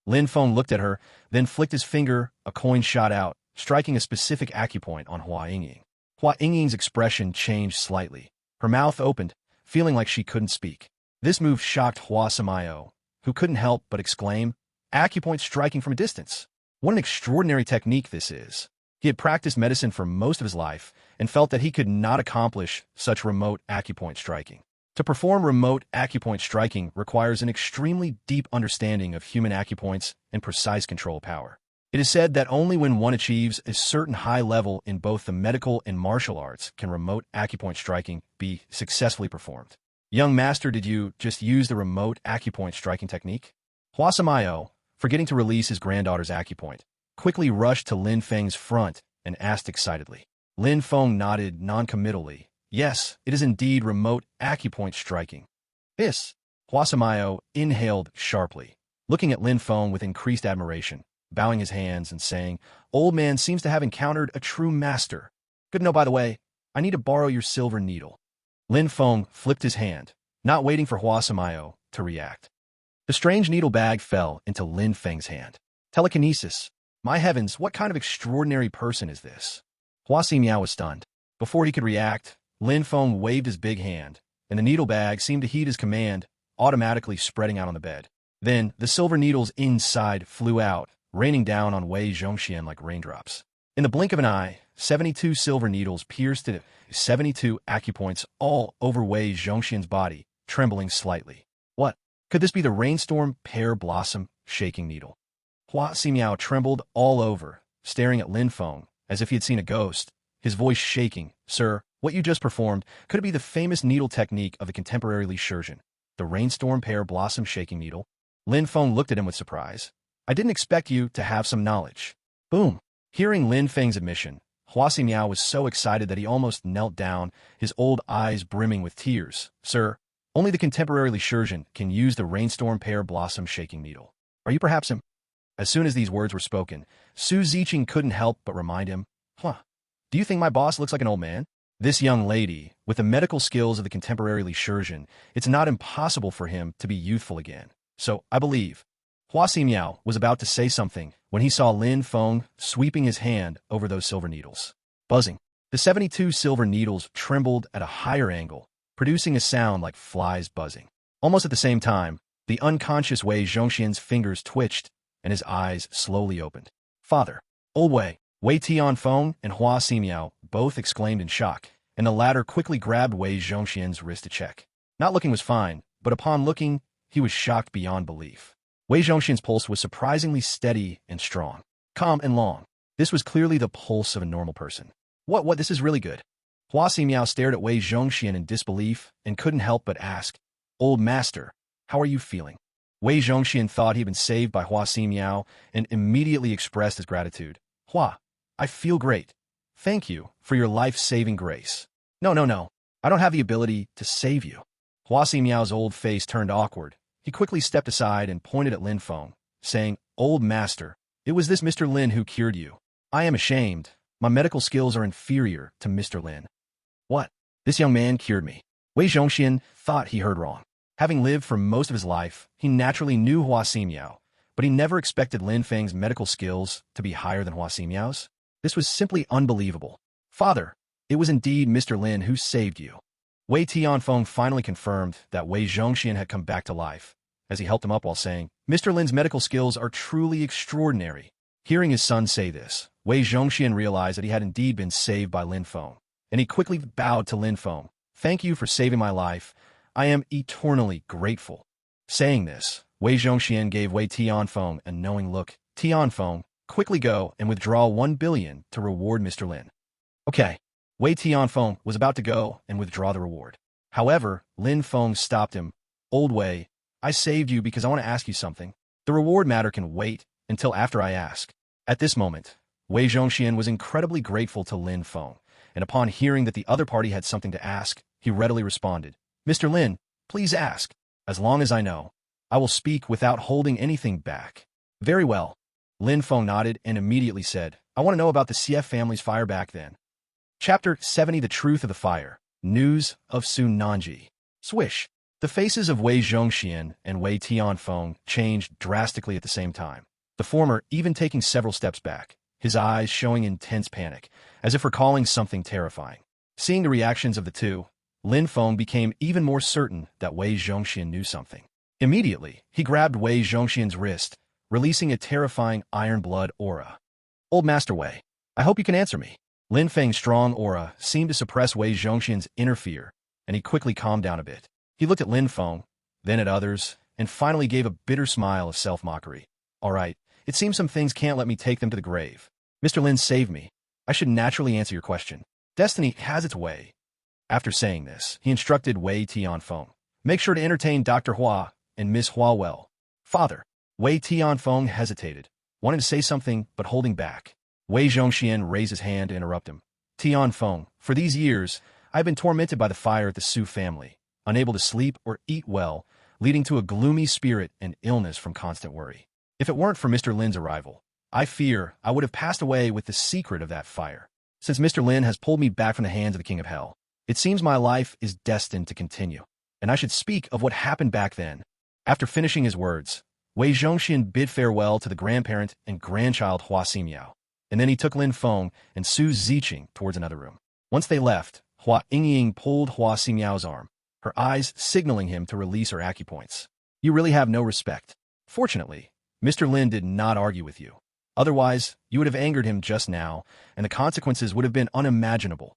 Lin Feng looked at her, then flicked his finger. A coin shot out, striking a specific acupoint on Hua Ying. Hua Ying's expression changed slightly. Her mouth opened, feeling like she couldn't speak. This move shocked Huasamayo, who couldn't help but exclaim, acupoint striking from a distance. What an extraordinary technique this is. He had practiced medicine for most of his life and felt that he could not accomplish such remote acupoint striking. To perform remote acupoint striking requires an extremely deep understanding of human acupoints and precise control power. It is said that only when one achieves a certain high level in both the medical and martial arts can remote acupoint striking be successfully performed. Young master, did you just use the remote acupoint striking technique? Huasamayo, forgetting to release his granddaughter's acupoint, quickly rushed to Lin Feng's front and asked excitedly. Lin Feng nodded noncommittally. Yes, it is indeed remote acupoint striking. This. Huasamayo inhaled sharply, looking at Lin Feng with increased admiration, bowing his hands and saying, Old man seems to have encountered a true master. Good to know, by the way, I need to borrow your silver needle. Lin Feng flipped his hand, not waiting for Huasamayo to react. The strange needle bag fell into Lin Feng's hand. Telekinesis. My heavens, what kind of extraordinary person is this? Huasimiao was stunned. Before he could react, Lin Feng waved his big hand, and the needle bag seemed to heed his command, automatically spreading out on the bed. Then, the silver needles inside flew out, raining down on Wei Zhongxian like raindrops. In the blink of an eye, 72 silver needles pierced to 72 acupoints all over Wei Zhongxian's body, trembling slightly. What? Could this be the rainstorm pear blossom shaking needle? Hua Ximiao trembled all over, staring at Lin Feng, as if he had seen a ghost, his voice shaking. Sir, what you just performed, could it be the famous needle technique of the contemporary Li Shurjin, the rainstorm pear blossom shaking needle? Lin Feng looked at him with surprise. I didn't expect you to have some knowledge. Boom. Hearing Lin Feng's admission, Hua Ximiao was so excited that he almost knelt down, his old eyes brimming with tears. Sir, only the contemporary Li Shurjin can use the rainstorm pear blossom shaking needle. Are you perhaps him? As soon as these words were spoken, Su Ziqing couldn't help but remind him, do you think my boss looks like an old man? This young lady, with the medical skills of the contemporary Li Shurjin, it's not impossible for him to be youthful again. So, I believe. Hua Ximiao was about to say something when he saw Lin Feng sweeping his hand over those silver needles. Buzzing. The 72 silver needles trembled at a higher angle, producing a sound like flies buzzing. Almost at the same time, the unconscious Wei Zhongxian's fingers twitched and his eyes slowly opened. Father, old Wei, Wei Tianfeng and Hua Ximiao both exclaimed in shock, and the latter quickly grabbed Wei Zhongxian's wrist to check. Not looking was fine, but upon looking, he was shocked beyond belief. Wei Zhongxian's pulse was surprisingly steady and strong, calm and long. This was clearly the pulse of a normal person. What, this is really good. Hua Ximiao stared at Wei Zhongxian in disbelief and couldn't help but ask, Old master, how are you feeling? Wei Zhongxian thought he'd been saved by Hua Ximiao and immediately expressed his gratitude. Hua, I feel great. Thank you for your life-saving grace. No. I don't have the ability to save you. Hua Ximiao's old face turned awkward. He quickly stepped aside and pointed at Lin Feng, saying, Old master, it was this Mr. Lin who cured you. I am ashamed. My medical skills are inferior to Mr. Lin. What? This young man cured me. Wei Zhongxian thought he heard wrong. Having lived for most of his life, he naturally knew Hua Ximiao, but he never expected Lin Feng's medical skills to be higher than Hua Ximiao's. This was simply unbelievable. Father, it was indeed Mr. Lin who saved you. Wei Tianfeng finally confirmed that Wei Zhongxian had come back to life, as he helped him up while saying, Mr. Lin's medical skills are truly extraordinary. Hearing his son say this, Wei Zhongxian realized that he had indeed been saved by Lin Feng, and he quickly bowed to Lin Feng. Thank you for saving my life. I am eternally grateful. Saying this, Wei Zhongxian gave Wei Tianfeng a knowing look. Tianfeng, quickly go and withdraw 1 billion to reward Mr. Lin. Okay. Wei Tianfeng was about to go and withdraw the reward. However, Lin Feng stopped him. Old Wei, I saved you because I want to ask you something. The reward matter can wait until after I ask. At this moment, Wei Zhongxian was incredibly grateful to Lin Feng, and upon hearing that the other party had something to ask, he readily responded, Mr. Lin, please ask. As long as I know, I will speak without holding anything back. Very well. Lin Feng nodded and immediately said, I want to know about the CF family's fire back then. Chapter 70 The Truth of the Fire. News of Sun Nanji. Swish. The faces of Wei Zhongxian and Wei Tianfeng changed drastically at the same time, the former even taking several steps back, his eyes showing intense panic, as if recalling something terrifying. Seeing the reactions of the two, Lin Feng became even more certain that Wei Zhongxian knew something. Immediately, he grabbed Wei Zhongxian's wrist, releasing a terrifying iron blood aura. Old Master Wei, I hope you can answer me. Lin Feng's strong aura seemed to suppress Wei Zhongxian's inner fear, and he quickly calmed down a bit. He looked at Lin Feng, then at others, and finally gave a bitter smile of self-mockery. All right, it seems some things can't let me take them to the grave. Mr. Lin saved me. I should naturally answer your question. Destiny has its way. After saying this, he instructed Wei Tianfeng, make sure to entertain Dr. Hua and Miss Hua well. Father. Wei Tianfeng hesitated, wanting to say something but holding back. Wei Zhongxian raised his hand to interrupt him. Tianfeng, for these years, I have been tormented by the fire at the Su family, unable to sleep or eat well, leading to a gloomy spirit and illness from constant worry. If it weren't for Mr. Lin's arrival, I fear I would have passed away with the secret of that fire. Since Mr. Lin has pulled me back from the hands of the King of Hell, it seems my life is destined to continue, and I should speak of what happened back then. After finishing his words, Wei Zhongxian bid farewell to the grandparent and grandchild Hua Ximiao, and then he took Lin Feng and Su Ziqing towards another room. Once they left, Hua Yingying pulled Hua Ximiao's arm, her eyes signaling him to release her acupoints. You really have no respect. Fortunately, Mr. Lin did not argue with you. Otherwise, you would have angered him just now, and the consequences would have been unimaginable.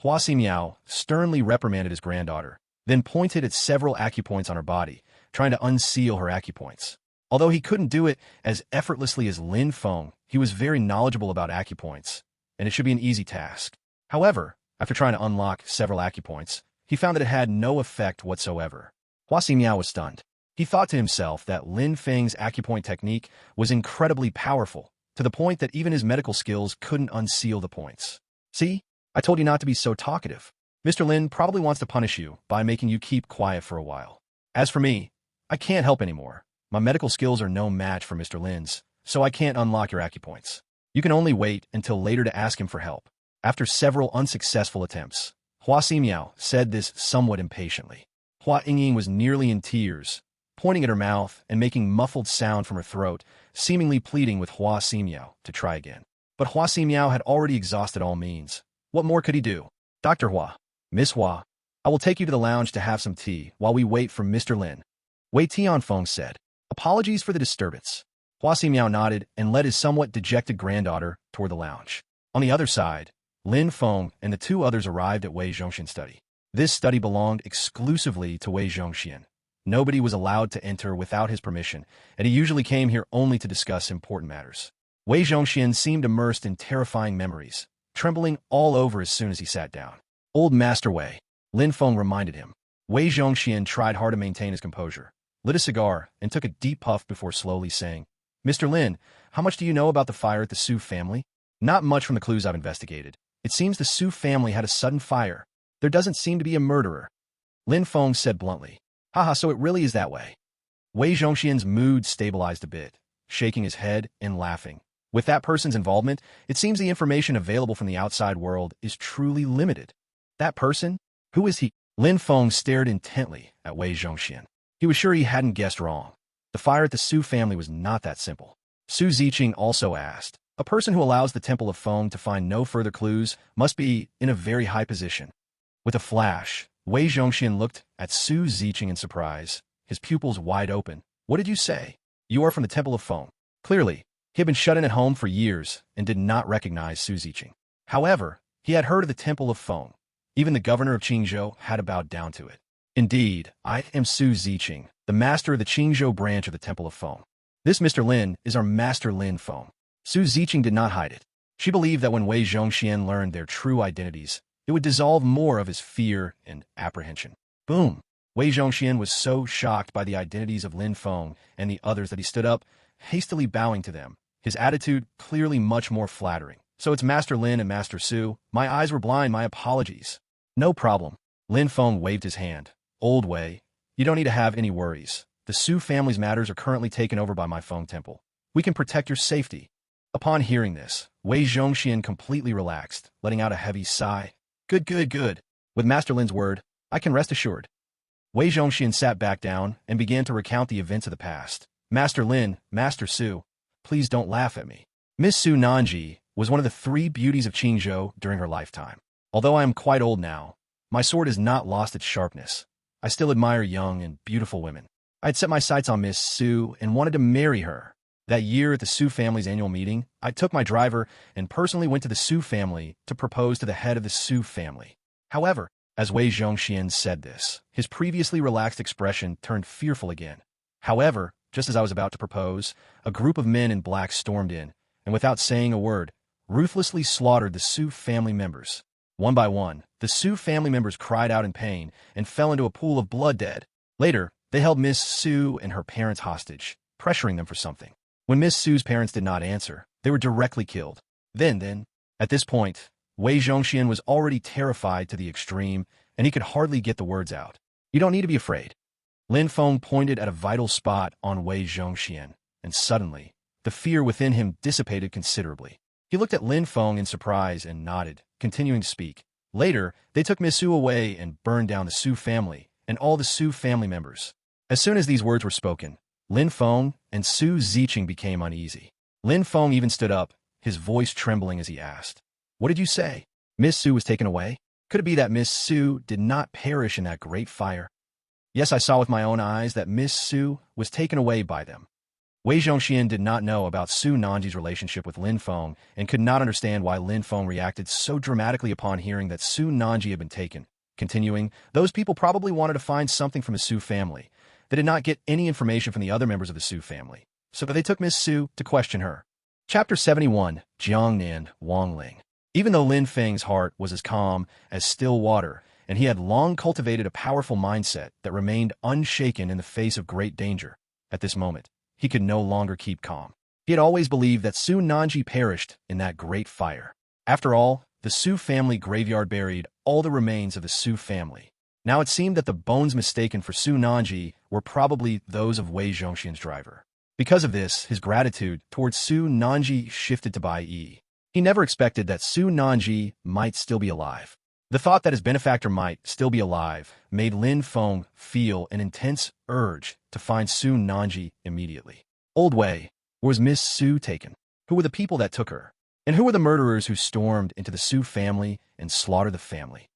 Hua Ximiao sternly reprimanded his granddaughter, then pointed at several acupoints on her body, trying to unseal her acupoints. Although he couldn't do it as effortlessly as Lin Feng, he was very knowledgeable about acupoints, and it should be an easy task. However, after trying to unlock several acupoints, he found that it had no effect whatsoever. Hua Ximiao was stunned. He thought to himself that Lin Feng's acupoint technique was incredibly powerful, to the point that even his medical skills couldn't unseal the points. See? I told you not to be so talkative. Mr. Lin probably wants to punish you by making you keep quiet for a while. As for me, I can't help anymore. My medical skills are no match for Mr. Lin's, so I can't unlock your acupoints. You can only wait until later to ask him for help. After several unsuccessful attempts, Hua Ximiao said this somewhat impatiently. Hua Yingying was nearly in tears, pointing at her mouth and making muffled sound from her throat, seemingly pleading with Hua Ximiao to try again. But Hua Ximiao had already exhausted all means. What more could he do? Dr. Hua, Miss Hua, I will take you to the lounge to have some tea while we wait for Mr. Lin. Wei Tianfeng said. Apologies for the disturbance. Hua Ximiao nodded and led his somewhat dejected granddaughter toward the lounge. On the other side, Lin Feng and the two others arrived at Wei Zhongxian's study. This study belonged exclusively to Wei Zhongxian. Nobody was allowed to enter without his permission, and he usually came here only to discuss important matters. Wei Zhongxian seemed immersed in terrifying memories, trembling all over as soon as he sat down. Old Master Wei, Lin Feng reminded him. Wei Zhongxian tried hard to maintain his composure, lit a cigar, and took a deep puff before slowly saying, Mr. Lin, how much do you know about the fire at the Su family? Not much from the clues I've investigated. It seems the Su family had a sudden fire. There doesn't seem to be a murderer. Lin Feng said bluntly. Haha, so it really is that way. Wei Zhongxian's mood stabilized a bit, shaking his head and laughing. With that person's involvement, it seems the information available from the outside world is truly limited. That person? Who is he? Lin Feng stared intently at Wei Zhongxian. He was sure he hadn't guessed wrong. The fire at the Su family was not that simple. Su Ziqing also asked. A person who allows the Temple of Feng to find no further clues must be in a very high position. With a flash, Wei Zhongxian looked at Su Ziqing in surprise, his pupils wide open. What did you say? You are from the Temple of Feng. Clearly, he had been shut in at home for years and did not recognize Su Ziqing. However, he had heard of the Temple of Feng. Even the governor of Qingzhou had bowed down to it. Indeed, I am Su Ziqing, the master of the Qingzhou branch of the Temple of Feng. This Mr. Lin is our Master Lin Feng. Su Ziqing did not hide it. She believed that when Wei Zhongxian learned their true identities, it would dissolve more of his fear and apprehension. Boom! Wei Zhongxian was so shocked by the identities of Lin Feng and the others that he stood up, hastily bowing to them, his attitude clearly much more flattering. So it's Master Lin and Master Su. My eyes were blind, my apologies. No problem. Lin Feng waved his hand. Old Wei, you don't need to have any worries. The Su family's matters are currently taken over by my Feng temple. We can protect your safety. Upon hearing this, Wei Zhongxian completely relaxed, letting out a heavy sigh. Good. With Master Lin's word, I can rest assured. Wei Zhongxian sat back down and began to recount the events of the past. Master Lin, Master Su, please don't laugh at me. Miss Su Nanji was one of the 3 beauties of Qingzhou during her lifetime. Although I am quite old now, my sword has not lost its sharpness. I still admire young and beautiful women. I had set my sights on Miss Su and wanted to marry her. That year at the Su family's annual meeting, I took my driver and personally went to the Su family to propose to the head of the Su family. However, as Wei Zhongxian said this, his previously relaxed expression turned fearful again. However, just as I was about to propose, a group of men in black stormed in, and without saying a word, ruthlessly slaughtered the Su family members. One by one, the Su family members cried out in pain and fell into a pool of blood dead. Later, they held Miss Su and her parents hostage, pressuring them for something. When Miss Su's parents did not answer, they were directly killed. Then, at this point, Wei Zhongxian was already terrified to the extreme, and he could hardly get the words out. You don't need to be afraid. Lin Feng pointed at a vital spot on Wei Zhongxian, and suddenly, the fear within him dissipated considerably. He looked at Lin Feng in surprise and nodded, continuing to speak. Later, they took Miss Su away and burned down the Su family and all the Su family members. As soon as these words were spoken, Lin Feng and Su Ziqing became uneasy. Lin Feng even stood up, his voice trembling as he asked, "What did you say? Miss Su was taken away? Could it be that Miss Su did not perish in that great fire?" "Yes, I saw with my own eyes that Miss Su was taken away by them." Wei Zhongxian did not know about Su Nanji's relationship with Lin Feng and could not understand why Lin Feng reacted so dramatically upon hearing that Su Nanji had been taken. Continuing, those people probably wanted to find something from the Su family. They did not get any information from the other members of the Su family, so they took Miss Su to question her. Chapter 71, Jiangnan Wangling. Even though Lin Feng's heart was as calm as still water, and he had long cultivated a powerful mindset that remained unshaken in the face of great danger, at this moment, he could no longer keep calm. He had always believed that Su Nanji perished in that great fire. After all, the Su family graveyard buried all the remains of the Su family. Now it seemed that the bones mistaken for Su Nanji were probably those of Wei Zhongxian's driver. Because of this, his gratitude towards Su Nanji shifted to Bai Yi. He never expected that Su Nanji might still be alive. The thought that his benefactor might still be alive made Lin Feng feel an intense urge to find Su Nanji immediately. Old Wei, where was Miss Su taken? Who were the people that took her? And who were the murderers who stormed into the Su family and slaughtered the family?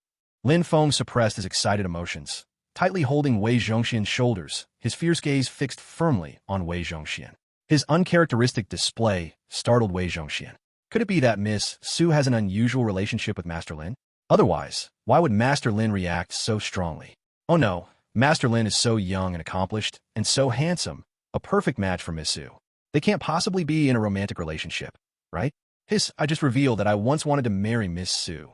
Lin Feng suppressed his excited emotions, tightly holding Wei Zhongxian's shoulders, his fierce gaze fixed firmly on Wei Zhongxian. His uncharacteristic display startled Wei Zhongxian. Could it be that Miss Su has an unusual relationship with Master Lin? Otherwise, why would Master Lin react so strongly? Oh no, Master Lin is so young and accomplished, and so handsome, a perfect match for Miss Su. They can't possibly be in a romantic relationship, right? I just revealed that I once wanted to marry Miss Su.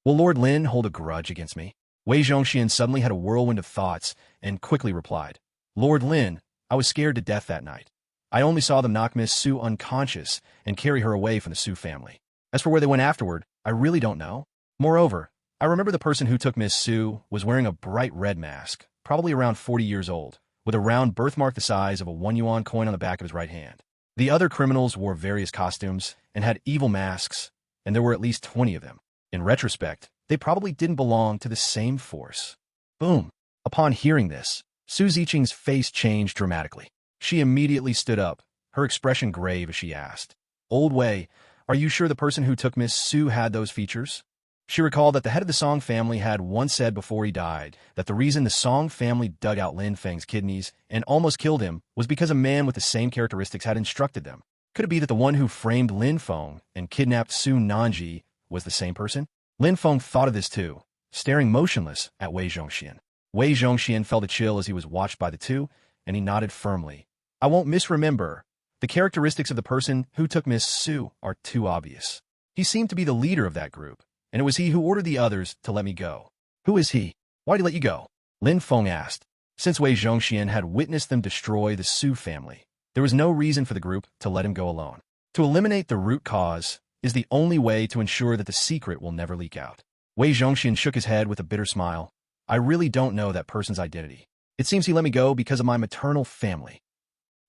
Will Lord Lin hold a grudge against me? Wei Zhongxian suddenly had a whirlwind of thoughts and quickly replied, Lord Lin, I was scared to death that night. I only saw them knock Miss Su unconscious and carry her away from the Su family. As for where they went afterward, I really don't know. Moreover, I remember the person who took Miss Su was wearing a bright red mask, probably around 40 years old, with a round birthmark the size of a 1 yuan coin on the back of his right hand. The other criminals wore various costumes and had evil masks, and there were at least 20 of them. In retrospect, they probably didn't belong to the same force. Boom! Upon hearing this, Su Ziqing's face changed dramatically. She immediately stood up, her expression grave as she asked, Old Wei, are you sure the person who took Miss Su had those features? She recalled that the head of the Song family had once said before he died that the reason the Song family dug out Lin Feng's kidneys and almost killed him was because a man with the same characteristics had instructed them. Could it be that the one who framed Lin Feng and kidnapped Su Nanji was the same person? Lin Feng thought of this too, staring motionless at Wei Zhongxian. Wei Zhongxian felt a chill as he was watched by the two, and he nodded firmly. I won't misremember. The characteristics of the person who took Miss Su are too obvious. He seemed to be the leader of that group, and it was he who ordered the others to let me go. Who is he? Why did he let you go? Lin Feng asked. Since Wei Zhongxian had witnessed them destroy the Su family, there was no reason for the group to let him go alone. To eliminate the root cause is the only way to ensure that the secret will never leak out. Wei Zhongxian shook his head with a bitter smile. I really don't know that person's identity. It seems he let me go because of my maternal family.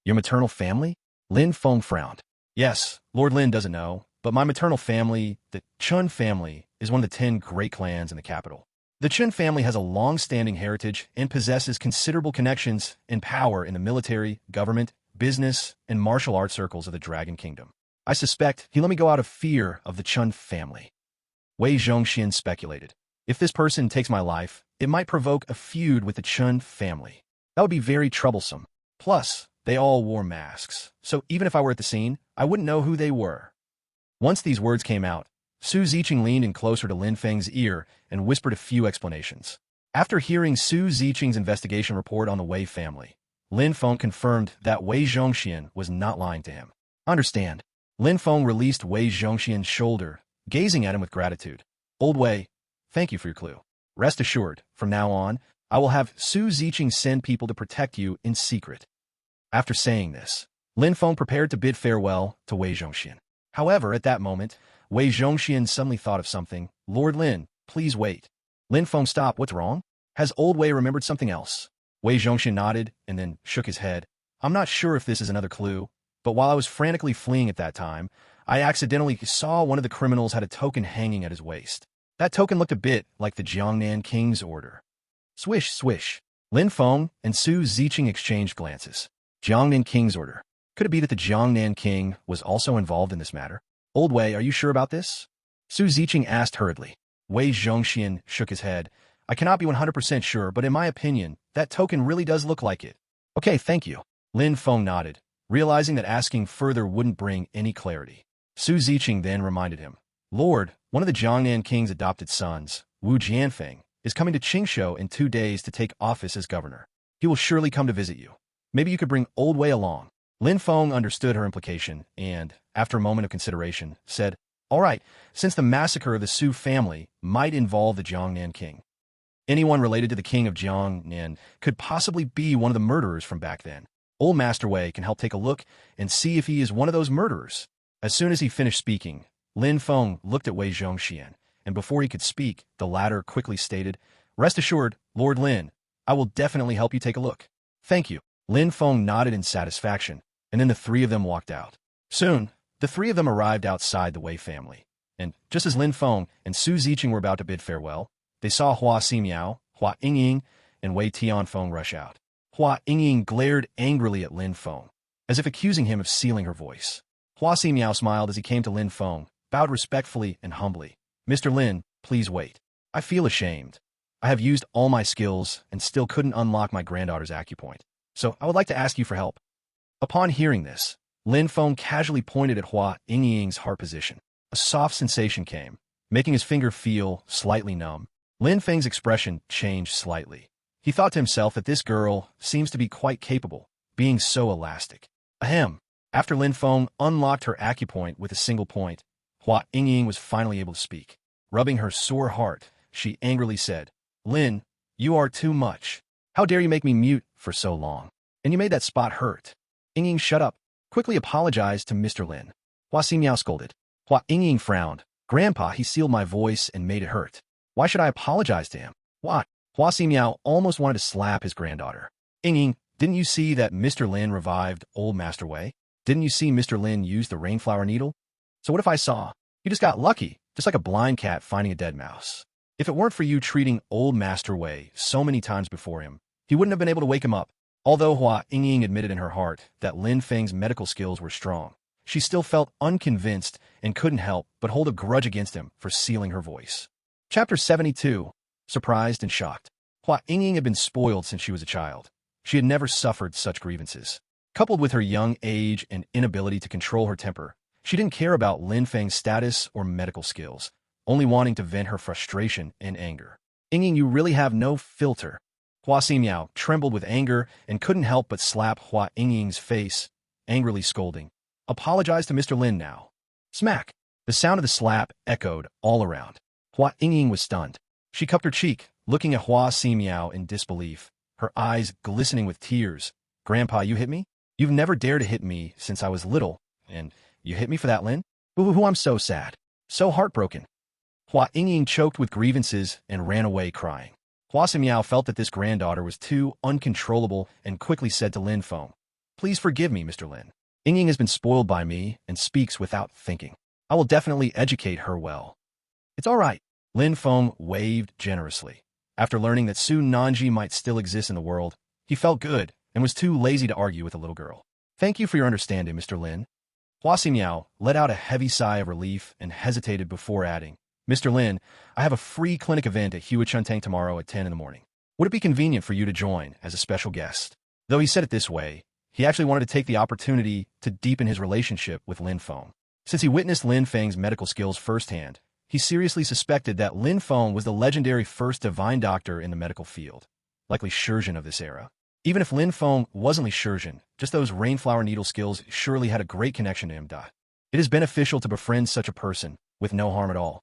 Your maternal family? Lin Feng frowned. Yes, Lord Lin doesn't know, but my maternal family, the Chun family, is one of the 10 great clans in the capital. The Chun family has a long-standing heritage and possesses considerable connections and power in the military, government, business, and martial arts circles of the Dragon Kingdom. I suspect he let me go out of fear of the Chun family. Wei Zhongxian speculated. If this person takes my life, it might provoke a feud with the Chun family. That would be very troublesome. Plus, they all wore masks, so even if I were at the scene, I wouldn't know who they were. Once these words came out, Su Ziqing leaned in closer to Lin Feng's ear and whispered a few explanations. After hearing Su Ziqing's investigation report on the Wei family, Lin Feng confirmed that Wei Zhongxian was not lying to him. Understand. Lin Feng released Wei Zhongxian's shoulder, gazing at him with gratitude. Old Wei, thank you for your clue. Rest assured, from now on, I will have Su Ziqing send people to protect you in secret. After saying this, Lin Feng prepared to bid farewell to Wei Zhongxian. However, at that moment, Wei Zhongxian suddenly thought of something. Lord Lin, please wait. Lin Feng, stop. What's wrong? Has old Wei remembered something else? Wei Zhongxian nodded and then shook his head. I'm not sure if this is another clue, but while I was frantically fleeing at that time, I accidentally saw one of the criminals had a token hanging at his waist. That token looked a bit like the Jiangnan King's order. Swish, swish. Lin Feng and Su Ziqing exchanged glances. Jiangnan King's order. Could it be that the Jiangnan King was also involved in this matter? Old Wei, are you sure about this? Su Ziqing asked hurriedly. Wei Zhongxian shook his head. I cannot be 100% sure, but in my opinion, that token really does look like it. Okay, thank you. Lin Feng nodded, realizing that asking further wouldn't bring any clarity. Su Ziqing then reminded him. Lord, one of the Jiangnan King's adopted sons, Wu Jianfeng, is coming to Qingshou in 2 days to take office as governor. He will surely come to visit you. Maybe you could bring old Wei along. Lin Feng understood her implication and, after a moment of consideration, said, all right, since the massacre of the Su family might involve the Jiangnan King. Anyone related to the king of Jiangnan could possibly be one of the murderers from back then. Old Master Wei can help take a look and see if he is one of those murderers. As soon as he finished speaking, Lin Feng looked at Wei Zhongxian, and before he could speak, the latter quickly stated, rest assured, Lord Lin, I will definitely help you take a look. Thank you. Lin Feng nodded in satisfaction, and then the three of them walked out. Soon, the three of them arrived outside the Wei family, and just as Lin Feng and Su Ziqing were about to bid farewell, they saw Hua Ximiao, Hua Yingying, and Wei Tianfeng rush out. Hua Yingying glared angrily at Lin Feng, as if accusing him of sealing her voice. Hua Ximiao smiled as he came to Lin Feng, bowed respectfully and humbly. Mr. Lin, please wait. I feel ashamed. I have used all my skills and still couldn't unlock my granddaughter's acupoint, so I would like to ask you for help. Upon hearing this, Lin Feng casually pointed at Hua Yingying's heart position. A soft sensation came, making his finger feel slightly numb. Lin Feng's expression changed slightly. He thought to himself that this girl seems to be quite capable, being so elastic. Ahem. After Lin Feng unlocked her acupoint with a single point, Hua Yingying was finally able to speak. Rubbing her sore heart, she angrily said, Lin, you are too much. How dare you make me mute for so long? And you made that spot hurt. Yingying, shut up. Quickly apologized to Mr. Lin. Hua Ximiao scolded. Hua Yingying frowned. Grandpa, he sealed my voice and made it hurt. Why should I apologize to him? What? Hua Ximiao almost wanted to slap his granddaughter. Yingying, didn't you see that Mr. Lin revived old Master Wei? Didn't you see Mr. Lin use the rainflower needle? So what if I saw? You just got lucky, just like a blind cat finding a dead mouse. If it weren't for you treating old Master Wei so many times before him, he wouldn't have been able to wake him up. Although Hua Yingying admitted in her heart that Lin Feng's medical skills were strong, she still felt unconvinced and couldn't help but hold a grudge against him for sealing her voice. Chapter 72. Surprised and shocked. Hua Yingying had been spoiled since she was a child. She had never suffered such grievances. Coupled with her young age and inability to control her temper, she didn't care about Lin Feng's status or medical skills, only wanting to vent her frustration and anger. Yingying, you really have no filter. Hua Ximiao trembled with anger and couldn't help but slap Hua Yingying's face, angrily scolding. Apologize to Mr. Lin now. Smack! The sound of the slap echoed all around. Hua Yingying was stunned. She cupped her cheek, looking at Hua Ximiao in disbelief, her eyes glistening with tears. Grandpa, you hit me? You've never dared to hit me since I was little, and you hit me for that, Lin? Boo-hoo, I'm so sad. So heartbroken. Hua Yingying choked with grievances and ran away crying. Hua Ximiao felt that this granddaughter was too uncontrollable and quickly said to Lin Feng, Please forgive me, Mr. Lin. Yingying has been spoiled by me and speaks without thinking. I will definitely educate her well. It's all right. Lin Feng waved generously. After learning that Su Nanji might still exist in the world, he felt good and was too lazy to argue with the little girl. Thank you for your understanding, Mr. Lin. Hua Ximiao let out a heavy sigh of relief and hesitated before adding, Mr. Lin, I have a free clinic event at Huachuntang tomorrow at 10 in the morning. Would it be convenient for you to join as a special guest? Though he said it this way, he actually wanted to take the opportunity to deepen his relationship with Lin Feng. Since he witnessed Lin Feng's medical skills firsthand, he seriously suspected that Lin Feng was the legendary first divine doctor in the medical field, likely Shurjin of this era. Even if Lin Feng wasn't Shurjin, just those rainflower needle skills surely had a great connection to him. It is beneficial to befriend such a person, with no harm at all.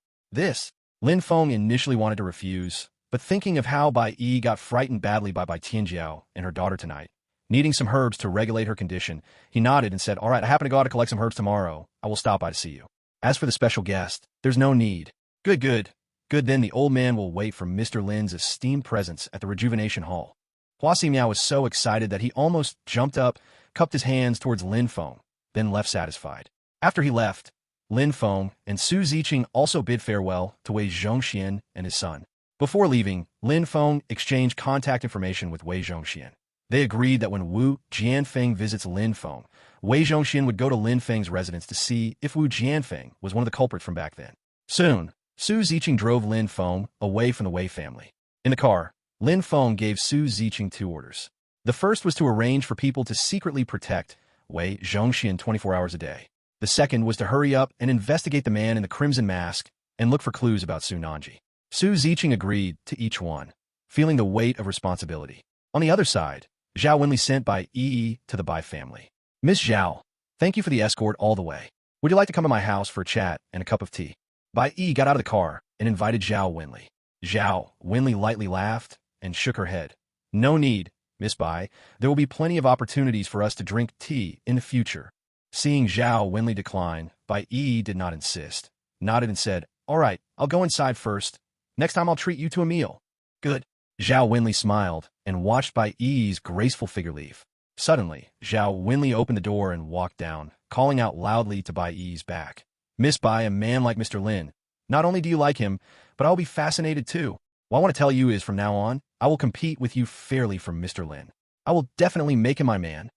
Lin Feng initially wanted to refuse, but thinking of how Bai Yi got frightened badly by Bai Tianjiao and her daughter tonight, needing some herbs to regulate her condition, he nodded and said, All right, I happen to go out to collect some herbs tomorrow. I will stop by to see you. As for the special guest, there's no need. Good. Then the old man will wait for Mr. Lin's esteemed presence at the Rejuvenation Hall. Hua Ximiao was so excited that he almost jumped up, cupped his hands towards Lin Feng, then left satisfied. After he left, Lin Feng and Su Ziqing also bid farewell to Wei Zhongxian and his son. Before leaving, Lin Feng exchanged contact information with Wei Zhongxian. They agreed that when Wu Jianfeng visits Lin Feng, Wei Zhongxian would go to Lin Feng's residence to see if Wu Jianfeng was one of the culprits from back then. Soon, Su Ziqing drove Lin Feng away from the Wei family. In the car, Lin Feng gave Su Ziqing 2 orders. The first was to arrange for people to secretly protect Wei Zhongxian 24 hours a day. The second was to hurry up and investigate the man in the crimson mask and look for clues about Su Nanji. Su Ziqing agreed to each one, feeling the weight of responsibility. On the other side, Zhao Wenli sent Bai Yi to the Bai family. Miss Zhao, thank you for the escort all the way. Would you like to come to my house for a chat and a cup of tea? Bai Yi got out of the car and invited Zhao Wenli. Zhao Wenli lightly laughed and shook her head. No need, Miss Bai. There will be plenty of opportunities for us to drink tea in the future. Seeing Zhao Wenli decline, Bai Yi did not insist, nodded and said, All right, I'll go inside first. Next time I'll treat you to a meal. Good. Zhao Wenli smiled and watched Bai Yi's graceful figure leave. Suddenly, Zhao Wenli opened the door and walked down, calling out loudly to Bai Yi's back. Miss Bai, a man like Mr. Lin, not only do you like him, but I'll be fascinated too. What I want to tell you is from now on, I will compete with you fairly for Mr. Lin. I will definitely make him my man.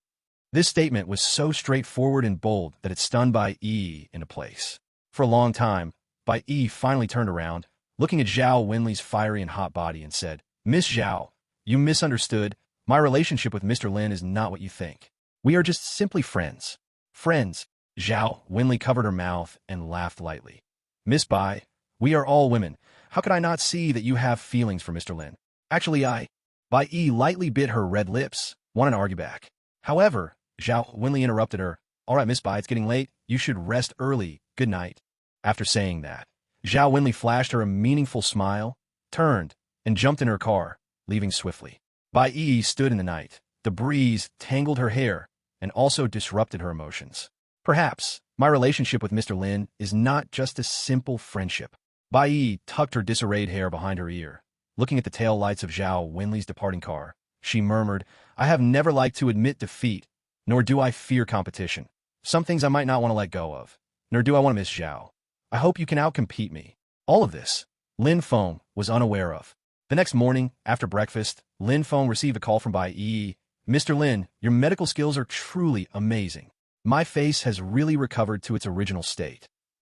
This statement was so straightforward and bold that it stunned Bai Yi into place. For a long time, Bai Yi finally turned around, looking at Zhao Wenli's fiery and hot body and said, Miss Zhao, you misunderstood. My relationship with Mr. Lin is not what you think. We are just simply friends. Friends. Zhao Wenli covered her mouth and laughed lightly. Miss Bai, we are all women. How could I not see that you have feelings for Mr. Lin? Actually, Bai Yi lightly bit her red lips, wanted to argue back. However, Zhao Wenli interrupted her. All right, Miss Bai, it's getting late. You should rest early. Good night. After saying that, Zhao Wenli flashed her a meaningful smile, turned, and jumped in her car, leaving swiftly. Bai Yi stood in the night. The breeze tangled her hair and also disrupted her emotions. Perhaps my relationship with Mr. Lin is not just a simple friendship. Bai Yi tucked her disarrayed hair behind her ear. Looking at the tail lights of Zhao Wenli's departing car, she murmured, I have never liked to admit defeat, nor do I fear competition. Some things I might not want to let go of, nor do I want to miss Zhao. I hope you can outcompete me. All of this, Lin Feng was unaware of. The next morning, after breakfast, Lin Feng received a call from Bai Yi. Mr. Lin, your medical skills are truly amazing. My face has really recovered to its original state.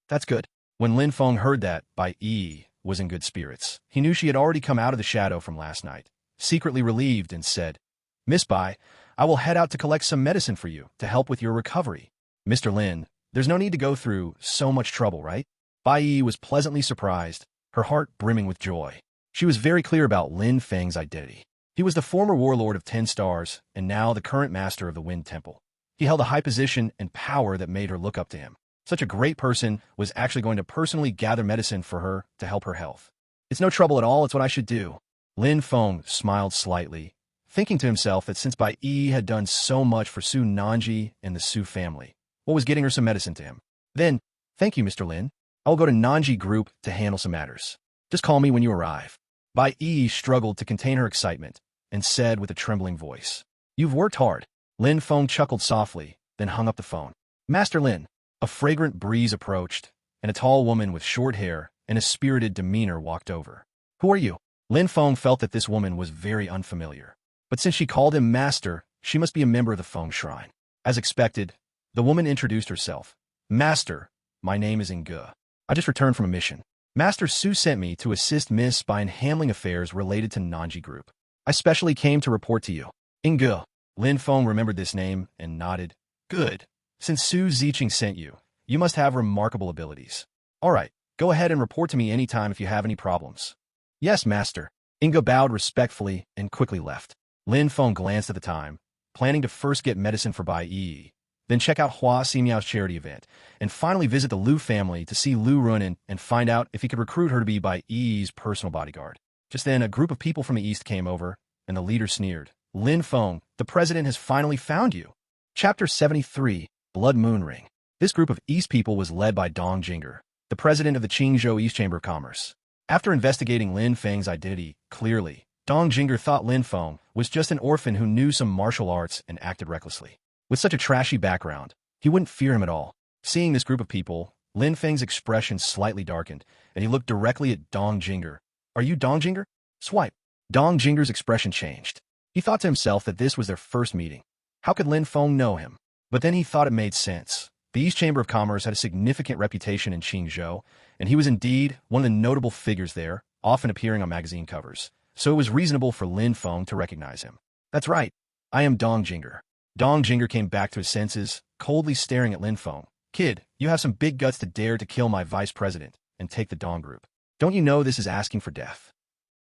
That's good. When Lin Feng heard that, Bai Yi was in good spirits. He knew she had already come out of the shadow from last night, secretly relieved, and said, "Miss Bai, I will head out to collect some medicine for you to help with your recovery." "Mr. Lin, there's no need to go through so much trouble, right?" Bai Yi was pleasantly surprised, her heart brimming with joy. She was very clear about Lin Feng's identity. He was the former warlord of 10 Stars and now the current master of the Wind Temple. He held a high position and power that made her look up to him. Such a great person was actually going to personally gather medicine for her to help her health. "It's no trouble at all, it's what I should do." Lin Feng smiled slightly, thinking to himself that since Bai Yi had done so much for Su Nanji and the Su family, what was getting her some medicine to him? Then, "Thank you, Mr. Lin. I will go to Nanji Group to handle some matters. Just call me when you arrive." Bai Yi struggled to contain her excitement and said with a trembling voice, "You've worked hard." Lin Feng chuckled softly, then hung up the phone. "Master Lin." A fragrant breeze approached, and a tall woman with short hair and a spirited demeanor walked over. "Who are you?" Lin Feng felt that this woman was very unfamiliar. But since she called him master, she must be a member of the Feng Shrine. As expected, the woman introduced herself. "Master, my name is Inge. I just returned from a mission. Master Su sent me to assist Miss Bai in handling affairs related to Nanji Group. I specially came to report to you." "Inge." Lin Feng remembered this name and nodded. "Good. Since Su Ziqing sent you, you must have remarkable abilities. All right, go ahead and report to me anytime if you have any problems." "Yes, master." Inge bowed respectfully and quickly left. Lin Feng glanced at the time, planning to first get medicine for Bai Yi, then check out Hua Ximiao's charity event, and finally visit the Liu family to see Liu Runin and find out if he could recruit her to be Bai Yi's personal bodyguard. Just then, a group of people from the east came over, and the leader sneered. "Lin Feng, the president has finally found you." Chapter 73, Blood Moon Ring. This group of East people was led by Dong Jinger, the president of the Qingzhou East Chamber of Commerce. After investigating Lin Feng's identity clearly, Dong Jinger thought Lin Feng was just an orphan who knew some martial arts and acted recklessly. With such a trashy background, he wouldn't fear him at all. Seeing this group of people, Lin Feng's expression slightly darkened, and he looked directly at Dong Jinger. "Are you Dong Jinger?" Swipe. Dong Jinger's expression changed. He thought to himself that this was their first meeting. How could Lin Feng know him? But then he thought it made sense. The East Chamber of Commerce had a significant reputation in Qingzhou, and he was indeed one of the notable figures there, often appearing on magazine covers. So it was reasonable for Lin Feng to recognize him. "That's right. I am Dong Jinger." Dong Jinger came back to his senses, coldly staring at Lin Feng. "Kid, you have some big guts to dare to kill my vice president and take the Dong Group. Don't you know this is asking for death?"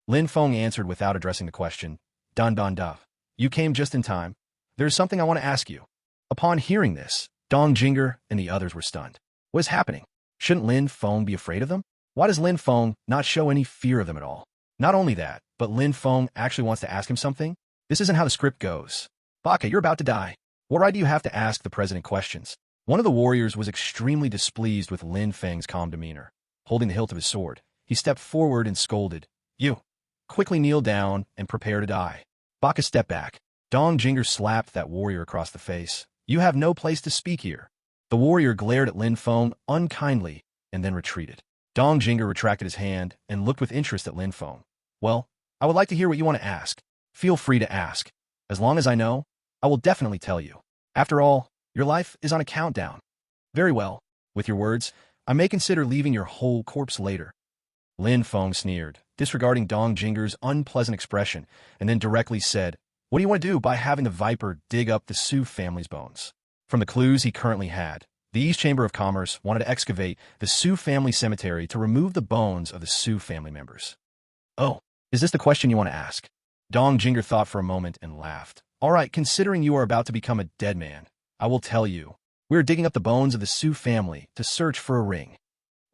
Lin Feng answered without addressing the question. "Dan Dan Da. You came just in time. There is something I want to ask you." Upon hearing this, Dong Jinger and the others were stunned. What is happening? Shouldn't Lin Feng be afraid of them? Why does Lin Feng not show any fear of them at all? Not only that, but Lin Feng actually wants to ask him something? This isn't how the script goes. "Baka, you're about to die. What right do you have to ask the president questions?" One of the warriors was extremely displeased with Lin Feng's calm demeanor. Holding the hilt of his sword, he stepped forward and scolded, "You, quickly kneel down and prepare to die." Baka stepped back. Dong Jinger slapped that warrior across the face. "You have no place to speak here." The warrior glared at Lin Feng unkindly and then retreated. Dong Jinger retracted his hand and looked with interest at Lin Feng. "Well, I would like to hear what you want to ask. Feel free to ask. As long as I know, I will definitely tell you. After all, your life is on a countdown." "Very well. With your words, I may consider leaving your whole corpse later." Lin Feng sneered, disregarding Dong Jinger's unpleasant expression, and then directly said, "What do you want to do by having the Viper dig up the Su family's bones?" From the clues he currently had, the East Chamber of Commerce wanted to excavate the Su family cemetery to remove the bones of the Su family members. "Oh, is this the question you want to ask?" Dong Jinger thought for a moment and laughed. "All right, considering you are about to become a dead man, I will tell you. We are digging up the bones of the Su family to search for a ring."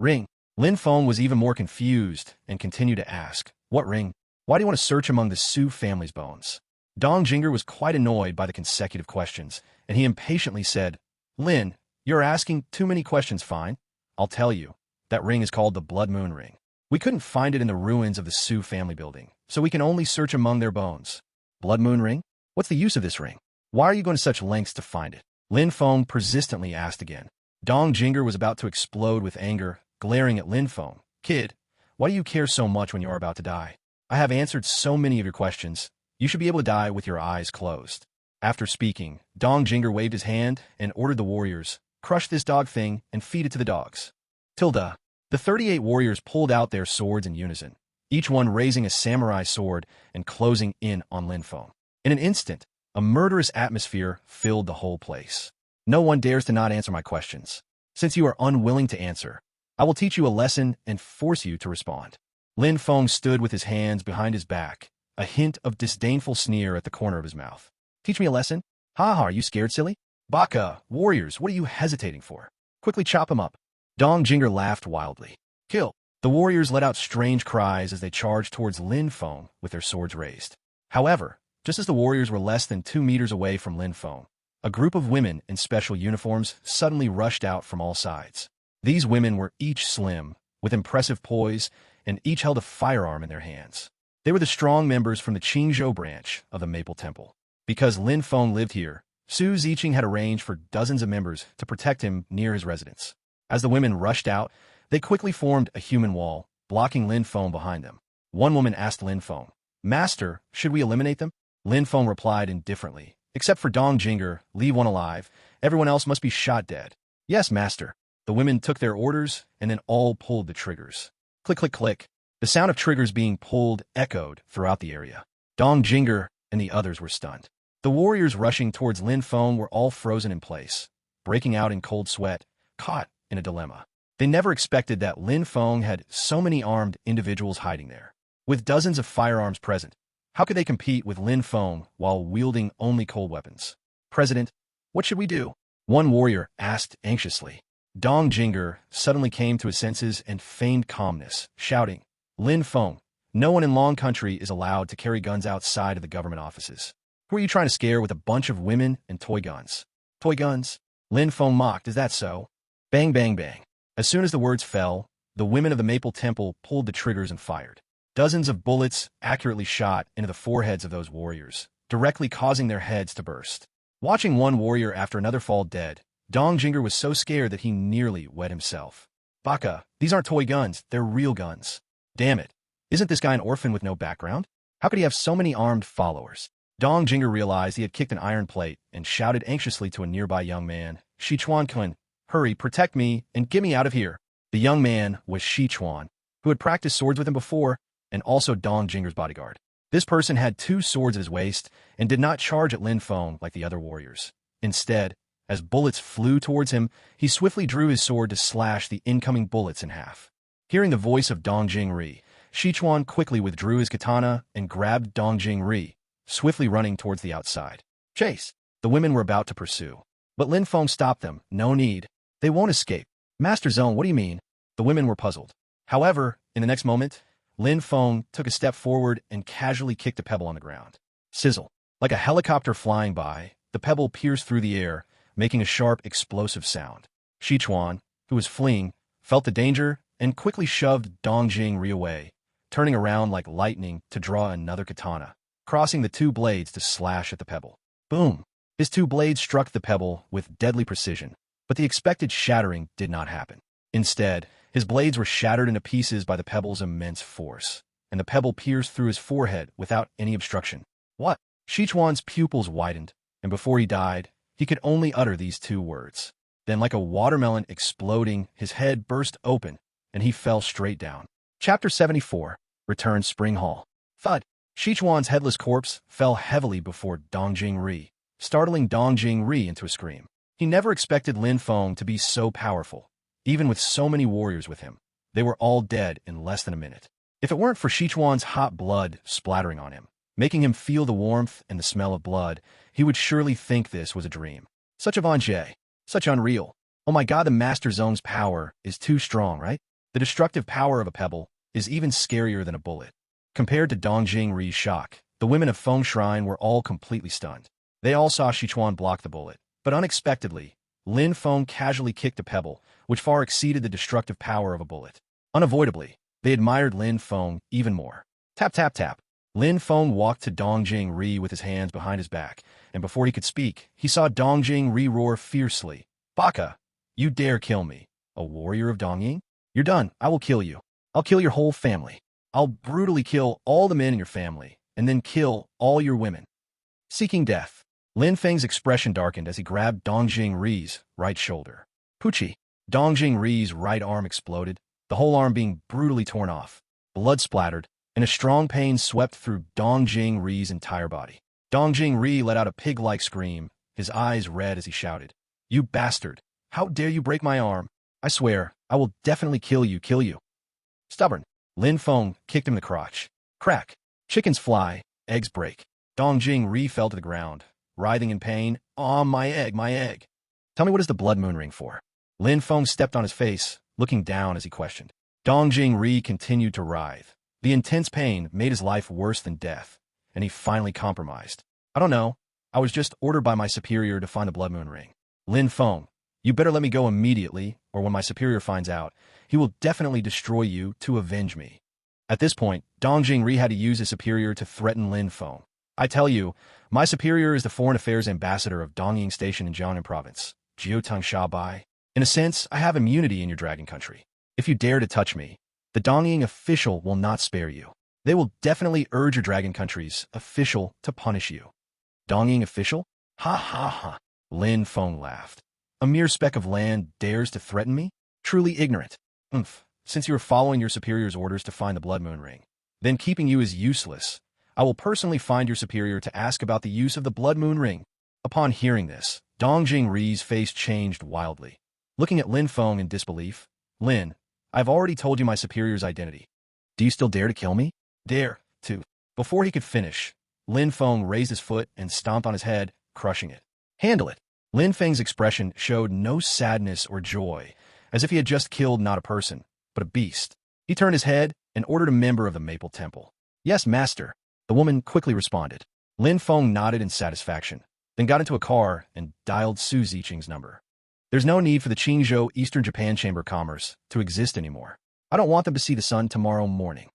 "Ring?" Lin Feng was even more confused and continued to ask, "What ring? Why do you want to search among the Su family's bones?" Dong Jinger was quite annoyed by the consecutive questions, and he impatiently said, "Lin, you're asking too many questions. Fine. I'll tell you. That ring is called the Blood Moon Ring. We couldn't find it in the ruins of the Su family building, so we can only search among their bones." "Blood Moon Ring? What's the use of this ring? Why are you going to such lengths to find it?" Lin Feng persistently asked again. Dong Jinger was about to explode with anger, glaring at Lin Feng. "Kid, why do you care so much when you are about to die? I have answered so many of your questions. You should be able to die with your eyes closed." After speaking, Dong Jinger waved his hand and ordered the warriors, "Crush this dog thing and feed it to the dogs." Tilda. The 38 warriors pulled out their swords in unison, each one raising a samurai sword and closing in on Lin Feng. In an instant, a murderous atmosphere filled the whole place. No one dares to not answer my questions. Since you are unwilling to answer, I will teach you a lesson and force you to respond. Lin Feng stood with his hands behind his back, a hint of disdainful sneer at the corner of his mouth. Teach me a lesson? Ha ha, are you scared, silly? Baka, warriors, what are you hesitating for? Quickly chop him up. Dong Jinger laughed wildly. Kill. The warriors let out strange cries as they charged towards Lin Feng with their swords raised. However, just as the warriors were less than 2 meters away from Lin Feng, a group of women in special uniforms suddenly rushed out from all sides. These women were each slim, with impressive poise, and each held a firearm in their hands. They were the strong members from the Qingzhou branch of the Maple Temple. Because Lin Feng lived here, Su Ziqing had arranged for dozens of members to protect him near his residence. As the women rushed out, they quickly formed a human wall, blocking Lin Feng behind them. One woman asked Lin Feng, "Master, should we eliminate them?" Lin Feng replied indifferently, "Except for Dong Jinger, leave one alive. Everyone else must be shot dead." "Yes, master." The women took their orders and then all pulled the triggers. Click, click, click. The sound of triggers being pulled echoed throughout the area. Dong Jinger and the others were stunned. The warriors rushing towards Lin Feng were all frozen in place, breaking out in cold sweat, caught in a dilemma. They never expected that Lin Feng had so many armed individuals hiding there. With dozens of firearms present, how could they compete with Lin Feng while wielding only cold weapons? "President, what should we do?" One warrior asked anxiously. Dong Jinger suddenly came to his senses and feigned calmness, shouting, "Lin Feng, no one in Long Country is allowed to carry guns outside of the government offices. Who are you trying to scare with a bunch of women and toy guns?" "Toy guns?" Lin Feng mocked. "Is that so?" Bang, bang, bang. As soon as the words fell, the women of the Maple Temple pulled the triggers and fired. Dozens of bullets accurately shot into the foreheads of those warriors, directly causing their heads to burst. Watching one warrior after another fall dead, Dong Jinger was so scared that he nearly wet himself. "Baka, these aren't toy guns, they're real guns." "Damn it. Isn't this guy an orphan with no background? How could he have so many armed followers?" Dong Jinger realized he had kicked an iron plate and shouted anxiously to a nearby young man, "Sichuan-kun, hurry, protect me, and get me out of here." The young man was Sichuan, who had practiced swords with him before, and also Dong Jinger's bodyguard. This person had 2 swords at his waist and did not charge at Lin Feng like the other warriors. Instead, as bullets flew towards him, he swiftly drew his sword to slash the incoming bullets in half. Hearing the voice of Dong Jingri, Sichuan quickly withdrew his katana and grabbed Dong Jingri, swiftly running towards the outside. "Chase!" The women were about to pursue. But Lin Feng stopped them. "No need. They won't escape." "Master Zone, what do you mean?" The women were puzzled. However, in the next moment, Lin Feng took a step forward and casually kicked a pebble on the ground. Sizzle. Like a helicopter flying by, the pebble pierced through the air, making a sharp, explosive sound. Sichuan, who was fleeing, felt the danger and quickly shoved Dong Jingri away, turning around like lightning to draw another katana, crossing the 2 blades to slash at the pebble. Boom! His 2 blades struck the pebble with deadly precision, but the expected shattering did not happen. Instead, his blades were shattered into pieces by the pebble's immense force, and the pebble pierced through his forehead without any obstruction. "What?" Sichuan's pupils widened, and before he died, he could only utter these 2 words. Then, like a watermelon exploding, his head burst open, and he fell straight down. Chapter 74. Return Spring Hall. Thud! Sichuan's headless corpse fell heavily before Dong Jingri, startling Dong Jingri into a scream. He never expected Lin Feng to be so powerful, even with so many warriors with him. They were all dead in less than a minute. If it weren't for Sichuan's hot blood splattering on him, making him feel the warmth and the smell of blood, he would surely think this was a dream. Such a Vanje. Such unreal. Oh my god, the Master Zone's power is too strong, right? The destructive power of a pebble is even scarier than a bullet. Compared to Dong Jingri's shock, the women of Feng Shrine were all completely stunned. They all saw Sichuan block the bullet, but unexpectedly, Lin Feng casually kicked a pebble, which far exceeded the destructive power of a bullet. Unavoidably, they admired Lin Feng even more. Tap, tap, tap. Lin Feng walked to Dong Jingri with his hands behind his back, and before he could speak, he saw Dong Jingri roar fiercely. "Baka, you dare kill me, a warrior of Dongying? You're done. I will kill you. I'll kill your whole family. I'll brutally kill all the men in your family, and then kill all your women." Seeking death. Lin Feng's expression darkened as he grabbed Dong Jingri's right shoulder. Pucci. Dong Jingri's right arm exploded. The the whole arm being brutally torn off. Blood splattered, and a strong pain swept through Dong Jing-ri's entire body. Dong Jing-ri let out a pig-like scream, his eyes red as he shouted, "You bastard! How dare you break my arm? I swear, I will definitely kill you. Stubborn. Lin Feng kicked him in the crotch. Crack. Chickens fly, eggs break. Dong Jing-ri fell to the ground, writhing in pain. "Aw, my egg. Tell me, what is the blood moon ring for?" Lin Feng stepped on his face, looking down as he questioned. Dong Jing-ri continued to writhe. The intense pain made his life worse than death, and he finally compromised. "I don't know. I was just ordered by my superior to find the blood moon ring." "Lin Feng, you better let me go immediately, or when my superior finds out, he will definitely destroy you to avenge me." At this point, Dong Jing-ri had to use his superior to threaten Lin Feng. "I tell you, my superior is the foreign affairs ambassador of Dongying Station in Jiangnan Province, Jiuteng Shabai. In a sense, I have immunity in your dragon country. If you dare to touch me, the Dongying official will not spare you. They will definitely urge your dragon country's official to punish you." "Dongying official? Ha ha ha." Lin Feng laughed. "A mere speck of land dares to threaten me? Truly ignorant. Since you are following your superior's orders to find the blood moon ring, then keeping you is useless. I will personally find your superior to ask about the use of the blood moon ring." Upon hearing this, Dong Jing-ri's face changed wildly. Looking at Lin Feng in disbelief, "Lin, I've already told you my superior's identity. Do you still dare to kill me?" "Dare to." Before he could finish, Lin Feng raised his foot and stomped on his head, crushing it. "Handle it." Lin Feng's expression showed no sadness or joy, as if he had just killed not a person, but a beast. He turned his head and ordered a member of the Maple Temple. "Yes, master." The woman quickly responded. Lin Feng nodded in satisfaction, then got into a car and dialed Su Ziqing's number. "There's no need for the Qingzhou Eastern Japan Chamber of Commerce to exist anymore. I don't want them to see the sun tomorrow morning."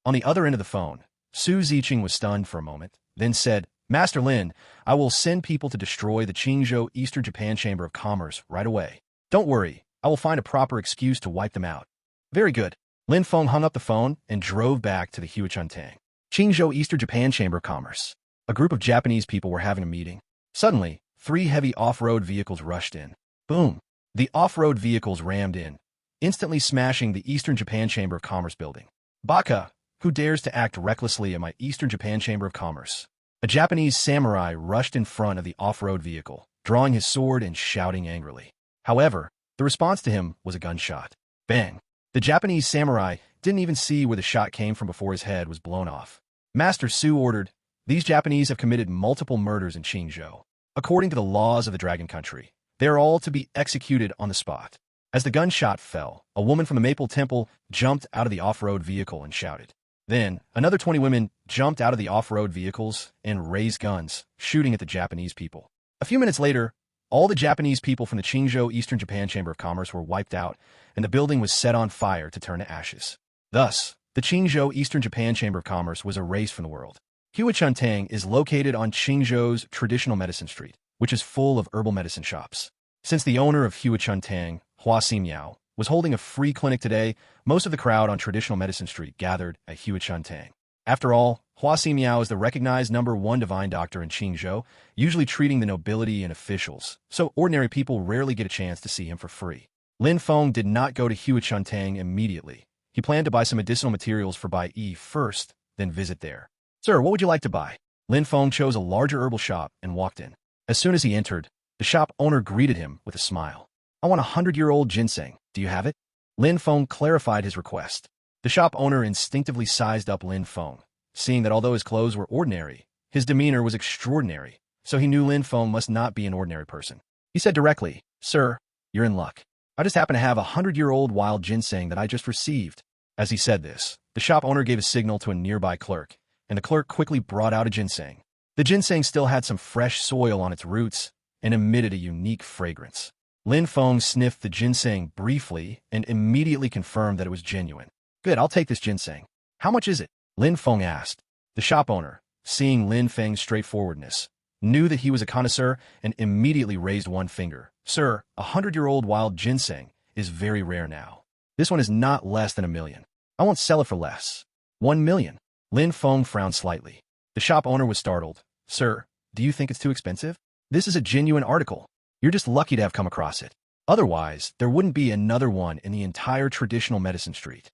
On the other end of the phone, Su Ziqing was stunned for a moment, then said, "Master Lin, I will send people to destroy the Qingzhou Eastern Japan Chamber of Commerce right away. Don't worry, I will find a proper excuse to wipe them out." "Very good." Lin Feng hung up the phone and drove back to the Huachuntang. Qingzhou Eastern Japan Chamber of Commerce. A group of Japanese people were having a meeting. Suddenly, 3 heavy off-road vehicles rushed in. Boom! The off-road vehicles rammed in, instantly smashing the Eastern Japan Chamber of Commerce building. "Baka! Who dares to act recklessly at my Eastern Japan Chamber of Commerce?" A Japanese samurai rushed in front of the off-road vehicle, drawing his sword and shouting angrily. However, the response to him was a gunshot. Bang! The Japanese samurai didn't even see where the shot came from before his head was blown off. Master Su ordered, "These Japanese have committed multiple murders in Qingzhou. According to the laws of the Dragon Country, they are all to be executed on the spot." As the gunshot fell, a woman from the Maple Temple jumped out of the off-road vehicle and shouted. Then, another 20 women jumped out of the off-road vehicles and raised guns, shooting at the Japanese people. A few minutes later, all the Japanese people from the Qingzhou Eastern Japan Chamber of Commerce were wiped out, and the building was set on fire to turn to ashes. Thus, the Qingzhou Eastern Japan Chamber of Commerce was erased from the world. Huachuntang is located on Qingzhou's traditional medicine street, which is full of herbal medicine shops. Since the owner of Huachuntang, Hua Ximiao, was holding a free clinic today, most of the crowd on traditional medicine street gathered at Huachuntang. After all, Hua Ximiao is the recognized #1 divine doctor in Qingzhou, usually treating the nobility and officials, so ordinary people rarely get a chance to see him for free. Lin Feng did not go to Huachuntang immediately. He planned to buy some medicinal materials for Bai Yi first, then visit there. "Sir, what would you like to buy?" Lin Feng chose a larger herbal shop and walked in. As soon as he entered, the shop owner greeted him with a smile. "I want 100-year-old ginseng. Do you have it?" Lin Feng clarified his request. The shop owner instinctively sized up Lin Feng, seeing that although his clothes were ordinary, his demeanor was extraordinary, so he knew Lin Feng must not be an ordinary person. He said directly, "Sir, you're in luck. I just happen to have 100-year-old wild ginseng that I just received." As he said this, the shop owner gave a signal to a nearby clerk, and the clerk quickly brought out a ginseng. The ginseng still had some fresh soil on its roots and emitted a unique fragrance. Lin Feng sniffed the ginseng briefly and immediately confirmed that it was genuine. "Good, I'll take this ginseng. How much is it?" Lin Feng asked. The shop owner, seeing Lin Feng's straightforwardness, knew that he was a connoisseur and immediately raised one finger. "Sir, 100-year-old wild ginseng is very rare now. This one is not less than 1 million. I won't sell it for less." 1 million. Lin Feng frowned slightly. The shop owner was startled. "Sir, do you think it's too expensive? This is a genuine article. You're just lucky to have come across it." Otherwise, there wouldn't be another one in the entire traditional medicine street.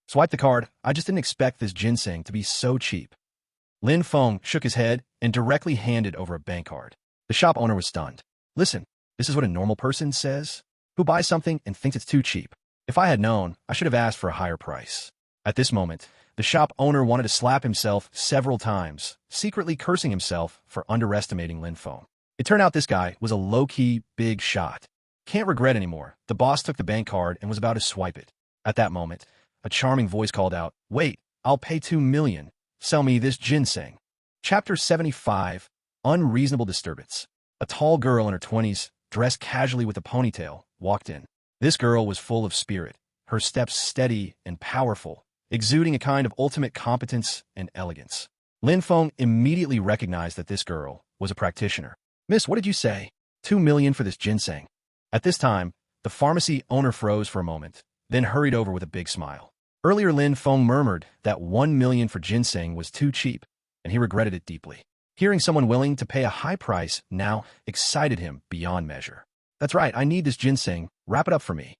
Swipe the card. I just didn't expect this ginseng to be so cheap. Lin Feng shook his head and directly handed over a bank card. The shop owner was stunned. Listen, this is what a normal person says? Who buys something and thinks it's too cheap? If I had known, I should have asked for a higher price. At this moment, the shop owner wanted to slap himself several times, secretly cursing himself for underestimating Lin Feng. It turned out this guy was a low-key, big shot. Can't regret anymore. The boss took the bank card and was about to swipe it. At that moment, a charming voice called out, "Wait, I'll pay 2 million. Sell me this ginseng." Chapter 75, Unreasonable Disturbance. A tall girl in her 20s, dressed casually with a ponytail, walked in. This girl was full of spirit, her steps steady and powerful, exuding a kind of ultimate competence and elegance. Lin Feng immediately recognized that this girl was a practitioner. "Miss, what did you say? 2 million for this ginseng?" At this time, the pharmacy owner froze for a moment, then hurried over with a big smile. Earlier, Lin Feng murmured that 1 million for ginseng was too cheap, and he regretted it deeply. Hearing someone willing to pay a high price now excited him beyond measure. "That's right, I need this ginseng. Wrap it up for me."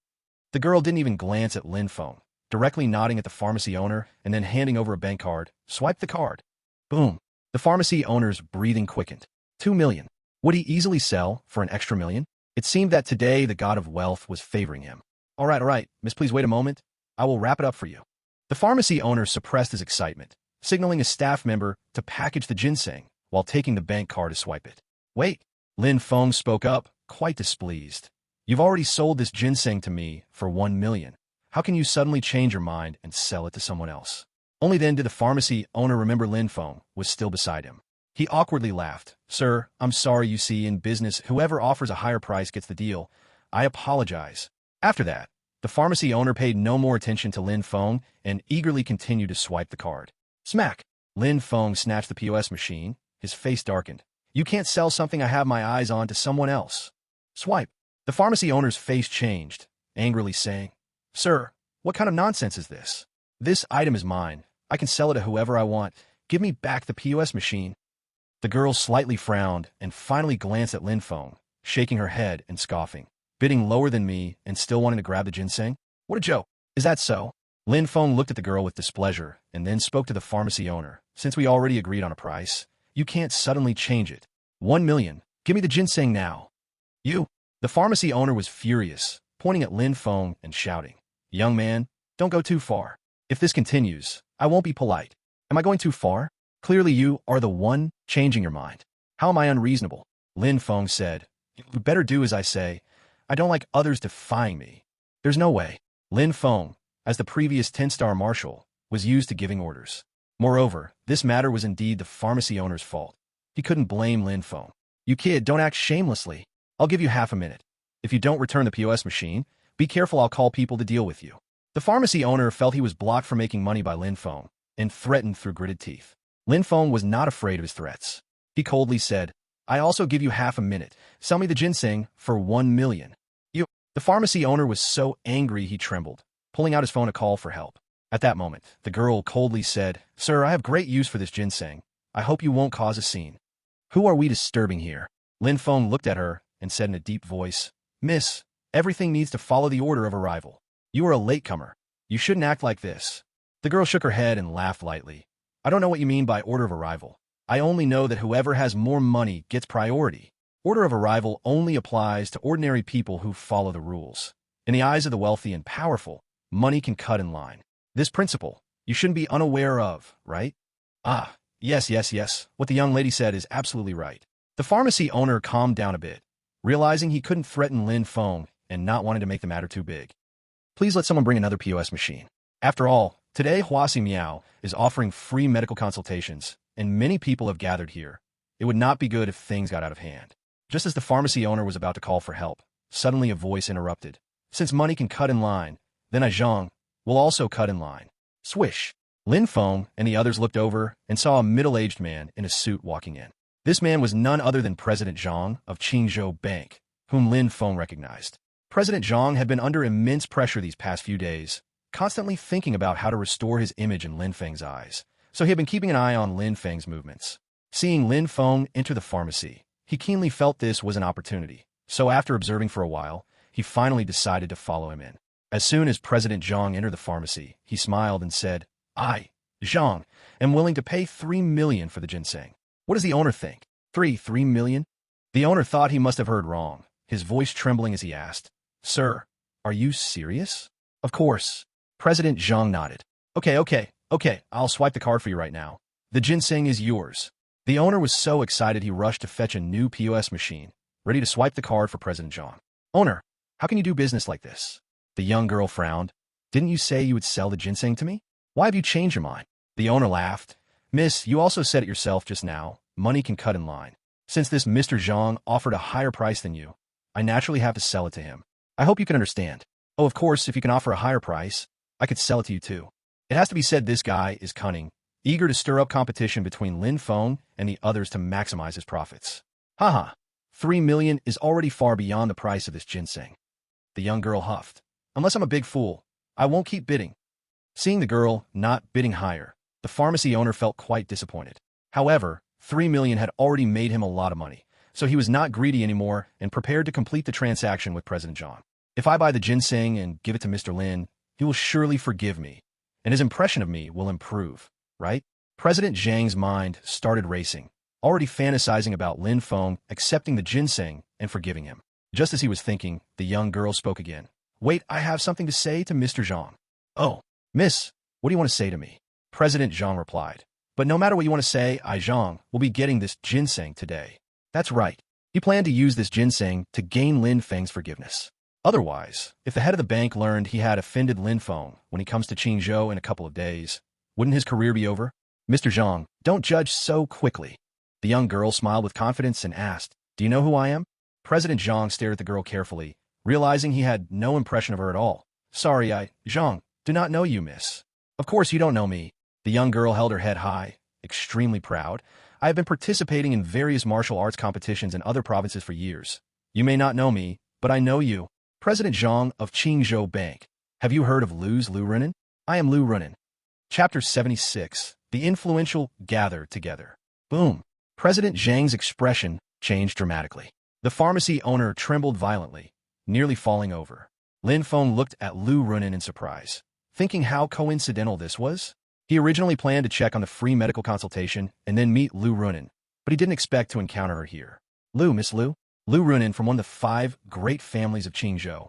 The girl didn't even glance at Lin Feng, directly nodding at the pharmacy owner and then handing over a bank card. Swipe the card. Boom. The pharmacy owner's breathing quickened. 2 million. Would he easily sell for an extra million? It seemed that today the god of wealth was favoring him. All right, miss, please wait a moment. I will wrap it up for you." The pharmacy owner suppressed his excitement, signaling a staff member to package the ginseng while taking the bank card to swipe it. "Wait," Lin Feng spoke up, quite displeased. "You've already sold this ginseng to me for 1 million. How can you suddenly change your mind and sell it to someone else?" Only then did the pharmacy owner remember Lin Feng was still beside him. He awkwardly laughed. "Sir, I'm sorry, you see, in business, whoever offers a higher price gets the deal. I apologize." After that, the pharmacy owner paid no more attention to Lin Feng and eagerly continued to swipe the card. Smack! Lin Feng snatched the POS machine. His face darkened. "You can't sell something I have my eyes on to someone else." Swipe. The pharmacy owner's face changed, angrily saying, "Sir, what kind of nonsense is this? This item is mine. I can sell it to whoever I want. Give me back the POS machine." The girl slightly frowned and finally glanced at Lin Feng, shaking her head and scoffing. "Bidding lower than me and still wanting to grab the ginseng? What a joke. Is that so?" Lin Feng looked at the girl with displeasure and then spoke to the pharmacy owner. "Since we already agreed on a price, you can't suddenly change it. 1 million. Give me the ginseng now." "You!" The pharmacy owner was furious, pointing at Lin Feng and shouting, "Young man, don't go too far. If this continues, I won't be polite. Am I going too far? Clearly you are the one changing your mind. How am I unreasonable?" Lin Feng said, "You better do as I say. I don't like others defying me." "There's no way." Lin Feng, as the previous 10-star marshal, was used to giving orders. Moreover, this matter was indeed the pharmacy owner's fault. He couldn't blame Lin Feng. "You kid, don't act shamelessly. I'll give you half a minute. If you don't return the POS machine, be careful, I'll call people to deal with you." The pharmacy owner felt he was blocked from making money by Lin Feng and threatened through gritted teeth. Lin Feng was not afraid of his threats. He coldly said, "I also give you half a minute. Sell me the ginseng for 1 million. You." The pharmacy owner was so angry he trembled, pulling out his phone to call for help. At that moment, the girl coldly said, "Sir, I have great use for this ginseng. I hope you won't cause a scene." "Who are we disturbing here?" Lin Feng looked at her and said in a deep voice, "Miss, everything needs to follow the order of arrival. You are a latecomer. You shouldn't act like this." The girl shook her head and laughed lightly. "I don't know what you mean by order of arrival. I only know that whoever has more money gets priority. Order of arrival only applies to ordinary people who follow the rules. In the eyes of the wealthy and powerful, money can cut in line. This principle you shouldn't be unaware of, right?" "Ah, yes. What the young lady said is absolutely right." The pharmacy owner calmed down a bit, realizing he couldn't threaten Lin Feng and not wanting to make the matter too big. "Please let someone bring another POS machine. After all, today Huasi Miao is offering free medical consultations, and many people have gathered here. It would not be good if things got out of hand." Just as the pharmacy owner was about to call for help, suddenly a voice interrupted. "Since money can cut in line, then I, Zhang, will also cut in line." Swish! Lin Feng and the others looked over and saw a middle-aged man in a suit walking in. This man was none other than President Zhang of Qingzhou Bank, whom Lin Feng recognized. President Zhang had been under immense pressure these past few days, constantly thinking about how to restore his image in Lin Feng's eyes, so he had been keeping an eye on Lin Feng's movements. Seeing Lin Feng enter the pharmacy, he keenly felt this was an opportunity, so after observing for a while, he finally decided to follow him in. As soon as President Zhang entered the pharmacy, he smiled and said, I, Zhang, am willing to pay 3 million for the ginseng. What does the owner think? 3 million? The owner thought he must have heard wrong, his voice trembling as he asked, Sir, are you serious? Of course. President Zhang nodded. Okay, I'll swipe the card for you right now. The ginseng is yours. The owner was so excited he rushed to fetch a new POS machine, ready to swipe the card for President Zhang. Owner, how can you do business like this? The young girl frowned. Didn't you say you would sell the ginseng to me? Why have you changed your mind? The owner laughed. Miss, you also said it yourself just now. Money can cut in line. Since this Mr. Zhang offered a higher price than you, I naturally have to sell it to him. I hope you can understand. Oh, of course, if you can offer a higher price, I could sell it to you too. It has to be said this guy is cunning, eager to stir up competition between Lin Feng and the others to maximize his profits. Haha, 3 million is already far beyond the price of this ginseng. The young girl huffed. Unless I'm a big fool, I won't keep bidding. Seeing the girl not bidding higher, the pharmacy owner felt quite disappointed. However, 3 million had already made him a lot of money, so he was not greedy anymore and prepared to complete the transaction with President Zhang. If I buy the ginseng and give it to Mr. Lin, he will surely forgive me, and his impression of me will improve, right? President Zhang's mind started racing, already fantasizing about Lin Feng accepting the ginseng and forgiving him. Just as he was thinking, the young girl spoke again. Wait, I have something to say to Mr. Zhang. Oh, miss, what do you want to say to me? President Zhang replied. But no matter what you want to say, I, Zhang, will be getting this ginseng today. That's right. You plan to use this ginseng to gain Lin Feng's forgiveness. Otherwise, if the head of the bank learned he had offended Lin Feng when he comes to Qingzhou in a couple of days, wouldn't his career be over? Mr. Zhang, don't judge so quickly. The young girl smiled with confidence and asked, Do you know who I am? President Zhang stared at the girl carefully, realizing he had no impression of her at all. Sorry, I, Zhang, do not know you, miss. Of course you don't know me. The young girl held her head high, extremely proud. I have been participating in various martial arts competitions in other provinces for years. You may not know me, but I know you. President Zhang of Qingzhou Bank. Have you heard of Lu Runin? I am Lu Runin. Chapter 76. The influential gather together. Boom. President Zhang's expression changed dramatically. The pharmacy owner trembled violently, nearly falling over. Lin Feng looked at Lu Runin in surprise, thinking how coincidental this was. He originally planned to check on the free medical consultation and then meet Lu Runin, but he didn't expect to encounter her here. Miss Lu? Lu Runin from one of the 5 great families of Qingzhou.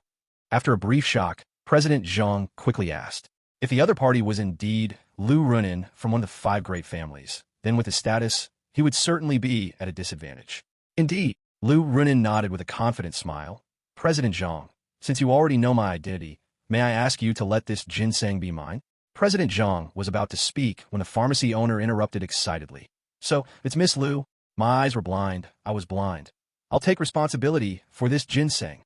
After a brief shock, President Zhang quickly asked. If the other party was indeed Lu Runin from one of the 5 great families, then with his status, he would certainly be at a disadvantage. Indeed, Lu Runin nodded with a confident smile. President Zhang, since you already know my identity, may I ask you to let this ginseng be mine? President Zhang was about to speak when the pharmacy owner interrupted excitedly. So, it's Miss Lu. My eyes were blind. I was blind. I'll take responsibility for this ginseng.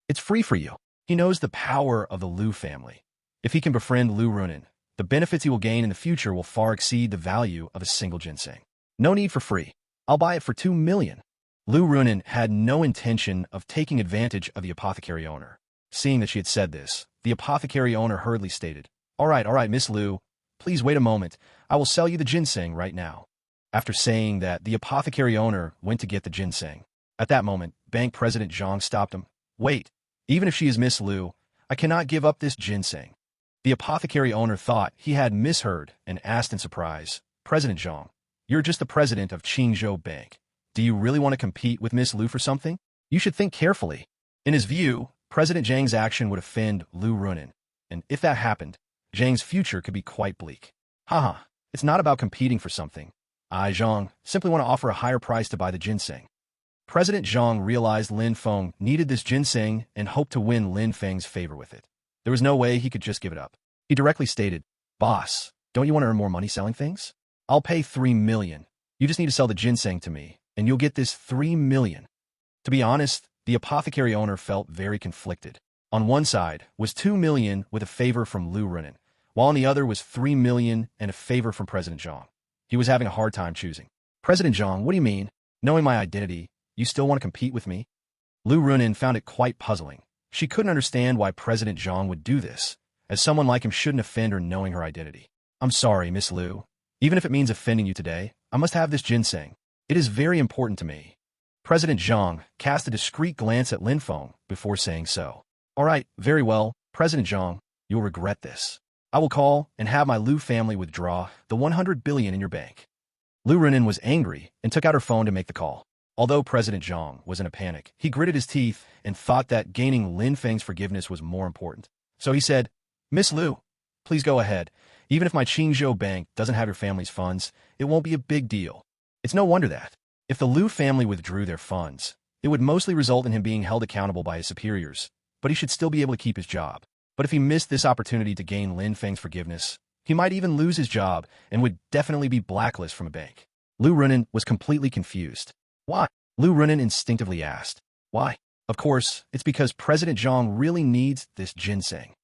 It's free for you. He knows the power of the Lu family. If he can befriend Lu Runin, the benefits he will gain in the future will far exceed the value of a single ginseng. No need for free. I'll buy it for 2 million. Lu Runin had no intention of taking advantage of the apothecary owner. Seeing that she had said this, the apothecary owner hurriedly stated, All right, Miss Lu. Please wait a moment. I will sell you the ginseng right now. After saying that, the apothecary owner went to get the ginseng. At that moment, Bank President Zhang stopped him. Wait, even if she is Miss Lu, I cannot give up this ginseng. The apothecary owner thought he had misheard and asked in surprise, President Zhang, you're just the president of Qingzhou Bank. Do you really want to compete with Miss Lu for something? You should think carefully. In his view, President Zhang's action would offend Lu Runin, and if that happened, Zhang's future could be quite bleak. Haha, it's not about competing for something. I, Zhang, simply want to offer a higher price to buy the ginseng. President Zhang realized Lin Feng needed this ginseng and hoped to win Lin Feng's favor with it. There was no way he could just give it up. He directly stated, Boss, don't you want to earn more money selling things? I'll pay 3 million. You just need to sell the ginseng to me, and you'll get this 3 million. To be honest, the apothecary owner felt very conflicted. On one side was 2 million with a favor from Lu Runin, while on the other was 3 million and a favor from President Zhang. He was having a hard time choosing. President Zhang, what do you mean? Knowing my identity, you still want to compete with me? Lu Runin found it quite puzzling. She couldn't understand why President Zhang would do this, as someone like him shouldn't offend her knowing her identity. I'm sorry, Miss Lu. Even if it means offending you today, I must have this ginseng. It is very important to me. President Zhang cast a discreet glance at Lin Feng before saying so. All right, very well, President Zhang, you'll regret this. I will call and have my Liu family withdraw the 100 billion in your bank. Liu Runin was angry and took out her phone to make the call. Although President Zhang was in a panic, he gritted his teeth and thought that gaining Lin Feng's forgiveness was more important. So he said, Miss Liu, please go ahead. Even if my Qingzhou bank doesn't have your family's funds, it won't be a big deal. It's no wonder that, if the Liu family withdrew their funds, it would mostly result in him being held accountable by his superiors, but he should still be able to keep his job. But if he missed this opportunity to gain Lin Feng's forgiveness, he might even lose his job and would definitely be blacklisted from a bank. Liu Runin was completely confused. Why? Liu Runin instinctively asked. Why? Of course, it's because President Zhang really needs this ginseng.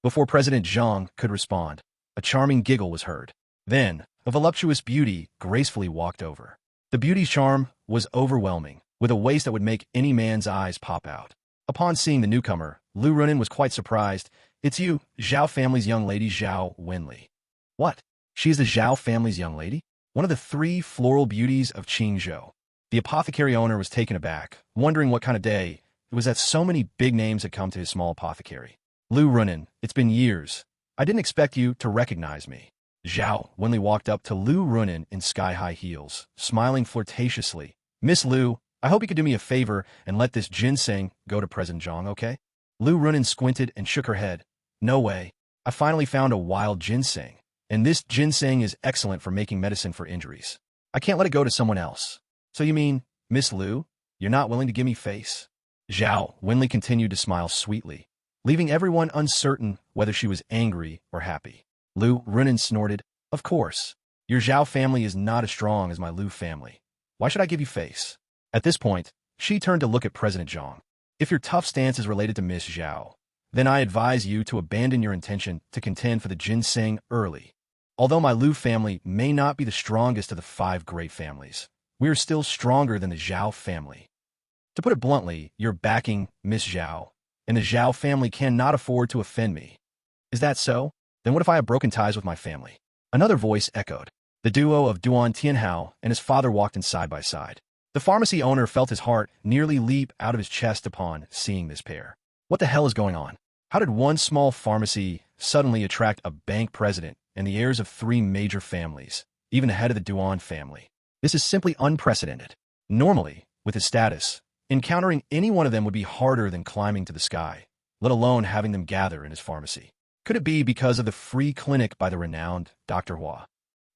Before President Zhang could respond, a charming giggle was heard. Then, a voluptuous beauty gracefully walked over. The beauty's charm was overwhelming, with a waist that would make any man's eyes pop out. Upon seeing the newcomer, Liu Runin was quite surprised. It's you, Zhao family's young lady Zhao Wenli. What? She is the Zhao family's young lady? One of the 3 floral beauties of Qingzhou. The apothecary owner was taken aback, wondering what kind of day it was that so many big names had come to his small apothecary. Liu Runin, it's been years. I didn't expect you to recognize me. Zhao Wenli walked up to Liu Runin in sky-high heels, smiling flirtatiously. Miss Liu, I hope you could do me a favor and let this ginseng go to President Zhang, okay? Liu Runin squinted and shook her head. No way. I finally found a wild ginseng, and this ginseng is excellent for making medicine for injuries. I can't let it go to someone else. So you mean, Miss Liu, you're not willing to give me face? Zhao Wenli continued to smile sweetly, leaving everyone uncertain whether she was angry or happy. Liu Runin snorted, Of course. Your Zhao family is not as strong as my Liu family. Why should I give you face? At this point, she turned to look at President Zhang. If your tough stance is related to Miss Zhao, then I advise you to abandon your intention to contend for the ginseng early. Although my Liu family may not be the strongest of the 5 great families, we are still stronger than the Zhao family. To put it bluntly, you're backing Miss Zhao, and the Zhao family cannot afford to offend me. Is that so? Then what if I have broken ties with my family? Another voice echoed. The duo of Duan Tianhao and his father walked in side by side. The pharmacy owner felt his heart nearly leap out of his chest upon seeing this pair. What the hell is going on? How did one small pharmacy suddenly attract a bank president and the heirs of 3 major families, even the head of the Duan family? This is simply unprecedented. Normally, with his status, encountering any one of them would be harder than climbing to the sky, let alone having them gather in his pharmacy. Could it be because of the free clinic by the renowned Dr. Hua?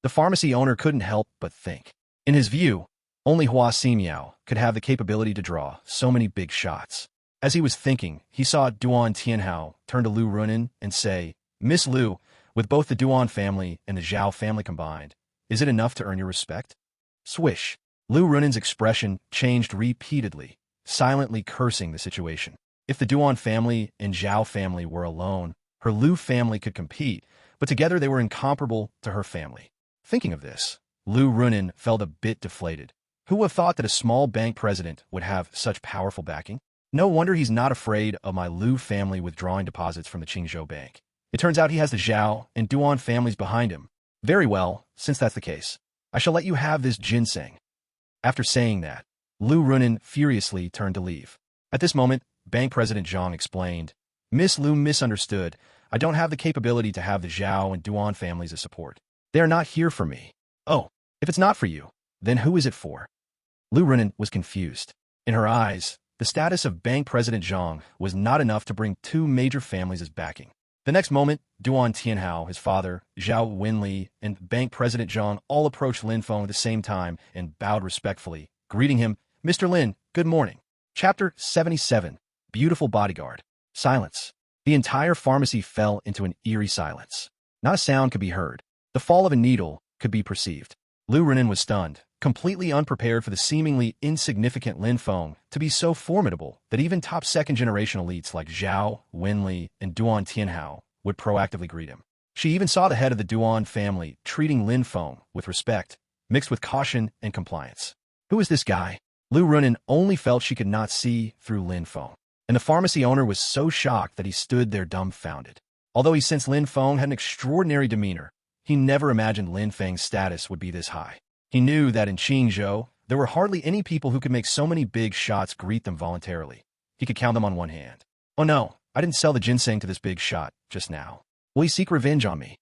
The pharmacy owner couldn't help but think. In his view, only Hua Ximiao could have the capability to draw so many big shots. As he was thinking, he saw Duan Tianhao turn to Liu Runin and say, Miss Liu, with both the Duan family and the Zhao family combined, is it enough to earn your respect? Swish. Liu Runin's expression changed repeatedly, silently cursing the situation. If the Duan family and Zhao family were alone, her Liu family could compete, but together they were incomparable to her family. Thinking of this, Liu Runin felt a bit deflated. Who would have thought that a small bank president would have such powerful backing? No wonder he's not afraid of my Liu family withdrawing deposits from the Qingzhou bank. It turns out he has the Zhao and Duan families behind him. Very well, since that's the case, I shall let you have this ginseng. After saying that, Liu Runin furiously turned to leave. At this moment, Bank President Zhang explained, Miss Liu misunderstood. I don't have the capability to have the Zhao and Duan families as support. They are not here for me. Oh, if it's not for you, then who is it for? Liu Runin was confused. In her eyes, the status of Bank President Zhang was not enough to bring 2 major families as backing. The next moment, Duan Tianhao, his father, Zhao Wenli, and Bank President Zhang all approached Lin Feng at the same time and bowed respectfully, greeting him, Mr. Lin, good morning. Chapter 77, Beautiful Bodyguard. Silence. The entire pharmacy fell into an eerie silence. Not a sound could be heard. The fall of a needle could be perceived. Liu Runin was stunned, completely unprepared for the seemingly insignificant Lin Feng to be so formidable that even top second-generation elites like Zhao, Wenli, and Duan Tianhao would proactively greet him. She even saw the head of the Duan family treating Lin Feng with respect, mixed with caution and compliance. Who is this guy? Liu Runin only felt she could not see through Lin Feng, and the pharmacy owner was so shocked that he stood there dumbfounded. Although he sensed Lin Feng had an extraordinary demeanor, he never imagined Lin Feng's status would be this high. He knew that in Qingzhou, There were hardly any people who could make so many big shots greet them voluntarily. He could count them on one hand. Oh no, I didn't sell the ginseng to this big shot just now. Will he seek revenge on me?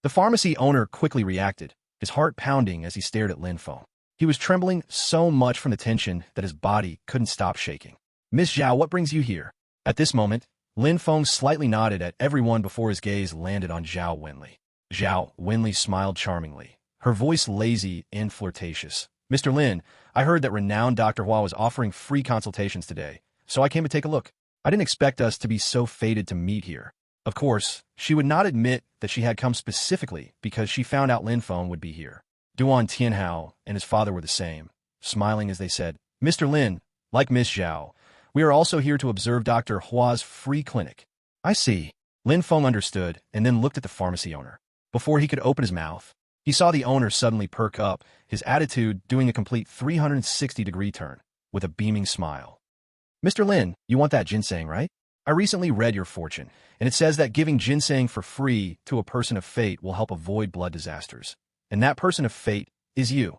The pharmacy owner quickly reacted, his heart pounding as he stared at Lin Feng. He was trembling so much from the tension that his body couldn't stop shaking. Miss Zhao, what brings you here? At this moment, Lin Feng slightly nodded at everyone before his gaze landed on Zhao Wenli. Zhao Wenli smiled charmingly, her voice lazy and flirtatious. Mr. Lin, I heard that renowned Dr. Hua was offering free consultations today, so I came to take a look. I didn't expect us to be so fated to meet here. Of course, she would not admit that she had come specifically because she found out Lin Feng would be here. Duan Tianhao and his father were the same, smiling as they said, Mr. Lin, like Miss Zhao, we are also here to observe Dr. Hua's free clinic. I see. Lin Feng understood and then looked at the pharmacy owner. Before he could open his mouth, he saw the owner suddenly perk up, his attitude doing a complete 360-degree turn, with a beaming smile. Mr. Lin, you want that ginseng, right? I recently read your fortune, and it says that giving ginseng for free to a person of fate will help avoid blood disasters. And that person of fate is you.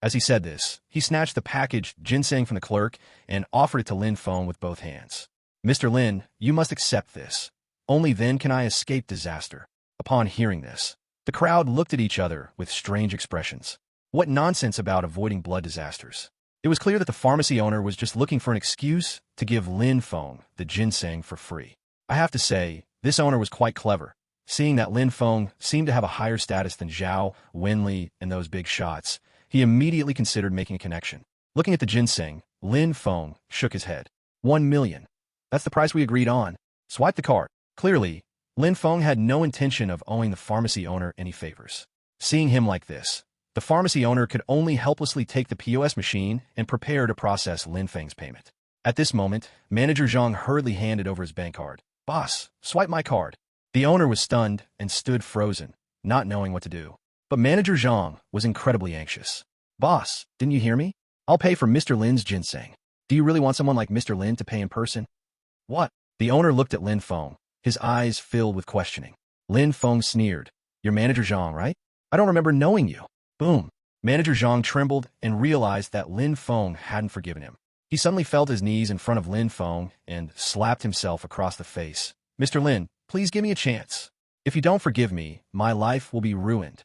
As he said this, he snatched the packaged ginseng from the clerk and offered it to Lin Feng with both hands. Mr. Lin, you must accept this. Only then can I escape disaster. Upon hearing this, the crowd looked at each other with strange expressions. What nonsense about avoiding blood disasters. It was clear that the pharmacy owner was just looking for an excuse to give Lin Feng the ginseng for free. I have to say, this owner was quite clever. Seeing that Lin Feng seemed to have a higher status than Zhao, Wenli, and those big shots, he immediately considered making a connection. Looking at the ginseng, Lin Feng shook his head. 1 million. That's the price we agreed on. Swipe the card. Clearly, Lin Feng had no intention of owing the pharmacy owner any favors. Seeing him like this, the pharmacy owner could only helplessly take the POS machine and prepare to process Lin Feng's payment. At this moment, Manager Zhang hurriedly handed over his bank card. Boss, swipe my card. The owner was stunned and stood frozen, not knowing what to do. But Manager Zhang was incredibly anxious. Boss, didn't you hear me? I'll pay for Mr. Lin's ginseng. Do you really want someone like Mr. Lin to pay in person? What? The owner looked at Lin Feng, his eyes filled with questioning. Lin Feng sneered. You're Manager Zhang, right? I don't remember knowing you. Boom. Manager Zhang trembled and realized that Lin Feng hadn't forgiven him. He suddenly felt his knees in front of Lin Feng and slapped himself across the face. Mr. Lin, please give me a chance. If you don't forgive me, my life will be ruined.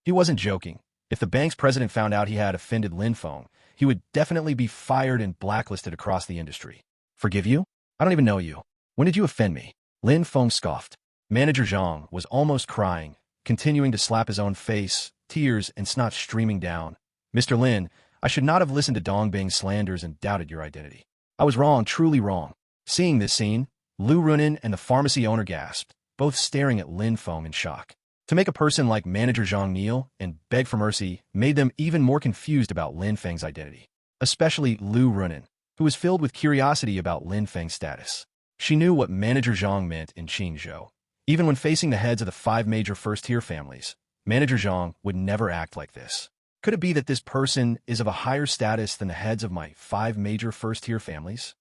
He wasn't joking. If the bank's president found out he had offended Lin Feng, he would definitely be fired and blacklisted across the industry. Forgive you? I don't even know you. When did you offend me? Lin Feng scoffed. Manager Zhang was almost crying, continuing to slap his own face, tears and snot streaming down. Mr. Lin, I should not have listened to Dongbing's slanders and doubted your identity. I was wrong, truly wrong. Seeing this scene, Lu Runin and the pharmacy owner gasped, both staring at Lin Feng in shock. To make a person like Manager Zhang kneel and beg for mercy made them even more confused about Lin Feng's identity. Especially Lu Runin, who was filled with curiosity about Lin Feng's status. She knew what Manager Zhang meant in Qingzhou. Even when facing the heads of the 5 major first-tier families, Manager Zhang would never act like this. Could it be that this person is of a higher status than the heads of my 5 major first-tier families?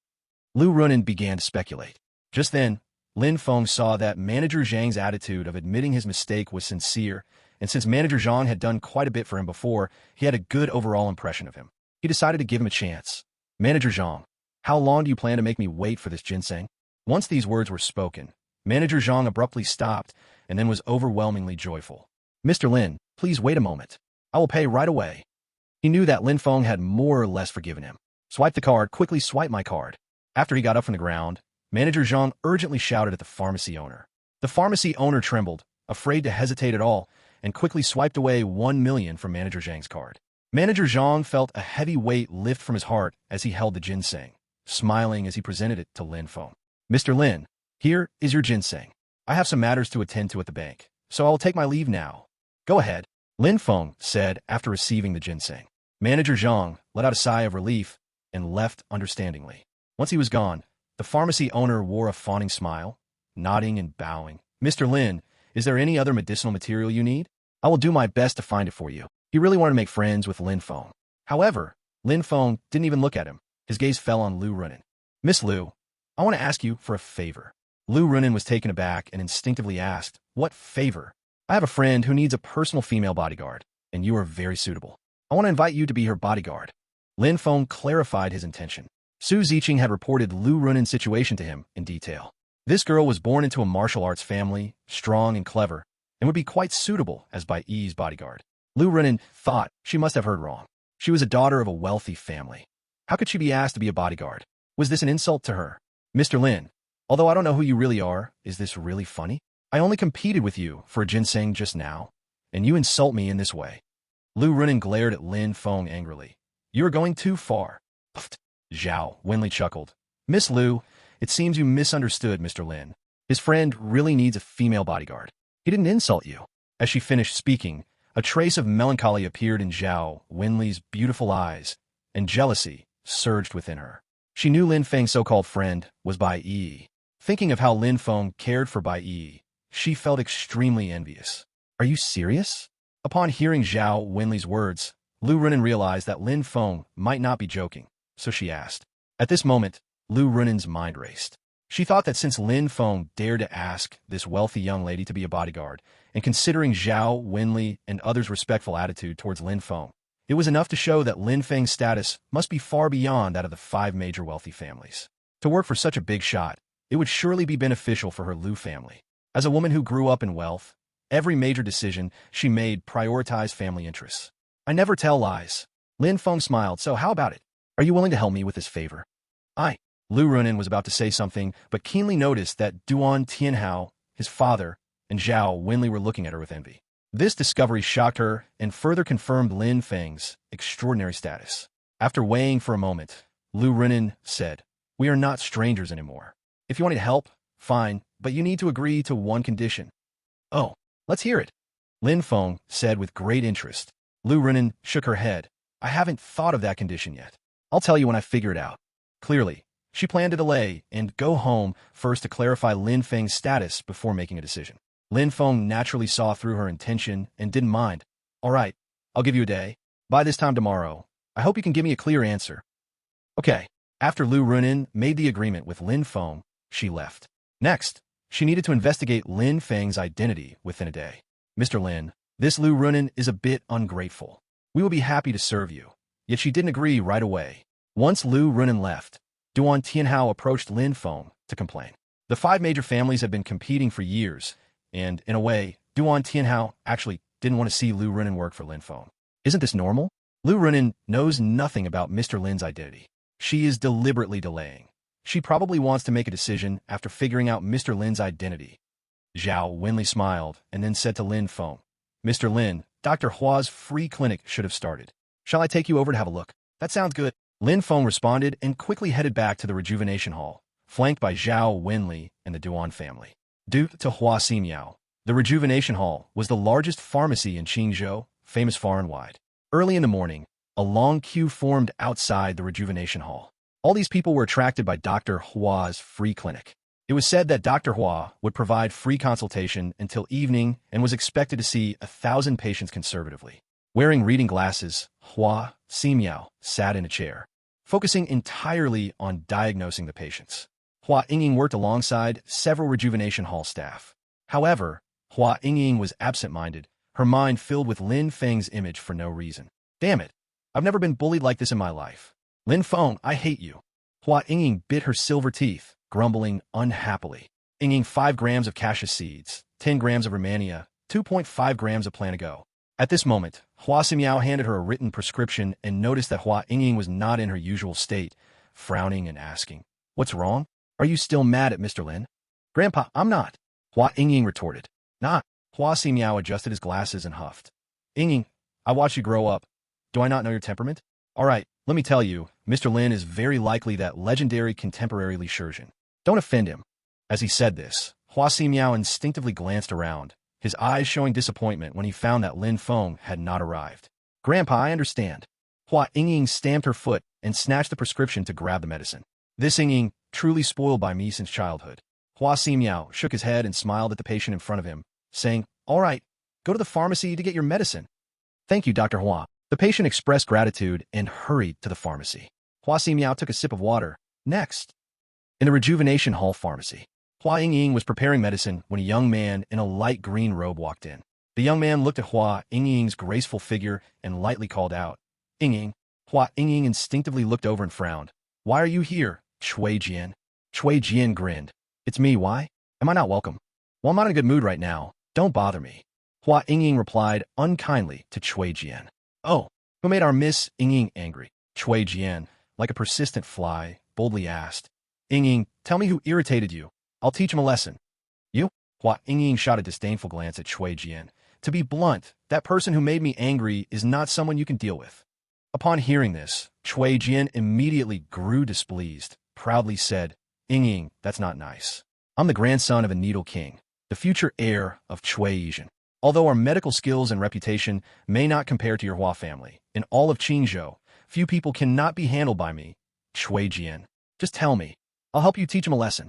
Lu Runin began to speculate. Just then, Lin Feng saw that Manager Zhang's attitude of admitting his mistake was sincere, and since Manager Zhang had done quite a bit for him before, he had a good overall impression of him. He decided to give him a chance. Manager Zhang, how long do you plan to make me wait for this ginseng? Once these words were spoken, Manager Zhang abruptly stopped and then was overwhelmingly joyful. Mr. Lin, please wait a moment. I will pay right away. He knew that Lin Feng had more or less forgiven him. Swipe the card, quickly swipe my card. After he got up from the ground, Manager Zhang urgently shouted at the pharmacy owner. The pharmacy owner trembled, afraid to hesitate at all, and quickly swiped away 1 million from Manager Zhang's card. Manager Zhang felt a heavy weight lift from his heart as he held the ginseng, smiling as he presented it to Lin Feng. Mr. Lin, here is your ginseng. I have some matters to attend to at the bank, so I will take my leave now. Go ahead, Lin Feng said after receiving the ginseng. Manager Zhang let out a sigh of relief and left understandingly. Once he was gone, the pharmacy owner wore a fawning smile, nodding and bowing. Mr. Lin, is there any other medicinal material you need? I will do my best to find it for you. He really wanted to make friends with Lin Feng. However, Lin Feng didn't even look at him. His gaze fell on Lu Runin. Miss Lu, I want to ask you for a favor. Lu Runin was taken aback and instinctively asked, what favor? I have a friend who needs a personal female bodyguard, and you are very suitable. I want to invite you to be her bodyguard. Lin Feng clarified his intention. Su Ziqing had reported Lu Runen's situation to him in detail. This girl was born into a martial arts family, strong and clever, and would be quite suitable as Bai Yi's bodyguard. Lu Runen thought she must have heard wrong. She was a daughter of a wealthy family. How could she be asked to be a bodyguard? Was this an insult to her? Mr. Lin, although I don't know who you really are, is this really funny? I only competed with you for a ginseng just now, and you insult me in this way. Lu Runen glared at Lin Feng angrily. You are going too far. Pfft. Zhao Wenli chuckled. Miss Lu, it seems you misunderstood Mr. Lin. His friend really needs a female bodyguard. He didn't insult you. As she finished speaking, a trace of melancholy appeared in Zhao Wenli's beautiful eyes, and jealousy surged within her. She knew Lin Feng's so-called friend was Bai Yi. Thinking of how Lin Feng cared for Bai Yi, she felt extremely envious. Are you serious? Upon hearing Zhao Wenli's words, Lu Runen realized that Lin Feng might not be joking, so she asked. At this moment, Lu Runen's mind raced. She thought that since Lin Feng dared to ask this wealthy young lady to be a bodyguard, and considering Zhao Wenli and others' respectful attitude towards Lin Feng, it was enough to show that Lin Feng's status must be far beyond that of the 5 major wealthy families. To work for such a big shot, it would surely be beneficial for her Lu family. As a woman who grew up in wealth, every major decision she made prioritized family interests. I never tell lies. Lin Feng smiled, so how about it? Are you willing to help me with this favor? Lu Runen was about to say something, but keenly noticed that Duan Tianhao, his father, and Zhao Wenli were looking at her with envy. This discovery shocked her and further confirmed Lin Feng's extraordinary status. After weighing for a moment, Lu Runen said, We are not strangers anymore. If you wanted help, fine, but you need to agree to one condition. Oh, let's hear it. Lin Feng said with great interest. Lu Runen shook her head. I haven't thought of that condition yet. I'll tell you when I figure it out. Clearly, she planned to delay and go home first to clarify Lin Feng's status before making a decision. Lin Feng naturally saw through her intention and didn't mind. All right, I'll give you a day. By this time tomorrow, I hope you can give me a clear answer. Okay. After Lu Runen made the agreement with Lin Feng, she left. Next, she needed to investigate Lin Feng's identity within a day. Mr. Lin, this Lu Runen is a bit ungrateful. We will be happy to serve you. Yet she didn't agree right away. Once Lu Runen left, Duan Tianhao approached Lin Feng to complain. The 5 major families had been competing for years, and in a way, Duan Tianhao actually didn't want to see Lu Runen work for Lin Feng. Isn't this normal? Lu Runen knows nothing about Mr. Lin's identity. She is deliberately delaying. She probably wants to make a decision after figuring out Mr. Lin's identity. Zhao Wenli smiled and then said to Lin Feng, Mr. Lin, Dr. Hua's free clinic should have started. Shall I take you over to have a look? That sounds good. Lin Feng responded and quickly headed back to the rejuvenation hall, flanked by Zhao Wenli and the Duan family. Due to Hua Ximiao, the rejuvenation hall was the largest pharmacy in Qingzhou, famous far and wide. Early in the morning, a long queue formed outside the rejuvenation hall. All these people were attracted by Dr. Hua's free clinic. It was said that Dr. Hua would provide free consultation until evening and was expected to see 1,000 patients conservatively. Wearing reading glasses, Hua Ximiao sat in a chair, focusing entirely on diagnosing the patients. Hua Yingying worked alongside several rejuvenation hall staff. However, Hua Yingying was absent-minded, her mind filled with Lin Feng's image for no reason. Damn it, I've never been bullied like this in my life. Lin Feng, I hate you. Hua Yingying bit her silver teeth, grumbling unhappily. Yingying 5 grams of cassia seeds, 10 grams of Romania, 2.5 grams of Planago. At this moment, Hua Ximiao handed her a written prescription and noticed that Hua Yingying was not in her usual state, frowning and asking, What's wrong? Are you still mad at Mr. Lin? Grandpa, I'm not. Hua Yingying retorted. Not. Hua Ximiao adjusted his glasses and huffed. Yingying, I watched you grow up. Do I not know your temperament? All right, let me tell you, Mr. Lin is very likely that legendary contemporary Li Shizhen. Don't offend him. As he said this, Hua Ximiao instinctively glanced around, his eyes showing disappointment when he found that Lin Feng had not arrived. Grandpa, I understand. Hua Yingying stamped her foot and snatched the prescription to grab the medicine. This Yingying, truly spoiled by me since childhood. Hua Ximiao shook his head and smiled at the patient in front of him, saying, All right, go to the pharmacy to get your medicine. Thank you, Dr. Hua. The patient expressed gratitude and hurried to the pharmacy. Hua Ximiao took a sip of water. Next, in the rejuvenation hall pharmacy, Hua Yingying was preparing medicine when a young man in a light green robe walked in. The young man looked at Hua Yingying's graceful figure and lightly called out, Yingying. Hua Yingying instinctively looked over and frowned. Why are you here, Chui Jian? Chui Jian grinned. It's me, why? Am I not welcome? Well, I'm not in a good mood right now. Don't bother me. Hua Yingying replied unkindly to Chui Jian. Oh, who made our Miss Yingying angry? Chui Jian, like a persistent fly, boldly asked. Yingying, tell me who irritated you. I'll teach him a lesson. You? Hua Yingying shot a disdainful glance at Chui Jian. To be blunt, that person who made me angry is not someone you can deal with. Upon hearing this, Chui Jian immediately grew displeased, proudly said, Yingying, that's not nice. I'm the grandson of a needle king, the future heir of Chui Yizhen. Although our medical skills and reputation may not compare to your Hua family, in all of Qingzhou, few people cannot be handled by me. Chui Jian, just tell me. I'll help you teach him a lesson.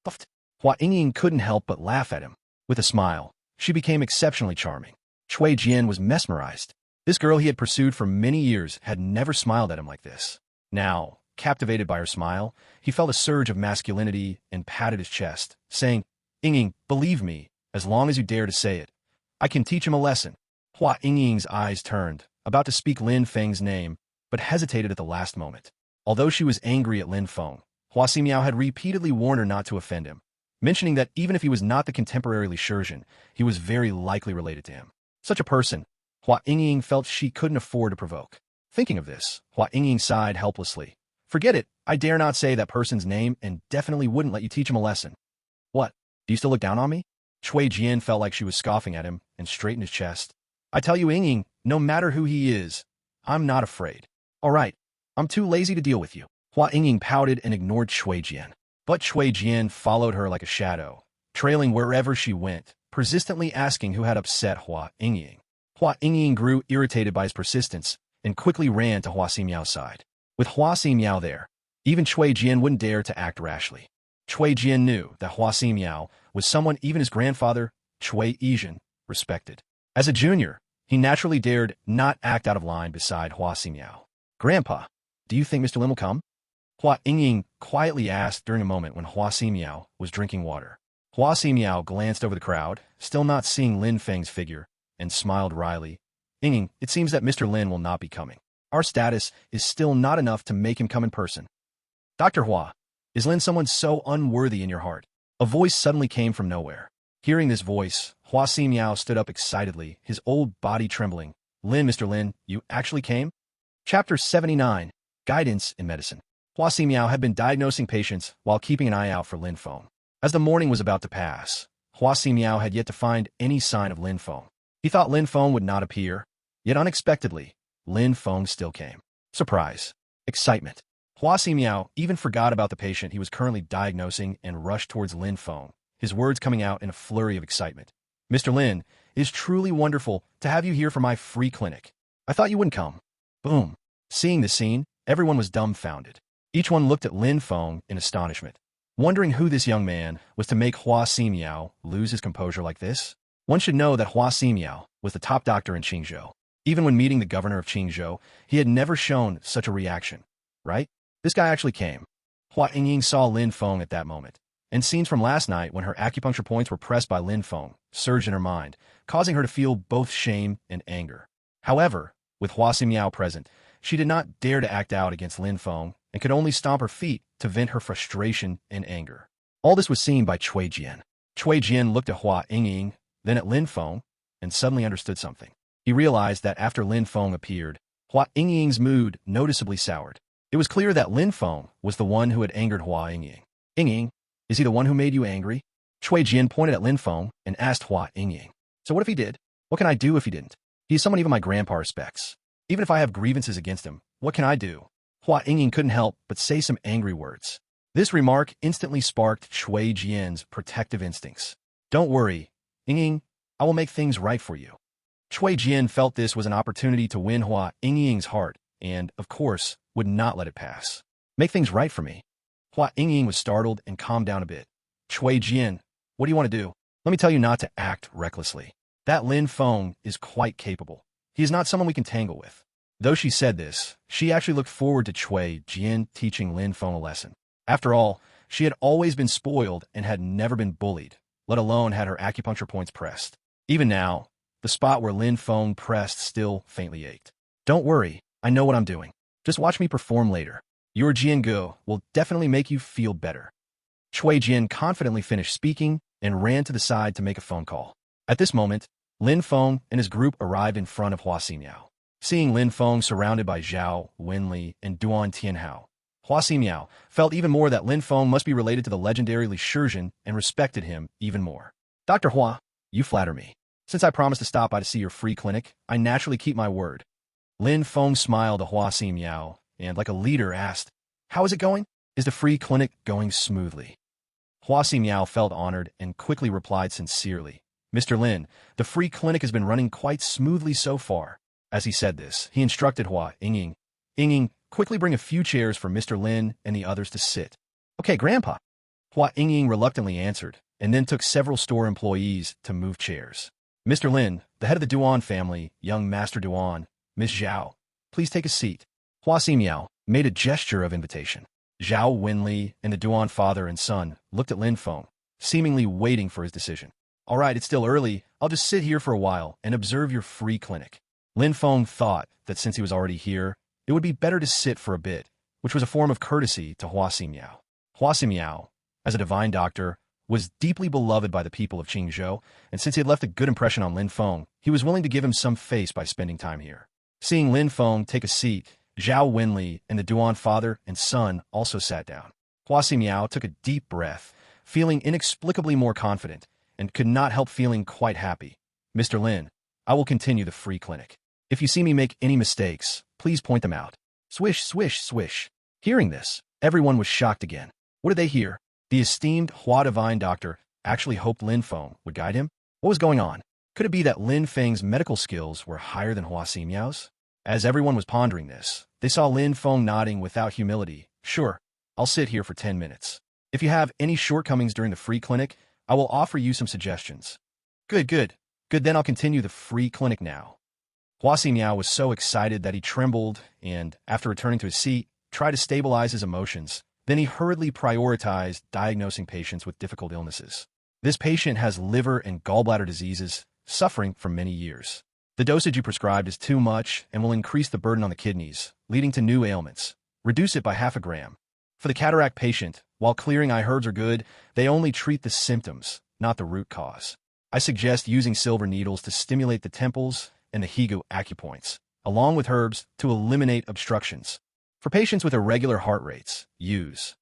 Puffed. Hua Yingying couldn't help but laugh at him. With a smile, she became exceptionally charming. Chui Jian was mesmerized. This girl he had pursued for many years had never smiled at him like this. Now, captivated by her smile, he felt a surge of masculinity and patted his chest, saying, Yingying, believe me, as long as you dare to say it, I can teach him a lesson. Hua Yingying's eyes turned, about to speak Lin Feng's name, but hesitated at the last moment. Although she was angry at Lin Feng, Hua Ximiao had repeatedly warned her not to offend him, mentioning that even if he was not the contemporary Li Shizhen, he was very likely related to him. Such a person, Hua Yingying felt she couldn't afford to provoke. Thinking of this, Hua Yingying sighed helplessly. Forget it, I dare not say that person's name and definitely wouldn't let you teach him a lesson. What, do you still look down on me? Chui Jian felt like she was scoffing at him and straightened his chest. I tell you, Yingying, no matter who he is, I'm not afraid. All right, I'm too lazy to deal with you. Hua Yingying pouted and ignored Chui Jian. But Chui Jian followed her like a shadow, trailing wherever she went, persistently asking who had upset Hua Yingying. Hua Yingying grew irritated by his persistence and quickly ran to Hua Ximiao's side. With Hua Ximiao there, even Chui Jian wouldn't dare to act rashly. Chui Jian knew that Hua Ximiao was someone even his grandfather, Chui Yizhen, respected. As a junior, he naturally dared not act out of line beside Hua Ximiao. Grandpa, do you think Mr. Lin will come? Hua Yingying quietly asked during a moment when Hua Ximiao was drinking water. Hua Ximiao glanced over the crowd, still not seeing Lin Feng's figure, and smiled wryly. Yingying, it seems that Mr. Lin will not be coming. Our status is still not enough to make him come in person. Dr. Hua, is Lin someone so unworthy in your heart? A voice suddenly came from nowhere. Hearing this voice, Hua Ximiao stood up excitedly, his old body trembling. Lin, Mr. Lin, you actually came? Chapter 79, Guidance in Medicine. Hua Ximiao had been diagnosing patients while keeping an eye out for Lin Feng. As the morning was about to pass, Hua Ximiao had yet to find any sign of Lin Feng. He thought Lin Feng would not appear, yet unexpectedly, Lin Feng still came. Surprise. Excitement. Hua Ximiao even forgot about the patient he was currently diagnosing and rushed towards Lin Feng, his words coming out in a flurry of excitement. Mr. Lin, it is truly wonderful to have you here for my free clinic. I thought you wouldn't come. Boom. Seeing the scene, everyone was dumbfounded. Each one looked at Lin Feng in astonishment, wondering who this young man was to make Hua Ximiao lose his composure like this. One should know that Hua Ximiao was the top doctor in Qingzhou. Even when meeting the governor of Qingzhou, he had never shown such a reaction, right? This guy actually came. Hua Yingying saw Lin Feng at that moment, and scenes from last night when her acupuncture points were pressed by Lin Feng surged in her mind, causing her to feel both shame and anger. However, with Hua Ximiao present, she did not dare to act out against Lin Feng and could only stomp her feet to vent her frustration and anger. All this was seen by Chui Jian. Chui Jian looked at Hua Yingying, then at Lin Feng, and suddenly understood something. He realized that after Lin Feng appeared, Hua Yingying's mood noticeably soured. It was clear that Lin Feng was the one who had angered Hua Yingying. Yingying, is he the one who made you angry? Chui Jian pointed at Lin Feng and asked Hua Yingying. So what if he did? What can I do if he didn't? He is someone even my grandpa respects. Even if I have grievances against him, what can I do? Hua Yingying couldn't help but say some angry words. This remark instantly sparked Chui Jian's protective instincts. Don't worry, Yingying, I will make things right for you. Chui Jian felt this was an opportunity to win Hua Yingying's heart and, of course, would not let it pass. Make things right for me. Hua Yingying was startled and calmed down a bit. Chui Jian, what do you want to do? Let me tell you not to act recklessly. That Lin Feng is quite capable. He is not someone we can tangle with. Though she said this, she actually looked forward to Chui Jian teaching Lin Feng a lesson. After all, she had always been spoiled and had never been bullied, let alone had her acupuncture points pressed. Even now, the spot where Lin Feng pressed still faintly ached. Don't worry, I know what I'm doing. Just watch me perform later. Your Jiangu will definitely make you feel better. Chui Jian confidently finished speaking and ran to the side to make a phone call. At this moment, Lin Feng and his group arrived in front of Hua Ximiao. Seeing Lin Feng surrounded by Zhao, Wenli, and Duan Tianhao, Hua Ximiao felt even more that Lin Feng must be related to the legendary Li Shizhen and respected him even more. Dr. Hua, you flatter me. Since I promised to stop by to see your free clinic, I naturally keep my word. Lin Feng smiled to Hua Ximiao and, like a leader, asked, "How is it going? Is the free clinic going smoothly?" Hua Ximiao felt honored and quickly replied sincerely, "Mr. Lin, the free clinic has been running quite smoothly so far." As he said this, he instructed Hua Yingying, "Yingying, quickly bring a few chairs for Mr. Lin and the others to sit." "Okay, Grandpa." Hua Yingying reluctantly answered, and then took several store employees to move chairs. "Mr. Lin, the head of the Duan family, young Master Duan, Miss Zhao, please take a seat." Hua Ximiao made a gesture of invitation. Zhao Wenli and the Duan father and son looked at Lin Feng, seemingly waiting for his decision. "All right, it's still early. I'll just sit here for a while and observe your free clinic." Lin Feng thought that since he was already here, it would be better to sit for a bit, which was a form of courtesy to Hua Ximiao. Hua Ximiao, as a divine doctor, was deeply beloved by the people of Qingzhou, and since he had left a good impression on Lin Feng, he was willing to give him some face by spending time here. Seeing Lin Feng take a seat, Zhao Wenli and the Duan father and son also sat down. Hua Ximiao took a deep breath, feeling inexplicably more confident, and could not help feeling quite happy. "Mr. Lin, I will continue the free clinic. If you see me make any mistakes, please point them out." Swish, swish, swish. Hearing this, everyone was shocked again. What did they hear? The esteemed Hua Divine Doctor actually hoped Lin Feng would guide him? What was going on? Could it be that Lin Feng's medical skills were higher than Hua Ximiao's? As everyone was pondering this, they saw Lin Feng nodding without humility. "Sure, I'll sit here for 10 minutes. If you have any shortcomings during the free clinic, I will offer you some suggestions." Good, then I'll continue the free clinic now." Hua Ximiao was so excited that he trembled and, after returning to his seat, tried to stabilize his emotions. Then he hurriedly prioritized diagnosing patients with difficult illnesses. This patient has liver and gallbladder diseases, suffering for many years. The dosage you prescribed is too much and will increase the burden on the kidneys, leading to new ailments. Reduce it by half a gram. For the cataract patient, while clearing eye herbs are good, they only treat the symptoms, not the root cause. I suggest using silver needles to stimulate the temples and the Higu acupoints, along with herbs to eliminate obstructions. For patients with irregular heart rates, use.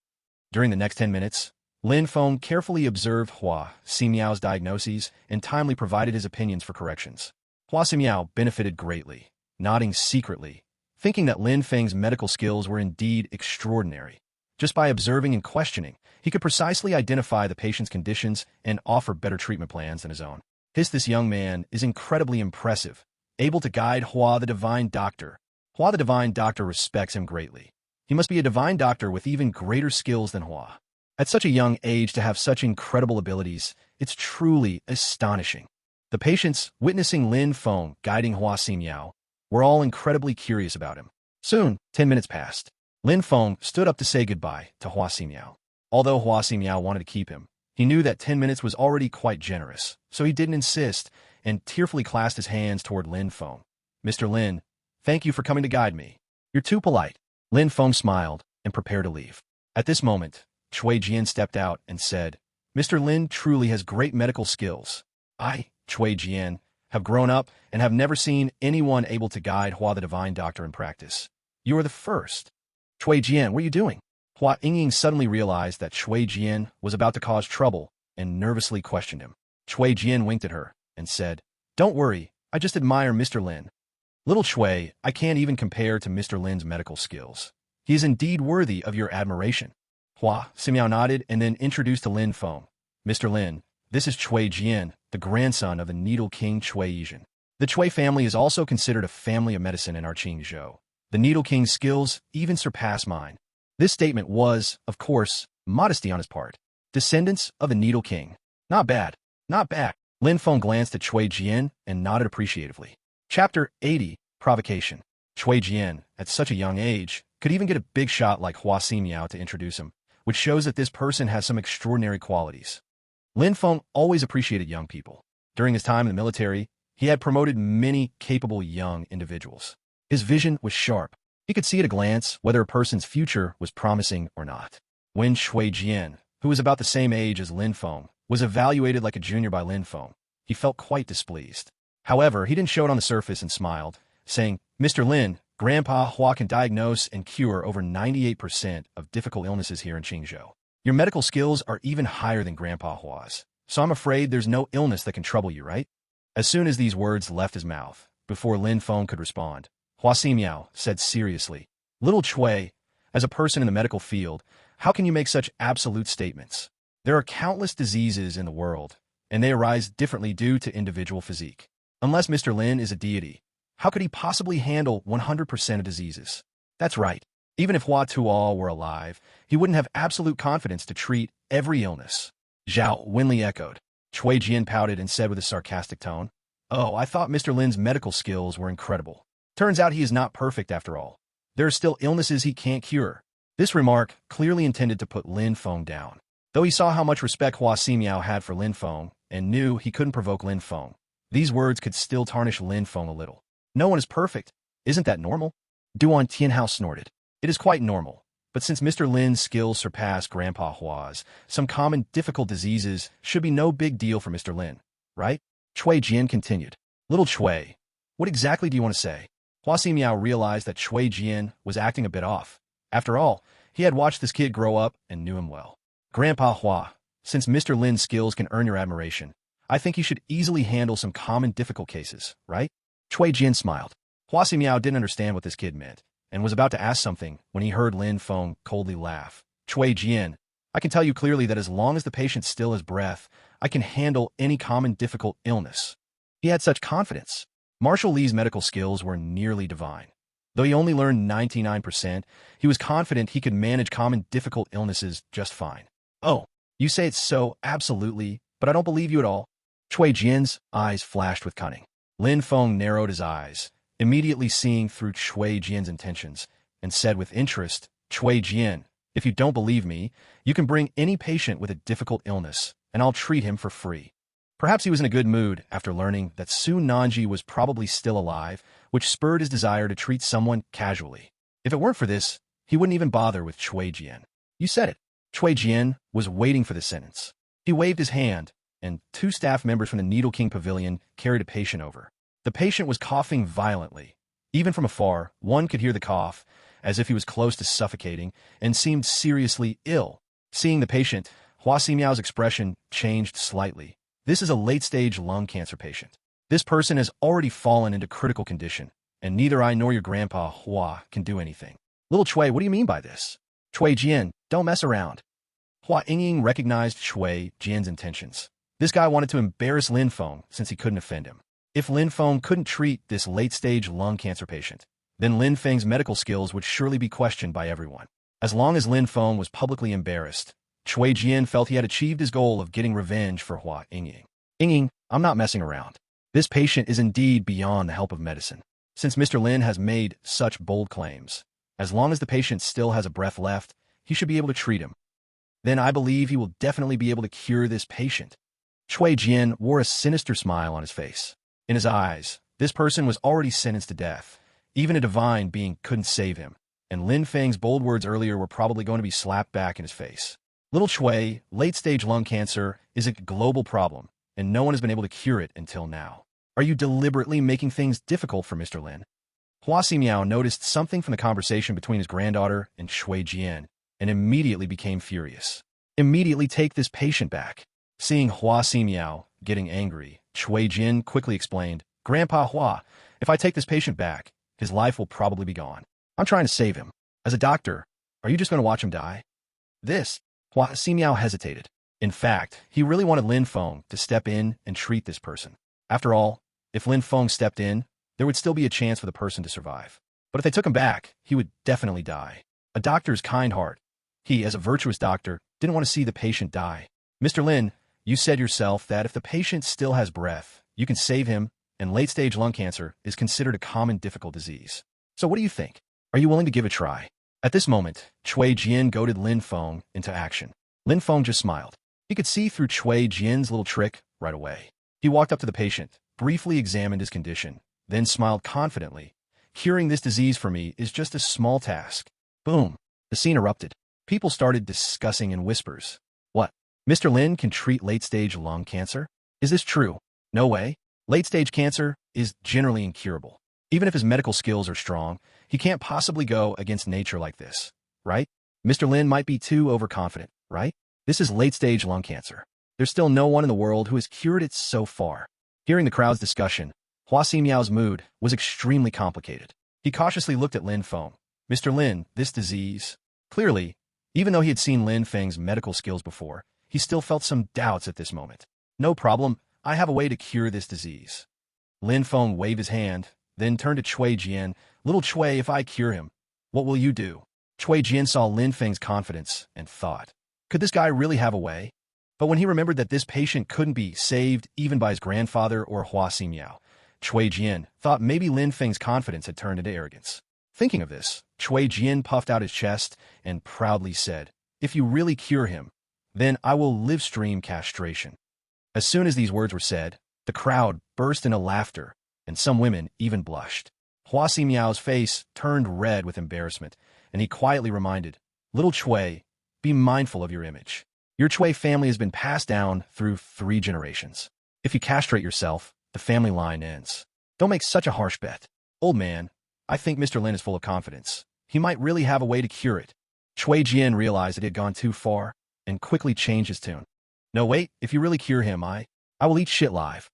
During the next 10 minutes, Lin Feng carefully observed Hua Ximiao's diagnoses and timely provided his opinions for corrections. Hua Ximiao benefited greatly, nodding secretly, thinking that Lin Feng's medical skills were indeed extraordinary. Just by observing and questioning, he could precisely identify the patient's conditions and offer better treatment plans than his own. This young man is incredibly impressive, able to guide Hua the Divine Doctor. Hua the Divine Doctor respects him greatly. He must be a divine doctor with even greater skills than Hua. At such a young age to have such incredible abilities, it's truly astonishing. The patients, witnessing Lin Feng guiding Hua Ximiao, were all incredibly curious about him. Soon, 10 minutes passed. Lin Feng stood up to say goodbye to Hua Ximiao. Although Hua Ximiao wanted to keep him, he knew that 10 minutes was already quite generous, so he didn't insist and tearfully clasped his hands toward Lin Feng. "Mr. Lin, thank you for coming to guide me. You're too polite." Lin Feng smiled and prepared to leave. At this moment, Chui Jian stepped out and said, "Mr. Lin truly has great medical skills. I, Chui Jian, have grown up and have never seen anyone able to guide Hua the Divine Doctor in practice. You are the first." "Chui Jian, what are you doing?" Hua Yingying suddenly realized that Chui Jian was about to cause trouble and nervously questioned him. Chui Jian winked at her and said, "Don't worry, I just admire Mr. Lin. Little Chui, I can't even compare to Mr. Lin's medical skills. He is indeed worthy of your admiration." Hua Ximiao nodded and then introduced to Lin Feng. "Mr. Lin, this is Chui Jian, the grandson of the Needle King Chui Yizhen. The Chui family is also considered a family of medicine in our Qingzhou. The Needle King's skills even surpass mine." This statement was, of course, modesty on his part. Descendants of the Needle King. Not bad, not bad. Lin Feng glanced at Chui Jian and nodded appreciatively. Chapter 80, Provocation. Chui Jian, at such a young age, could even get a big shot like Hua Ximiao to introduce him, which shows that this person has some extraordinary qualities. Lin Feng always appreciated young people. During his time in the military, he had promoted many capable young individuals. His vision was sharp. He could see at a glance whether a person's future was promising or not. When Shui Jian, who was about the same age as Lin Feng, was evaluated like a junior by Lin Feng, he felt quite displeased. However, he didn't show it on the surface and smiled, saying, "Mr. Lin, Grandpa Hua can diagnose and cure over 98% of difficult illnesses here in Qingzhou. Your medical skills are even higher than Grandpa Hua's, so I'm afraid there's no illness that can trouble you, right?" As soon as these words left his mouth, before Lin Feng could respond, Hua Ximiao said seriously, "Little Chui, as a person in the medical field, how can you make such absolute statements? There are countless diseases in the world, and they arise differently due to individual physique. Unless Mr. Lin is a deity, how could he possibly handle 100% of diseases? That's right. Even if Hua Tuo were alive, he wouldn't have absolute confidence to treat every illness." Zhao Winli echoed. Chui Jian pouted and said with a sarcastic tone, "Oh, I thought Mr. Lin's medical skills were incredible. Turns out he is not perfect after all. There are still illnesses he can't cure." This remark clearly intended to put Lin Feng down. Though he saw how much respect Hua Ximiao had for Lin Feng and knew he couldn't provoke Lin Feng, these words could still tarnish Lin Feng a little. "No one is perfect. Isn't that normal?" Duan Tianhao snorted. "It is quite normal. But since Mr. Lin's skills surpass Grandpa Hua's, some common difficult diseases should be no big deal for Mr. Lin, right?" Chui Jian continued. "Little Chui, what exactly do you want to say?" Hua Ximiao realized that Chui Jian was acting a bit off. After all, he had watched this kid grow up and knew him well. "Grandpa Hua, since Mr. Lin's skills can earn your admiration, I think he should easily handle some common difficult cases, right?" Chui Jian smiled. Hua Ximiao didn't understand what this kid meant, and was about to ask something when he heard Lin Feng coldly laugh. "Chui Jian, I can tell you clearly that as long as the patient still has breath, I can handle any common difficult illness." He had such confidence. Marshall Lee's medical skills were nearly divine. Though he only learned 99%, he was confident he could manage common difficult illnesses just fine. "Oh, you say it's so, absolutely, but I don't believe you at all." Chui Jian's eyes flashed with cunning. Lin Feng narrowed his eyes, immediately seeing through Chui Jian's intentions, and said with interest, "Chui Jian, if you don't believe me, you can bring any patient with a difficult illness, and I'll treat him for free." Perhaps he was in a good mood after learning that Su Nanji was probably still alive, which spurred his desire to treat someone casually. If it weren't for this, he wouldn't even bother with Chui Jian. "You said it." Chui Jian was waiting for the sentence. He waved his hand, and 2 staff members from the Needle King Pavilion carried a patient over. The patient was coughing violently. Even from afar, one could hear the cough, as if he was close to suffocating, and seemed seriously ill. Seeing the patient, Hua Ximiao's expression changed slightly. "This is a late-stage lung cancer patient. This person has already fallen into critical condition, and neither I nor your grandpa Hua can do anything." "Little Chui, what do you mean by this?" "Chui Jian, don't mess around." Hua Yingying recognized Chui Jian's intentions. This guy wanted to embarrass Lin Feng since he couldn't offend him. If Lin Feng couldn't treat this late-stage lung cancer patient, then Lin Feng's medical skills would surely be questioned by everyone. As long as Lin Feng was publicly embarrassed, Chui Jian felt he had achieved his goal of getting revenge for Hua Yingying. "Yingying, I'm not messing around. This patient is indeed beyond the help of medicine. Since Mr. Lin has made such bold claims, as long as the patient still has a breath left, he should be able to treat him. Then I believe he will definitely be able to cure this patient." Chui Jian wore a sinister smile on his face. In his eyes, this person was already sentenced to death. Even a divine being couldn't save him, and Lin Feng's bold words earlier were probably going to be slapped back in his face. "Little Chui, late-stage lung cancer is a global problem, and no one has been able to cure it until now. Are you deliberately making things difficult for Mr. Lin?" Hua Ximiao noticed something from the conversation between his granddaughter and Chui Jian, and immediately became furious. "Immediately take this patient back." Seeing Hua Ximiao getting angry, Chui Jian quickly explained, "Grandpa Hua, if I take this patient back, his life will probably be gone. I'm trying to save him. As a doctor, are you just going to watch him die?" Hua Ximiao hesitated. In fact, he really wanted Lin Feng to step in and treat this person. After all, if Lin Feng stepped in, there would still be a chance for the person to survive. But if they took him back, he would definitely die. A doctor's kind heart. He, as a virtuous doctor, didn't want to see the patient die. "Mr. Lin, you said yourself that if the patient still has breath, you can save him, and late-stage lung cancer is considered a common difficult disease. So what do you think? Are you willing to give it a try?" At this moment, Chui Jian goaded Lin Feng into action. Lin Feng just smiled. He could see through Chui Jian's little trick right away. He walked up to the patient, briefly examined his condition, then smiled confidently, Curing this disease for me is just a small task. Boom. The scene erupted. People started discussing in whispers. What? Mr. Lin can treat late-stage lung cancer? Is this true? No way. Late-stage cancer is generally incurable. Even if his medical skills are strong, he can't possibly go against nature like this, right? Mr. Lin might be too overconfident, right? This is late-stage lung cancer. There's still no one in the world who has cured it so far. Hearing the crowd's discussion, Hua Ximiao's mood was extremely complicated. He cautiously looked at Lin Feng. Mr. Lin, this disease... Clearly, even though he had seen Lin Feng's medical skills before, he still felt some doubts at this moment. No problem, I have a way to cure this disease. Lin Feng waved his hand, then turned to Cui Jian. Little Cui, if I cure him, what will you do? Cui Jian saw Lin Feng's confidence and thought, could this guy really have a way? But when he remembered that this patient couldn't be saved even by his grandfather or Hua Ximiao, Cui Jian thought maybe Lin Feng's confidence had turned into arrogance. Thinking of this, Cui Jian puffed out his chest and proudly said, if you really cure him, then I will live stream castration. As soon as these words were said, the crowd burst into laughter, and some women even blushed. Hua Ximiao's face turned red with embarrassment, and he quietly reminded, little Cui, be mindful of your image. Your Cui family has been passed down through 3 generations. If you castrate yourself, the family line ends. Don't make such a harsh bet. Old man, I think Mr. Lin is full of confidence. He might really have a way to cure it. Cui Jian realized that he had gone too far, and quickly changed his tune. No, wait, if you really cure him, I will eat shit live.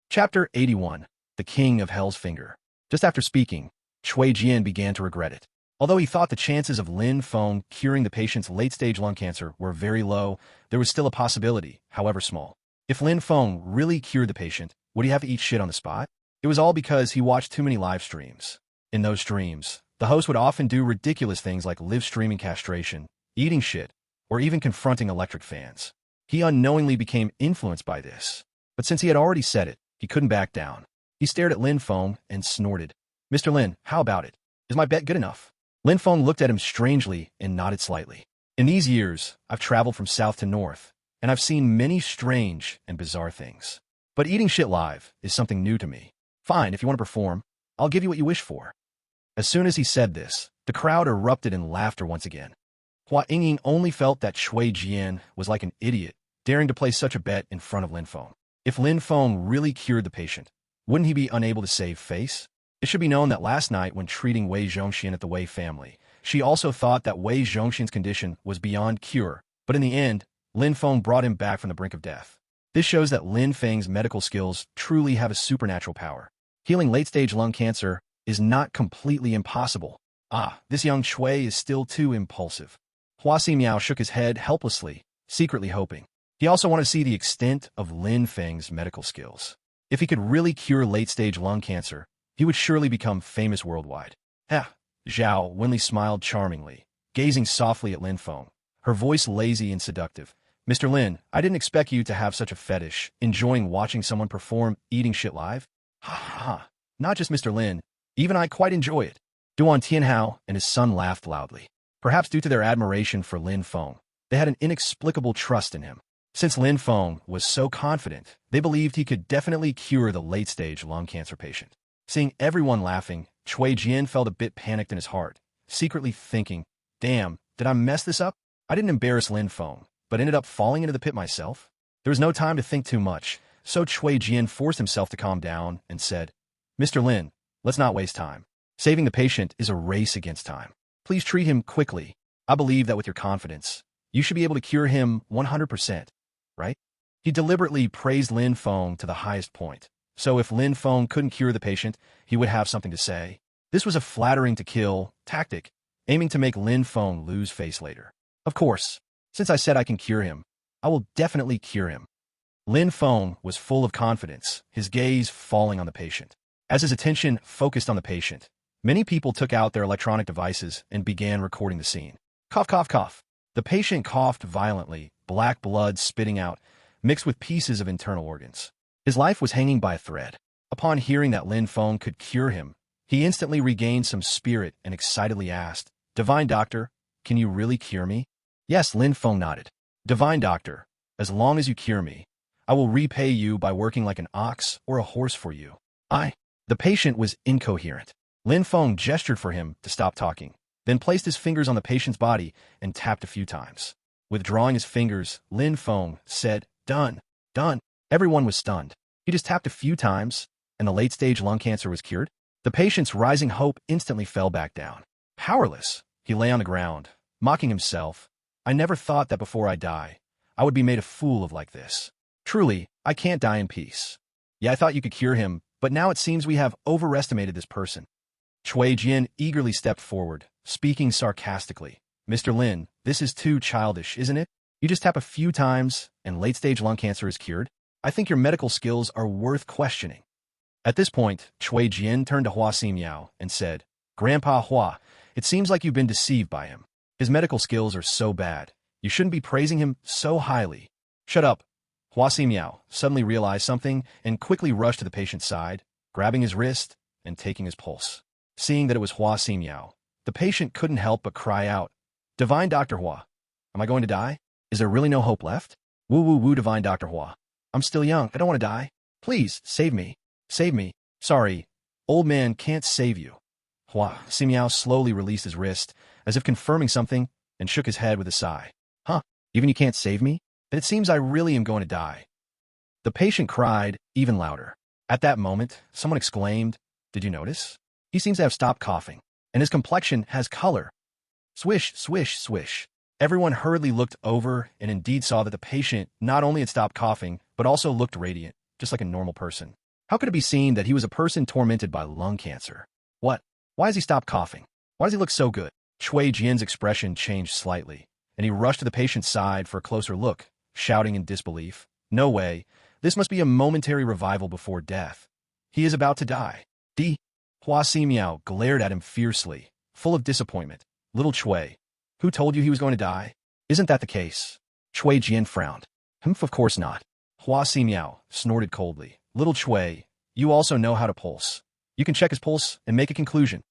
Chapter 81. The King of Hell's Finger. Just after speaking, Cui Jian began to regret it. Although he thought the chances of Lin Feng curing the patient's late-stage lung cancer were very low, there was still a possibility, however small. If Lin Feng really cured the patient, would he have to eat shit on the spot? It was all because he watched too many live streams. In those streams, the host would often do ridiculous things like live streaming castration, eating shit, or even confronting electric fans. He unknowingly became influenced by this. But since he had already said it, he couldn't back down. He stared at Lin Feng and snorted. Mr. Lin, how about it? Is my bet good enough? Lin Feng looked at him strangely and nodded slightly. In these years, I've traveled from south to north, and I've seen many strange and bizarre things. But eating shit live is something new to me. Fine, if you want to perform, I'll give you what you wish for. As soon as he said this, the crowd erupted in laughter once again. Hua Yingying only felt that Cui Jian was like an idiot, daring to place such a bet in front of Lin Feng. If Lin Feng really cured the patient, wouldn't he be unable to save face? It should be known that last night when treating Wei Zhongxian at the Wei family, she also thought that Wei Zhongxian's condition was beyond cure, but in the end, Lin Feng brought him back from the brink of death. This shows that Lin Feng's medical skills truly have a supernatural power. Healing late-stage lung cancer is not completely impossible. This young Cui is still too impulsive. Hua Ximiao shook his head helplessly, secretly hoping. He also wanted to see the extent of Lin Feng's medical skills. If he could really cure late-stage lung cancer, he would surely become famous worldwide. Zhao Wenli smiled charmingly, gazing softly at Lin Feng, her voice lazy and seductive. Mr. Lin, I didn't expect you to have such a fetish, enjoying watching someone perform eating shit live. Ha. Not just Mr. Lin, even I quite enjoy it. Duan Tianhao and his son laughed loudly. Perhaps due to their admiration for Lin Feng, they had an inexplicable trust in him. Since Lin Feng was so confident, they believed he could definitely cure the late-stage lung cancer patient. Seeing everyone laughing, Cui Jian felt a bit panicked in his heart, secretly thinking, damn, did I mess this up? I didn't embarrass Lin Feng, but ended up falling into the pit myself? There was no time to think too much, so Cui Jian forced himself to calm down and said, Mr. Lin, let's not waste time. Saving the patient is a race against time. Please treat him quickly. I believe that with your confidence, you should be able to cure him 100%, right? He deliberately praised Lin Feng to the highest point. So if Lin Feng couldn't cure the patient, he would have something to say. This was a flattering to kill tactic, aiming to make Lin Feng lose face later. Of course, since I said I can cure him, I will definitely cure him. Lin Feng was full of confidence, his gaze falling on the patient. As his attention focused on the patient, many people took out their electronic devices and began recording the scene. Cough, cough, cough. The patient coughed violently, black blood spitting out, mixed with pieces of internal organs. His life was hanging by a thread. Upon hearing that Lin Feng could cure him, he instantly regained some spirit and excitedly asked, Divine Doctor, can you really cure me? Yes, Lin Feng nodded. Divine Doctor, as long as you cure me, I will repay you by working like an ox or a horse for you. The patient was incoherent. Lin Feng gestured for him to stop talking, then placed his fingers on the patient's body and tapped a few times. Withdrawing his fingers, Lin Feng said, "Done. Done." Everyone was stunned. He just tapped a few times, and the late-stage lung cancer was cured? The patient's rising hope instantly fell back down. Powerless, he lay on the ground, mocking himself. I never thought that before I die, I would be made a fool of like this. Truly, I can't die in peace. Yeah, I thought you could cure him, but now it seems we have overestimated this person. Cui Jian eagerly stepped forward, speaking sarcastically. Mr. Lin, this is too childish, isn't it? You just tap a few times, and late-stage lung cancer is cured? I think your medical skills are worth questioning. At this point, Cui Jian turned to Hua Ximiao and said, Grandpa Hua, it seems like you've been deceived by him. His medical skills are so bad. You shouldn't be praising him so highly. Shut up. Hua Ximiao suddenly realized something and quickly rushed to the patient's side, grabbing his wrist and taking his pulse. Seeing that it was Hua Ximiao, the patient couldn't help but cry out, Divine Dr. Hua, am I going to die? Is there really no hope left? Woo woo woo, Divine Dr. Hua. I'm still young. I don't want to die. Please, save me. Save me. Sorry, old man can't save you. Hua Ximiao slowly released his wrist, as if confirming something, and shook his head with a sigh. Huh? Even you can't save me? Then it seems I really am going to die. The patient cried even louder. At that moment, someone exclaimed, Did you notice? He seems to have stopped coughing, and his complexion has color. Swish, swish, swish. Everyone hurriedly looked over and indeed saw that the patient not only had stopped coughing, but also looked radiant, just like a normal person. How could it be seen that he was a person tormented by lung cancer? What? Why has he stopped coughing? Why does he look so good? Cui Jian's expression changed slightly, and he rushed to the patient's side for a closer look, shouting in disbelief, No way. This must be a momentary revival before death. He is about to die. Hua Ximiao glared at him fiercely, full of disappointment. Little Cui, who told you he was going to die? Isn't that the case? Cui Jian frowned. Of course not. Hua Ximiao snorted coldly. Little Cui, you also know how to pulse. You can check his pulse and make a conclusion.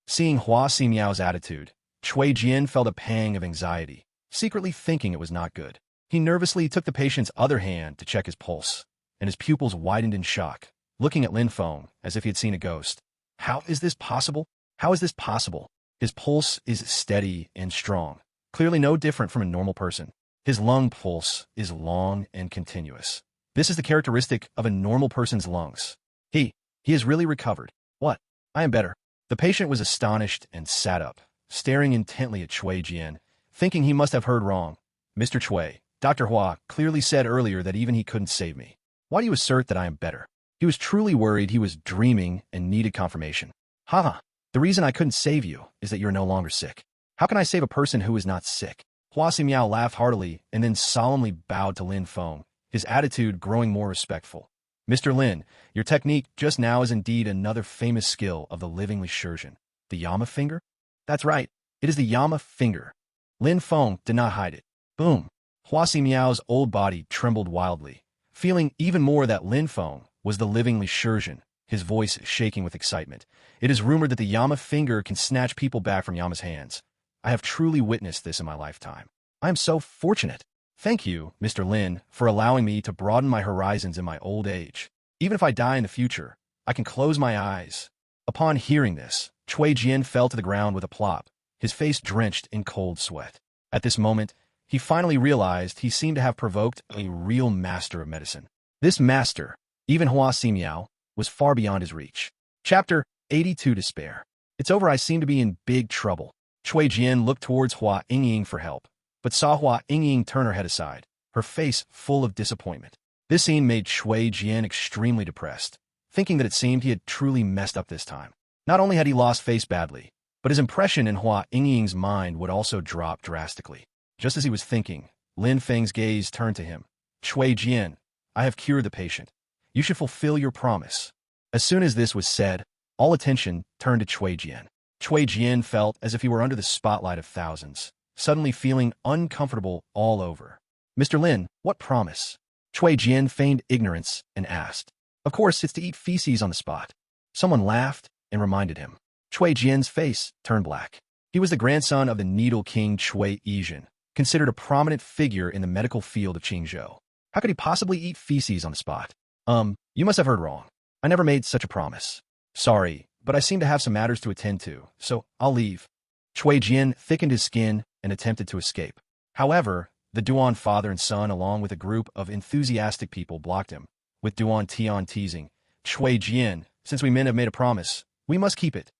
Seeing Hua Ximiao's attitude, Cui Jian felt a pang of anxiety, secretly thinking it was not good. He nervously took the patient's other hand to check his pulse, and his pupils widened in shock, looking at Lin Feng as if he had seen a ghost. How is this possible? How is this possible? His pulse is steady and strong, clearly no different from a normal person. His lung pulse is long and continuous. This is the characteristic of a normal person's lungs. He has really recovered. What? I am better. The patient was astonished and sat up, staring intently at Cui Jian, thinking he must have heard wrong. Mr. Cui, Dr. Hua clearly said earlier that even he couldn't save me. Why do you assert that I am better? He was truly worried he was dreaming and needed confirmation. Haha, the reason I couldn't save you is that you're no longer sick. How can I save a person who is not sick? Hua Ximiao laughed heartily and then solemnly bowed to Lin Feng, his attitude growing more respectful. Mr. Lin, your technique just now is indeed another famous skill of the living Surgeon. The Yama finger? That's right, it is the Yama finger. Lin Feng did not hide it. Boom. Hua Ximiao's old body trembled wildly, feeling even more that Lin Feng was the living Surgeon, his voice shaking with excitement. It is rumored that the Yama finger can snatch people back from Yama's hands. I have truly witnessed this in my lifetime. I am so fortunate. Thank you, Mr. Lin, for allowing me to broaden my horizons in my old age. Even if I die in the future, I can close my eyes. Upon hearing this, Cui Jian fell to the ground with a plop, his face drenched in cold sweat. At this moment, he finally realized he seemed to have provoked a real master of medicine. This master, even Hua Ximiao, was far beyond his reach. Chapter 82 Despair. It's over. I seem to be in big trouble. Cui Jian looked towards Hua Yingying for help, but saw Hua Yingying turn her head aside, her face full of disappointment. This scene made Cui Jian extremely depressed, thinking that it seemed he had truly messed up this time. Not only had he lost face badly, but his impression in Hua Yingying's mind would also drop drastically. Just as he was thinking, Lin Feng's gaze turned to him. Cui Jian, I have cured the patient. You should fulfill your promise. As soon as this was said, all attention turned to Cui Jian. Cui Jian felt as if he were under the spotlight of thousands, suddenly feeling uncomfortable all over. Mr. Lin, what promise? Cui Jian feigned ignorance and asked. Of course, it's to eat feces on the spot. Someone laughed and reminded him. Cui Jian's face turned black. He was the grandson of the Needle King Cui Yizhen, considered a prominent figure in the medical field of Qingzhou. How could he possibly eat feces on the spot? You must have heard wrong. I never made such a promise. Sorry, but I seem to have some matters to attend to, so I'll leave. Chui Jian thickened his skin and attempted to escape. However, the Duan father and son, along with a group of enthusiastic people, blocked him, with Duan Tian teasing, Chui Jian, since we men have made a promise, we must keep it.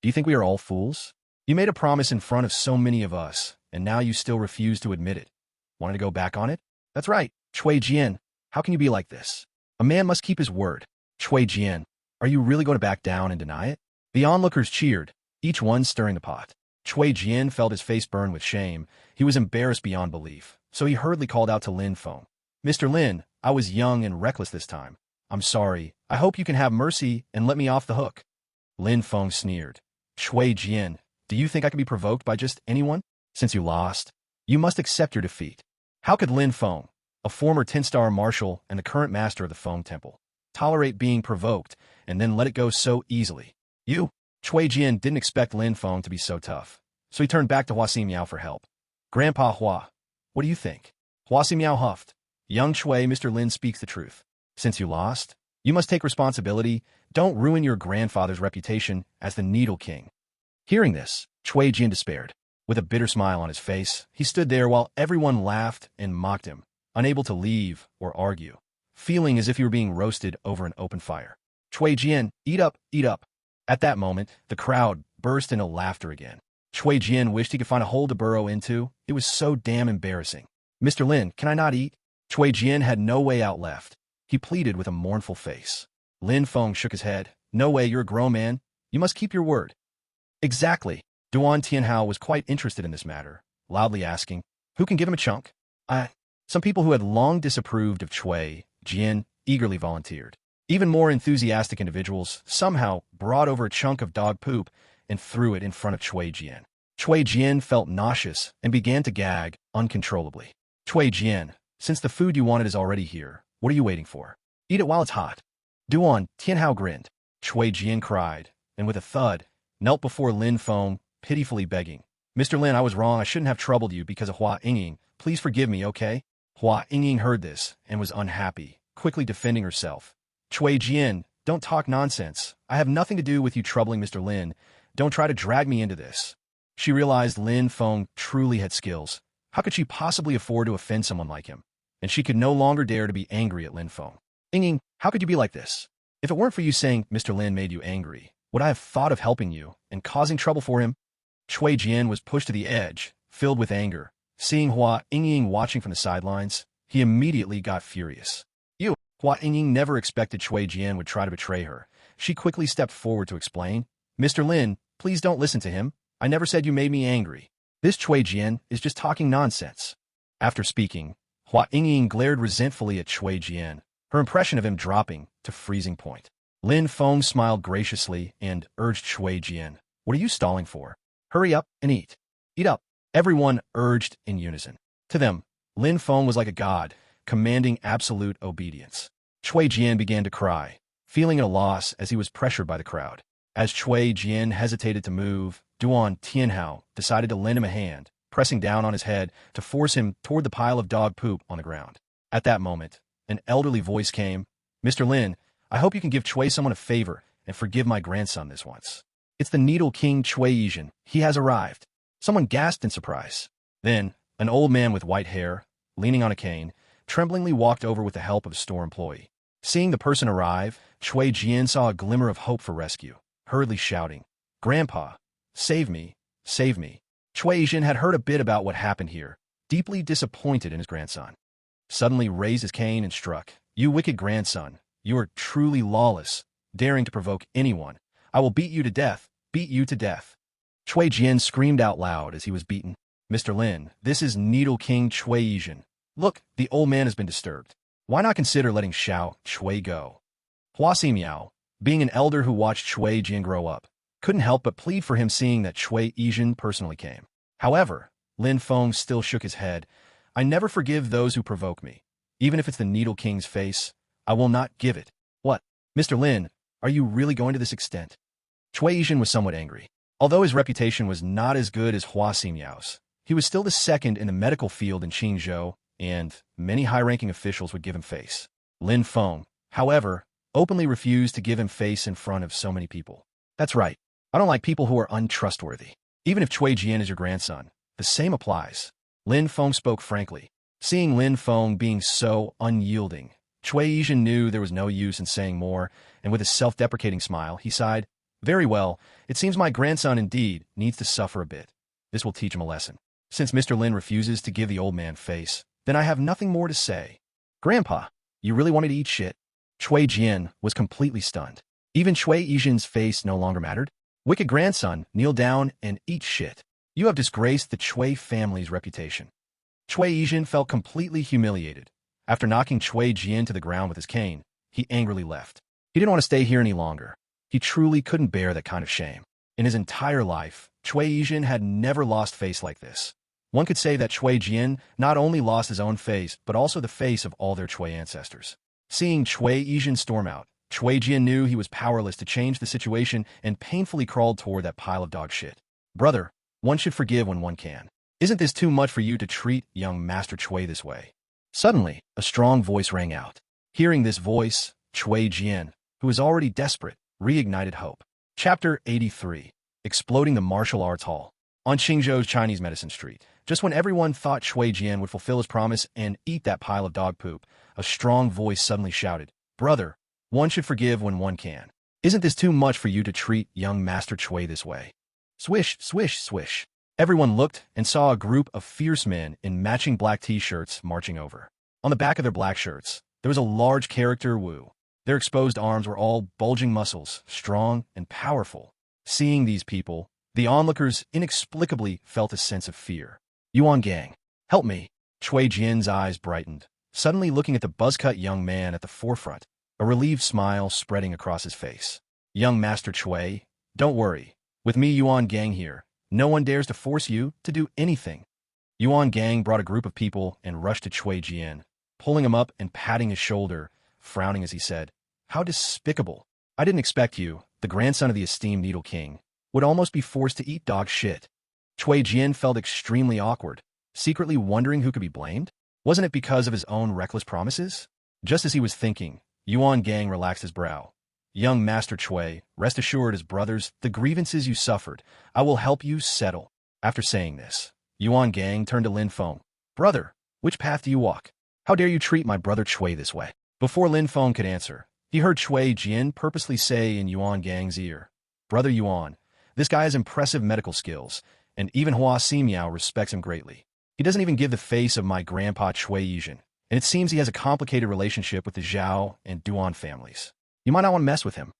Do you think we are all fools? You made a promise in front of so many of us, and now you still refuse to admit it. Wanted to go back on it? That's right, Chui Jian. How can you be like this? A man must keep his word. Chui Jian, are you really going to back down and deny it? The onlookers cheered, each one stirring the pot. Chui Jian felt his face burn with shame. He was embarrassed beyond belief, so he hurriedly called out to Lin Feng. Mr. Lin, I was young and reckless this time. I'm sorry. I hope you can have mercy and let me off the hook. Lin Feng sneered. Chui Jian, do you think I can be provoked by just anyone? Since you lost, you must accept your defeat. How could Lin Feng, a former 10-star marshal and the current master of the Feng Temple, tolerate being provoked and then let it go so easily? Chui Jian didn't expect Lin Feng to be so tough, so he turned back to Hua Ximiao for help. Grandpa Hua, what do you think? Hua Ximiao huffed. Young Chui, Mr. Lin speaks the truth. Since you lost, you must take responsibility. Don't ruin your grandfather's reputation as the Needle King. Hearing this, Chui Jian despaired. With a bitter smile on his face, he stood there while everyone laughed and mocked him, unable to leave or argue, feeling as if he were being roasted over an open fire. Chui Jian, eat up, eat up. At that moment, the crowd burst into laughter again. Chui Jian wished he could find a hole to burrow into. It was so damn embarrassing. Mr. Lin, can I not eat? Chui Jian had no way out left. He pleaded with a mournful face. Lin Feng shook his head. No way, you're a grown man. You must keep your word. Exactly. Duan Tianhao was quite interested in this matter, loudly asking, who can give him a chunk? Some people who had long disapproved of Chui Jian eagerly volunteered. Even more enthusiastic individuals somehow brought over a chunk of dog poop and threw it in front of Chui Jian. Chui Jian felt nauseous and began to gag uncontrollably. Chui Jian, since the food you wanted is already here, what are you waiting for? Eat it while it's hot. Duan Tianhao grinned. Chui Jian cried, and with a thud, knelt before Lin Feng, pitifully begging. Mr. Lin, I was wrong. I shouldn't have troubled you because of Hua Yingying. Please forgive me, okay? Hua Yingying heard this and was unhappy, quickly defending herself. Chui Jian, don't talk nonsense. I have nothing to do with you troubling Mr. Lin. Don't try to drag me into this. She realized Lin Feng truly had skills. How could she possibly afford to offend someone like him? And she could no longer dare to be angry at Lin Feng. Yingying, how could you be like this? If it weren't for you saying Mr. Lin made you angry, would I have thought of helping you and causing trouble for him? Chui Jian was pushed to the edge, filled with anger. Seeing Hua Yingying watching from the sidelines, he immediately got furious. Hua Yingying never expected Chui Jian would try to betray her. She quickly stepped forward to explain. Mr. Lin, please don't listen to him. I never said you made me angry. This Chui Jian is just talking nonsense. After speaking, Hua Yingying glared resentfully at Chui Jian, her impression of him dropping to freezing point. Lin Feng smiled graciously and urged Chui Jian, what are you stalling for? Hurry up and eat. Eat up. Everyone urged in unison. To them, Lin Feng was like a god, commanding absolute obedience. Chui Jian began to cry, feeling at a loss as he was pressured by the crowd. As Chui Jian hesitated to move, Duan Tianhao decided to lend him a hand, pressing down on his head to force him toward the pile of dog poop on the ground. At that moment, an elderly voice came, Mr. Lin, I hope you can give Chui someone a favor and forgive my grandson this once. It's the Needle King Chui Yizhen. He has arrived. Someone gasped in surprise. Then, an old man with white hair, leaning on a cane, tremblingly walked over with the help of a store employee. Seeing the person arrive, Chui Jian saw a glimmer of hope for rescue, hurriedly shouting, Grandpa, save me, save me. Chui Yizhen had heard a bit about what happened here, deeply disappointed in his grandson. Suddenly raised his cane and struck, You wicked grandson, you are truly lawless, daring to provoke anyone. I will beat you to death, beat you to death. Chui Jian screamed out loud as he was beaten. Mr. Lin, this is Needle King Chui Yizhen. Look, the old man has been disturbed. Why not consider letting Xiao Chui go? Hua Ximiao, being an elder who watched Chui Jian grow up, couldn't help but plead for him seeing that Chui Yizhen personally came. However, Lin Feng still shook his head. I never forgive those who provoke me. Even if it's the Needle King's face, I will not give it. What? Mr. Lin, are you really going to this extent? Chui Yizhen was somewhat angry. Although his reputation was not as good as Hua Ximiao's, he was still the second in the medical field in Qingzhou, and many high-ranking officials would give him face. Lin Feng, however, openly refused to give him face in front of so many people. That's right. I don't like people who are untrustworthy. Even if Cui Jian is your grandson, the same applies. Lin Feng spoke frankly. Seeing Lin Feng being so unyielding, Cui Yizhen knew there was no use in saying more, and with a self-deprecating smile, he sighed, "Very well, it seems my grandson indeed needs to suffer a bit. This will teach him a lesson. Since Mr. Lin refuses to give the old man face, then I have nothing more to say." "Grandpa, you really want me to eat shit?" Cui Jian was completely stunned. Even Cui Yizhen's face no longer mattered. "Wicked grandson, kneel down and eat shit. You have disgraced the Cui family's reputation." Cui Yizhen felt completely humiliated. After knocking Cui Jian to the ground with his cane, he angrily left. He didn't want to stay here any longer. He truly couldn't bear that kind of shame. In his entire life, Cui Yizhen had never lost face like this. One could say that Cui Jian not only lost his own face, but also the face of all their Cui ancestors. Seeing Cui Yizhen storm out, Cui Jian knew he was powerless to change the situation and painfully crawled toward that pile of dog shit. "Brother, one should forgive when one can. Isn't this too much for you to treat young Master Cui this way?" Suddenly, a strong voice rang out. Hearing this voice, Cui Jian, who was already desperate, reignited hope. Chapter 83. Exploding the Martial Arts Hall. On Qingzhou's Chinese Medicine Street, just when everyone thought Cui Jian would fulfill his promise and eat that pile of dog poop, a strong voice suddenly shouted, "Brother, one should forgive when one can. Isn't this too much for you to treat young Master Cui this way?" Swish, swish, swish. Everyone looked and saw a group of fierce men in matching black t-shirts marching over. On the back of their black shirts, there was a large character Wu. Their exposed arms were all bulging muscles, strong and powerful. Seeing these people, the onlookers inexplicably felt a sense of fear. "Yuan Gang, help me." Cui Jian's eyes brightened, suddenly looking at the buzz-cut young man at the forefront, a relieved smile spreading across his face. "Young Master Cui, don't worry. With me Yuan Gang here, no one dares to force you to do anything." Yuan Gang brought a group of people and rushed to Cui Jian, pulling him up and patting his shoulder, frowning as he said, "How despicable. I didn't expect you, the grandson of the esteemed Needle King, would almost be forced to eat dog shit." Cui Jian felt extremely awkward, secretly wondering who could be blamed. Wasn't it because of his own reckless promises? Just as he was thinking, Yuan Gang relaxed his brow. "Young Master Cui, rest assured as brothers, the grievances you suffered, I will help you settle." After saying this, Yuan Gang turned to Lin Feng. "Brother, which path do you walk? How dare you treat my brother Cui this way?" Before Lin Feng could answer, he heard Cui Jian purposely say in Yuan Gang's ear, "Brother Yuan, this guy has impressive medical skills, and even Hua Simiao respects him greatly. He doesn't even give the face of my grandpa Cui Yizhen, and it seems he has a complicated relationship with the Zhao and Duan families. You might not want to mess with him."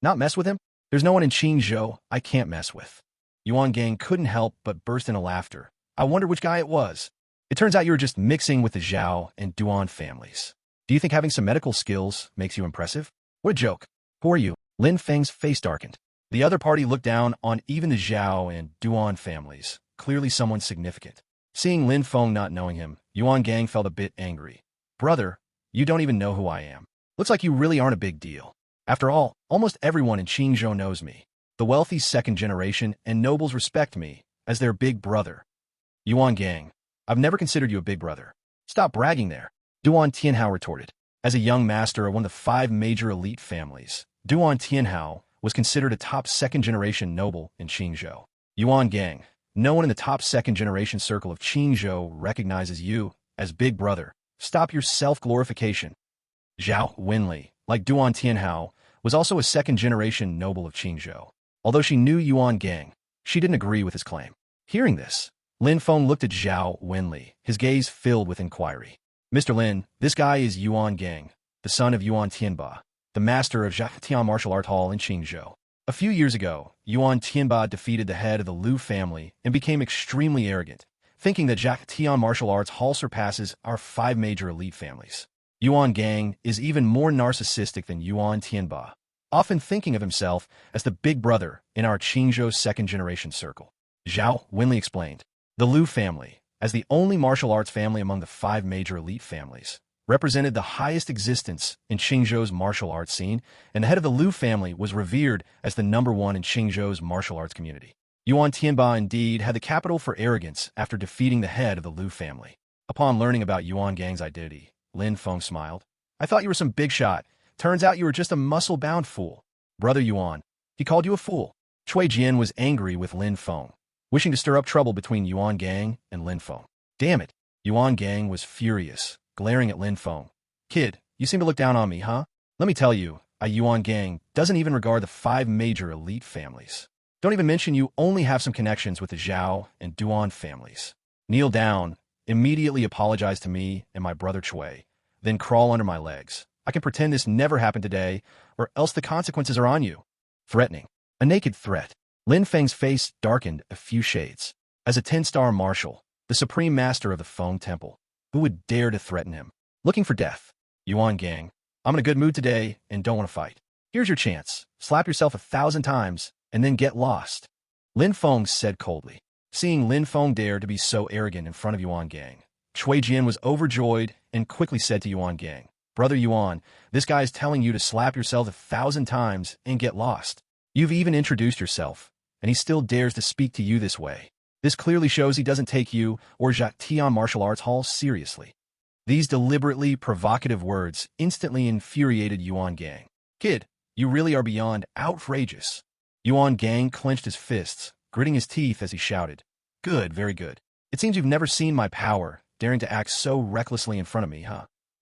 "Not mess with him? There's no one in Qingzhou I can't mess with." Yuan Gang couldn't help but burst into laughter. "I wonder which guy it was. It turns out you were just mixing with the Zhao and Duan families. Do you think having some medical skills makes you impressive? What a joke. Who are you?" Lin Feng's face darkened. The other party looked down on even the Zhao and Duan families, clearly someone significant. Seeing Lin Feng not knowing him, Yuan Gang felt a bit angry. "Brother, you don't even know who I am. Looks like you really aren't a big deal. After all, almost everyone in Qingzhou knows me. The wealthy second generation and nobles respect me as their big brother." "Yuan Gang, I've never considered you a big brother. Stop bragging there." Duan Tianhao retorted. As a young master of one of the 5 major elite families, Duan Tianhao was considered a top second-generation noble in Qingzhou. "Yuan Gang, no one in the top second-generation circle of Qingzhou recognizes you as big brother. Stop your self-glorification." Zhao Wenli, like Duan Tianhao, was also a second-generation noble of Qingzhou. Although she knew Yuan Gang, she didn't agree with his claim. Hearing this, Lin Feng looked at Zhao Wenli, his gaze filled with inquiry. "Mr. Lin, this guy is Yuan Gang, the son of Yuan Tianba, the master of Zhatian Martial Art Hall in Qingzhou. A few years ago, Yuan Tianba defeated the head of the Liu family and became extremely arrogant, thinking that Zhatian Martial Arts Hall surpasses our 5 major elite families. Yuan Gang is even more narcissistic than Yuan Tianba, often thinking of himself as the big brother in our Qingzhou second-generation circle." Zhao Wenli explained. The Liu family, as the only martial arts family among the 5 major elite families, represented the highest existence in Qingzhou's martial arts scene, and the head of the Liu family was revered as the #1 in Qingzhou's martial arts community. Yuan Tianba indeed had the capital for arrogance after defeating the head of the Liu family. Upon learning about Yuan Gang's identity, Lin Feng smiled. "I thought you were some big shot. Turns out you were just a muscle-bound fool. Brother Yuan, He called you a fool. Chui Jian was angry with Lin Feng, wishing to stir up trouble between Yuan Gang and Lin Feng. Damn it. Yuan Gang was furious, glaring at Lin Feng. Kid, you seem to look down on me, huh? Let me tell you, a Yuan Gang doesn't even regard the 5 major elite families. Don't even mention you only have some connections with the Zhao and Duan families. Kneel down, immediately apologize to me and my brother Chui, then crawl under my legs. I can pretend this never happened today, or else the consequences are on you. Threatening. A naked threat. Lin Feng's face darkened a few shades. As a 10-star marshal, the supreme master of the Feng Temple, who would dare to threaten him? Looking for death. Yuan Gang, I'm in a good mood today and don't want to fight. Here's your chance. Slap yourself 1,000 times and then get lost. Lin Feng said coldly. Seeing Lin Feng dare to be so arrogant in front of Yuan Gang, Chui Jian was overjoyed and quickly said to Yuan Gang, Brother Yuan, this guy is telling you to slap yourself 1,000 times and get lost. You've even introduced yourself, and he still dares to speak to you this way. This clearly shows he doesn't take you or Zhatian Martial Arts Hall seriously. These deliberately provocative words instantly infuriated Yuan Gang. Kid, you really are beyond outrageous. Yuan Gang clenched his fists, gritting his teeth as he shouted. Good, very good. It seems you've never seen my power, daring to act so recklessly in front of me, huh?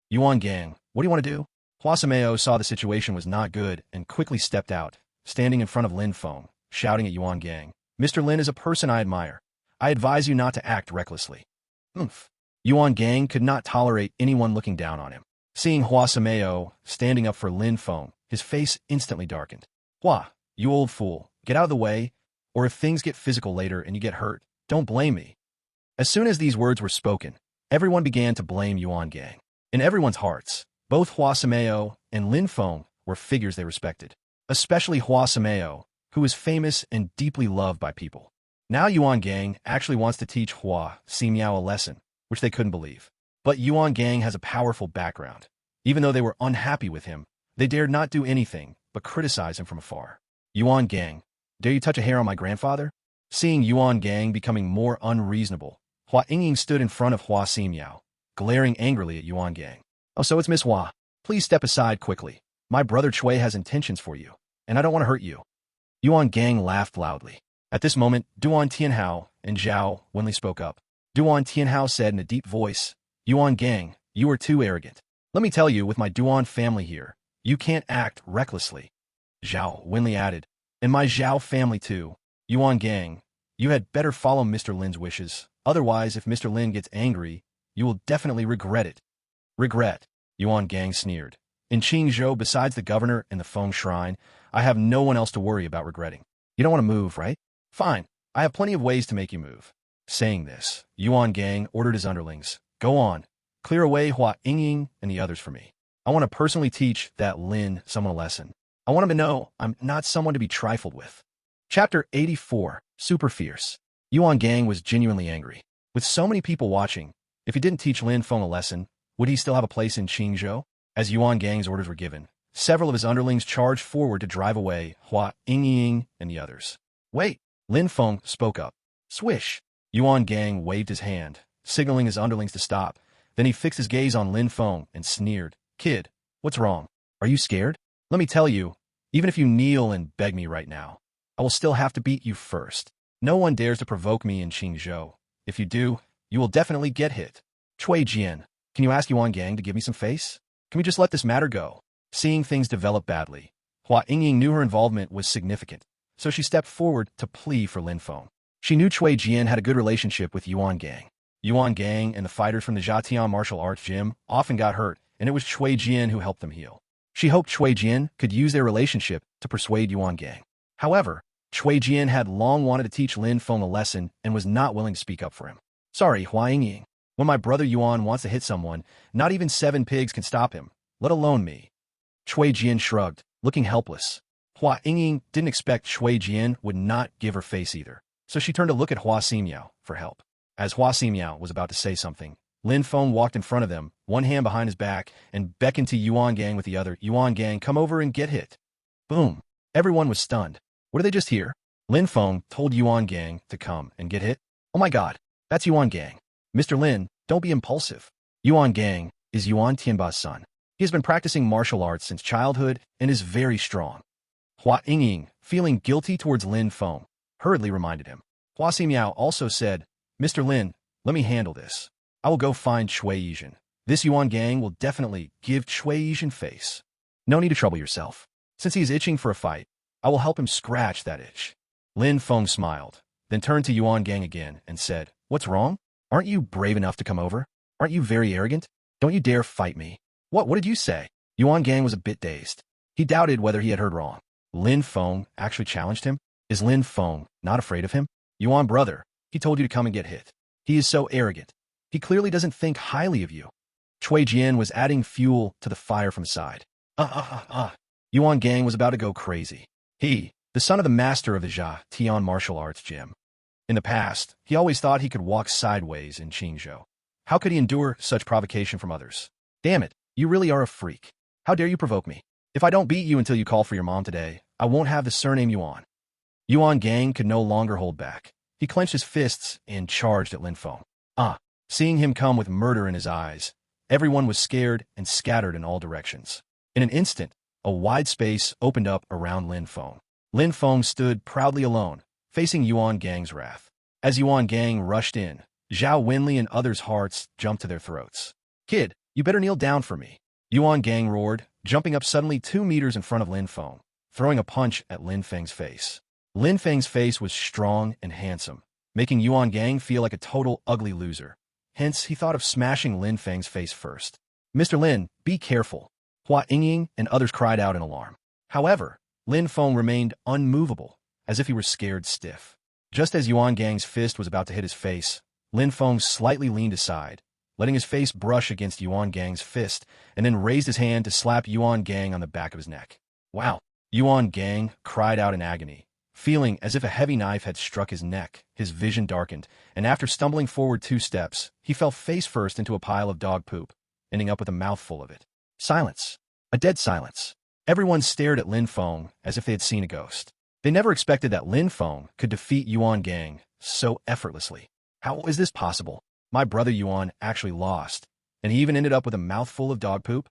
Yuan Gang, what do you want to do? Hua Sameo saw the situation was not good and quickly stepped out, standing in front of Lin Feng, shouting at Yuan Gang. Mr. Lin is a person I admire. I advise you not to act recklessly. Oomph. Yuan Gang could not tolerate anyone looking down on him. Seeing Hua Sameo standing up for Lin Feng, his face instantly darkened. Hua, you old fool, get out of the way, or if things get physical later and you get hurt, don't blame me. As soon as these words were spoken, everyone began to blame Yuan Gang. In everyone's hearts, both Hua Sameo and Lin Feng were figures they respected, especially Hua Sameo, who was famous and deeply loved by people. Now Yuan Gang actually wants to teach Hua Simiao a lesson, which they couldn't believe. But Yuan Gang has a powerful background. Even though they were unhappy with him, they dared not do anything but criticize him from afar. Yuan Gang, dare you touch a hair on my grandfather? Seeing Yuan Gang becoming more unreasonable, Hua Yingying stood in front of Hua Simiao, glaring angrily at Yuan Gang. Oh, so it's Miss Hua. Please step aside quickly. My brother Chui has intentions for you, and I don't want to hurt you. Yuan Gang laughed loudly. At this moment, Duan Tianhao and Zhao Wenli spoke up. Duan Tianhao said in a deep voice, Yuan Gang, you are too arrogant. Let me tell you, with my Duan family here, you can't act recklessly. Zhao Wenli added, and my Zhao family too. Yuan Gang, you had better follow Mr. Lin's wishes. Otherwise, if Mr. Lin gets angry, you will definitely regret it. Regret, Yuan Gang sneered. In Qingzhou, besides the governor and the Feng Shrine, I have no one else to worry about regretting. You don't want to move, right? Fine, I have plenty of ways to make you move. Saying this, Yuan Gang ordered his underlings, go on, clear away Hua Yingying and the others for me. I want to personally teach that Lin someone a lesson. I want him to know I'm not someone to be trifled with. Chapter 84, Super Fierce. Yuan Gang was genuinely angry. With so many people watching, if he didn't teach Lin Feng a lesson, would he still have a place in Qingzhou? As Yuan Gang's orders were given, several of his underlings charged forward to drive away Hua Yingying and the others. Wait, Lin Feng spoke up. Swish. Yuan Gang waved his hand, signaling his underlings to stop. Then he fixed his gaze on Lin Feng and sneered. Kid, what's wrong? Are you scared? Let me tell you, even if you kneel and beg me right now, I will still have to beat you first. No one dares to provoke me in Qingzhou. If you do, you will definitely get hit. Chui Jian, can you ask Yuan Gang to give me some face? Can we just let this matter go? Seeing things develop badly, Hua Yingying knew her involvement was significant, so she stepped forward to plea for Lin Feng. She knew Chui Jian had a good relationship with Yuan Gang. Yuan Gang and the fighters from the Zhatian martial arts gym often got hurt, and it was Chui Jian who helped them heal. She hoped Chui Jian could use their relationship to persuade Yuan Gang. However, Chui Jian had long wanted to teach Lin Feng a lesson and was not willing to speak up for him. Sorry, Hua Yingying. When my brother Yuan wants to hit someone, not even 7 pigs can stop him, let alone me. Chui Jian shrugged, looking helpless. Hua Yingying didn't expect Chui Jian would not give her face either, so she turned to look at Hua Simiao for help. As Hua Simiao was about to say something, Lin Feng walked in front of them, one hand behind his back, and beckoned to Yuan Gang with the other. Yuan Gang, come over and get hit. Boom. Everyone was stunned. What did they just hear? Lin Feng told Yuan Gang to come and get hit. Oh my god, that's Yuan Gang. Mr. Lin, don't be impulsive. Yuan Gang is Yuan Tianba's son. He has been practicing martial arts since childhood and is very strong. Hua Yingying, feeling guilty towards Lin Feng, hurriedly reminded him. Hua Simiao also said, Mr. Lin, let me handle this. I will go find Cui Yizhen. This Yuan gang will definitely give Cui Yizhen face. No need to trouble yourself. Since he is itching for a fight, I will help him scratch that itch. Lin Feng smiled, then turned to Yuan gang again and said, What's wrong? Aren't you brave enough to come over? Aren't you very arrogant? Don't you dare fight me. What did you say? Yuan gang was a bit dazed. He doubted whether he had heard wrong. Lin Feng actually challenged him? Is Lin Feng not afraid of him? Yuan brother, he told you to come and get hit. He is so arrogant. He clearly doesn't think highly of you. Cui Jian was adding fuel to the fire from his side. Yuan gang was about to go crazy. He, the son of the master of the Jia Tian martial arts gym. In the past, he always thought he could walk sideways in Qingzhou. How could he endure such provocation from others? Damn it, you really are a freak. How dare you provoke me? If I don't beat you until you call for your mom today, I won't have the surname Yuan. Yuan gang could no longer hold back. He clenched his fists and charged at Lin Feng. Seeing him come with murder in his eyes, everyone was scared and scattered in all directions. In an instant, a wide space opened up around Lin Feng. Lin Feng stood proudly alone, facing Yuan gang's wrath. As Yuan gang rushed in, Zhao Wenli and others' hearts jumped to their throats. Kid, you better kneel down for me. Yuan gang roared, jumping up suddenly 2 meters in front of Lin Feng, throwing a punch at Lin Feng's face. Lin Feng's face was strong and handsome, making Yuan gang feel like a total ugly loser. Hence, he thought of smashing Lin Feng's face first. Mr. Lin, be careful. Hua Yingying and others cried out in alarm. However, Lin Feng remained unmovable, as if he were scared stiff. Just as Yuan gang's fist was about to hit his face, Lin Feng slightly leaned aside, letting his face brush against Yuan gang's fist, and then raised his hand to slap Yuan gang on the back of his neck. Wow! Yuan gang cried out in agony, feeling as if a heavy knife had struck his neck. His vision darkened, and after stumbling forward 2 steps, he fell face first into a pile of dog poop, ending up with a mouthful of it. Silence. A dead silence. Everyone stared at Lin Feng as if they had seen a ghost. They never expected that Lin Feng could defeat Yuan gang so effortlessly. How is this possible? My brother Yuan actually lost, and he even ended up with a mouthful of dog poop?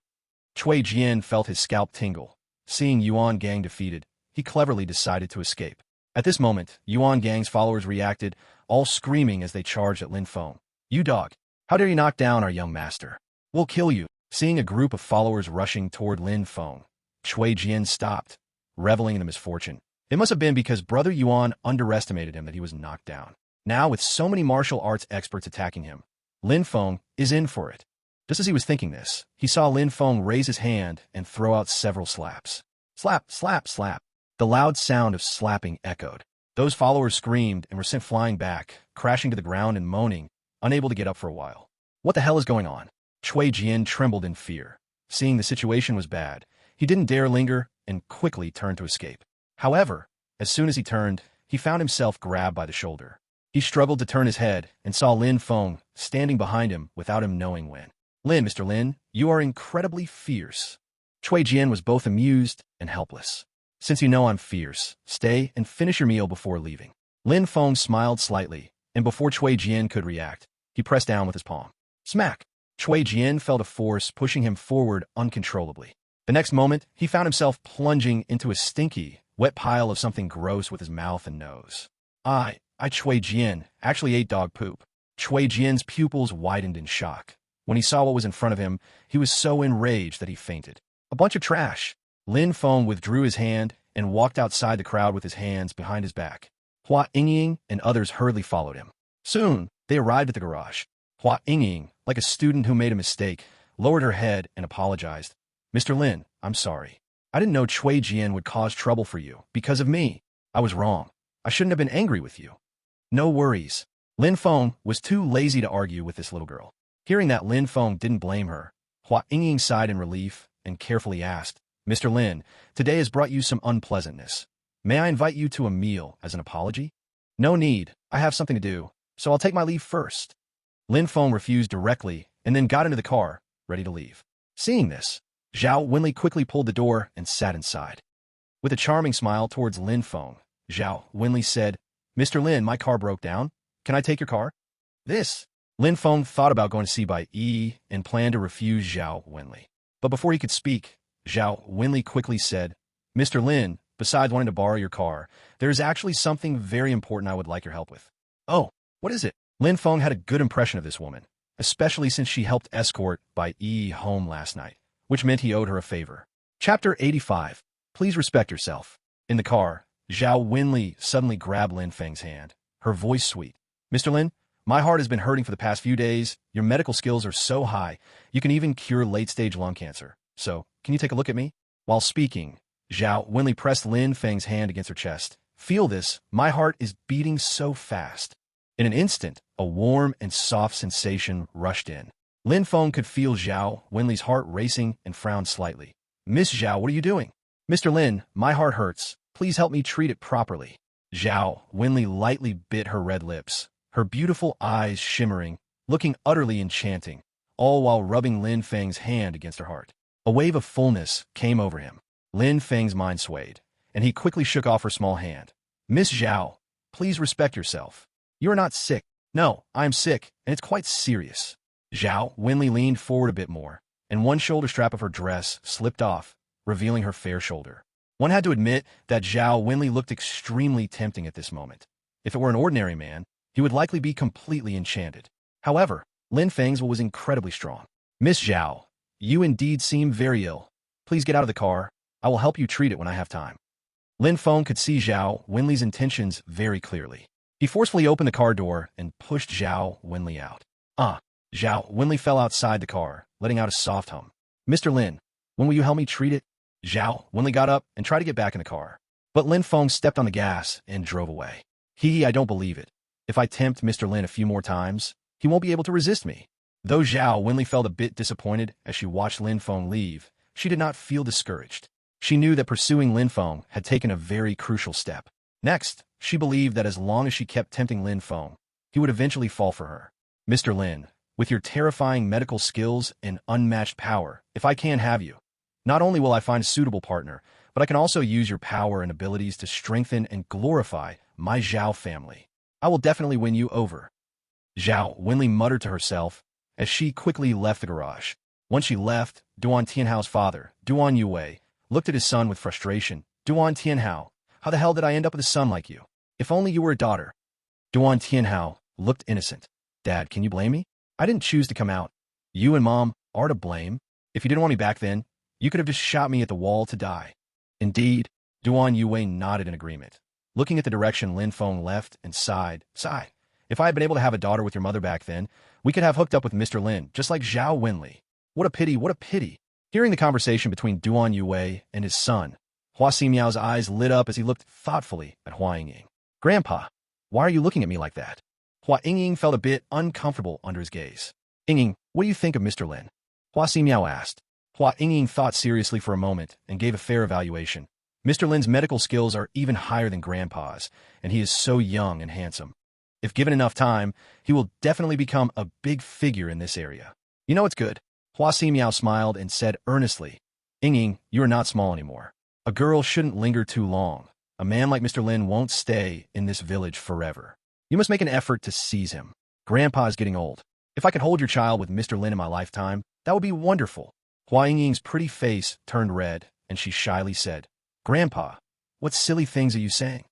Cui Jian felt his scalp tingle. Seeing Yuan gang defeated, he cleverly decided to escape. At this moment, Yuan gang's followers reacted, all screaming as they charged at Lin Feng. You dog! How dare you knock down our young master? We'll kill you! Seeing a group of followers rushing toward Lin Feng, Cui Jian stopped, reveling in the misfortune. It must have been because brother Yuan underestimated him that he was knocked down. Now, with so many martial arts experts attacking him, Lin Feng is in for it. Just as he was thinking this, he saw Lin Feng raise his hand and throw out several slaps. Slap, slap, slap. The loud sound of slapping echoed. Those followers screamed and were sent flying back, crashing to the ground and moaning, unable to get up for a while. What the hell is going on? Cui Jian trembled in fear. Seeing the situation was bad, he didn't dare linger and quickly turned to escape. However, as soon as he turned, he found himself grabbed by the shoulder. He struggled to turn his head and saw Lin Feng standing behind him without him knowing when. Mr. Lin, you are incredibly fierce. Cui Jian was both amused and helpless. Since you know I'm fierce, stay and finish your meal before leaving. Lin Feng smiled slightly, and before Cui Jian could react, he pressed down with his palm. Smack! Cui Jian felt a force pushing him forward uncontrollably. The next moment, he found himself plunging into a stinky, wet pile of something gross with his mouth and nose. I Cui Jian, actually ate dog poop. Cui Jian's pupils widened in shock. When he saw what was in front of him, he was so enraged that he fainted. A bunch of trash. Lin Feng withdrew his hand and walked outside the crowd with his hands behind his back. Hua Yingying and others hurriedly followed him. Soon, they arrived at the garage. Hua Yingying, like a student who made a mistake, lowered her head and apologized. Mr. Lin, I'm sorry. I didn't know Cui Jian would cause trouble for you because of me. I was wrong. I shouldn't have been angry with you. No worries. Lin Feng was too lazy to argue with this little girl. Hearing that Lin Feng didn't blame her, Hua Yingying sighed in relief and carefully asked, Mr. Lin, today has brought you some unpleasantness. May I invite you to a meal as an apology? No need. I have something to do, so I'll take my leave first. Lin Feng refused directly and then got into the car, ready to leave. Seeing this, Zhao Wenli quickly pulled the door and sat inside. With a charming smile towards Lin Feng, Zhao Wenli said, Mr. Lin, my car broke down. Can I take your car? Lin Feng thought about going to see Bai Yi and planned to refuse Zhao Wenli. But before he could speak, Zhao Wenli quickly said, Mr. Lin, besides wanting to borrow your car, there is actually something very important I would like your help with. Oh, what is it? Lin Feng had a good impression of this woman, especially since she helped escort Bai Yi home last night, which meant he owed her a favor. Chapter 85. Please respect yourself. In the car, Zhao Winli suddenly grabbed Lin Feng's hand, her voice sweet. Mr. Lin, my heart has been hurting for the past few days. Your medical skills are so high, you can even cure late-stage lung cancer. So, can you take a look at me? While speaking, Zhao Winli pressed Lin Feng's hand against her chest. Feel this, my heart is beating so fast. In an instant, a warm and soft sensation rushed in. Lin Feng could feel Zhao Winli's heart racing and frowned slightly. Miss Zhao, what are you doing? Mr. Lin, my heart hurts. Please help me treat it properly. Zhao Winli lightly bit her red lips, her beautiful eyes shimmering, looking utterly enchanting, all while rubbing Lin Feng's hand against her heart. A wave of fullness came over him. Lin Feng's mind swayed, and he quickly shook off her small hand. Miss Zhao, please respect yourself. You are not sick. No, I am sick, and it's quite serious. Zhao Winli leaned forward a bit more, and one shoulder strap of her dress slipped off, revealing her fair shoulder. One had to admit that Zhao Winli looked extremely tempting at this moment. If it were an ordinary man, he would likely be completely enchanted. However, Lin Feng's will was incredibly strong. Miss Zhao, you indeed seem very ill. Please get out of the car. I will help you treat it when I have time. Lin Feng could see Zhao Winli's intentions very clearly. He forcefully opened the car door and pushed Zhao Winli out. Zhao Winli fell outside the car, letting out a soft hum. Mr. Lin, when will you help me treat it? Zhao Winli got up and tried to get back in the car. But Lin Feng stepped on the gas and drove away. I don't believe it. If I tempt Mr. Lin a few more times, he won't be able to resist me. Though Zhao Winli felt a bit disappointed as she watched Lin Feng leave, she did not feel discouraged. She knew that pursuing Lin Feng had taken a very crucial step. Next, she believed that as long as she kept tempting Lin Feng, he would eventually fall for her. Mr. Lin, with your terrifying medical skills and unmatched power, if I can have you, not only will I find a suitable partner, but I can also use your power and abilities to strengthen and glorify my Zhao family. I will definitely win you over. Zhao Winli muttered to herself as she quickly left the garage. Once she left, Duan Tianhao's father, Duan Yue, looked at his son with frustration. Duan Tianhao, how the hell did I end up with a son like you? If only you were a daughter. Duan Tianhao looked innocent. Dad, can you blame me? I didn't choose to come out. You and Mom are to blame. If you didn't want me back then, you could have just shot me at the wall to die. Indeed, Duan Yue nodded in agreement, looking at the direction Lin Feng left and sighed. If I had been able to have a daughter with your mother back then, we could have hooked up with Mr. Lin, just like Zhao Winli. What a pity, what a pity. Hearing the conversation between Duan Yue and his son, Hua Ximiao's eyes lit up as he looked thoughtfully at Hua Yingying. Grandpa, why are you looking at me like that? Hua Yingying felt a bit uncomfortable under his gaze. Yingying, what do you think of Mr. Lin? Hua Ximiao asked. Hua Yingying thought seriously for a moment and gave a fair evaluation. Mr. Lin's medical skills are even higher than Grandpa's, and he is so young and handsome. If given enough time, he will definitely become a big figure in this area. You know it's good. Hua Ximiao smiled and said earnestly, Yingying, you are not small anymore. A girl shouldn't linger too long. A man like Mr. Lin won't stay in this village forever. You must make an effort to seize him. Grandpa is getting old. If I could hold your child with Mr. Lin in my lifetime, that would be wonderful. Hua Yingying's pretty face turned red, and she shyly said, Grandpa, what silly things are you saying?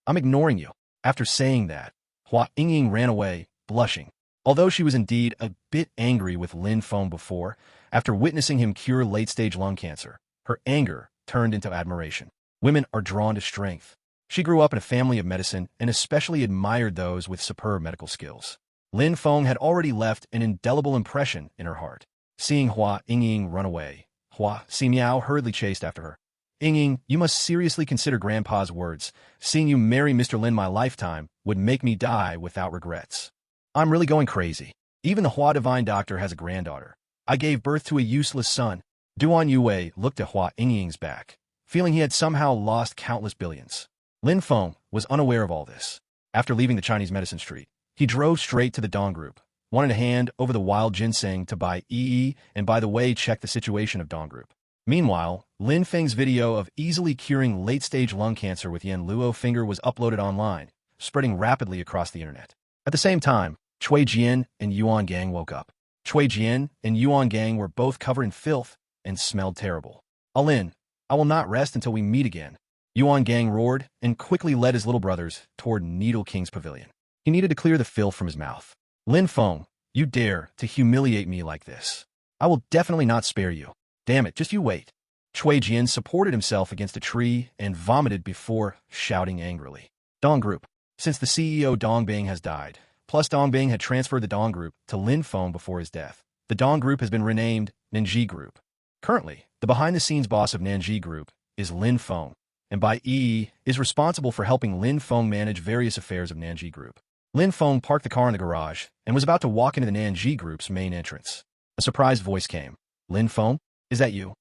I'm ignoring you. After saying that, Hua Yingying ran away, blushing. Although she was indeed a bit angry with Lin Feng before, after witnessing him cure late-stage lung cancer, her anger turned into admiration. Women are drawn to strength. She grew up in a family of medicine and especially admired those with superb medical skills. Lin Feng had already left an indelible impression in her heart. Seeing Hua Yingying run away, Hua Ximiao hurriedly chased after her. Yingying, you must seriously consider Grandpa's words. Seeing you marry Mr. Lin my lifetime would make me die without regrets. I'm really going crazy. Even the Hua Divine Doctor has a granddaughter. I gave birth to a useless son. Duan Yue looked at Hua Yingying's back, feeling he had somehow lost countless billions. Lin Feng was unaware of all this. After leaving the Chinese medicine street, he drove straight to the Dong Group, wanted to hand over the wild ginseng to Bai Yi and by the way check the situation of Dong Group. Meanwhile, Lin Feng's video of easily curing late-stage lung cancer with Yan Luo finger was uploaded online, spreading rapidly across the internet. At the same time, Cui Jian and Yuan Gang woke up. Cui Jian and Yuan Gang were both covered in filth and smelled terrible. Alin, I will not rest until we meet again. Yuan Gang roared and quickly led his little brothers toward Needle King's pavilion. He needed to clear the filth from his mouth. Lin Feng, you dare to humiliate me like this. I will definitely not spare you. Damn it, just you wait. Cui Jian supported himself against a tree and vomited before shouting angrily. Dong Group. Since the CEO Dong Bing has died, plus Dong Bing had transferred the Dong Group to Lin Feng before his death, the Dong Group has been renamed Nanji Group. Currently, the behind-the-scenes boss of Nanji Group is Lin Feng, and by is responsible for helping Lin Feng manage various affairs of Nanji Group. Lin Feng parked the car in the garage and was about to walk into the Nanji Group's main entrance. A surprised voice came. Lin Feng, is that you?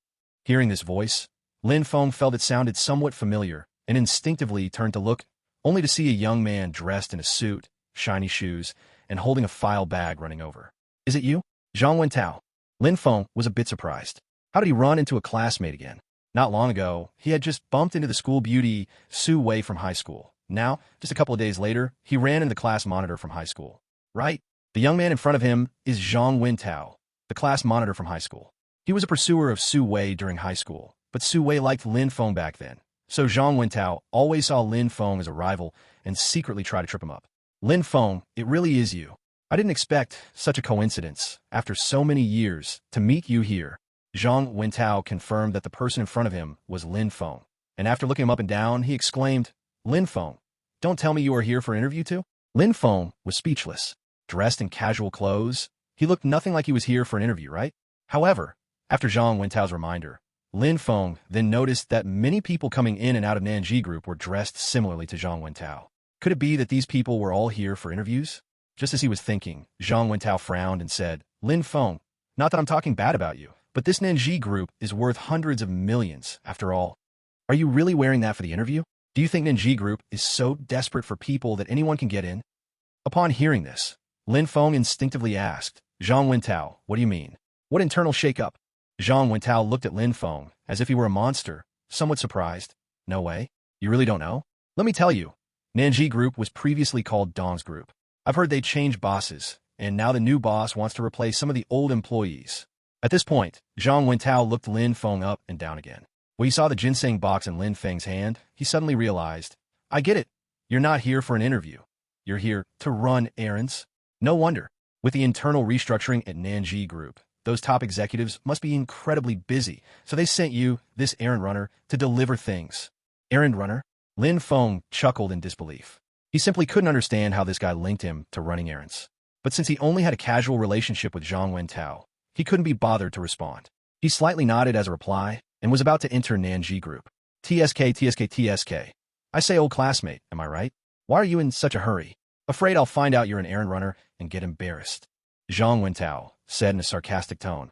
Hearing this voice, Lin Feng felt it sounded somewhat familiar and instinctively turned to look, only to see a young man dressed in a suit, shiny shoes, and holding a file bag running over. Is it you? Zhang Wentao. Lin Feng was a bit surprised. How did he run into a classmate again? Not long ago, he had just bumped into the school beauty Su Wei from high school. Now, just a couple of days later, he ran into the class monitor from high school. Right? The young man in front of him is Zhang Wentao, the class monitor from high school. He was a pursuer of Su Wei during high school, but Su Wei liked Lin Feng back then. So Zhang Wentao always saw Lin Feng as a rival and secretly tried to trip him up. Lin Feng, it really is you. I didn't expect such a coincidence, after so many years, to meet you here. Zhang Wentao confirmed that the person in front of him was Lin Feng, and after looking him up and down, he exclaimed, Lin Feng, don't tell me you are here for an interview too? Lin Feng was speechless. Dressed in casual clothes, he looked nothing like he was here for an interview, right? However, after Zhang Wentao's reminder, Lin Feng then noticed that many people coming in and out of Nanji Group were dressed similarly to Zhang Wentao. Could it be that these people were all here for interviews? Just as he was thinking, Zhang Wentao frowned and said, Lin Feng, not that I'm talking bad about you, but this Nanji Group is worth hundreds of millions, after all. Are you really wearing that for the interview? Do you think Nanji Group is so desperate for people that anyone can get in? Upon hearing this, Lin Feng instinctively asked, Zhang Wentao, what do you mean? What internal shake-up? Zhang Wentao looked at Lin Feng as if he were a monster, somewhat surprised. No way? You really don't know? Let me tell you. Nanji Group was previously called Dong's Group. I've heard they changed bosses, and now the new boss wants to replace some of the old employees. At this point, Zhang Wentao looked Lin Feng up and down again. When he saw the ginseng box in Lin Feng's hand, he suddenly realized, I get it. You're not here for an interview. You're here to run errands. No wonder. With the internal restructuring at Nanji Group, those top executives must be incredibly busy, so they sent you, this errand runner, to deliver things. Errand runner? Lin Feng chuckled in disbelief. He simply couldn't understand how this guy linked him to running errands. But since he only had a casual relationship with Zhang Wentao, he couldn't be bothered to respond. He slightly nodded as a reply and was about to enter Nanji Group. TSK. I say, old classmate, am I right? Why are you in such a hurry? Afraid I'll find out you're an errand runner and get embarrassed. Zhang Wentao said in a sarcastic tone.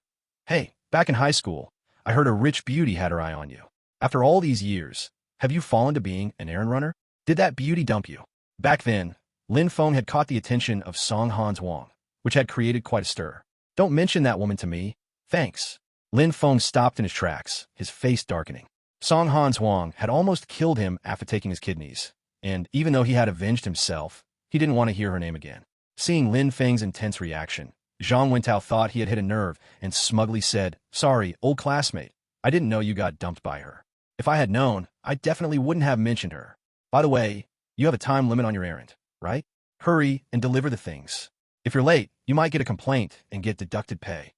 Hey, back in high school, I heard a rich beauty had her eye on you. After all these years, have you fallen to being an errand runner? Did that beauty dump you? Back then, Lin Feng had caught the attention of Song Han's Wang, which had created quite a stir. Don't mention that woman to me. Thanks. Lin Feng stopped in his tracks, his face darkening. Song Han's Wang had almost killed him after taking his kidneys, and even though he had avenged himself, he didn't want to hear her name again. Seeing Lin Feng's intense reaction, Zhang Wentao thought he had hit a nerve and smugly said, Sorry, old classmate, I didn't know you got dumped by her. If I had known, I definitely wouldn't have mentioned her. By the way, you have a time limit on your errand, right? Hurry and deliver the things. If you're late, you might get a complaint and get deducted pay.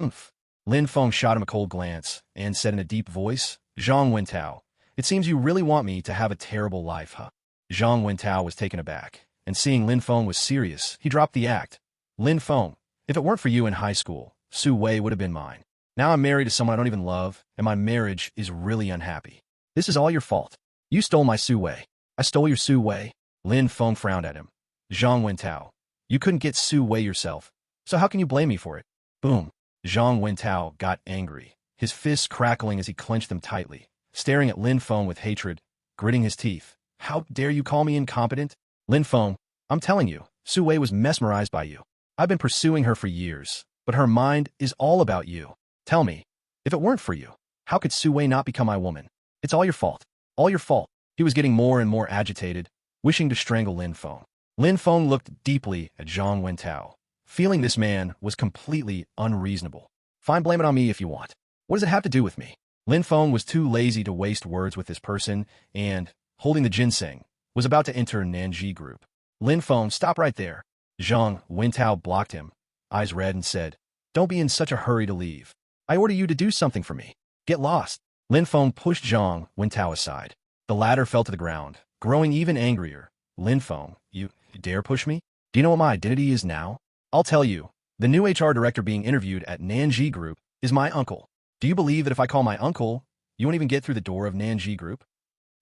Oomph. Lin Feng shot him a cold glance and said in a deep voice, Zhang Wentao, it seems you really want me to have a terrible life, huh? Zhang Wentao was taken aback, and seeing Lin Feng was serious, he dropped the act. Lin Feng, if it weren't for you in high school, Su Wei would have been mine. Now I'm married to someone I don't even love, and my marriage is really unhappy. This is all your fault. You stole my Su Wei. I stole your Su Wei. Lin Feng frowned at him. Zhang Wentao, you couldn't get Su Wei yourself, so how can you blame me for it? Boom. Zhang Wentao got angry, his fists crackling as he clenched them tightly, staring at Lin Feng with hatred, gritting his teeth. How dare you call me incompetent? Lin Feng, I'm telling you, Su Wei was mesmerized by you. I've been pursuing her for years, but her mind is all about you. Tell me, if it weren't for you, how could Su Wei not become my woman? It's all your fault. All your fault. He was getting more and more agitated, wishing to strangle Lin Feng. Lin Feng looked deeply at Zhang Wentao, feeling this man was completely unreasonable. Fine, blame it on me if you want. What does it have to do with me? Lin Feng was too lazy to waste words with this person and, holding the ginseng, was about to enter Nanji group. Lin Feng, stop right there. Zhang Wentao blocked him, eyes red, and said, don't be in such a hurry to leave. I order you to do something for me. Get lost. Lin Feng pushed Zhang Wentao aside. The latter fell to the ground, growing even angrier. Lin Feng, you dare push me? Do you know what my identity is now? I'll tell you. The new HR director being interviewed at Nanji Group is my uncle. Do you believe that if I call my uncle, you won't even get through the door of Nanji Group?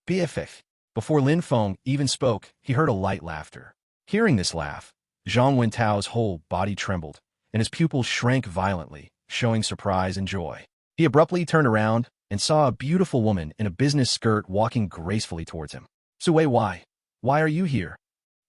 BFF. Before Lin Feng even spoke, he heard a light laughter. Hearing this laugh, Zhang Wentao's whole body trembled, and his pupils shrank violently, showing surprise and joy. He abruptly turned around and saw a beautiful woman in a business skirt walking gracefully towards him. Sui, why? Why are you here?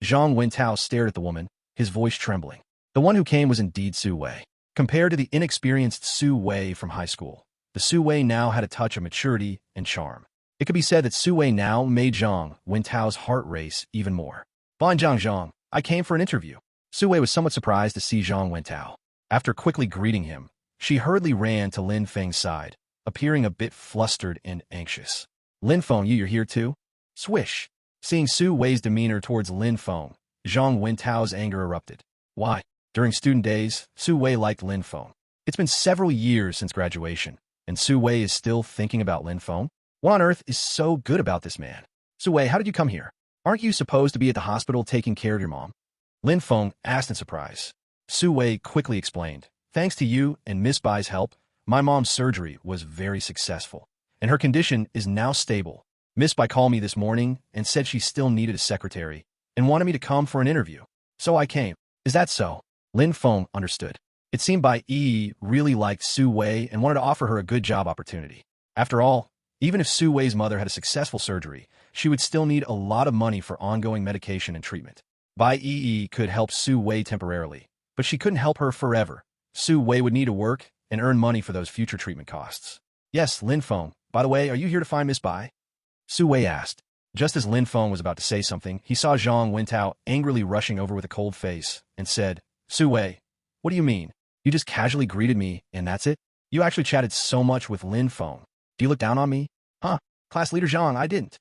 Zhang Wentao stared at the woman, his voice trembling. The one who came was indeed Su Wei. Compared to the inexperienced Su Wei from high school, the Su Wei now had a touch of maturity and charm. It could be said that Su Wei now made Zhang Wentao's heart race even more. Bon Zhang, I came for an interview. Su Wei was somewhat surprised to see Zhang Wentao. After quickly greeting him, she hurriedly ran to Lin Feng's side, appearing a bit flustered and anxious. Lin Feng, you're here too? Swish. Seeing Su Wei's demeanor towards Lin Feng, Zhang Wentao's anger erupted. Why? During student days, Su Wei liked Lin Feng. It's been several years since graduation, and Su Wei is still thinking about Lin Feng? What on earth is so good about this man? Su Wei, how did you come here? Aren't you supposed to be at the hospital taking care of your mom? Lin Feng asked in surprise. Su Wei quickly explained. Thanks to you and Miss Bai's help, my mom's surgery was very successful, and her condition is now stable. Miss Bai called me this morning and said she still needed a secretary and wanted me to come for an interview. So I came. Is that so? Lin Feng understood. It seemed Bai Yi really liked Su Wei and wanted to offer her a good job opportunity. After all, even if Su Wei's mother had a successful surgery, she would still need a lot of money for ongoing medication and treatment. Bai Yi could help Su Wei temporarily, but she couldn't help her forever. Su Wei would need to work and earn money for those future treatment costs. Yes, Lin Feng, by the way, are you here to find Miss Bai? Su Wei asked. Just as Lin Feng was about to say something, he saw Zhang Wentao angrily rushing over with a cold face and said, Su Wei, what do you mean? You just casually greeted me and that's it? You actually chatted so much with Lin Feng. Do you look down on me? Huh, class leader Zhang, I didn't.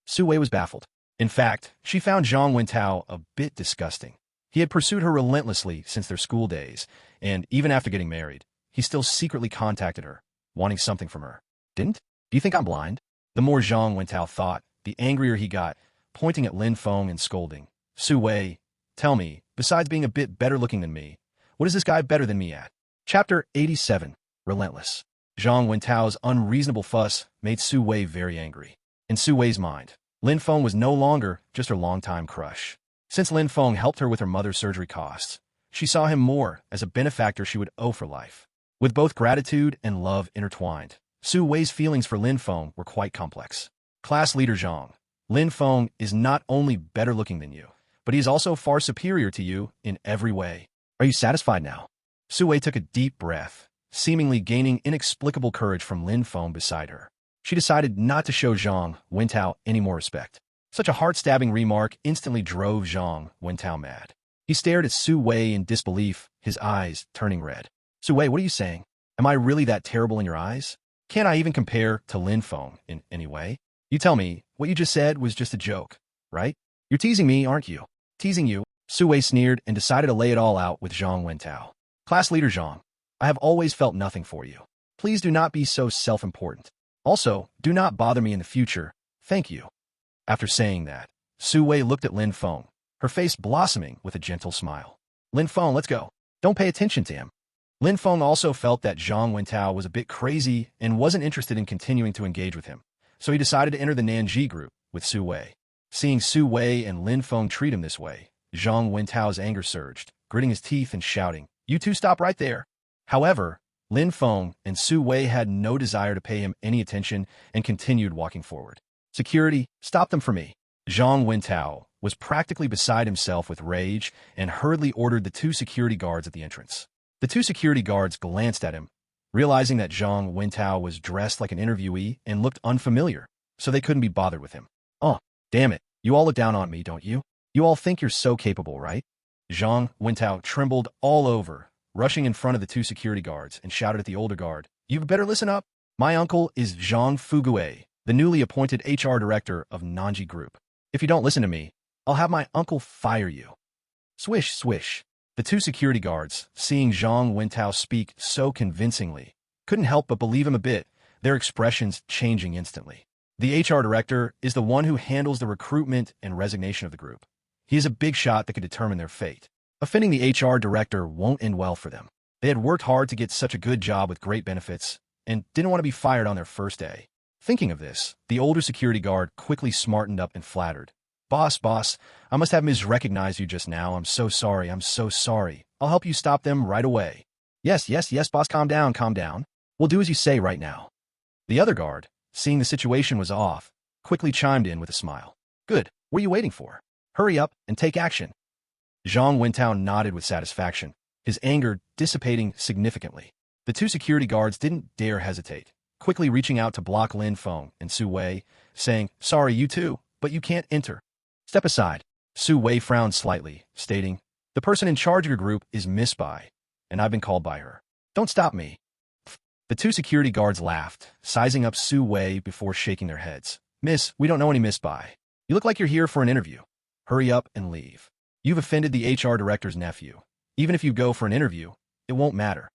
Su Wei was baffled. In fact, she found Zhang Wentao a bit disgusting. He had pursued her relentlessly since their school days, and even after getting married, he still secretly contacted her, wanting something from her. Didn't? Do you think I'm blind? The more Zhang Wentao thought, the angrier he got, pointing at Lin Feng and scolding. Su Wei, tell me, besides being a bit better looking than me, what is this guy better than me at? Chapter 87, Relentless. Zhang Wentao's unreasonable fuss made Su Wei very angry. In Su Wei's mind, Lin Feng was no longer just her longtime crush. Since Lin Feng helped her with her mother's surgery costs, she saw him more as a benefactor she would owe for life. With both gratitude and love intertwined, Su Wei's feelings for Lin Feng were quite complex. Class leader Zhang, Lin Feng is not only better looking than you, but he is also far superior to you in every way. Are you satisfied now? Su Wei took a deep breath, seemingly gaining inexplicable courage from Lin Feng beside her. She decided not to show Zhang Wentao any more respect. Such a heart-stabbing remark instantly drove Zhang Wentao mad. He stared at Su Wei in disbelief, his eyes turning red. Su Wei, what are you saying? Am I really that terrible in your eyes? Can't I even compare to Lin Feng in any way? You tell me, what you just said was just a joke, right? You're teasing me, aren't you? Teasing you? Su Wei sneered and decided to lay it all out with Zhang Wentao. Class leader Zhang, I have always felt nothing for you. Please do not be so self-important. Also, do not bother me in the future. Thank you. After saying that, Su Wei looked at Lin Feng, her face blossoming with a gentle smile. Lin Feng, let's go. Don't pay attention to him. Lin Feng also felt that Zhang Wentao was a bit crazy and wasn't interested in continuing to engage with him, so he decided to enter the Nanji group with Su Wei. Seeing Su Wei and Lin Feng treat him this way, Zhang Wentao's anger surged, gritting his teeth and shouting, You two stop right there. However, Lin Feng and Su Wei had no desire to pay him any attention and continued walking forward. Security, stop them for me. Zhang Wentao was practically beside himself with rage and hurriedly ordered the two security guards at the entrance. The two security guards glanced at him, realizing that Zhang Wentao was dressed like an interviewee and looked unfamiliar, so they couldn't be bothered with him. Oh, damn it, you all look down on me, don't you? You all think you're so capable, right? Zhang Wentao trembled all over, rushing in front of the two security guards and shouted at the older guard, You better listen up. My uncle is Zhang Fugue, the newly appointed HR director of Nanji Group. If you don't listen to me, I'll have my uncle fire you. Swish, swish. The two security guards, seeing Zhang Wentao speak so convincingly, couldn't help but believe him a bit, their expressions changing instantly. The HR director is the one who handles the recruitment and resignation of the group. He is a big shot that could determine their fate. Offending the HR director won't end well for them. They had worked hard to get such a good job with great benefits and didn't want to be fired on their first day. Thinking of this, the older security guard quickly smartened up and flattered. Boss, I must have misrecognized you just now. I'm so sorry. I'll help you stop them right away. Yes, boss, calm down. We'll do as you say right now. The other guard, seeing the situation was off, quickly chimed in with a smile. Good, what are you waiting for? Hurry up and take action. Zhang Wentao nodded with satisfaction, his anger dissipating significantly. The two security guards didn't dare hesitate, quickly reaching out to block Lin Feng and Su Wei, saying, Sorry, you too, but you can't enter. Step aside. Su Wei frowned slightly, stating, The person in charge of your group is Miss Bai, and I've been called by her. Don't stop me. The two security guards laughed, sizing up Su Wei before shaking their heads. Miss, we don't know any Miss Bai. You look like you're here for an interview. Hurry up and leave. You've offended the HR director's nephew. Even if you go for an interview, it won't matter.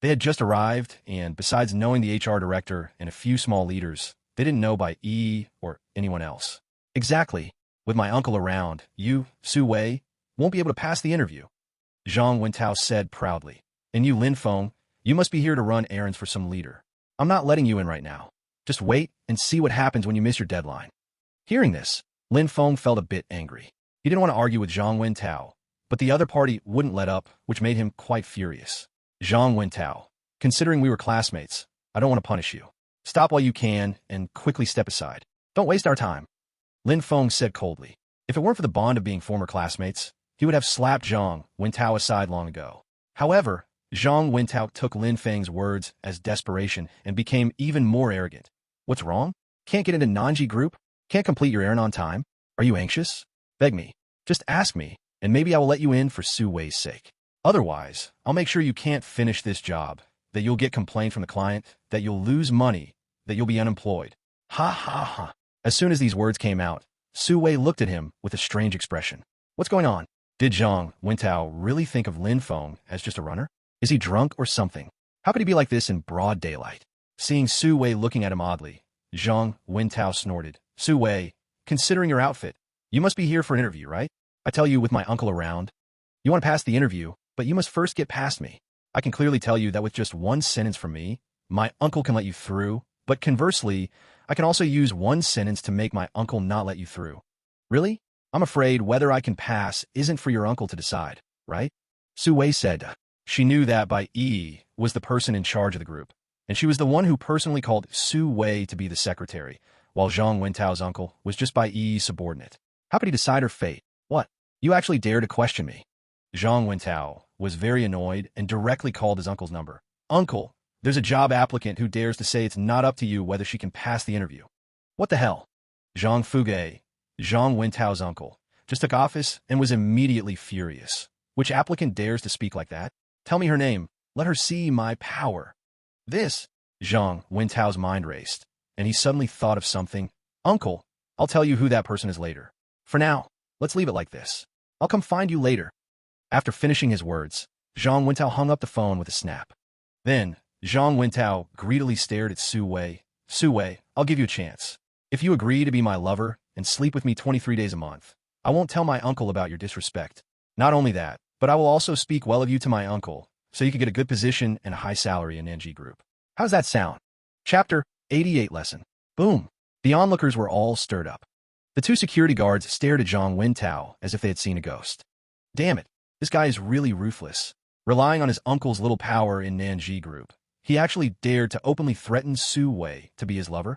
They had just arrived, and besides knowing the HR director and a few small leaders, they didn't know Bai Yi or anyone else. Exactly. With my uncle around, you, Su Wei, won't be able to pass the interview. Zhang Wentao said proudly. And you, Lin Feng, you must be here to run errands for some leader. I'm not letting you in right now. Just wait and see what happens when you miss your deadline. Hearing this, Lin Feng felt a bit angry. He didn't want to argue with Zhang Wentao, but the other party wouldn't let up, which made him quite furious. Zhang Wentao, considering we were classmates, I don't want to punish you. Stop while you can and quickly step aside. Don't waste our time. Lin Feng said coldly. If it weren't for the bond of being former classmates, he would have slapped Zhang Wentao aside long ago. However, Zhang Wentao took Lin Feng's words as desperation and became even more arrogant. What's wrong? Can't get into Nanji Group? Can't complete your errand on time? Are you anxious? Beg me. Just ask me, and maybe I will let you in for Su Wei's sake. Otherwise, I'll make sure you can't finish this job, that you'll get complaint from the client, that you'll lose money, that you'll be unemployed. Ha ha ha. As soon as these words came out, Su Wei looked at him with a strange expression. What's going on? Did Zhang Wentao really think of Lin Feng as just a runner? Is he drunk or something? How could he be like this in broad daylight? Seeing Su Wei looking at him oddly, Zhang Wentao snorted. Su Wei, considering your outfit, you must be here for an interview, right? I tell you, with my uncle around, you want to pass the interview, but you must first get past me. I can clearly tell you that with just one sentence from me, my uncle can let you through, but conversely, I can also use one sentence to make my uncle not let you through. Really? I'm afraid whether I can pass isn't for your uncle to decide, right? Su Wei said. She knew that Bai Yi was the person in charge of the group, and she was the one who personally called Su Wei to be the secretary, while Zhang Wentao's uncle was just Bai Yi's subordinate. How could he decide her fate? What? You actually dare to question me? Zhang Wentao was very annoyed and directly called his uncle's number. Uncle, there's a job applicant who dares to say it's not up to you whether she can pass the interview. What the hell? Zhang Fugue, Zhang Wentao's uncle, just took office and was immediately furious. Which applicant dares to speak like that? Tell me her name. Let her see my power. This, Zhang Wentao's mind raced, and he suddenly thought of something. Uncle, I'll tell you who that person is later. For now, let's leave it like this. I'll come find you later. After finishing his words, Zhang Wentao hung up the phone with a snap. Then, Zhang Wentao greedily stared at Su Wei. Su Wei, I'll give you a chance. If you agree to be my lover and sleep with me 23 days a month, I won't tell my uncle about your disrespect. Not only that, but I will also speak well of you to my uncle, so you can get a good position and a high salary in NG Group. How's that sound? Chapter 88 Lesson. Boom. The onlookers were all stirred up. The two security guards stared at Zhang Wentao as if they had seen a ghost. Damn it, this guy is really ruthless. Relying on his uncle's little power in Nanji Group, he actually dared to openly threaten Su Wei to be his lover?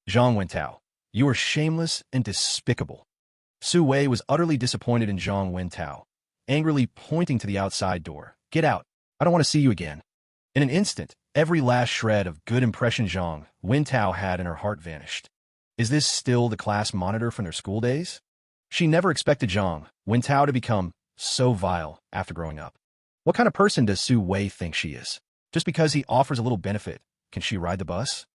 Zhang Wentao, you are shameless and despicable. Su Wei was utterly disappointed in Zhang Wentao, angrily pointing to the outside door. Get out. I don't want to see you again. In an instant, every last shred of good impression Zhang Wentao had in her heart vanished. Is this still the class monitor from their school days? She never expected Zhang Wentao to become so vile after growing up. What kind of person does Su Wei think she is? Just because he offers a little benefit, can she ride the bus?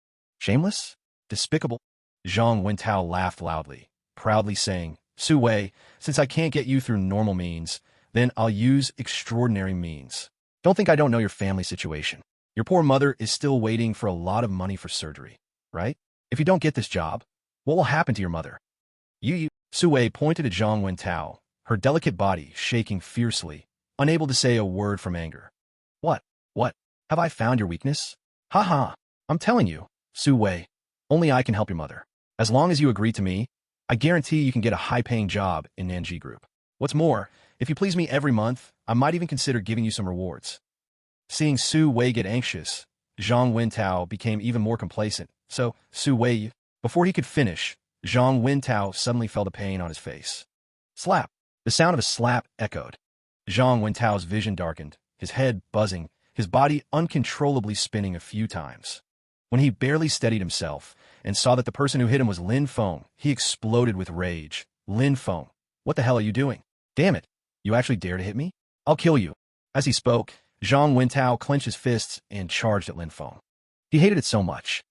Shameless? Despicable? Zhang Wentao laughed loudly, proudly saying, Su Wei, since I can't get you through normal means, then I'll use extraordinary means. Don't think I don't know your family situation. Your poor mother is still waiting for a lot of money for surgery, right? If you don't get this job, what will happen to your mother? Su Wei pointed at Zhang Wentao, her delicate body shaking fiercely, unable to say a word from anger. What? Have I found your weakness? Ha ha. I'm telling you, Su Wei, only I can help your mother. As long as you agree to me, I guarantee you can get a high-paying job in Nanji Group. What's more, if you please me every month, I might even consider giving you some rewards. Seeing Su Wei get anxious, Zhang Wentao became even more complacent. So, Su Wei, before he could finish, Zhang Wentao suddenly felt a pain on his face. Slap! The sound of a slap echoed. Zhang Wentao's vision darkened, his head buzzing, his body uncontrollably spinning a few times. When he barely steadied himself and saw that the person who hit him was Lin Feng, he exploded with rage. Lin Feng, what the hell are you doing? Damn it! You actually dare to hit me? I'll kill you. As he spoke, Zhang Wentao clenched his fists and charged at Lin Feng. He hated it so much.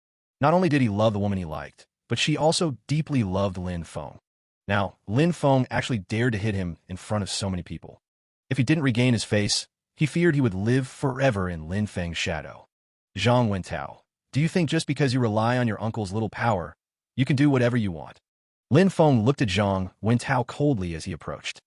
Not only did he love the woman he liked, but she also deeply loved Lin Feng. Now, Lin Feng actually dared to hit him in front of so many people. If he didn't regain his face, he feared he would live forever in Lin Feng's shadow. Zhang Wentao, do you think just because you rely on your uncle's little power, you can do whatever you want? Lin Feng looked at Zhang Wentao coldly as he approached.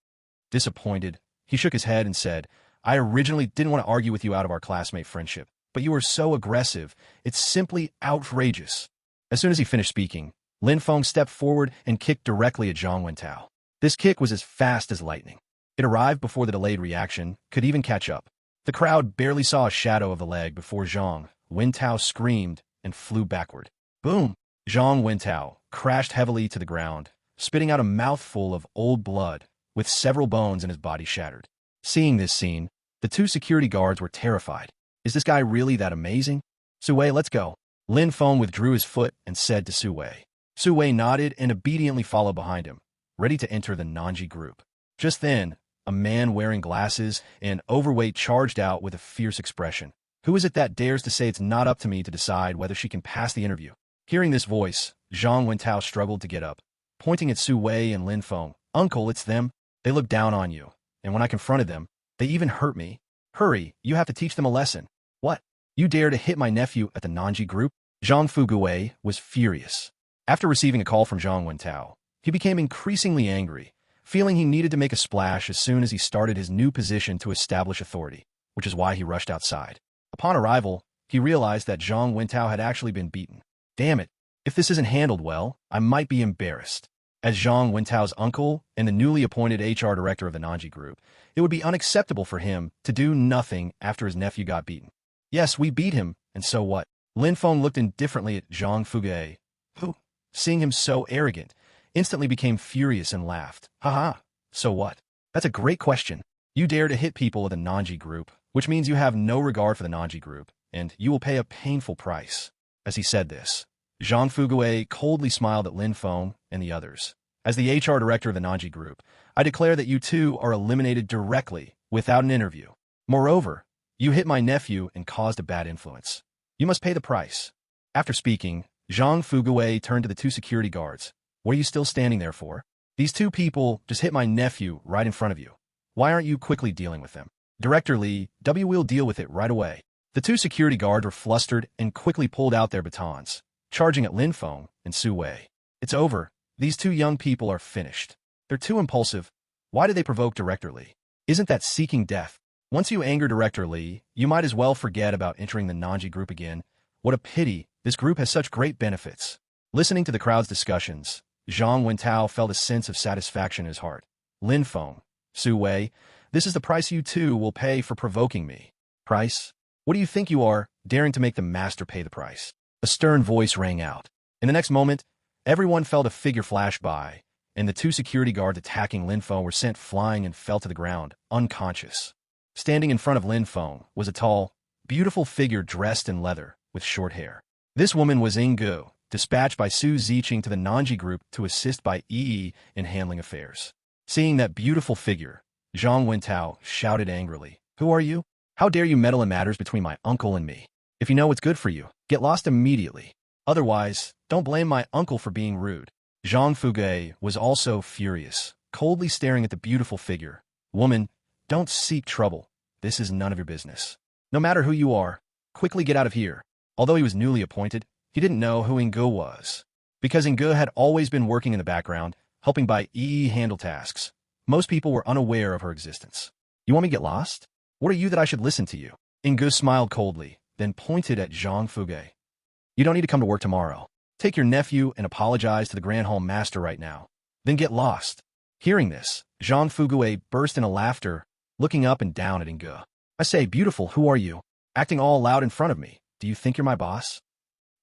Disappointed, he shook his head and said, I originally didn't want to argue with you out of our classmate friendship, but you are so aggressive, it's simply outrageous. As soon as he finished speaking, Lin Feng stepped forward and kicked directly at Zhang Wentao. This kick was as fast as lightning. It arrived before the delayed reaction could even catch up. The crowd barely saw a shadow of the leg before Zhang Wentao screamed and flew backward. Boom! Zhang Wentao crashed heavily to the ground, spitting out a mouthful of old blood, with several bones in his body shattered. Seeing this scene, the two security guards were terrified. Is this guy really that amazing? Su Wei, let's go. Lin Feng withdrew his foot and said to Su Wei. Su Wei nodded and obediently followed behind him, ready to enter the Nanji Group. Just then, a man wearing glasses and overweight charged out with a fierce expression. Who is it that dares to say it's not up to me to decide whether she can pass the interview? Hearing this voice, Zhang Wentao struggled to get up, pointing at Su Wei and Lin Feng. Uncle, it's them. They look down on you, and when I confronted them, they even hurt me. Hurry, you have to teach them a lesson. What? You dare to hit my nephew at the Nanji Group? Zhang Fugui was furious. After receiving a call from Zhang Wentao, he became increasingly angry, feeling he needed to make a splash as soon as he started his new position to establish authority, which is why he rushed outside. Upon arrival, he realized that Zhang Wentao had actually been beaten. Damn it, if this isn't handled well, I might be embarrassed. As Zhang Wentao's uncle and the newly appointed HR director of the Nanji Group, it would be unacceptable for him to do nothing after his nephew got beaten. Yes, we beat him, and so what? Lin Feng looked indifferently at Zhang Fugui, who, seeing him so arrogant, instantly became furious and laughed. Haha, so what? That's a great question. You dare to hit people of the Nanji Group, which means you have no regard for the Nanji Group, and you will pay a painful price. As he said this, Zhang Fugui coldly smiled at Lin Feng and the others. As the HR director of the Nanji Group, I declare that you two are eliminated directly, without an interview. Moreover, you hit my nephew and caused a bad influence. You must pay the price. After speaking, Zhang Fugui turned to the two security guards. What are you still standing there for? These two people just hit my nephew right in front of you. Why aren't you quickly dealing with them? Director Li, W will deal with it right away. The two security guards were flustered and quickly pulled out their batons, charging at Lin Feng and Su Wei. It's over. These two young people are finished. They're too impulsive. Why did they provoke Director Li? Isn't that seeking death? Once you anger Director Li, you might as well forget about entering the Nanji Group again. What a pity. This group has such great benefits. Listening to the crowd's discussions, Zhang Wentao felt a sense of satisfaction in his heart. Lin Feng, Su Wei, this is the price you two will pay for provoking me. Price? What do you think you are, daring to make the master pay the price? A stern voice rang out. In the next moment, everyone felt a figure flash by, and the two security guards attacking Lin Feng were sent flying and fell to the ground, unconscious. Standing in front of Lin Feng was a tall, beautiful figure dressed in leather, with short hair. This woman was Yinggu, dispatched by Su Ziqing to the Nanji Group to assist by Yi in handling affairs. Seeing that beautiful figure, Zhang Wentao shouted angrily, "Who are you? How dare you meddle in matters between my uncle and me? If you know what's good for you, get lost immediately." Otherwise, don't blame my uncle for being rude. Zhang Fugui was also furious, coldly staring at the beautiful figure. Woman, don't seek trouble. This is none of your business. No matter who you are, quickly get out of here. Although he was newly appointed, he didn't know who Inge was. Because Inge had always been working in the background, helping Bai Yi handle tasks. Most people were unaware of her existence. You want me to get lost? What are you that I should listen to you? Inge smiled coldly, then pointed at Zhang Fugui. You don't need to come to work tomorrow. Take your nephew and apologize to the Grand Hall Master right now. Then get lost. Hearing this, Zhang Fugui burst into laughter, looking up and down at Inge. I say, beautiful, who are you? Acting all loud in front of me. Do you think you're my boss?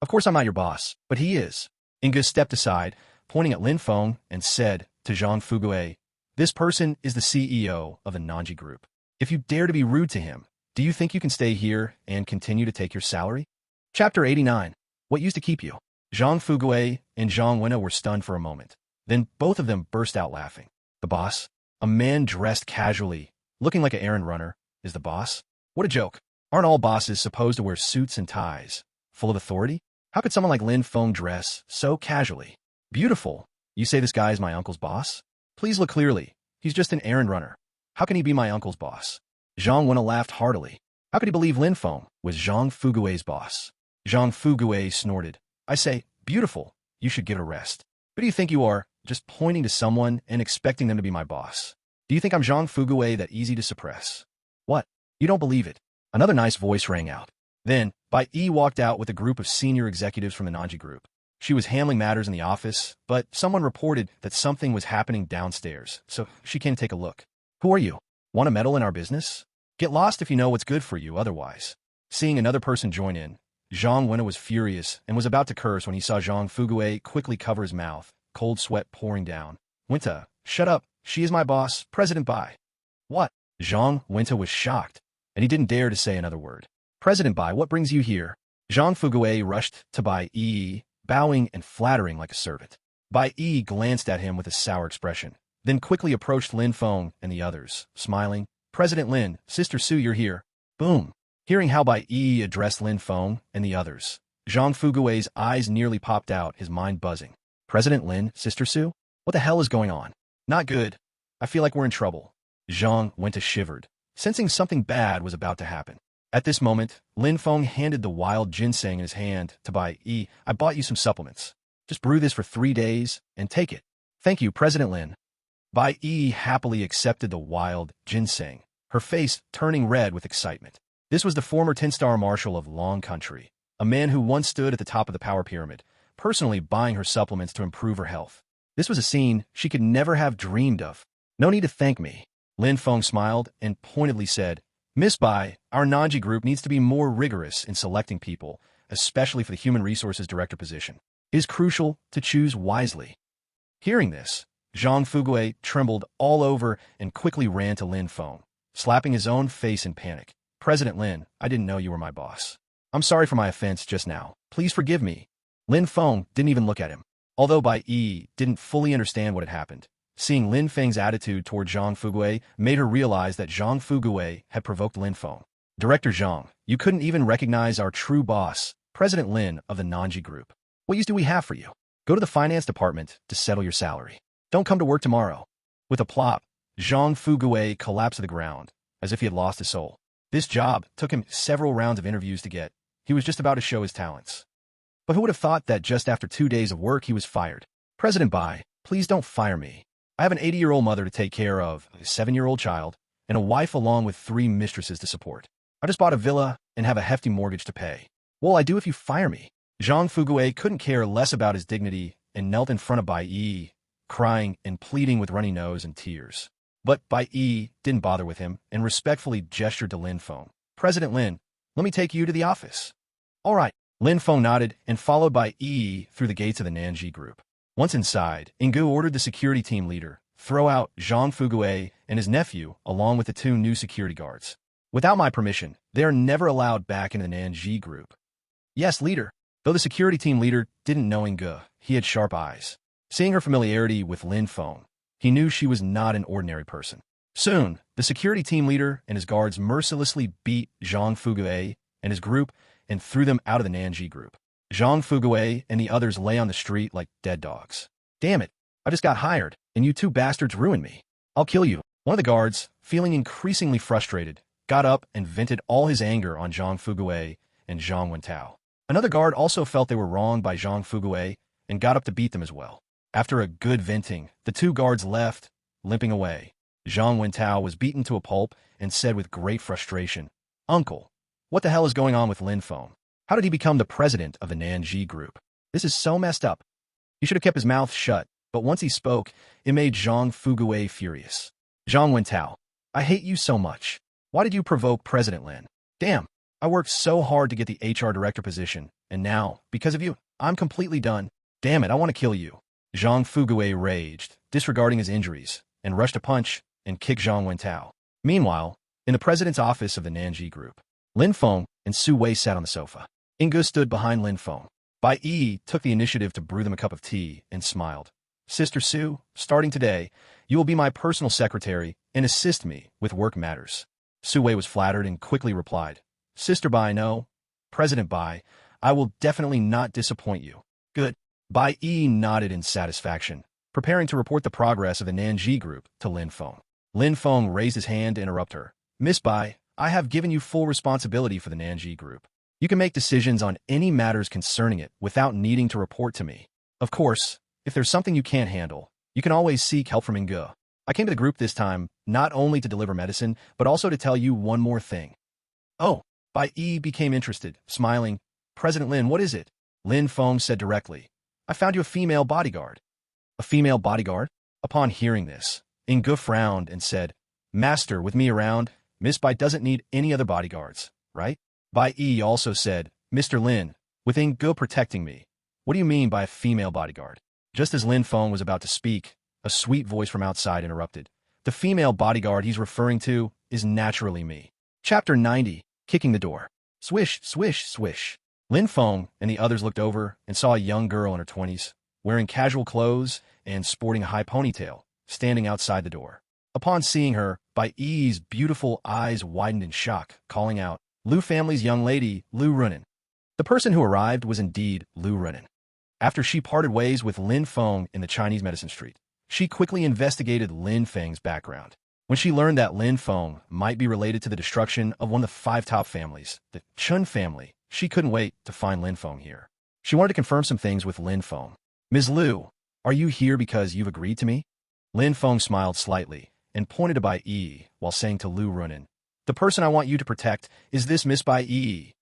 Of course I'm not your boss, but he is. Inge stepped aside, pointing at Lin Feng, and said to Zhang Fugui, this person is the CEO of the Nanji Group. If you dare to be rude to him, do you think you can stay here and continue to take your salary? Chapter 89. What used to keep you? Zhang Fugui and Zhang Wenna were stunned for a moment. Then both of them burst out laughing. The boss? A man dressed casually, looking like an errand runner, is the boss? What a joke. Aren't all bosses supposed to wear suits and ties? Full of authority? How could someone like Lin Feng dress so casually? Beautiful. You say this guy is my uncle's boss? Please look clearly. He's just an errand runner. How can he be my uncle's boss? Zhang Wenna laughed heartily. How could he believe Lin Feng was Zhang Fugui's boss? Zhang Fugui snorted. I say, beautiful. You should give it a rest. Who do you think you are, just pointing to someone and expecting them to be my boss? Do you think I'm Zhang Fugui that easy to suppress? What? You don't believe it? Another nice voice rang out. Then, Bai Yi walked out with a group of senior executives from the Nanji Group. She was handling matters in the office, but someone reported that something was happening downstairs, so she came to take a look. Who are you? Want to meddle in our business? Get lost if you know what's good for you otherwise. Seeing another person join in, Zhang Wenna was furious and was about to curse when he saw Zhang Fugui quickly cover his mouth, cold sweat pouring down. Wenta, shut up. She is my boss, President Bai. What? Zhang Wenta was shocked, and he didn't dare to say another word. President Bai, what brings you here? Zhang Fugui rushed to Bai Yi, bowing and flattering like a servant. Bai Yi glanced at him with a sour expression, then quickly approached Lin Feng and the others, smiling. President Lin, Sister Su, you're here. Boom. Hearing how Bai Yi addressed Lin Feng and the others, Zhang Fugui's eyes nearly popped out, his mind buzzing. President Lin, Sister Su? What the hell is going on? Not good. I feel like we're in trouble. Zhang Wenta shivered, sensing something bad was about to happen. At this moment, Lin Feng handed the wild ginseng in his hand to Bai Yi. I bought you some supplements. Just brew this for 3 days and take it. Thank you, President Lin. Bai Yi happily accepted the wild ginseng, her face turning red with excitement. This was the former 10-star marshal of Long Country, a man who once stood at the top of the power pyramid, personally buying her supplements to improve her health. This was a scene she could never have dreamed of. No need to thank me. Lin Feng smiled and pointedly said, Miss Bai, our Nanji Group needs to be more rigorous in selecting people, especially for the Human Resources Director position. It is crucial to choose wisely. Hearing this, Zhang Fugui trembled all over and quickly ran to Lin Feng, slapping his own face in panic. President Lin, I didn't know you were my boss. I'm sorry for my offense just now. Please forgive me. Lin Feng didn't even look at him. Although Bai Yi didn't fully understand what had happened, seeing Lin Feng's attitude toward Zhang Fugui made her realize that Zhang Fugui had provoked Lin Feng. Director Zhang, you couldn't even recognize our true boss, President Lin of the Nanji Group. What use do we have for you? Go to the finance department to settle your salary. Don't come to work tomorrow. With a plop, Zhang Fugui collapsed to the ground, as if he had lost his soul. This job took him several rounds of interviews to get. He was just about to show his talents. But who would have thought that just after 2 days of work he was fired? President Bai, please don't fire me. I have an 80-year-old mother to take care of, a 7-year-old child, and a wife along with 3 mistresses to support. I just bought a villa and have a hefty mortgage to pay. What will I do if you fire me? Zhang Fugui couldn't care less about his dignity and knelt in front of Bai Yi, crying and pleading with runny nose and tears. But Bai Yi didn't bother with him and respectfully gestured to Lin Feng. President Lin, let me take you to the office. All right. Lin Feng nodded and followed Bai Yi through the gates of the Nanji Group. Once inside, Ingu ordered the security team leader throw out Zhang Fugui and his nephew along with the 2 new security guards. Without my permission, they are never allowed back into the Nanji Group. Yes, leader. Though the security team leader didn't know Ingu, he had sharp eyes. Seeing her familiarity with Lin Feng, he knew she was not an ordinary person. Soon, the security team leader and his guards mercilessly beat Zhang Fugui and his group and threw them out of the Nanji Group. Zhang Fugui and the others lay on the street like dead dogs. Damn it, I just got hired, and you two bastards ruined me. I'll kill you. One of the guards, feeling increasingly frustrated, got up and vented all his anger on Zhang Fugui and Zhang Wentao. Another guard also felt they were wronged by Zhang Fugui and got up to beat them as well. After a good venting, the two guards left, limping away. Zhang Wentao was beaten to a pulp and said with great frustration, "Uncle, what the hell is going on with Lin Feng? How did he become the president of the Nanji group? This is so messed up." He should have kept his mouth shut, but once he spoke, it made Zhang Fugui furious. Zhang Wentao, I hate you so much. Why did you provoke President Lin? Damn, I worked so hard to get the HR director position, and now, because of you, I'm completely done. Damn it, I want to kill you. Zhang Fugui raged, disregarding his injuries, and rushed to punch and kick Zhang Wentao. Meanwhile, in the president's office of the Nanji group, Lin Feng and Su Wei sat on the sofa. Inga stood behind Lin Feng. Bai Yi took the initiative to brew them a cup of tea and smiled. Sister Su, starting today, you will be my personal secretary and assist me with work matters. Su Wei was flattered and quickly replied, Sister Bai, no. President Bai, I will definitely not disappoint you. Good. Bai Yi nodded in satisfaction, preparing to report the progress of the Nanji group to Lin Feng. Lin Feng raised his hand to interrupt her. Miss Bai, I have given you full responsibility for the Nanji group. You can make decisions on any matters concerning it without needing to report to me. Of course, if there's something you can't handle, you can always seek help from Inga. I came to the group this time not only to deliver medicine, but also to tell you one more thing. Oh, Bai Yi became interested, smiling. President Lin, what is it? Lin Feng said directly. I found you a female bodyguard. A female bodyguard? Upon hearing this, Inga frowned and said, Master, with me around, Miss Bai doesn't need any other bodyguards, right? Bai Yi also said, Mr. Lin, with Inga protecting me, what do you mean by a female bodyguard? Just as Lin Feng was about to speak, a sweet voice from outside interrupted. The female bodyguard he's referring to is naturally me. Chapter 90, Kicking the Door. Swish, swish, swish. Lin Feng and the others looked over and saw a young girl in her 20s, wearing casual clothes and sporting a high ponytail, standing outside the door. Upon seeing her, Bai Yi's beautiful eyes widened in shock, calling out, Lu family's young lady, Lu Runin. The person who arrived was indeed Lu Runin. After she parted ways with Lin Feng in the Chinese medicine street, she quickly investigated Lin Feng's background. When she learned that Lin Feng might be related to the destruction of one of the 5 top families, the Chun family, she couldn't wait to find Lin Feng here. She wanted to confirm some things with Lin Feng. Ms. Lu, are you here because you've agreed to me? Lin Feng smiled slightly and pointed to Bai Yi while saying to Lu Runin, the person I want you to protect is this Miss Bai Yi.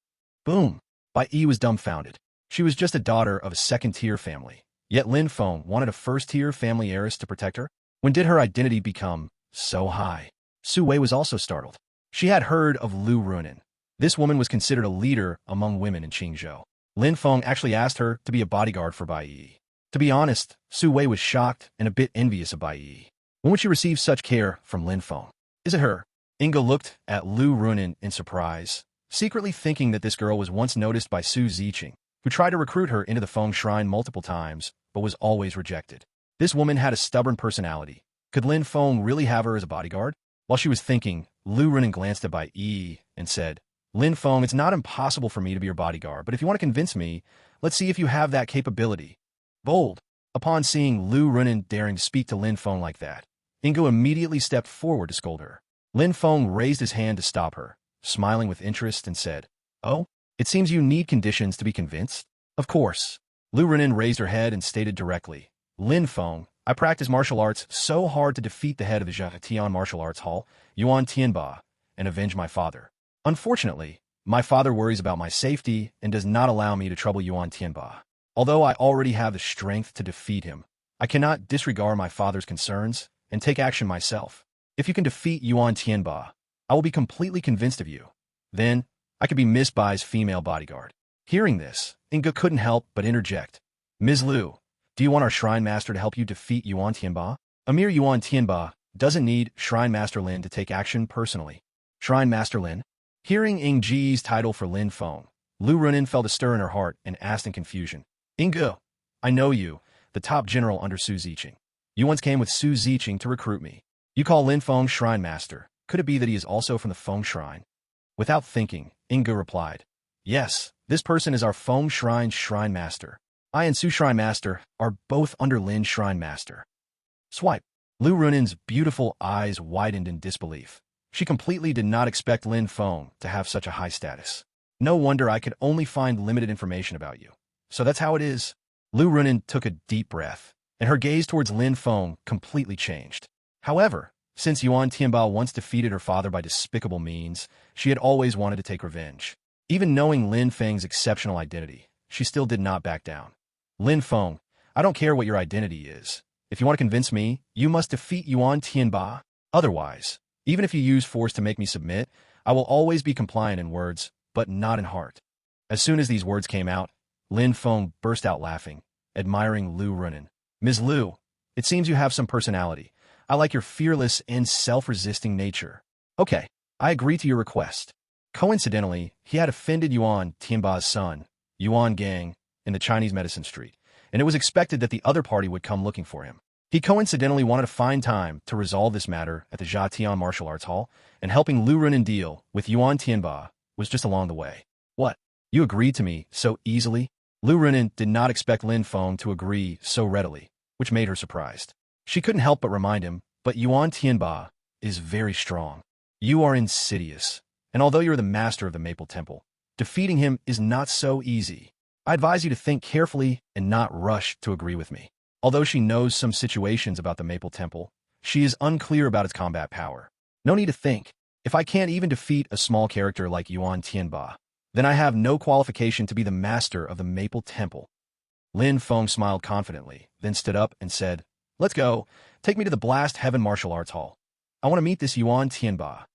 Boom. Bai Yi was dumbfounded. She was just a daughter of a second-tier family. Yet Lin Feng wanted a first-tier family heiress to protect her? When did her identity become so high? Su Wei was also startled. She had heard of Lu Runin. This woman was considered a leader among women in Qingzhou. Lin Feng actually asked her to be a bodyguard for Bai Yi. To be honest, Su Wei was shocked and a bit envious of Bai Yi. When would she receive such care from Lin Feng? Is it her? Inga looked at Lu Runin in surprise, secretly thinking that this girl was once noticed by Su Ziqing, who tried to recruit her into the Feng Shrine multiple times, but was always rejected. This woman had a stubborn personality. Could Lin Feng really have her as a bodyguard? While she was thinking, Lu Runin glanced at Bai Yi and said, Lin Feng, it's not impossible for me to be your bodyguard, but if you want to convince me, let's see if you have that capability. Bold. Upon seeing Lu Runin daring to speak to Lin Feng like that, Inga immediately stepped forward to scold her. Lin Feng raised his hand to stop her, smiling with interest and said, Oh, it seems you need conditions to be convinced? Of course. Lu Runin raised her head and stated directly, Lin Feng, I practice martial arts so hard to defeat the head of the Zhatian Martial Arts Hall, Yuan Tianba, and avenge my father. Unfortunately, my father worries about my safety and does not allow me to trouble Yuan Tianba. Although I already have the strength to defeat him, I cannot disregard my father's concerns and take action myself. If you can defeat Yuan Tianba, I will be completely convinced of you. Then, I could be Miss Bai's female bodyguard. Hearing this, Inga couldn't help but interject. Ms. Lu, do you want our Shrine Master to help you defeat Yuan Tianba? A mere Yuan Tianba doesn't need Shrine Master Lin to take action personally. Shrine Master Lin? Hearing Ing Ji's title for Lin Feng, Lu Runin felt a stir in her heart and asked in confusion. Inga, I know you, the top general under Su Ziqing. You once came with Su Ziqing to recruit me. You call Lin Feng Shrine Master. Could it be that he is also from the Feng Shrine? Without thinking, Inga replied, Yes, this person is our Feng Shrine Master. I and Su Shrine Master are both under Lin Shrine Master. Swipe. Lu Runin's beautiful eyes widened in disbelief. She completely did not expect Lin Feng to have such a high status. No wonder I could only find limited information about you. So that's how it is. Lu Runin took a deep breath, and her gaze towards Lin Feng completely changed. However, since Yuan Tianba once defeated her father by despicable means, she had always wanted to take revenge. Even knowing Lin Feng's exceptional identity, she still did not back down. Lin Feng, I don't care what your identity is. If you want to convince me, you must defeat Yuan Tianba. Otherwise, even if you use force to make me submit, I will always be compliant in words, but not in heart. As soon as these words came out, Lin Feng burst out laughing, admiring Lu Runin. Ms. Lu, it seems you have some personality. I like your fearless and self-resisting nature. Okay, I agree to your request. Coincidentally, he had offended Yuan Tianba's son, Yuan Gang, in the Chinese medicine street, and it was expected that the other party would come looking for him. He coincidentally wanted to find time to resolve this matter at the Zhatian Martial Arts Hall, and helping Lu Runin deal with Yuan Tianba was just along the way. What? You agreed to me so easily? Lu Runin did not expect Lin Feng to agree so readily, which made her surprised. She couldn't help but remind him, but Yuan Tianba is very strong. You are insidious, and although you're the master of the Maple Temple, defeating him is not so easy. I advise you to think carefully and not rush to agree with me. Although she knows some situations about the Maple Temple, she is unclear about its combat power. No need to think. If I can't even defeat a small character like Yuan Tianba, then I have no qualification to be the master of the Maple Temple. Lin Feng smiled confidently, then stood up and said, Let's go. Take me to the Blast Heaven Martial Arts Hall. I want to meet this Yuan Tianba.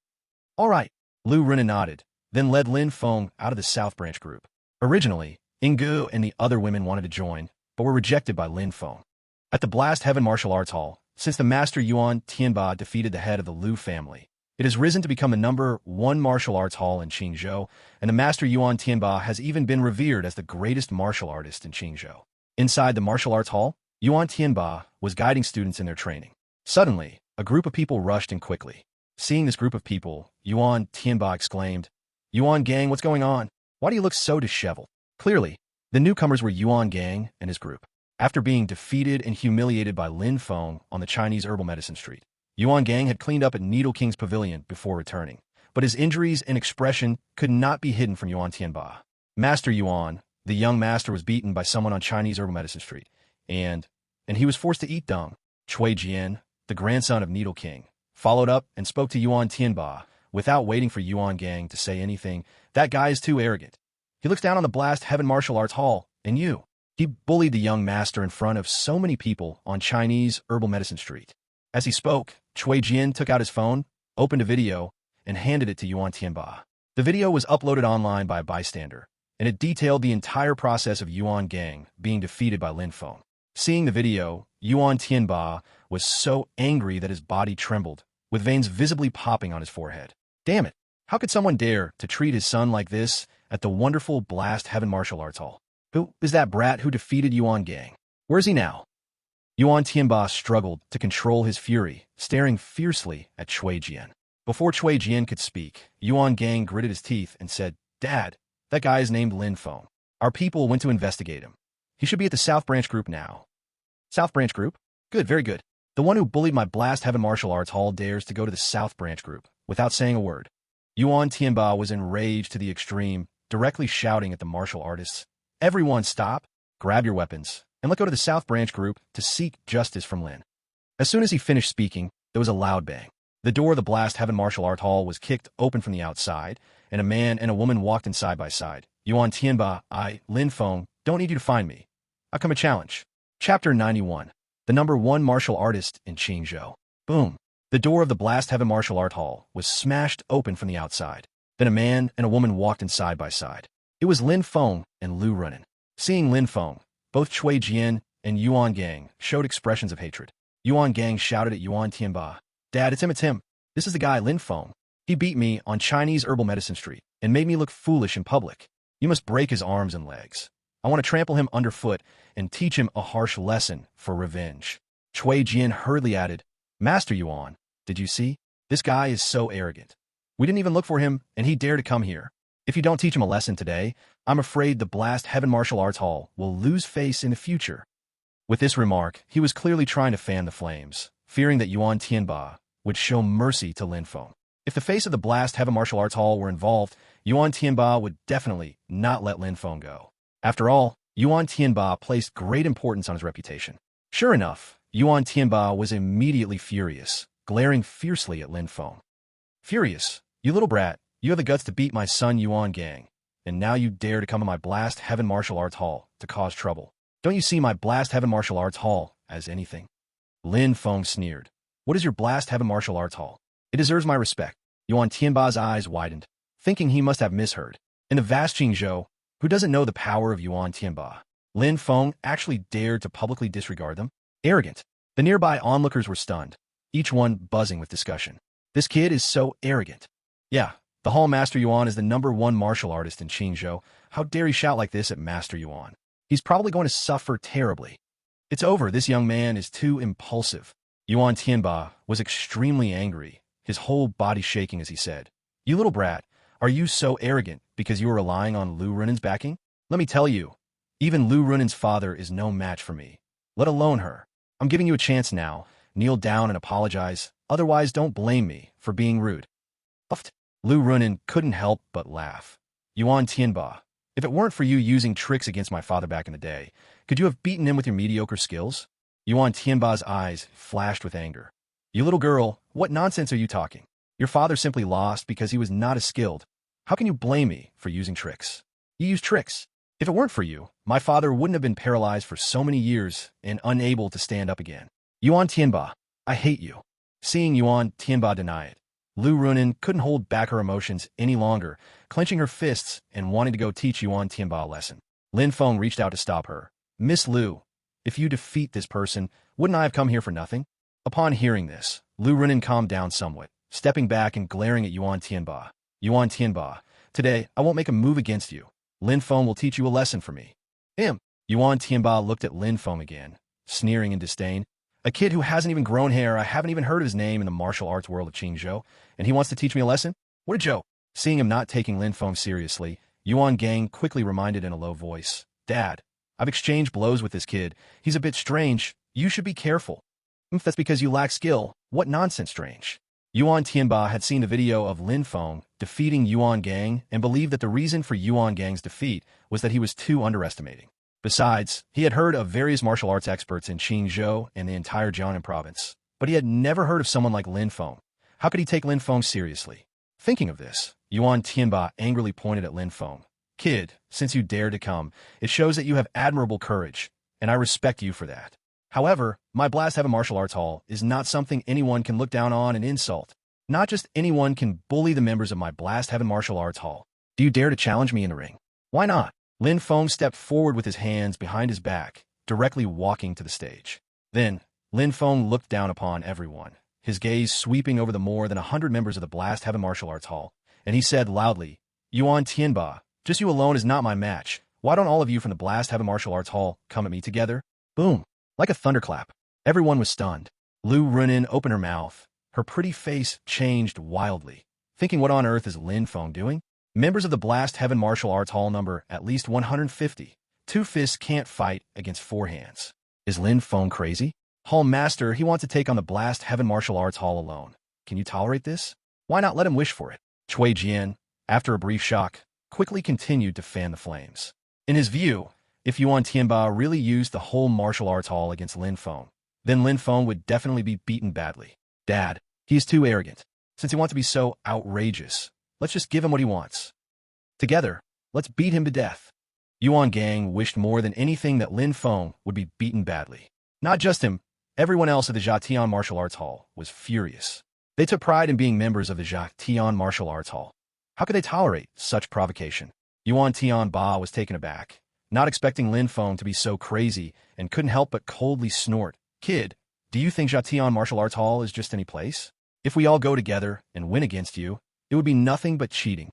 All right. Lu Runin nodded, then led Lin Feng out of the South Branch group. Originally, Ingu and the other women wanted to join, but were rejected by Lin Feng. At the Blast Heaven Martial Arts Hall, since the Master Yuan Tianba defeated the head of the Lu family, it has risen to become the #1 martial arts hall in Qingzhou, and the Master Yuan Tianba has even been revered as the greatest martial artist in Qingzhou. Inside the martial arts hall, Yuan Tianba was guiding students in their training. Suddenly, a group of people rushed in quickly. Seeing this group of people, Yuan Tianba exclaimed, Yuan Gang, what's going on? Why do you look so disheveled? Clearly, the newcomers were Yuan Gang and his group. After being defeated and humiliated by Lin Feng on the Chinese herbal medicine street, Yuan Gang had cleaned up at Needle King's pavilion before returning, but his injuries and expression could not be hidden from Yuan Tianba. Master Yuan, the young master, was beaten by someone on Chinese herbal medicine street, and he was forced to eat dung. Cui Jian, the grandson of Needle King, followed up and spoke to Yuan Tianba without waiting for Yuan Gang to say anything. That guy is too arrogant. He looks down on the Blast Heaven Martial Arts Hall, and you. He bullied the young master in front of so many people on Chinese herbal medicine street. As he spoke, Cui Jian took out his phone, opened a video, and handed it to Yuan Tianba. The video was uploaded online by a bystander, and it detailed the entire process of Yuan Gang being defeated by Lin Feng. Seeing the video, Yuan Tianba was so angry that his body trembled, with veins visibly popping on his forehead. Damn it! How could someone dare to treat his son like this at the wonderful Blast Heaven Martial Arts Hall? Who is that brat who defeated Yuan Gang? Where is he now? Yuan Tianba struggled to control his fury, staring fiercely at Cui Jian. Before Cui Jian could speak, Yuan Gang gritted his teeth and said, Dad, that guy is named Lin Feng. Our people went to investigate him. He should be at the South Branch Group now. South Branch Group? Good, very good. The one who bullied my Blast Heaven Martial Arts Hall dares to go to the South Branch Group, without saying a word. Yuan Tianba was enraged to the extreme, directly shouting at the martial artists, Everyone stop, grab your weapons, and let's go to the South Branch Group to seek justice from Lin. As soon as he finished speaking, there was a loud bang. The door of the Blast Heaven Martial Art Hall was kicked open from the outside, and a man and a woman walked in side by side. Yuan Tianba, Lin Feng, don't need you to find me. I come a challenge. Chapter 91. The #1 martial artist in Qingzhou. Boom. The door of the Blast Heaven Martial Art Hall was smashed open from the outside. Then a man and a woman walked in side by side. It was Lin Feng and Lu Runin. Seeing Lin Feng, both Cui Jian and Yuan Gang showed expressions of hatred. Yuan Gang shouted at Yuan Tianba, Dad, it's him. This is the guy, Lin Feng. He beat me on Chinese herbal medicine street and made me look foolish in public. You must break his arms and legs. I want to trample him underfoot and teach him a harsh lesson for revenge. Cui Jian hurriedly added, Master Yuan, did you see? This guy is so arrogant. We didn't even look for him, and he dared to come here. If you don't teach him a lesson today, I'm afraid the Blast Heaven Martial Arts Hall will lose face in the future. With this remark, he was clearly trying to fan the flames, fearing that Yuan Tianba would show mercy to Lin Feng. If the face of the Blast Heaven Martial Arts Hall were involved, Yuan Tianba would definitely not let Lin Feng go. After all, Yuan Tianba placed great importance on his reputation. Sure enough, Yuan Tianba was immediately furious, glaring fiercely at Lin Feng. Furious, you little brat, you have the guts to beat my son Yuan Gang, and now you dare to come to my Blast Heaven Martial Arts Hall to cause trouble. Don't you see my Blast Heaven Martial Arts Hall as anything? Lin Feng sneered. What is your Blast Heaven Martial Arts Hall? It deserves my respect. Yuan Tianba's eyes widened, thinking he must have misheard. In the vast Qingzhou, who doesn't know the power of Yuan Tianba? Lin Feng actually dared to publicly disregard them? Arrogant. The nearby onlookers were stunned, each one buzzing with discussion. This kid is so arrogant. Yeah, the Hall Master Yuan is the #1 martial artist in Qingzhou. How dare he shout like this at Master Yuan? He's probably going to suffer terribly. It's over, this young man is too impulsive. Yuan Tianba was extremely angry, his whole body shaking as he said, You little brat, are you so arrogant because you are relying on Lu Runin's backing? Let me tell you, even Lu Runin's father is no match for me, let alone her. I'm giving you a chance now. Kneel down and apologize, otherwise don't blame me for being rude. Puffed. Lu Runin couldn't help but laugh. Yuan Tianba, if it weren't for you using tricks against my father back in the day, could you have beaten him with your mediocre skills? Yuan Tianba's eyes flashed with anger. You little girl, what nonsense are you talking? Your father simply lost because he was not as skilled. How can you blame me for using tricks? You used tricks. If it weren't for you, my father wouldn't have been paralyzed for so many years and unable to stand up again. Yuan Tianba, I hate you. Seeing Yuan Tianba deny it, Lu Runin couldn't hold back her emotions any longer, clenching her fists and wanting to go teach Yuan Tianba a lesson. Lin Feng reached out to stop her. Miss Lu, if you defeat this person, wouldn't I have come here for nothing? Upon hearing this, Lu Runin calmed down somewhat, stepping back and glaring at Yuan Tianba. Yuan Tianba, today I won't make a move against you. Lin Feng will teach you a lesson for me. Yuan Tianba looked at Lin Feng again, sneering in disdain. A kid who hasn't even grown hair, I haven't even heard of his name in the martial arts world of Qingzhou, and he wants to teach me a lesson? What a joke. Seeing him not taking Lin Feng seriously, Yuan Gang quickly reminded in a low voice, Dad, I've exchanged blows with this kid. He's a bit strange. You should be careful. If that's because you lack skill, what nonsense strange. Yuan Tianba had seen the video of Lin Feng defeating Yuan Gang and believed that the reason for Yuan Gang's defeat was that he was too underestimating. Besides, he had heard of various martial arts experts in Qingzhou and the entire Jiangnan province, but he had never heard of someone like Lin Feng. How could he take Lin Feng seriously? Thinking of this, Yuan Tianba angrily pointed at Lin Feng. Kid, since you dared to come, it shows that you have admirable courage, and I respect you for that. However, my Blast Heaven Martial Arts Hall is not something anyone can look down on and insult. Not just anyone can bully the members of my Blast Heaven Martial Arts Hall. Do you dare to challenge me in the ring? Why not? Lin Feng stepped forward with his hands behind his back, directly walking to the stage. Then, Lin Feng looked down upon everyone, his gaze sweeping over the more than 100 members of the Blast Heaven Martial Arts Hall, and he said loudly, Yuan Tianba, just you alone is not my match. Why don't all of you from the Blast Heaven Martial Arts Hall come at me together? Boom! Like a thunderclap. Everyone was stunned. Lu Runin opened her mouth. Her pretty face changed wildly, thinking what on earth is Lin Feng doing? Members of the Blast Heaven Martial Arts Hall number at least 150. 2 fists can't fight against 4 hands. Is Lin Feng crazy? Hall Master, he wants to take on the Blast Heaven Martial Arts Hall alone. Can you tolerate this? Why not let him wish for it? Cui Jian, after a brief shock, quickly continued to fan the flames. In his view, if Yuan Tianba really used the whole martial arts hall against Lin Feng, then Lin Feng would definitely be beaten badly. Dad, he's too arrogant. Since he wants to be so outrageous, let's just give him what he wants. Together, let's beat him to death. Yuan Gang wished more than anything that Lin Feng would be beaten badly. Not just him, everyone else at the Zhatian Martial Arts Hall was furious. They took pride in being members of the Zhatian Martial Arts Hall. How could they tolerate such provocation? Yuan Tianba was taken aback, not expecting Lin Feng to be so crazy, and couldn't help but coldly snort. Kid, do you think Zhatian Martial Arts Hall is just any place? If we all go together and win against you, it would be nothing but cheating.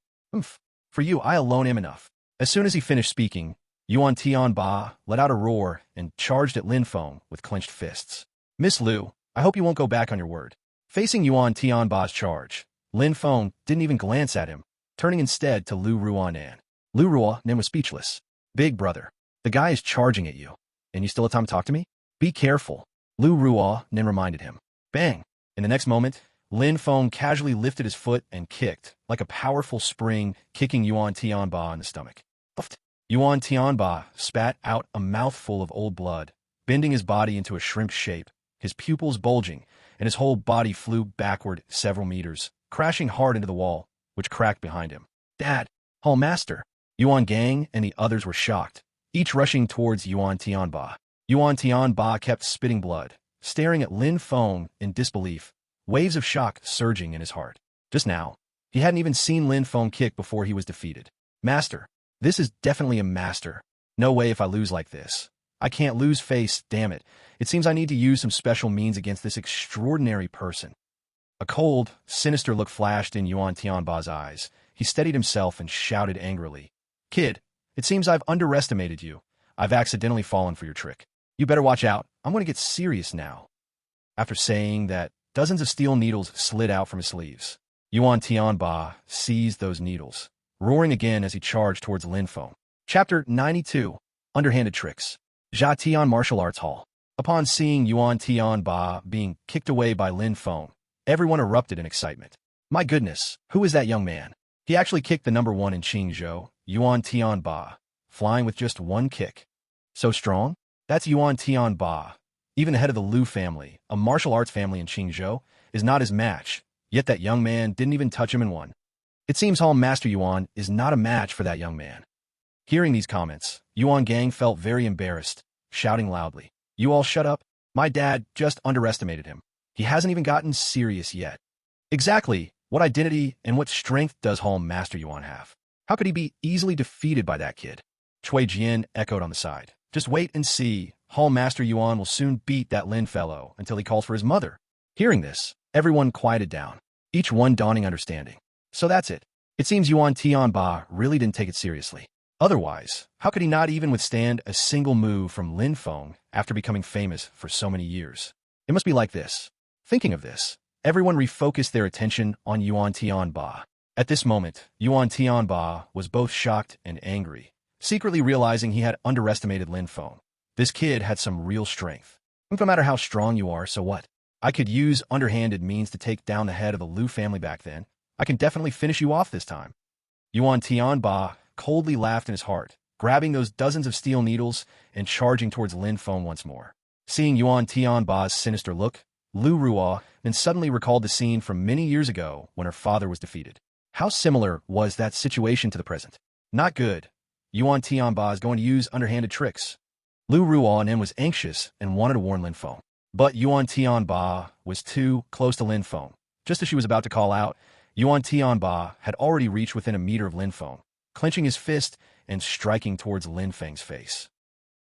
For you, I alone am enough. As soon as he finished speaking, Yuan Tianba let out a roar and charged at Lin Feng with clenched fists. Miss Lu, I hope you won't go back on your word. Facing Yuan Tianba's charge, Lin Feng didn't even glance at him, turning instead to Lu Ruanan. Lu Ruanan was speechless. Big brother, the guy is charging at you, and you still have time to talk to me? Be careful, Lu Ruanan reminded him. Bang! In the next moment, Lin Feng casually lifted his foot and kicked, like a powerful spring, kicking Yuan Tianba in the stomach. Yuan Tianba spat out a mouthful of old blood, bending his body into a shrimp shape, his pupils bulging, and his whole body flew backward several meters, crashing hard into the wall, which cracked behind him. Dad! Hall Master! Yuan Gang and the others were shocked, each rushing towards Yuan Tianba. Yuan Tianba kept spitting blood, staring at Lin Feng in disbelief, waves of shock surging in his heart. Just now, he hadn't even seen Lin Feng kick before he was defeated. Master! This is definitely a master. No way if I lose like this. I can't lose face, damn it. It seems I need to use some special means against this extraordinary person. A cold, sinister look flashed in Yuan Tianba's eyes. He steadied himself and shouted angrily. Kid, it seems I've underestimated you. I've accidentally fallen for your trick. You better watch out. I'm going to get serious now. After saying that, dozens of steel needles slid out from his sleeves. Yuan Tianba seized those needles, roaring again as he charged towards Lin Feng. Chapter 92. Underhanded Tricks. Jia Tian Martial Arts Hall. Upon seeing Yuan Tianba being kicked away by Lin Feng, everyone erupted in excitement. My goodness, who is that young man? He actually kicked the number one in Qingzhou, Yuan Tianba, flying with just one kick. So strong? That's Yuan Tianba. Even the head of the Liu family, a martial arts family in Qingzhou, is not his match, yet that young man didn't even touch him in one. It seems Hall Master Yuan is not a match for that young man. Hearing these comments, Yuan Gang felt very embarrassed, shouting loudly, You all shut up. My dad just underestimated him. He hasn't even gotten serious yet. Exactly. What identity and what strength does Hall Master Yuan have? How could he be easily defeated by that kid? Cui Jian echoed on the side. Just wait and see. Hall Master Yuan will soon beat that Lin fellow until he calls for his mother. Hearing this, everyone quieted down, each one dawning understanding. So that's it. It seems Yuan Tianba really didn't take it seriously. Otherwise, how could he not even withstand a single move from Lin Feng after becoming famous for so many years? It must be like this. Thinking of this, everyone refocused their attention on Yuan Tianba. At this moment, Yuan Tianba was both shocked and angry, secretly realizing he had underestimated Lin Feng. This kid had some real strength. No matter how strong you are, so what? I could use underhanded means to take down the head of the Liu family back then. I can definitely finish you off this time. Yuan Tianba coldly laughed in his heart, grabbing those dozens of steel needles and charging towards Lin Feng once more. Seeing Yuan Tianba's sinister look, Lu Ruo then suddenly recalled the scene from many years ago when her father was defeated. How similar was that situation to the present? Not good. Yuan Tianba is going to use underhanded tricks. Lu Ruo was anxious and wanted to warn Lin Feng. But Yuan Tianba was too close to Lin Feng. Just as she was about to call out, Yuan Tianba had already reached within a meter of Lin Feng, clenching his fist and striking towards Lin Feng's face.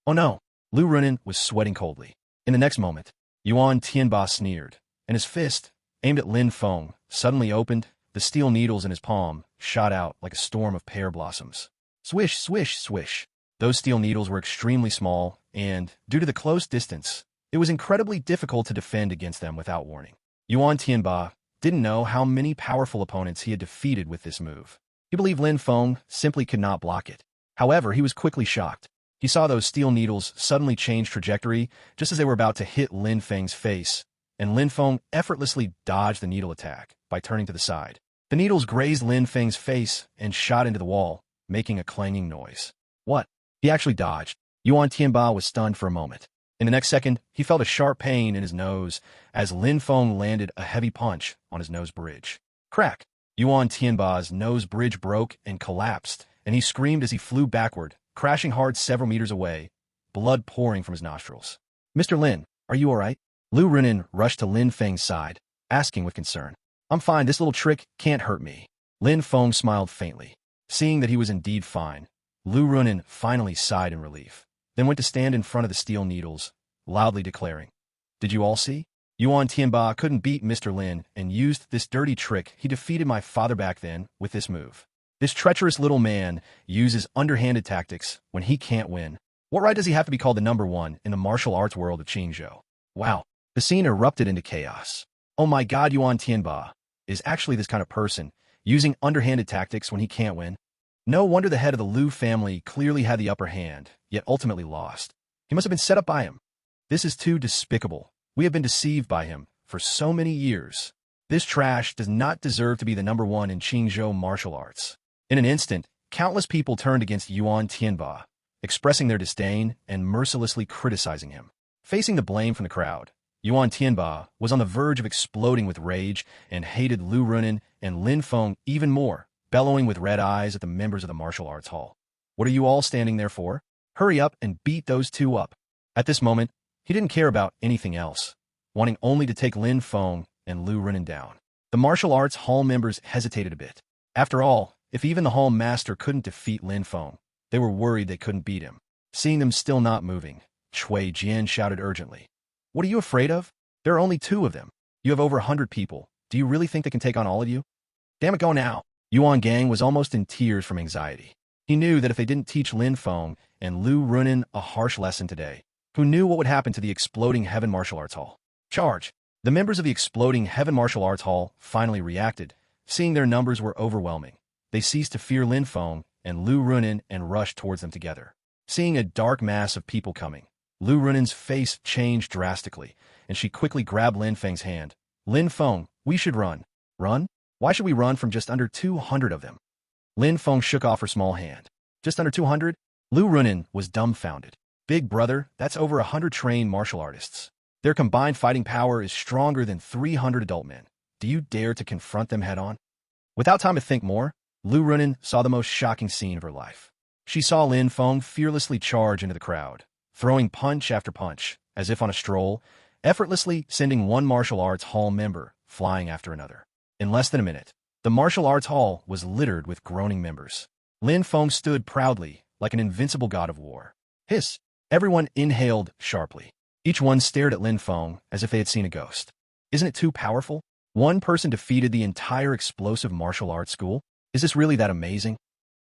Oh no! Lu Runin was sweating coldly. In the next moment, Yuan Tianba sneered, and his fist, aimed at Lin Feng, suddenly opened. The steel needles in his palm shot out like a storm of pear blossoms. Swish, swish, swish. Those steel needles were extremely small, and, due to the close distance, it was incredibly difficult to defend against them without warning. Yuan Tianba didn't know how many powerful opponents he had defeated with this move. He believed Lin Feng simply could not block it. However, he was quickly shocked. He saw those steel needles suddenly change trajectory just as they were about to hit Lin Feng's face, and Lin Feng effortlessly dodged the needle attack by turning to the side. The needles grazed Lin Feng's face and shot into the wall, making a clanging noise. What? He actually dodged. Yuan Tianba was stunned for a moment. In the next second, he felt a sharp pain in his nose as Lin Feng landed a heavy punch on his nose bridge. Crack! Yuan Tianba's nose bridge broke and collapsed, and he screamed as he flew backward, crashing hard several meters away, blood pouring from his nostrils. Mr. Lin, are you all right? Lu Runin rushed to Lin Feng's side, asking with concern. I'm fine, this little trick can't hurt me. Lin Feng smiled faintly. Seeing that he was indeed fine, Lu Runin finally sighed in relief, then went to stand in front of the steel needles, loudly declaring, Did you all see? Yuan Tianba couldn't beat Mr. Lin and used this dirty trick. He defeated my father back then with this move. This treacherous little man uses underhanded tactics when he can't win. What right does he have to be called the number one in the martial arts world of Qingzhou? Wow. The scene erupted into chaos. Oh my god, Yuan Tianba is actually this kind of person. using underhanded tactics when he can't win. No wonder the head of the Liu family clearly had the upper hand, yet ultimately lost. He must have been set up by him. This is too despicable. We have been deceived by him for so many years. This trash does not deserve to be the #1 in Qingzhou martial arts. In an instant, countless people turned against Yuan Tianba, expressing their disdain and mercilessly criticizing him. Facing the blame from the crowd, Yuan Tianba was on the verge of exploding with rage and hated Lu Runin and Lin Feng even more, bellowing with red eyes at the members of the martial arts hall. What are you all standing there for? Hurry up and beat those two up. At this moment, he didn't care about anything else, wanting only to take Lin Feng and Lu Runin down. The martial arts hall members hesitated a bit. After all, if even the hall master couldn't defeat Lin Feng, they were worried they couldn't beat him. Seeing them still not moving, Cui Jian shouted urgently, "What are you afraid of? There are only 2 of them. You have over 100 people. Do you really think they can take on all of you? Damn it, go now." Yuan Gang was almost in tears from anxiety. He knew that if they didn't teach Lin Feng and Lu Runin a harsh lesson today, who knew what would happen to the Exploding Heaven Martial Arts Hall? Charge! The members of the Exploding Heaven Martial Arts Hall finally reacted, seeing their numbers were overwhelming. They ceased to fear Lin Feng and Lu Runin and rushed towards them together. Seeing a dark mass of people coming, Lu Runin's face changed drastically, and she quickly grabbed Lin Feng's hand. "Lin Feng, we should run." "Run? Why should we run from just under 200 of them?" Lin Feng shook off her small hand. "Just under 200? Lu Runin was dumbfounded. "Big brother, that's over 100 trained martial artists. Their combined fighting power is stronger than 300 adult men. Do you dare to confront them head-on?" Without time to think more, Lu Runin saw the most shocking scene of her life. She saw Lin Feng fearlessly charge into the crowd, throwing punch after punch, as if on a stroll, effortlessly sending one martial arts hall member flying after another. In less than a minute, the martial arts hall was littered with groaning members. Lin Feng stood proudly, like an invincible god of war. Hiss! Everyone inhaled sharply. Each one stared at Lin Feng as if they had seen a ghost. Isn't it too powerful? One person defeated the entire explosive martial arts school? Is this really that amazing?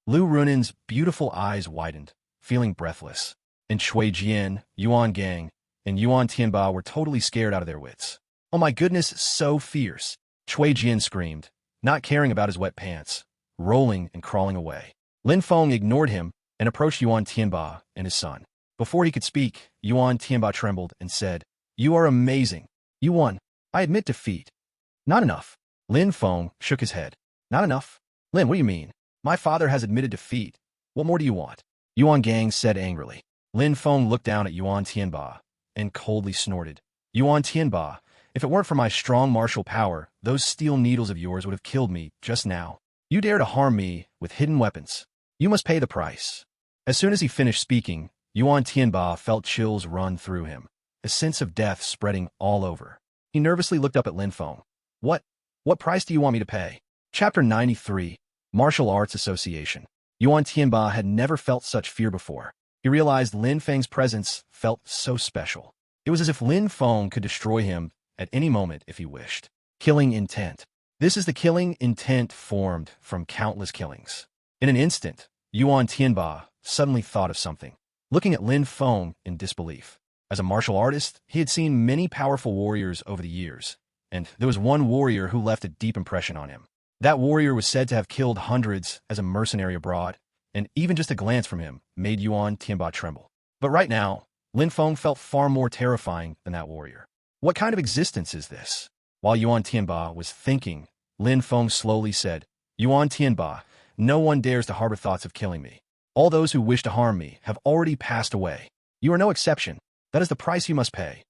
Lu Runin's beautiful eyes widened, feeling breathless. And Cui Jian, Yuan Gang, and Yuan Tianba were totally scared out of their wits. "Oh my goodness, so fierce!" Cui Jian screamed, not caring about his wet pants, rolling and crawling away. Lin Feng ignored him and approached Yuan Tianba and his son. Before he could speak, Yuan Tianba trembled and said, "You are amazing. You won. I admit defeat." "Not enough." Lin Feng shook his head. "Not enough? Lin, what do you mean? My father has admitted defeat. What more do you want?" Yuan Gang said angrily. Lin Feng looked down at Yuan Tianba and coldly snorted. "Yuan Tianba, if it weren't for my strong martial power, those steel needles of yours would have killed me just now. You dare to harm me with hidden weapons. You must pay the price." As soon as he finished speaking, Yuan Tianba felt chills run through him, a sense of death spreading all over. He nervously looked up at Lin Feng. What price do you want me to pay?" Chapter 93, Martial Arts Association. Yuan Tianba had never felt such fear before. He realized Lin Feng's presence felt so special. It was as if Lin Feng could destroy him at any moment if he wished. Killing intent. This is the killing intent formed from countless killings. In an instant, Yuan Tianba suddenly thought of something, looking at Lin Feng in disbelief. As a martial artist, he had seen many powerful warriors over the years, and there was one warrior who left a deep impression on him. That warrior was said to have killed hundreds as a mercenary abroad, and even just a glance from him made Yuan Tianba tremble. But right now, Lin Feng felt far more terrifying than that warrior. What kind of existence is this? While Yuan Tianba was thinking, Lin Feng slowly said, "Yuan Tianba, no one dares to harbor thoughts of killing me. All those who wish to harm me have already passed away. You are no exception. That is the price you must pay."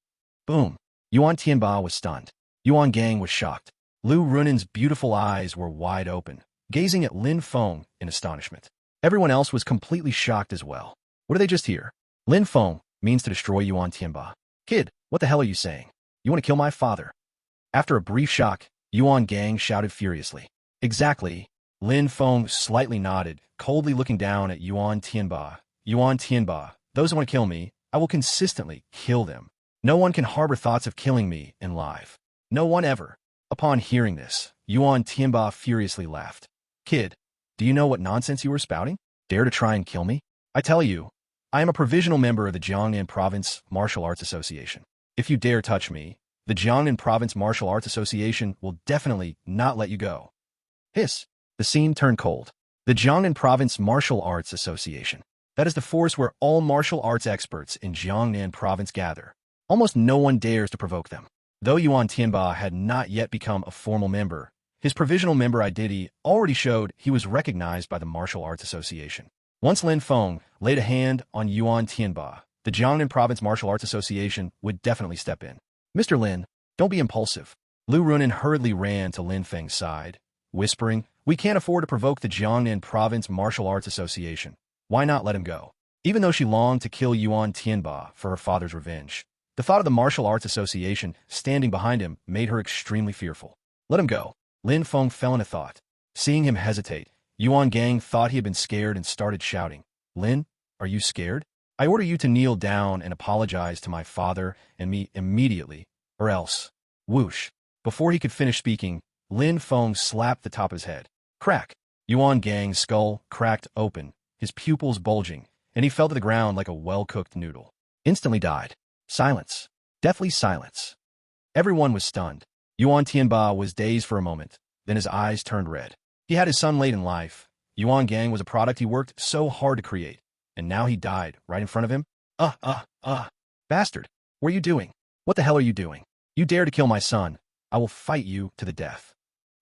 Boom. Yuan Tianba was stunned. Yuan Gang was shocked. Lu Runin's beautiful eyes were wide open, gazing at Lin Feng in astonishment. Everyone else was completely shocked as well. What did they just hear? Lin Feng means to destroy Yuan Tianba. "Kid, what the hell are you saying? You want to kill my father?" After a brief shock, Yuan Gang shouted furiously. "Exactly." Lin Feng slightly nodded, coldly looking down at Yuan Tianba. "Yuan Tianba, those who want to kill me, I will consistently kill them. No one can harbor thoughts of killing me in life. No one ever." Upon hearing this, Yuan Tianba furiously laughed. "Kid, do you know what nonsense you were spouting? Dare to try and kill me? I tell you, I am a provisional member of the Jiangnan Province Martial Arts Association. If you dare touch me, the Jiangnan Province Martial Arts Association will definitely not let you go." Hiss! The scene turned cold. The Jiangnan Province Martial Arts Association. That is the force where all martial arts experts in Jiangnan Province gather. Almost no one dares to provoke them. Though Yuan Tianba had not yet become a formal member, his provisional member identity already showed he was recognized by the Martial Arts Association. Once Lin Feng laid a hand on Yuan Tianba, the Jiangnan Province Martial Arts Association would definitely step in. Mr. Lin, don't be impulsive. Lu Runin hurriedly ran to Lin Feng's side, whispering, "We can't afford to provoke the Jiangnan Province Martial Arts Association. Why not let him go?" Even though she longed to kill Yuan Tianba for her father's revenge, the thought of the Martial Arts Association standing behind him made her extremely fearful. Let him go. Lin Feng fell into thought. Seeing him hesitate, Yuan Gang thought he had been scared and started shouting, "Lin, are you scared? I order you to kneel down and apologize to my father and me immediately, or else." Whoosh. Before he could finish speaking, Lin Feng slapped the top of his head. Crack. Yuan Gang's skull cracked open, his pupils bulging, and he fell to the ground like a well-cooked noodle. Instantly died. Silence. Deathly silence. Everyone was stunned. Yuan Tianba was dazed for a moment, then his eyes turned red. He had his son late in life. Yuan Gang was a product he worked so hard to create, and now he died right in front of him? Bastard. What are you doing? What the hell are you doing? You dare to kill my son. I will fight you to the death.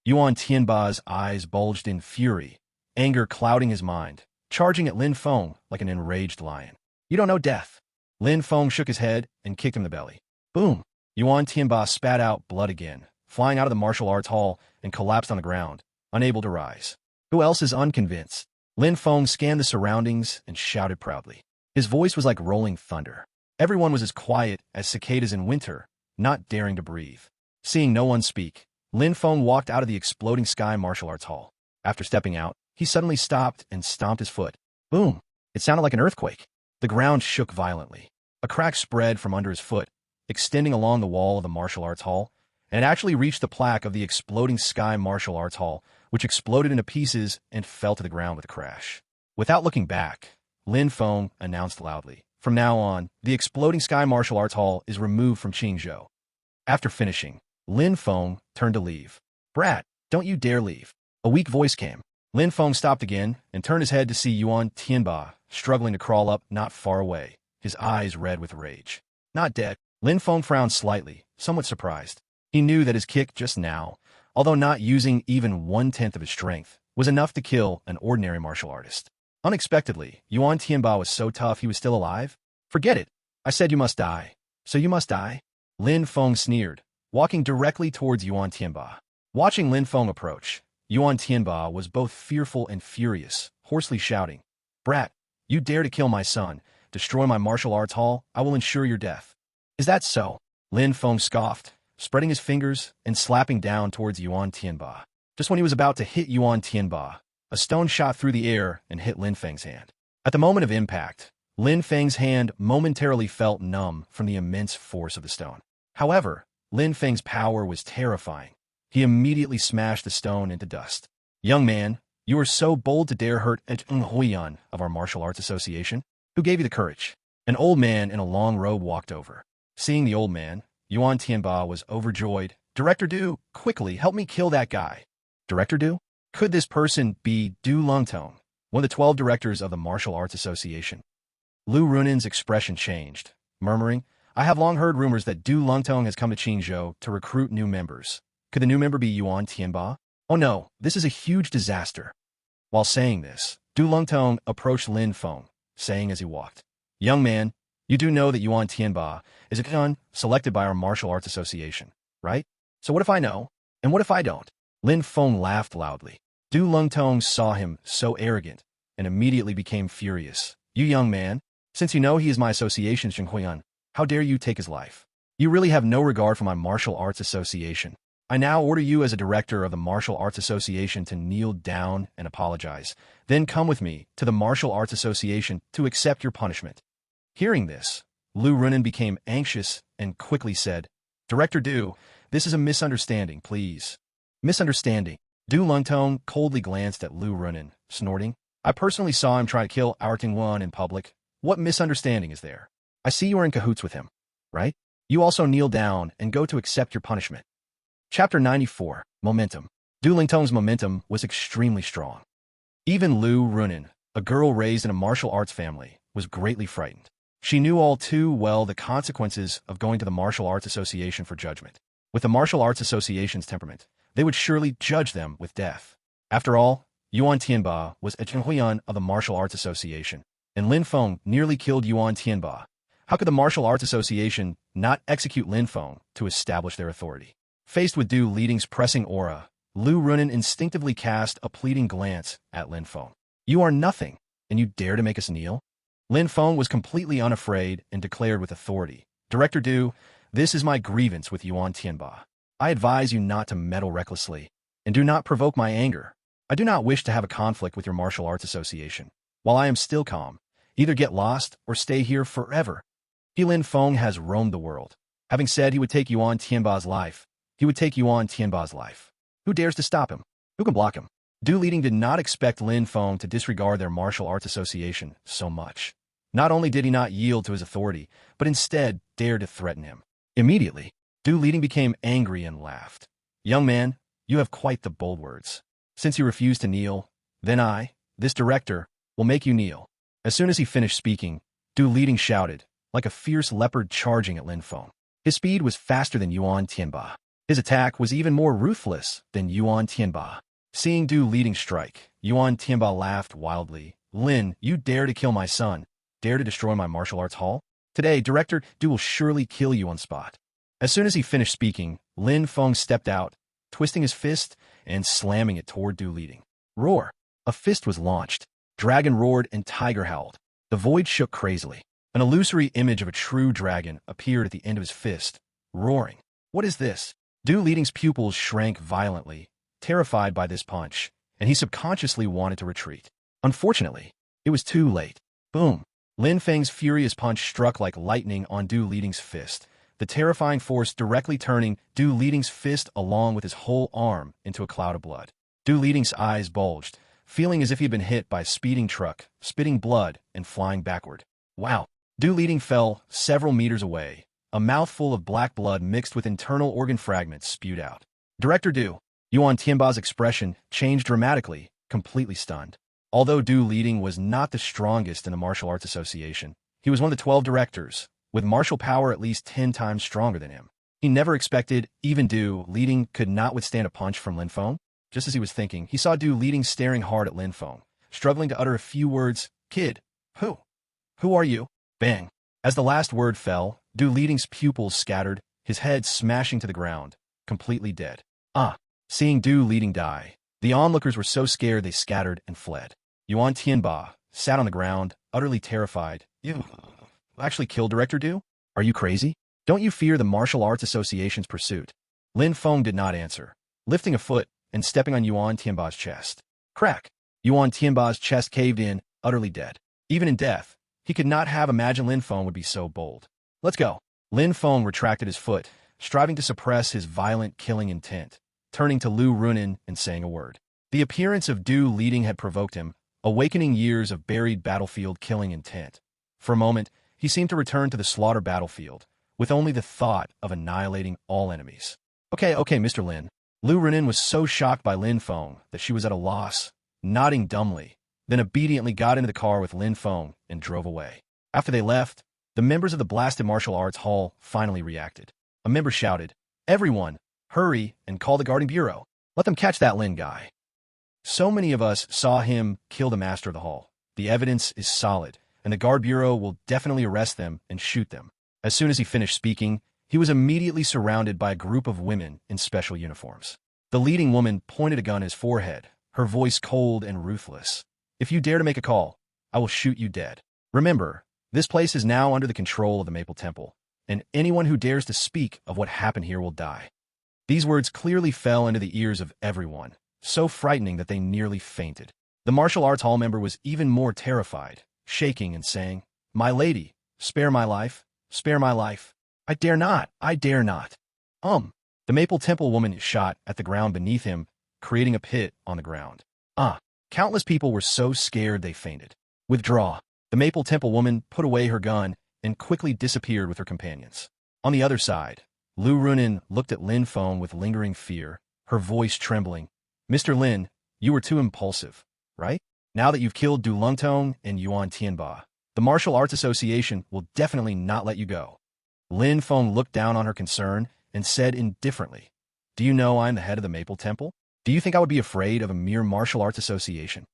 Yuan Tianba's eyes bulged in fury, anger clouding his mind, charging at Lin Feng like an enraged lion. You don't know death. Lin Feng shook his head and kicked him in the belly. Boom! Yuan Tianba spat out blood again, flying out of the martial arts hall and collapsed on the ground, unable to rise. Who else is unconvinced? Lin Feng scanned the surroundings and shouted proudly. His voice was like rolling thunder. Everyone was as quiet as cicadas in winter, not daring to breathe. Seeing no one speak, Lin Feng walked out of the exploding sky martial arts hall. After stepping out, he suddenly stopped and stomped his foot. Boom! It sounded like an earthquake. The ground shook violently. A crack spread from under his foot, extending along the wall of the martial arts hall, and it actually reached the plaque of the exploding sky martial arts hall, which exploded into pieces and fell to the ground with a crash. Without looking back, Lin Feng announced loudly, "From now on, the exploding sky martial arts hall is removed from Qingzhou." After finishing, Lin Feng turned to leave. "Brat, don't you dare leave." A weak voice came. Lin Feng stopped again and turned his head to see Yuan Tianba struggling to crawl up not far away, his eyes red with rage. Not dead. Lin Feng frowned slightly, somewhat surprised. He knew that his kick just now, although not using even 1/10 of his strength, was enough to kill an ordinary martial artist. Unexpectedly, Yuan Tianba was so tough he was still alive. Forget it. I said you must die. So you must die? Lin Feng sneered, walking directly towards Yuan Tianba. Watching Lin Feng approach, Yuan Tianba was both fearful and furious, hoarsely shouting, "Brat, you dare to kill my son, destroy my martial arts hall, I will ensure your death." Is that so? Lin Feng scoffed, spreading his fingers and slapping down towards Yuan Tianba. Just when he was about to hit Yuan Tianba, a stone shot through the air and hit Lin Feng's hand. At the moment of impact, Lin Feng's hand momentarily felt numb from the immense force of the stone. However, Lin Feng's power was terrifying. He immediately smashed the stone into dust. "Young man, you are so bold to dare hurt a Huiyan of our martial arts association? Who gave you the courage?" An old man in a long robe walked over. Seeing the old man, Yuan Tianba was overjoyed. "Director Du, quickly, help me kill that guy." Director Du? Could this person be Du Lungtong, one of the 12 directors of the Martial Arts Association? Lu Runin's expression changed, murmuring, "I have long heard rumors that Du Lungtong has come to Qingzhou to recruit new members. Could the new member be Yuan Tianba? Oh no, this is a huge disaster." While saying this, Du Lungtong approached Lin Feng, saying as he walked, "Young man, you do know that Yuan Tianba is a Kun selected by our Martial Arts Association, right? So what if I know? And what if I don't?" Lin Feng laughed loudly. Du Lungtong saw him so arrogant and immediately became furious. "You young man, since you know he is my association Xinghuiyan, how dare you take his life? You really have no regard for my Martial Arts Association. I now order you as a director of the Martial Arts Association to kneel down and apologize. Then come with me to the Martial Arts Association to accept your punishment." Hearing this, Lu Runin became anxious and quickly said, "Director Du, this is a misunderstanding, please." Misunderstanding. Du Lungtong coldly glanced at Lu Runin, snorting, "I personally saw him try to kill our Tingwan in public. What misunderstanding is there? I see you are in cahoots with him, right? You also kneel down and go to accept your punishment." Chapter 94, Momentum. Du Lingtong's momentum was extremely strong. Even Lu Runin, a girl raised in a martial arts family, was greatly frightened. She knew all too well the consequences of going to the Martial Arts Association for judgment. With the Martial Arts Association's temperament, they would surely judge them with death. After all, Yuan Tianba was a Zhenhuian of the Martial Arts Association, and Lin Feng nearly killed Yuan Tianba. How could the Martial Arts Association not execute Lin Feng to establish their authority? Faced with Du Liding's pressing aura, Lu Runin instinctively cast a pleading glance at Lin Feng. You are nothing, and you dare to make us kneel? Lin Feng was completely unafraid and declared with authority, Director Du, this is my grievance with Yuan Tianba. I advise you not to meddle recklessly, and do not provoke my anger. I do not wish to have a conflict with your martial arts association. While I am still calm, either get lost or stay here forever. Lin Feng has roamed the world. Having said he would take Yuan Tianba's life, he would take Yuan Tianba's life. Who dares to stop him? Who can block him? Du Liding did not expect Lin Feng to disregard their martial arts association so much. Not only did he not yield to his authority, but instead dared to threaten him. Immediately, Du Liding became angry and laughed. Young man, you have quite the bold words. Since you refuse to kneel, then I, this director, will make you kneel. As soon as he finished speaking, Du Liding shouted, like a fierce leopard charging at Lin Feng. His speed was faster than Yuan Tianba. His attack was even more ruthless than Yuan Tianba. Seeing Du Liding strike, Yuan Tianba laughed wildly. Lin, you dare to kill my son, dare to destroy my martial arts hall? Today, Director Du will surely kill you on spot. As soon as he finished speaking, Lin Feng stepped out, twisting his fist and slamming it toward Du Liding. Roar! A fist was launched. Dragon roared and tiger howled. The void shook crazily. An illusory image of a true dragon appeared at the end of his fist, roaring. What is this? Du Liding's pupils shrank violently, terrified by this punch, and he subconsciously wanted to retreat. Unfortunately, it was too late. Boom! Lin Feng's furious punch struck like lightning on Du Liding's fist, the terrifying force directly turning Du Liding's fist along with his whole arm into a cloud of blood. Du Liding's eyes bulged, feeling as if he had been hit by a speeding truck, spitting blood and flying backward. Wow! Du Liding fell several meters away, a mouthful of black blood mixed with internal organ fragments spewed out. Director Du, Yuan Tianba's expression changed dramatically, completely stunned. Although Du Liding was not the strongest in the Martial Arts Association, he was one of the 12 directors, with martial power at least 10 times stronger than him. He never expected even Du Liding could not withstand a punch from Lin Feng. Just as he was thinking, he saw Du Liding staring hard at Lin Feng, struggling to utter a few words. Kid, who? Who are you? Bang! As the last word fell, Du Liding's pupils scattered, his head smashing to the ground, completely dead. Seeing Du Liding die, the onlookers were so scared they scattered and fled. Yuan Tianba sat on the ground, utterly terrified. You actually killed Director Du? Are you crazy? Don't you fear the Martial Arts Association's pursuit? Lin Feng did not answer, lifting a foot and stepping on Yuan Tianba's chest. Crack! Yuan Tianba's chest caved in, utterly dead. Even in death, he could not have imagined Lin Feng would be so bold. Let's go. Lin Feng retracted his foot, striving to suppress his violent killing intent, turning to Lu Runin and saying a word. The appearance of Du Liding had provoked him, awakening years of buried battlefield killing intent. For a moment, he seemed to return to the slaughter battlefield, with only the thought of annihilating all enemies. Okay, Mr. Lin. Lu Runin was so shocked by Lin Feng that she was at a loss, nodding dumbly, then obediently got into the car with Lin Feng and drove away. After they left, the members of the blasted martial arts hall finally reacted. A member shouted, "Everyone, hurry and call the guarding bureau. Let them catch that Lin guy." So many of us saw him kill the master of the hall. The evidence is solid, and the guard bureau will definitely arrest them and shoot them. As soon as he finished speaking, he was immediately surrounded by a group of women in special uniforms. The leading woman pointed a gun at his forehead, her voice cold and ruthless. If you dare to make a call, I will shoot you dead. Remember, this place is now under the control of the Maple Temple, and anyone who dares to speak of what happened here will die. These words clearly fell into the ears of everyone, so frightening that they nearly fainted. The martial arts hall member was even more terrified, shaking and saying, "My lady, spare my life, spare my life. I dare not, I dare not." The Maple Temple woman shot at the ground beneath him, creating a pit on the ground. Countless people were so scared they fainted. Withdraw. The Maple Temple woman put away her gun and quickly disappeared with her companions. On the other side, Lu Runin looked at Lin Feng with lingering fear, her voice trembling. Mr. Lin, you were too impulsive, right? Now that you've killed Du Lungtong and Yuan Tianba, the Martial Arts Association will definitely not let you go. Lin Feng looked down on her concern and said indifferently, Do you know I'm the head of the Maple Temple? Do you think I would be afraid of a mere martial arts association?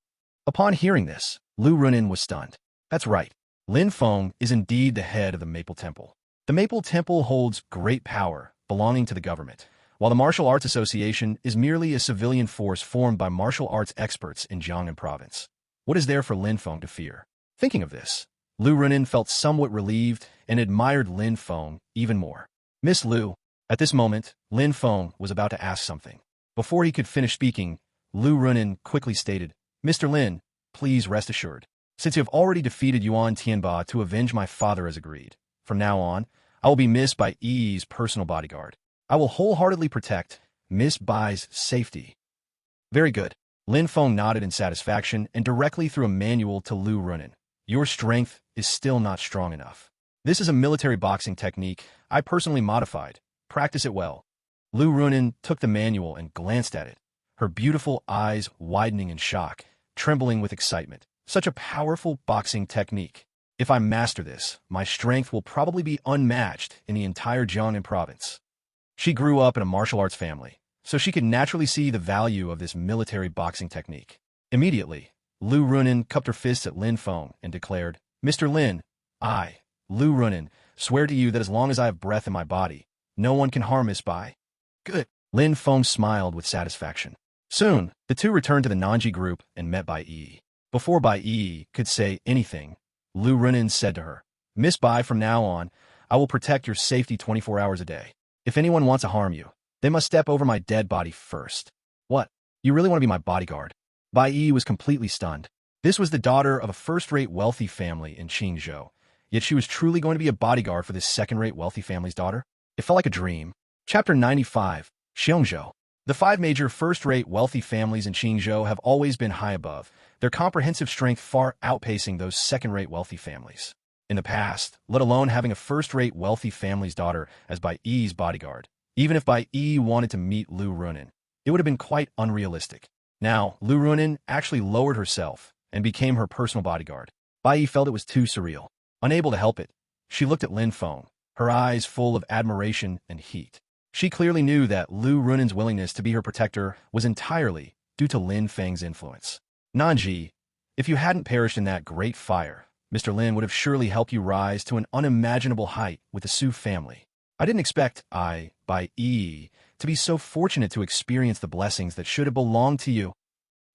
Upon hearing this, Lu Runin was stunned. That's right. Lin Feng is indeed the head of the Maple Temple. The Maple Temple holds great power belonging to the government, while the Martial Arts Association is merely a civilian force formed by martial arts experts in Jiangnan province. What is there for Lin Feng to fear? Thinking of this, Lu Runin felt somewhat relieved and admired Lin Feng even more. Miss Lu. At this moment, Lin Feng was about to ask something. Before he could finish speaking, Lu Runin quickly stated, Mr. Lin, please rest assured. Since you have already defeated Yuan Tianba to avenge my father as agreed, from now on, I will be Miss Bai Yi's personal bodyguard. I will wholeheartedly protect Miss Bai's safety. Very good. Lin Feng nodded in satisfaction and directly threw a manual to Lu Runin. Your strength is still not strong enough. This is a military boxing technique I personally modified. Practice it well. Lu Runin took the manual and glanced at it, her beautiful eyes widening in shock, trembling with excitement. Such a powerful boxing technique. If I master this, my strength will probably be unmatched in the entire Jiangnan province. She grew up in a martial arts family, so she could naturally see the value of this military boxing technique. Immediately, Lu Runin cupped her fists at Lin Feng and declared, Mr. Lin, I, Lu Runin, swear to you that as long as I have breath in my body, no one can harm Miss Bai. Good. Lin Feng smiled with satisfaction. Soon, the two returned to the Nanji group and met Bai Yi. Before Bai Yi could say anything, Lu Runin said to her, Miss Bai, from now on, I will protect your safety 24 hours a day. If anyone wants to harm you, they must step over my dead body first. What? You really want to be my bodyguard? Bai Yi was completely stunned. This was the daughter of a first-rate wealthy family in Qingzhou, yet she was truly going to be a bodyguard for this second-rate wealthy family's daughter? It felt like a dream. Chapter 95, Xiongzhou. The five major first-rate wealthy families in Qingzhou have always been high above, their comprehensive strength far outpacing those second-rate wealthy families. In the past, let alone having a first-rate wealthy family's daughter as Bai Yi's bodyguard, even if Bai Yi wanted to meet Lu Runin, it would have been quite unrealistic. Now, Lu Runin actually lowered herself and became her personal bodyguard. Bai Yi felt it was too surreal. Unable to help it, she looked at Lin Feng, her eyes full of admiration and heat. She clearly knew that Lu Runin's willingness to be her protector was entirely due to Lin Feng's influence. Nanji, if you hadn't perished in that great fire, Mr. Lin would have surely helped you rise to an unimaginable height with the Su family. I didn't expect Bai Yi, to be so fortunate to experience the blessings that should have belonged to you.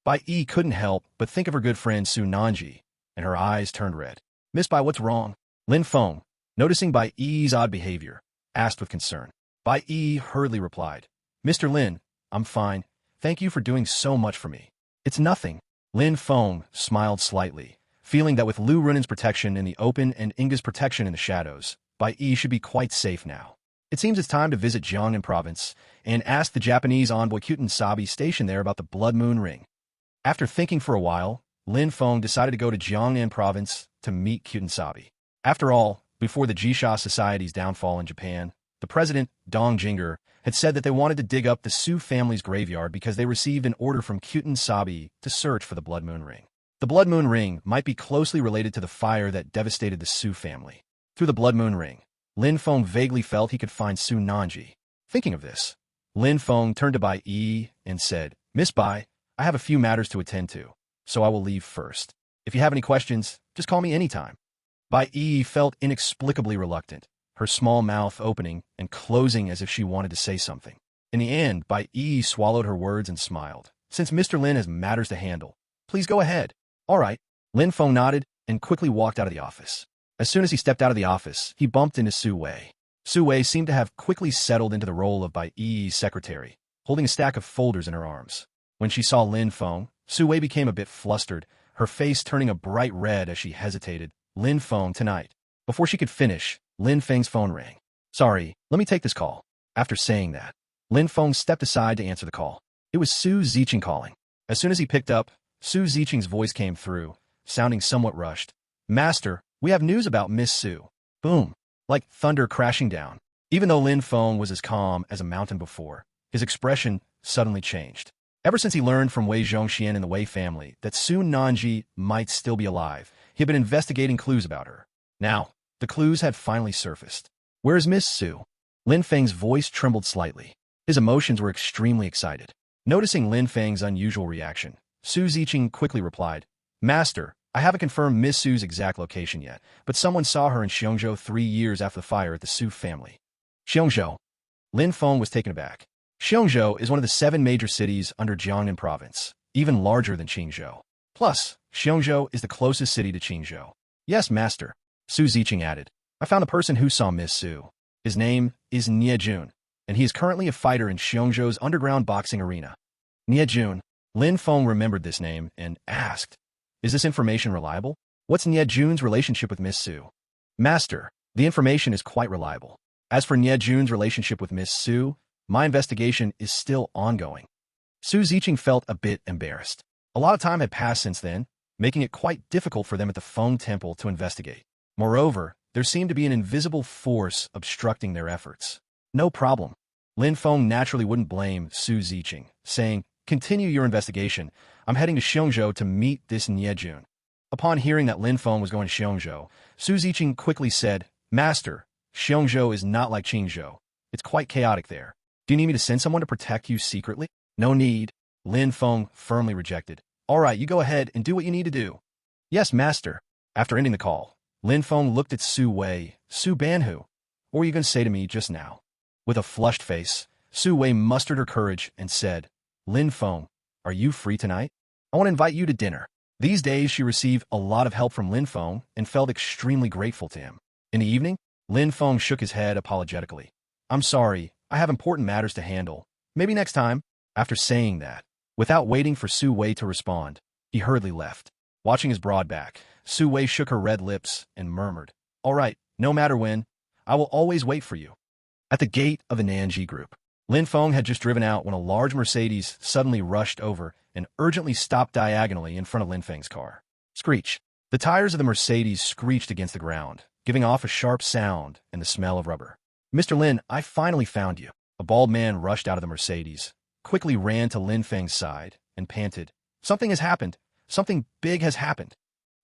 Bai Yi couldn't help but think of her good friend Su Nanji, and her eyes turned red. Miss Bai, what's wrong? Lin Feng, noticing Bai Yi's odd behavior, asked with concern. Bai Yi hurriedly replied, Mr. Lin, I'm fine. Thank you for doing so much for me. It's nothing. Lin Feng smiled slightly, feeling that with Lu Runin's protection in the open and Inga's protection in the shadows, Bai Yi should be quite safe now. It seems it's time to visit Jiangnan province and ask the Japanese envoy Kyuten Sabi stationed there about the Blood Moon Ring. After thinking for a while, Lin Feng decided to go to Jiangnan province to meet Kyuten Sabi. After all, before the Jisha Society's downfall in Japan, the president, Dong Jinger, had said that they wanted to dig up the Su family's graveyard because they received an order from Kyuten Sabi to search for the Blood Moon Ring. The Blood Moon Ring might be closely related to the fire that devastated the Su family. Through the Blood Moon Ring, Lin Feng vaguely felt he could find Su Nanji. Thinking of this, Lin Feng turned to Bai Yi and said, Miss Bai, I have a few matters to attend to, so I will leave first. If you have any questions, just call me anytime. Bai Yi felt inexplicably reluctant, her small mouth opening and closing as if she wanted to say something. In the end, Bai Yi swallowed her words and smiled. Since Mr. Lin has matters to handle, please go ahead. All right. Lin Feng nodded and quickly walked out of the office. As soon as he stepped out of the office, he bumped into Su Wei. Su Wei seemed to have quickly settled into the role of Bai Yi's secretary, holding a stack of folders in her arms. When she saw Lin Feng, Su Wei became a bit flustered, her face turning a bright red as she hesitated. Lin Feng, tonight. Before she could finish, Lin Feng's phone rang. Sorry, let me take this call. After saying that, Lin Feng stepped aside to answer the call. It was Su Ziqing calling. As soon as he picked up, Su Ziqing's voice came through, sounding somewhat rushed. Master, we have news about Miss Su. Boom. Like thunder crashing down. Even though Lin Feng was as calm as a mountain before, his expression suddenly changed. Ever since he learned from Wei Zhongxian and the Wei family that Su Nanji might still be alive, he had been investigating clues about her. Now, the clues had finally surfaced. "Where is Miss Su?" Lin Feng's voice trembled slightly. His emotions were extremely excited. Noticing Lin Feng's unusual reaction, Su Ziqing quickly replied, "Master, I haven't confirmed Miss Su's exact location yet, but someone saw her in Xiongzhou 3 years after the fire at the Su family." Xiongzhou. Lin Feng was taken aback. Xiongzhou is one of the 7 major cities under Jiangnan province, even larger than Qingzhou. Plus, Xiongzhou is the closest city to Qingzhou. "Yes, master," Su Ziqing added. "I found the person who saw Miss Su. His name is Nie Jun, and he is currently a fighter in Xiongzhou's underground boxing arena." Nie Jun. Lin Feng remembered this name and asked, "Is this information reliable? What's Nie Jun's relationship with Miss Su?" "Master, the information is quite reliable. As for Nie Jun's relationship with Miss Su, my investigation is still ongoing." Su Ziqing felt a bit embarrassed. A lot of time had passed since then, making it quite difficult for them at the Feng Temple to investigate. Moreover, there seemed to be an invisible force obstructing their efforts. "No problem." Lin Feng naturally wouldn't blame Su Ziqing, saying, "Continue your investigation. I'm heading to Xiongzhou to meet this Nie Jun." Upon hearing that Lin Feng was going to Xiongzhou, Su Ziqing quickly said, "Master, Xiongzhou is not like Qingzhou. It's quite chaotic there. Do you need me to send someone to protect you secretly?" "No need," Lin Feng firmly rejected. "All right, you go ahead and do what you need to do." "Yes, master." After ending the call, Lin Feng looked at Su Wei. "Su Banhu, what were you going to say to me just now?" With a flushed face, Su Wei mustered her courage and said, "Lin Feng, are you free tonight? I want to invite you to dinner." These days, she received a lot of help from Lin Feng and felt extremely grateful to him. In the evening, Lin Feng shook his head apologetically. "I'm sorry, I have important matters to handle. Maybe next time." After saying that, without waiting for Su Wei to respond, he hurriedly left. Watching his broad back, Su Wei shook her red lips and murmured, "All right, no matter when, I will always wait for you." At the gate of the Nanji group, Lin Feng had just driven out when a large Mercedes suddenly rushed over and urgently stopped diagonally in front of Lin Feng's car. Screech. The tires of the Mercedes screeched against the ground, giving off a sharp sound and the smell of rubber. "Mr. Lin, I finally found you." A bald man rushed out of the Mercedes, quickly ran to Lin Feng's side, and panted, "Something has happened. Something big has happened."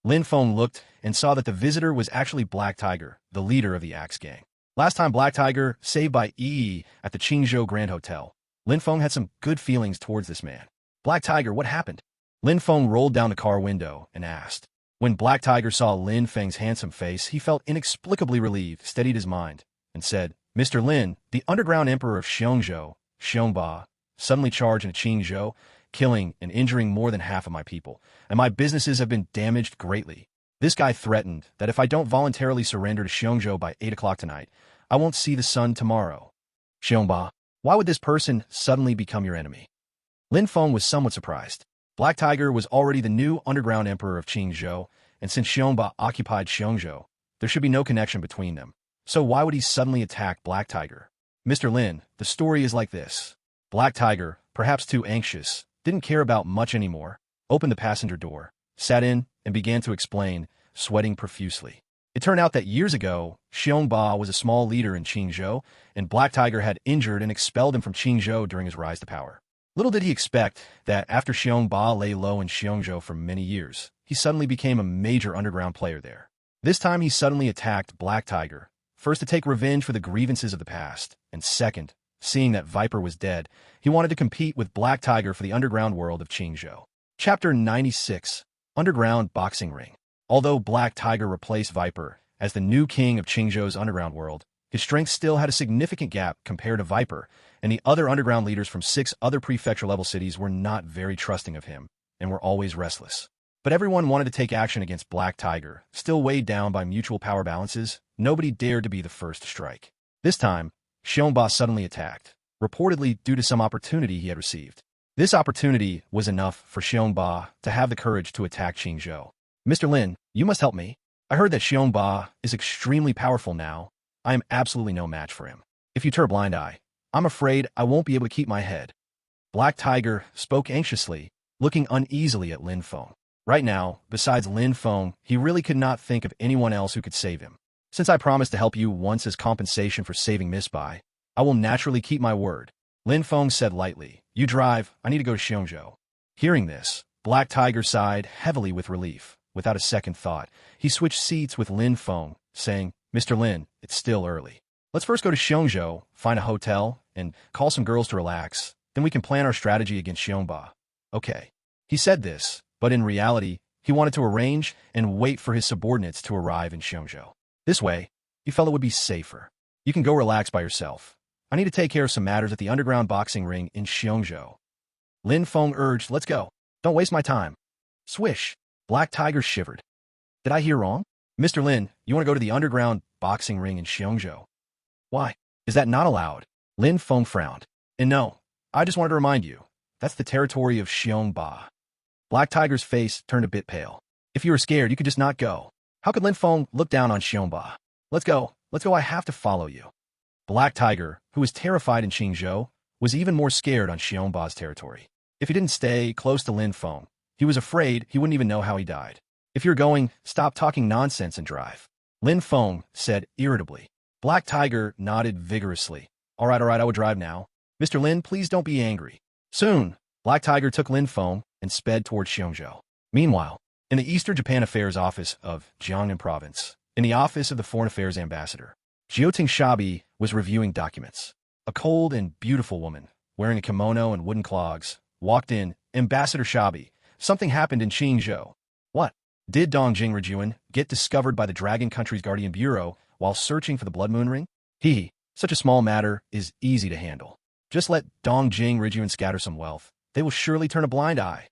Lin Feng looked and saw that the visitor was actually Black Tiger, the leader of the Axe Gang. Last time Black Tiger saved by Yi at the Qingzhou Grand Hotel, Lin Feng had some good feelings towards this man. "Black Tiger, what happened?" Lin Feng rolled down the car window and asked. When Black Tiger saw Lin Feng's handsome face, he felt inexplicably relieved, steadied his mind, and said, "Mr. Lin, the underground emperor of Xiongzhou, Xiongba, suddenly charged into Qingzhou, killing and injuring more than half of my people, and my businesses have been damaged greatly. This guy threatened that if I don't voluntarily surrender to Xiongzhou by 8 o'clock tonight, I won't see the sun tomorrow." "Xiongba, why would this person suddenly become your enemy?" Lin Feng was somewhat surprised. Black Tiger was already the new underground emperor of Qingzhou, and since Xiongba occupied Xiongzhou, there should be no connection between them. So why would he suddenly attack Black Tiger? "Mr. Lin, the story is like this." Black Tiger, perhaps too anxious, didn't care about much anymore, opened the passenger door, sat in, and began to explain, sweating profusely. It turned out that years ago, Xiongba was a small leader in Qingzhou, and Black Tiger had injured and expelled him from Qingzhou during his rise to power. Little did he expect that after Xiongba lay low in Xiongzhou for many years, he suddenly became a major underground player there. This time he suddenly attacked Black Tiger, first to take revenge for the grievances of the past, and second, seeing that Viper was dead, he wanted to compete with Black Tiger for the underground world of Qingzhou. Chapter 96. Underground Boxing Ring. Although Black Tiger replaced Viper as the new king of Qingzhou's underground world, his strength still had a significant gap compared to Viper, and the other underground leaders from 6 other prefecture-level cities were not very trusting of him, and were always restless. But everyone wanted to take action against Black Tiger, still weighed down by mutual power balances. Nobody dared to be the first to strike. This time, Xiongba suddenly attacked, reportedly due to some opportunity he had received. This opportunity was enough for Xiongba to have the courage to attack Qingzhou. "Mr. Lin, you must help me. I heard that Xiongba is extremely powerful now. I am absolutely no match for him. If you turn a blind eye, I'm afraid I won't be able to keep my head." Black Tiger spoke anxiously, looking uneasily at Lin Feng. Right now, besides Lin Feng, he really could not think of anyone else who could save him. "Since I promised to help you once as compensation for saving Miss Bai, I will naturally keep my word. Lin Feng said lightly. You drive. I need to go to Xiongzhou. Hearing this, Black Tiger sighed heavily with relief. Without a second thought, he switched seats with Lin Feng, saying, Mr. Lin, it's still early. Let's first go to Xiongzhou, find a hotel, and call some girls to relax. Then we can plan our strategy against Xiongba. Okay. He said this, but in reality, he wanted to arrange and wait for his subordinates to arrive in Xiongzhou. This way, he felt it would be safer. You can go relax by yourself. I need to take care of some matters at the underground boxing ring in Xiongzhou. Lin Feng urged, let's go. Don't waste my time. Swish. Black Tiger shivered. Did I hear wrong? Mr. Lin, you want to go to the underground boxing ring in Xiongzhou? Why? Is that not allowed? Lin Feng frowned. And no, I just wanted to remind you, that's the territory of Xiongba. Black Tiger's face turned a bit pale. If you were scared, you could just not go. How could Lin Feng look down on Xiongba? Let's go, I have to follow you. Black Tiger, who was terrified in Qingzhou, was even more scared on Xiongba's territory. If he didn't stay close to Lin Feng, he was afraid he wouldn't even know how he died. If you're going, stop talking nonsense and drive. Lin Feng said irritably. Black Tiger nodded vigorously. All right, I will drive now. Mr. Lin, please don't be angry. Soon, Black Tiger took Lin Feng and sped towards Xiongzhou. Meanwhile, in the Eastern Japan Affairs office of Jiangnan Province, in the office of the Foreign Affairs Ambassador, Jiuting Shabi was reviewing documents. A cold and beautiful woman, wearing a kimono and wooden clogs, walked in. Ambassador Shabi, something happened in Qingzhou. What? Did Dong Jingrijuan get discovered by the Dragon Country's Guardian Bureau while searching for the Blood Moon Ring? Such a small matter is easy to handle. Just let Dong Jingrijuan scatter some wealth. They will surely turn a blind eye.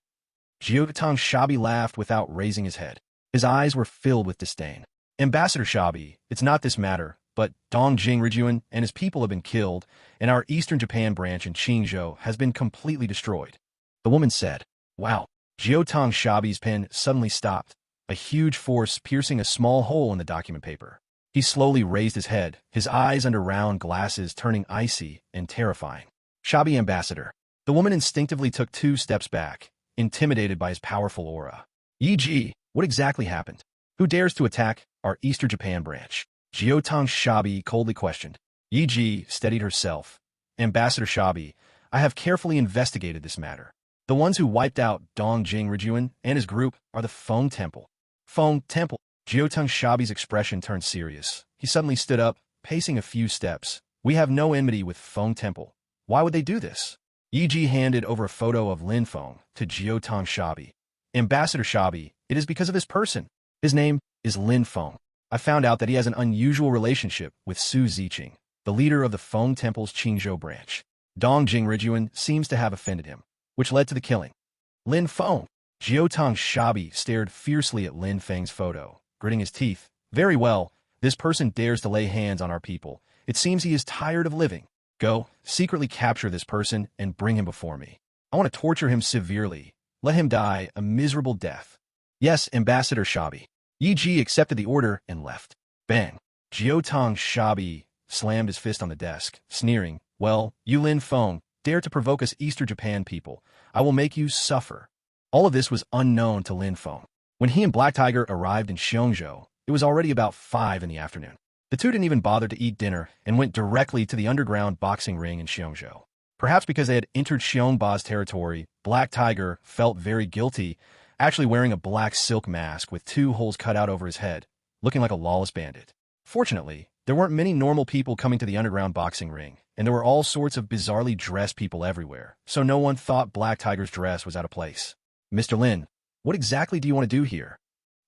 Jiuting Shabi laughed without raising his head. His eyes were filled with disdain. Ambassador Shabi, it's not this matter, but Dong Jingrijuan and his people have been killed, and our Eastern Japan branch in Qingzhou has been completely destroyed. The woman said, Wow. Jiuting Shabi's pen suddenly stopped, a huge force piercing a small hole in the document paper. He slowly raised his head, his eyes under round glasses turning icy and terrifying. Shabi Ambassador. The woman instinctively took 2 steps back, intimidated by his powerful aura. Yi, what exactly happened? Who dares to attack our Eastern Japan branch? Jiuting Shabi coldly questioned. Yi steadied herself. Ambassador Shabi, I have carefully investigated this matter. The ones who wiped out Dong Jingrijuan and his group are the Feng Temple. Feng Temple. Jiuting Shabi's expression turned serious. He suddenly stood up, pacing a few steps. We have no enmity with Feng Temple. Why would they do this? Yi handed over a photo of Lin Feng to Jiuting Shabi. Ambassador Shabi, it is because of this person. His name is Lin Feng. I found out that he has an unusual relationship with Su Ziqing, the leader of the Feng Temple's Qingzhou branch. Dong Jingrijuan seems to have offended him, which led to the killing. Lin Feng. Jiuting Shabi stared fiercely at Lin Feng's photo, gritting his teeth. Very well, this person dares to lay hands on our people. It seems he is tired of living. Go, secretly capture this person and bring him before me. I want to torture him severely. Let him die a miserable death. Yes, Ambassador Shabi. Yi accepted the order and left. Bang. Jiuting Shabi slammed his fist on the desk, sneering. Well, you Lin Feng, dare to provoke us Eastern Japan people. I will make you suffer. All of this was unknown to Lin Feng. When he and Black Tiger arrived in Xiongzhou, it was already about 5 in the afternoon. The two didn't even bother to eat dinner and went directly to the underground boxing ring in Xiongzhou. Perhaps because they had entered Xiongba's territory, Black Tiger felt very guilty, actually wearing a black silk mask with 2 holes cut out over his head, looking like a lawless bandit. Fortunately, there weren't many normal people coming to the underground boxing ring, and there were all sorts of bizarrely dressed people everywhere, so no one thought Black Tiger's dress was out of place. Mr. Lin, what exactly do you want to do here?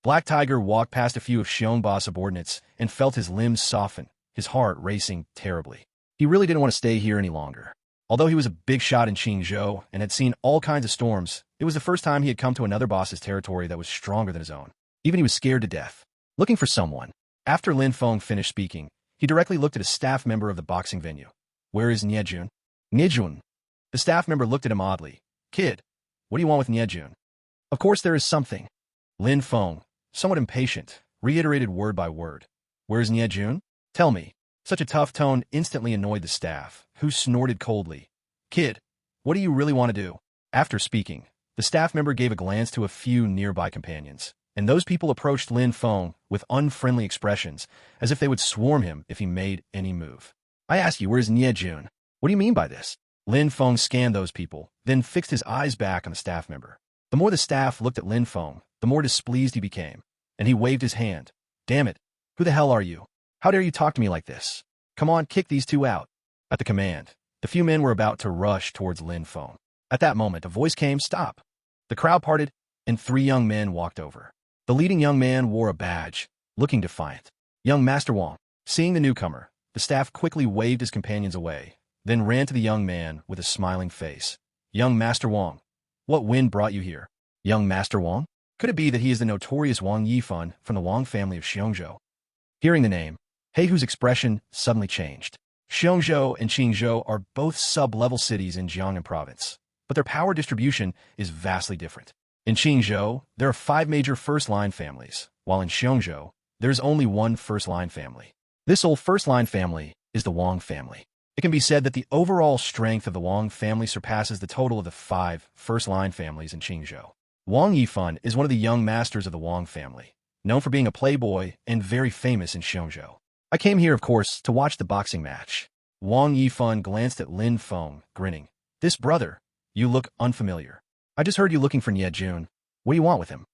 Black Tiger walked past a few of Xiongba's subordinates and felt his limbs soften, his heart racing terribly. He really didn't want to stay here any longer. Although he was a big shot in Qingzhou and had seen all kinds of storms, it was the first time he had come to another boss's territory that was stronger than his own. Even he was scared to death. Looking for someone. After Lin Feng finished speaking, he directly looked at a staff member of the boxing venue. Where is Niejun? Niejun. The staff member looked at him oddly. Kid, what do you want with Niejun? Of course there is something. Lin Feng, somewhat impatient, reiterated word by word. Where's Niejun? Tell me. Such a tough tone instantly annoyed the staff, who snorted coldly. Kid, what do you really want to do? After speaking, the staff member gave a glance to a few nearby companions, and those people approached Lin Feng with unfriendly expressions, as if they would swarm him if he made any move. I ask you, where's Niejun? What do you mean by this? Lin Feng scanned those people, then fixed his eyes back on the staff member. The more the staff looked at Lin Feng, the more displeased he became, and he waved his hand. Damn it! Who the hell are you? How dare you talk to me like this? Come on, kick these two out. At the command, the few men were about to rush towards Lin Feng. At that moment, a voice came, "Stop!" The crowd parted, and 3 young men walked over. The leading young man wore a badge, looking defiant. Young Master Wang. Seeing the newcomer, the staff quickly waved his companions away, then ran to the young man with a smiling face. Young Master Wang, what wind brought you here? Young Master Wang? Could it be that he is the notorious Wang Yifan from the Wang family of Xiongzhou? Hearing the name, Heihu's expression suddenly changed. Xiongzhou and Qingzhou are both sub-level cities in Jiangnan province, but their power distribution is vastly different. In Qingzhou, there are 5 major first-line families, while in Xiongzhou, there is only one first-line family. This old first-line family is the Wang family. It can be said that the overall strength of the Wang family surpasses the total of the 5 first-line families in Qingzhou. Wang Yifan is one of the young masters of the Wang family, known for being a playboy and very famous in Xiongzhou. I came here, of course, to watch the boxing match. Wang Yifan glanced at Lin Feng, grinning. This brother, you look unfamiliar. I just heard you looking for Nie Jun. What do you want with him?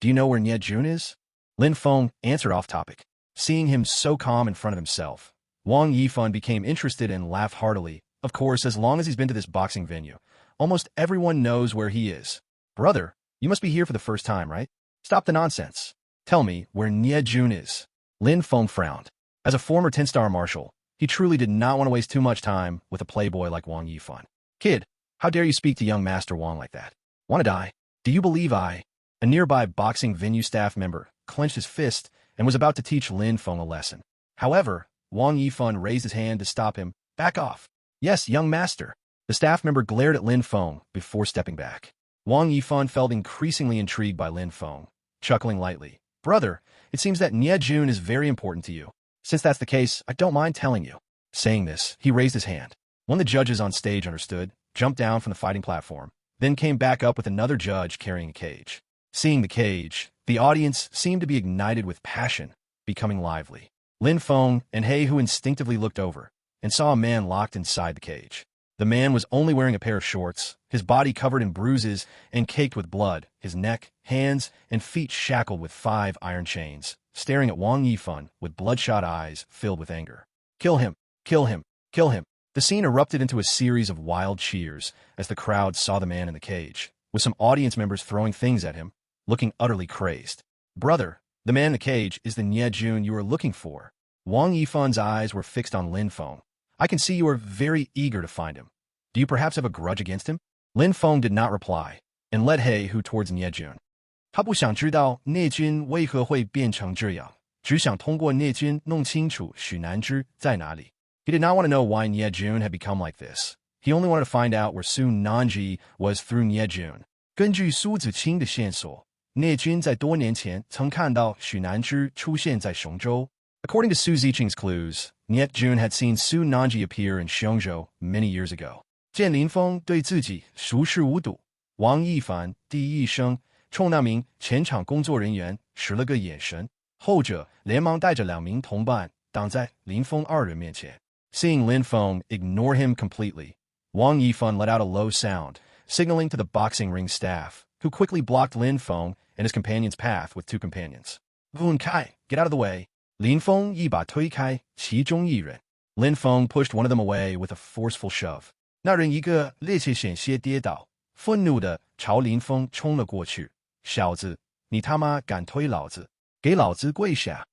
Do you know where Nie Jun is? Lin Feng answered off topic. Seeing him so calm in front of himself, Wang Yifan became interested and laughed heartily. Of course, as long as he's been to this boxing venue, almost everyone knows where he is. Brother, you must be here for the first time, right? Stop the nonsense. Tell me where Nie Jun is. Lin Feng frowned. As a former 10-star marshal, he truly did not want to waste too much time with a playboy like Wang Yifan. Kid, how dare you speak to young Master Wang like that? Want to die? Do you believe I? A nearby boxing venue staff member clenched his fist and was about to teach Lin Feng a lesson. However, Wang Yifan raised his hand to stop him. Back off. Yes, young master. The staff member glared at Lin Feng before stepping back. Wang Yifan felt increasingly intrigued by Lin Feng, chuckling lightly. Brother, it seems that Nie Jun is very important to you. Since that's the case, I don't mind telling you. Saying this, he raised his hand. One of the judges on stage understood, jumped down from the fighting platform, then came back up with another judge carrying a cage. Seeing the cage, the audience seemed to be ignited with passion, becoming lively. Lin Feng and Heihu instinctively looked over and saw a man locked inside the cage. The man was only wearing a pair of shorts, his body covered in bruises and caked with blood, his neck, hands, and feet shackled with 5 iron chains, staring at Wang Yifan with bloodshot eyes filled with anger. Kill him! Kill him! Kill him! The scene erupted into a series of wild cheers as the crowd saw the man in the cage, with some audience members throwing things at him, looking utterly crazed. Brother, the man in the cage is the Nie Jun you are looking for. Wang Yifan's eyes were fixed on Lin Feng. I can see you are very eager to find him. Do you perhaps have a grudge against him? Lin Feng did not reply, and led Heihu towards Nie Jun. 他不想知道聂军为何会变成这样，只想通过聂军弄清楚许南之在哪里. He did not want to know why Nie Jun had become like this. He only wanted to find out where Su Nanji was through Nie Jun. 根据苏子清的线索，聂军在多年前曾看到许南之出现在雄州. According to Su Ziqing's clues, Nie Jun had seen Su Nanji appear in Xiongzhou many years ago. 见林峰对自己熟视无睹，王一凡第一声冲那名前场工作人员使了个眼神，后者连忙带着2名同伴挡在林峰2人面前。Seeing Lin Feng ignore him completely, Wang Yifan let out a low sound, signaling to the boxing ring staff, who quickly blocked Lin Feng and his companion's path with 2 companions. Vun Kai, get out of the way. Lin Feng 一把推开其中一人. Lin Feng pushed one of them away with a forceful shove. 那人一个趔趄险些跌倒，愤怒地朝林峰冲了过去。小子，你他妈敢推老子，给老子跪下！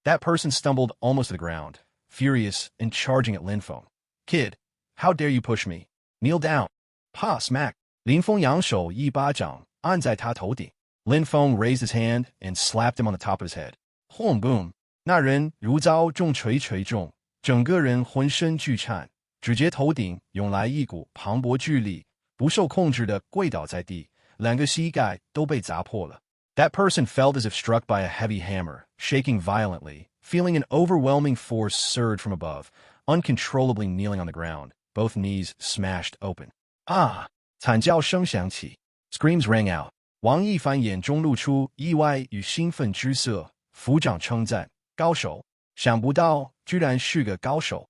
That person stumbled almost to the ground, furious and charging at Lin Feng. Kid, how dare you push me? Kneel down. Pa smack. 林峰扬手一巴掌按在他头顶。Lin Feng raised his hand and slapped him on the top of his head. Home boom. 那人如遭重锤锤中，整个人浑身剧颤。只觉头顶涌来一股磅礴巨力，不受控制地跪倒在地，2个膝盖都被砸破了。That person felt as if struck by a heavy hammer, shaking violently, feeling an overwhelming force surge from above, uncontrollably kneeling on the ground, both knees smashed open. Ah! 惨叫声响起 ，screams rang out. 王一凡眼中露出意外与兴奋之色，抚掌称赞：高手！想不到居然是个高手。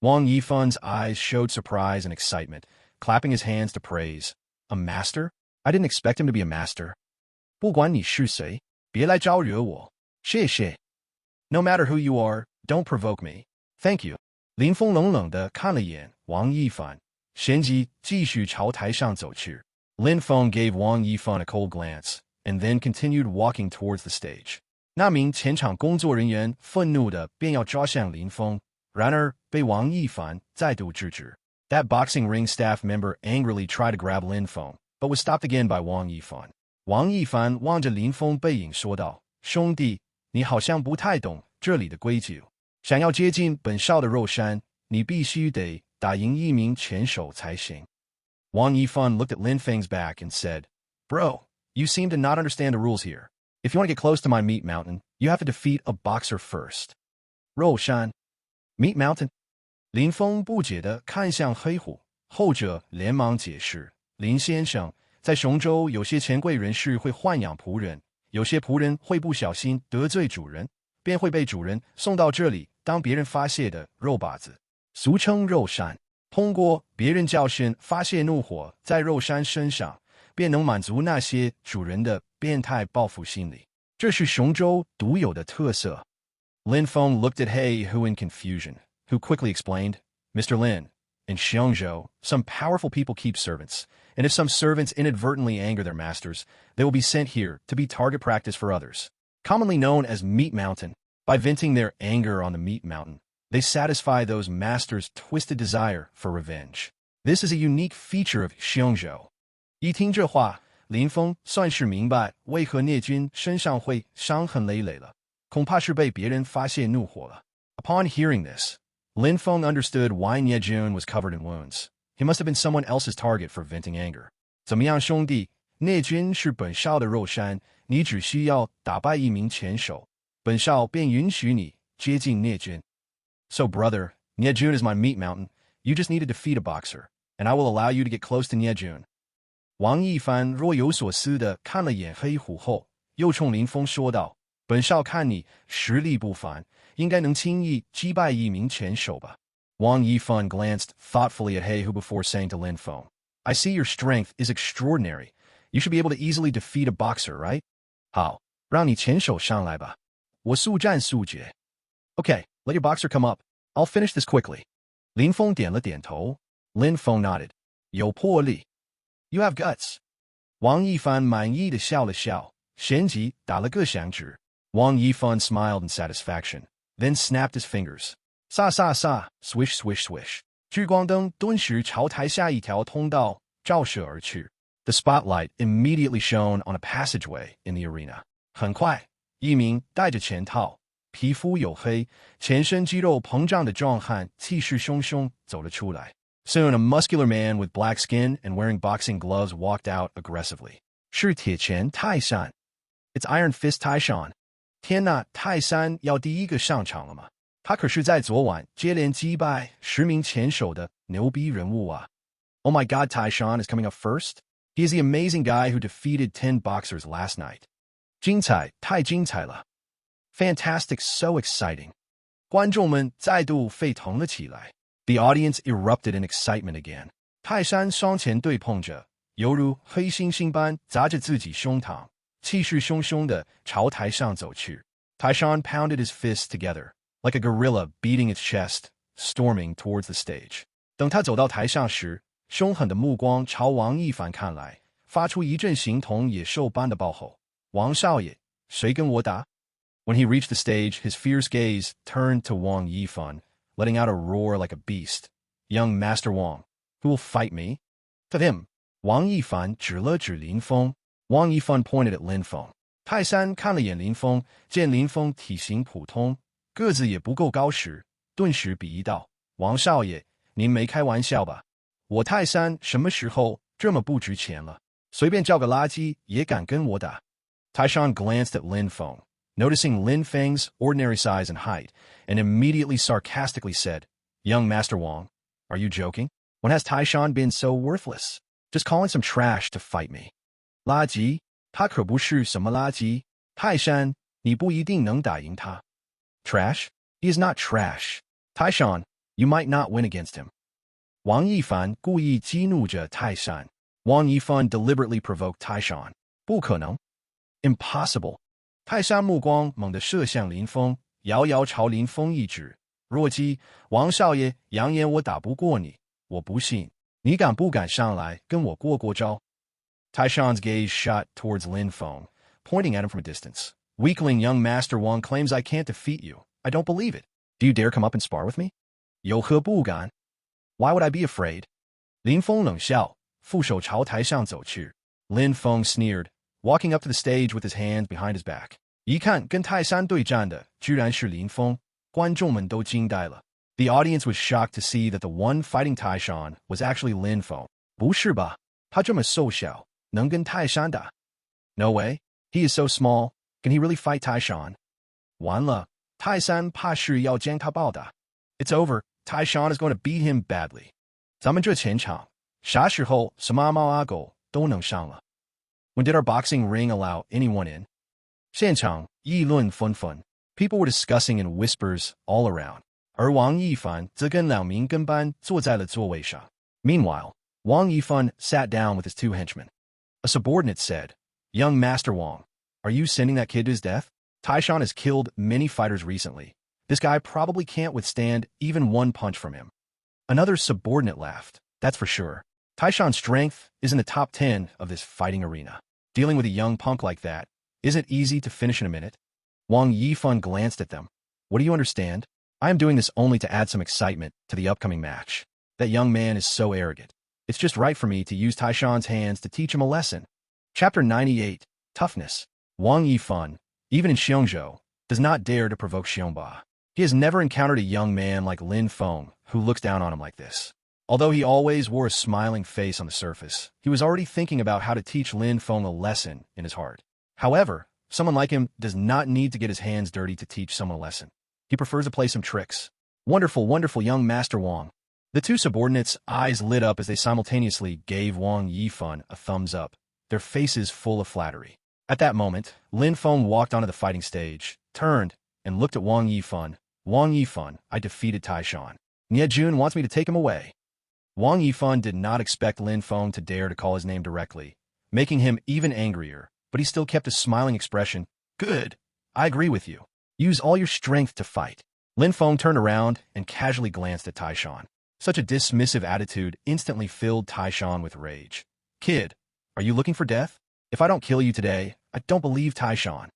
Wang Yifan's eyes showed surprise and excitement, clapping his hands to praise. A master? I didn't expect him to be a master. 不管你是谁，别来招惹我。谢谢。No matter who you are, don't provoke me. Thank you. 林峰冷冷地看了眼王一凡，旋即继续朝台上走去。Lin Feng gave Wang Yifan a cold glance, and then continued walking towards the stage. 那名前场工作人员愤怒地便要抓向林峰，然而被王一凡再度制止。That boxing ring staff member angrily tried to grab Lin Feng, but was stopped again by Wang Yifan. 王一凡望着林峰背影说道：“兄弟，你好像不太懂这里的规矩。想要接近本少的肉山，你必须得打赢一名拳手才行。” Wang Yifan looked at Lin Feng's back and said, Bro, you seem to not understand the rules here. If you want to get close to my meat mountain, you have to defeat a boxer first. 肉山 Meat Mountain? 林峰不解地看向黑虎，后者连忙解释：“林先生，在雄州有些权贵人士会豢养仆人，有些仆人会不小心得罪主人，便会被主人送到这里当别人发泄的肉靶子，俗称肉山。通过别人教训发泄怒火在肉山身上，便能满足那些主人的变态报复心理。这是雄州独有的特色。” Lin Feng looked at He Hu in confusion, who quickly explained, Mr. Lin, in Xiongzhou, some powerful people keep servants, and if some servants inadvertently anger their masters, they will be sent here to be target practice for others. Commonly known as Meat Mountain, by venting their anger on the Meat Mountain, they satisfy those masters' twisted desire for revenge. This is a unique feature of Xiongzhou. 一听这话，林峰算是明白为何聂军身上会伤痕累累了，恐怕是被别人发泄怒火了。Upon hearing this, Lin Feng understood why Nie Jun was covered in wounds. He must have been someone else's target for venting anger. 怎么样，兄弟？聂军是本少的肉山，你只需要打败一名拳手，本少便允许你接近聂军。So, brother, Nie Jun is my meat mountain. You just need to defeat a boxer, and I will allow you to get close to Nie Jun. 王一凡若有所思地看了眼黑虎后，又冲林峰说道：“本少看你实力不凡，应该能轻易击败一名拳手吧。” Wang Yifan glanced thoughtfully at He Hu before saying to Lin Feng, I see your strength is extraordinary. You should be able to easily defeat a boxer, right? 好，让你拳手上来吧。我速战速决。Okay, let your boxer come up. I'll finish this quickly. 林峰点了点头。Lin Feng nodded. 有魄力。You have guts. 王一凡满意的笑了笑，旋即打了个响指。Wang Yifan smiled in satisfaction, then snapped his fingers. 飒飒飒 swish swish swish. 聚光灯顿时朝台下一条通道照射而去。The spotlight immediately shone on a passageway in the arena. 很快，一名戴着拳套、皮肤黝黑、全身肌肉膨胀的壮汉气势汹汹走了出来。Soon, a muscular man with black skin and wearing boxing gloves walked out aggressively. 是铁拳泰山。It's Iron Fist Taishan. 天哪，泰山要第一个上场了吗？他可是在昨晚接连击败10名拳手的牛逼人物啊。Oh my God, Taishan is coming up first? He is the amazing guy who defeated 10 boxers last night. 精彩，太精彩了。Fantastic, so exciting. 观众们再度沸腾了起来。The audience erupted in excitement again. 泰山双拳对碰着，犹如黑猩猩般砸着自己胸膛，气势汹汹地朝台上走去。Taishan pounded his fists together, like a gorilla beating its chest, storming towards the stage. 等他走到台上时，凶狠的目光朝王一凡看来，发出一阵形同野兽般的暴吼：“王少爷，谁跟我打？” When he reached the stage, his fierce gaze turned to Wang Yifan, letting out a roar like a beast. Young Master Wang, who will fight me? To him, Wang Yifan 指了指林峰。Wang Yifan pointed at Lin Feng. 泰山看了眼林峰，见林峰体型普通，个子也不够高时，顿时鄙夷道：“王少爷，您没开玩笑吧？我泰山什么时候这么不值钱了？随便叫个垃圾也敢跟我打？” Taishan glanced at Lin Feng, noticing Lin Feng's ordinary size and height, and immediately sarcastically said, Young Master Wang, are you joking? When has Taishan been so worthless? Just calling some trash to fight me. 垃圾？他可不是什么垃圾。泰山，你不一定能打赢他。Trash? He is not trash. Taishan, You might not win against him. Wang Yifan 故意激怒着泰山. Wang Yifan deliberately provoked Taishan. 不可能. Impossible. 泰山目光猛地射向林峰，遥遥朝林峰一指。弱鸡，王少爷扬言我打不过你，我不信，你敢不敢上来跟我过过招？ Taishan's gaze shot towards Lin Feng, pointing at him from a distance. Weakling young Master Wang claims I can't defeat you. I don't believe it. Do you dare come up and spar with me? 有何不敢? Why would I be afraid? 林峰冷笑，负手朝台上走去。Lin Feng sneered, walking up to the stage with his hands behind his back. 一看跟泰山对战的居然是林峰，观众们都惊呆了。The audience was shocked to see that the one fighting Taishan was actually Lin Feng. 不是吧？他这么瘦小，能跟泰山打？ No way. He is so small. Can he really fight Taishan? 完了，泰山怕是要将他暴打。It's over. Taishan is going to beat him badly. 咱们这前场，啥时候什么阿猫阿狗都能上了？ When did our boxing ring allow anyone in? 现场议论纷纷. People were discussing in whispers all around. 而王一凡则跟两名跟班坐在了座位上. Meanwhile, Wang Yifan sat down with his two henchmen. A subordinate said, Young Master Wang, are you sending that kid to his death? Taishan has killed many fighters recently. This guy probably can't withstand even one punch from him. Another subordinate laughed. That's for sure. Taishan's strength is in the top 10 of this fighting arena. Dealing with a young punk like that isn't easy to finish in a minute. Wang Yifan glanced at them. What do you understand? I am doing this only to add some excitement to the upcoming match. That young man is so arrogant. It's just right for me to use Taishan's hands to teach him a lesson. Chapter 98, Toughness. Wang Yifan, even in Xiongzhou, does not dare to provoke Xiongba. He has never encountered a young man like Lin Feng who looks down on him like this. Although he always wore a smiling face on the surface, he was already thinking about how to teach Lin Feng a lesson in his heart. However, someone like him does not need to get his hands dirty to teach someone a lesson. He prefers to play some tricks. Wonderful, wonderful young Master Wang. The two subordinates' eyes lit up as they simultaneously gave Wang Yifan a thumbs up, their faces full of flattery. At that moment, Lin Feng walked onto the fighting stage, turned, and looked at Wang Yifan. Wang Yifan, I defeated Taishan. Nie Jun wants me to take him away. Wang Yifan did not expect Lin Feng to dare to call his name directly, making him even angrier, but he still kept a smiling expression. Good. I agree with you. Use all your strength to fight. Lin Feng turned around and casually glanced at Taishan. Such a dismissive attitude instantly filled Taishan with rage. Kid, are you looking for death? If I don't kill you today, I don't believe Taishan.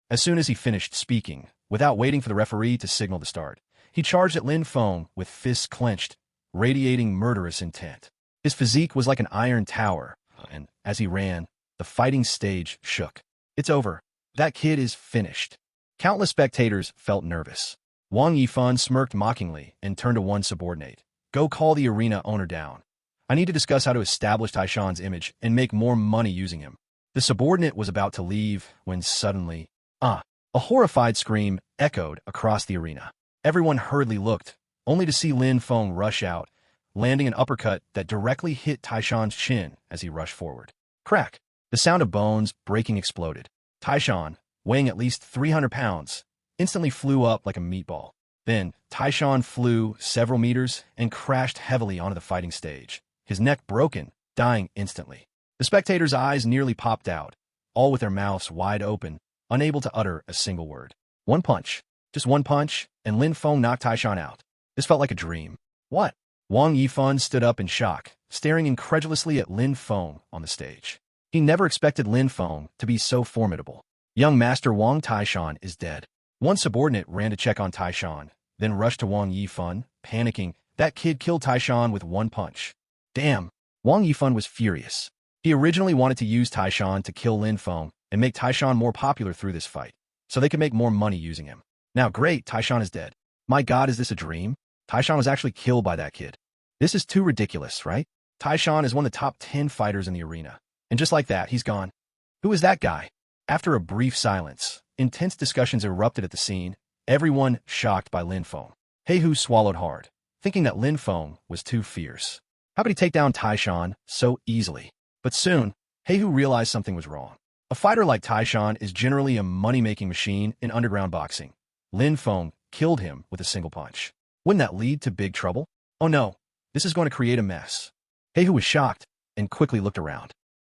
As soon as he finished speaking, without waiting for the referee to signal the start, he charged at Lin Feng with fists clenched, radiating murderous intent. His physique was like an iron tower, and as he ran, the fighting stage shook. It's over. That kid is finished. Countless spectators felt nervous. Wang Yifan smirked mockingly and turned to one subordinate. Go call the arena owner down. I need to discuss how to establish Taishan's image and make more money using him. The subordinate was about to leave when suddenly, a horrified scream echoed across the arena. Everyone hurriedly looked, only to see Lin Feng rush out, landing an uppercut that directly hit Taishan's chin as he rushed forward. Crack! The sound of bones breaking exploded. Taishan, weighing at least 300 pounds, instantly flew up like a meatball. Then, Taishan flew several meters and crashed heavily onto the fighting stage, his neck broken, dying instantly. The spectators' eyes nearly popped out, all with their mouths wide open, unable to utter a single word. One punch, just one punch, and Lin Feng knocked Taishan out. This felt like a dream. What? Wang Yifan stood up in shock, staring incredulously at Lin Feng on the stage. He never expected Lin Feng to be so formidable. Young Master Wang Taishan is dead. One subordinate ran to check on Taishan, then rushed to Wang Yifan, panicking. That kid killed Taishan with one punch. Damn! Wang Yifan was furious. He originally wanted to use Taishan to kill Lin Feng and make Taishan more popular through this fight, so they could make more money using him. Now great, Taishan is dead. My god, is this a dream? Taishan was actually killed by that kid. This is too ridiculous, right? Taishan is one of the top 10 fighters in the arena. And just like that, he's gone. Who is that guy? After a brief silence, intense discussions erupted at the scene, everyone shocked by Lin Feng. Heihu swallowed hard, thinking that Lin Feng was too fierce. How could he take down Taishan so easily? But soon, Heihu realized something was wrong. A fighter like Taishan is generally a money-making machine in underground boxing. Lin Feng killed him with a single punch. Wouldn't that lead to big trouble? Oh no, this is going to create a mess. Heihu was shocked and quickly looked around.